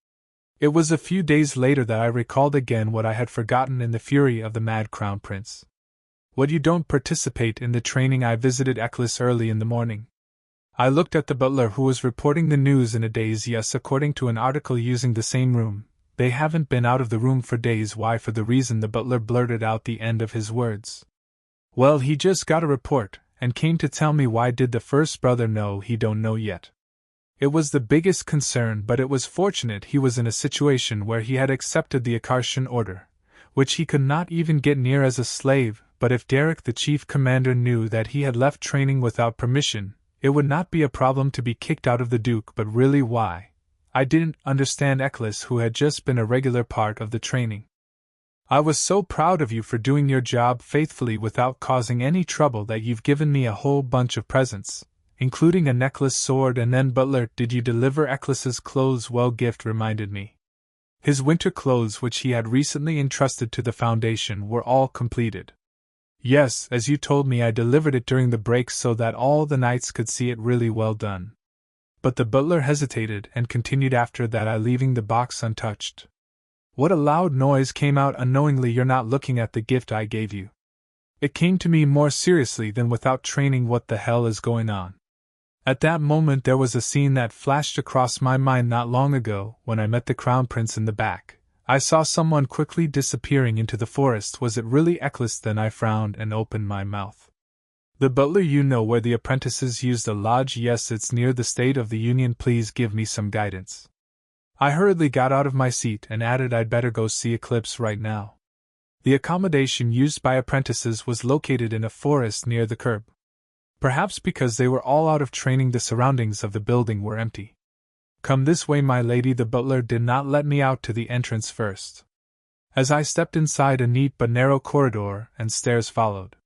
It was a few days later that I recalled again what I had forgotten in the fury of the mad crown prince. What, you don't participate in the training? I visited Eklis early in the morning. I looked at the butler who was reporting the news in a daze. Yes, according to an article using the same room, they haven't been out of the room for days. Why? For the reason the butler blurted out the end of his words. Well, he just got a report, and came to tell me. Why did the first brother know? He don't know yet. It was the biggest concern, but it was fortunate he was in a situation where he had accepted the Akartian order, which he could not even get near as a slave. But if Derek, the chief commander, knew that he had left training without permission, it would not be a problem to be kicked out of the Duke. But really, why? I didn't understand Eklis, who had just been a regular part of the training. I was so proud of you for doing your job faithfully without causing any trouble that you've given me a whole bunch of presents, including a necklace, sword, and then butler, did you deliver Eklis's clothes? Well, Gift reminded me. His winter clothes, which he had recently entrusted to the Foundation, were all completed. Yes, as you told me, I delivered it during the break so that all the knights could see it. Really well done. But the butler hesitated and continued after that, I leaving the box untouched. What a loud noise came out unknowingly. You're not looking at the gift I gave you. It came to me more seriously than without training. What the hell is going on? At that moment there was a scene that flashed across my mind not long ago when I met the crown prince in the back. I saw someone quickly disappearing into the forest. Was it really Eklis? Then I frowned and opened my mouth. The butler, you know where the apprentices used a lodge? Yes, it's near the State of the Union. Please give me some guidance. I hurriedly got out of my seat and added, I'd better go see Eclipse right now. The accommodation used by apprentices was located in a forest near the curb. Perhaps because they were all out of training, the surroundings of the building were empty. Come this way, my lady. The butler did not let me out to the entrance first. As I stepped inside, a neat but narrow corridor and stairs followed.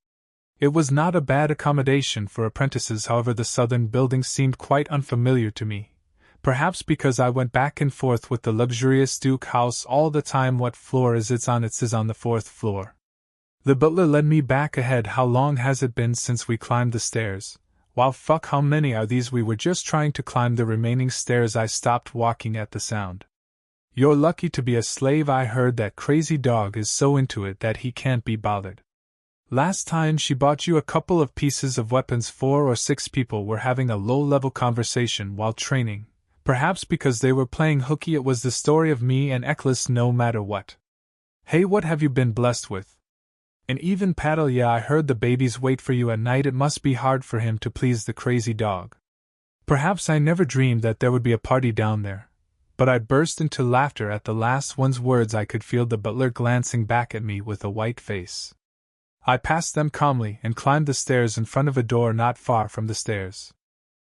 It was not a bad accommodation for apprentices. However, the southern building seemed quite unfamiliar to me, perhaps because I went back and forth with the luxurious Duke house all the time. What floor is it on? It is on the 4th floor. The butler led me back ahead. How long has it been since we climbed the stairs? Wow, fuck, how many are these? We were just trying to climb the remaining stairs. I stopped walking at the sound. You're lucky to be a slave. I heard that crazy dog is so into it that he can't be bothered. Last time she bought you a couple of pieces of weapons. 4 or 6 people were having a low-level conversation while training, perhaps because they were playing hooky. It was the story of me and Eklis. No matter what Hey, what have you been blessed with? An even paddle? Yeah, I heard the babies wait for you at night. It must be hard for him to please the crazy dog. Perhaps I never dreamed that there would be a party down there. But I burst into laughter at the last one's words. I could feel the butler glancing back at me with a white face. I passed them calmly and climbed the stairs in front of a door not far from the stairs.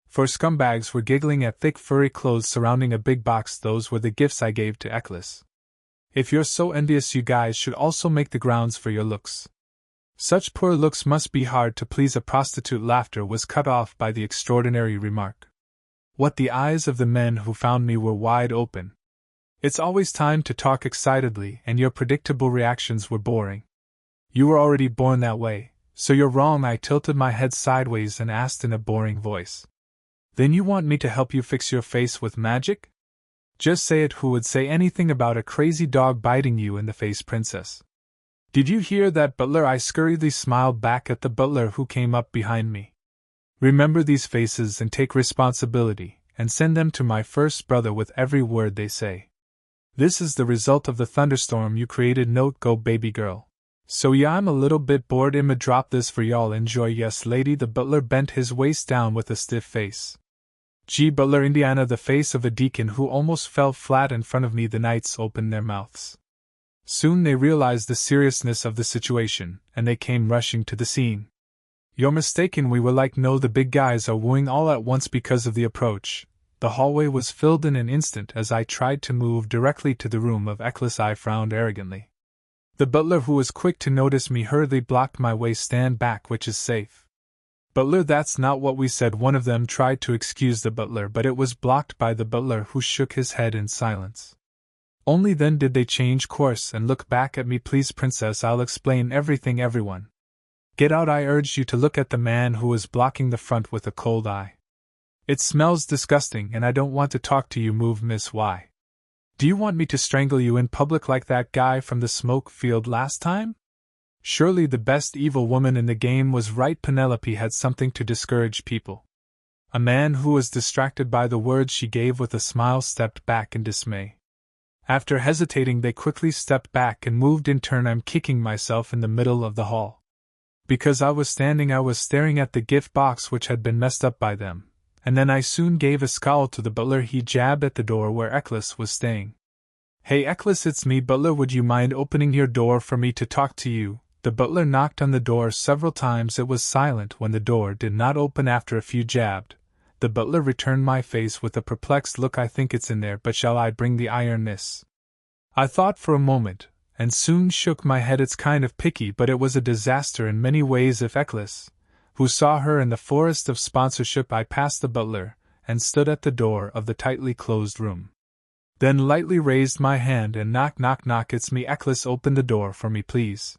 Four scumbags were giggling at thick furry clothes surrounding a big box. Those were the gifts I gave to Eklis. If you're so envious, you guys should also make the grounds for your looks. Such poor looks must be hard to please a prostitute. Laughter was cut off by the extraordinary remark. What the eyes of the men who found me were wide open. It's always time to talk excitedly, and your predictable reactions were boring. You were already born that way, so you're wrong. I tilted my head sideways and asked in a boring voice. Then you want me to help you fix your face with magic? Just say it. Who would say anything about a crazy dog biting you in the face, princess? Did you hear that, butler? I scurriedly smiled back at the butler who came up behind me. Remember these faces and take responsibility, and send them to my first brother with every word they say. This is the result of the thunderstorm you created. Note, go baby girl. So yeah, I'm a little bit bored. I'ma drop this for y'all. Enjoy. Yes, lady. The butler bent his waist down with a stiff face. Gee, butler Indiana, the face of a deacon who almost fell flat in front of me. The knights opened their mouths. Soon they realized the seriousness of the situation, and they came rushing to the scene. You're mistaken, we were like, no, the big guys are wooing all at once because of the approach. The hallway was filled in an instant. As I tried to move directly to the room of Eklis, I frowned arrogantly. The butler, who was quick to notice me, hurriedly blocked my way. Stand back, which is safe. Butler, that's not what we said. One of them tried to excuse the butler, but it was blocked by the butler, who shook his head in silence. Only then did they change course and look back at me. Please, princess, I'll explain everything. Everyone, get out. I urged you to look at the man who was blocking the front with a cold eye. It smells disgusting, and I don't want to talk to you. Move, miss. Why? Do you want me to strangle you in public like that guy from the smoke field last time? Surely the best evil woman in the game was right. Penelope had something to discourage people. A man who was distracted by the words she gave with a smile stepped back in dismay. After hesitating, they quickly stepped back and moved in turn. I'm kicking myself in the middle of the hall. Because I was staring at the gift box which had been messed up by them, and then I soon gave a scowl to the butler. He jabbed at the door where Eklis was staying. Hey Eklis, it's me, butler. Would you mind opening your door for me to talk to you? The butler knocked on the door several times. It was silent when the door did not open. After a few jabbed, the butler returned my face with a perplexed look. I think it's in there, but shall I bring the iron, miss? I thought for a moment, and soon shook my head. It's kind of picky, but it was a disaster in many ways. If Eklis, who saw her in the forest of sponsorship. I passed the butler, and stood at the door of the tightly closed room. Then lightly raised my hand and knock, knock, knock. It's me. Eklis, open the door for me, please.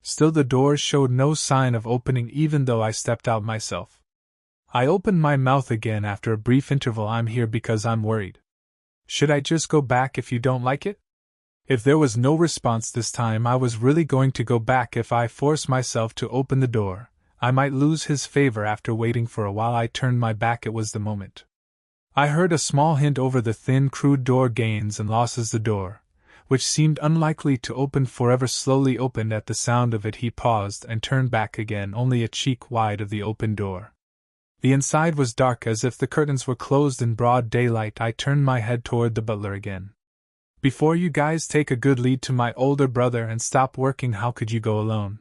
Still the door showed no sign of opening, even though I stepped out myself. I opened my mouth again after a brief interval. I'm here because I'm worried. Should I just go back if you don't like it? If there was no response this time, I was really going to go back. If I forced myself to open the door, I might lose his favor. After waiting for a while, I turned my back. It was the moment. I heard a small hint over the thin, crude door. Gains and losses. The door, which seemed unlikely to open forever, slowly opened. At the sound of it, he paused and turned back again, only a cheek wide of the open door. The inside was dark, as if the curtains were closed in broad daylight. I turned my head toward the butler again. Before you guys take a good lead to my older brother and stop working, how could you go alone?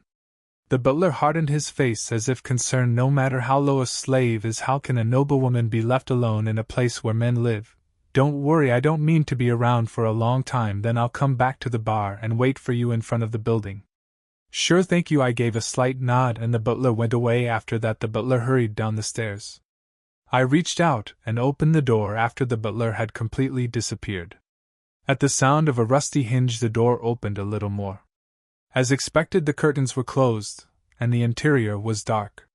The butler hardened his face as if concerned. No matter how low a slave is, how can a noblewoman be left alone in a place where men live? Don't worry, I don't mean to be around for a long time. Then I'll come back to the bar and wait for you in front of the building. Sure, thank you. I gave a slight nod and the butler went away. After that, the butler hurried down the stairs. I reached out and opened the door after the butler had completely disappeared. At the sound of a rusty hinge, the door opened a little more. As expected, the curtains were closed, and the interior was dark.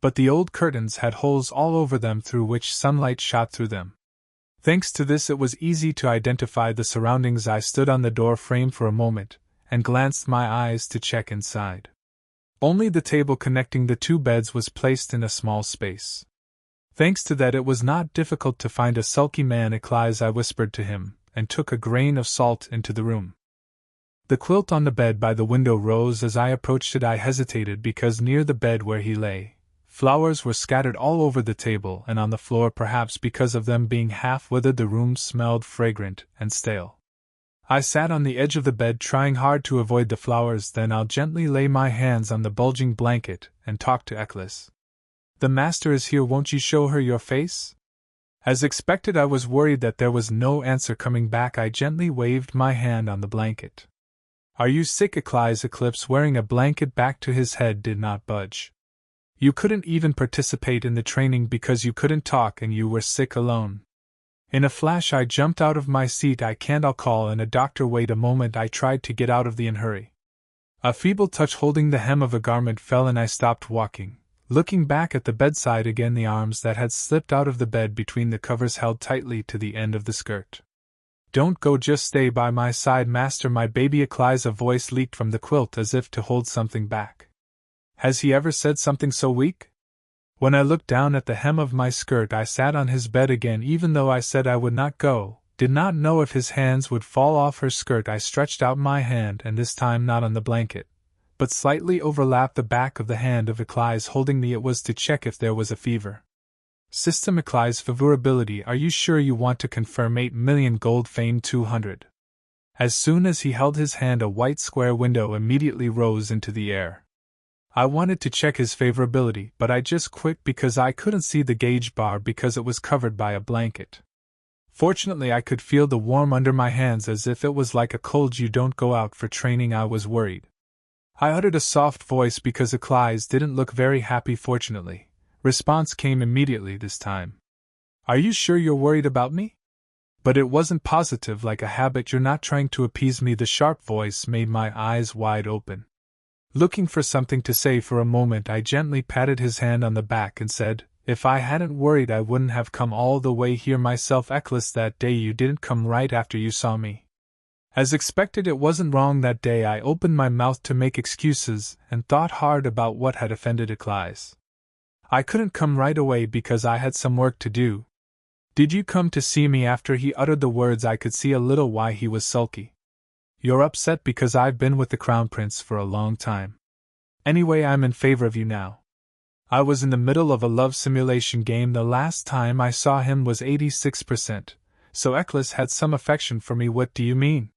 But the old curtains had holes all over them through which sunlight shot through them. Thanks to this, it was easy to identify the surroundings. I stood on the door frame for a moment, and glanced my eyes to check inside. Only the table connecting the two beds was placed in a small space. Thanks to that, it was not difficult to find a sulky man. Eklis, I whispered to him, and took a grain of salt into the room. The quilt on the bed by the window rose as I approached it. I hesitated because near the bed where he lay, flowers were scattered all over the table and on the floor. Perhaps because of them being half withered, the room smelled fragrant and stale. I sat on the edge of the bed trying hard to avoid the flowers. Then I'll gently lay my hands on the bulging blanket and talk to Eklis. The master is here, won't you show her your face? As expected, I was worried that there was no answer coming back. I gently waved my hand on the blanket. Are you sick? Eklis, Eclipse, wearing a blanket back to his head, did not budge. You couldn't even participate in the training because you couldn't talk and you were sick alone. In a flash I jumped out of my seat. I'll call in a doctor. Wait a moment. I tried to get out of the hurry. A feeble touch holding the hem of a garment fell and I stopped walking, looking back at the bedside again. The arms that had slipped out of the bed between the covers held tightly to the end of the skirt. Don't go, just stay by my side, master, my baby. Eklis, a voice leaked from the quilt as if to hold something back. Has he ever said something so weak? When I looked down at the hem of my skirt, I sat on his bed again. Even though I said I would not go, did not know if his hands would fall off her skirt. I stretched out my hand, and this time not on the blanket, but slightly overlapped the back of the hand of Eklis holding me. It was to check if there was a fever. System. Eklis, favorability. Are you sure you want to confirm? 8 million gold fame 200. As soon as he held his hand, a white square window immediately rose into the air. I wanted to check his favorability, but I just quit because I couldn't see the gauge bar because it was covered by a blanket. Fortunately, I could feel the warmth under my hands as if it was like a cold. You don't go out for training. I was worried. I uttered a soft voice because Eklis didn't look very happy. Fortunately, response came immediately this time. Are you sure you're worried about me? But it wasn't positive like a habit. You're not trying to appease me. The sharp voice made my eyes wide open. Looking for something to say for a moment, I gently patted his hand on the back and said, if I hadn't worried I wouldn't have come all the way here myself. Eklis, that day you didn't come right after you saw me. As expected, it wasn't wrong that day. I opened my mouth to make excuses and thought hard about what had offended Eklis. I couldn't come right away because I had some work to do. Did you come to see me? After he uttered the words, I could see a little why he was sulky. You're upset because I've been with the Crown Prince for a long time. Anyway, I'm in favor of you now. I was in the middle of a love simulation game. The last time I saw him was 86%, so Eklis had some affection for me. What do you mean?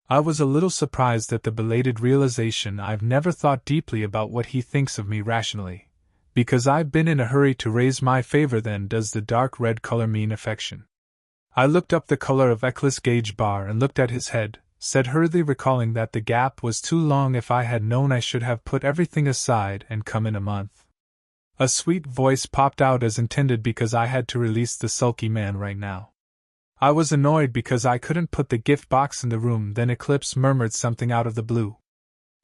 I was a little surprised at the belated realization. I've never thought deeply about what he thinks of me rationally, because I've been in a hurry to raise my favor. Then does the dark red color mean affection? I looked up the color of Eklis' gauge bar and looked at his head, said hurriedly, recalling that the gap was too long. If I had known, I should have put everything aside and come in a month. A sweet voice popped out as intended because I had to release the sulky man right now. I was annoyed because I couldn't put the gift box in the room. Then Eclipse murmured something out of the blue.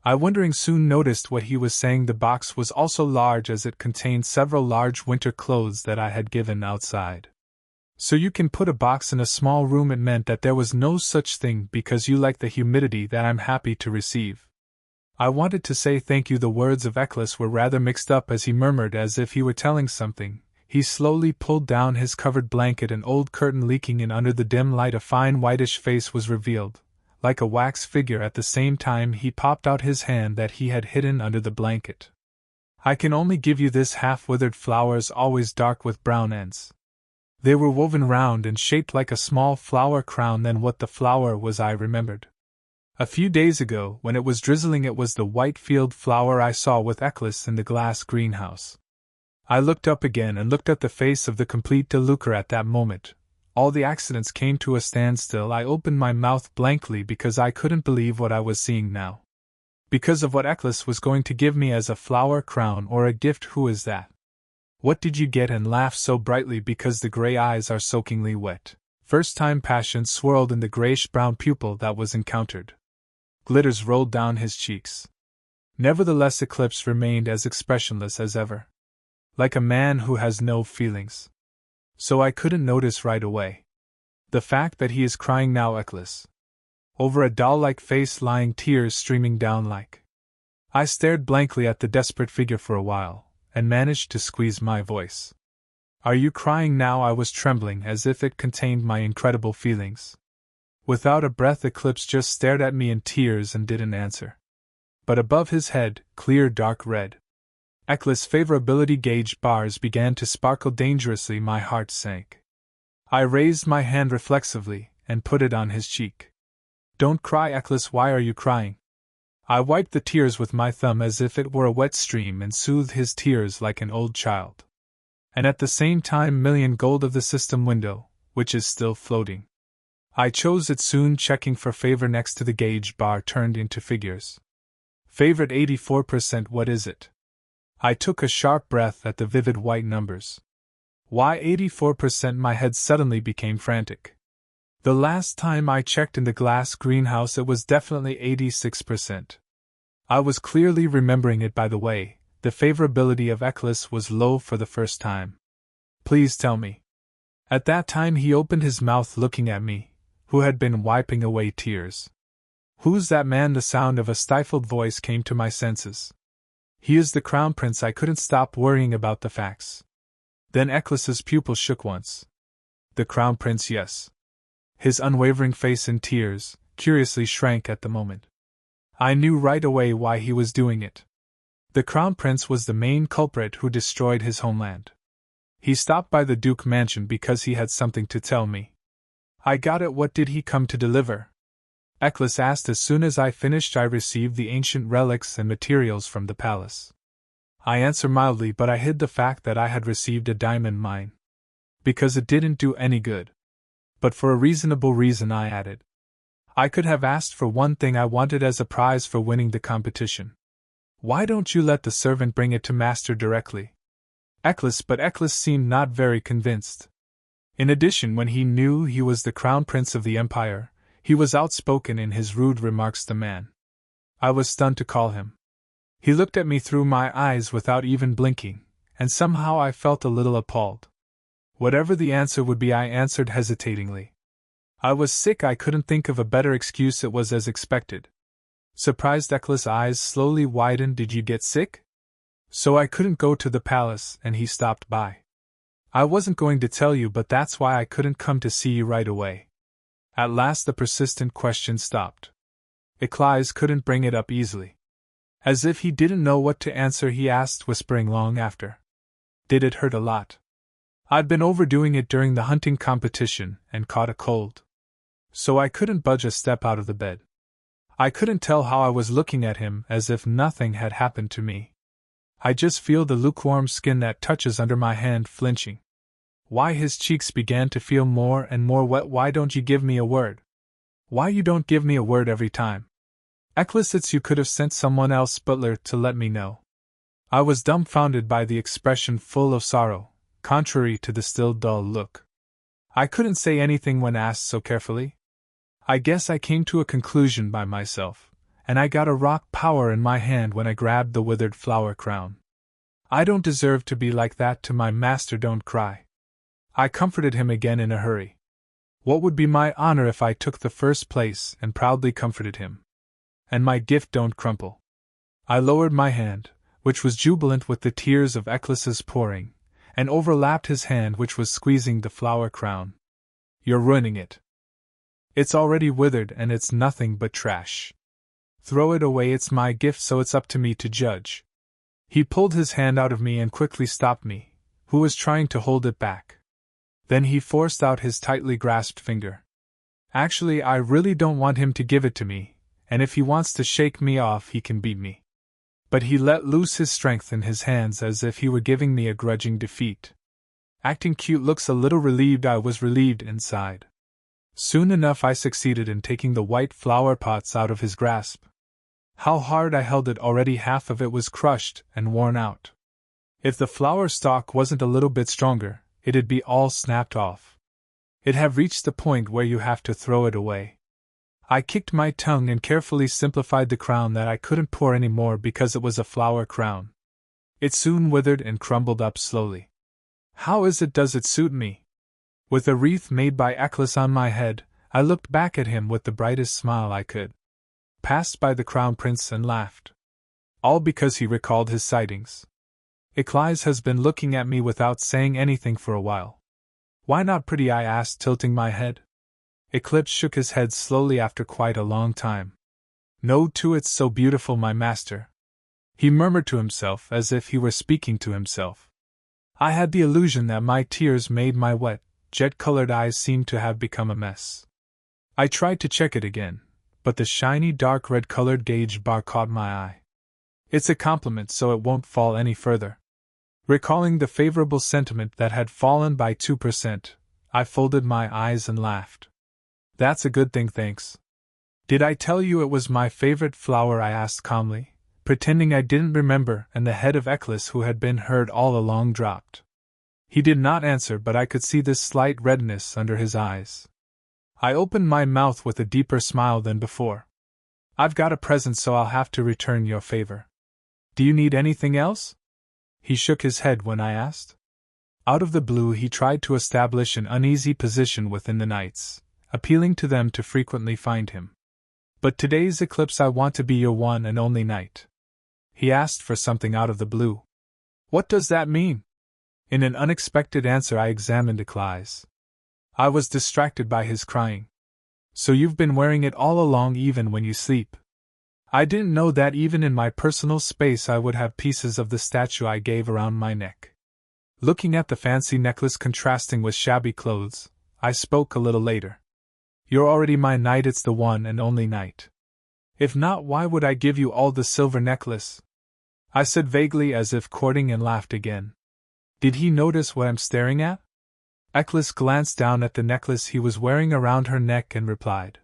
I, wondering, soon noticed what he was saying. The box was also large as it contained several large winter clothes that I had given outside. So you can put a box in a small room. It meant that there was no such thing because you like the humidity that I'm happy to receive. I wanted to say thank you. The words of Eklis were rather mixed up as he murmured as if he were telling something. He slowly pulled down his covered blanket, an old curtain leaking in. Under the dim light a fine whitish face was revealed, like a wax figure. At the same time he popped out his hand that he had hidden under the blanket. I can only give you this half-withered flowers, always dark with brown ends. They were woven round and shaped like a small flower crown. Then what the flower was, I remembered. A few days ago, when it was drizzling, it was the white field flower I saw with Eklis in the glass greenhouse. I looked up again and looked at the face of the complete delucker. At that moment, all the accidents came to a standstill. I opened my mouth blankly because I couldn't believe what I was seeing now. Because of what Eklis was going to give me as a flower crown or a gift. Who is that? What did you get? And laughed so brightly because the gray eyes are soakingly wet. First time passion swirled in the grayish-brown pupil that was encountered. Glitters rolled down his cheeks. Nevertheless, Eclipse remained as expressionless as ever. Like a man who has no feelings. So I couldn't notice right away the fact that he is crying now, Eklis. Over a doll-like face lying, tears streaming down like. I stared blankly at the desperate figure for a while, and managed to squeeze my voice. Are you crying now? I was trembling as if it contained my incredible feelings. Without a breath, Eclipse just stared at me in tears and didn't answer. But above his head, clear dark red, Eclipse's favorability gauge bars began to sparkle dangerously. My heart sank. I raised my hand reflexively and put it on his cheek. Don't cry, Eclipse, why are you crying? I wiped the tears with my thumb as if it were a wet stream and soothed his tears like an old child. And at the same time, million gold of the system window, which is still floating. I chose it soon, checking for favor next to the gauge bar turned into figures. Favorite 84%, what is it? I took a sharp breath at the vivid white numbers. Why 84%? My head suddenly became frantic. The last time I checked in the glass greenhouse it was definitely 86%. I was clearly remembering it. By the way, the favorability of Eclipse was low for the first time. Please tell me. At that time he opened his mouth looking at me, who had been wiping away tears. Who's that man? The sound of a stifled voice came to my senses. He is the Crown Prince. I couldn't stop worrying about the facts. Then Eclipse's pupil shook once. The Crown Prince, yes. His unwavering face in tears, curiously shrank at the moment. I knew right away why he was doing it. The Crown Prince was the main culprit who destroyed his homeland. He stopped by the Duke Mansion because he had something to tell me. I got it. What did he come to deliver? Eclipse asked. As soon as I finished, I received the ancient relics and materials from the palace. I answered mildly, but I hid the fact that I had received a diamond mine. Because it didn't do any good. But for a reasonable reason, I added. I could have asked for one thing I wanted as a prize for winning the competition. Why don't you let the servant bring it to master directly? But Eclipse seemed not very convinced. In addition, when he knew he was the Crown Prince of the Empire, he was outspoken in his rude remarks. The man. I was stunned to call him. He looked at me through my eyes without even blinking, and somehow I felt a little appalled. Whatever the answer would be, I answered hesitatingly. I was sick. I couldn't think of a better excuse. It was as expected. Surprised, Eclipse's eyes slowly widened. Did you get sick? So I couldn't go to the palace, and he stopped by. I wasn't going to tell you, but that's why I couldn't come to see you right away. At last the persistent question stopped. Eclipse couldn't bring it up easily. As if he didn't know what to answer, he asked, whispering long after. Did it hurt a lot? I'd been overdoing it during the hunting competition and caught a cold. So I couldn't budge a step out of the bed. I couldn't tell how I was looking at him, as if nothing had happened to me. I just feel the lukewarm skin that touches under my hand flinching. Why his cheeks began to feel more and more wet. Why don't you give me a word? Why you don't give me a word every time? Eclipse, you could have sent someone else, butler, to let me know. I was dumbfounded by the expression full of sorrow, contrary to the still dull look. I couldn't say anything when asked so carefully. I guess I came to a conclusion by myself, and I got a rock power in my hand when I grabbed the withered flower crown. I don't deserve to be like that to my master. Don't cry. I comforted him again in a hurry. What would be my honor if I took the first place, and proudly comforted him. And my gift don't crumple. I lowered my hand, which was jubilant with the tears of Eclipse's pouring, and overlapped his hand, which was squeezing the flower crown. You're ruining it. It's already withered and it's nothing but trash. Throw it away. It's my gift, so it's up to me to judge. He pulled his hand out of me and quickly stopped me, who was trying to hold it back. Then he forced out his tightly grasped finger. Actually, I really don't want him to give it to me, and if he wants to shake me off, he can beat me. But he let loose his strength in his hands as if he were giving me a grudging defeat. Acting cute, looks a little relieved. I was relieved inside. Soon enough I succeeded in taking the white flower pots out of his grasp. How hard I held it! Already half of it was crushed and worn out. If the flower stalk wasn't a little bit stronger, it'd be all snapped off. It'd have reached the point where you have to throw it away. I kicked my tongue and carefully simplified the crown that I couldn't pour any more because it was a flower crown. It soon withered and crumbled up slowly. How is it? Does it suit me? With a wreath made by Eclipse on my head, I looked back at him with the brightest smile I could. Passed by the Crown Prince and laughed. All because he recalled his sightings. Eclipse has been looking at me without saying anything for a while. Why not pretty? I asked, tilting my head. Eclipse shook his head slowly after quite a long time. No, too, it's so beautiful, my master. He murmured to himself as if he were speaking to himself. I had the illusion that my tears made my wet, jet-colored eyes seem to have become a mess. I tried to check it again, but the shiny dark red-colored gauge bar caught my eye. It's a compliment, so it won't fall any further. Recalling the favorable sentiment that had fallen by 2%, I folded my eyes and laughed. That's a good thing, thanks. Did I tell you it was my favorite flower? I asked calmly, pretending I didn't remember, and the head of Eccles, who had been heard all along, dropped. He did not answer, but I could see this slight redness under his eyes. I opened my mouth with a deeper smile than before. I've got a present, so I'll have to return your favor. Do you need anything else? He shook his head when I asked. Out of the blue, he tried to establish an uneasy position within the knights, appealing to them to frequently find him. But today's eclipse, I want to be your one and only knight. He asked for something out of the blue. What does that mean? In an unexpected answer, I examined Eclipse. I was distracted by his crying. So you've been wearing it all along, even when you sleep? I didn't know that even in my personal space I would have pieces of the statue I gave around my neck. Looking at the fancy necklace contrasting with shabby clothes, I spoke a little later. You're already my knight, it's the one and only knight. If not, why would I give you all the silver necklace? I said vaguely, as if courting, and laughed again. Did he notice what I'm staring at? Eccles glanced down at the necklace he was wearing around her neck and replied.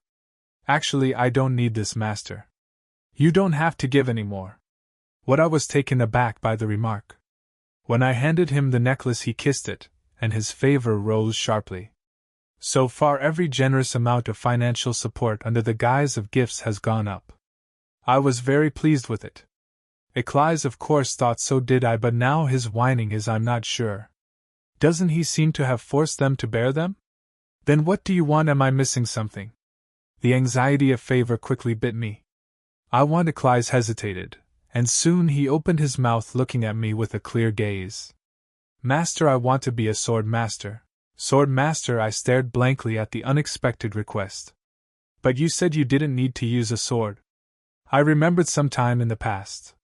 Actually, I don't need this, master. You don't have to give any more. What I was taken aback by the remark. When I handed him the necklace, he kissed it, and his favor rose sharply. So far, every generous amount of financial support under the guise of gifts has gone up. I was very pleased with it. Eclipse, of course, thought so did I, but now his whining is I'm not sure. Doesn't he seem to have forced them to bear them? Then what do you want? Am I missing something? The anxiety of favor quickly bit me. I want. Eclipse hesitated, and soon he opened his mouth, looking at me with a clear gaze. Master, I want to be a sword master. Sword master, I stared blankly at the unexpected request. But you said you didn't need to use a sword. I remembered some time in the past.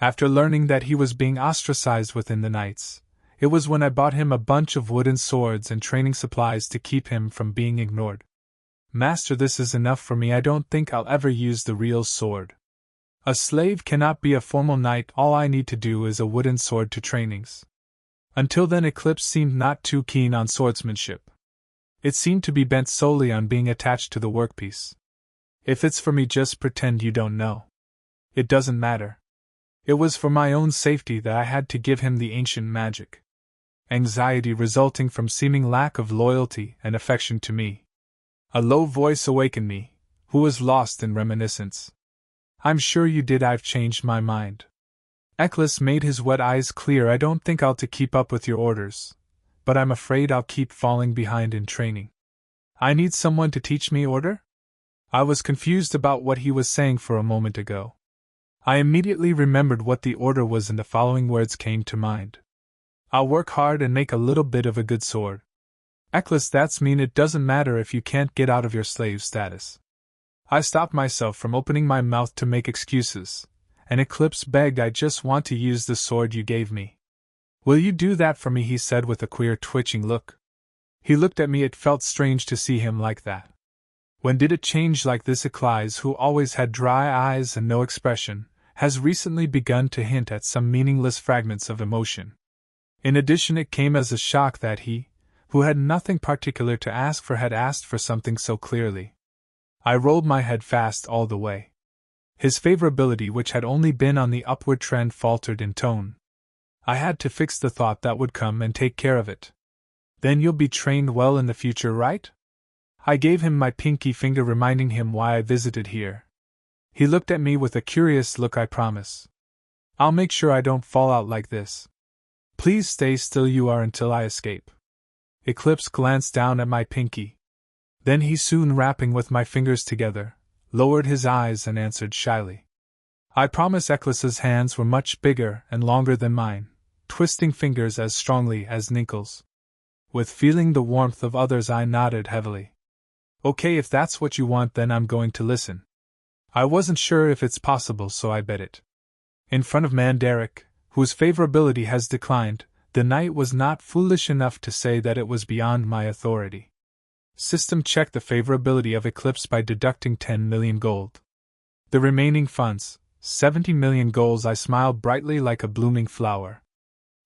After learning that he was being ostracized within the knights, it was when I bought him a bunch of wooden swords and training supplies to keep him from being ignored. Master, this is enough for me. I don't think I'll ever use the real sword. A slave cannot be a formal knight. All I need to do is a wooden sword to trainings. Until then, Eclipse seemed not too keen on swordsmanship. It seemed to be bent solely on being attached to the workpiece. If it's for me, just pretend you don't know. It doesn't matter. It was for my own safety that I had to give him the ancient magic. Anxiety resulting from seeming lack of loyalty and affection to me. A low voice awakened me, who was lost in reminiscence. I'm sure you did. I've changed my mind. Eccles made his wet eyes clear. I don't think I'll to keep up with your orders, but I'm afraid I'll keep falling behind in training. I need someone to teach me order? I was confused about what he was saying for a moment ago. I immediately remembered what the order was, and the following words came to mind. I'll work hard and make a little bit of a good sword. Eccles, that's mean. It doesn't matter if you can't get out of your slave status. I stopped myself from opening my mouth to make excuses, and Eclipse begged. I just want to use the sword you gave me. Will you do that for me? He said with a queer twitching look. He looked at me. It felt strange to see him like that. When did it change like this? Eclipse, who always had dry eyes and no expression, has recently begun to hint at some meaningless fragments of emotion. In addition, it came as a shock that he, who had nothing particular to ask for, had asked for something so clearly. I rolled my head fast all the way. His favorability, which had only been on the upward trend, faltered in tone. I had to fix the thought that would come and take care of it. Then you'll be trained well in the future, right? I gave him my pinky finger, reminding him why I visited here. He looked at me with a curious look. I promise. I'll make sure I don't fall out like this. Please stay still you are until I escape. Eclipse glanced down at my pinky. Then he, soon rapping with my fingers together, lowered his eyes and answered shyly. I promise. Eccles's hands were much bigger and longer than mine, twisting fingers as strongly as Ninkle's. With feeling the warmth of others, I nodded heavily. Okay, if that's what you want, then I'm going to listen. I wasn't sure if it's possible, so I bet it. In front of man Derek, whose favorability has declined, the knight was not foolish enough to say that it was beyond my authority. System checked the favorability of Eclipse by deducting 10 million gold. The remaining funds, 70 million golds. I smiled brightly like a blooming flower.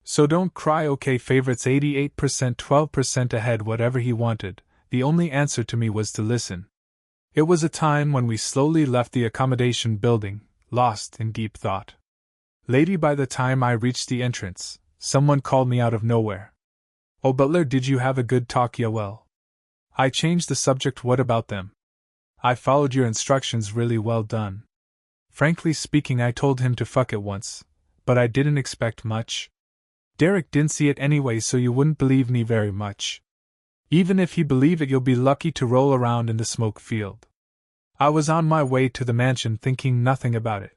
So don't cry, okay, favorites 88%, 12% ahead, whatever he wanted. The only answer to me was to listen. It was a time when we slowly left the accommodation building, lost in deep thought. Lady, by the time I reached the entrance, someone called me out of nowhere. Oh, butler, did you have a good talk? Yeah, well. I changed the subject. What about them? I followed your instructions, really well done. Frankly speaking, I told him to fuck it once, but I didn't expect much. Derek didn't see it anyway, so you wouldn't believe me very much. Even if he believed it, you'll be lucky to roll around in the smoke field. I was on my way to the mansion thinking nothing about it.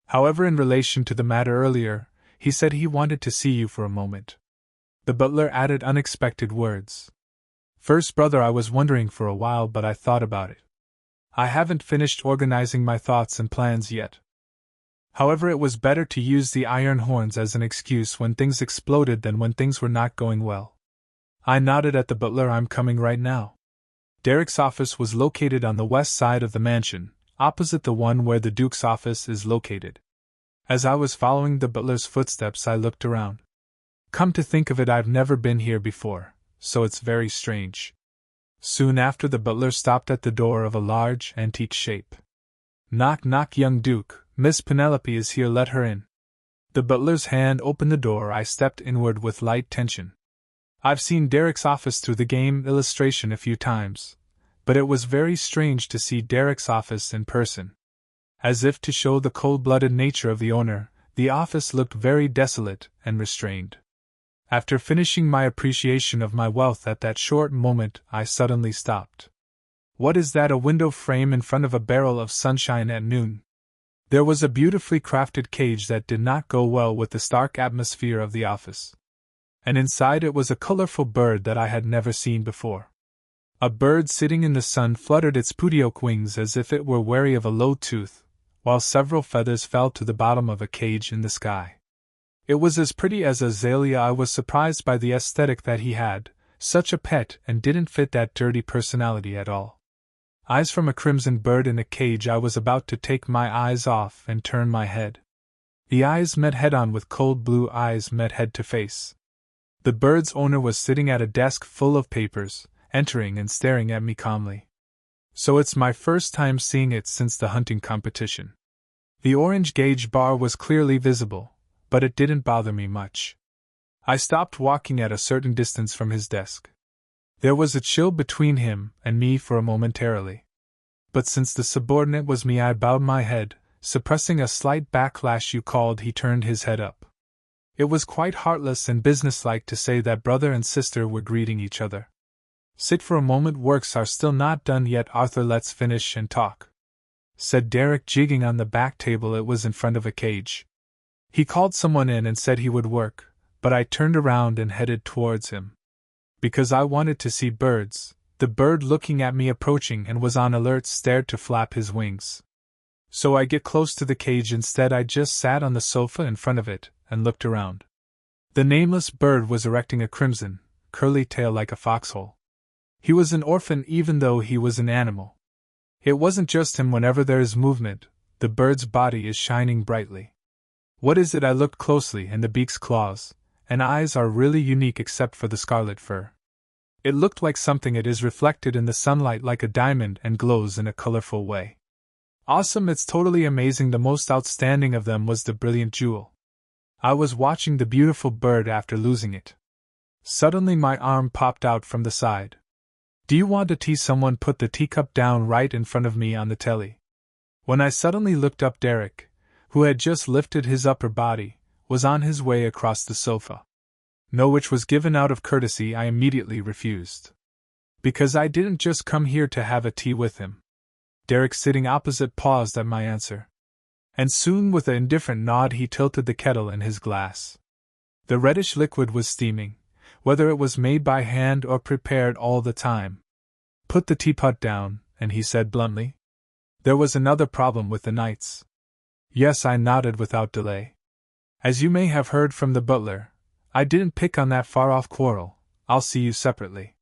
However, in relation to the matter earlier, he said he wanted to see you for a moment. The butler added unexpected words. First, brother, I was wondering for a while, but I thought about it. I haven't finished organizing my thoughts and plans yet. However, it was better to use the iron horns as an excuse when things exploded than when things were not going well. I nodded at the butler. I'm coming right now. Derek's office was located on the west side of the mansion, opposite the one where the Duke's office is located. As I was following the butler's footsteps, I looked around. Come to think of it, I've never been here before, so it's very strange. Soon after, the butler stopped at the door of a large, antique shape. Knock, knock, young Duke, Miss Penelope is here, let her in. The butler's hand opened the door. I stepped inward with light tension. I've seen Derek's office through the game illustration a few times, but it was very strange to see Derek's office in person. As if to show the cold-blooded nature of the owner, the office looked very desolate and restrained. After finishing my appreciation of my wealth at that short moment, I suddenly stopped. What is that? A window frame in front of a barrel of sunshine at noon. There was a beautifully crafted cage that did not go well with the stark atmosphere of the office. And inside it was a colorful bird that I had never seen before. A bird sitting in the sun fluttered its putioke wings as if it were wary of a low tooth, while several feathers fell to the bottom of a cage in the sky. It was as pretty as a azalea. I was surprised by the aesthetic that he had, such a pet, and didn't fit that dirty personality at all. Eyes from a crimson bird in a cage. I was about to take my eyes off and turn my head. The eyes met head-on with cold blue eyes met head to face. The bird's owner was sitting at a desk full of papers, entering and staring at me calmly. So it's my first time seeing it since the hunting competition. The orange gauge bar was clearly visible, but it didn't bother me much. I stopped walking at a certain distance from his desk. There was a chill between him and me for a momentarily. But since the subordinate was me, I bowed my head, suppressing a slight backlash. You called. He turned his head up. It was quite heartless and businesslike to say that brother and sister were greeting each other. Sit for a moment, works are still not done yet, Arthur, let's finish and talk, said Derek, jigging on the back table. It was in front of a cage. He called someone in and said he would work, but I turned around and headed towards him. Because I wanted to see birds, the bird looking at me approaching and was on alert stared to flap his wings. So I get close to the cage instead. I just sat on the sofa in front of it and looked around. The nameless bird was erecting a crimson, curly tail like a foxhole. He was an orphan even though he was an animal. It wasn't just him. Whenever there is movement, the bird's body is shining brightly. What is it? I looked closely, and the beak's claws and eyes are really unique except for the scarlet fur. It looked like something. It is reflected in the sunlight like a diamond and glows in a colorful way. Awesome, it's totally amazing. The most outstanding of them was the brilliant jewel. I was watching the beautiful bird after losing it. Suddenly my arm popped out from the side. Do you want a tea? Someone put the teacup down right in front of me on the telly. When I suddenly looked up, Derek, who had just lifted his upper body, was on his way across the sofa. No, which was given out of courtesy. I immediately refused. Because I didn't just come here to have a tea with him. Derek, sitting opposite, paused at my answer. And soon, with an indifferent nod, he tilted the kettle in his glass. The reddish liquid was steaming, whether it was made by hand or prepared all the time. put the teapot down, and he said bluntly, "There was another problem with the knights." Yes, I nodded without delay. As you may have heard from the butler, I didn't pick on that far-off quarrel. I'll see you separately.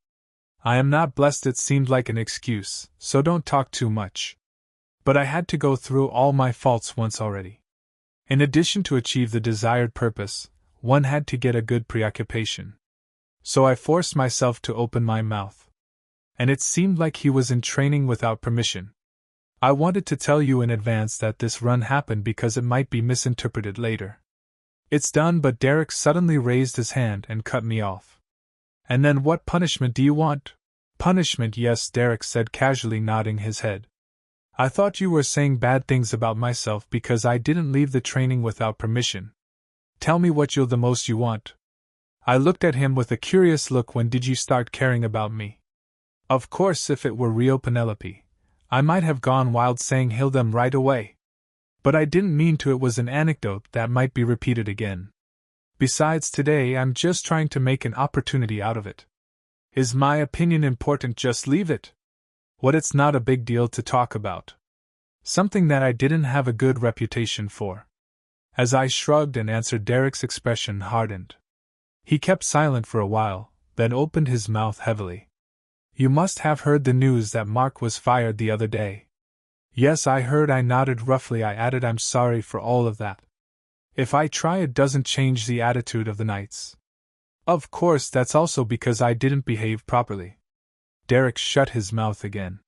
I am not blessed. It seemed like an excuse, so don't talk too much. But I had to go through all my faults once already. In addition to achieve the desired purpose, one had to get a good preoccupation. So I forced myself to open my mouth. And it seemed like he was in training without permission. I wanted to tell you in advance that this run happened because it might be misinterpreted later. It's done, but Derek suddenly raised his hand and cut me off. And then what punishment do you want? Punishment, yes, Derek said casually, nodding his head. I thought you were saying bad things about myself because I didn't leave the training without permission. Tell me what you're the most you want. I looked at him with a curious look. When did you start caring about me? Of course, if it were Rio Penelope, I might have gone wild saying heal them right away. But I didn't mean to. It was an anecdote that might be repeated again. Besides, today I'm just trying to make an opportunity out of it. Is my opinion important? Just leave it. What? It's not a big deal to talk about. Something that I didn't have a good reputation for. As I shrugged and answered, Derek's expression hardened. He kept silent for a while, then opened his mouth heavily. You must have heard the news that Mark was fired the other day. Yes, I heard. I nodded roughly. I added, I'm sorry for all of that. If I try, it doesn't change the attitude of the knights. Of course, that's also because I didn't behave properly. Derek shut his mouth again.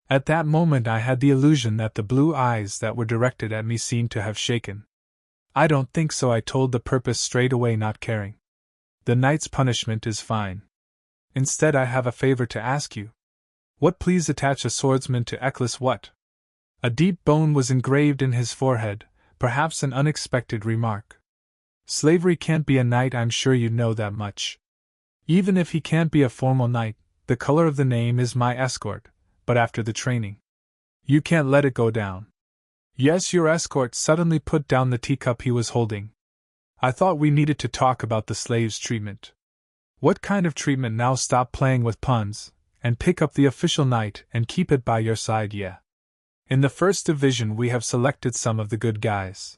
At that moment I had the illusion that the blue eyes that were directed at me seemed to have shaken. I don't think so, I told the purpose straight away, not caring. The knight's punishment is fine. Instead, I have a favor to ask you. What? Please attach a swordsman to Eccles. What? A deep bone was engraved in his forehead, perhaps an unexpected remark. Slavery can't be a knight, I'm sure you know that much. Even if he can't be a formal knight, the color of the name is my escort, but after the training. You can't let it go down. Yes, your escort suddenly put down the teacup he was holding. I thought we needed to talk about the slave's treatment. What kind of treatment? Now stop playing with puns, and pick up the official knight and keep it by your side, yeah. In the first division we have selected some of the good guys.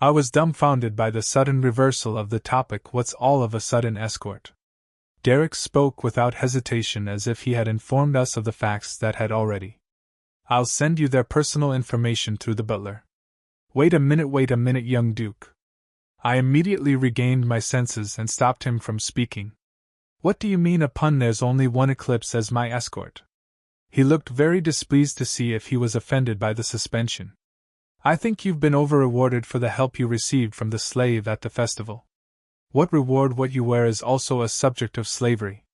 I was dumbfounded by the sudden reversal of the topic. What's all of a sudden escort? Derek spoke without hesitation, as if he had informed us of the facts that had already. I'll send you their personal information through the butler. Wait a minute, young Duke. I immediately regained my senses and stopped him from speaking. What do you mean a pun? There's only one Eclipse as my escort. He looked very displeased to see if he was offended by the suspension. I think you've been over-rewarded for the help you received from the slave at the festival. What reward? What you wear is also a subject of slavery.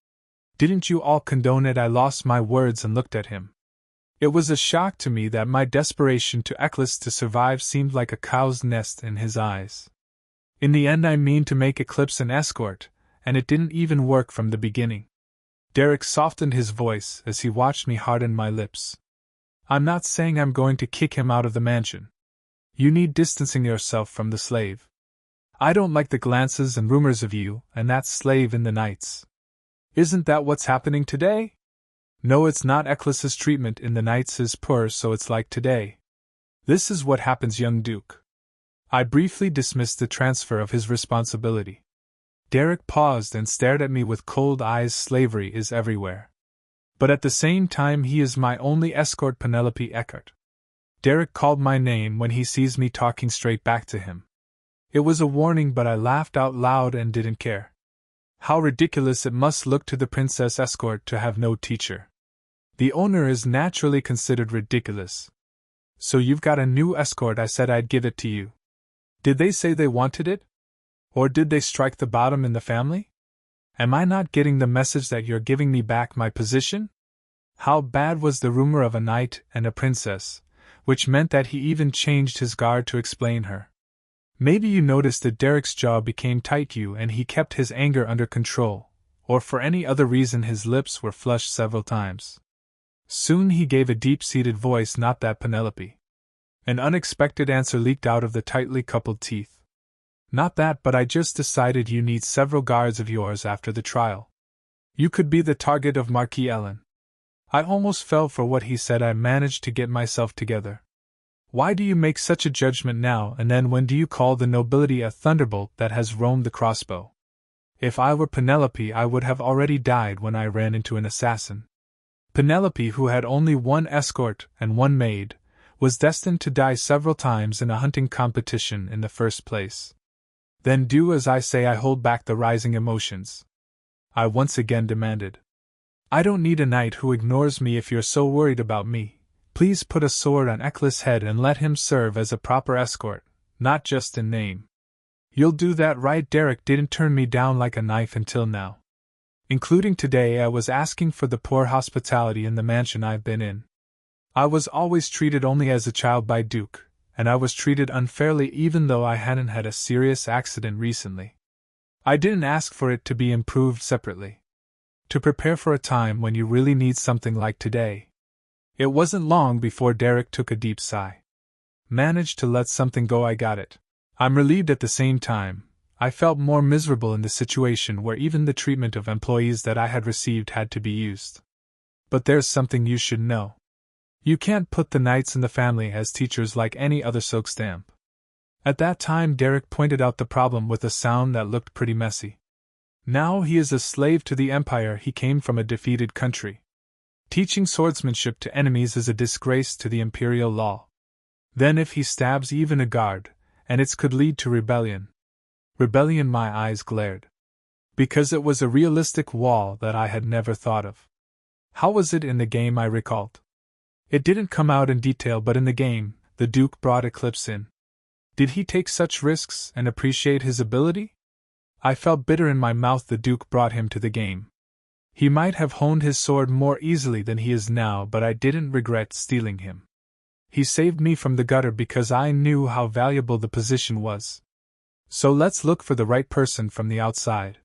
Didn't you all condone it? I lost my words and looked at him. It was a shock to me that my desperation to Eclipse to survive seemed like a cow's nest in his eyes. In the end, I mean to make Eclipse an escort, and it didn't even work from the beginning. Derek softened his voice as he watched me harden my lips. I'm not saying I'm going to kick him out of the mansion. You need distancing yourself from the slave. I don't like the glances and rumors of you and that slave in the Knights. Isn't that what's happening today? No, it's not. Eclipse's treatment in the Knights is poor, so it's like today. This is what happens, young Duke. I briefly dismissed the transfer of his responsibility. Derek paused and stared at me with cold eyes. Slavery is everywhere. But at the same time, he is my only escort, Penelope Eckert. Derek called my name when he sees me talking straight back to him. It was a warning, but I laughed out loud and didn't care. How ridiculous it must look to the princess escort to have no teacher. The owner is naturally considered ridiculous. So you've got a new escort. I said I'd give it to you. Did they say they wanted it? Or did they strike the bottom in the family? Am I not getting the message that you're giving me back my position? How bad was the rumor of a knight and a princess, which meant that he even changed his guard to explain her. Maybe you noticed that Derek's jaw became tight, and he kept his anger under control, or for any other reason his lips were flushed several times. Soon he gave a deep-seated voice, not that, Penelope. An unexpected answer leaked out of the tightly coupled teeth. Not that, but I just decided you need several guards of yours after the trial. You could be the target of Marquis Ellen. I almost fell for what he said. I managed to get myself together. Why do you make such a judgment now and then? When do you call the nobility a thunderbolt that has roamed the crossbow? If I were Penelope, I would have already died when I ran into an assassin. Penelope, who had only one escort and one maid, was destined to die several times in a hunting competition in the first place. Then do as I say. I hold back the rising emotions. I once again demanded. I don't need a knight who ignores me. If you're so worried about me, please put a sword on Eccles' head and let him serve as a proper escort, not just in name. You'll do that right? Derek didn't turn me down like a knife until now. Including today, I was asking for the poor hospitality in the mansion I've been in. I was always treated only as a child by Duke, and I was treated unfairly even though I hadn't had a serious accident recently. I didn't ask for it to be improved separately. To prepare for a time when you really need something like today. It wasn't long before Derek took a deep sigh. Managed to let something go. I got it. I'm relieved at the same time. I felt more miserable in the situation where even the treatment of employees that I had received had to be used. But there's something you should know. You can't put the knights in the family as teachers like any other silk stamp. At that time, Derek pointed out the problem with a sound that looked pretty messy. Now he is a slave to the Empire. He came from a defeated country. Teaching swordsmanship to enemies is a disgrace to the imperial law. Then if he stabs even a guard, and it could lead to rebellion. Rebellion, my eyes glared. Because it was a realistic wall that I had never thought of. How was it in the game? I recalled. It didn't come out in detail, but in the game, the Duke brought Eclipse in. Did he take such risks and appreciate his ability? I felt bitter in my mouth. The Duke brought him to the game. He might have honed his sword more easily than he is now, but I didn't regret stealing him. He saved me from the gutter because I knew how valuable the position was. So let's look for the right person from the outside.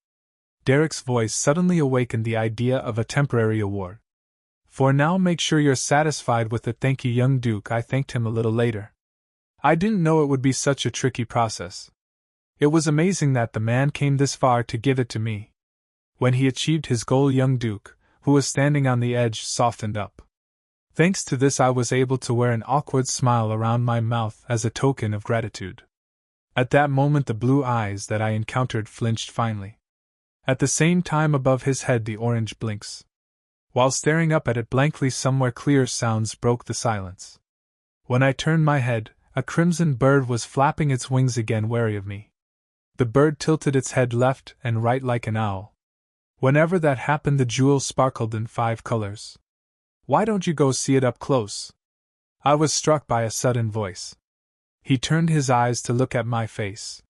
Derek's voice suddenly awakened the idea of a temporary award. For now, make sure you're satisfied with it. Thank you, young Duke. I thanked him a little later. I didn't know it would be such a tricky process. It was amazing that the man came this far to give it to me. When he achieved his goal, young Duke, who was standing on the edge, softened up. Thanks to this, I was able to wear an awkward smile around my mouth as a token of gratitude. At that moment, the blue eyes that I encountered flinched finely. At the same time, above his head, the orange blinks. While staring up at it blankly, somewhere clear sounds broke the silence. When I turned my head, a crimson bird was flapping its wings again, wary of me. The bird tilted its head left and right like an owl. Whenever that happened, the jewel sparkled in 5 colors. Why don't you go see it up close? I was struck by a sudden voice. He turned his eyes to look at my face.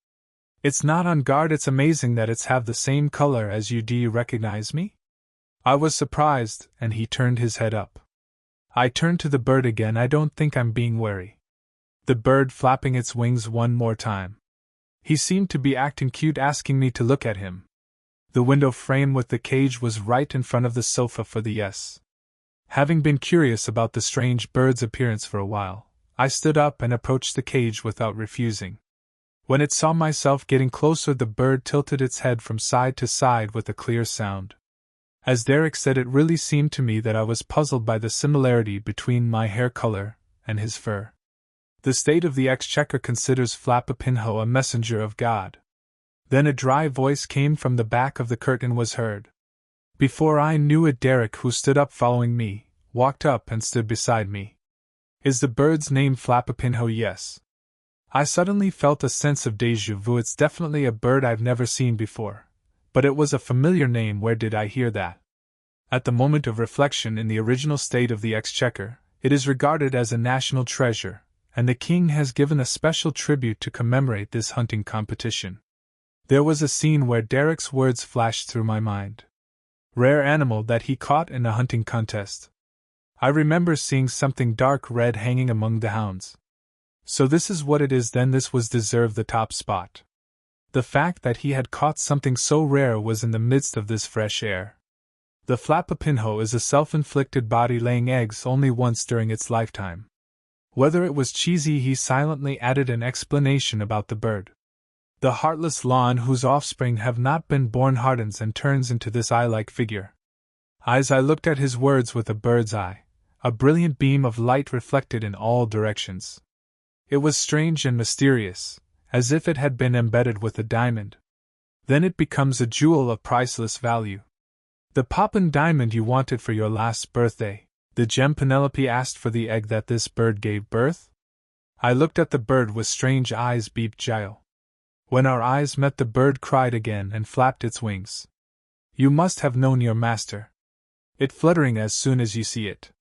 It's not on guard. It's amazing that it's have the same color as you. Do you recognize me? I was surprised, and he turned his head up. I turned to the bird again. I don't think I'm being wary. The bird flapping its wings one more time. He seemed to be acting cute, asking me to look at him. The window frame with the cage was right in front of the sofa for the yes. Having been curious about the strange bird's appearance for a while, I stood up and approached the cage without refusing. When it saw myself getting closer, the bird tilted its head from side to side with a clear sound. As Derek said, it really seemed to me that I was puzzled by the similarity between my hair color and his fur. The state of the Exchequer considers Flapapinho a messenger of God. Then a dry voice came from the back of the curtain was heard. Before I knew it, Derek, who stood up following me, walked up and stood beside me. Is the bird's name Flapapinho? Yes. I suddenly felt a sense of déjà vu. It's definitely a bird I've never seen before. But it was a familiar name. Where did I hear that? At the moment of reflection, in the original state of the Exchequer, it is regarded as a national treasure, and the king has given a special tribute to commemorate this hunting competition. There was a scene where Derek's words flashed through my mind. Rare animal that he caught in a hunting contest. I remember seeing something dark red hanging among the hounds. So this is what it is then. This was deserved the top spot. The fact that he had caught something so rare was in the midst of this fresh air. The Flapapinho is a self-inflicted body laying eggs only once during its lifetime. Whether it was cheesy, he silently added an explanation about the bird. The heartless lawn whose offspring have not been born hardens and turns into this eye-like figure. As I looked at his words with a bird's eye, a brilliant beam of light reflected in all directions. It was strange and mysterious, as if it had been embedded with a diamond. Then it becomes a jewel of priceless value. The poppin' diamond you wanted for your last birthday, the gem Penelope asked for the egg that this bird gave birth? I looked at the bird with strange eyes, beeped Gile. When our eyes met, the bird cried again and flapped its wings. You must have known your master. It fluttering as soon as you see it.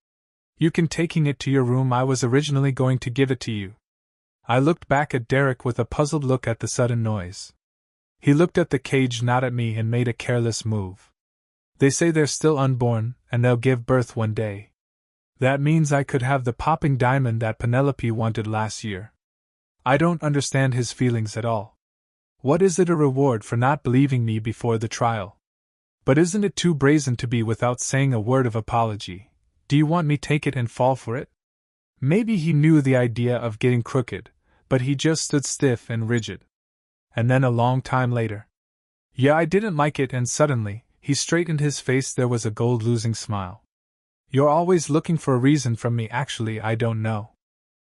You can taking it to your room. I was originally going to give it to you. I looked back at Derek with a puzzled look at the sudden noise. He looked at the cage, not at me, and made a careless move. They say they're still unborn, and they'll give birth one day. That means I could have the popping diamond that Penelope wanted last year. I don't understand his feelings at all. What is it a reward for not believing me before the trial? But isn't it too brazen to be without saying a word of apology? Do you want me to take it and fall for it? Maybe he knew the idea of getting crooked, but he just stood stiff and rigid. And then a long time later. Yeah, I didn't like it, and suddenly, he straightened his face. There was a gold-losing smile. You're always looking for a reason from me. Actually, I don't know.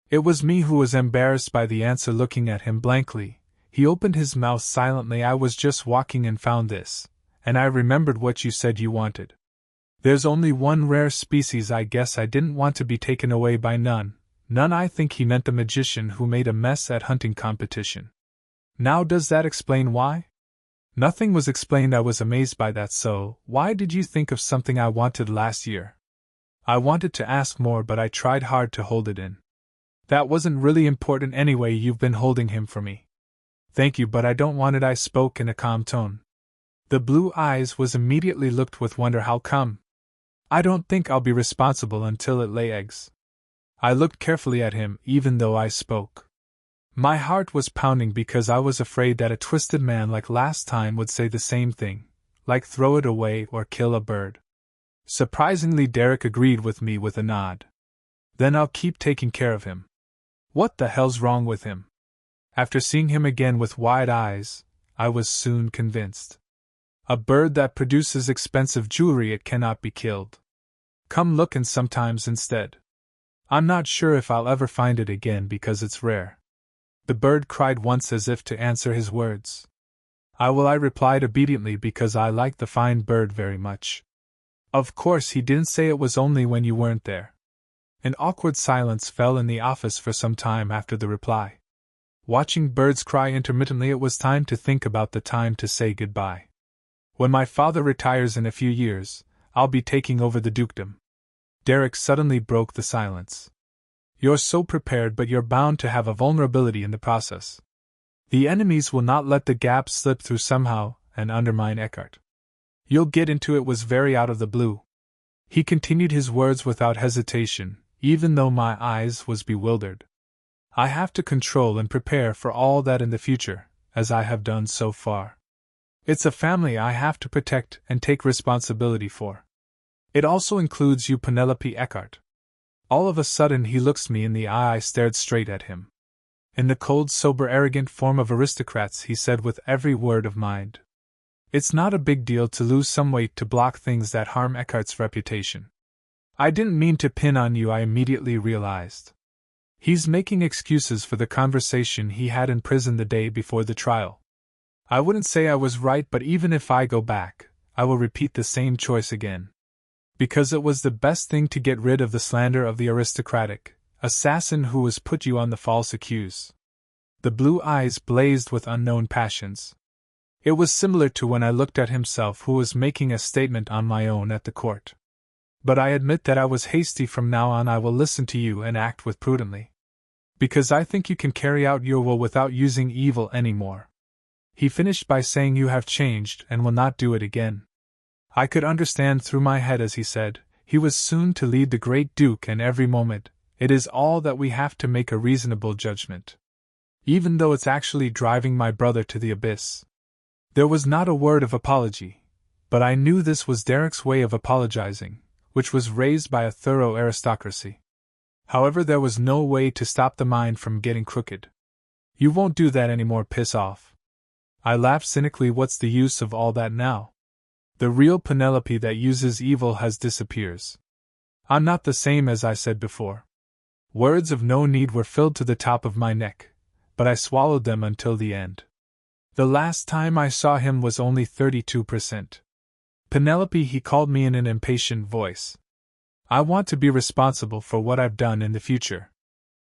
It was me who was embarrassed by the answer. Looking at him blankly, he opened his mouth silently. I was just walking and found this, and I remembered what you said you wanted. There's only one rare species. I guess I didn't want to be taken away by none. I think he meant the magician who made a mess at hunting competition. Now does that explain why? Nothing was explained. I was amazed by that. So, why did you think of something I wanted last year? I wanted to ask more, but I tried hard to hold it in. That wasn't really important anyway. You've been holding him for me. Thank you, but I don't want it. I spoke in a calm tone. The blue eyes was immediately looked with wonder. How come? I don't think I'll be responsible until it lay eggs. I looked carefully at him, even though I spoke. My heart was pounding because I was afraid that a twisted man like last time would say the same thing, like throw it away or kill a bird. Surprisingly, Derek agreed with me with a nod. Then I'll keep taking care of him. What the hell's wrong with him? After seeing him again with wide eyes, I was soon convinced. A bird that produces expensive jewelry, it cannot be killed. Come lookin' sometimes instead. I'm not sure if I'll ever find it again because it's rare. The bird cried once as if to answer his words. I replied obediently because I like the fine bird very much. Of course, he didn't say it was only when you weren't there. An awkward silence fell in the office for some time after the reply. Watching birds cry intermittently, it was time to think about the time to say goodbye. When my father retires in a few years, I'll be taking over the dukedom. Derek suddenly broke the silence. You're so prepared, but you're bound to have a vulnerability in the process. The enemies will not let the gap slip through somehow and undermine Eckhart. You'll get into it. Was very out of the blue. He continued his words without hesitation, even though my eyes was bewildered. I have to control and prepare for all that in the future, as I have done so far. It's a family I have to protect and take responsibility for. It also includes you, Penelope Eckhart. All of a sudden he looks me in the eye. I stared straight at him. In the cold, sober, arrogant form of aristocrats, he said with every word of mind. It's not a big deal to lose some weight to block things that harm Eckhart's reputation. I didn't mean to pin on you, I immediately realized. He's making excuses for the conversation he had in prison the day before the trial. I wouldn't say I was right, but even if I go back, I will repeat the same choice again. Because it was the best thing to get rid of the slander of the aristocratic assassin who has put you on the false accuse. The blue eyes blazed with unknown passions. It was similar to when I looked at himself, who was making a statement on my own at the court. But I admit that I was hasty. From now on I will listen to you and act with prudently. Because I think you can carry out your will without using evil anymore. He finished by saying you have changed and will not do it again. I could understand through my head as he said, he was soon to lead the great Duke, and every moment, it is all that we have to make a reasonable judgment. Even though it's actually driving my brother to the abyss. There was not a word of apology, but I knew this was Derek's way of apologizing, which was raised by a thorough aristocracy. However, there was no way to stop the mind from getting crooked. You won't do that anymore, piss off. I laughed cynically. What's the use of all that now? The real Penelope that uses evil has disappears. I'm not the same as I said before. Words of no need were filled to the top of my neck, but I swallowed them until the end. The last time I saw him was only 32%. Penelope, he called me in an impatient voice. I want to be responsible for what I've done in the future.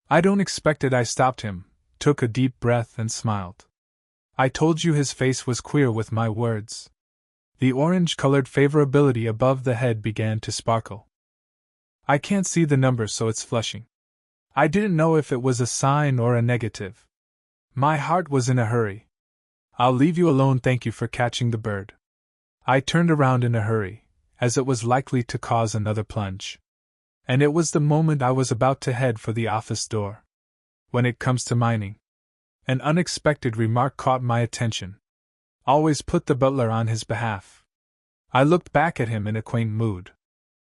I don't expect it. I stopped him, took a deep breath and smiled. I told you. His face was queer with my words. The orange-colored favorability above the head began to sparkle. I can't see the number, so it's flushing. I didn't know if it was a sign or a negative. My heart was in a hurry. I'll leave you alone. Thank you for catching the bird. I turned around in a hurry, as it was likely to cause another plunge. And it was the moment I was about to head for the office door. When it comes to mining, an unexpected remark caught my attention. Always put the butler on his behalf. I looked back at him in a quaint mood.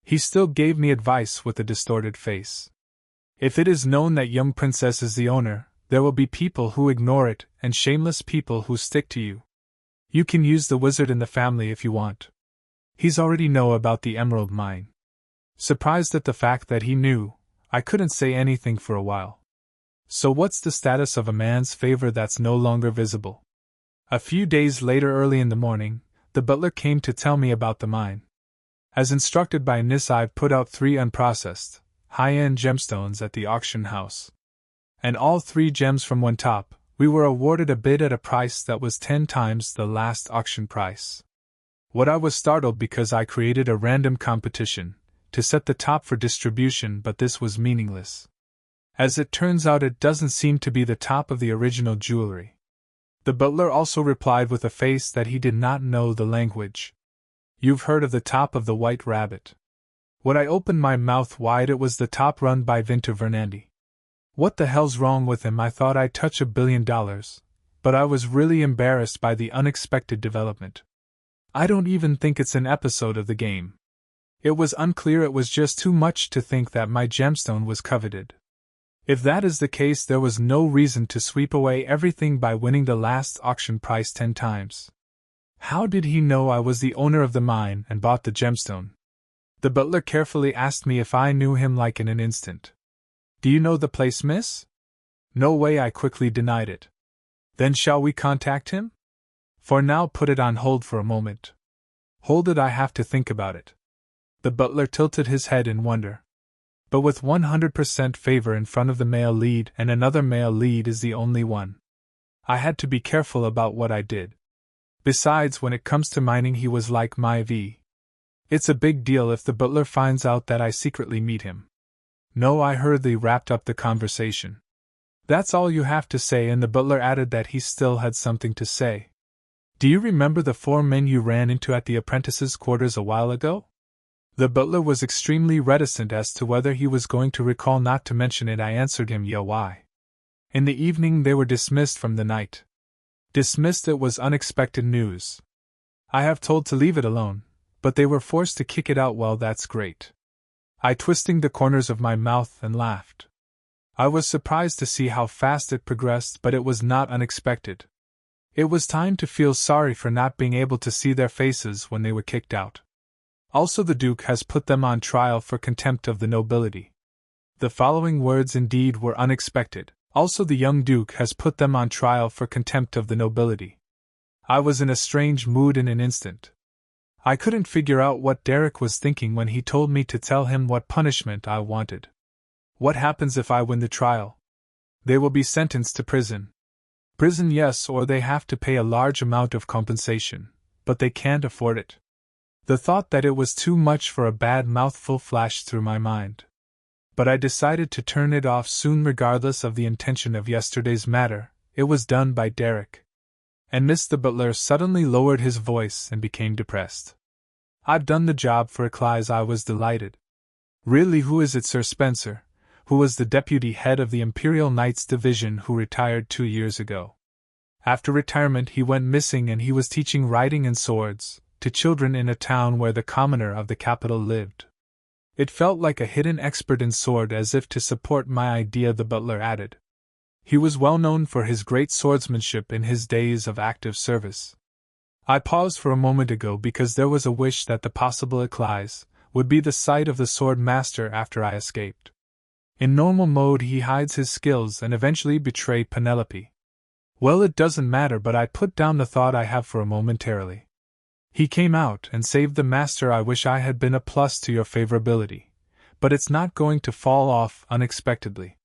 He still gave me advice with a distorted face. If it is known that young princess is the owner, there will be people who ignore it and shameless people who stick to you. You can use the wizard in the family if you want. He's already know about the emerald mine. Surprised at the fact that he knew, I couldn't say anything for a while. So what's the status of a man's favor that's no longer visible? A few days later, early in the morning, the butler came to tell me about the mine. As instructed by Nis, I've put out 3 unprocessed, high-end gemstones at the auction house. And all 3 gems from one top, we were awarded a bid at a price that was 10 times the last auction price. What I was startled because I created a random competition to set the top for distribution, but this was meaningless. As it turns out, it doesn't seem to be the top of the original jewelry. The butler also replied with a face that he did not know the language. You've heard of the top of the White Rabbit. When I opened my mouth wide, it was the top run by Vinter Vernandi. What the hell's wrong with him? I thought I'd touch $1 billion, but I was really embarrassed by the unexpected development. I don't even think it's an episode of the game. It was unclear. It was just too much to think that my gemstone was coveted. If that is the case, there was no reason to sweep away everything by winning the last auction price 10 times. How did he know I was the owner of the mine and bought the gemstone? The butler carefully asked me if I knew him, like in an instant. Do you know the place, miss? No way, I quickly denied it. Then shall we contact him? For now, put it on hold for a moment. Hold it, I have to think about it. The butler tilted his head in wonder. But with 100% favor in front of the male lead, and another male lead is the only one. I had to be careful about what I did. Besides, when it comes to mining, he was like my V. It's a big deal if the butler finds out that I secretly meet him. No, I hurriedly wrapped up the conversation. That's all you have to say? And the butler added that he still had something to say. Do you remember the 4 men you ran into at the apprentices' quarters a while ago? The butler was extremely reticent as to whether he was going to recall. Not to mention it, I answered him, yeah, why? In the evening they were dismissed from the night. Dismissed? It was unexpected news. I have told to leave it alone, but they were forced to kick it out. Well, that's great. I twisting the corners of my mouth and laughed. I was surprised to see how fast it progressed, but it was not unexpected. It was time to feel sorry for not being able to see their faces when they were kicked out. Also, the Duke has put them on trial for contempt of the nobility. The following words indeed were unexpected. Also, the young Duke has put them on trial for contempt of the nobility. I was in a strange mood in an instant. I couldn't figure out what Derek was thinking when he told me to tell him what punishment I wanted. What happens if I win the trial? They will be sentenced to prison. Prison, yes, or they have to pay a large amount of compensation, but they can't afford it. The thought that it was too much for a bad mouthful flashed through my mind. But I decided to turn it off soon, regardless of the intention of yesterday's matter. It was done by Derek. And Mr. Butler suddenly lowered his voice and became depressed. I've done the job for Eclise. I was delighted. Really, who is it? Sir Spencer, who was the deputy head of the Imperial Knights Division, who retired 2 years ago. After retirement he went missing, and he was teaching riding and swords to children in a town where the commoner of the capital lived. It felt like a hidden expert in sword. As if to support my idea, the butler added. He was well known for his great swordsmanship in his days of active service. I paused for a moment ago because there was a wish that the possible Eclise would be the sight of the sword master after I escaped. In normal mode he hides his skills and eventually betrayed Penelope. Well, it doesn't matter, but I put down the thought I have for a momentarily. He came out and saved the master. I wish I had been a plus to your favorability, but it's not going to fall off unexpectedly.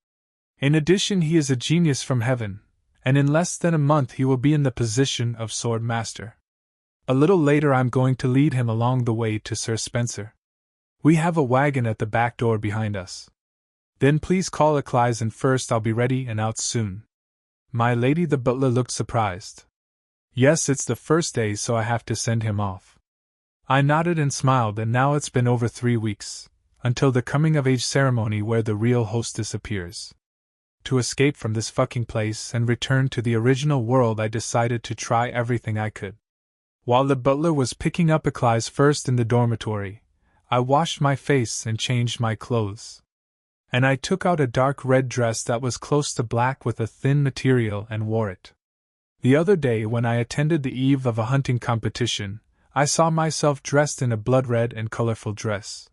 In addition, he is a genius from heaven, and in less than a month he will be in the position of sword master. A little later I'm going to lead him along the way to Sir Spencer. We have a wagon at the back door behind us. Then please call Eclise and first I'll be ready and out soon. My lady, the butler looked surprised. Yes, it's the first day, so I have to send him off. I nodded and smiled, and now it's been over 3 weeks, until the coming-of-age ceremony where the real hostess appears. To escape from this fucking place and return to the original world, I decided to try everything I could. While the butler was picking up Eclise first in the dormitory, I washed my face and changed my clothes. And I took out a dark red dress that was close to black with a thin material and wore it. The other day, when I attended the eve of a hunting competition, I saw myself dressed in a blood-red and colorful dress.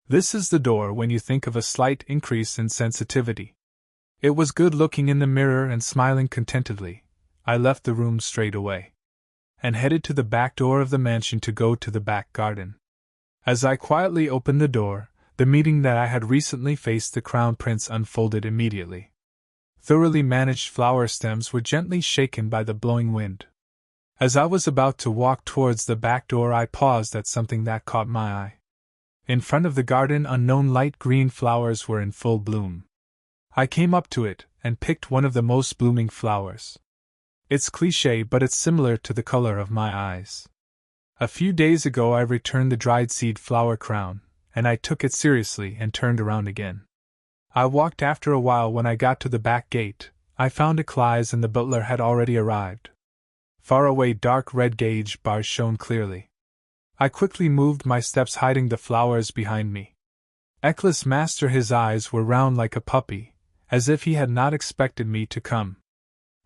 This is the door when you think of a slight increase in sensitivity. It was good looking in the mirror and smiling contentedly. I left the room straight away and headed to the back door of the mansion to go to the back garden. As I quietly opened the door, the meeting that I had recently faced the crown prince unfolded immediately. Thoroughly managed flower stems were gently shaken by the blowing wind. As I was about to walk towards the back door, I paused at something that caught my eye. In front of the garden, unknown light green flowers were in full bloom. I came up to it and picked one of the most blooming flowers. It's cliché, but it's similar to the color of my eyes. A few days ago I returned the dried seed flower crown, and I took it seriously and turned around again. I walked after a while. When I got to the back gate, I found Eclise and the butler had already arrived. Far away, dark red gauge bars shone clearly. I quickly moved my steps, hiding the flowers behind me. Eclise master, his eyes were round like a puppy, as if he had not expected me to come.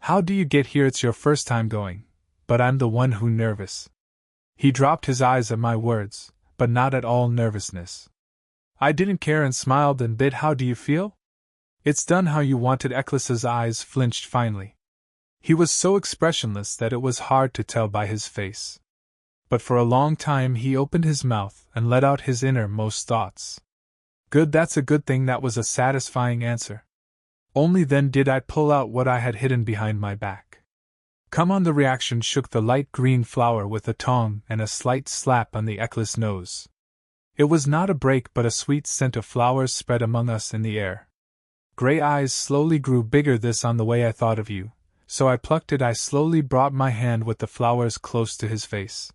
How do you get here? It's your first time going, but I'm the one who nervous. He dropped his eyes at my words, but not at all nervousness. I didn't care and smiled and bid, how do you feel? It's done how you wanted. Eclise's eyes flinched finally. He was so expressionless that it was hard to tell by his face. But for a long time he opened his mouth and let out his innermost thoughts. Good, that's a good thing. That was a satisfying answer. Only then did I pull out what I had hidden behind my back. Come on. The reaction shook the light green flower with a tongue and a slight slap on the Eclise nose. It was not a break, but a sweet scent of flowers spread among us in the air. Gray eyes slowly grew bigger. This on the way I thought of you, so I plucked it. I slowly brought my hand with the flowers close to his face.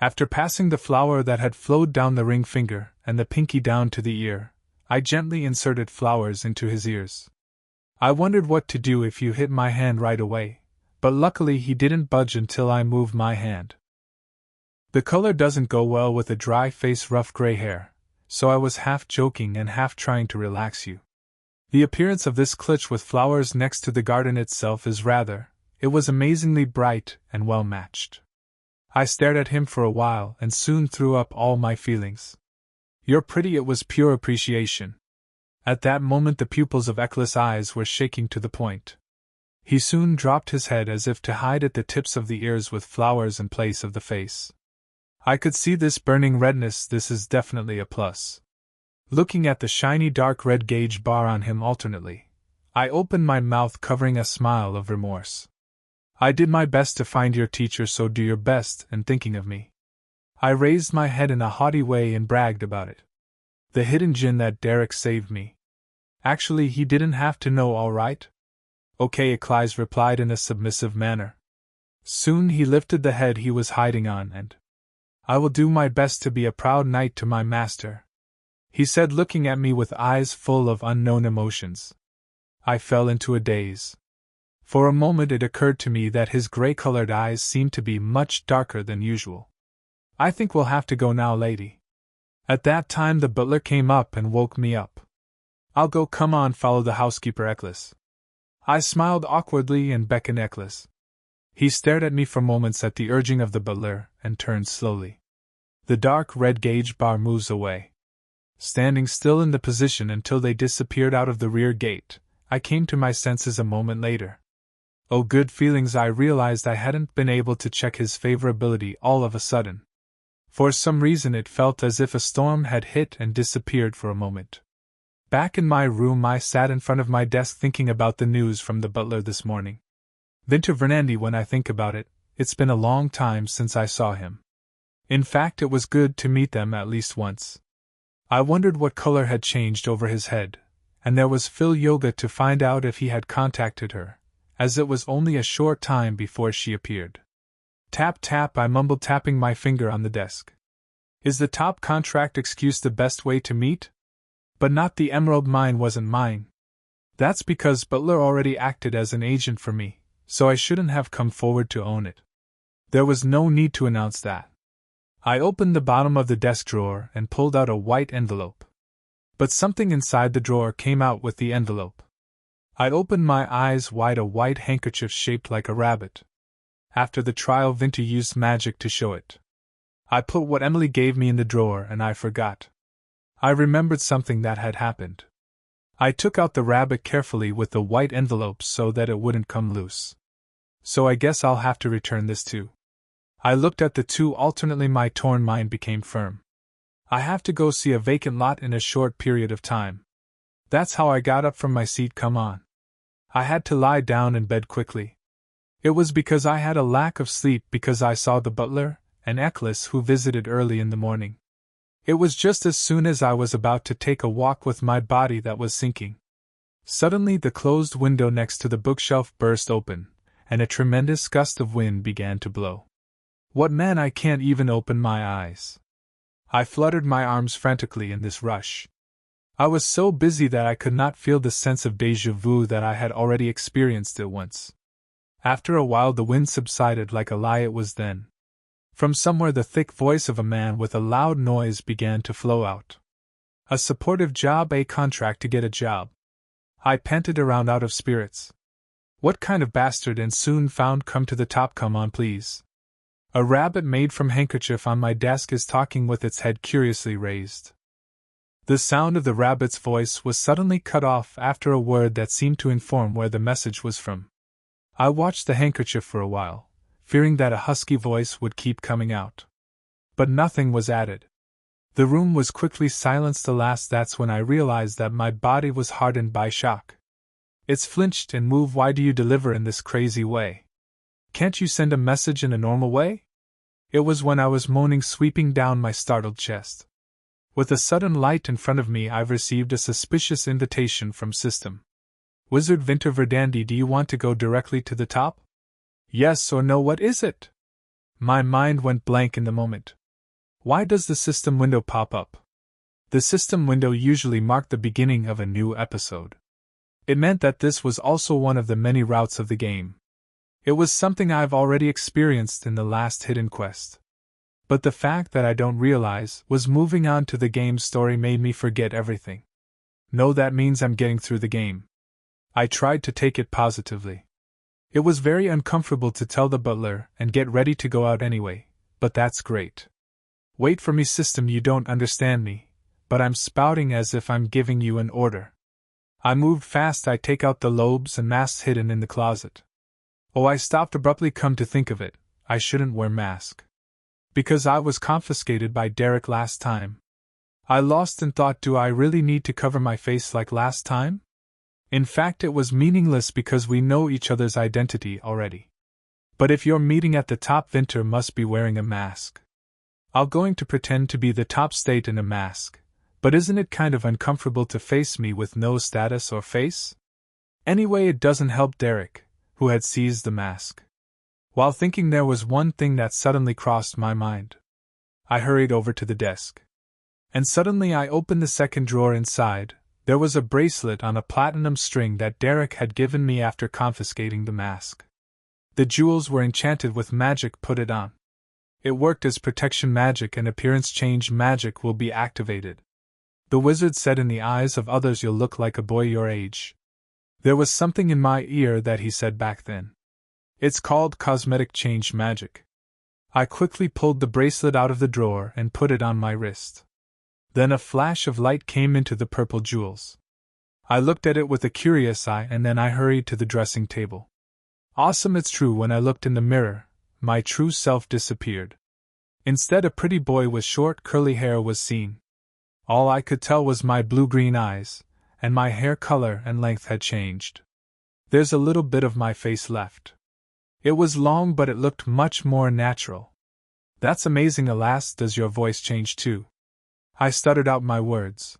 After passing the flower that had flowed down the ring finger and the pinky down to the ear, I gently inserted flowers into his ears. I wondered what to do if you hit my hand right away, but luckily he didn't budge until I moved my hand. The color doesn't go well with a dry face, rough gray hair, so I was half joking and half trying to relax you. The appearance of this clutch with flowers next to the garden itself is it was amazingly bright and well matched. I stared at him for a while and soon threw up all my feelings. You're pretty. It was pure appreciation. At that moment the pupils of Eclise's eyes were shaking to the point. He soon dropped his head as if to hide at the tips of the ears with flowers in place of the face. I could see this burning redness. This is definitely a plus. Looking at the shiny dark red gauge bar on him alternately, I opened my mouth, covering a smile of remorse. I did my best to find your teacher, so do your best in thinking of me. I raised my head in a haughty way and bragged about it. The hidden gin that Derek saved me. Actually, he didn't have to know, all right? Okay, Eclise replied in a submissive manner. Soon he lifted the head he was hiding on and, I will do my best to be a proud knight to my master, he said, looking at me with eyes full of unknown emotions. I fell into a daze. For a moment it occurred to me that his gray-colored eyes seemed to be much darker than usual. I think we'll have to go now, lady. At that time the butler came up and woke me up. I'll go. Come on, follow the housekeeper, Eclise. I smiled awkwardly and beckoned Eclise. He stared at me for moments at the urging of the butler and turned slowly. The dark red gauge bar moves away. Standing still in the position until they disappeared out of the rear gate, I came to my senses a moment later. Oh, good feelings! I realized I hadn't been able to check his favorability all of a sudden. For some reason it felt as if a storm had hit and disappeared for a moment. Back in my room I sat in front of my desk thinking about the news from the butler this morning. Vinter Vernandi, when I think about it, it's been a long time since I saw him. In fact, it was good to meet them at least once. I wondered what color had changed over his head, and there was Phil Yoga to find out if he had contacted her, as it was only a short time before she appeared. Tap tap, I mumbled, tapping my finger on the desk. Is the top contract excuse the best way to meet? But not the emerald mine wasn't mine. That's because Butler already acted as an agent for me, so I shouldn't have come forward to own it. There was no need to announce that. I opened the bottom of the desk drawer and pulled out a white envelope. But something inside the drawer came out with the envelope. I opened my eyes wide, a white handkerchief shaped like a rabbit. After the trial, Vinter used magic to show it. I put what Emily gave me in the drawer and I forgot. I remembered something that had happened. I took out the rabbit carefully with the white envelope so that it wouldn't come loose. So I guess I'll have to return this too. I looked at the two alternately. My torn mind became firm. I have to go see a vacant lot in a short period of time. That's how I got up from my seat. Come on. I had to lie down in bed quickly. It was because I had a lack of sleep because I saw the butler and Eccles who visited early in the morning. It was just as soon as I was about to take a walk with my body that was sinking. Suddenly the closed window next to the bookshelf burst open, and a tremendous gust of wind began to blow. What, man, I can't even open my eyes. I fluttered my arms frantically in this rush. I was so busy that I could not feel the sense of déjà vu that I had already experienced it once. After a while the wind subsided like a lie. It was then. From somewhere the thick voice of a man with a loud noise began to flow out. A supportive job, a contract to get a job. I panted around out of spirits. What kind of bastard? And soon found. Come to the top, come on please. A rabbit made from handkerchief on my desk is talking with its head curiously raised. The sound of the rabbit's voice was suddenly cut off after a word that seemed to inform where the message was from. I watched the handkerchief for a while, fearing that a husky voice would keep coming out. But nothing was added. The room was quickly silenced. Alas, that's when I realized that my body was hardened by shock. It's flinched and moved. Why do you deliver in this crazy way? Can't you send a message in a normal way? It was when I was moaning, sweeping down my startled chest. With a sudden light in front of me, I've received a suspicious invitation from System. Wizard Vinter Verdandi, do you want to go directly to the top? Yes or no? What is it? My mind went blank in the moment. Why does the system window pop up? The system window usually marked the beginning of a new episode. It meant that this was also one of the many routes of the game. It was something I've already experienced in the last hidden quest. But the fact that I don't realize was moving on to the game story made me forget everything. No, that means I'm getting through the game. I tried to take it positively. It was very uncomfortable to tell the butler and get ready to go out anyway, but that's great. Wait for me, System, you don't understand me, but I'm spouting as if I'm giving you an order. I moved fast. I take out the lobes and masks hidden in the closet. Oh, I stopped abruptly. Come to think of it, I shouldn't wear mask. Because I was confiscated by Derek last time. I lost in thought. Do I really need to cover my face like last time? In fact, it was meaningless because we know each other's identity already. But if you're meeting at the top, Vinter must be wearing a mask. I'm going to pretend to be the top state in a mask, but isn't it kind of uncomfortable to face me with no status or face? Anyway, it doesn't help Derek, who had seized the mask. While thinking, there was one thing that suddenly crossed my mind. I hurried over to the desk. And suddenly I opened the second drawer. Inside, there was a bracelet on a platinum string that Derek had given me after confiscating the mask. The jewels were enchanted with magic. Put it on. It worked as protection magic, and appearance change magic will be activated. The wizard said, in the eyes of others you'll look like a boy your age. There was something in my ear that he said back then. It's called cosmetic change magic. I quickly pulled the bracelet out of the drawer and put it on my wrist. Then a flash of light came into the purple jewels. I looked at it with a curious eye and then I hurried to the dressing table. Awesome, it's true, when I looked in the mirror, my true self disappeared. Instead, a pretty boy with short curly hair was seen. All I could tell was my blue-green eyes, and my hair color and length had changed. There's a little bit of my face left. It was long, but it looked much more natural. That's amazing. Alas, does your voice change too? I stuttered out my words.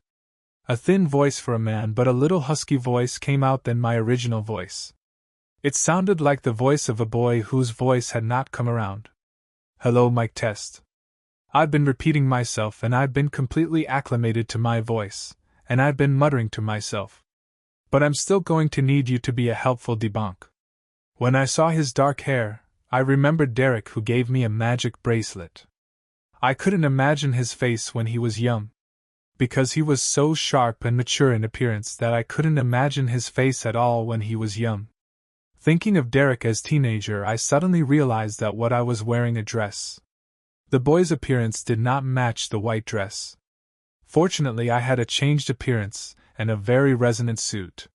A thin voice for a man, but a little husky voice came out than my original voice. It sounded like the voice of a boy whose voice had not come around. Hello, mic test. I'd been repeating myself and I'd been completely acclimated to my voice, and I'd been muttering to myself. But I'm still going to need you to be a helpful debunk. When I saw his dark hair, I remembered Derek, who gave me a magic bracelet. I couldn't imagine his face when he was young, because he was so sharp and mature in appearance that I couldn't imagine his face at all when he was young. Thinking of Derek as teenager, I suddenly realized that what I was wearing a dress. The boy's appearance did not match the white dress. Fortunately, I had a changed appearance and a very resonant suit.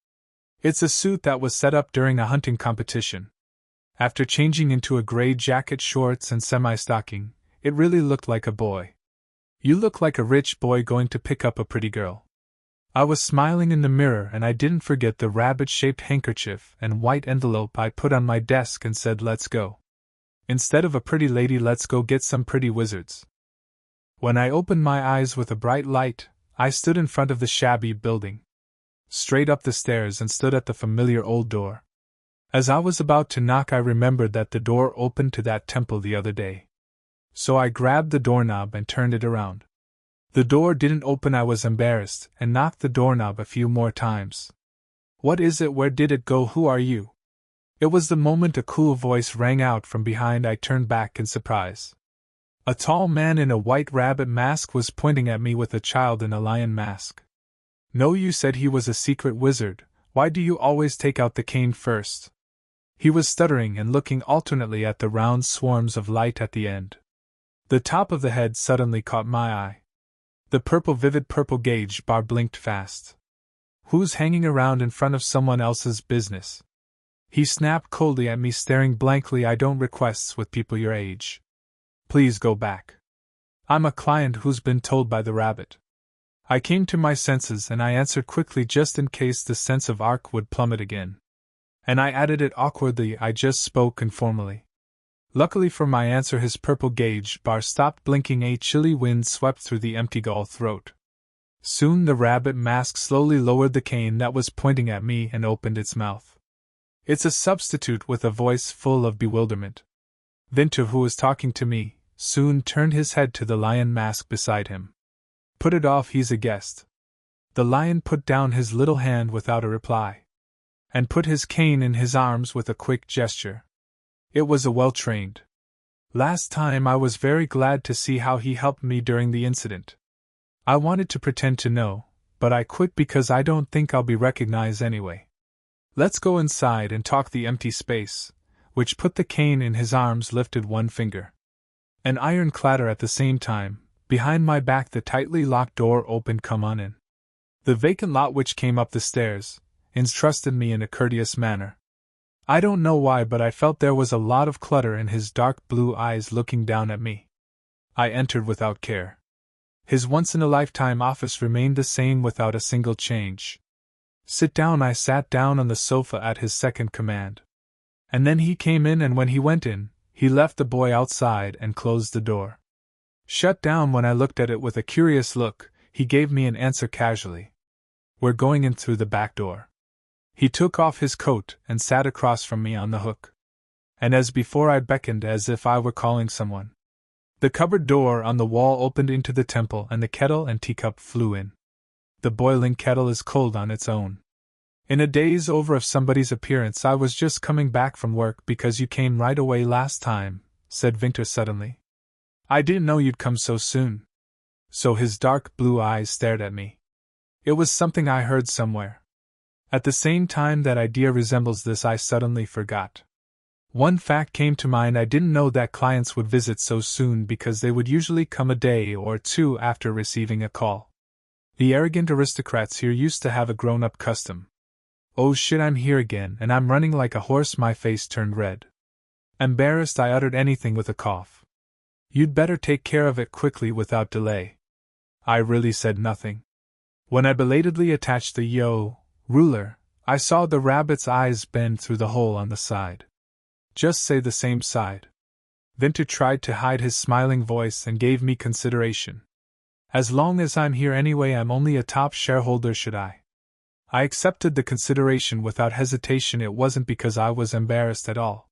It's a suit that was set up during a hunting competition. After changing into a gray jacket, shorts, and semi-stocking, it really looked like a boy. You look like a rich boy going to pick up a pretty girl. I was smiling in the mirror and I didn't forget the rabbit-shaped handkerchief and white envelope I put on my desk and said, "Let's go. Instead of a pretty lady, let's go get some pretty wizards." When I opened my eyes with a bright light, I stood in front of the shabby building. Straight up the stairs and stood at the familiar old door. As I was about to knock, I remembered that the door opened to that temple the other day. So I grabbed the doorknob and turned it around. The door didn't open. I was embarrassed and knocked the doorknob a few more times. "What is it? Where did it go? Who are you?" It was the moment a cool voice rang out from behind. I turned back in surprise. A tall man in a white rabbit mask was pointing at me with a child in a lion mask. "No, you said he was a secret wizard. Why do you always take out the cane first?" He was stuttering and looking alternately at the round swarms of light at the end. The top of the head suddenly caught my eye. The vivid purple gauge bar blinked fast. "Who's hanging around in front of someone else's business?" He snapped coldly at me, staring blankly. "I don't requests with people your age. Please go back. I'm a client who's been told by the rabbit." I came to my senses and I answered quickly, just in case the sense of arc would plummet again. And I added it awkwardly. I just spoke informally. Luckily for my answer, his purple gauge bar stopped blinking. A chilly wind swept through the empty gull throat. Soon the rabbit mask slowly lowered the cane that was pointing at me and opened its mouth. It's a substitute with a voice full of bewilderment. Vinter, who was talking to me, soon turned his head to the lion mask beside him. "Put it off, he's a guest." The lion put down his little hand without a reply, and put his cane in his arms with a quick gesture. It was a well-trained. Last time I was very glad to see how he helped me during the incident. I wanted to pretend to know, but I quit because I don't think I'll be recognized anyway. "Let's go inside and talk." The empty space, which put the cane in his arms, lifted one finger. An iron clatter at the same time. Behind my back the tightly locked door opened. "Come on in." The vacant lot, which came up the stairs, entrusted me in a courteous manner. I don't know why, but I felt there was a lot of clutter in his dark blue eyes looking down at me. I entered without care. His once-in-a-lifetime office remained the same without a single change. "Sit down." I sat down on the sofa at his second command. And then he came in, and when he went in, he left the boy outside and closed the door. Shut down. When I looked at it with a curious look, he gave me an answer casually. "We're going in through the back door." He took off his coat and sat across from me on the hook. And as before, I beckoned as if I were calling someone. The cupboard door on the wall opened into the temple and the kettle and teacup flew in. The boiling kettle is cold on its own. "In a daze over of somebody's appearance. I was just coming back from work because you came right away last time," said Vinter suddenly. "I didn't know you'd come so soon." So his dark blue eyes stared at me. It was something I heard somewhere. At the same time that idea resembles this, I suddenly forgot. One fact came to mind: I didn't know that clients would visit so soon because they would usually come a day or two after receiving a call. The arrogant aristocrats here used to have a grown-up custom. Oh shit, I'm here again, and I'm running like a horse. My face turned red. Embarrassed, I uttered anything with a cough. You'd better take care of it quickly without delay. I really said nothing. When I belatedly attached the ruler, I saw the rabbit's eyes bend through the hole on the side. Just say the same side. Vinter tried to hide his smiling voice and gave me consideration. As long as I'm here anyway, I'm only a top shareholder, should I? I accepted the consideration without hesitation. It wasn't because I was embarrassed at all.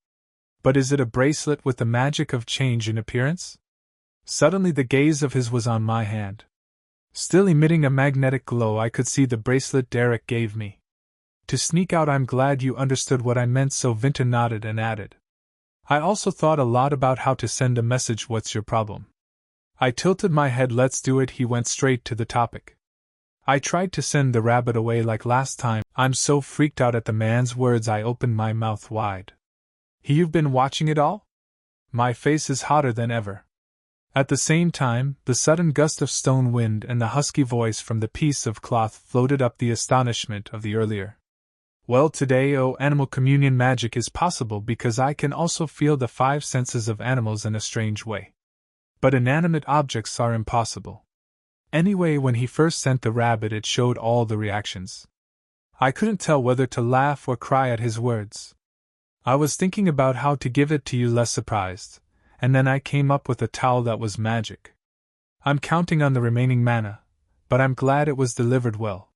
But is it a bracelet with the magic of change in appearance? Suddenly the gaze of his was on my hand. Still emitting a magnetic glow, I could see the bracelet Derek gave me. To sneak out, I'm glad you understood what I meant, so Vinter nodded and added. I also thought a lot about how to send a message. What's your problem? I tilted my head. Let's do it. He went straight to the topic. I tried to send the rabbit away like last time. I'm so freaked out at the man's words I opened my mouth wide. You've been watching it all? My face is hotter than ever. At the same time, the sudden gust of stone wind and the husky voice from the piece of cloth floated up the astonishment of the earlier. Well, today, animal communion magic is possible because I can also feel the 5 senses of animals in a strange way. But inanimate objects are impossible. Anyway, when he first sent the rabbit, it showed all the reactions. I couldn't tell whether to laugh or cry at his words. I was thinking about how to give it to you less surprised, and then I came up with a towel that was magic. I'm counting on the remaining mana, but I'm glad it was delivered well.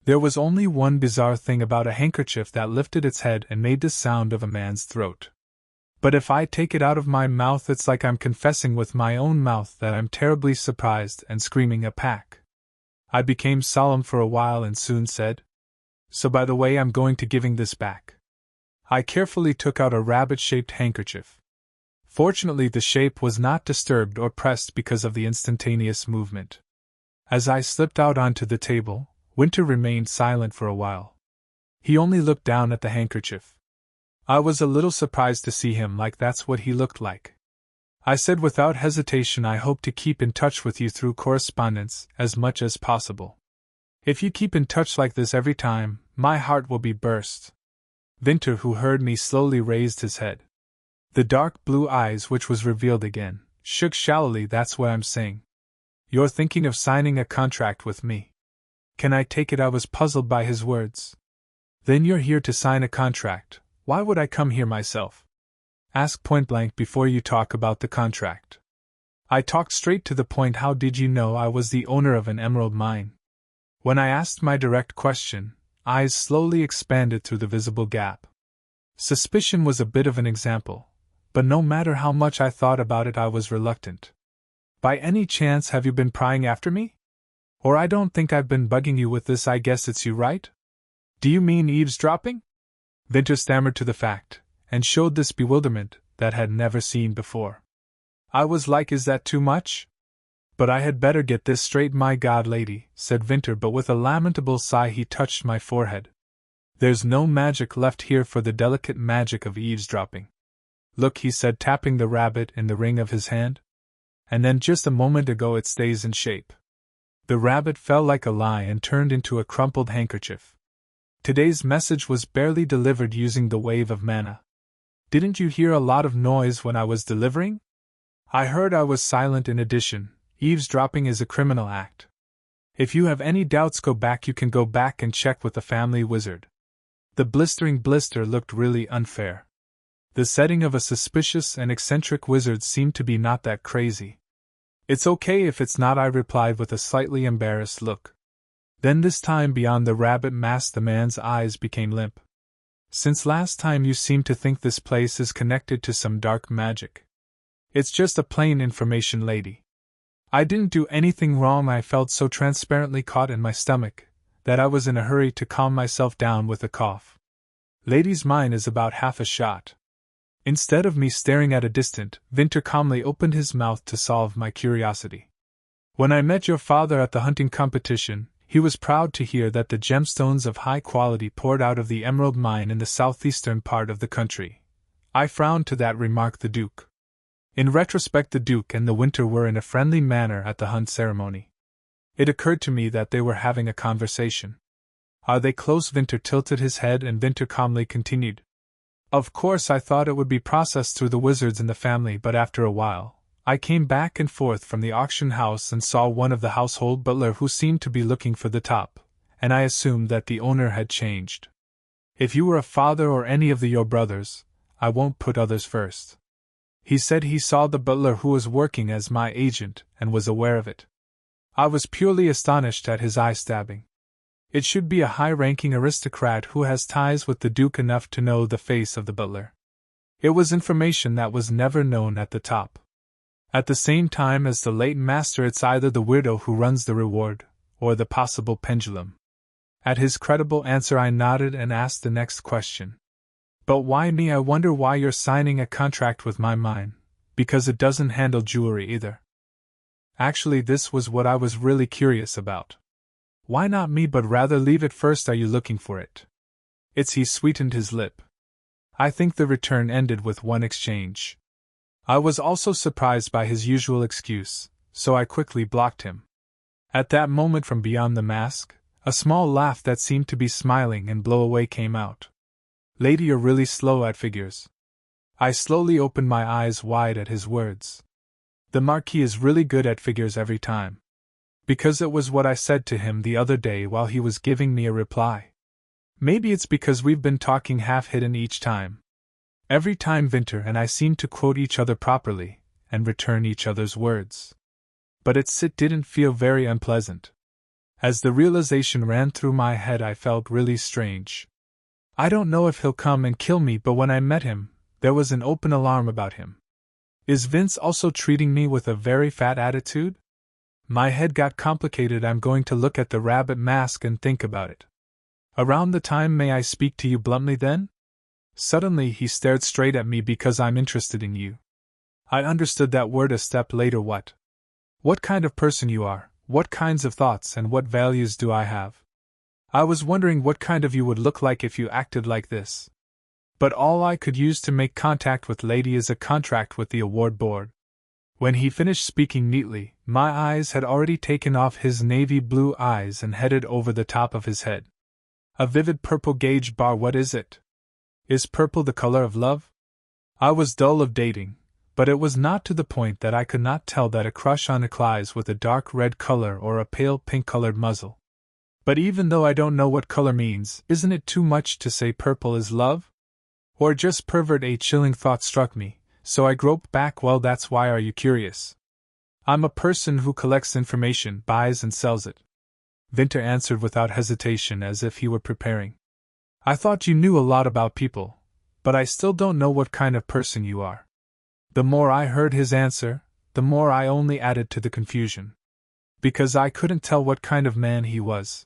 There was only one bizarre thing about a handkerchief that lifted its head and made the sound of a man's throat. But if I take it out of my mouth, it's like I'm confessing with my own mouth that I'm terribly surprised and screaming a pack. I became solemn for a while and soon said, So by the way, I'm going to giving this back. I carefully took out a rabbit-shaped handkerchief. Fortunately, the shape was not disturbed or pressed because of the instantaneous movement. As I slipped out onto the table, Winter remained silent for a while. He only looked down at the handkerchief. I was a little surprised to see him like that's what he looked like. I said without hesitation, I hope to keep in touch with you through correspondence as much as possible. If you keep in touch like this every time, my heart will be burst. Winter, who heard me, slowly raised his head. The dark blue eyes, which was revealed again, shook shallowly. That's what I'm saying. You're thinking of signing a contract with me. Can I take it? I was puzzled by his words. Then you're here to sign a contract. Why would I come here myself? Ask point blank before you talk about the contract. I talked straight to the point. How did you know I was the owner of an emerald mine? When I asked my direct question, eyes slowly expanded through the visible gap. Suspicion was a bit of an example, but no matter how much I thought about it, I was reluctant. By any chance, have you been prying after me? Or I don't think I've been bugging you with this. I guess it's you, right? Do you mean eavesdropping? Winter stammered to the fact, and showed this bewilderment that had never seen before. I was like, is that too much? But I had better get this straight. My God, lady, said Winter, but with a lamentable sigh he touched my forehead. There's no magic left here for the delicate magic of eavesdropping. Look, he said, tapping the rabbit in the ring of his hand. And then just a moment ago it stays in shape. The rabbit fell like a lie and turned into a crumpled handkerchief. Today's message was barely delivered using the wave of mana. Didn't you hear a lot of noise when I was delivering? I heard. I was silent. In addition, eavesdropping is a criminal act. If you have any doubts, go back. You can go back and check with the family wizard. The blistering blister looked really unfair. The setting of a suspicious and eccentric wizard seemed to be not that crazy. It's okay if it's not, I replied with a slightly embarrassed look. Then this time, beyond the rabbit mask, the man's eyes became limp. Since last time you seem to think this place is connected to some dark magic. It's just a plain information, lady. I didn't do anything wrong. I felt so transparently caught in my stomach that I was in a hurry to calm myself down with a cough. Ladies, mine is about half a shot. Instead of me staring at a distant, Winter calmly opened his mouth to solve my curiosity. When I met your father at the hunting competition, he was proud to hear that the gemstones of high quality poured out of the emerald mine in the southeastern part of the country. I frowned to that remark the Duke. In retrospect, the Duke and the Winter were in a friendly manner at the hunt ceremony. It occurred to me that they were having a conversation. Are they close? Winter tilted his head and Winter calmly continued. Of course I thought it would be processed through the wizards in the family, but after a while, I came back and forth from the auction house and saw one of the household butler who seemed to be looking for the top, and I assumed that the owner had changed. If you were a father or any of your brothers, I won't put others first. He said he saw the butler who was working as my agent and was aware of it. I was purely astonished at his eye-stabbing. It should be a high-ranking aristocrat who has ties with the Duke enough to know the face of the butler. It was information that was never known at the top. At the same time as the late master, it's either the widow who runs the reward, or the possible pendulum. At his credible answer I nodded and asked the next question. But why me? I wonder why you're signing a contract with my mine, because it doesn't handle jewelry either. Actually, this was what I was really curious about. Why not me, but rather leave it first? Are you looking for it? He sweetened his lip. I think the return ended with one exchange. I was also surprised by his usual excuse, so I quickly blocked him. At that moment, from beyond the mask, a small laugh that seemed to be smiling and blow away came out. Lady, you're really slow at figures. I slowly opened my eyes wide at his words. The Marquis is really good at figures every time. Because it was what I said to him the other day while he was giving me a reply. Maybe it's because we've been talking half-hidden each time. Every time Winter and I seem to quote each other properly, and return each other's words. But it didn't feel very unpleasant. As the realization ran through my head, I felt really strange. I don't know if he'll come and kill me, but when I met him, there was an open alarm about him. Is Vince also treating me with a very fat attitude? My head got complicated. I'm going to look at the rabbit mask and think about it. Around the time may I speak to you bluntly then? Suddenly he stared straight at me. Because I'm interested in you. I understood that word a step later. What kind of person you are, what kinds of thoughts and what values do I have? I was wondering what kind of you would look like if you acted like this. But all I could use to make contact with Lady is a contract with the award board. When he finished speaking neatly, my eyes had already taken off his navy blue eyes and headed over the top of his head. A vivid purple gauge bar. What is it? Is purple the color of love? I was dull of dating, but it was not to the point that I could not tell that a crush on a Clyde with a dark red color or a pale pink-colored muzzle. But even though I don't know what color means, isn't it too much to say purple is love? Or just pervert? A chilling thought struck me, so I groped back. Well, that's why. Are you curious? I'm a person who collects information, buys and sells it. Winter answered without hesitation, as if he were preparing. I thought you knew a lot about people, but I still don't know what kind of person you are. The more I heard his answer, the more I only added to the confusion. Because I couldn't tell what kind of man he was.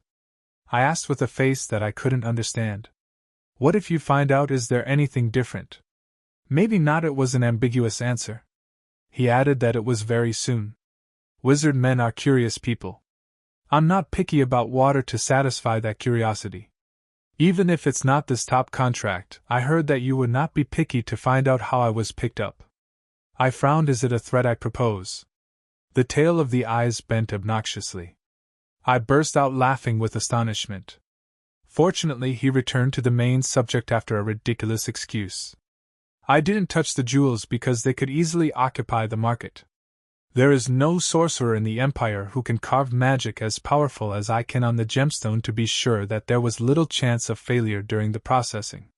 I asked with a face that I couldn't understand. What if you find out? Is there anything different? Maybe not. It was an ambiguous answer. He added that it was very soon. Wizard men are curious people. I'm not picky about water to satisfy that curiosity. Even if it's not this top contract, I heard that you would not be picky to find out how I was picked up. I frowned. Is it a threat I propose? The tail of the eyes bent obnoxiously. I burst out laughing with astonishment. Fortunately, he returned to the main subject after a ridiculous excuse. I didn't touch the jewels because they could easily occupy the market. There is no sorcerer in the Empire who can carve magic as powerful as I can on the gemstone to be sure that there was little chance of failure during the processing.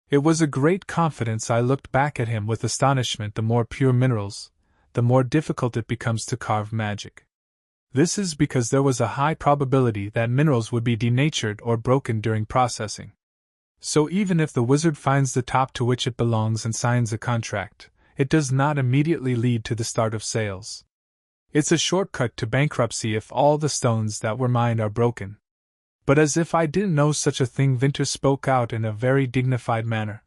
It was a great confidence. I looked back at him with astonishment. The more pure minerals, the more difficult it becomes to carve magic. This is because there was a high probability that minerals would be denatured or broken during processing. So even if the wizard finds the top to which it belongs and signs a contract, it does not immediately lead to the start of sales. It's a shortcut to bankruptcy if all the stones that were mined are broken. But as if I didn't know such a thing, Winter spoke out in a very dignified manner.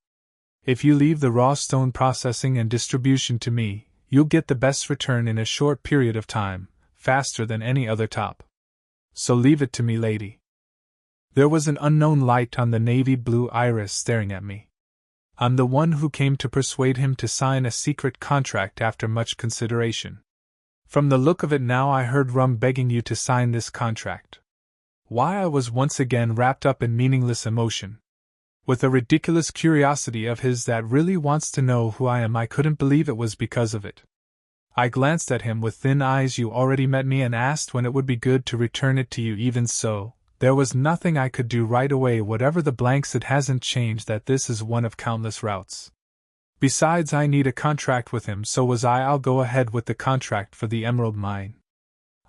If you leave the raw stone processing and distribution to me, you'll get the best return in a short period of time, faster than any other top. So leave it to me, lady. There was an unknown light on the navy blue iris staring at me. I'm the one who came to persuade him to sign a secret contract after much consideration. From the look of it now, I heard Rum begging you to sign this contract. Why, I was once again wrapped up in meaningless emotion. With a ridiculous curiosity of his that really wants to know who I am, I couldn't believe it was because of it. I glanced at him with thin eyes. You already met me and asked when it would be good to return it to you. Even so, there was nothing I could do right away. Whatever the blanks, it hasn't changed that this is one of countless routes. Besides, I need a contract with him, so was I. I'll go ahead with the contract for the emerald mine.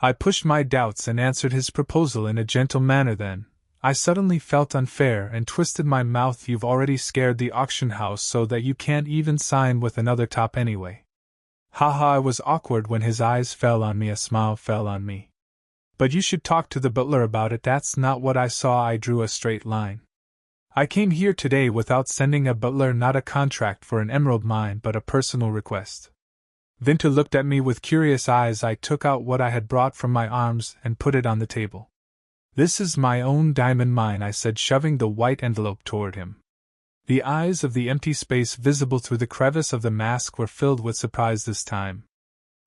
I pushed my doubts and answered his proposal in a gentle manner. Then I suddenly felt unfair and twisted my mouth. You've already scared the auction house so that you can't even sign with another top anyway. Haha, I was awkward when his eyes fell on me. A smile fell on me. But you should talk to the butler about it. That's not what I saw. I drew a straight line. I came here today without sending a butler, not a contract for an emerald mine, but a personal request. Vinter looked at me with curious eyes. I took out what I had brought from my arms and put it on the table. This is my own diamond mine, I said, shoving the white envelope toward him. The eyes of the empty space visible through the crevice of the mask were filled with surprise this time.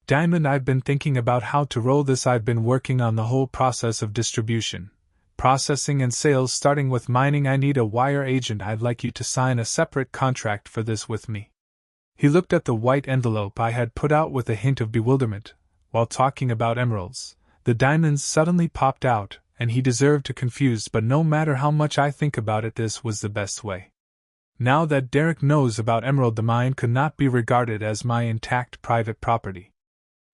Diamond, I've been thinking about how to roll this. I've been working on the whole process of distribution, processing and sales, starting with mining. I need a wire agent. I'd like you to sign a separate contract for this with me. He looked at the white envelope I had put out with a hint of bewilderment. While talking about emeralds, the diamonds suddenly popped out, and he deserved to confuse, but no matter how much I think about it, this was the best way. Now that Derek knows about emerald, the mine could not be regarded as my intact private property.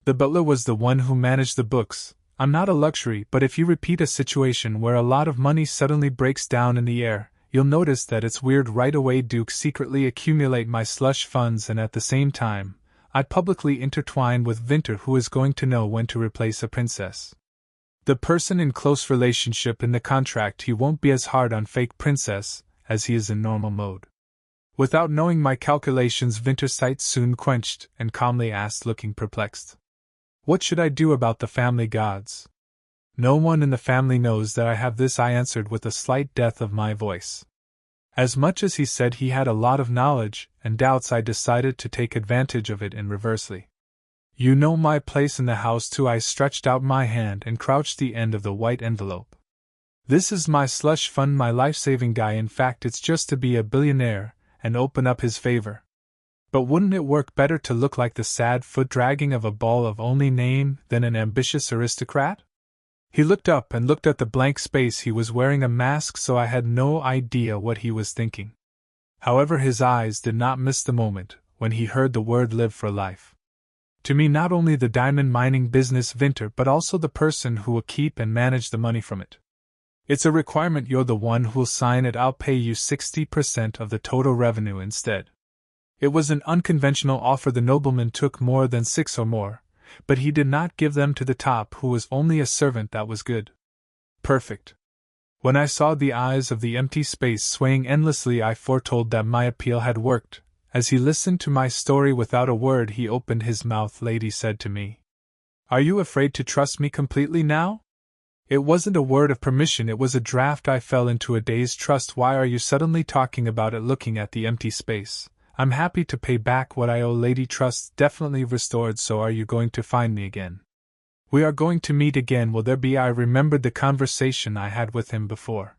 The butler was the one who managed the books. I'm not a luxury, but if you repeat a situation where a lot of money suddenly breaks down in the air, you'll notice that it's weird right away. Duke, secretly accumulate my slush funds, and at the same time, I'd publicly intertwine with Vinter, who is going to know when to replace a princess. The person in close relationship in the contract. He won't be as hard on fake princess as he is in normal mode. Without knowing my calculations, Vinter's sight soon quenched and calmly asked, looking perplexed, "What should I do about the family gods?" "No one in the family knows that I have this," I answered with a slight death of my voice. As much as he said he had a lot of knowledge and doubts, I decided to take advantage of it in reversely. "You know my place in the house too." I stretched out my hand and crouched the end of the white envelope. "This is my slush fund, my life-saving guy. In fact, it's just to be a billionaire and open up his favor. But wouldn't it work better to look like the sad foot-dragging of a ball of only name than an ambitious aristocrat?" He looked up and looked at the blank space. He was wearing a mask, so I had no idea what he was thinking. However, his eyes did not miss the moment when he heard the word "live for life." To me, not only the diamond mining business, Vinter, but also the person who will keep and manage the money from it. "It's a requirement. You're the one who'll sign it. I'll pay you 60% of the total revenue instead." It was an unconventional offer. The nobleman took more than 6 or more, but he did not give them to the top, who was only a servant. That was good. Perfect. When I saw the eyes of the empty space swaying endlessly, I foretold that my appeal had worked. As he listened to my story without a word, he opened his mouth. "Lady," said to me, "are you afraid to trust me completely now?" It wasn't a word of permission, it was a draft. I fell into a dazed trust. "Why are you suddenly talking about it?" Looking at the empty space. "I'm happy to pay back what I owe." "Lady, trust definitely restored. So are you going to find me again?" "We are going to meet again. Will there be?" I remembered the conversation I had with him before.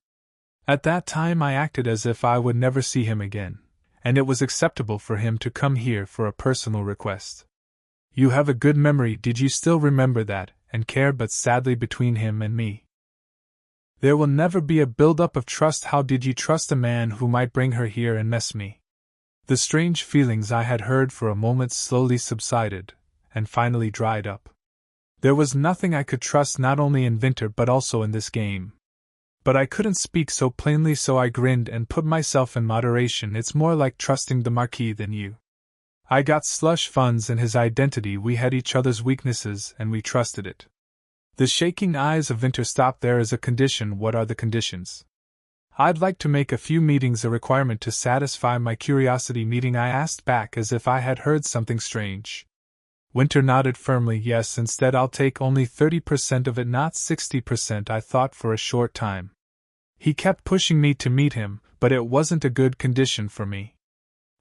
At that time I acted as if I would never see him again, and it was acceptable for him to come here for a personal request. You have a good memory. Did you still remember that, and care? But sadly, between him and me, there will never be a build-up of trust. How did you trust a man who might bring her here and mess me? The strange feelings I had heard for a moment slowly subsided, and finally dried up. There was nothing I could trust, not only in Vinter but also in this game. But I couldn't speak so plainly, so I grinned and put myself in moderation. "It's more like trusting the Marquis than you. I got slush funds and his identity. We had each other's weaknesses and we trusted it." The shaking eyes of Vinter stopped. "There is a condition." "What are the conditions?" "I'd like to make a few meetings a requirement to satisfy my curiosity." "Meeting?" I asked back as if I had heard something strange. Winter nodded firmly. "Yes, instead I'll take only 30% of it, not 60%. I thought for a short time. He kept pushing me to meet him, but it wasn't a good condition for me.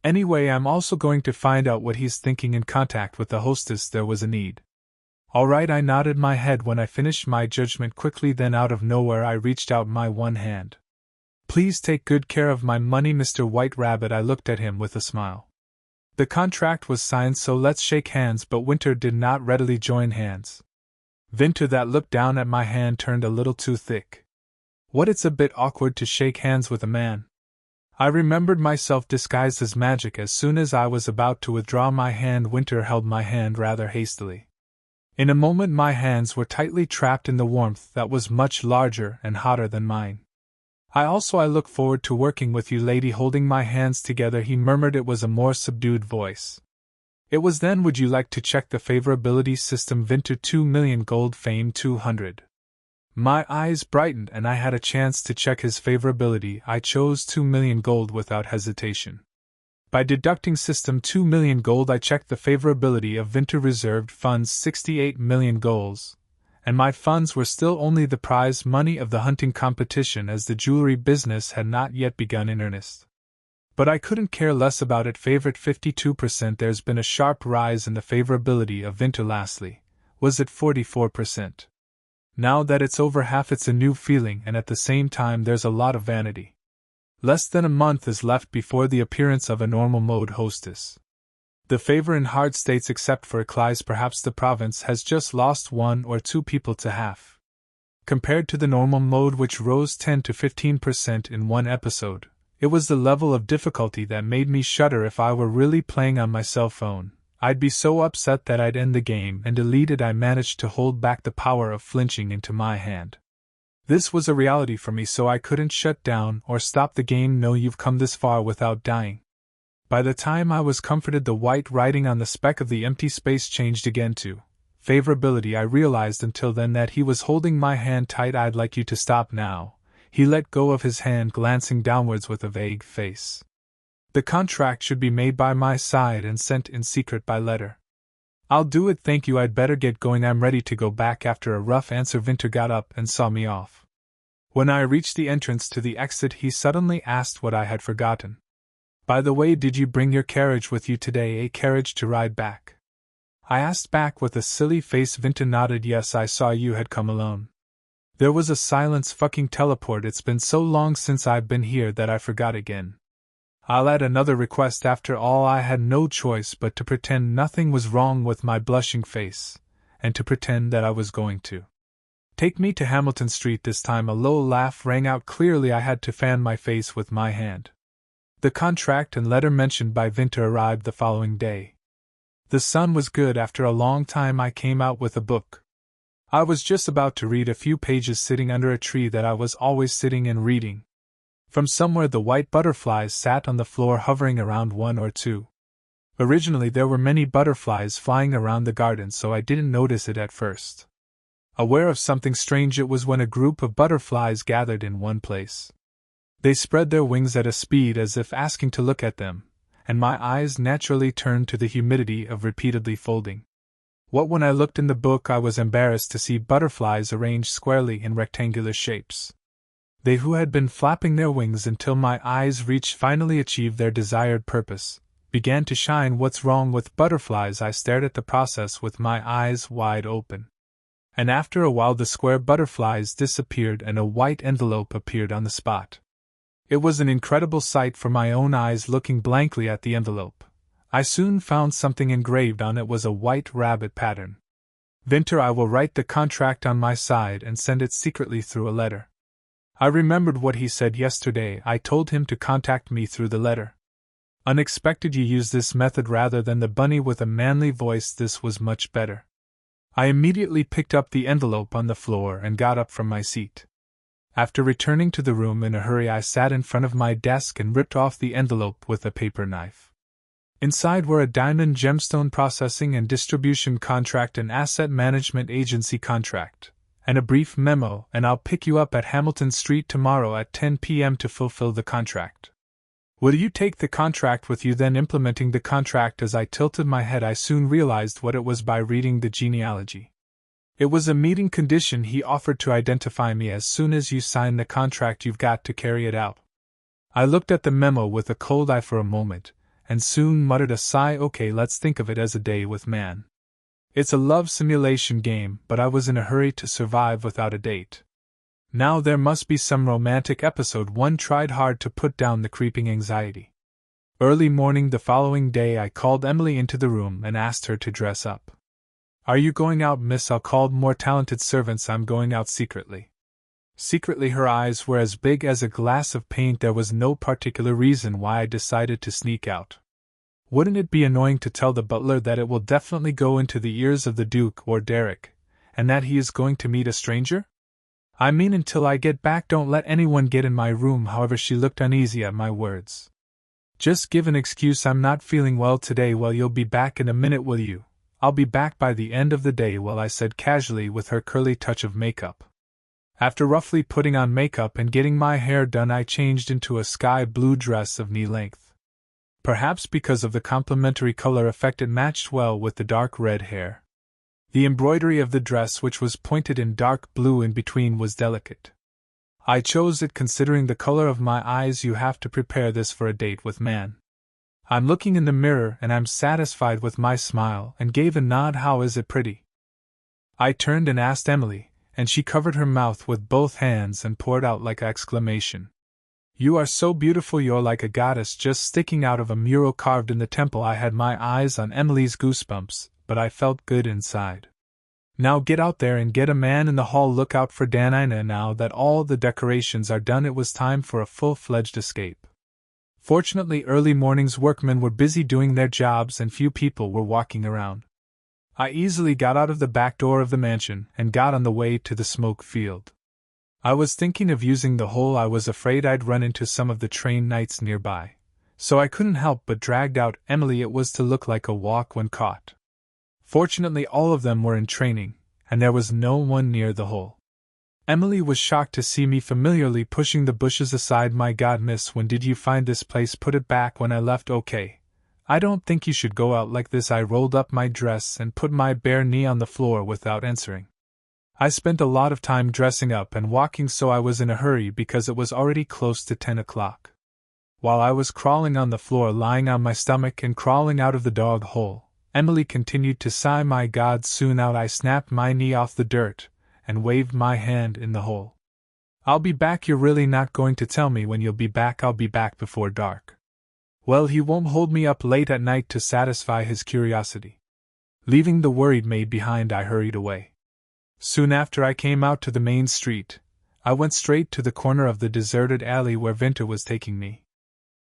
Anyway, I'm also going to find out what he's thinking. In contact with the hostess, there was a need. Alright, I nodded my head when I finished my judgment quickly, then out of nowhere I reached out my one hand. Please take good care of my money, Mr. White Rabbit. I looked at him with a smile. The contract was signed, so let's shake hands, but Winter did not readily join hands. Winter that looked down at my hand turned a little too thick. What, it's a bit awkward to shake hands with a man. I remembered myself disguised as magic. As soon as I was about to withdraw my hand, Winter held my hand rather hastily. In a moment my hands were tightly trapped in the warmth that was much larger and hotter than mine. I look forward to working with you, lady. Holding my hands together, he murmured. It was a more subdued voice. It was then, would you like to check the favorability system? Winter, 2 million gold, fame 200. My eyes brightened and I had a chance to check his favorability. I chose 2 million gold without hesitation. By deducting system 2 million gold, I checked the favorability of Winter. Reserved funds 68 million golds, and my funds were still only the prize money of the hunting competition, as the jewelry business had not yet begun in earnest. But I couldn't care less about it. Favorite 52%. There's been a sharp rise in the favorability of Winter. Lastly, was at 44%. Now that it's over half, it's a new feeling, and at the same time there's a lot of vanity. Less than a month is left before the appearance of a normal mode hostess. The favor in hard states, except for Eclise, perhaps the province, has just lost 1 or 2 people to half. Compared to the normal mode, which rose 10 to 15% in one episode, it was the level of difficulty that made me shudder. If I were really playing on my cell phone, I'd be so upset that I'd end the game and delete it. I managed to hold back the power of flinching into my hand. This was a reality for me, so I couldn't shut down or stop the game. No, you've come this far without dying. By the time I was comforted, the white writing on the speck of the empty space changed again to favorability. I realized until then that he was holding my hand tight. I'd like you to stop now. He let go of his hand, glancing downwards with a vague face. The contract should be made by my side and sent in secret by letter. I'll do it, thank you. I'd better get going. I'm ready to go back. After a rough answer, Winter got up and saw me off. When I reached the entrance to the exit, he suddenly asked what I had forgotten. By the way, did you bring your carriage with you today? A carriage to ride back? I asked back with a silly face. Winter nodded. Yes, I saw you had come alone. There was a silence. Fucking teleport. It's been so long since I've been here that I forgot again. I'll add another request. After all, I had no choice but to pretend nothing was wrong with my blushing face, and to pretend that I was going to take me to Hamilton Street. This time a low laugh rang out clearly. I had to fan my face with my hand. The contract and letter mentioned by Winter arrived the following day. The sun was good. After a long time I came out with a book. I was just about to read a few pages sitting under a tree that I was always sitting and reading. From somewhere the white butterflies sat on the floor, hovering around 1 or 2. Originally there were many butterflies flying around the garden, so I didn't notice it at first. Aware of something strange, it was when a group of butterflies gathered in one place. They spread their wings at a speed as if asking to look at them, and my eyes naturally turned to the humidity of repeatedly folding. When I looked in the book, I was embarrassed to see butterflies arranged squarely in rectangular shapes. They who had been flapping their wings until my eyes reached finally achieved their desired purpose, began to shine. What's wrong with butterflies? I stared at the process with my eyes wide open. And after a while the square butterflies disappeared and a white envelope appeared on the spot. It was an incredible sight for my own eyes. Looking blankly at the envelope, I soon found something engraved on it. Was a white rabbit pattern. Winter, I will write the contract on my side and send it secretly through a letter. I remembered what he said yesterday. I told him to contact me through the letter. Unexpected you use this method rather than the bunny with a manly voice. This was much better. I immediately picked up the envelope on the floor and got up from my seat. After returning to the room in a hurry, I sat in front of my desk and ripped off the envelope with a paper knife. Inside were a diamond gemstone processing and distribution contract, an asset management agency contract, and a brief memo. And I'll pick you up at Hamilton Street tomorrow at 10 p.m. to fulfill the contract. Will you take the contract with you? Then implementing the contract. As I tilted my head, I soon realized what it was by reading the genealogy. It was a meeting condition. He offered to identify me as soon as you sign the contract. You've got to carry it out. I looked at the memo with a cold eye for a moment, and soon muttered a sigh. Okay, let's think of it as a day with man. It's a love simulation game, but I was in a hurry to survive without a date. Now there must be some romantic episode. One tried hard to put down the creeping anxiety. Early morning the following day I called Emily into the room and asked her to dress up. Are you going out, miss? I called more talented servants. I'm going out secretly. Secretly, her eyes were as big as a glass of paint. There was no particular reason why I decided to sneak out. Wouldn't it be annoying to tell the butler that it will definitely go into the ears of the Duke or Derek, and that he is going to meet a stranger? I mean, until I get back, don't let anyone get in my room. However, she looked uneasy at my words. Just give an excuse. I'm not feeling well today. Well, you'll be back in a minute, will you? I'll be back by the end of the day. Well, I said casually with her curly touch of makeup. After roughly putting on makeup and getting my hair done, I changed into a sky blue dress of knee length. Perhaps because of the complementary color effect, it matched well with the dark red hair. The embroidery of the dress, which was pointed in dark blue in between, was delicate. I chose it considering the color of my eyes. You have to prepare this for a date with man. I'm looking in the mirror and I'm satisfied with my smile and gave a nod. How is it pretty? I turned and asked Emily, and she covered her mouth with both hands and poured out like an exclamation. You are so beautiful. You're like a goddess just sticking out of a mural carved in the temple. I had my eyes on Emily's goosebumps, but I felt good inside. Now get out there and get a man in the hall. Look out for Danina. Now that all the decorations are done, it was time for a full-fledged escape. Fortunately, early morning's workmen were busy doing their jobs and few people were walking around. I easily got out of the back door of the mansion and got on the way to the smoke field. I was thinking of using the hole. I was afraid I'd run into some of the train knights nearby, so I couldn't help but dragged out Emily. It was to look like a walk when caught. Fortunately, all of them were in training, and there was no one near the hole. Emily was shocked to see me familiarly pushing the bushes aside. My God, miss, when did you find this place? Put it back when I left. Okay. I don't think you should go out like this. I rolled up my dress and put my bare knee on the floor without answering. I spent a lot of time dressing up and walking, so I was in a hurry because it was already close to 10 o'clock. While I was crawling on the floor, lying on my stomach and crawling out of the dog hole, Emily continued to sigh. My God, soon out. I snapped my knee off the dirt and waved my hand in the hole. I'll be back. You're really not going to tell me when you'll be back? I'll be back before dark. Well, he won't hold me up late at night. To satisfy his curiosity. Leaving the worried maid behind, I hurried away. Soon after I came out to the main street. I went straight to the corner of the deserted alley where Winter was taking me.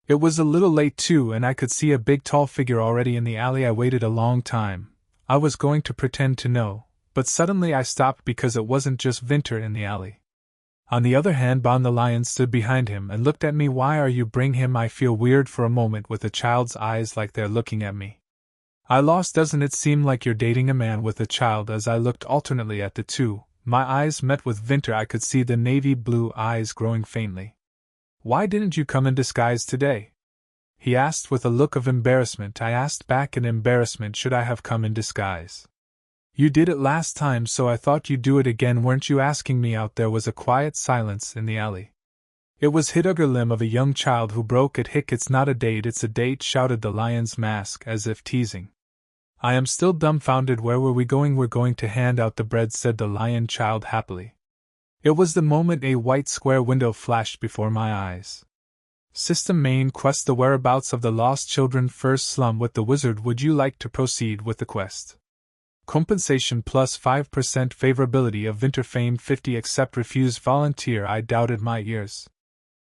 It was a little late too, and I could see a big tall figure already in the alley. I waited a long time. I was going to pretend to know, but suddenly I stopped because it wasn't just Winter in the alley. On the other hand, Bon the lion stood behind him and looked at me. Why are you bring him? I feel weird for a moment with a child's eyes like they're looking at me. I lost. Doesn't it seem like you're dating a man with a child? As I looked alternately at the two, my eyes met with Winter. I could see the navy blue eyes growing faintly. Why didn't you come in disguise today? He asked with a look of embarrassment. I asked back in embarrassment. Should I have come in disguise? You did it last time, so I thought you'd do it again. Weren't you asking me out? There was a quiet silence in the alley. It was Hidugger Lim of a young child who broke it. Hick, it's not a date, it's a date, shouted the lion's mask as if teasing. I am still dumbfounded. Where were we going? We're going to hand out the bread, said the lion child happily. It was the moment a white square window flashed before my eyes. System main quest: the whereabouts of the lost children. First slum with the wizard. Would you like to proceed with the quest? Compensation plus 5% favorability of Winter fame 50. Accept, refuse, volunteer. I doubted my ears.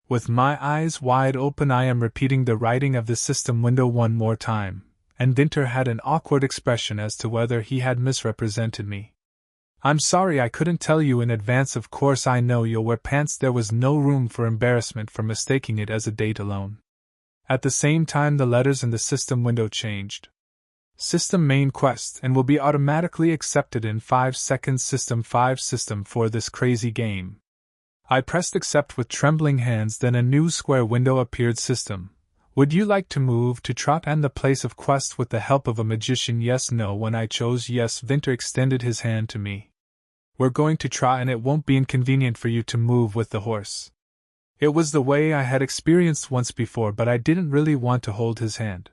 With my eyes wide open, I am repeating the writing of the system window one more time, and Winter had an awkward expression as to whether he had misrepresented me. I'm sorry, I couldn't tell you in advance. Of course I know you'll wear pants. There was no room for embarrassment for mistaking it as a date alone. At the same time, the letters in the system window changed. System main quest and will be automatically accepted in 5 seconds. System 5 system for this crazy game. I pressed accept with trembling hands. Then a new square window appeared. System. Would you like to move to Trot and the place of quest with the help of a magician? Yes, no. When I chose yes, Winter extended his hand to me. We're going to Trot and it won't be inconvenient for you to move with the horse. It was the way I had experienced once before, but I didn't really want to hold his hand.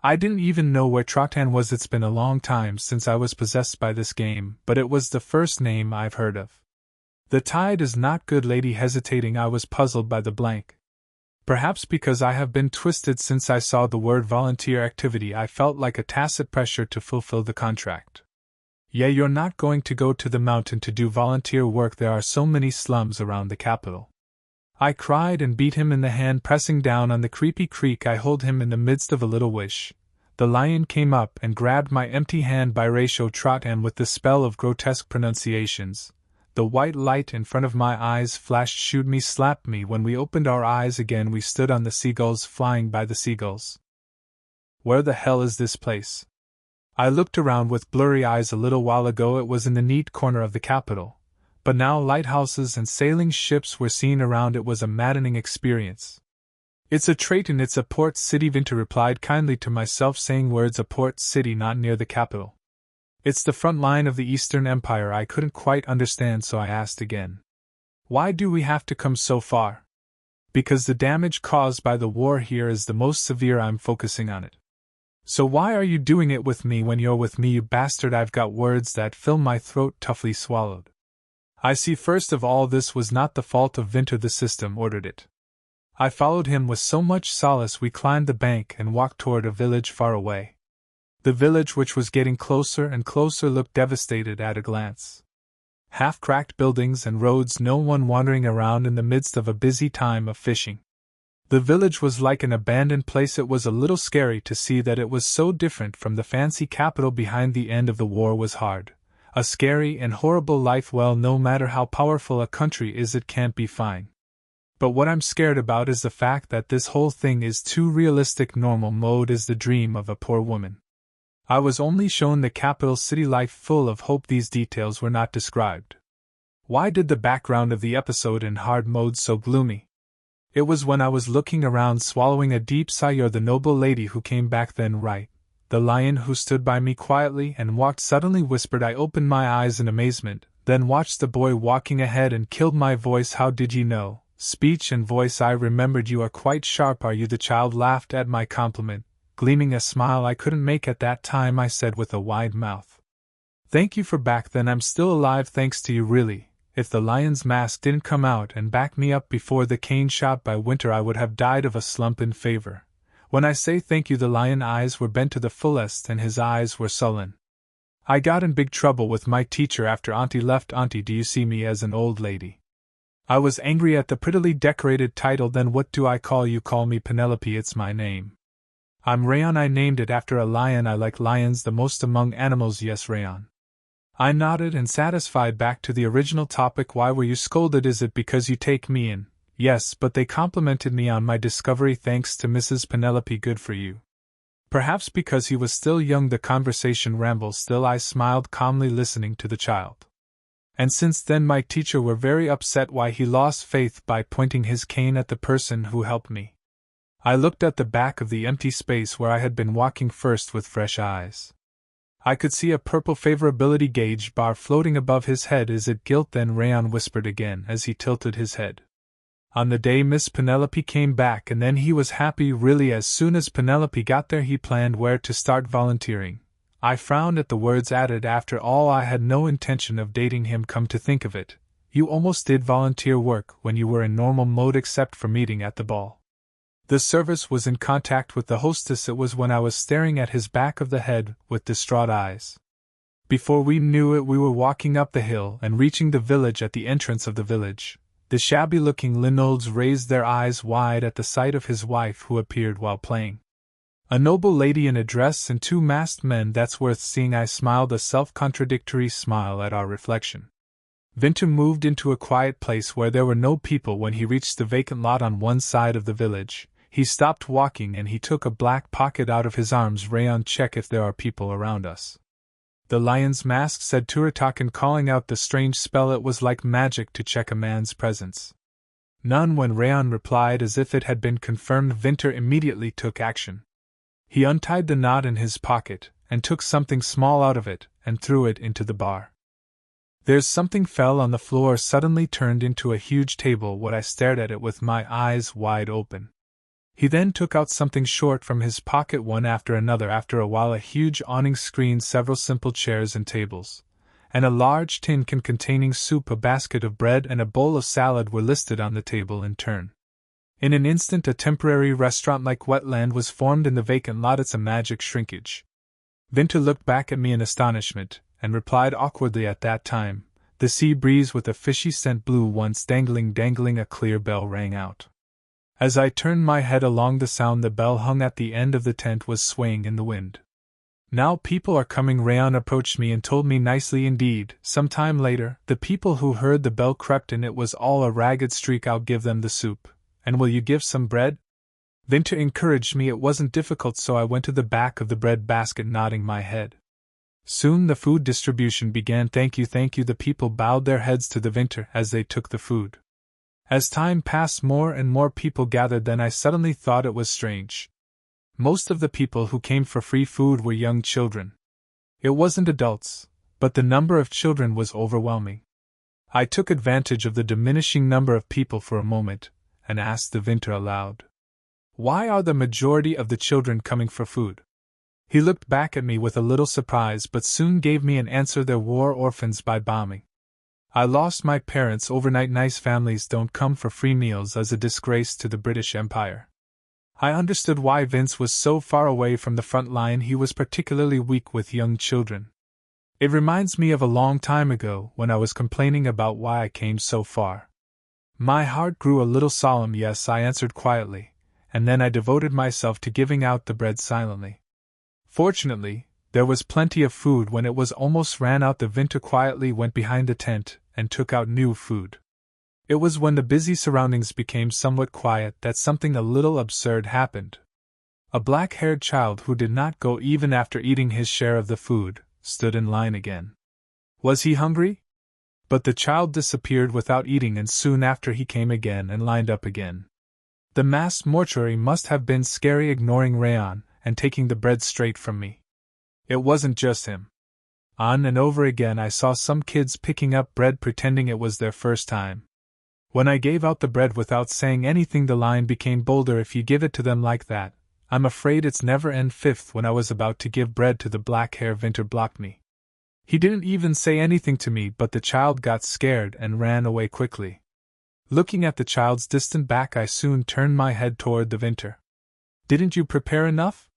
I didn't even know where Trotan was. It's been a long time since I was possessed by this game, but it was the first name I've heard of. The tide is not good. Lady hesitating, I was puzzled by the blank. Perhaps because I have been twisted since I saw the word volunteer activity, I felt like a tacit pressure to fulfill the contract. Yeah, you're not going to go to the mountain to do volunteer work. There are so many slums around the capital. I cried and beat him in the hand, pressing down on the creepy creak. I hold him in the midst of a little wish. The lion came up and grabbed my empty hand by ratio trot, and with the spell of grotesque pronunciations, the white light in front of my eyes flashed, shoot me, slapped me. When we opened our eyes again, we stood on the seagulls, flying by the seagulls. Where the hell is this place? I looked around with blurry eyes. A little while ago it was in the neat corner of the capital, but now lighthouses and sailing ships were seen around. It was a maddening experience. It's a trait and it's a port city, Vinter replied kindly to myself, saying words, a port city not near the capital. It's the front line of the Eastern Empire. I couldn't quite understand, so I asked again. Why do we have to come so far? Because the damage caused by the war here is the most severe. I'm focusing on it. So why are you doing it with me when you're with me, you bastard? I've got words that fill my throat, toughly swallowed. I see. First of all, this was not the fault of Vinter. The system ordered it. I followed him with so much solace. We climbed the bank and walked toward a village far away. The village, which was getting closer and closer, looked devastated at a glance. Half-cracked buildings and roads, no one wandering around in the midst of a busy time of fishing. The village was like an abandoned place. It was a little scary to see that it was so different from the fancy capital behind the end of the war. Was hard. A scary and horrible life. Well, no matter how powerful a country is, it can't be fine. But what I'm scared about is the fact that this whole thing is too realistic. Normal mode is the dream of a poor woman. I was only shown the capital city life full of hope. These details were not described. Why did the background of the episode in hard mode so gloomy? It was when I was looking around, swallowing a deep sigh. You're the noble lady who came back then, right? The lion who stood by me quietly and walked suddenly whispered. I opened my eyes in amazement, then watched the boy walking ahead and killed my voice. How did you know? Speech and voice. I remembered. You are quite sharp, are you? The child laughed at my compliment, gleaming a smile I couldn't make at that time. I said with a wide mouth, thank you for back then. I'm still alive thanks to you, really. If the lion's mask didn't come out and back me up before the cane shot by Winter, I would have died of a slump in favor. When I say thank you, the lion eyes were bent to the fullest and his eyes were sullen. I got in big trouble with my teacher after Auntie left. Auntie, do you see me as an old lady? I was angry at the prettily decorated title. Then what do I call you? Call me Penelope, it's my name. I'm Rayon. I named it after a lion. I like lions the most among animals. Yes, Rayon. I nodded and satisfied. Back to the original topic. Why were you scolded? Is it because you take me in? Yes, but they complimented me on my discovery. Thanks to Mrs. Penelope. Good for you. Perhaps because he was still young, the conversation rambled. Still, I smiled calmly, listening to the child. And since then my teacher were very upset. Why? He lost faith by pointing his cane at the person who helped me. I looked at the back of the empty space where I had been walking first with fresh eyes. I could see a purple favorability gauge bar floating above his head. Is it guilt then? Rayon whispered again as he tilted his head. On the day Miss Penelope came back, and then he was happy. Really, as soon as Penelope got there he planned where to start volunteering. I frowned at the words added. After all, I had no intention of dating him. Come to think of it, you almost did volunteer work when you were in normal mode, except for meeting at the ball. The service was in contact with the hostess. It was when I was staring at his back of the head with distraught eyes. Before we knew it, we were walking up the hill and reaching the village. At the entrance of the village, the shabby-looking Linolds raised their eyes wide at the sight of his wife, who appeared while playing. A noble lady in a dress and two masked men. That's worth seeing. I smiled a self-contradictory smile at our reflection. Vinter moved into a quiet place where there were no people. When he reached the vacant lot on one side of the village, he stopped walking and he took a black pocket out of his arms. Rayon, check if there are people around us. The lion's mask, said Turitakan, calling out the strange spell. It was like magic to check a man's presence. None. When Rayon replied as if it had been confirmed, Vinter immediately took action. He untied the knot in his pocket and took something small out of it and threw it into the bar. There's something fell on the floor, suddenly turned into a huge table. What? I stared at it with my eyes wide open. He then took out something short from his pocket one after another. After a while a huge awning screened several simple chairs and tables, and a large tin can containing soup, a basket of bread, and a bowl of salad were listed on the table in turn. In an instant a temporary restaurant-like wetland was formed in the vacant lot. It's a magic shrinkage. Vinter looked back at me in astonishment, and replied awkwardly at that time. The sea breeze with a fishy scent blew once, dangling, a clear bell rang out. As I turned my head along the sound, the bell hung at the end of the tent was swaying in the wind. Now people are coming. Rayon approached me and told me nicely indeed. Some time later, the people who heard the bell crept in. It was all a ragged streak. I'll give them the soup. And will you give some bread? Vinter encouraged me. It wasn't difficult, so I went to the back of the bread basket, nodding my head. Soon the food distribution began. Thank you. The people bowed their heads to the Vinter as they took the food. As time passed, more and more people gathered. Then I suddenly thought it was strange. Most of the people who came for free food were young children. It wasn't adults, but the number of children was overwhelming. I took advantage of the diminishing number of people for a moment, and asked the Vinter aloud, "Why are the majority of the children coming for food?" He looked back at me with a little surprise, but soon gave me an answer. There were orphans by bombing. I lost my parents overnight. Nice families don't come for free meals as a disgrace to the British Empire. I understood why Vince was so far away from the front line. He was particularly weak with young children. It reminds me of a long time ago when I was complaining about why I came so far. My heart grew a little solemn. Yes, I answered quietly, and then I devoted myself to giving out the bread silently. Fortunately, there was plenty of food. When it was almost ran out, the Vinter quietly went behind the tent and took out new food. It was when the busy surroundings became somewhat quiet that something a little absurd happened. A black-haired child who did not go even after eating his share of the food stood in line again. Was he hungry? But the child disappeared without eating, and soon after he came again and lined up again. The mass mortuary must have been scary, ignoring Rayon and taking the bread straight from me. It wasn't just him. On and over again I saw some kids picking up bread pretending it was their first time. When I gave out the bread without saying anything, the line became bolder. If you give it to them like that, I'm afraid it's never end. Fifth, when I was about to give bread to the black-hair, Vinter blocked me. He didn't even say anything to me, but the child got scared and ran away quickly. Looking at the child's distant back, I soon turned my head toward the Vinter. Didn't you prepare enough?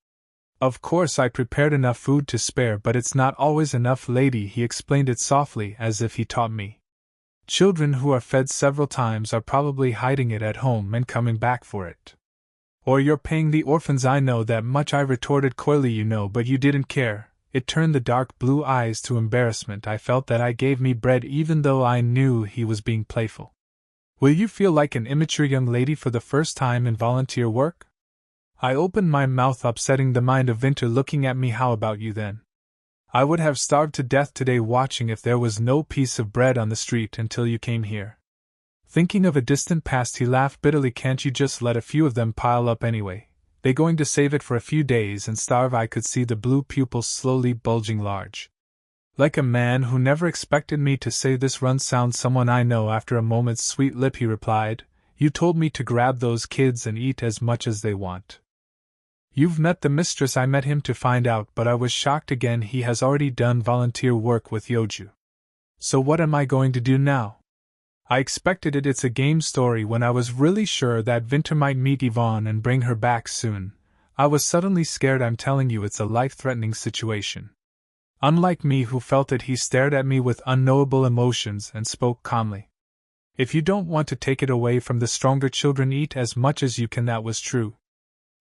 Of course I prepared enough food to spare, but it's not always enough, lady. He explained it softly, as if he taught me. Children who are fed several times are probably hiding it at home and coming back for it. Or you're paying the orphans. I know that much, I retorted coyly. You know, but you didn't care. It turned the dark blue eyes to embarrassment. I felt that I gave me bread even though I knew he was being playful. Will you feel like an immature young lady for the first time in volunteer work? I opened my mouth, upsetting the mind of Vinter looking at me. How about you then? I would have starved to death today watching if there was no piece of bread on the street until you came here. Thinking of a distant past, he laughed bitterly. Can't you just let a few of them pile up anyway? They going to save it for a few days and starve? I could see the blue pupils slowly bulging large. Like a man who never expected me to say this, run sound someone I know. After a moment's sweet lip he replied, you told me to grab those kids and eat as much as they want. You've met the mistress. I met him to find out, but I was shocked again. He has already done volunteer work with Yoju. So what am I going to do now? I expected it. It's a game story. When I was really sure that Vinter might meet Yvonne and bring her back soon, I was suddenly scared. I'm telling you, it's a life-threatening situation. Unlike me, who felt it, he stared at me with unknowable emotions and spoke calmly. If you don't want to take it away from the stronger children, eat as much as you can. That was true.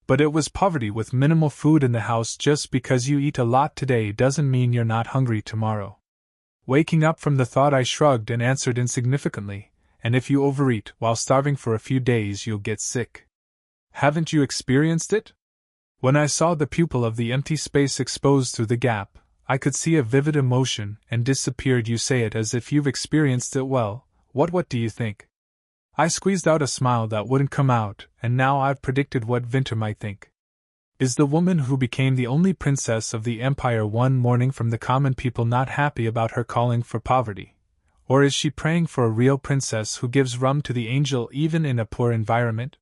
But it was poverty with minimal food in the house. Just because you eat a lot today doesn't mean you're not hungry tomorrow. Waking up from the thought, I shrugged and answered insignificantly, and if you overeat while starving for a few days, you'll get sick. Haven't you experienced it? When I saw the pupil of the empty space exposed through the gap, I could see a vivid emotion and disappeared. You say it as if you've experienced it. Well, what do you think? I squeezed out a smile that wouldn't come out, and now I've predicted what Vinter might think. Is the woman who became the only princess of the empire one morning from the common people not happy about her calling for poverty? Or is she praying for a real princess who gives rum to the angel even in a poor environment?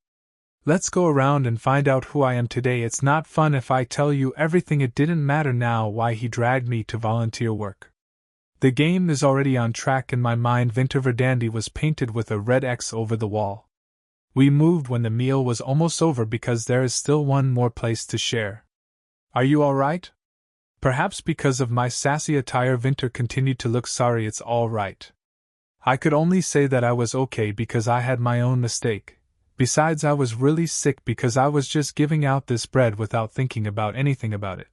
Let's go around and find out who I am today. It's not fun if I tell you everything. It didn't matter now why he dragged me to volunteer work. The game is already on track in my mind. Winter Verdandi was painted with a red X over the wall. We moved when the meal was almost over because there is still one more place to share. Are you all right? Perhaps because of my sassy attire, Winter continued to look sorry. It's all right. I could only say that I was okay because I had my own mistake. Besides, I was really sick because I was just giving out this bread without thinking about anything about it.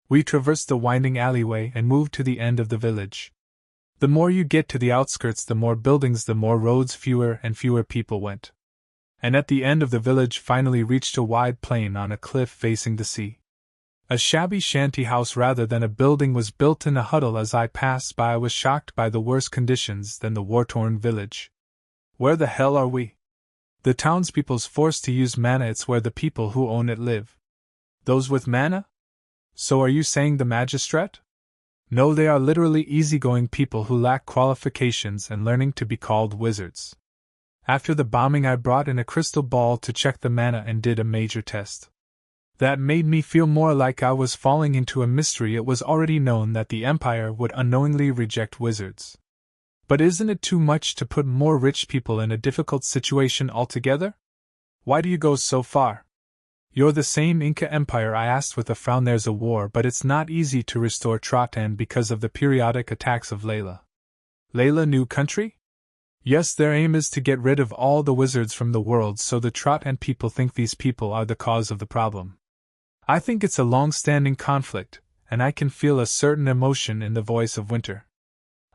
We traversed the winding alleyway and moved to the end of the village. The more you get to the outskirts, the more buildings, the more roads, fewer and fewer people went. And at the end of the village finally reached a wide plain on a cliff facing the sea. A shabby shanty house rather than a building was built in a huddle. As I passed by, I was shocked by the worse conditions than the war-torn village. Where the hell are we? The townspeople's forced to use mana. It's where the people who own it live. Those with mana? So are you saying the magistrate? No, they are literally easygoing people who lack qualifications and learning to be called wizards. After the bombing, I brought in a crystal ball to check the mana and did a major test. That made me feel more like I was falling into a mystery. It was already known that the Empire would unknowingly reject wizards. But isn't it too much to put more rich people in a difficult situation altogether? Why do you go so far? You're the same Inca Empire? I asked with a frown. There's a war, but it's not easy to restore Trotan because of the periodic attacks of Layla. Layla, new country? Yes, their aim is to get rid of all the wizards from the world, so the Trotan people think these people are the cause of the problem. I think it's a long-standing conflict, and I can feel a certain emotion in the voice of Winter.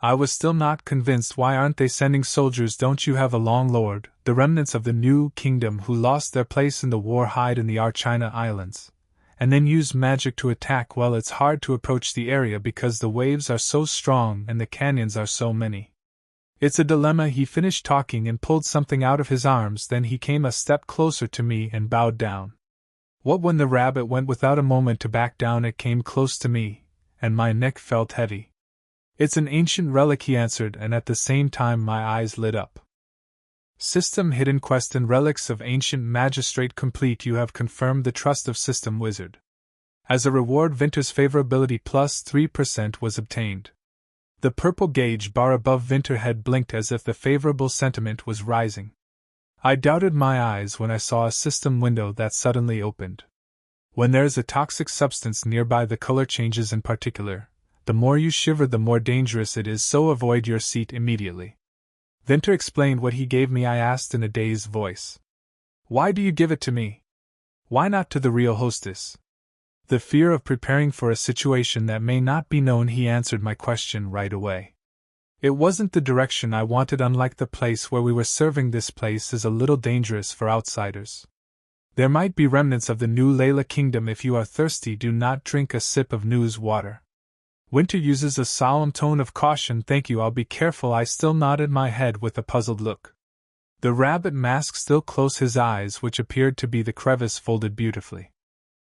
I was still not convinced. Why aren't they sending soldiers? Don't you have a long lord? The remnants of the new kingdom who lost their place in the war hide in the Archina Islands, and then use magic to attack. Well, it's hard to approach the area because the waves are so strong and the canyons are so many. It's a dilemma. He finished talking and pulled something out of his arms. Then he came a step closer to me and bowed down. What? When the rabbit went without a moment to back down, it came close to me, and my neck felt heavy. It's an ancient relic, he answered, and at the same time my eyes lit up. System Hidden Quest and Relics of Ancient Magistrate complete. You have confirmed the trust of System Wizard. As a reward, Winter's favorability plus 3% was obtained. The purple gauge bar above Winter had blinked as if the favorable sentiment was rising. I doubted my eyes when I saw a system window that suddenly opened. When there's a toxic substance nearby, the color changes. In particular, the more you shiver, the more dangerous it is, so avoid your seat immediately. Winter explained what he gave me. I asked in a dazed voice. Why do you give it to me? Why not to the real hostess? The fear of preparing for a situation that may not be known. He answered my question right away. It wasn't the direction I wanted. Unlike the place where we were serving, this place is a little dangerous for outsiders. There might be remnants of the new Layla kingdom. If you are thirsty, do not drink a sip of news water. Winter uses a solemn tone of caution. Thank you, I'll be careful. I still nodded my head with a puzzled look. The rabbit mask still closed his eyes, which appeared to be the crevice folded beautifully.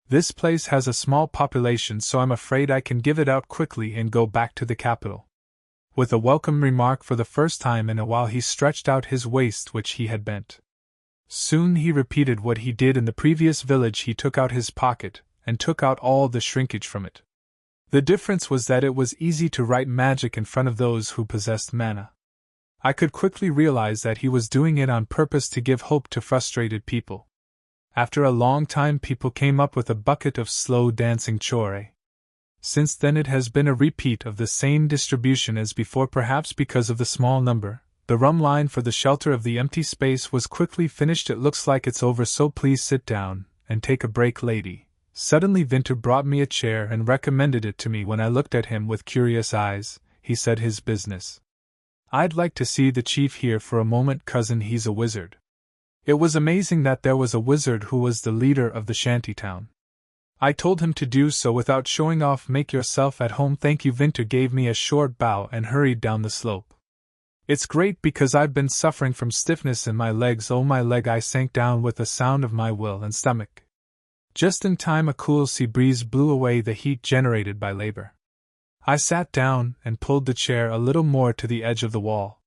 This place has a small population, so I'm afraid I can give it out quickly and go back to the capital. With a welcome remark, for the first time in a while he stretched out his waist, which he had bent. Soon he repeated what he did in the previous village. He took out his pocket, and took out all the shrinkage from it. The difference was that it was easy to write magic in front of those who possessed mana. I could quickly realize that he was doing it on purpose to give hope to frustrated people. After a long time, people came up with a bucket of slow dancing chore. Since then it has been a repeat of the same distribution as before, perhaps because of the small number. The rum line for the shelter of the empty space was quickly finished. It looks like it's over, so please sit down and take a break, lady. Suddenly Winter brought me a chair and recommended it to me. When I looked at him with curious eyes, he said his business. I'd like to see the chief here for a moment, cousin. He's a wizard. It was amazing that there was a wizard who was the leader of the shantytown. I told him to do so without showing off. Make yourself at home. Thank you. Winter gave me a short bow and hurried down the slope. It's great because I've been suffering from stiffness in my legs. Oh, my leg! I sank down with a sound of my will and stomach. Just in time, a cool sea breeze blew away the heat generated by labor. I sat down and pulled the chair a little more to the edge of the wall.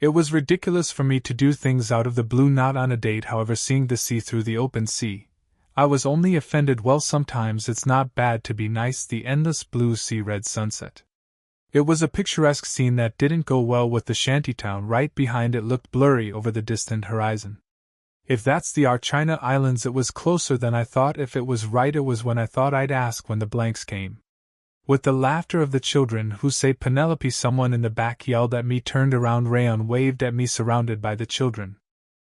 It was ridiculous for me to do things out of the blue, not on a date. However, seeing the sea through the open sea, I was only offended. Well, sometimes it's not bad to be nice. The endless blue sea, red sunset. It was a picturesque scene that didn't go well with the shantytown right behind it. Looked blurry over the distant horizon. If that's the China Islands, it was closer than I thought. If it was right, it was when I thought I'd ask when the blanks came. With the laughter of the children who say Penelope, someone in the back yelled at me, turned around. Rayon waved at me, surrounded by the children.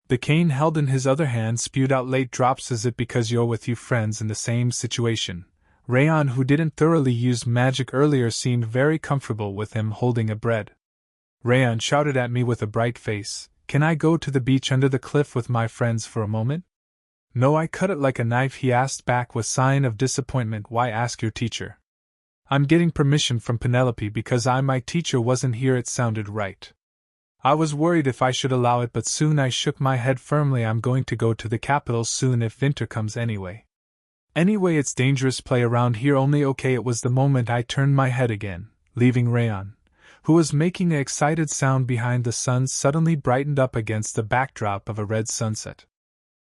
The cane held in his other hand spewed out late drops. Is it because you're with your friends in the same situation? Rayon, who didn't thoroughly use magic earlier, seemed very comfortable with him holding a bread. Rayon shouted at me with a bright face, "Can I go to the beach under the cliff with my friends for a moment?" "No, I cut it like a knife," he asked back with sign of disappointment. "Why ask your teacher?" "I'm getting permission from Penelope because my teacher wasn't here." It sounded right. I was worried if I should allow it, but soon I shook my head firmly. "I'm going to go to the capital soon if winter comes anyway. Anyway, it's dangerous play around here only." "Okay." It was the moment I turned my head again, leaving Rayon, who was making an excited sound behind the sun, suddenly brightened up against the backdrop of a red sunset.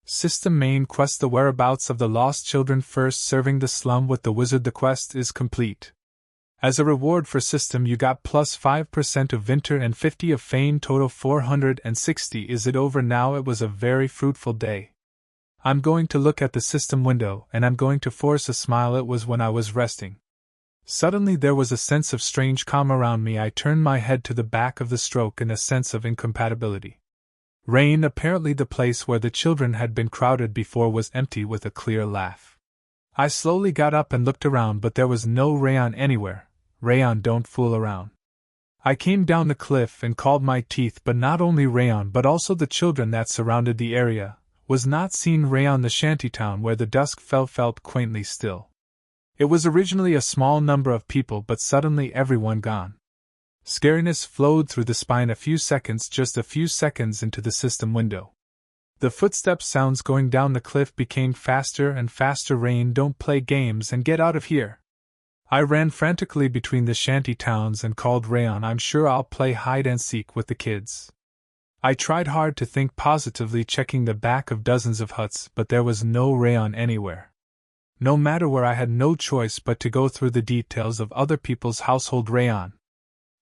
System main quest: the whereabouts of the lost children. First serving the slum with the wizard. The quest is complete. As a reward for system, you got plus 5% of winter and 50 of fame, total 460. Is it over now? It was a very fruitful day. I'm going to look at the system window, and I'm going to force a smile. It was when I was resting. Suddenly there was a sense of strange calm around me. I turned my head to the back of the stroke in a sense of incompatibility. Rain, apparently the place where the children had been crowded before, was empty with a clear laugh. I slowly got up and looked around, but there was no Rayon anywhere. "Rayon, don't fool around." I came down the cliff and called my teeth, but not only Rayon but also the children that surrounded the area was not seen. Rayon, the shantytown where the dusk felt quaintly still. It was originally a small number of people, but suddenly everyone gone. Scariness flowed through the spine. Just a few seconds into the system window. The footstep sounds going down the cliff became faster and faster. "Rain, don't play games and get out of here." I ran frantically between the shanty towns and called Rayon. "I'm sure I'll play hide and seek with the kids." I tried hard to think positively, checking the back of dozens of huts, but there was no Rayon anywhere. No matter where, I had no choice but to go through the details of other people's household. Rayon.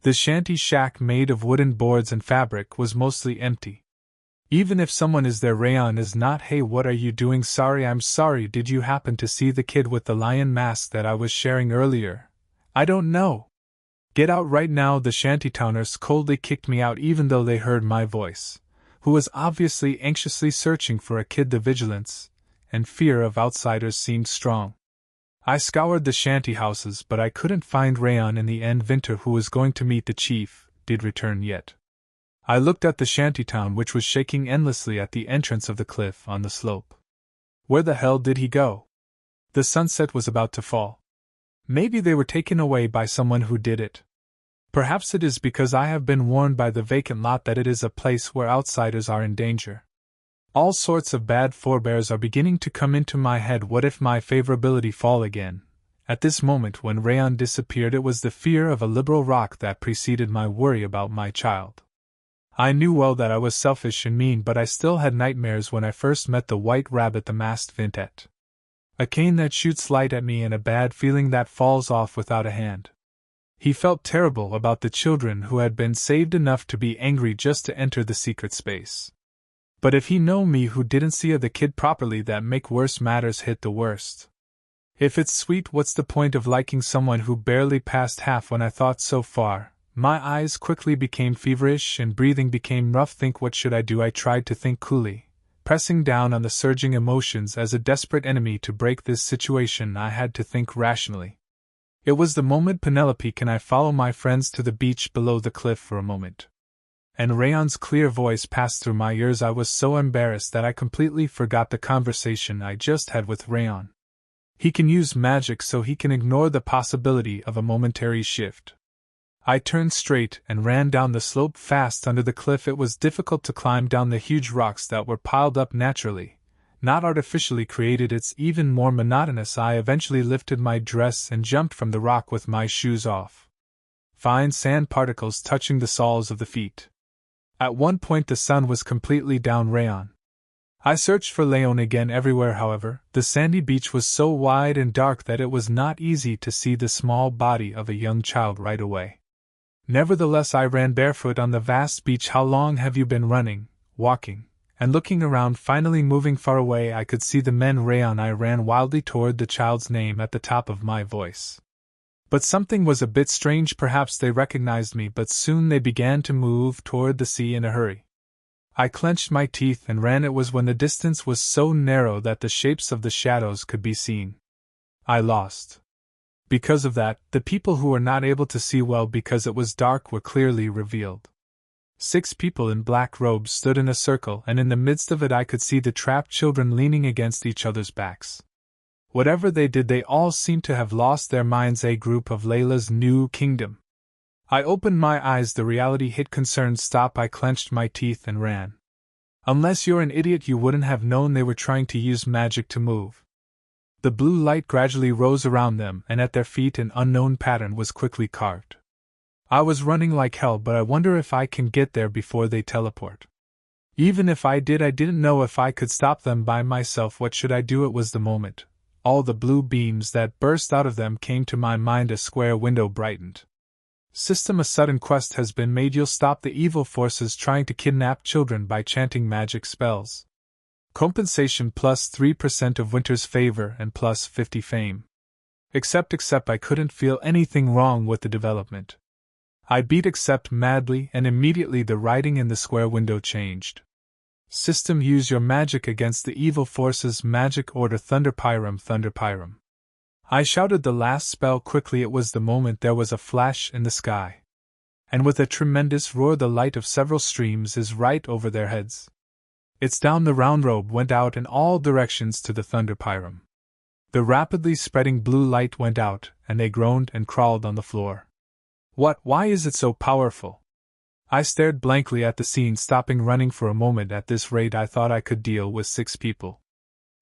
The shanty shack, made of wooden boards and fabric, was mostly empty. Even if someone is there, Rayon is not. "Hey, what are you doing?" "Sorry, I'm sorry. Did you happen to see the kid with the lion mask that I was sharing earlier?" "I don't know." "Get out right now." The shantytowners coldly kicked me out even though they heard my voice, who was obviously anxiously searching for a kid. The vigilance and fear of outsiders seemed strong. I scoured the shanty houses, but I couldn't find Rayon. In the end, Winter, who was going to meet the chief, did return yet. I looked at the shantytown, which was shaking endlessly at the entrance of the cliff on the slope. Where the hell did he go? The sunset was about to fall. Maybe they were taken away by someone who did it. Perhaps it is because I have been warned by the vacant lot that it is a place where outsiders are in danger. All sorts of bad forebears are beginning to come into my head. What if my favorability fall again? At this moment, when Rayon disappeared, it was the fear of a liberal rock that preceded my worry about my child. I knew well that I was selfish and mean, but I still had nightmares when I first met the white rabbit, the masked Vintet. A cane that shoots light at me and a bad feeling that falls off without a hand. He felt terrible about the children who had been saved enough to be angry just to enter the secret space. But if he know me who didn't see the kid properly, that make worse matters hit the worst. If it's sweet, what's the point of liking someone who barely passed half? When I thought so far, my eyes quickly became feverish and breathing became rough. Think, what should I do? I tried to think coolly, pressing down on the surging emotions. As a desperate enemy to break this situation, I had to think rationally. It was the moment. Penelope, can I follow my friends to the beach below the cliff for a moment? And Rayon's clear voice passed through my ears. I was so embarrassed that I completely forgot the conversation I just had with Rayon. He can use magic, so he can ignore the possibility of a momentary shift. I turned straight and ran down the slope fast under the cliff. It was difficult to climb down the huge rocks that were piled up naturally, not artificially created. It's even more monotonous. I eventually lifted my dress and jumped from the rock with my shoes off. Fine sand particles touching the soles of the feet. At one point the sun was completely down rayon. I searched for Leon again everywhere, however. The sandy beach was so wide and dark that it was not easy to see the small body of a young child right away. Nevertheless, I ran barefoot on the vast beach. How long have you been running, walking, and looking around? Finally moving far away, I could see the men rayon. I ran wildly toward the child's name at the top of my voice. But something was a bit strange. Perhaps they recognized me, but soon they began to move toward the sea in a hurry. I clenched my teeth and ran. It was when the distance was so narrow that the shapes of the shadows could be seen. I lost. Because of that, the people who were not able to see well because it was dark were clearly revealed. 6 people in black robes stood in a circle, and in the midst of it I could see the trapped children leaning against each other's backs. Whatever they did, they all seemed to have lost their minds. A group of Layla's new kingdom. I opened my eyes. The reality hit. Concerned, stop. I clenched my teeth and ran. Unless you're an idiot, you wouldn't have known they were trying to use magic to move. The blue light gradually rose around them, and at their feet an unknown pattern was quickly carved. I was running like hell, but I wonder if I can get there before they teleport. Even if I did, I didn't know if I could stop them by myself. What should I do? It was the moment. All the blue beams that burst out of them came to my mind. A square window brightened. System: a sudden quest has been made. You'll stop the evil forces trying to kidnap children by chanting magic spells. Compensation plus 3% of Winter's favor and plus 50 fame. Except I couldn't feel anything wrong with the development. I beat accept madly, and immediately the writing in the square window changed. System: use your magic against the evil forces. Magic order: Thunder Pyram, Thunder Pyram. I shouted the last spell quickly. It was the moment there was a flash in the sky. And with a tremendous roar, the light of several streams is right over their heads. It's down. The round robe went out in all directions to the Thunder Pyram. The rapidly spreading blue light went out, and they groaned and crawled on the floor. What? Why is it so powerful? I stared blankly at the scene, stopping running for a moment. At this rate, I thought I could deal with 6 people.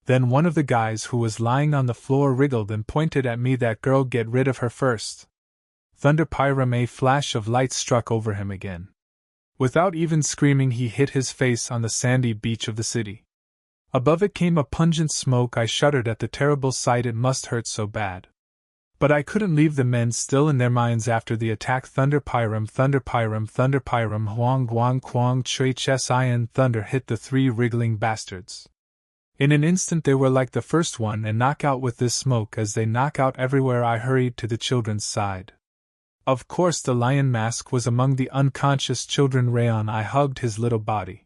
Then one of the guys who was lying on the floor wriggled and pointed at me. That girl, get rid of her first. Thunder Pyram. A flash of light struck over him again. Without even screaming, he hit his face on the sandy beach of the city. Above it came a pungent smoke. I shuddered at the terrible sight. It must hurt so bad. But I couldn't leave the men still in their minds after the attack. Thunder Pyram, Thunder Pyram, Thunder Pyram. Huang Guang Quang Chui Ches Ian. Thunder hit the 3 wriggling bastards. In an instant they were like the first one and knock out with this smoke as they knock out everywhere. I hurried to the children's side. Of course the lion mask was among the unconscious children. Rayon. I hugged his little body.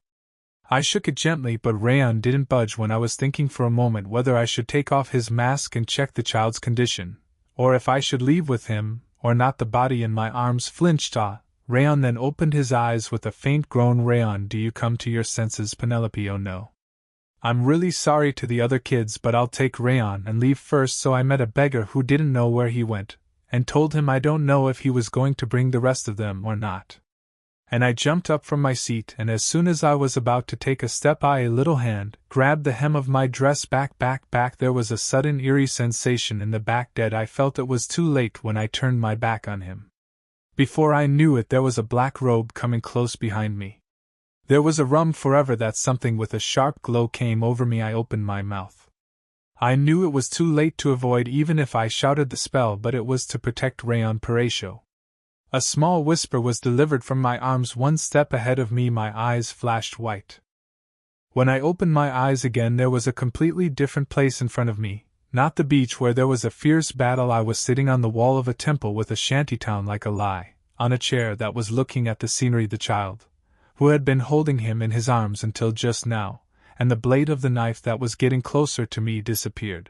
I shook it gently, but Rayon didn't budge. When I was thinking for a moment whether I should take off his mask and check the child's condition, or if I should leave with him, or not, the body in my arms flinched. Rayon then opened his eyes with a faint groan. Rayon, do you come to your senses? Penelope. Oh no. I'm really sorry to the other kids, but I'll take Rayon and leave first. So I met a beggar who didn't know where he went, and told him I don't know if he was going to bring the rest of them or not. And I jumped up from my seat, and as soon as I was about to take a step, a little hand grabbed the hem of my dress. Back. There was a sudden eerie sensation in the back. Dead. I felt it was too late when I turned my back on him. Before I knew it, there was a black robe coming close behind me. There was a forever that something with a sharp glow came over me. I opened my mouth. I knew it was too late to avoid even if I shouted the spell, but it was to protect Rayon Paratio. A small whisper was delivered from my arms 1 step ahead of me. My eyes flashed white. When I opened my eyes again, there was a completely different place in front of me. Not the beach where there was a fierce battle. I was sitting on the wall of a temple with a shantytown like a lie, on a chair that was looking at the scenery. The child, who had been holding him in his arms until just now, and the blade of the knife that was getting closer to me disappeared.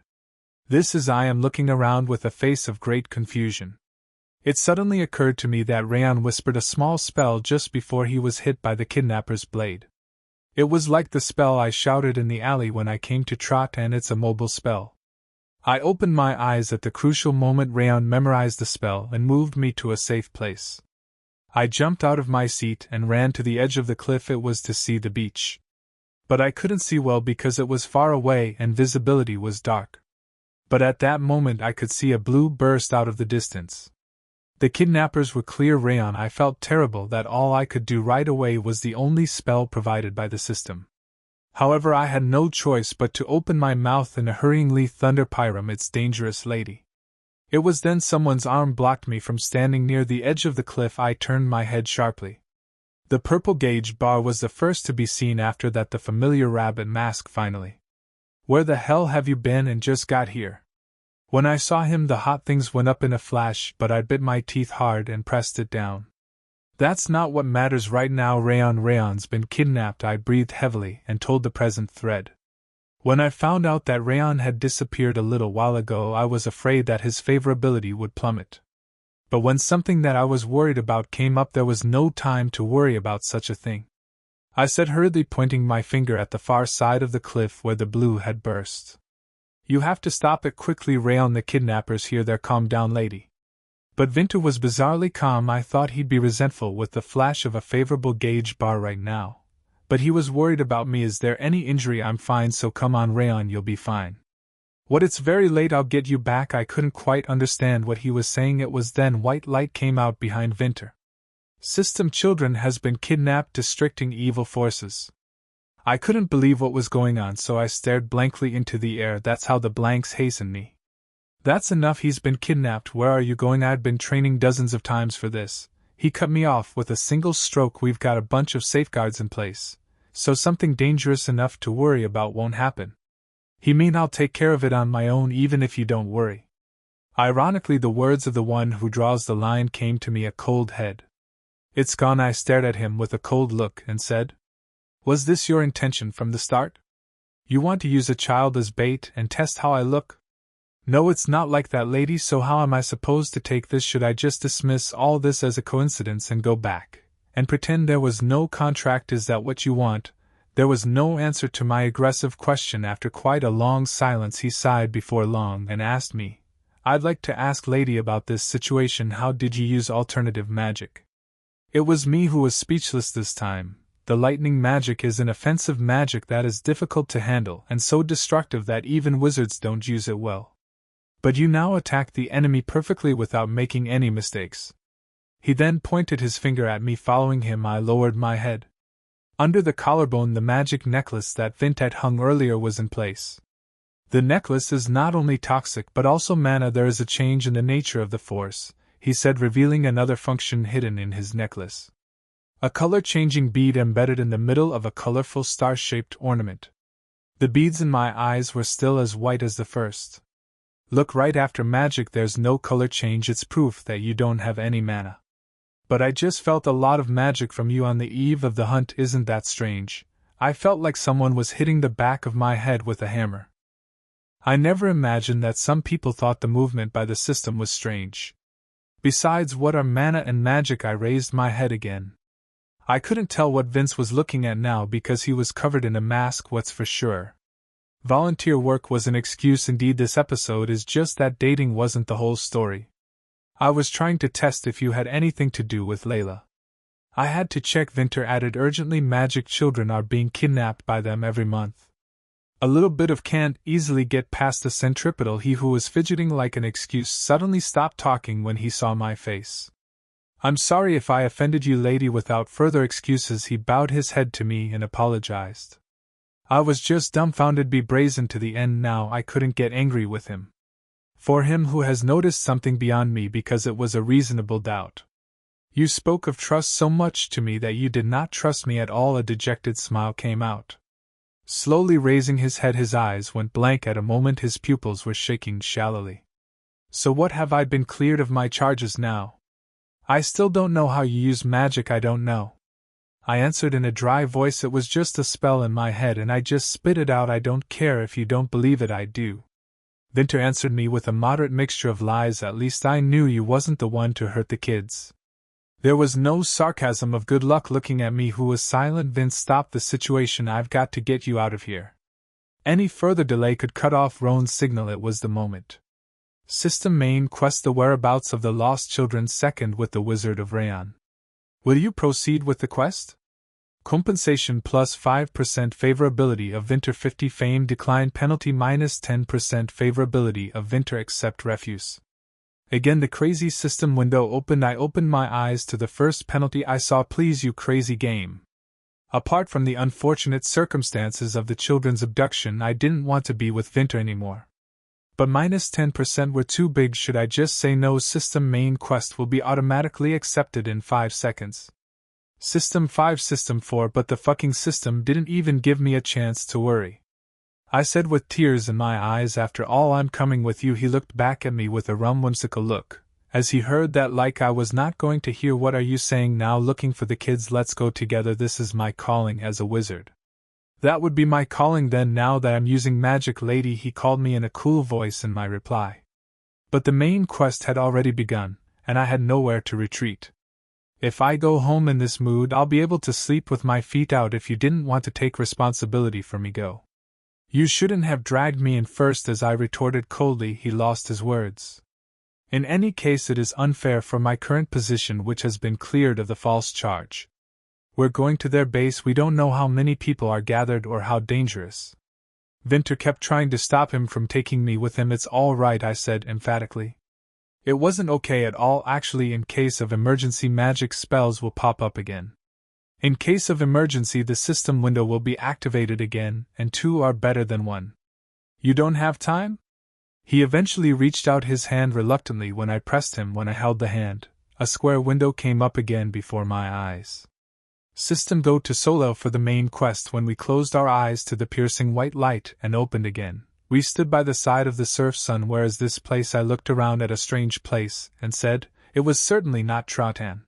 This is I am looking around with a face of great confusion. It suddenly occurred to me that Rayon whispered a small spell just before he was hit by the kidnapper's blade. It was like the spell I shouted in the alley when I came to trot, and it's a mobile spell. I opened my eyes at the crucial moment. Rayon memorized the spell and moved me to a safe place. I jumped out of my seat and ran to the edge of the cliff. It was to see the beach. But I couldn't see well because it was far away and visibility was dark. But at that moment I could see a blue burst out of the distance. The kidnappers were clear rayon. I felt terrible that all I could do right away was the only spell provided by the system. However, I had no choice but to open my mouth and hurriedly thunder Pyram, it's dangerous lady. It was then someone's arm blocked me from standing near the edge of the cliff. I turned my head sharply. The purple gauge bar was the first to be seen, after that the familiar rabbit mask finally. Where the hell have you been and just got here? When I saw him the hot things went up in a flash, but I bit my teeth hard and pressed it down. That's not what matters right now. Rayon's been kidnapped. I breathed heavily and told the present thread. When I found out that Rayon had disappeared a little while ago, I was afraid that his favorability would plummet. But when something that I was worried about came up, there was no time to worry about such a thing. I said hurriedly, pointing my finger at the far side of the cliff where the blue had burst. You have to stop it quickly, Rayon. The kidnappers here. They're calm down, lady. But Vinter was bizarrely calm. I thought he'd be resentful with the flash of a favorable gauge bar right now. But he was worried about me. Is there any injury? I'm fine, so come on, Rayon, you'll be fine. What, it's very late, I'll get you back. I couldn't quite understand what he was saying. It was then white light came out behind Vinter. System children has been kidnapped, distracting evil forces. I couldn't believe what was going on, so I stared blankly into the air. That's how the blanks hasten me. That's enough, he's been kidnapped. Where are you going? I'd been training dozens of times for this. He cut me off with a single stroke. We've got a bunch of safeguards in place, so something dangerous enough to worry about won't happen. He mean I'll take care of it on my own, even if you don't worry. Ironically, the words of the one who draws the line came to me. A cold head. It's gone. I stared at him with a cold look and said, was this your intention from the start? You want to use a child as bait and test how I look? No, it's not like that, lady. So how am I supposed to take this? Should I just dismiss all this as a coincidence and go back and pretend there was no contract? Is that what you want? There was no answer to my aggressive question. After quite a long silence, he sighed before long and asked me, I'd like to ask lady about this situation. How did you use alternative magic? It was me who was speechless this time. The lightning magic is an offensive magic that is difficult to handle and so destructive that even wizards don't use it well. But you now attack the enemy perfectly without making any mistakes. He then pointed his finger at me. Following him, I lowered my head. Under the collarbone, the magic necklace that Vint had hung earlier was in place. The necklace is not only toxic but also mana. There is a change in the nature of the force, he said, revealing another function hidden in his necklace. A color-changing bead embedded in the middle of a colorful star-shaped ornament. The beads in my eyes were still as white as the first. Look, right after magic there's no color change. It's proof that you don't have any mana. But I just felt a lot of magic from you on the eve of the hunt. Isn't that strange? I felt like someone was hitting the back of my head with a hammer. I never imagined that some people thought the movement by the system was strange. Besides, what are mana and magic? I raised my head again. I couldn't tell what Vince was looking at now because he was covered in a mask. What's for sure, volunteer work was an excuse. Indeed, this episode is just that. Dating wasn't the whole story. I was trying to test if you had anything to do with Layla. I had to check, Vinter added urgently. Magic children are being kidnapped by them every month. A little bit of can't easily get past the centripetal. He who was fidgeting like an excuse suddenly stopped talking when he saw my face. I'm sorry if I offended you, lady. Without further excuses, he bowed his head to me and apologized. I was just dumbfounded. Be brazen to the end now. I couldn't get angry with him. For him who has noticed something beyond me, because it was a reasonable doubt. You spoke of trust so much to me that you did not trust me at all. A dejected smile came out. Slowly raising his head, his eyes went blank. At a moment his pupils were shaking shallowly. So what, have I been cleared of my charges now? I still don't know how you use magic. I don't know. I answered in a dry voice. It was just a spell in my head and I just spit it out. I don't care if you don't believe it, I do. Vinter answered me with a moderate mixture of lies. At least I knew you wasn't the one to hurt the kids. There was no sarcasm of good luck. Looking at me, who was silent, Vince stopped the situation. I've got to get you out of here. Any further delay could cut off Roan's signal. It was the moment. System main quest: the whereabouts of the lost children. Second with the Wizard of Rayon. Will you proceed with the quest? Compensation plus 5% favorability of Vinter 50 fame decline penalty minus 10% favorability of Vinter accept refuse. Again the crazy system window opened. I opened my eyes to the first penalty I saw. Please, you crazy game. Apart from the unfortunate circumstances of the children's abduction, I didn't want to be with Winter anymore. But minus 10% were too big. Should I just say no? System main quest will be automatically accepted in 5 seconds. System 5, System 4, but the fucking system didn't even give me a chance to worry. I said with tears in my eyes, after all, I'm coming with you. He looked back at me with a whimsical look, as he heard that like I was not going to hear. What are you saying now? Looking for the kids? Let's go together. This is my calling as a wizard. That would be my calling then, now that I'm using magic, lady, he called me in a cool voice in my reply. But the main quest had already begun, and I had nowhere to retreat. If I go home in this mood, I'll be able to sleep with my feet out. If you didn't want to take responsibility for me, go. You shouldn't have dragged me in first, as I retorted coldly. He lost his words. In any case, it is unfair for my current position, which has been cleared of the false charge. We're going to their base. We don't know how many people are gathered or how dangerous. Winter kept trying to stop him from taking me with him. It's all right, I said emphatically. It wasn't okay at all, actually. In case of emergency, magic spells will pop up again. In case of emergency, the system window will be activated again, and 2 are better than 1. You don't have time? He eventually reached out his hand reluctantly. When I pressed him, when I held the hand, a square window came up again before my eyes. System go to solo for the main quest. When we closed our eyes to the piercing white light and opened again, we stood by the side of the surf sun. Where is this place? I looked around at a strange place and said, it was certainly not Trotan.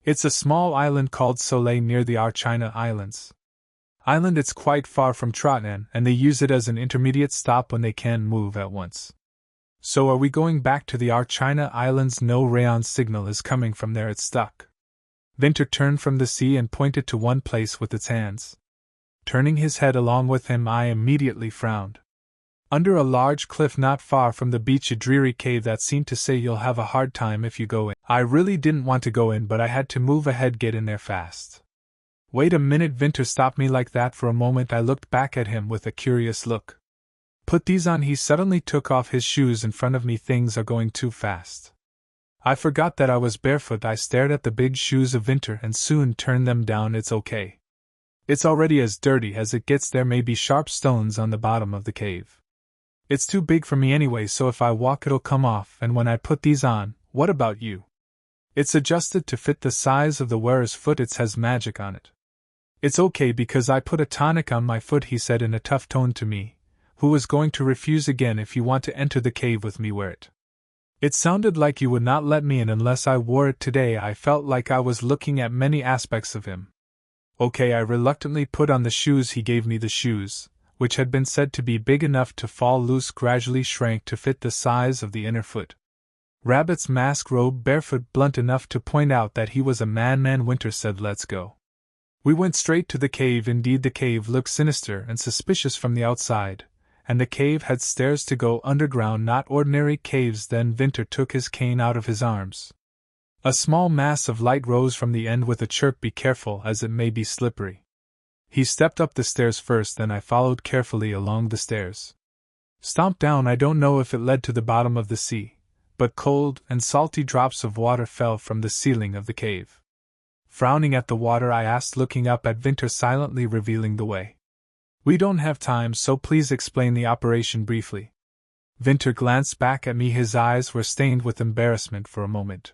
It's a small island called Soleil near the Archina Islands. It's quite far from Trotan, and they use it as an intermediate stop when they can't move at once. So are we going back to the Archina Islands? No, rayon signal is coming from there. It's stuck. Winter turned from the sea and pointed to one place with its hands. Turning his head along with him, I immediately frowned. Under a large cliff not far from the beach, a dreary cave that seemed to say you'll have a hard time if you go in. I really didn't want to go in, but I had to move ahead, get in there fast. Wait a minute, Winter stopped me like that. For a moment I looked back at him with a curious look. Put these on. He suddenly took off his shoes in front of me. Things are going too fast. I forgot that I was barefoot. I stared at the big shoes of Winter and soon turned them down. It's okay. It's already as dirty as it gets. There may be sharp stones on the bottom of the cave. It's too big for me anyway, so if I walk it'll come off. And when I put these on, what about you? It's adjusted to fit the size of the wearer's foot. It has magic on it. It's okay because I put a tonic on my foot, he said in a tough tone to me, who was going to refuse again. If you want to enter the cave with me, wear it. It sounded like you would not let me in unless I wore it today. I felt like I was looking at many aspects of him. Okay, I reluctantly put on the shoes. He gave me the shoes, which had been said to be big enough to fall loose, gradually shrank to fit the size of the inner foot. Rabbit's mask robe, barefoot, blunt enough to point out that he was a man. Winter said, let's go. We went straight to the cave. Indeed, the cave looked sinister and suspicious from the outside, and the cave had stairs to go underground, not ordinary caves. Then Winter took his cane out of his arms. A small mass of light rose from the end with a chirp, be careful as it may be slippery. He stepped up the stairs first, then I followed carefully along the stairs. Stomped down. I don't know if it led to the bottom of the sea, but cold and salty drops of water fell from the ceiling of the cave. Frowning at the water, I asked, looking up at Winter, silently revealing the way. We don't have time, so please explain the operation briefly. Winter glanced back at me. His eyes were stained with embarrassment for a moment.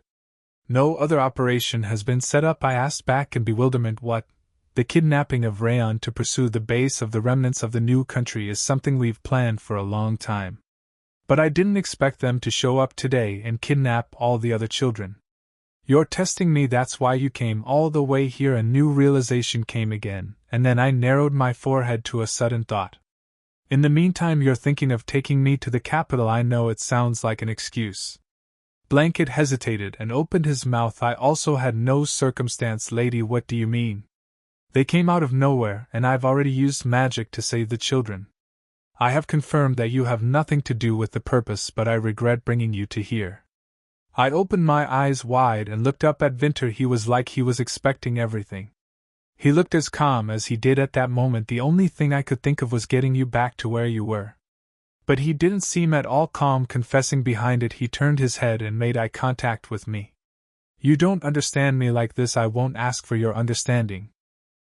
No other operation has been set up, I asked back in bewilderment. What? The kidnapping of Rayon to pursue the base of the remnants of the new country is something we've planned for a long time. But I didn't expect them to show up today and kidnap all the other children. You're testing me, that's why you came all the way here. A new realization came again, and then I narrowed my forehead to a sudden thought. In the meantime, you're thinking of taking me to the capital. I know it sounds like an excuse. Blanket hesitated and opened his mouth. I also had no circumstance, lady. What do you mean? They came out of nowhere, and I've already used magic to save the children. I have confirmed that you have nothing to do with the purpose, but I regret bringing you to here. I opened my eyes wide and looked up at Winter. He was like he was expecting everything. He looked as calm as he did at that moment. The only thing I could think of was getting you back to where you were. But he didn't seem at all calm, confessing behind it he turned his head and made eye contact with me. You don't understand me like this, I won't ask for your understanding.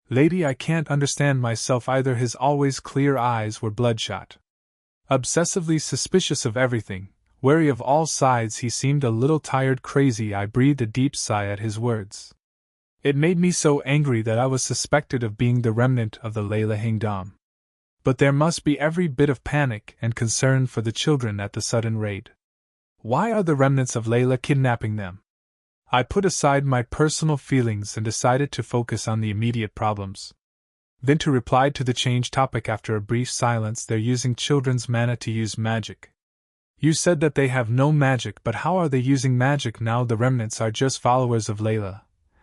Lady, I can't understand myself either. His always clear eyes were bloodshot. Obsessively suspicious of everything, wary of all sides, he seemed a little tired, crazy. I breathed a deep sigh at his words. It made me so angry that I was suspected of being the remnant of the Layla Hingdam. But there must be every bit of panic and concern for the children at the sudden raid. Why are the remnants of Layla kidnapping them? I put aside my personal feelings and decided to focus on the immediate problems. Vinter replied to the change topic after a brief silence. They're using children's mana to use magic. You said that they have no magic, but how are they using magic now? The remnants are just followers of Layla,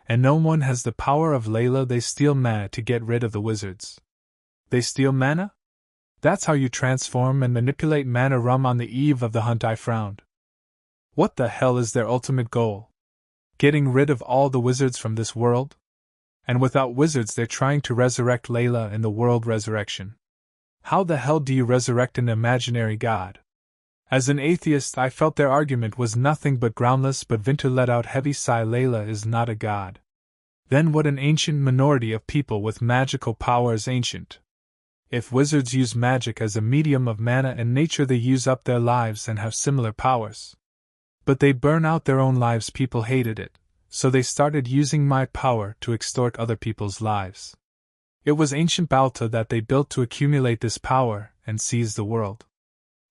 and no one has the power of Layla. They steal mana to get rid of the wizards. They steal mana? That's how you transform and manipulate mana. On the eve of the hunt, I frowned. What the hell is their ultimate goal? Getting rid of all the wizards from this world? And without wizards, they're trying to resurrect Layla in the world resurrection. How the hell do you resurrect an imaginary god? As an atheist, I felt their argument was nothing but groundless, but Vinter let out a heavy sigh. Layla is not a god. Then what? An ancient minority of people with magical powers. Ancient. If wizards use magic as a medium of mana and nature, they use up their lives and have similar powers. But they burn out their own lives. People hated it, so they started using my power to extort other people's lives. It was ancient Balta that they built to accumulate this power and seize the world.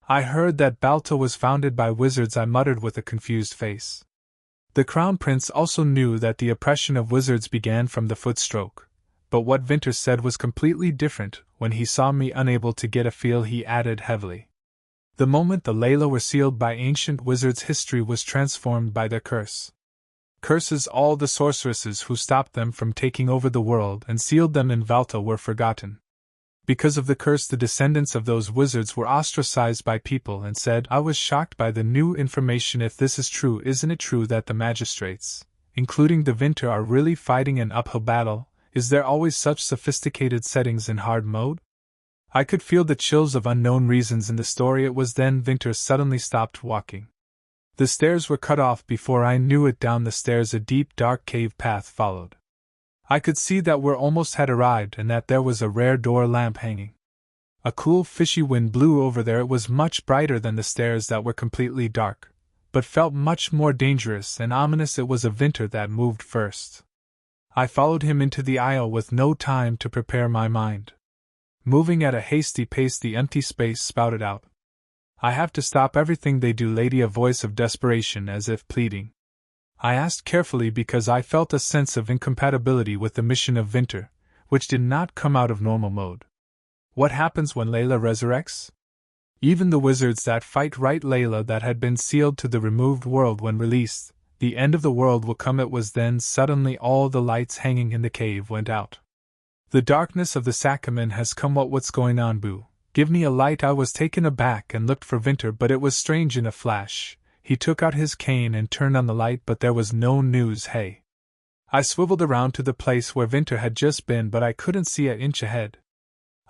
I heard that Balta was founded by wizards, I muttered with a confused face. The Crown Prince also knew that the oppression of wizards began from the footstroke, but what Vinter said was completely different. When he saw me unable to get a feel, he added heavily. The moment the Layla were sealed by ancient wizards, history was transformed by their curse. Curses. All the sorceresses who stopped them from taking over the world and sealed them in Valta were forgotten. Because of the curse, the descendants of those wizards were ostracized by people and said. I was shocked by the new information. If this is true, isn't it true that the magistrates, including the Vinter, are really fighting an uphill battle? Is there always such sophisticated settings in hard mode? I could feel the chills of unknown reasons in the story. It was then Vinter suddenly stopped walking. The stairs were cut off. Before I knew it, down the stairs a deep, dark cave path followed. I could see that we almost had arrived and that there was a rare door lamp hanging. A cool, fishy wind blew over there. It was much brighter than the stairs that were completely dark, but felt much more dangerous and ominous. It was a Vinter that moved first. I followed him into the aisle with no time to prepare my mind. Moving at a hasty pace, the empty space spouted out. I have to stop everything they do, lady, a voice of desperation as if pleading. I asked carefully because I felt a sense of incompatibility with the mission of Vinter, which did not come out of normal mode. What happens when Layla resurrects? Even the wizards that fight Layla that had been sealed to the removed world when released, the end of the world will come. It was then suddenly all the lights hanging in the cave went out. The darkness of the Sakaman has come. What's going on, boo? Give me a light. I was taken aback and looked for Vinter, but it was strange. In a flash, he took out his cane and turned on the light, but there was no news. Hey. I swiveled around to the place where Vinter had just been, but I couldn't see an inch ahead.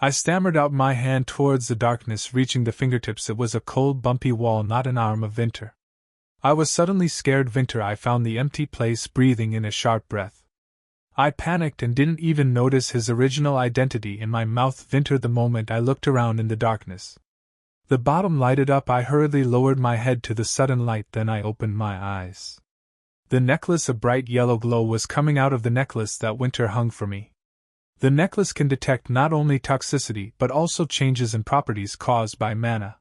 I stammered out my hand towards the darkness, reaching the fingertips. It was a cold, bumpy wall, not an arm of Vinter. I was suddenly scared. Vinter, I found the empty place, breathing in a sharp breath. I panicked and didn't even notice his original identity in my mouth. Vinter, the moment I looked around in the darkness. The bottom lighted up. I hurriedly lowered my head to the sudden light, then I opened my eyes. The necklace, a bright yellow glow was coming out of the necklace that Vinter hung for me. The necklace can detect not only toxicity but also changes in properties caused by mana.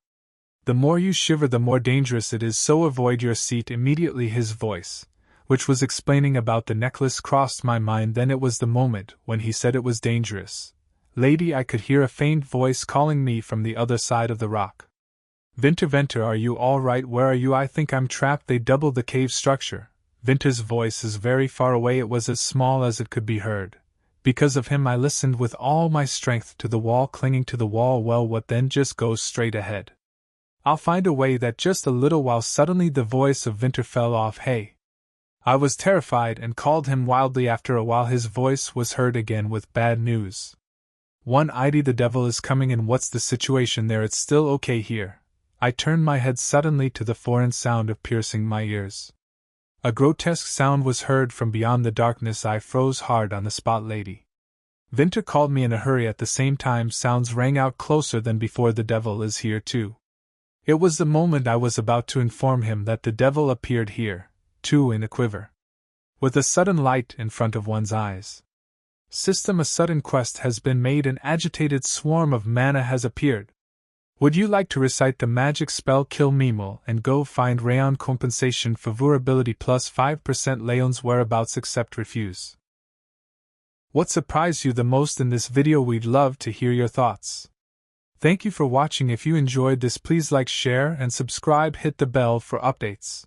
The more you shiver, the more dangerous it is, so avoid your seat immediately. His voice, which was explaining about the necklace, crossed my mind. Then it was the moment when he said it was dangerous. Lady, I could hear a faint voice calling me from the other side of the rock. Vinter, are you all right? Where are you? I think I'm trapped. They doubled the cave structure. Vinter's voice is very far away. It was as small as it could be heard. Because of him, I listened with all my strength to the wall, clinging to the wall. Well, what then? Just go straight ahead. I'll find a way. That just a little while. Suddenly the voice of Vinter fell off. Hey. I was terrified and called him wildly. After a while his voice was heard again with bad news. One-eyed, the devil is coming in. What's the situation there? It's still okay here. I turned my head suddenly to the foreign sound of piercing my ears. A grotesque sound was heard from beyond the darkness. I froze hard on the spot. Lady Winter called me in a hurry. At the same time, sounds rang out closer than before. The devil is here too. It was the moment I was about to inform him that the devil appeared here, too, in a quiver. With a sudden light in front of one's eyes. System, a sudden quest has been made. An agitated swarm of mana has appeared. Would you like to recite the magic spell Kill Mimo and go find Rayon? Compensation for vulnerability plus 5%. Leon's whereabouts accept refuse. What surprised you the most in this video? We'd love to hear your thoughts. Thank you for watching. If you enjoyed this, please like, share, and subscribe. Hit the bell for updates.